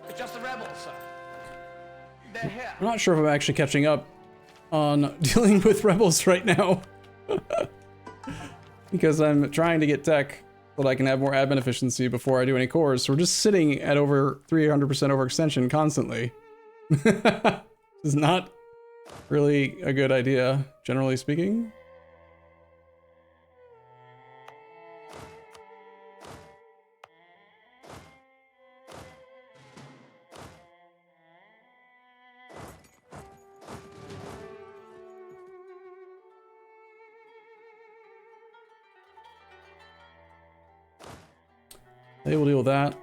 It's just the rebels, sir. They're here. I'm not sure if I'm actually catching up on dealing with rebels right now. Because I'm trying to get tech so that I can have more admin efficiency before I do any cores. So we're just sitting at over 300% overextension constantly. This is not really a good idea, generally speaking. They will deal with that.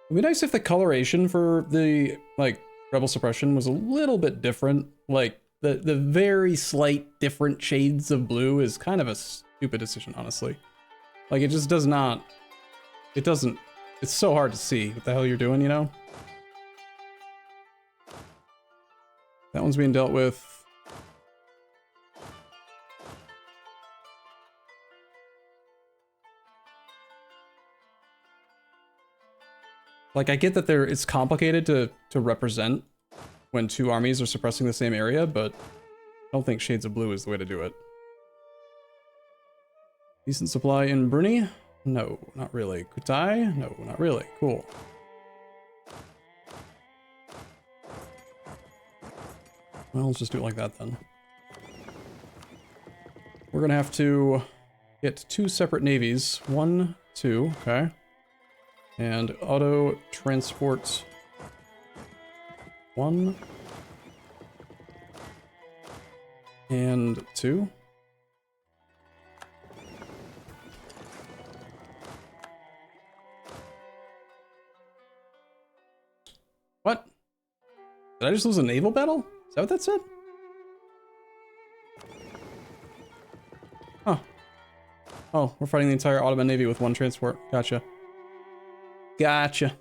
It'd be nice if the coloration for the, like, rebel suppression was a little bit different. Like, the very slight different shades of blue is kind of a stupid decision, honestly. Like, it just does not... It doesn't... It's so hard to see what the hell you're doing, you know? That one's being dealt with. Like, I get that it's complicated to represent when two armies are suppressing the same area, but I don't think shades of blue is the way to do it. Decent supply in Bruni? No, not really. Kutai? No, not really. Cool. Well, let's just do it like that then. We're gonna have to get 2 separate navies. 1, 2, okay. And auto transport 1 and 2. What? Did I just lose a naval battle? Is that what that said? Huh. Oh, we're fighting the entire Ottoman Navy with 1 transport. Gotcha. Gotcha.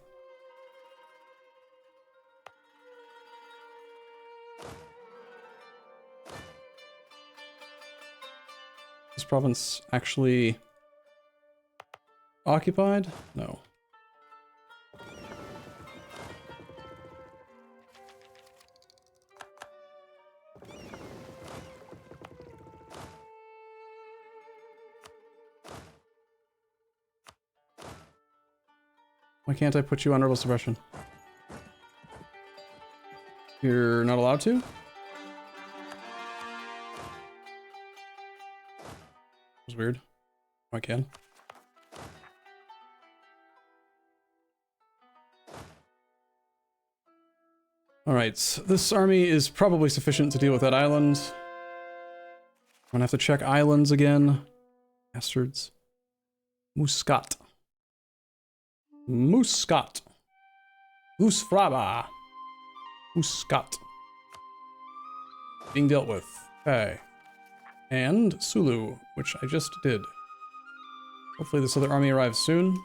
This province actually occupied? No. Why can't I put you on rebel suppression? You're not allowed to? That's weird. I can. Alright, this army is probably sufficient to deal with that island. I'm gonna have to check islands again. Bastards. Muscat. Muscat. Usfraba. Muscat. Being dealt with. Okay. And Sulu, which I just did. Hopefully this other army arrives soon.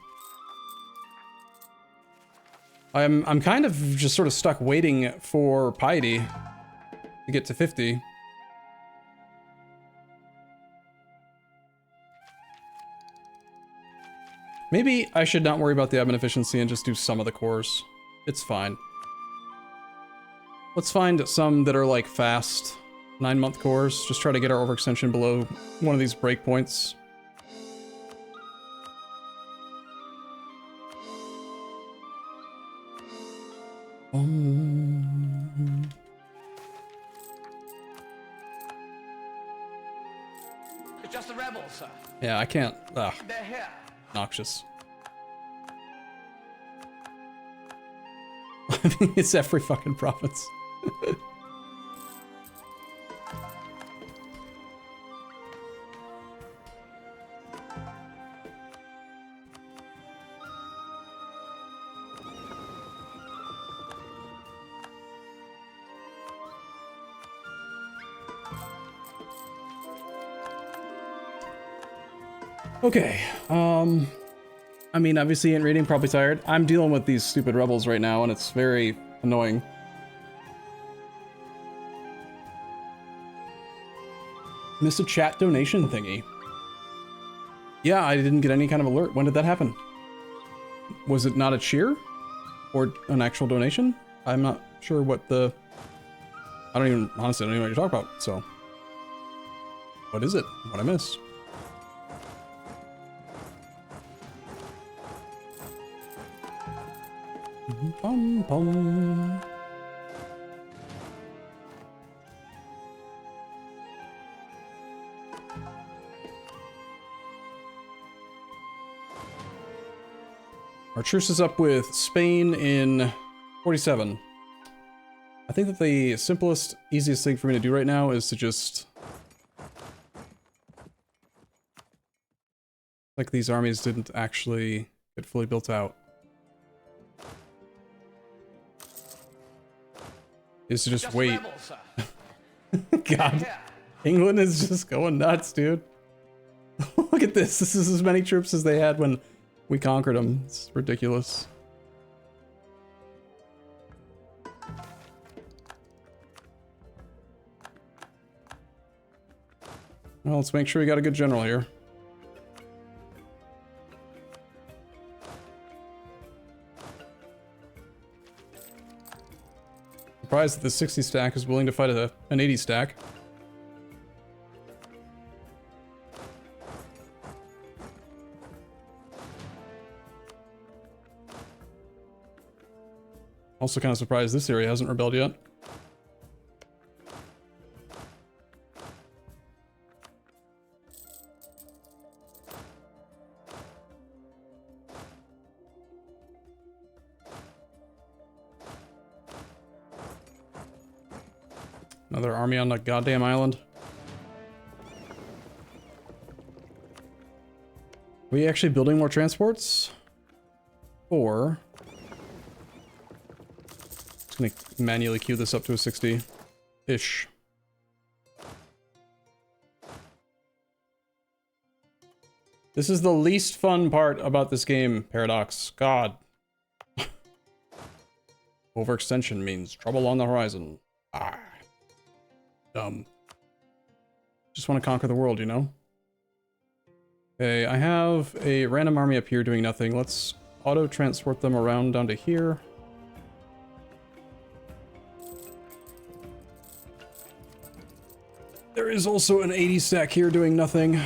I'm kind of just sort of stuck waiting for Piety to get to 50. Maybe I should not worry about the admin efficiency and just do some of the cores. It's fine. Let's find some that are like fast 9-month cores. Just try to get our overextension below one of these breakpoints. It's just the rebels, sir. Yeah, I can't. Ugh, They're here. noxious. I mean, it's every fucking province. Okay, I mean, obviously ain't reading, probably tired. I'm dealing with these stupid rebels right now, and it's very annoying. Missed a chat donation thingy. Yeah, I didn't get any kind of alert. When did that happen? Was it not a cheer? Or an actual donation? I'm not sure what the... I don't even, honestly, I don't even know what you're talking about, so... What is it? What I miss? Pum pum. Our truce is up with Spain in 47. I think that the simplest, easiest thing for me to do right now is to just... Like these armies didn't actually get fully built out. Is to just wait. Rebels, God, England is just going nuts, dude. Look at this. This is as many troops as they had when we conquered them. It's ridiculous. Well, let's make sure we got a good general here. Surprised that the 60 stack is willing to fight an 80 stack. Also kind of surprised this area hasn't rebelled yet. Another army on the goddamn island. Are we actually building more transports? Or... just gonna manually queue this up to a 60-ish. This is the least fun part about this game, Paradox. God. Overextension means trouble on the horizon. Ah. Dumb. Just want to conquer the world, you know? Okay, I have a random army up here doing nothing. Let's auto-transport them around down to here. There is also an 80 stack here doing nothing.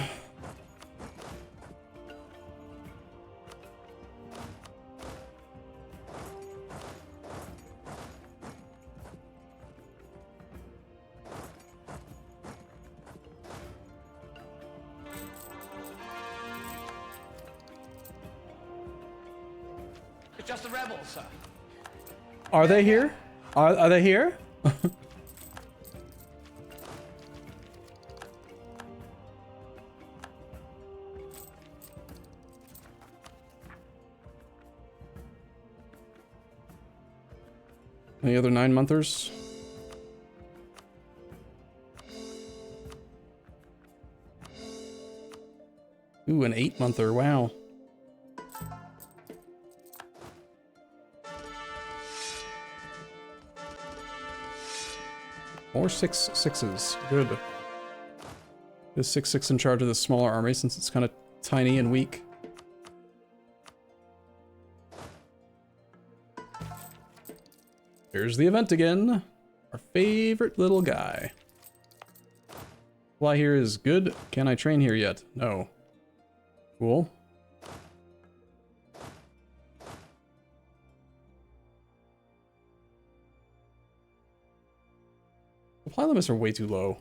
It's just the rebels, sir. Are they here? Are they here? Any other 9-monthers? Ooh, an 8-monther, wow. More 6/6s, good. Is 6/6 in charge of the smaller army since it's kind of tiny and weak? Here's the event again. Our favorite little guy. Fly here is good. Can I train here yet? No. Cool. Supply limits are way too low.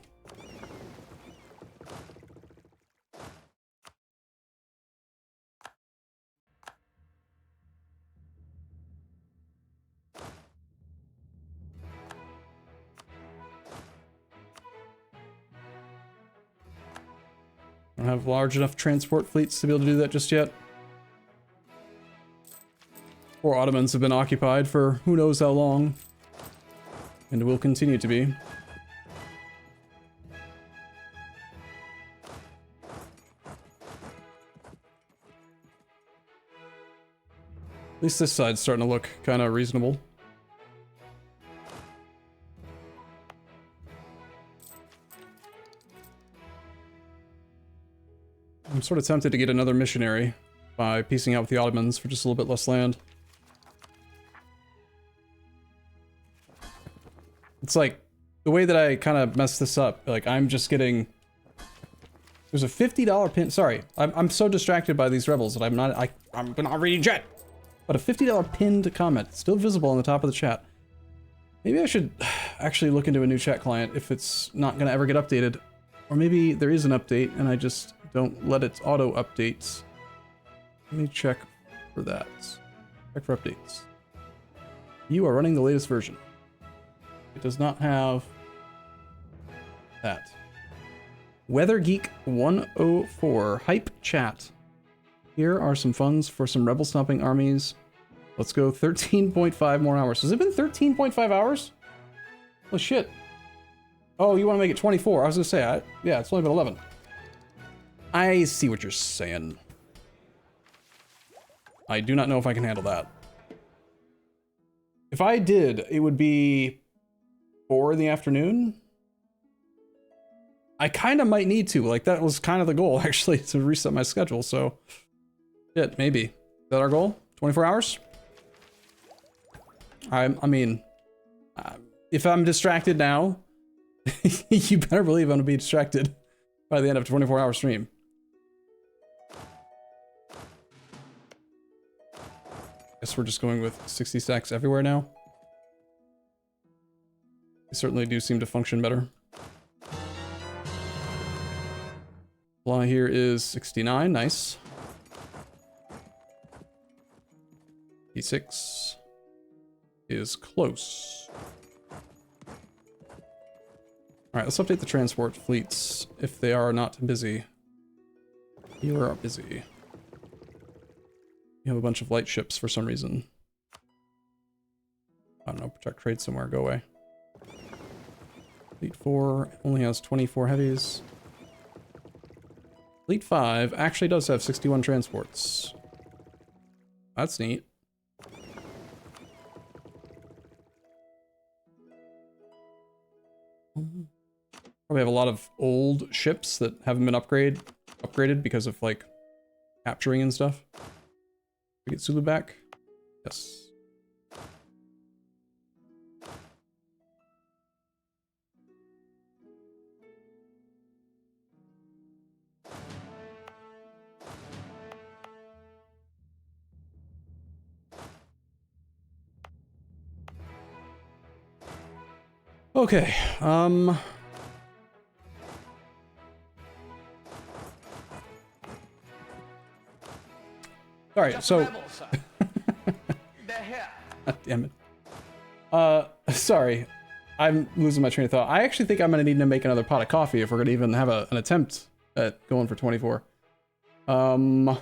I don't have large enough transport fleets to be able to do that just yet. Poor Ottomans have been occupied for who knows how long. And will continue to be. At least this side's starting to look kind of reasonable. I'm sort of tempted to get another missionary by piecing out with the Ottomans for just a little bit less land. It's like, the way that I kind of messed this up, like I'm just getting... There's a $50 pin, sorry, I'm so distracted by these rebels that I'm not reading chat. But a $50 pinned comment, still visible on the top of the chat. Maybe I should actually look into a new chat client if it's not gonna ever get updated. Or maybe there is an update and I just don't let it auto update. Let me check for that. Check for updates. You are running the latest version. It does not have that. Weather Geek 104 hype chat. Here are some funds for some rebel stomping armies. Let's go 13.5 more hours. Has it been 13.5 hours? Oh shit. Oh, you want to make it 24. I was gonna say, yeah, it's only been 11. I see what you're saying. I do not know if I can handle that. If I did, it would be 4 in the afternoon. I kind of might need to. Like, that was kind of the goal, actually, to reset my schedule, so... Shit, maybe. Is that our goal? 24 hours? I mean... if I'm distracted now, you better believe I'm gonna be distracted by the end of a 24-hour stream. Guess we're just going with 60 stacks everywhere now. They certainly do seem to function better. Fly here is 69, nice. E6 is close. Alright, let's update the transport fleets if they are not busy. You are busy. You have a bunch of light ships for some reason. I don't know, protect trade somewhere, go away. Fleet 4 only has 24 heavies. Fleet 5 actually does have 61 transports. That's neat. Probably have a lot of old ships that haven't been upgraded because of like capturing and stuff. We get Sulu back? Yes. Okay, all right, Just so rebels, sir. They're here. God damn it. Sorry. I'm losing my train of thought. I actually think I'm gonna need to make another pot of coffee if we're gonna even have an attempt at going for 24. So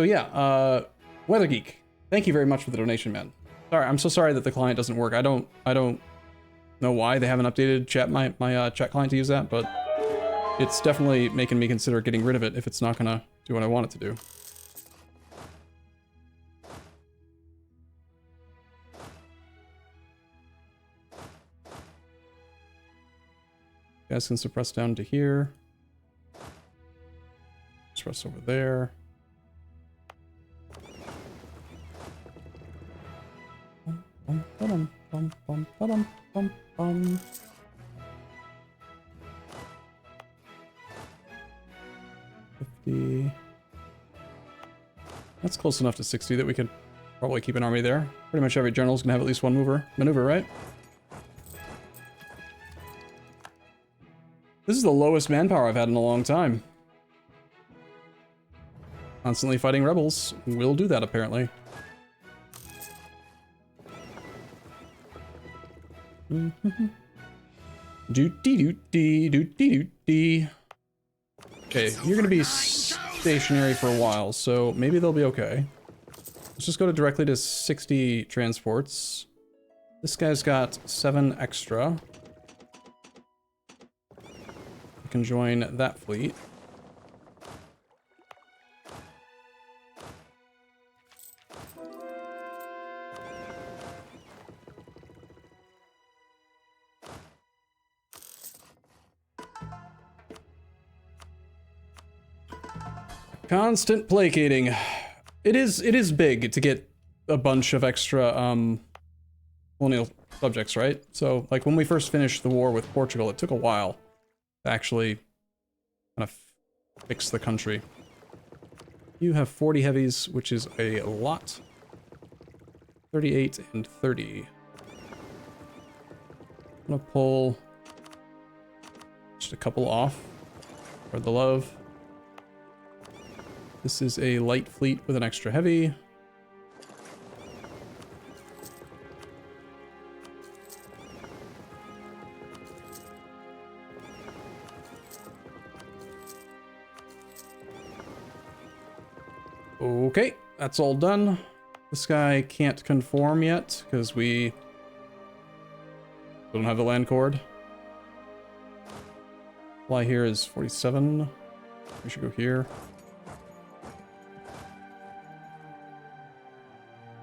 yeah, Weather Geek, thank you very much for the donation, man. Sorry, I'm so sorry that the client doesn't work. I don't know why they haven't updated my chat client to use that, but it's definitely making me consider getting rid of it if it's not gonna do what I want it to do. You guys can suppress down to here. Suppress over there. Bum, bum, bum, bum, bum, bum. 50. That's close enough to 60 that we could probably keep an army there. Pretty much every general's gonna have at least one maneuver, right? This is the lowest manpower I've had in a long time. Constantly fighting rebels will do that, apparently. Doot-dee-doot-dee. Okay, you're gonna be stationary for a while, so maybe they'll be okay. Let's just go directly to 60 transports. This guy's got 7 extra. We can join that fleet. Constant placating. It is big to get a bunch of extra colonial subjects, right? So like when we first finished the war with Portugal, it took a while to actually kind of fix the country. You have 40 heavies, which is a lot. 38 and 30. I'm gonna pull just a couple off for the love. This is a light fleet with an extra heavy. Okay, that's all done. This guy can't conform yet because we don't have the land cord. Fly here is 47. We should go here.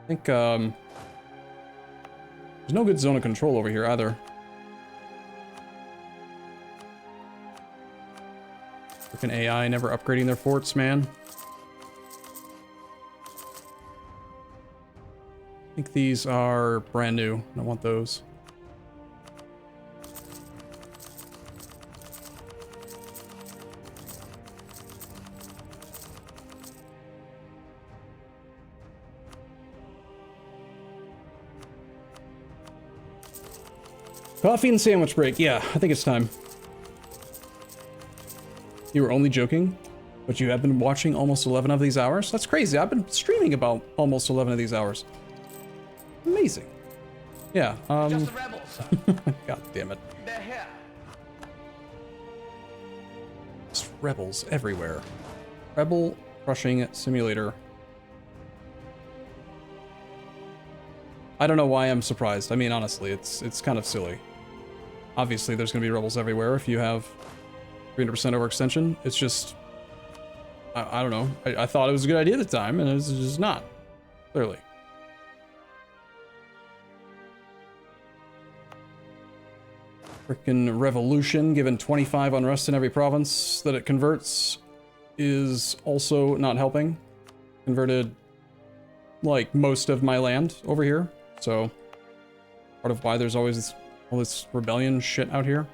I think, there's no good zone of control over here either. Freaking AI never upgrading their forts, man. I think these are brand new. I don't want those. Coffee and sandwich break. Yeah, I think it's time. You were only joking, but you have been watching almost 11 of these hours? That's crazy. I've been streaming about almost 11 of these hours. Amazing. Yeah, Just the rebels, sir. God damn it. They're here. Just rebels everywhere. Rebel crushing simulator. I don't know why I'm surprised. I mean, honestly, it's kind of silly. Obviously, there's going to be rebels everywhere if you have 300% overextension. It's just... I don't know. I thought it was a good idea at the time, and it's just not. Clearly. Frickin' revolution, given 25 unrest in every province that it converts, is also not helping. Converted, like, most of my land over here, so part of why there's always all this rebellion shit out here.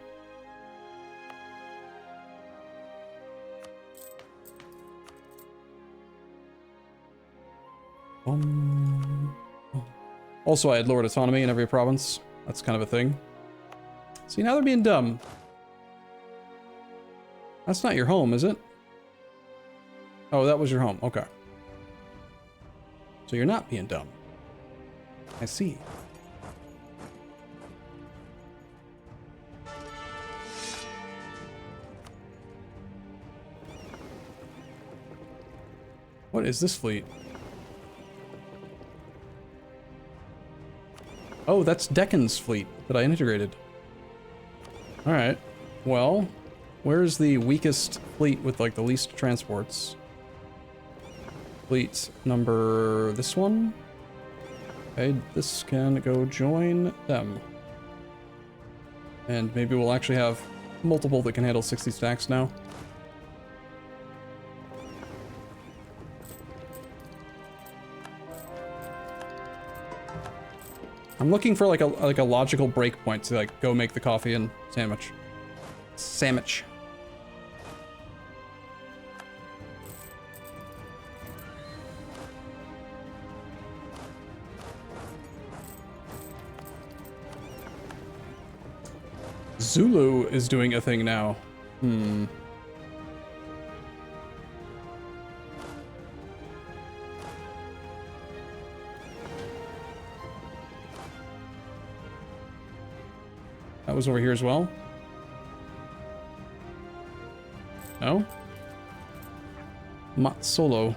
Also, I had lowered autonomy in every province. That's kind of a thing. See, now they're being dumb. That's not your home, is it? Oh, that was your home. Okay. So you're not being dumb. I see. What is this fleet? Oh, that's Deccan's fleet that I integrated. Alright. Well, where's the weakest fleet with, like, the least transports? Fleet number... this one? Okay, this can go join them. And maybe we'll actually have multiple that can handle 60 stacks now. I'm looking for like a logical breakpoint to like go make the coffee and sandwich. Sandwich. Zulu is doing a thing now. Hmm. That was over here as well. No? Matsolo.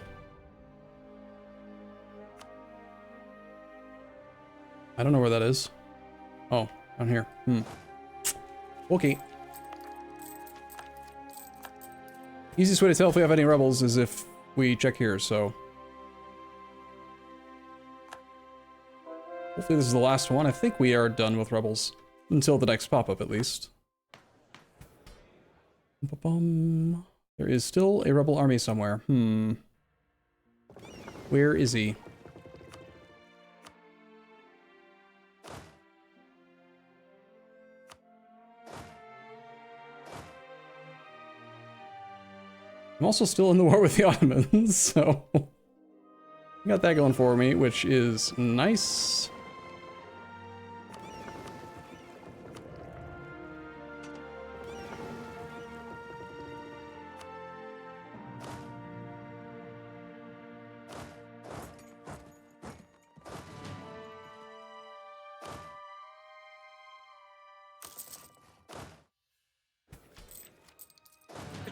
I don't know where that is. Oh, down here. Hmm. Okay. Easiest way to tell if we have any rebels is if we check here, so. Hopefully this is the last one. I think we are done with rebels. Until the next pop-up, at least. Ba-bum. There is still a rebel army somewhere. Hmm. Where is he? I'm also still in the war with the Ottomans, so... I got that going for me, which is nice.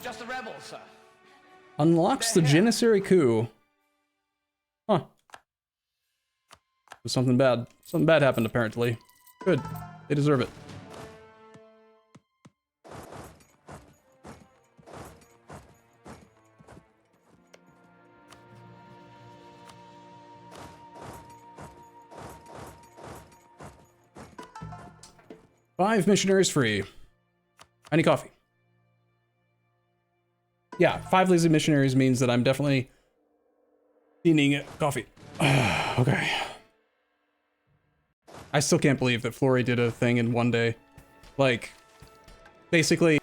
Just the rebels, sir. Unlocks the Janissary coup. Huh. Something bad. Something bad happened, apparently. Good. They deserve it. Five missionaries free. Any coffee? Yeah, 5 lazy missionaries means that I'm definitely needing coffee. Okay. I still can't believe that Flory did a thing in one day. Like, basically,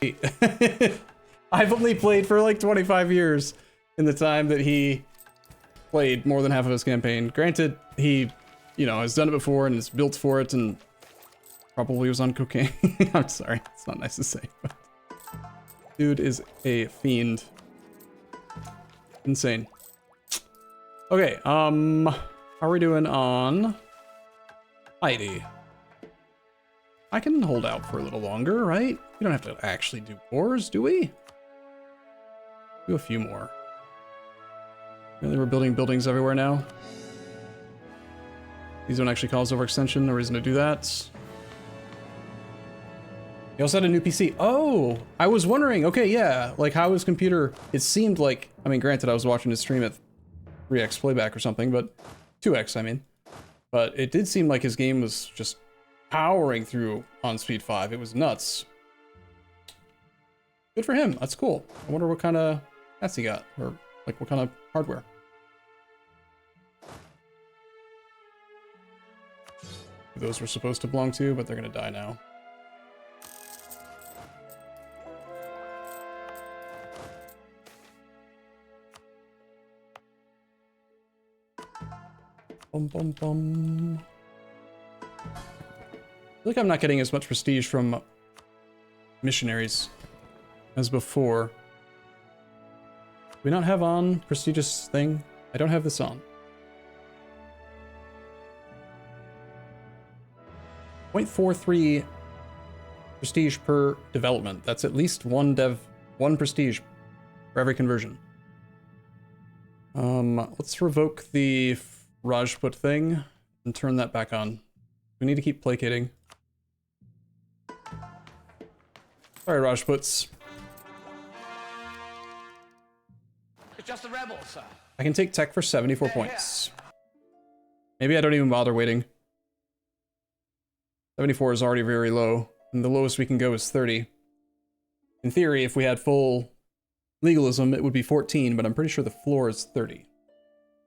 I've only played for like 25 years in the time that he played more than half of his campaign. Granted, he, you know, has done it before and is built for it and probably was on cocaine. I'm sorry, it's not nice to say, but... Dude is a fiend. Insane. Okay, how are we doing on Ibadi? I can hold out for a little longer, right? We don't have to actually do cores, do we? Do a few more. Really, we're building buildings everywhere now. These don't actually cause overextension, no reason to do that. He also had a new PC. Oh, I was wondering, okay, yeah, like how his computer, it seemed like, I mean, granted, I was watching his stream at 3x playback or something, but 2x, I mean. But it did seem like his game was just powering through on speed 5. It was nuts. Good for him, that's cool. I wonder what kind of stats he got, or like what kind of hardware. Those were supposed to belong to, but they're gonna die now. Bum bum bum. I feel like I'm not getting as much prestige from missionaries as before. Do we not have on prestigious thing? I don't have this on. 0.43 prestige per development. That's at least one prestige for every conversion. Let's revoke the Rajput thing and turn that back on. We need to keep placating. Sorry, Rajputs. It's just the rebels, sir. I can take tech for 74 points. Maybe I don't even bother waiting. 74 is already very low, and the lowest we can go is 30. In theory, if we had full legalism, it would be 14, but I'm pretty sure the floor is 30.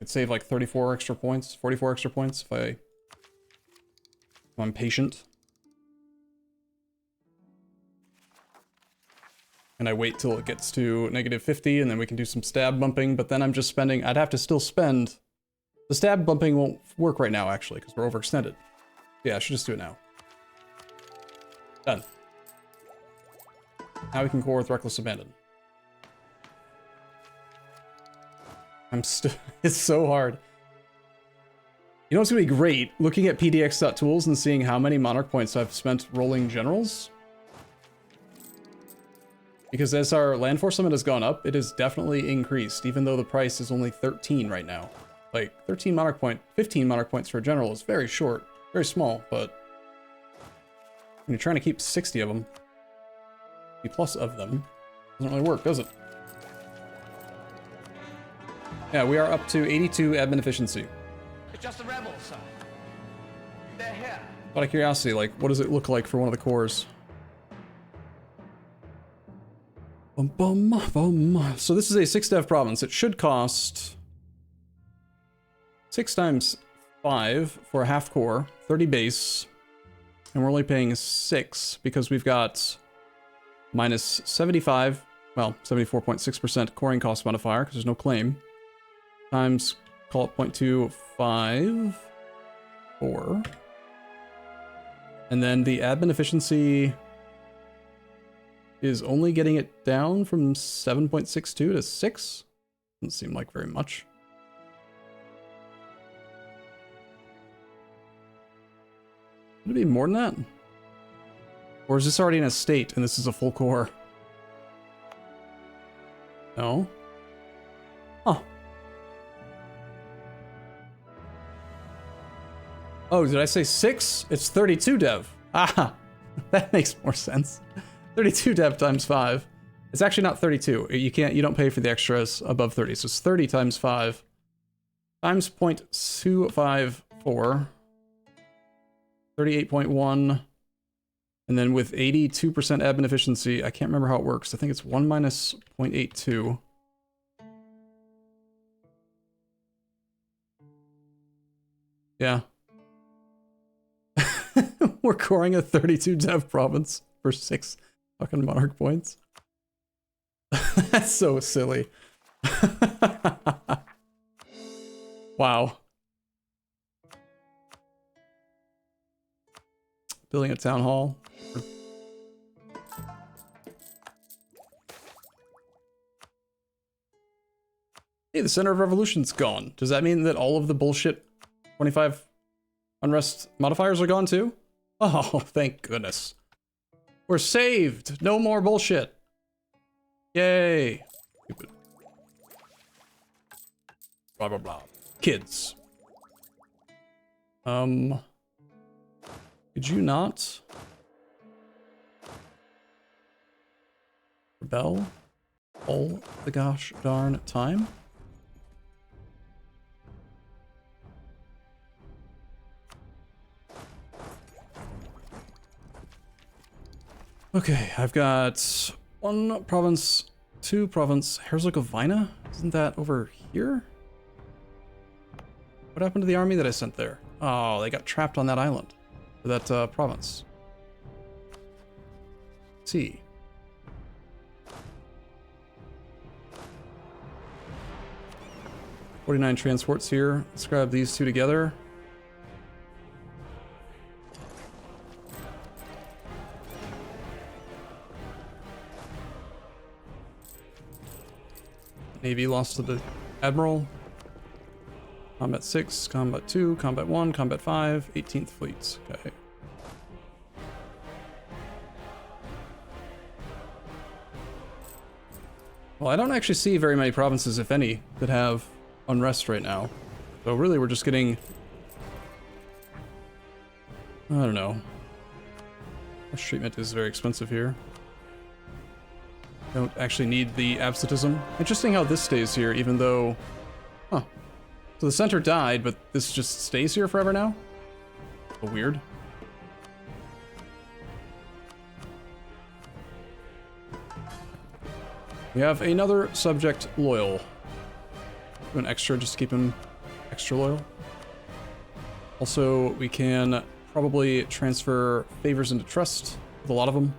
It'd save like 34 extra points, 44 extra points if I'm patient. And I wait till it gets to -50, and then we can do some stab bumping, but then I'm just spending, I'd have to still spend, the stab bumping won't work right now actually, because we're overextended. Yeah, I should just do it now. Done. Now we can core with Reckless Abandon. It's so hard. You know what's gonna be great? Looking at pdx.tools and seeing how many Monarch points I've spent rolling generals. Because as our land force limit has gone up, it has definitely increased, even though the price is only 13 right now. Like, 15 Monarch points for a general is very short, very small, but when you're trying to keep 60 of them, 60+ of them, doesn't really work, does it? Yeah, we are up to 82 admin efficiency. It's just the rebels, sir. They're here. Out of curiosity, like, what does it look like for one of the cores? Bum, bum, bum. So this is a 6 dev province. It should cost 6 times 5 for a half core, 30 base, and we're only paying 6 because we've got minus 75, well, 74.6% coring cost modifier because there's no claim, times, call it 0.254, and then the admin efficiency is only getting it down from 7.62 to 6. Doesn't seem like very much. Would it be more than that? Or is this already in a state and this is a full core? No? Huh. Oh, did I say 6? It's 32 dev. Ah, that makes more sense. 32 dev times 5. It's actually not 32. You don't pay for the extras above 30. So it's 30 times 5 times 0.254. 38.1. And then with 82% admin efficiency, I can't remember how it works. I think it's 1 minus 0.82. Yeah. We're coring a 32 dev province for 6 fucking Monarch points. That's so silly. Wow. Building a town hall. Hey, the center of revolution's gone. Does that mean that all of the bullshit 25 unrest modifiers are gone too? Oh, thank goodness. We're saved. No more bullshit. Yay. Stupid. Blah, blah, blah. Kids. Could you not rebel all the gosh darn time? Okay, I've got 1 province, 2 province. Herzegovina? Isn't that over here? What happened to the army that I sent there? Oh, they got trapped on that island. Or that province. Let's see. $49 transports here. Let's grab these 2 together. Navy lost to the Admiral. Combat 6, Combat 2, Combat 1, Combat 5, 18th Fleets. Okay. Well, I don't actually see very many provinces, if any, that have unrest right now. So really we're just getting... I don't know. This treatment is very expensive here. Don't actually need the absolutism. Interesting how this stays here, even though... Huh. So the center died, but this just stays here forever now? Weird. We have another subject loyal. Do an extra just to keep him extra loyal. Also, we can probably transfer favors into trust with a lot of them.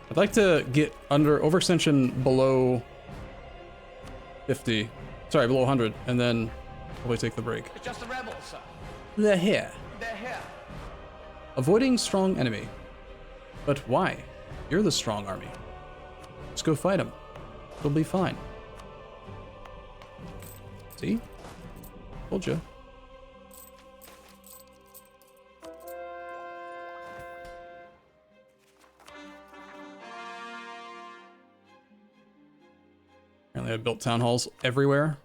I'd like to get under overextension below 50. Sorry, below 100, and then probably take the break. It's just the rebels, sir. They're here. They're here. Avoiding strong enemy. But why? You're the strong army. Let's go fight them. It'll be fine. See? Told you. Apparently I built town halls everywhere.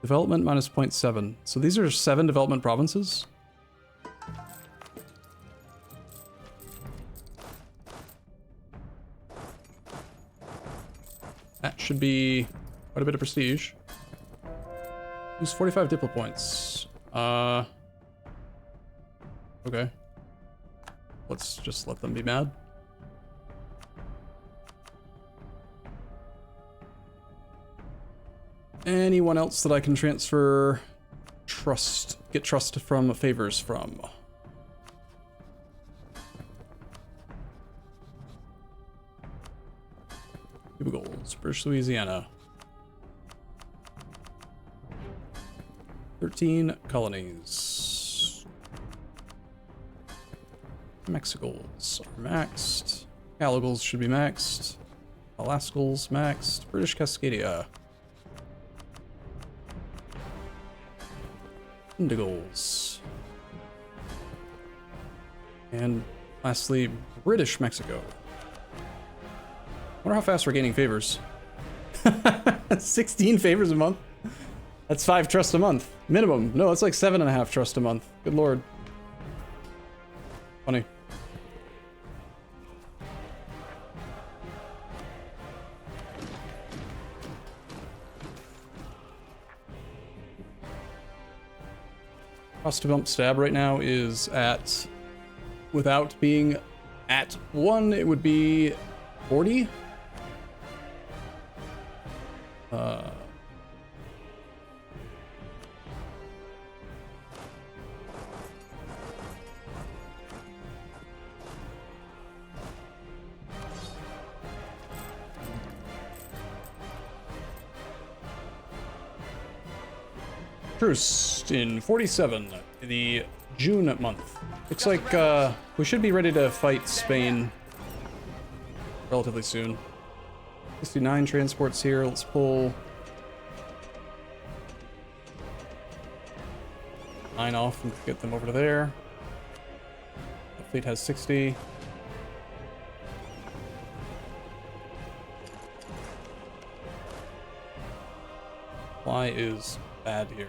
Development minus 0.7. So these are 7 development provinces? That should be quite a bit of prestige. Use 45 diplo points. Okay. Let's just let them be mad. Anyone else that I can transfer trust, get trust from, favors from? Cuba Golds, British Louisiana. 13 colonies. Mexicals are maxed. Gallegals should be maxed. Alaskals maxed. British Cascadia. Indigals. And lastly, British Mexico. Wonder how fast we're gaining favors. 16 favors a month? That's 5 trust a month. Minimum. No, it's like 7.5 trust a month. Good lord. Funny. Cost to bump stab right now is at, without being at 1, it would be 40. Truce in 47, the June month. Looks like we should be ready to fight Spain relatively soon. 69 transports here. Let's pull 9 off and get them over to there. The fleet has 60. Supply is bad here.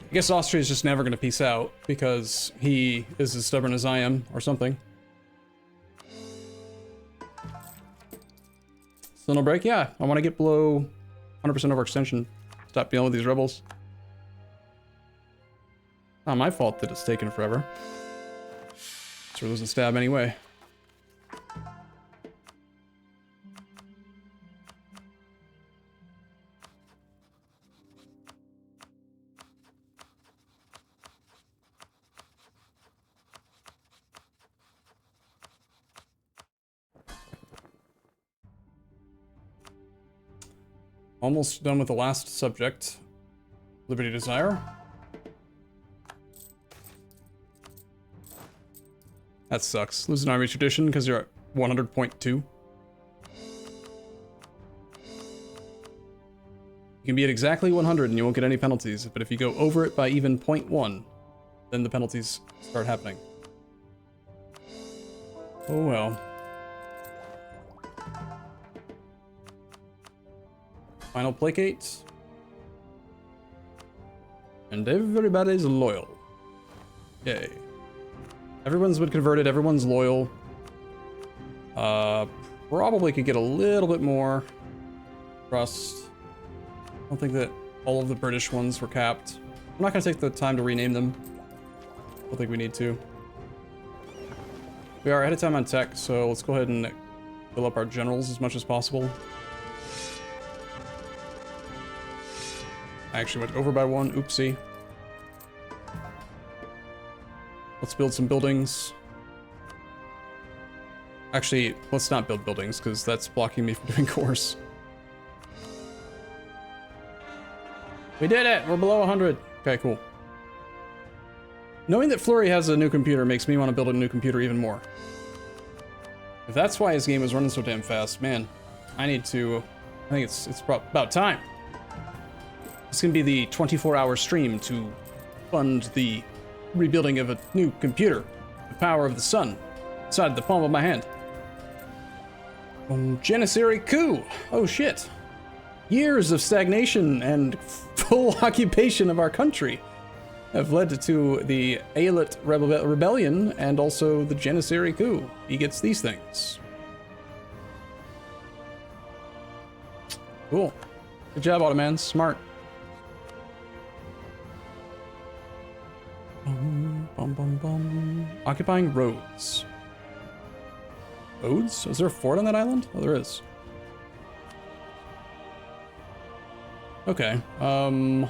I guess Austria is just never going to peace out because he is as stubborn as I am, or something. So no break? Yeah, I want to get below 100% overextension. Stop dealing with these rebels. Not my fault that it's taken forever. So we're losing stab anyway. Almost done with the last subject. Liberty Desire. That sucks. Lose an army tradition because you're at 100.2. You can be at exactly 100 and you won't get any penalties, but if you go over it by even 0.1, then the penalties start happening. Oh well. Final placate. And everybody's loyal. Yay. Everyone's been converted, everyone's loyal. Probably could get a little bit more trust. I don't think that all of the British ones were capped. I'm not gonna take the time to rename them. I don't think we need to. We are ahead of time on tech, so let's go ahead and fill up our generals as much as possible. I actually went over by 1, oopsie. Let's build some buildings. Actually, let's not build buildings, because that's blocking me from doing cores. We did it! We're below 100. Okay, cool. Knowing that Fleury has a new computer makes me want to build a new computer even more. If that's why his game is running so damn fast, man, I need to... I think it's about time. It's gonna be the 24-hour stream to fund the rebuilding of a new computer. The power of the sun inside the palm of my hand. Janissary coup. Oh shit. Years of stagnation and full occupation of our country have led to the Aelit rebellion and also the Janissary coup. He gets these things. Cool. Good job, Ottoman. Smart. Occupying Rhodes. Rhodes? Is there a fort on that island? Oh, there is. Okay. Oh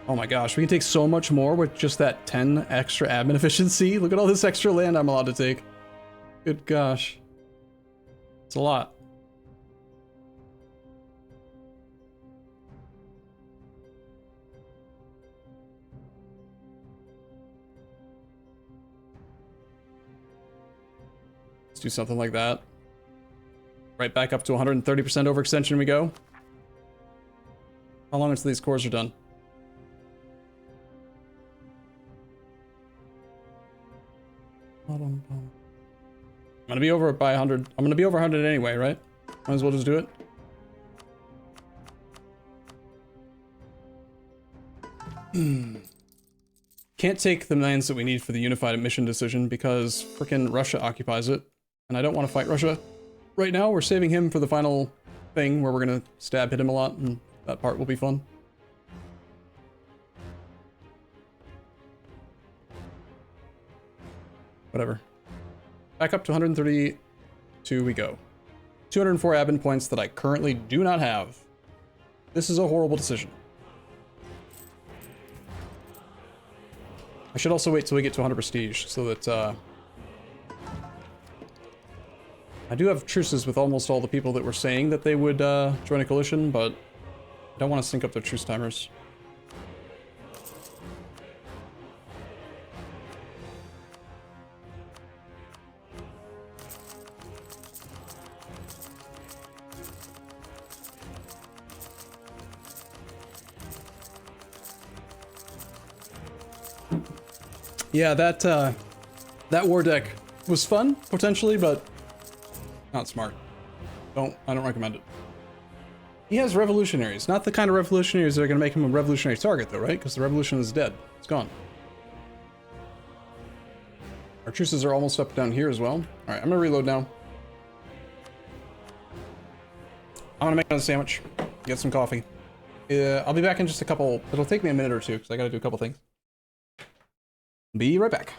my gosh, we can take so much more with just that 10 extra admin efficiency. Look at all this extra land I'm allowed to take. Good gosh. It's a lot. Do something like that. Right back up to 130% overextension we go. How long until these cores are done? I'm gonna be over by 100. I'm gonna be over 100 anyway, right? Might as well just do it. Can't take the lands that we need for the unified mission decision because frickin' Russia occupies it. And I don't want to fight Russia right now. We're saving him for the final thing where we're going to hit him a lot, and that part will be fun. Whatever. Back up to 132 we go. 204 admin points that I currently do not have. This is a horrible decision. I should also wait till we get to 100 prestige so that I do have truces with almost all the people that were saying that they would join a coalition, but I don't want to sync up their truce timers. Yeah, that war deck was fun, potentially, but not smart. I don't recommend it. He has revolutionaries. Not the kind of revolutionaries that are going to make him a revolutionary target, though, right? Because the revolution is dead. It's gone. Our truces are almost up down here as well. Alright, I'm going to reload now. I'm going to make another sandwich. Get some coffee. I'll be back in just a couple... It'll take me a minute or two, because I got to do a couple things. Be right back.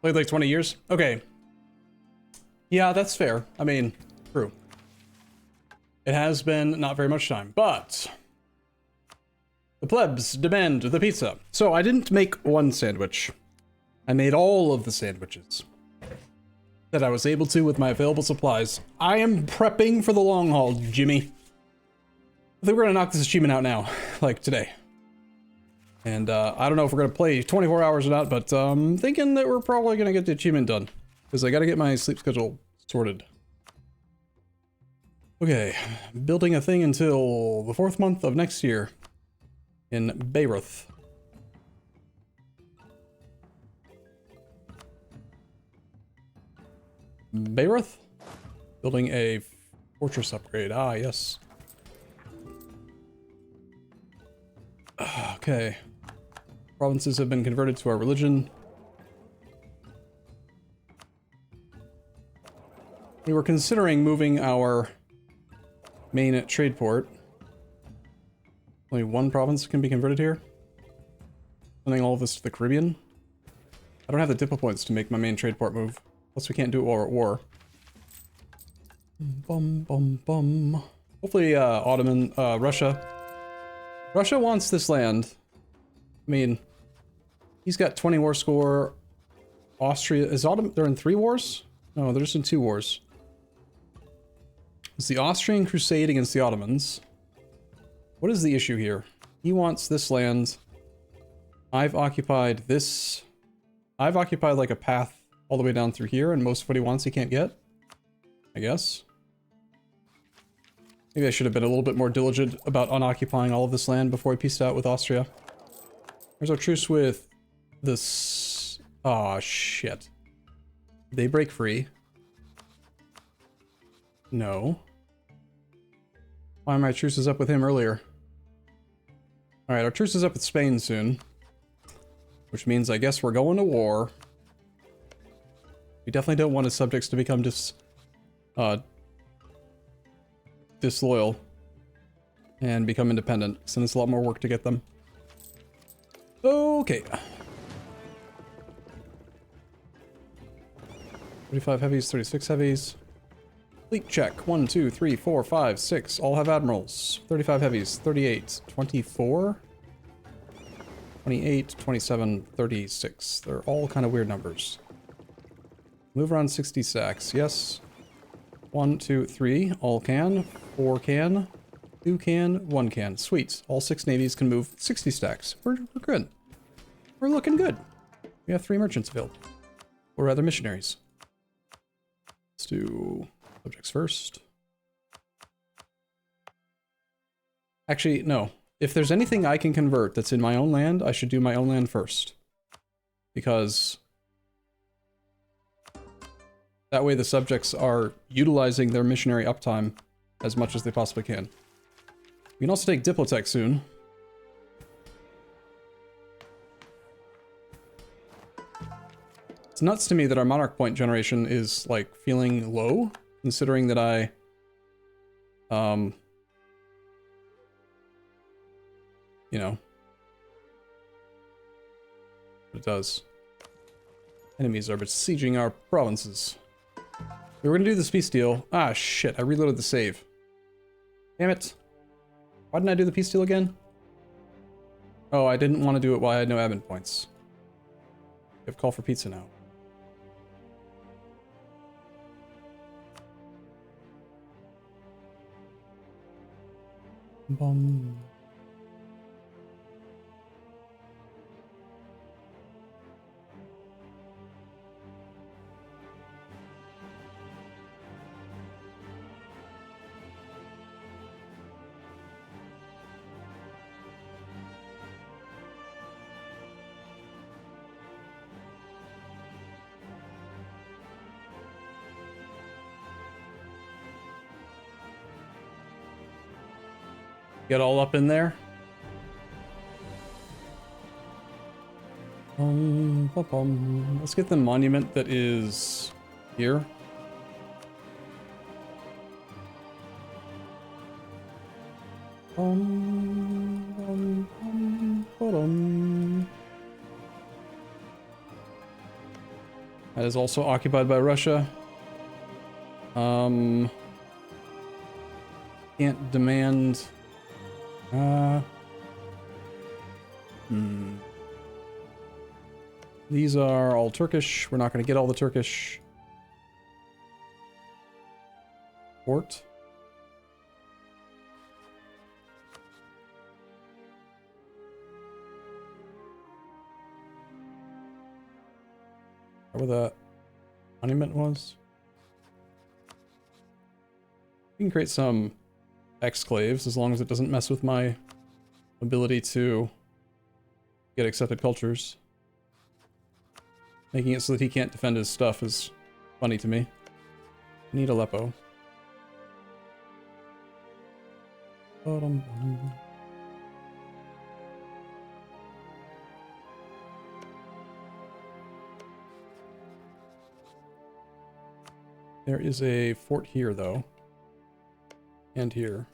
Played like 20 years? Okay. Yeah, that's fair. I mean, true. It has been not very much time, but the plebs demand the pizza. So I didn't make one sandwich. I made all of the sandwiches that I was able to with my available supplies. I am prepping for the long haul, Jimmy. I think we're gonna knock this achievement out now, like today. And I don't know if we're gonna play 24 hours or not, but I'm thinking that we're probably gonna get the achievement done. Because I gotta get my sleep schedule sorted. Okay, building a thing until the 4th month of next year in Beirut. Beirut? Building a fortress upgrade. Ah, yes. Okay. Provinces have been converted to our religion. We were considering moving our main trade port. Only one province can be converted here. Sending all of this to the Caribbean. I don't have the diplo points to make my main trade port move. Plus we can't do it while we're at war. Bum, bum, bum. Hopefully, Ottoman, Russia. Russia wants this land. I mean, he's got 20 war score. Austria, is Ottoman, they're in 3 wars? No, they're just in 2 wars. It's the Austrian crusade against the Ottomans. What is the issue here? He wants this land. I've occupied this. I've occupied like a path all the way down through here, and most of what he wants he can't get, I guess. Maybe I should have been a little bit more diligent about unoccupying all of this land before I pieced out with Austria. There's our truce with this. Aw, shit. They break free. No. Why are my truces up with him earlier? Alright, our truce is up with Spain soon. Which means I guess we're going to war. We definitely don't want his subjects to become disloyal and become independent, so it's a lot more work to get them. Okay. 35 heavies, 36 heavies. Fleet check. 1, 2, 3, 4, 5, 6. All have admirals. 35 heavies, 38, 24, 28, 27, 36. They're all kind of weird numbers. Move around 60 stacks. Yes. 1, 2, 3. All can. 4 can. 2 can. 1 can. Sweet. All 6 navies can move 60 stacks. We're good. We're looking good. We have 3 merchants available. Or rather missionaries. Let's do subjects first. Actually, no. If there's anything I can convert that's in my own land, I should do my own land first. Because that way the subjects are utilizing their missionary uptime as much as they possibly can. We can also take Diplotech soon. It's nuts to me that our monarch point generation is, like, feeling low, considering that I, you know, what it does. Enemies are besieging our provinces. We were gonna do this peace deal. Ah, shit, I reloaded the save. Damn it. Why didn't I do the peace deal again? Oh, I didn't want to do it while I had no admin points. We have call for pizza now. Bum. Get all up in there. Let's get the monument that is here. That is also occupied by Russia. Can't demand... These are all Turkish. We're not going to get all the Turkish. Port. Where the monument was? We can create some exclaves as long as it doesn't mess with my ability to get accepted cultures. Making it so that he can't defend his stuff is funny to me. Need Aleppo. There is a fort here, though. And here.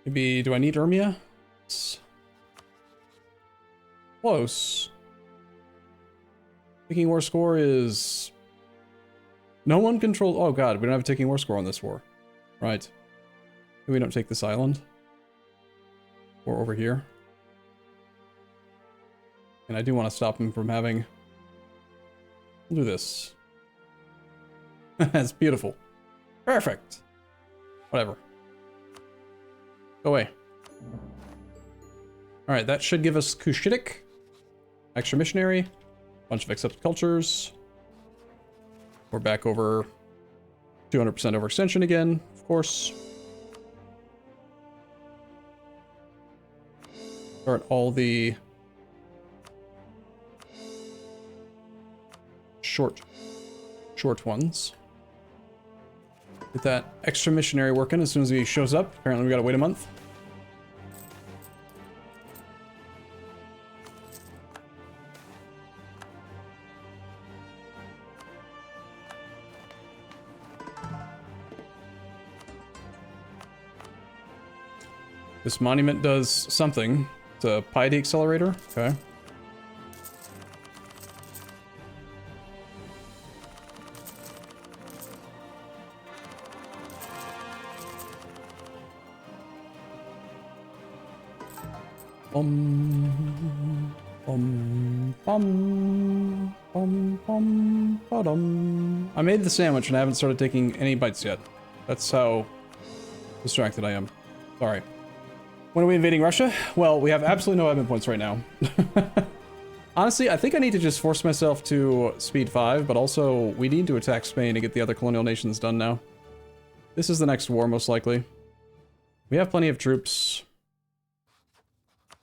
Maybe, do I need Urmia? It's close. Ticking war score is... No one controls... Oh god, we don't have a ticking war score on this war. Right. Maybe we don't take this island. Or over here. And I do want to stop him from having... We'll do this. That's beautiful. Perfect. Whatever. Go away. Alright, that should give us Kushitic. Extra missionary. Bunch of accepted cultures. We're back over 200% overextension again, of course. Start all the short ones. Get that extra missionary working as soon as he shows up. Apparently we gotta wait a month. This monument does something. It's a Pate accelerator. Okay. I made the sandwich and I haven't started taking any bites yet. That's how distracted I am. Sorry. When are we invading Russia? Well, we have absolutely no admin points right now. Honestly, I think I need to just force myself to speed 5, but also we need to attack Spain to get the other colonial nations done now. This is the next war, most likely. We have plenty of troops.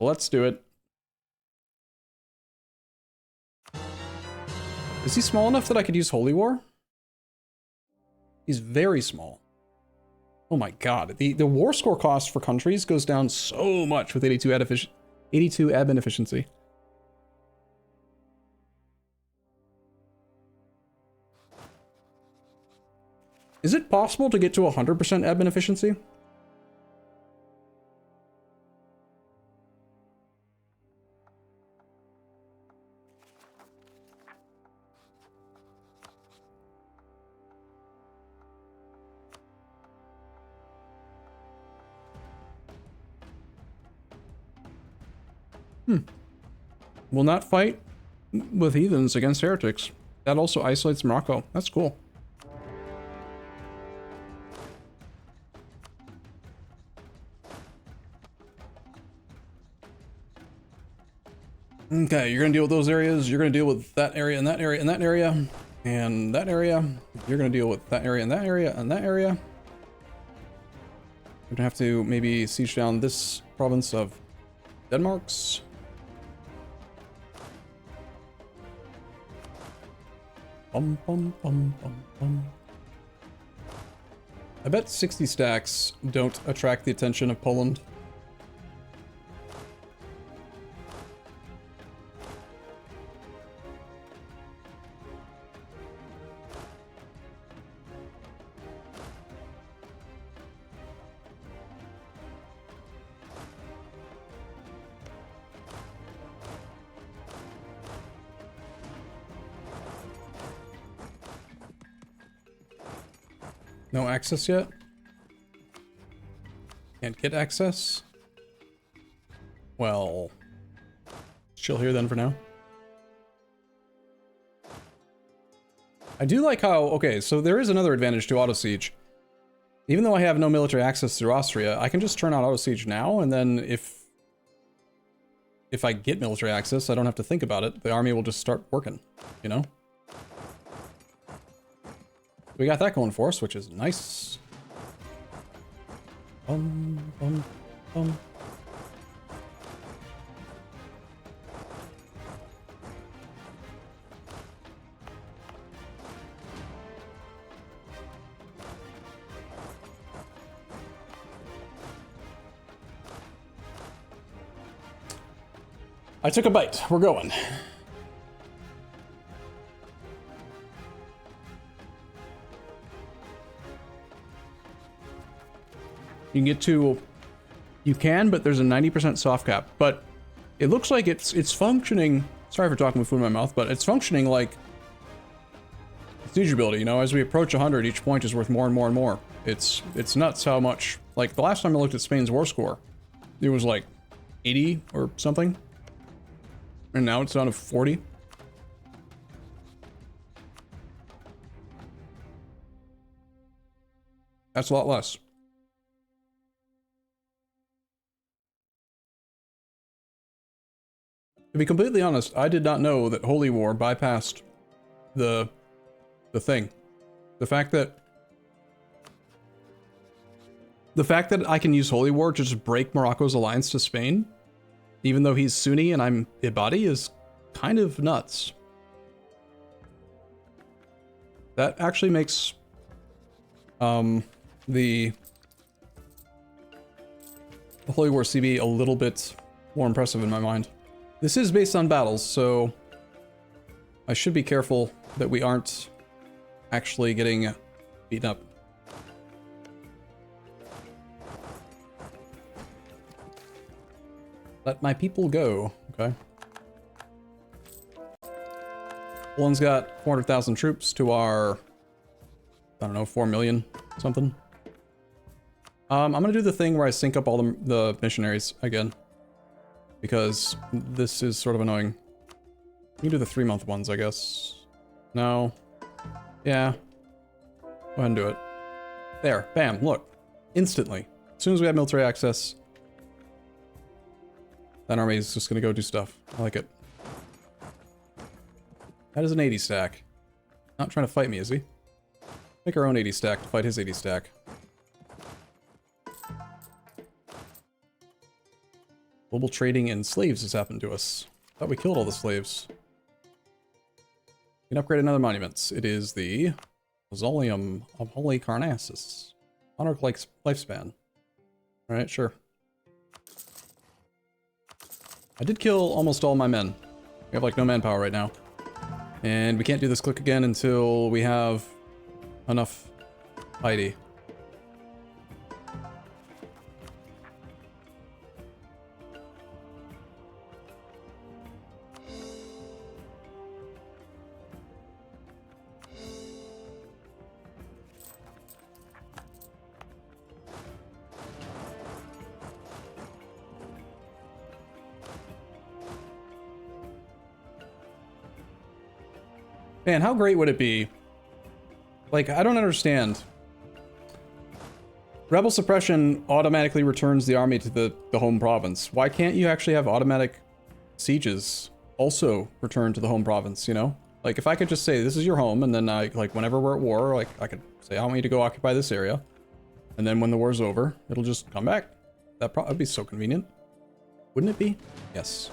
Let's do it. Is he small enough that I could use Holy War? He's very small. Oh my god. The war score cost for countries goes down so much with 82 admin efficiency. Is it possible to get to 100% admin efficiency? Will not fight with heathens against heretics. That also isolates Morocco. That's cool. Okay, you're gonna deal with those areas. You're gonna deal with that area and that area and that area and that area. You're gonna deal with that area and that area and that area. We're gonna have to maybe siege down this province of Denmark's. I bet 60 stacks don't attract the attention of Poland. No access yet? Can't get access? Well, chill here then for now. I do like how, okay, so there is another advantage to auto siege. Even though I have no military access through Austria, I can just turn on auto siege now, and then if I get military access, I don't have to think about it. The army will just start working, you know? We got that going for us, which is nice. Bum, bum, bum. I took a bite. We're going. You can get to... You can, but there's a 90% soft cap. But it looks like it's functioning... Sorry for talking with food in my mouth, but it's functioning like... siege ability, you know? As we approach 100, each point is worth more and more and more. It's nuts how much... Like, the last time I looked at Spain's war score, it was like 80 or something. And now it's down to 40. That's a lot less. To be completely honest, I did not know that Holy War bypassed the thing. The fact that I can use Holy War to just break Morocco's alliance to Spain, even though he's Sunni and I'm Ibadi, is kind of nuts. That actually makes the Holy War CB a little bit more impressive in my mind. This is based on battles, so I should be careful that we aren't actually getting beaten up. Let my people go. Okay. Poland's got 400,000 troops to our, I don't know, 4 million something. I'm gonna do the thing where I sync up all the missionaries again, because this is sort of annoying. You can do the 3-month ones, I guess. No. Yeah. Go ahead and do it. There. Bam. Look. Instantly. As soon as we have military access, that army is just gonna go do stuff. I like it. That is an 80 stack. Not trying to fight me, is he? Make our own 80 stack to fight his 80 stack. Global trading in slaves has happened to us. Thought we killed all the slaves. We can upgrade another monuments. It is the Mausoleum of Holy Carnassus. Monarch like lifespan. Alright, sure. I did kill almost all my men. We have like no manpower right now. And we can't do this click again until we have enough Pate. Man, how great would it be? Like, I don't understand. Rebel suppression automatically returns the army to the home province. Why can't you actually have automatic sieges also return to the home province, you know? Like, if I could just say, this is your home, and then like, whenever we're at war, like, I could say, I want you to go occupy this area. And then when the war's over, it'll just come back. That'd be so convenient. Wouldn't it be? Yes.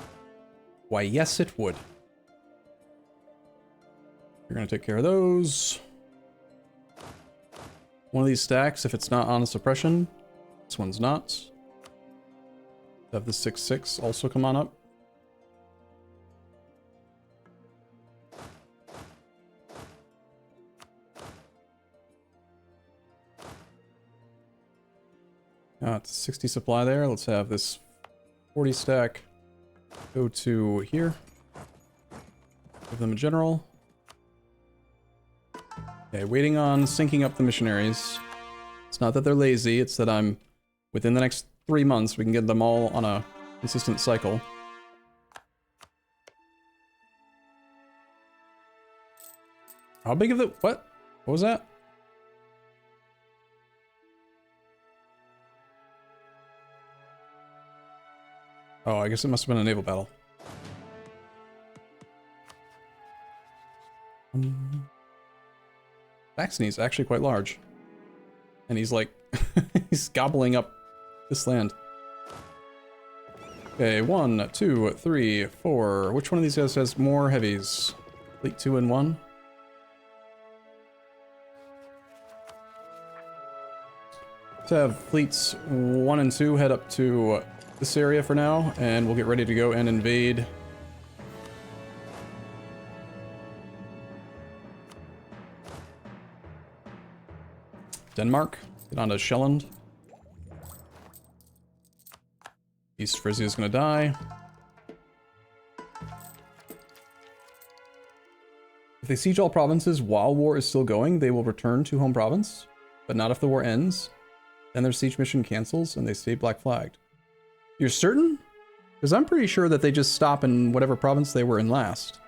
Why, yes, it would. You're gonna take care of those. One of these stacks, if it's not on a suppression. This one's not. Have the 6/6 also come on up. Got 60 supply there. Let's have this 40 stack go to here. Give them a general. Okay, waiting on syncing up the missionaries. It's not that they're lazy, it's that I'm, within the next 3 months, we can get them all on a consistent cycle. How big of the, what? What was that? Oh, I guess it must have been a naval battle. Saxony's actually quite large. And he's like, he's gobbling up this land. Okay, 1, 2, 3, 4. Which one of these guys has more heavies? Fleet 2 and 1? Let's have fleets 1 and 2 head up to this area for now, and we'll get ready to go and invade. Denmark. Get on to Shelland. East Frisia is going to die. If they siege all provinces while war is still going, they will return to home province, but not if the war ends. Then their siege mission cancels and they stay black flagged. You're certain? Because I'm pretty sure that they just stop in whatever province they were in last.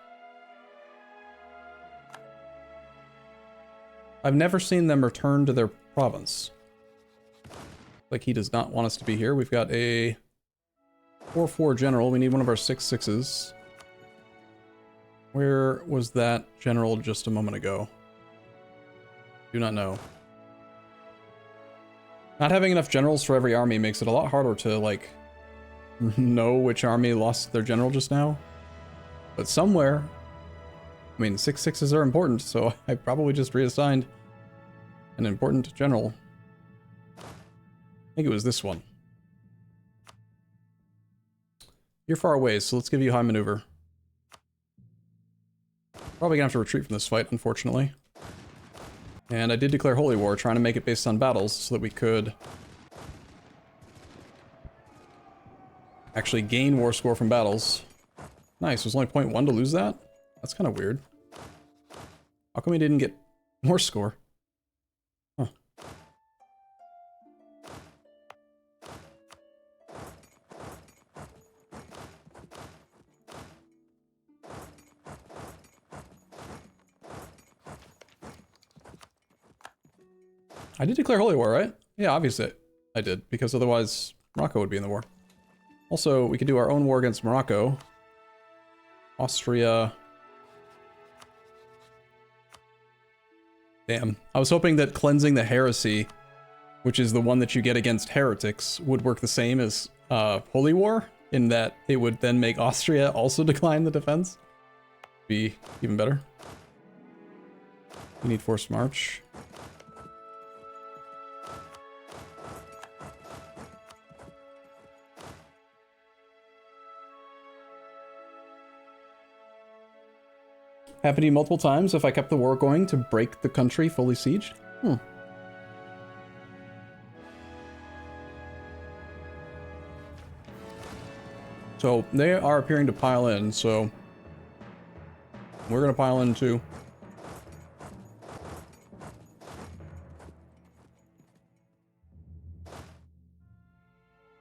I've never seen them return to their province. Like he does not want us to be here. We've got a 4-4 general. We need one of our 6-6s. Where was that general just a moment ago? Do not know. Not having enough generals for every army makes it a lot harder to, like, know which army lost their general just now. But somewhere, I mean, 6-6s are important, so I probably just reassigned an important general. I think it was this one. You're far away, so let's give you high maneuver. Probably gonna have to retreat from this fight, unfortunately. And I did declare Holy War, trying to make it based on battles so that we could actually gain war score from battles. Nice, it was only 0.1 to lose that? That's kind of weird. How come we didn't get more score? Huh. I did declare Holy War, right? Yeah, obviously I did, because otherwise Morocco would be in the war. Also, we could do our own war against Morocco. Austria. Damn. I was hoping that cleansing the heresy, which is the one that you get against heretics, would work the same as Holy War, in that it would then make Austria also decline the defense. Be even better. We need forced march. Happened to you multiple times if I kept the war going to break the country fully sieged? So they are appearing to pile in, so we're gonna pile in too.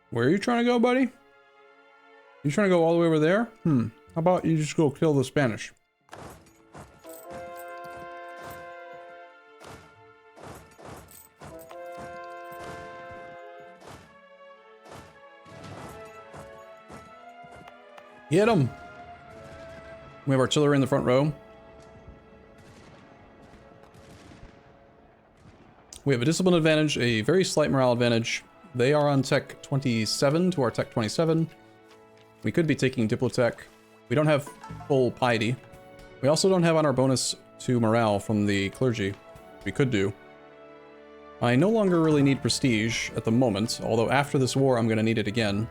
Where are you trying to go, buddy? You trying to go all the way over there? How about you just go kill the Spanish? Hit him! We have artillery in the front row. We have a discipline advantage, a very slight morale advantage. They are on tech 27 to our tech 27. We could be taking Diplotech. We don't have full piety. We also don't have on our bonus to morale from the clergy. We could do. I no longer really need prestige at the moment, although after this war I'm going to need it again.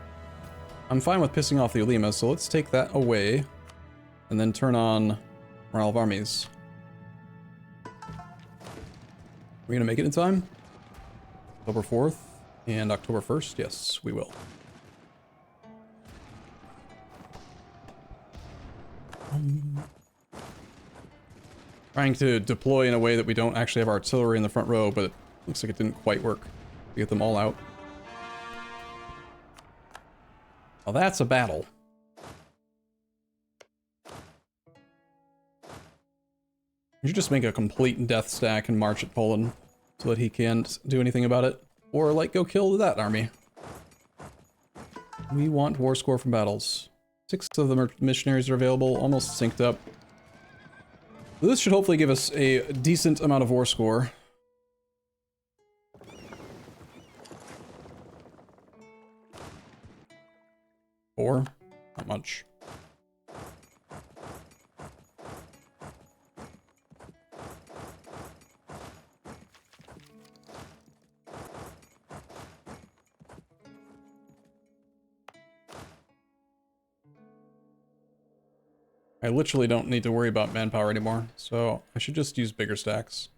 I'm fine with pissing off the Ulema, so let's take that away and then turn on morale of armies. Are we gonna make it in time? October 4th and October 1st? Yes, we will. Trying to deploy in a way that we don't actually have artillery in the front row, but Looks like it didn't quite work to get them all out. Well, that's a battle. You should just make a complete death stack and march at Poland so that he can't do anything about it. Or, like, go kill that army. We want war score from battles. 6 of the missionaries are available, almost synced up. This should hopefully give us a decent amount of war score. Four? Not much. I literally don't need to worry about manpower anymore, so I should just use bigger stacks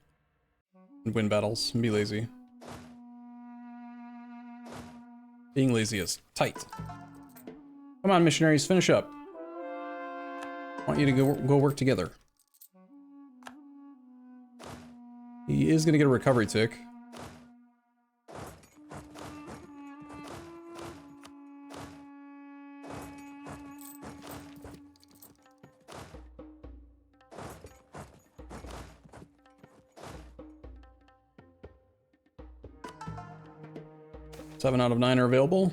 and win battles and be lazy. Being lazy is tight. Come on, missionaries, finish up. I want you to go work together. He is gonna get a recovery tick. Seven out of 9 are available.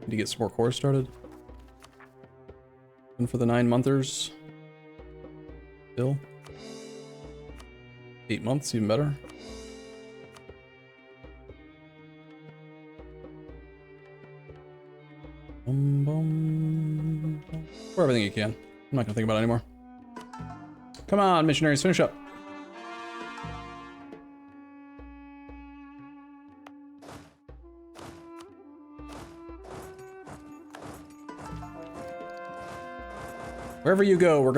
Need to get some more cores started. And for the 9-monthers. Still. 8 months, even better. Boom, boom, boom. For everything you can. I'm not gonna think about it anymore. Come on, missionaries, finish up. Wherever you go, we're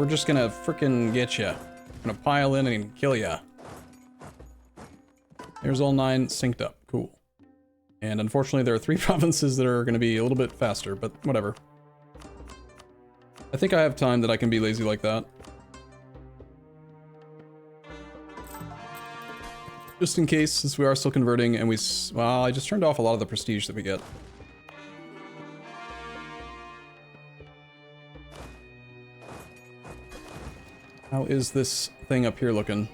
just gonna frickin' get ya. We're gonna pile in and kill ya. There's all 9 synced up. Cool. And unfortunately, there are 3 provinces that are gonna be a little bit faster, but whatever. I think I have time that I can be lazy like that. Just in case, since we are still converting and well, I just turned off a lot of the prestige that we get. How is this thing up here looking?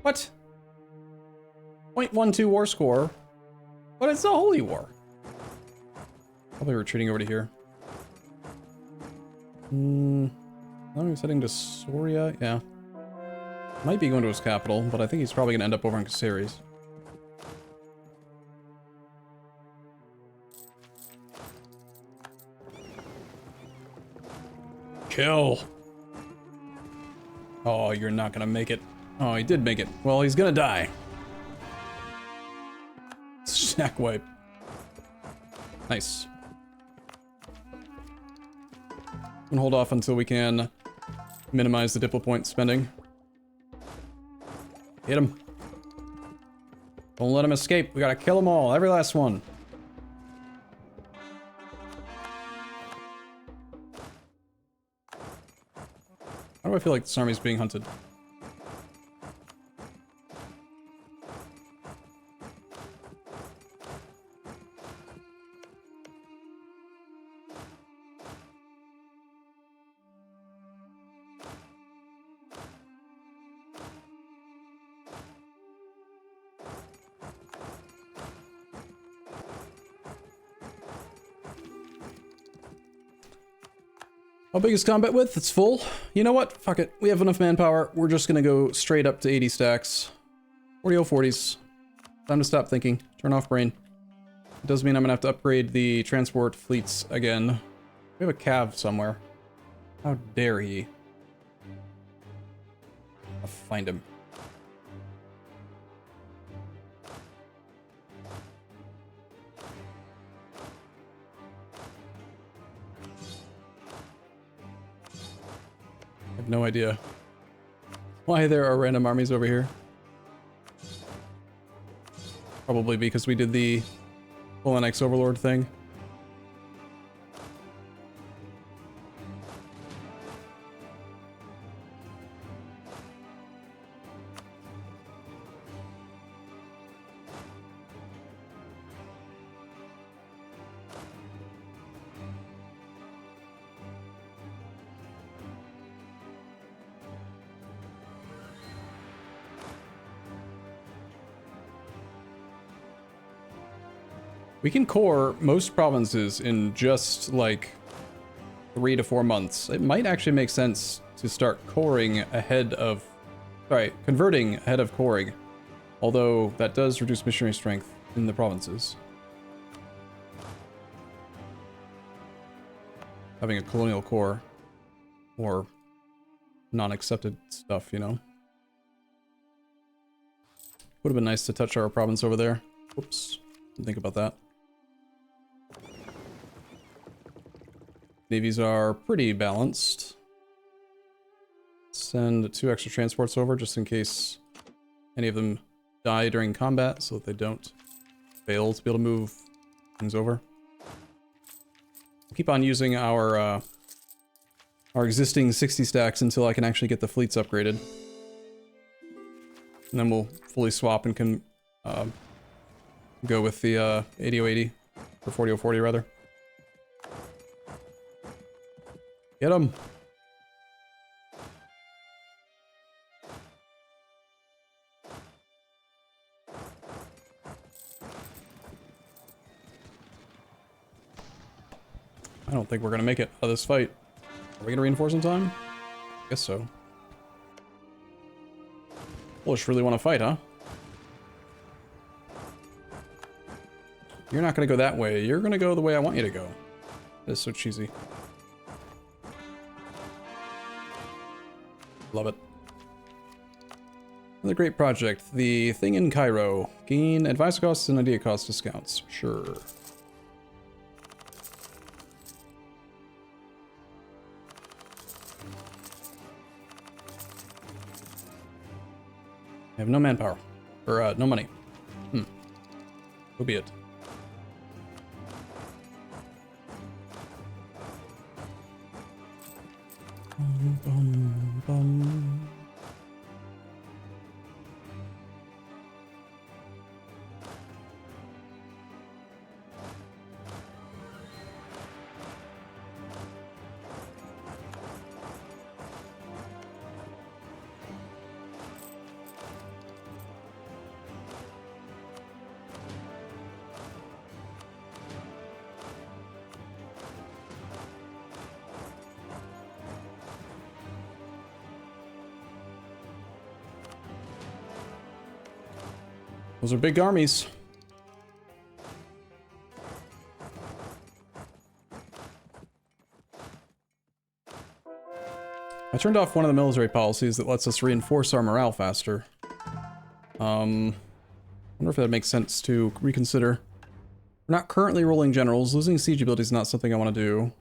What? 0.12 war score? But it's a holy war. Probably retreating over to here. I'm heading to Soria. Yeah. Might be going to his capital, but I think he's probably going to end up over in Caceres. Kill. Oh, you're not going to make it. Oh, he did make it. Well, he's going to die. Snack wipe. Nice. And hold off until we can minimize the diplo point spending. Hit him. Don't let him escape. We gotta kill them all. Every last one. How do I feel like this army's being hunted? How big is combat width? It's full. You know what? Fuck it. We have enough manpower. We're just gonna go straight up to 80 stacks. 40-40s. Time to stop thinking. Turn off brain. It does mean I'm gonna have to upgrade the transport fleets again. We have a cav somewhere. How dare he? I'll find him. no idea why there are random armies over here. Probably because we did the full NX Overlord thing. We can core most provinces in just like 3 to 4 months. It might actually make sense to start coring ahead of, sorry, converting ahead of coring. Although that does reduce missionary strength in the provinces. Having a colonial core or non-accepted stuff, you know. Would have been nice to touch our province over there. Oops, didn't think about that. Navies are pretty balanced. Send 2 extra transports over just in case any of them die during combat so that they don't fail to be able to move things over. We'll keep on using our existing 60 stacks until I can actually get the fleets upgraded. And then we'll fully swap and can go with the 80-080 or 40-040 rather. Get him! I don't think we're gonna make it out of this fight. Are we gonna reinforce in time? Guess so. Polish really want to fight, huh? You're not gonna go that way. You're gonna go the way I want you to go. That is so cheesy. Love it. Another great project. The thing in Cairo. Gain advice costs and idea cost discounts. Sure. I have no manpower. Or, no money. So be it. Bum, bum. Those are big armies. I turned off one of the military policies that lets us reinforce our morale faster. Wonder if that makes sense to reconsider. We're not currently rolling generals. Losing siege ability is not something I want to do.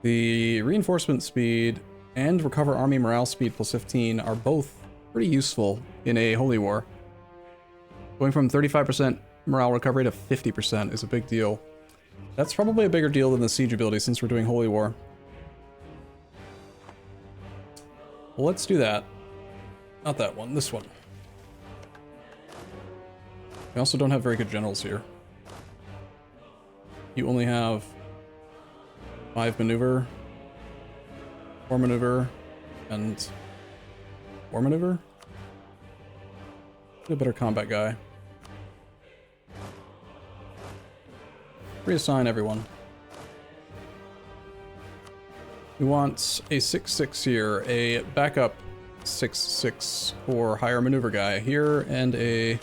The reinforcement speed and recover army morale speed plus 15 are both pretty useful in a holy war. Going from 35% morale recovery to 50% is a big deal. That's probably a bigger deal than the siege ability since we're doing holy war. Well, let's do that. Not that one, this one. We also don't have very good generals here. You only have 5 maneuver, 4 maneuver, and 4 maneuver? Get a better combat guy. Reassign everyone. We want a 6-6 here, a backup 6-6 or higher maneuver guy here, and a...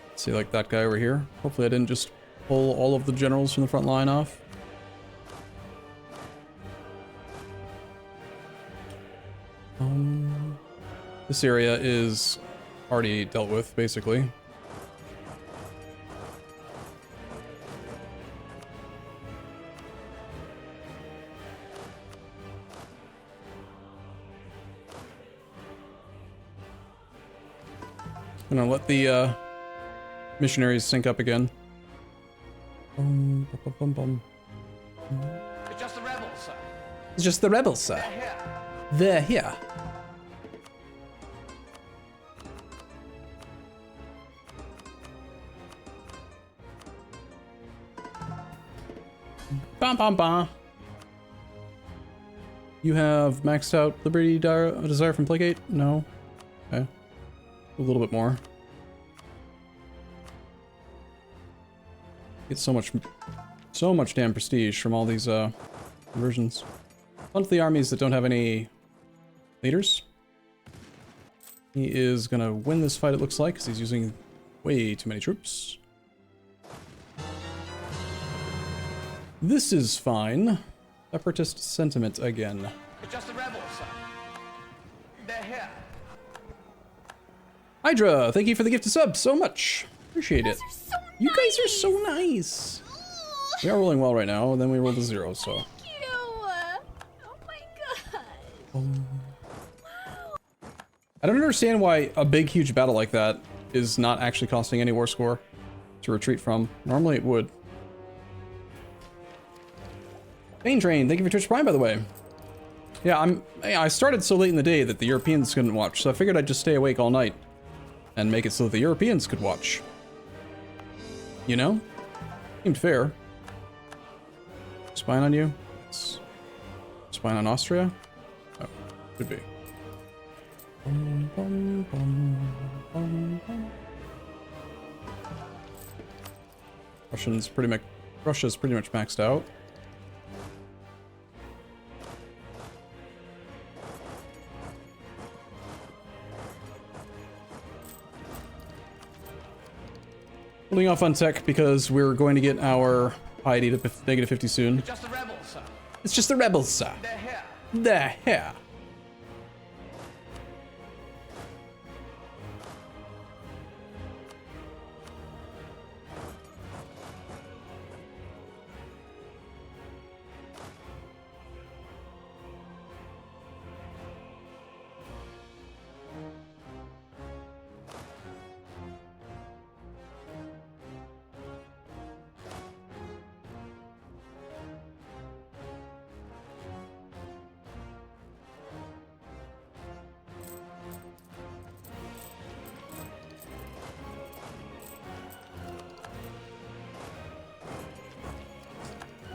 Let's see, like that guy over here. Hopefully I didn't just pull all of the generals from the front line off. This area is already dealt with, basically. Gonna let the missionaries sync up again. It's just the rebels, sir. It's just the rebels, sir. They're here. They're here. Bum bum bum. You have maxed out Liberty Desire from Placate? No. Okay. A little bit more. Get so much damn prestige from all these conversions. On to the armies that don't have any leaders. He is gonna win this fight, it looks like, because he's using way too many troops. This is fine. Separatist sentiment again. It's just the rebels, sir. They're here. Hydra, thank you for the gift of subs so much. Appreciate it. So You guys are nice. so nice. We are rolling well right now, and then we rolled a 0, so. Thank you. Oh my god. Wow. I don't understand why a big, huge battle like that is not actually costing any war score to retreat from. Normally it would. Pain Train, thank you for Twitch Prime, by the way. Yeah, I started so late in the day that the Europeans couldn't watch, so I figured I'd just stay awake all night and make it so that the Europeans could watch. You know? Seemed fair. Spying on you? It's spying on Austria? Oh, could be. Russia's pretty much maxed out. Holding off on tech because we're going to get our piety to negative 50 soon. Just the rebels, sir. It's just the rebels, sir. They're here. They're here.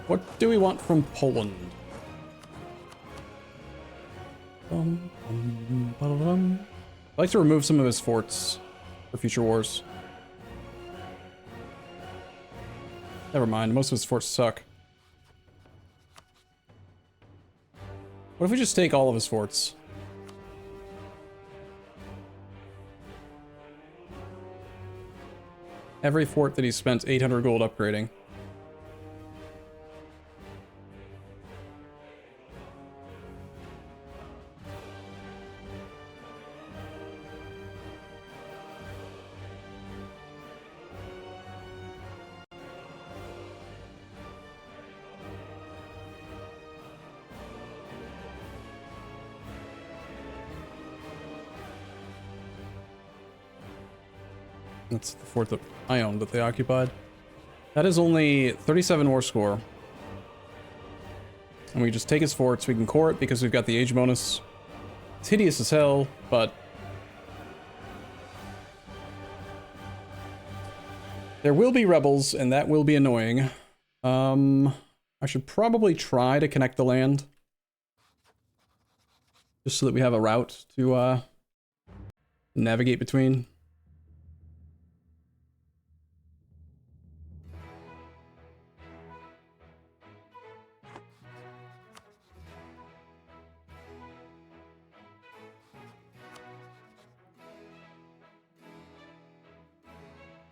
What do we want from Poland? I'd like to remove some of his forts for future wars. Never mind, most of his forts suck. What if we just take all of his forts? Every fort that he spent 800 gold upgrading. That's the fort that I owned that they occupied. That is only 37 war score. And we just take his forts, we can core it because we've got the age bonus. It's hideous as hell, but there will be rebels, and that will be annoying. I should probably try to connect the land. Just so that we have a route to navigate between.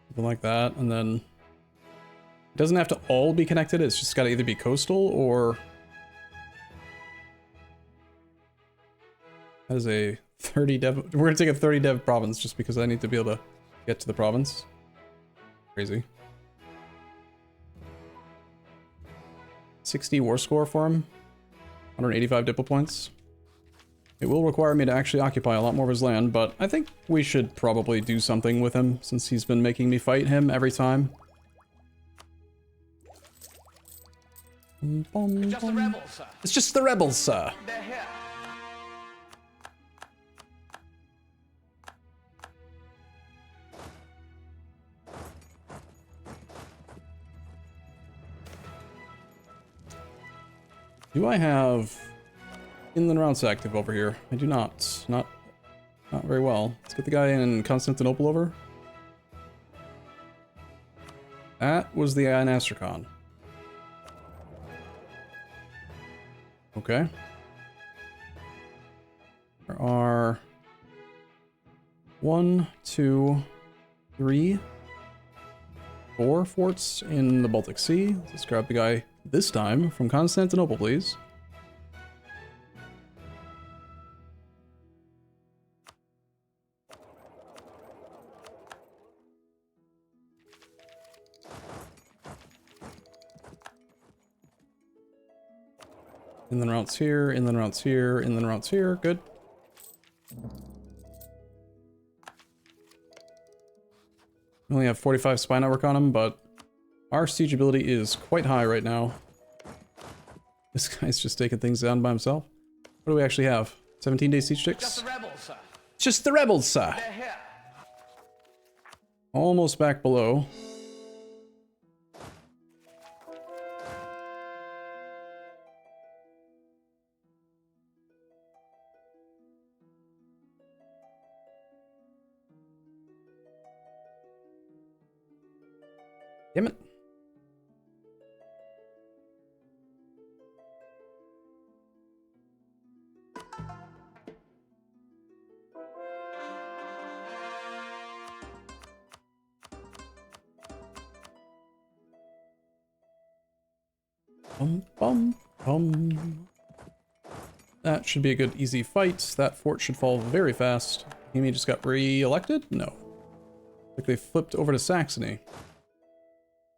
Something like that, and then it doesn't have to all be connected, it's just got to either be coastal or that is a 30 dev. We're gonna take a 30 dev province just because I need to be able to get to the province. Crazy. 60 war score for him, 185 diplo points. It will require me to actually occupy a lot more of his land, but I think we should probably do something with him, since he's been making me fight him every time. It's just the rebels, sir. It's just the rebels, sir. They're here. Do I have inland routes active over here? I do not. Not very well. Let's get the guy in Constantinople over. That was the Astrakhan. Okay. There are 1, 2, 3, 4 forts in the Baltic Sea. Let's grab the guy this time from Constantinople, please. Inland routes here, inland routes here, inland routes here. Good. We only have 45 spy network on him, but our siege ability is quite high right now. This guy's just taking things down by himself. What do we actually have? 17-day siege Just ticks? the rebels, sir. It's just the rebels, sir. They're here. Almost back below. Damn it. Bum, bum, bum. That should be a good, easy fight. That fort should fall very fast. Amy just got re-elected? No. Like they flipped over to Saxony.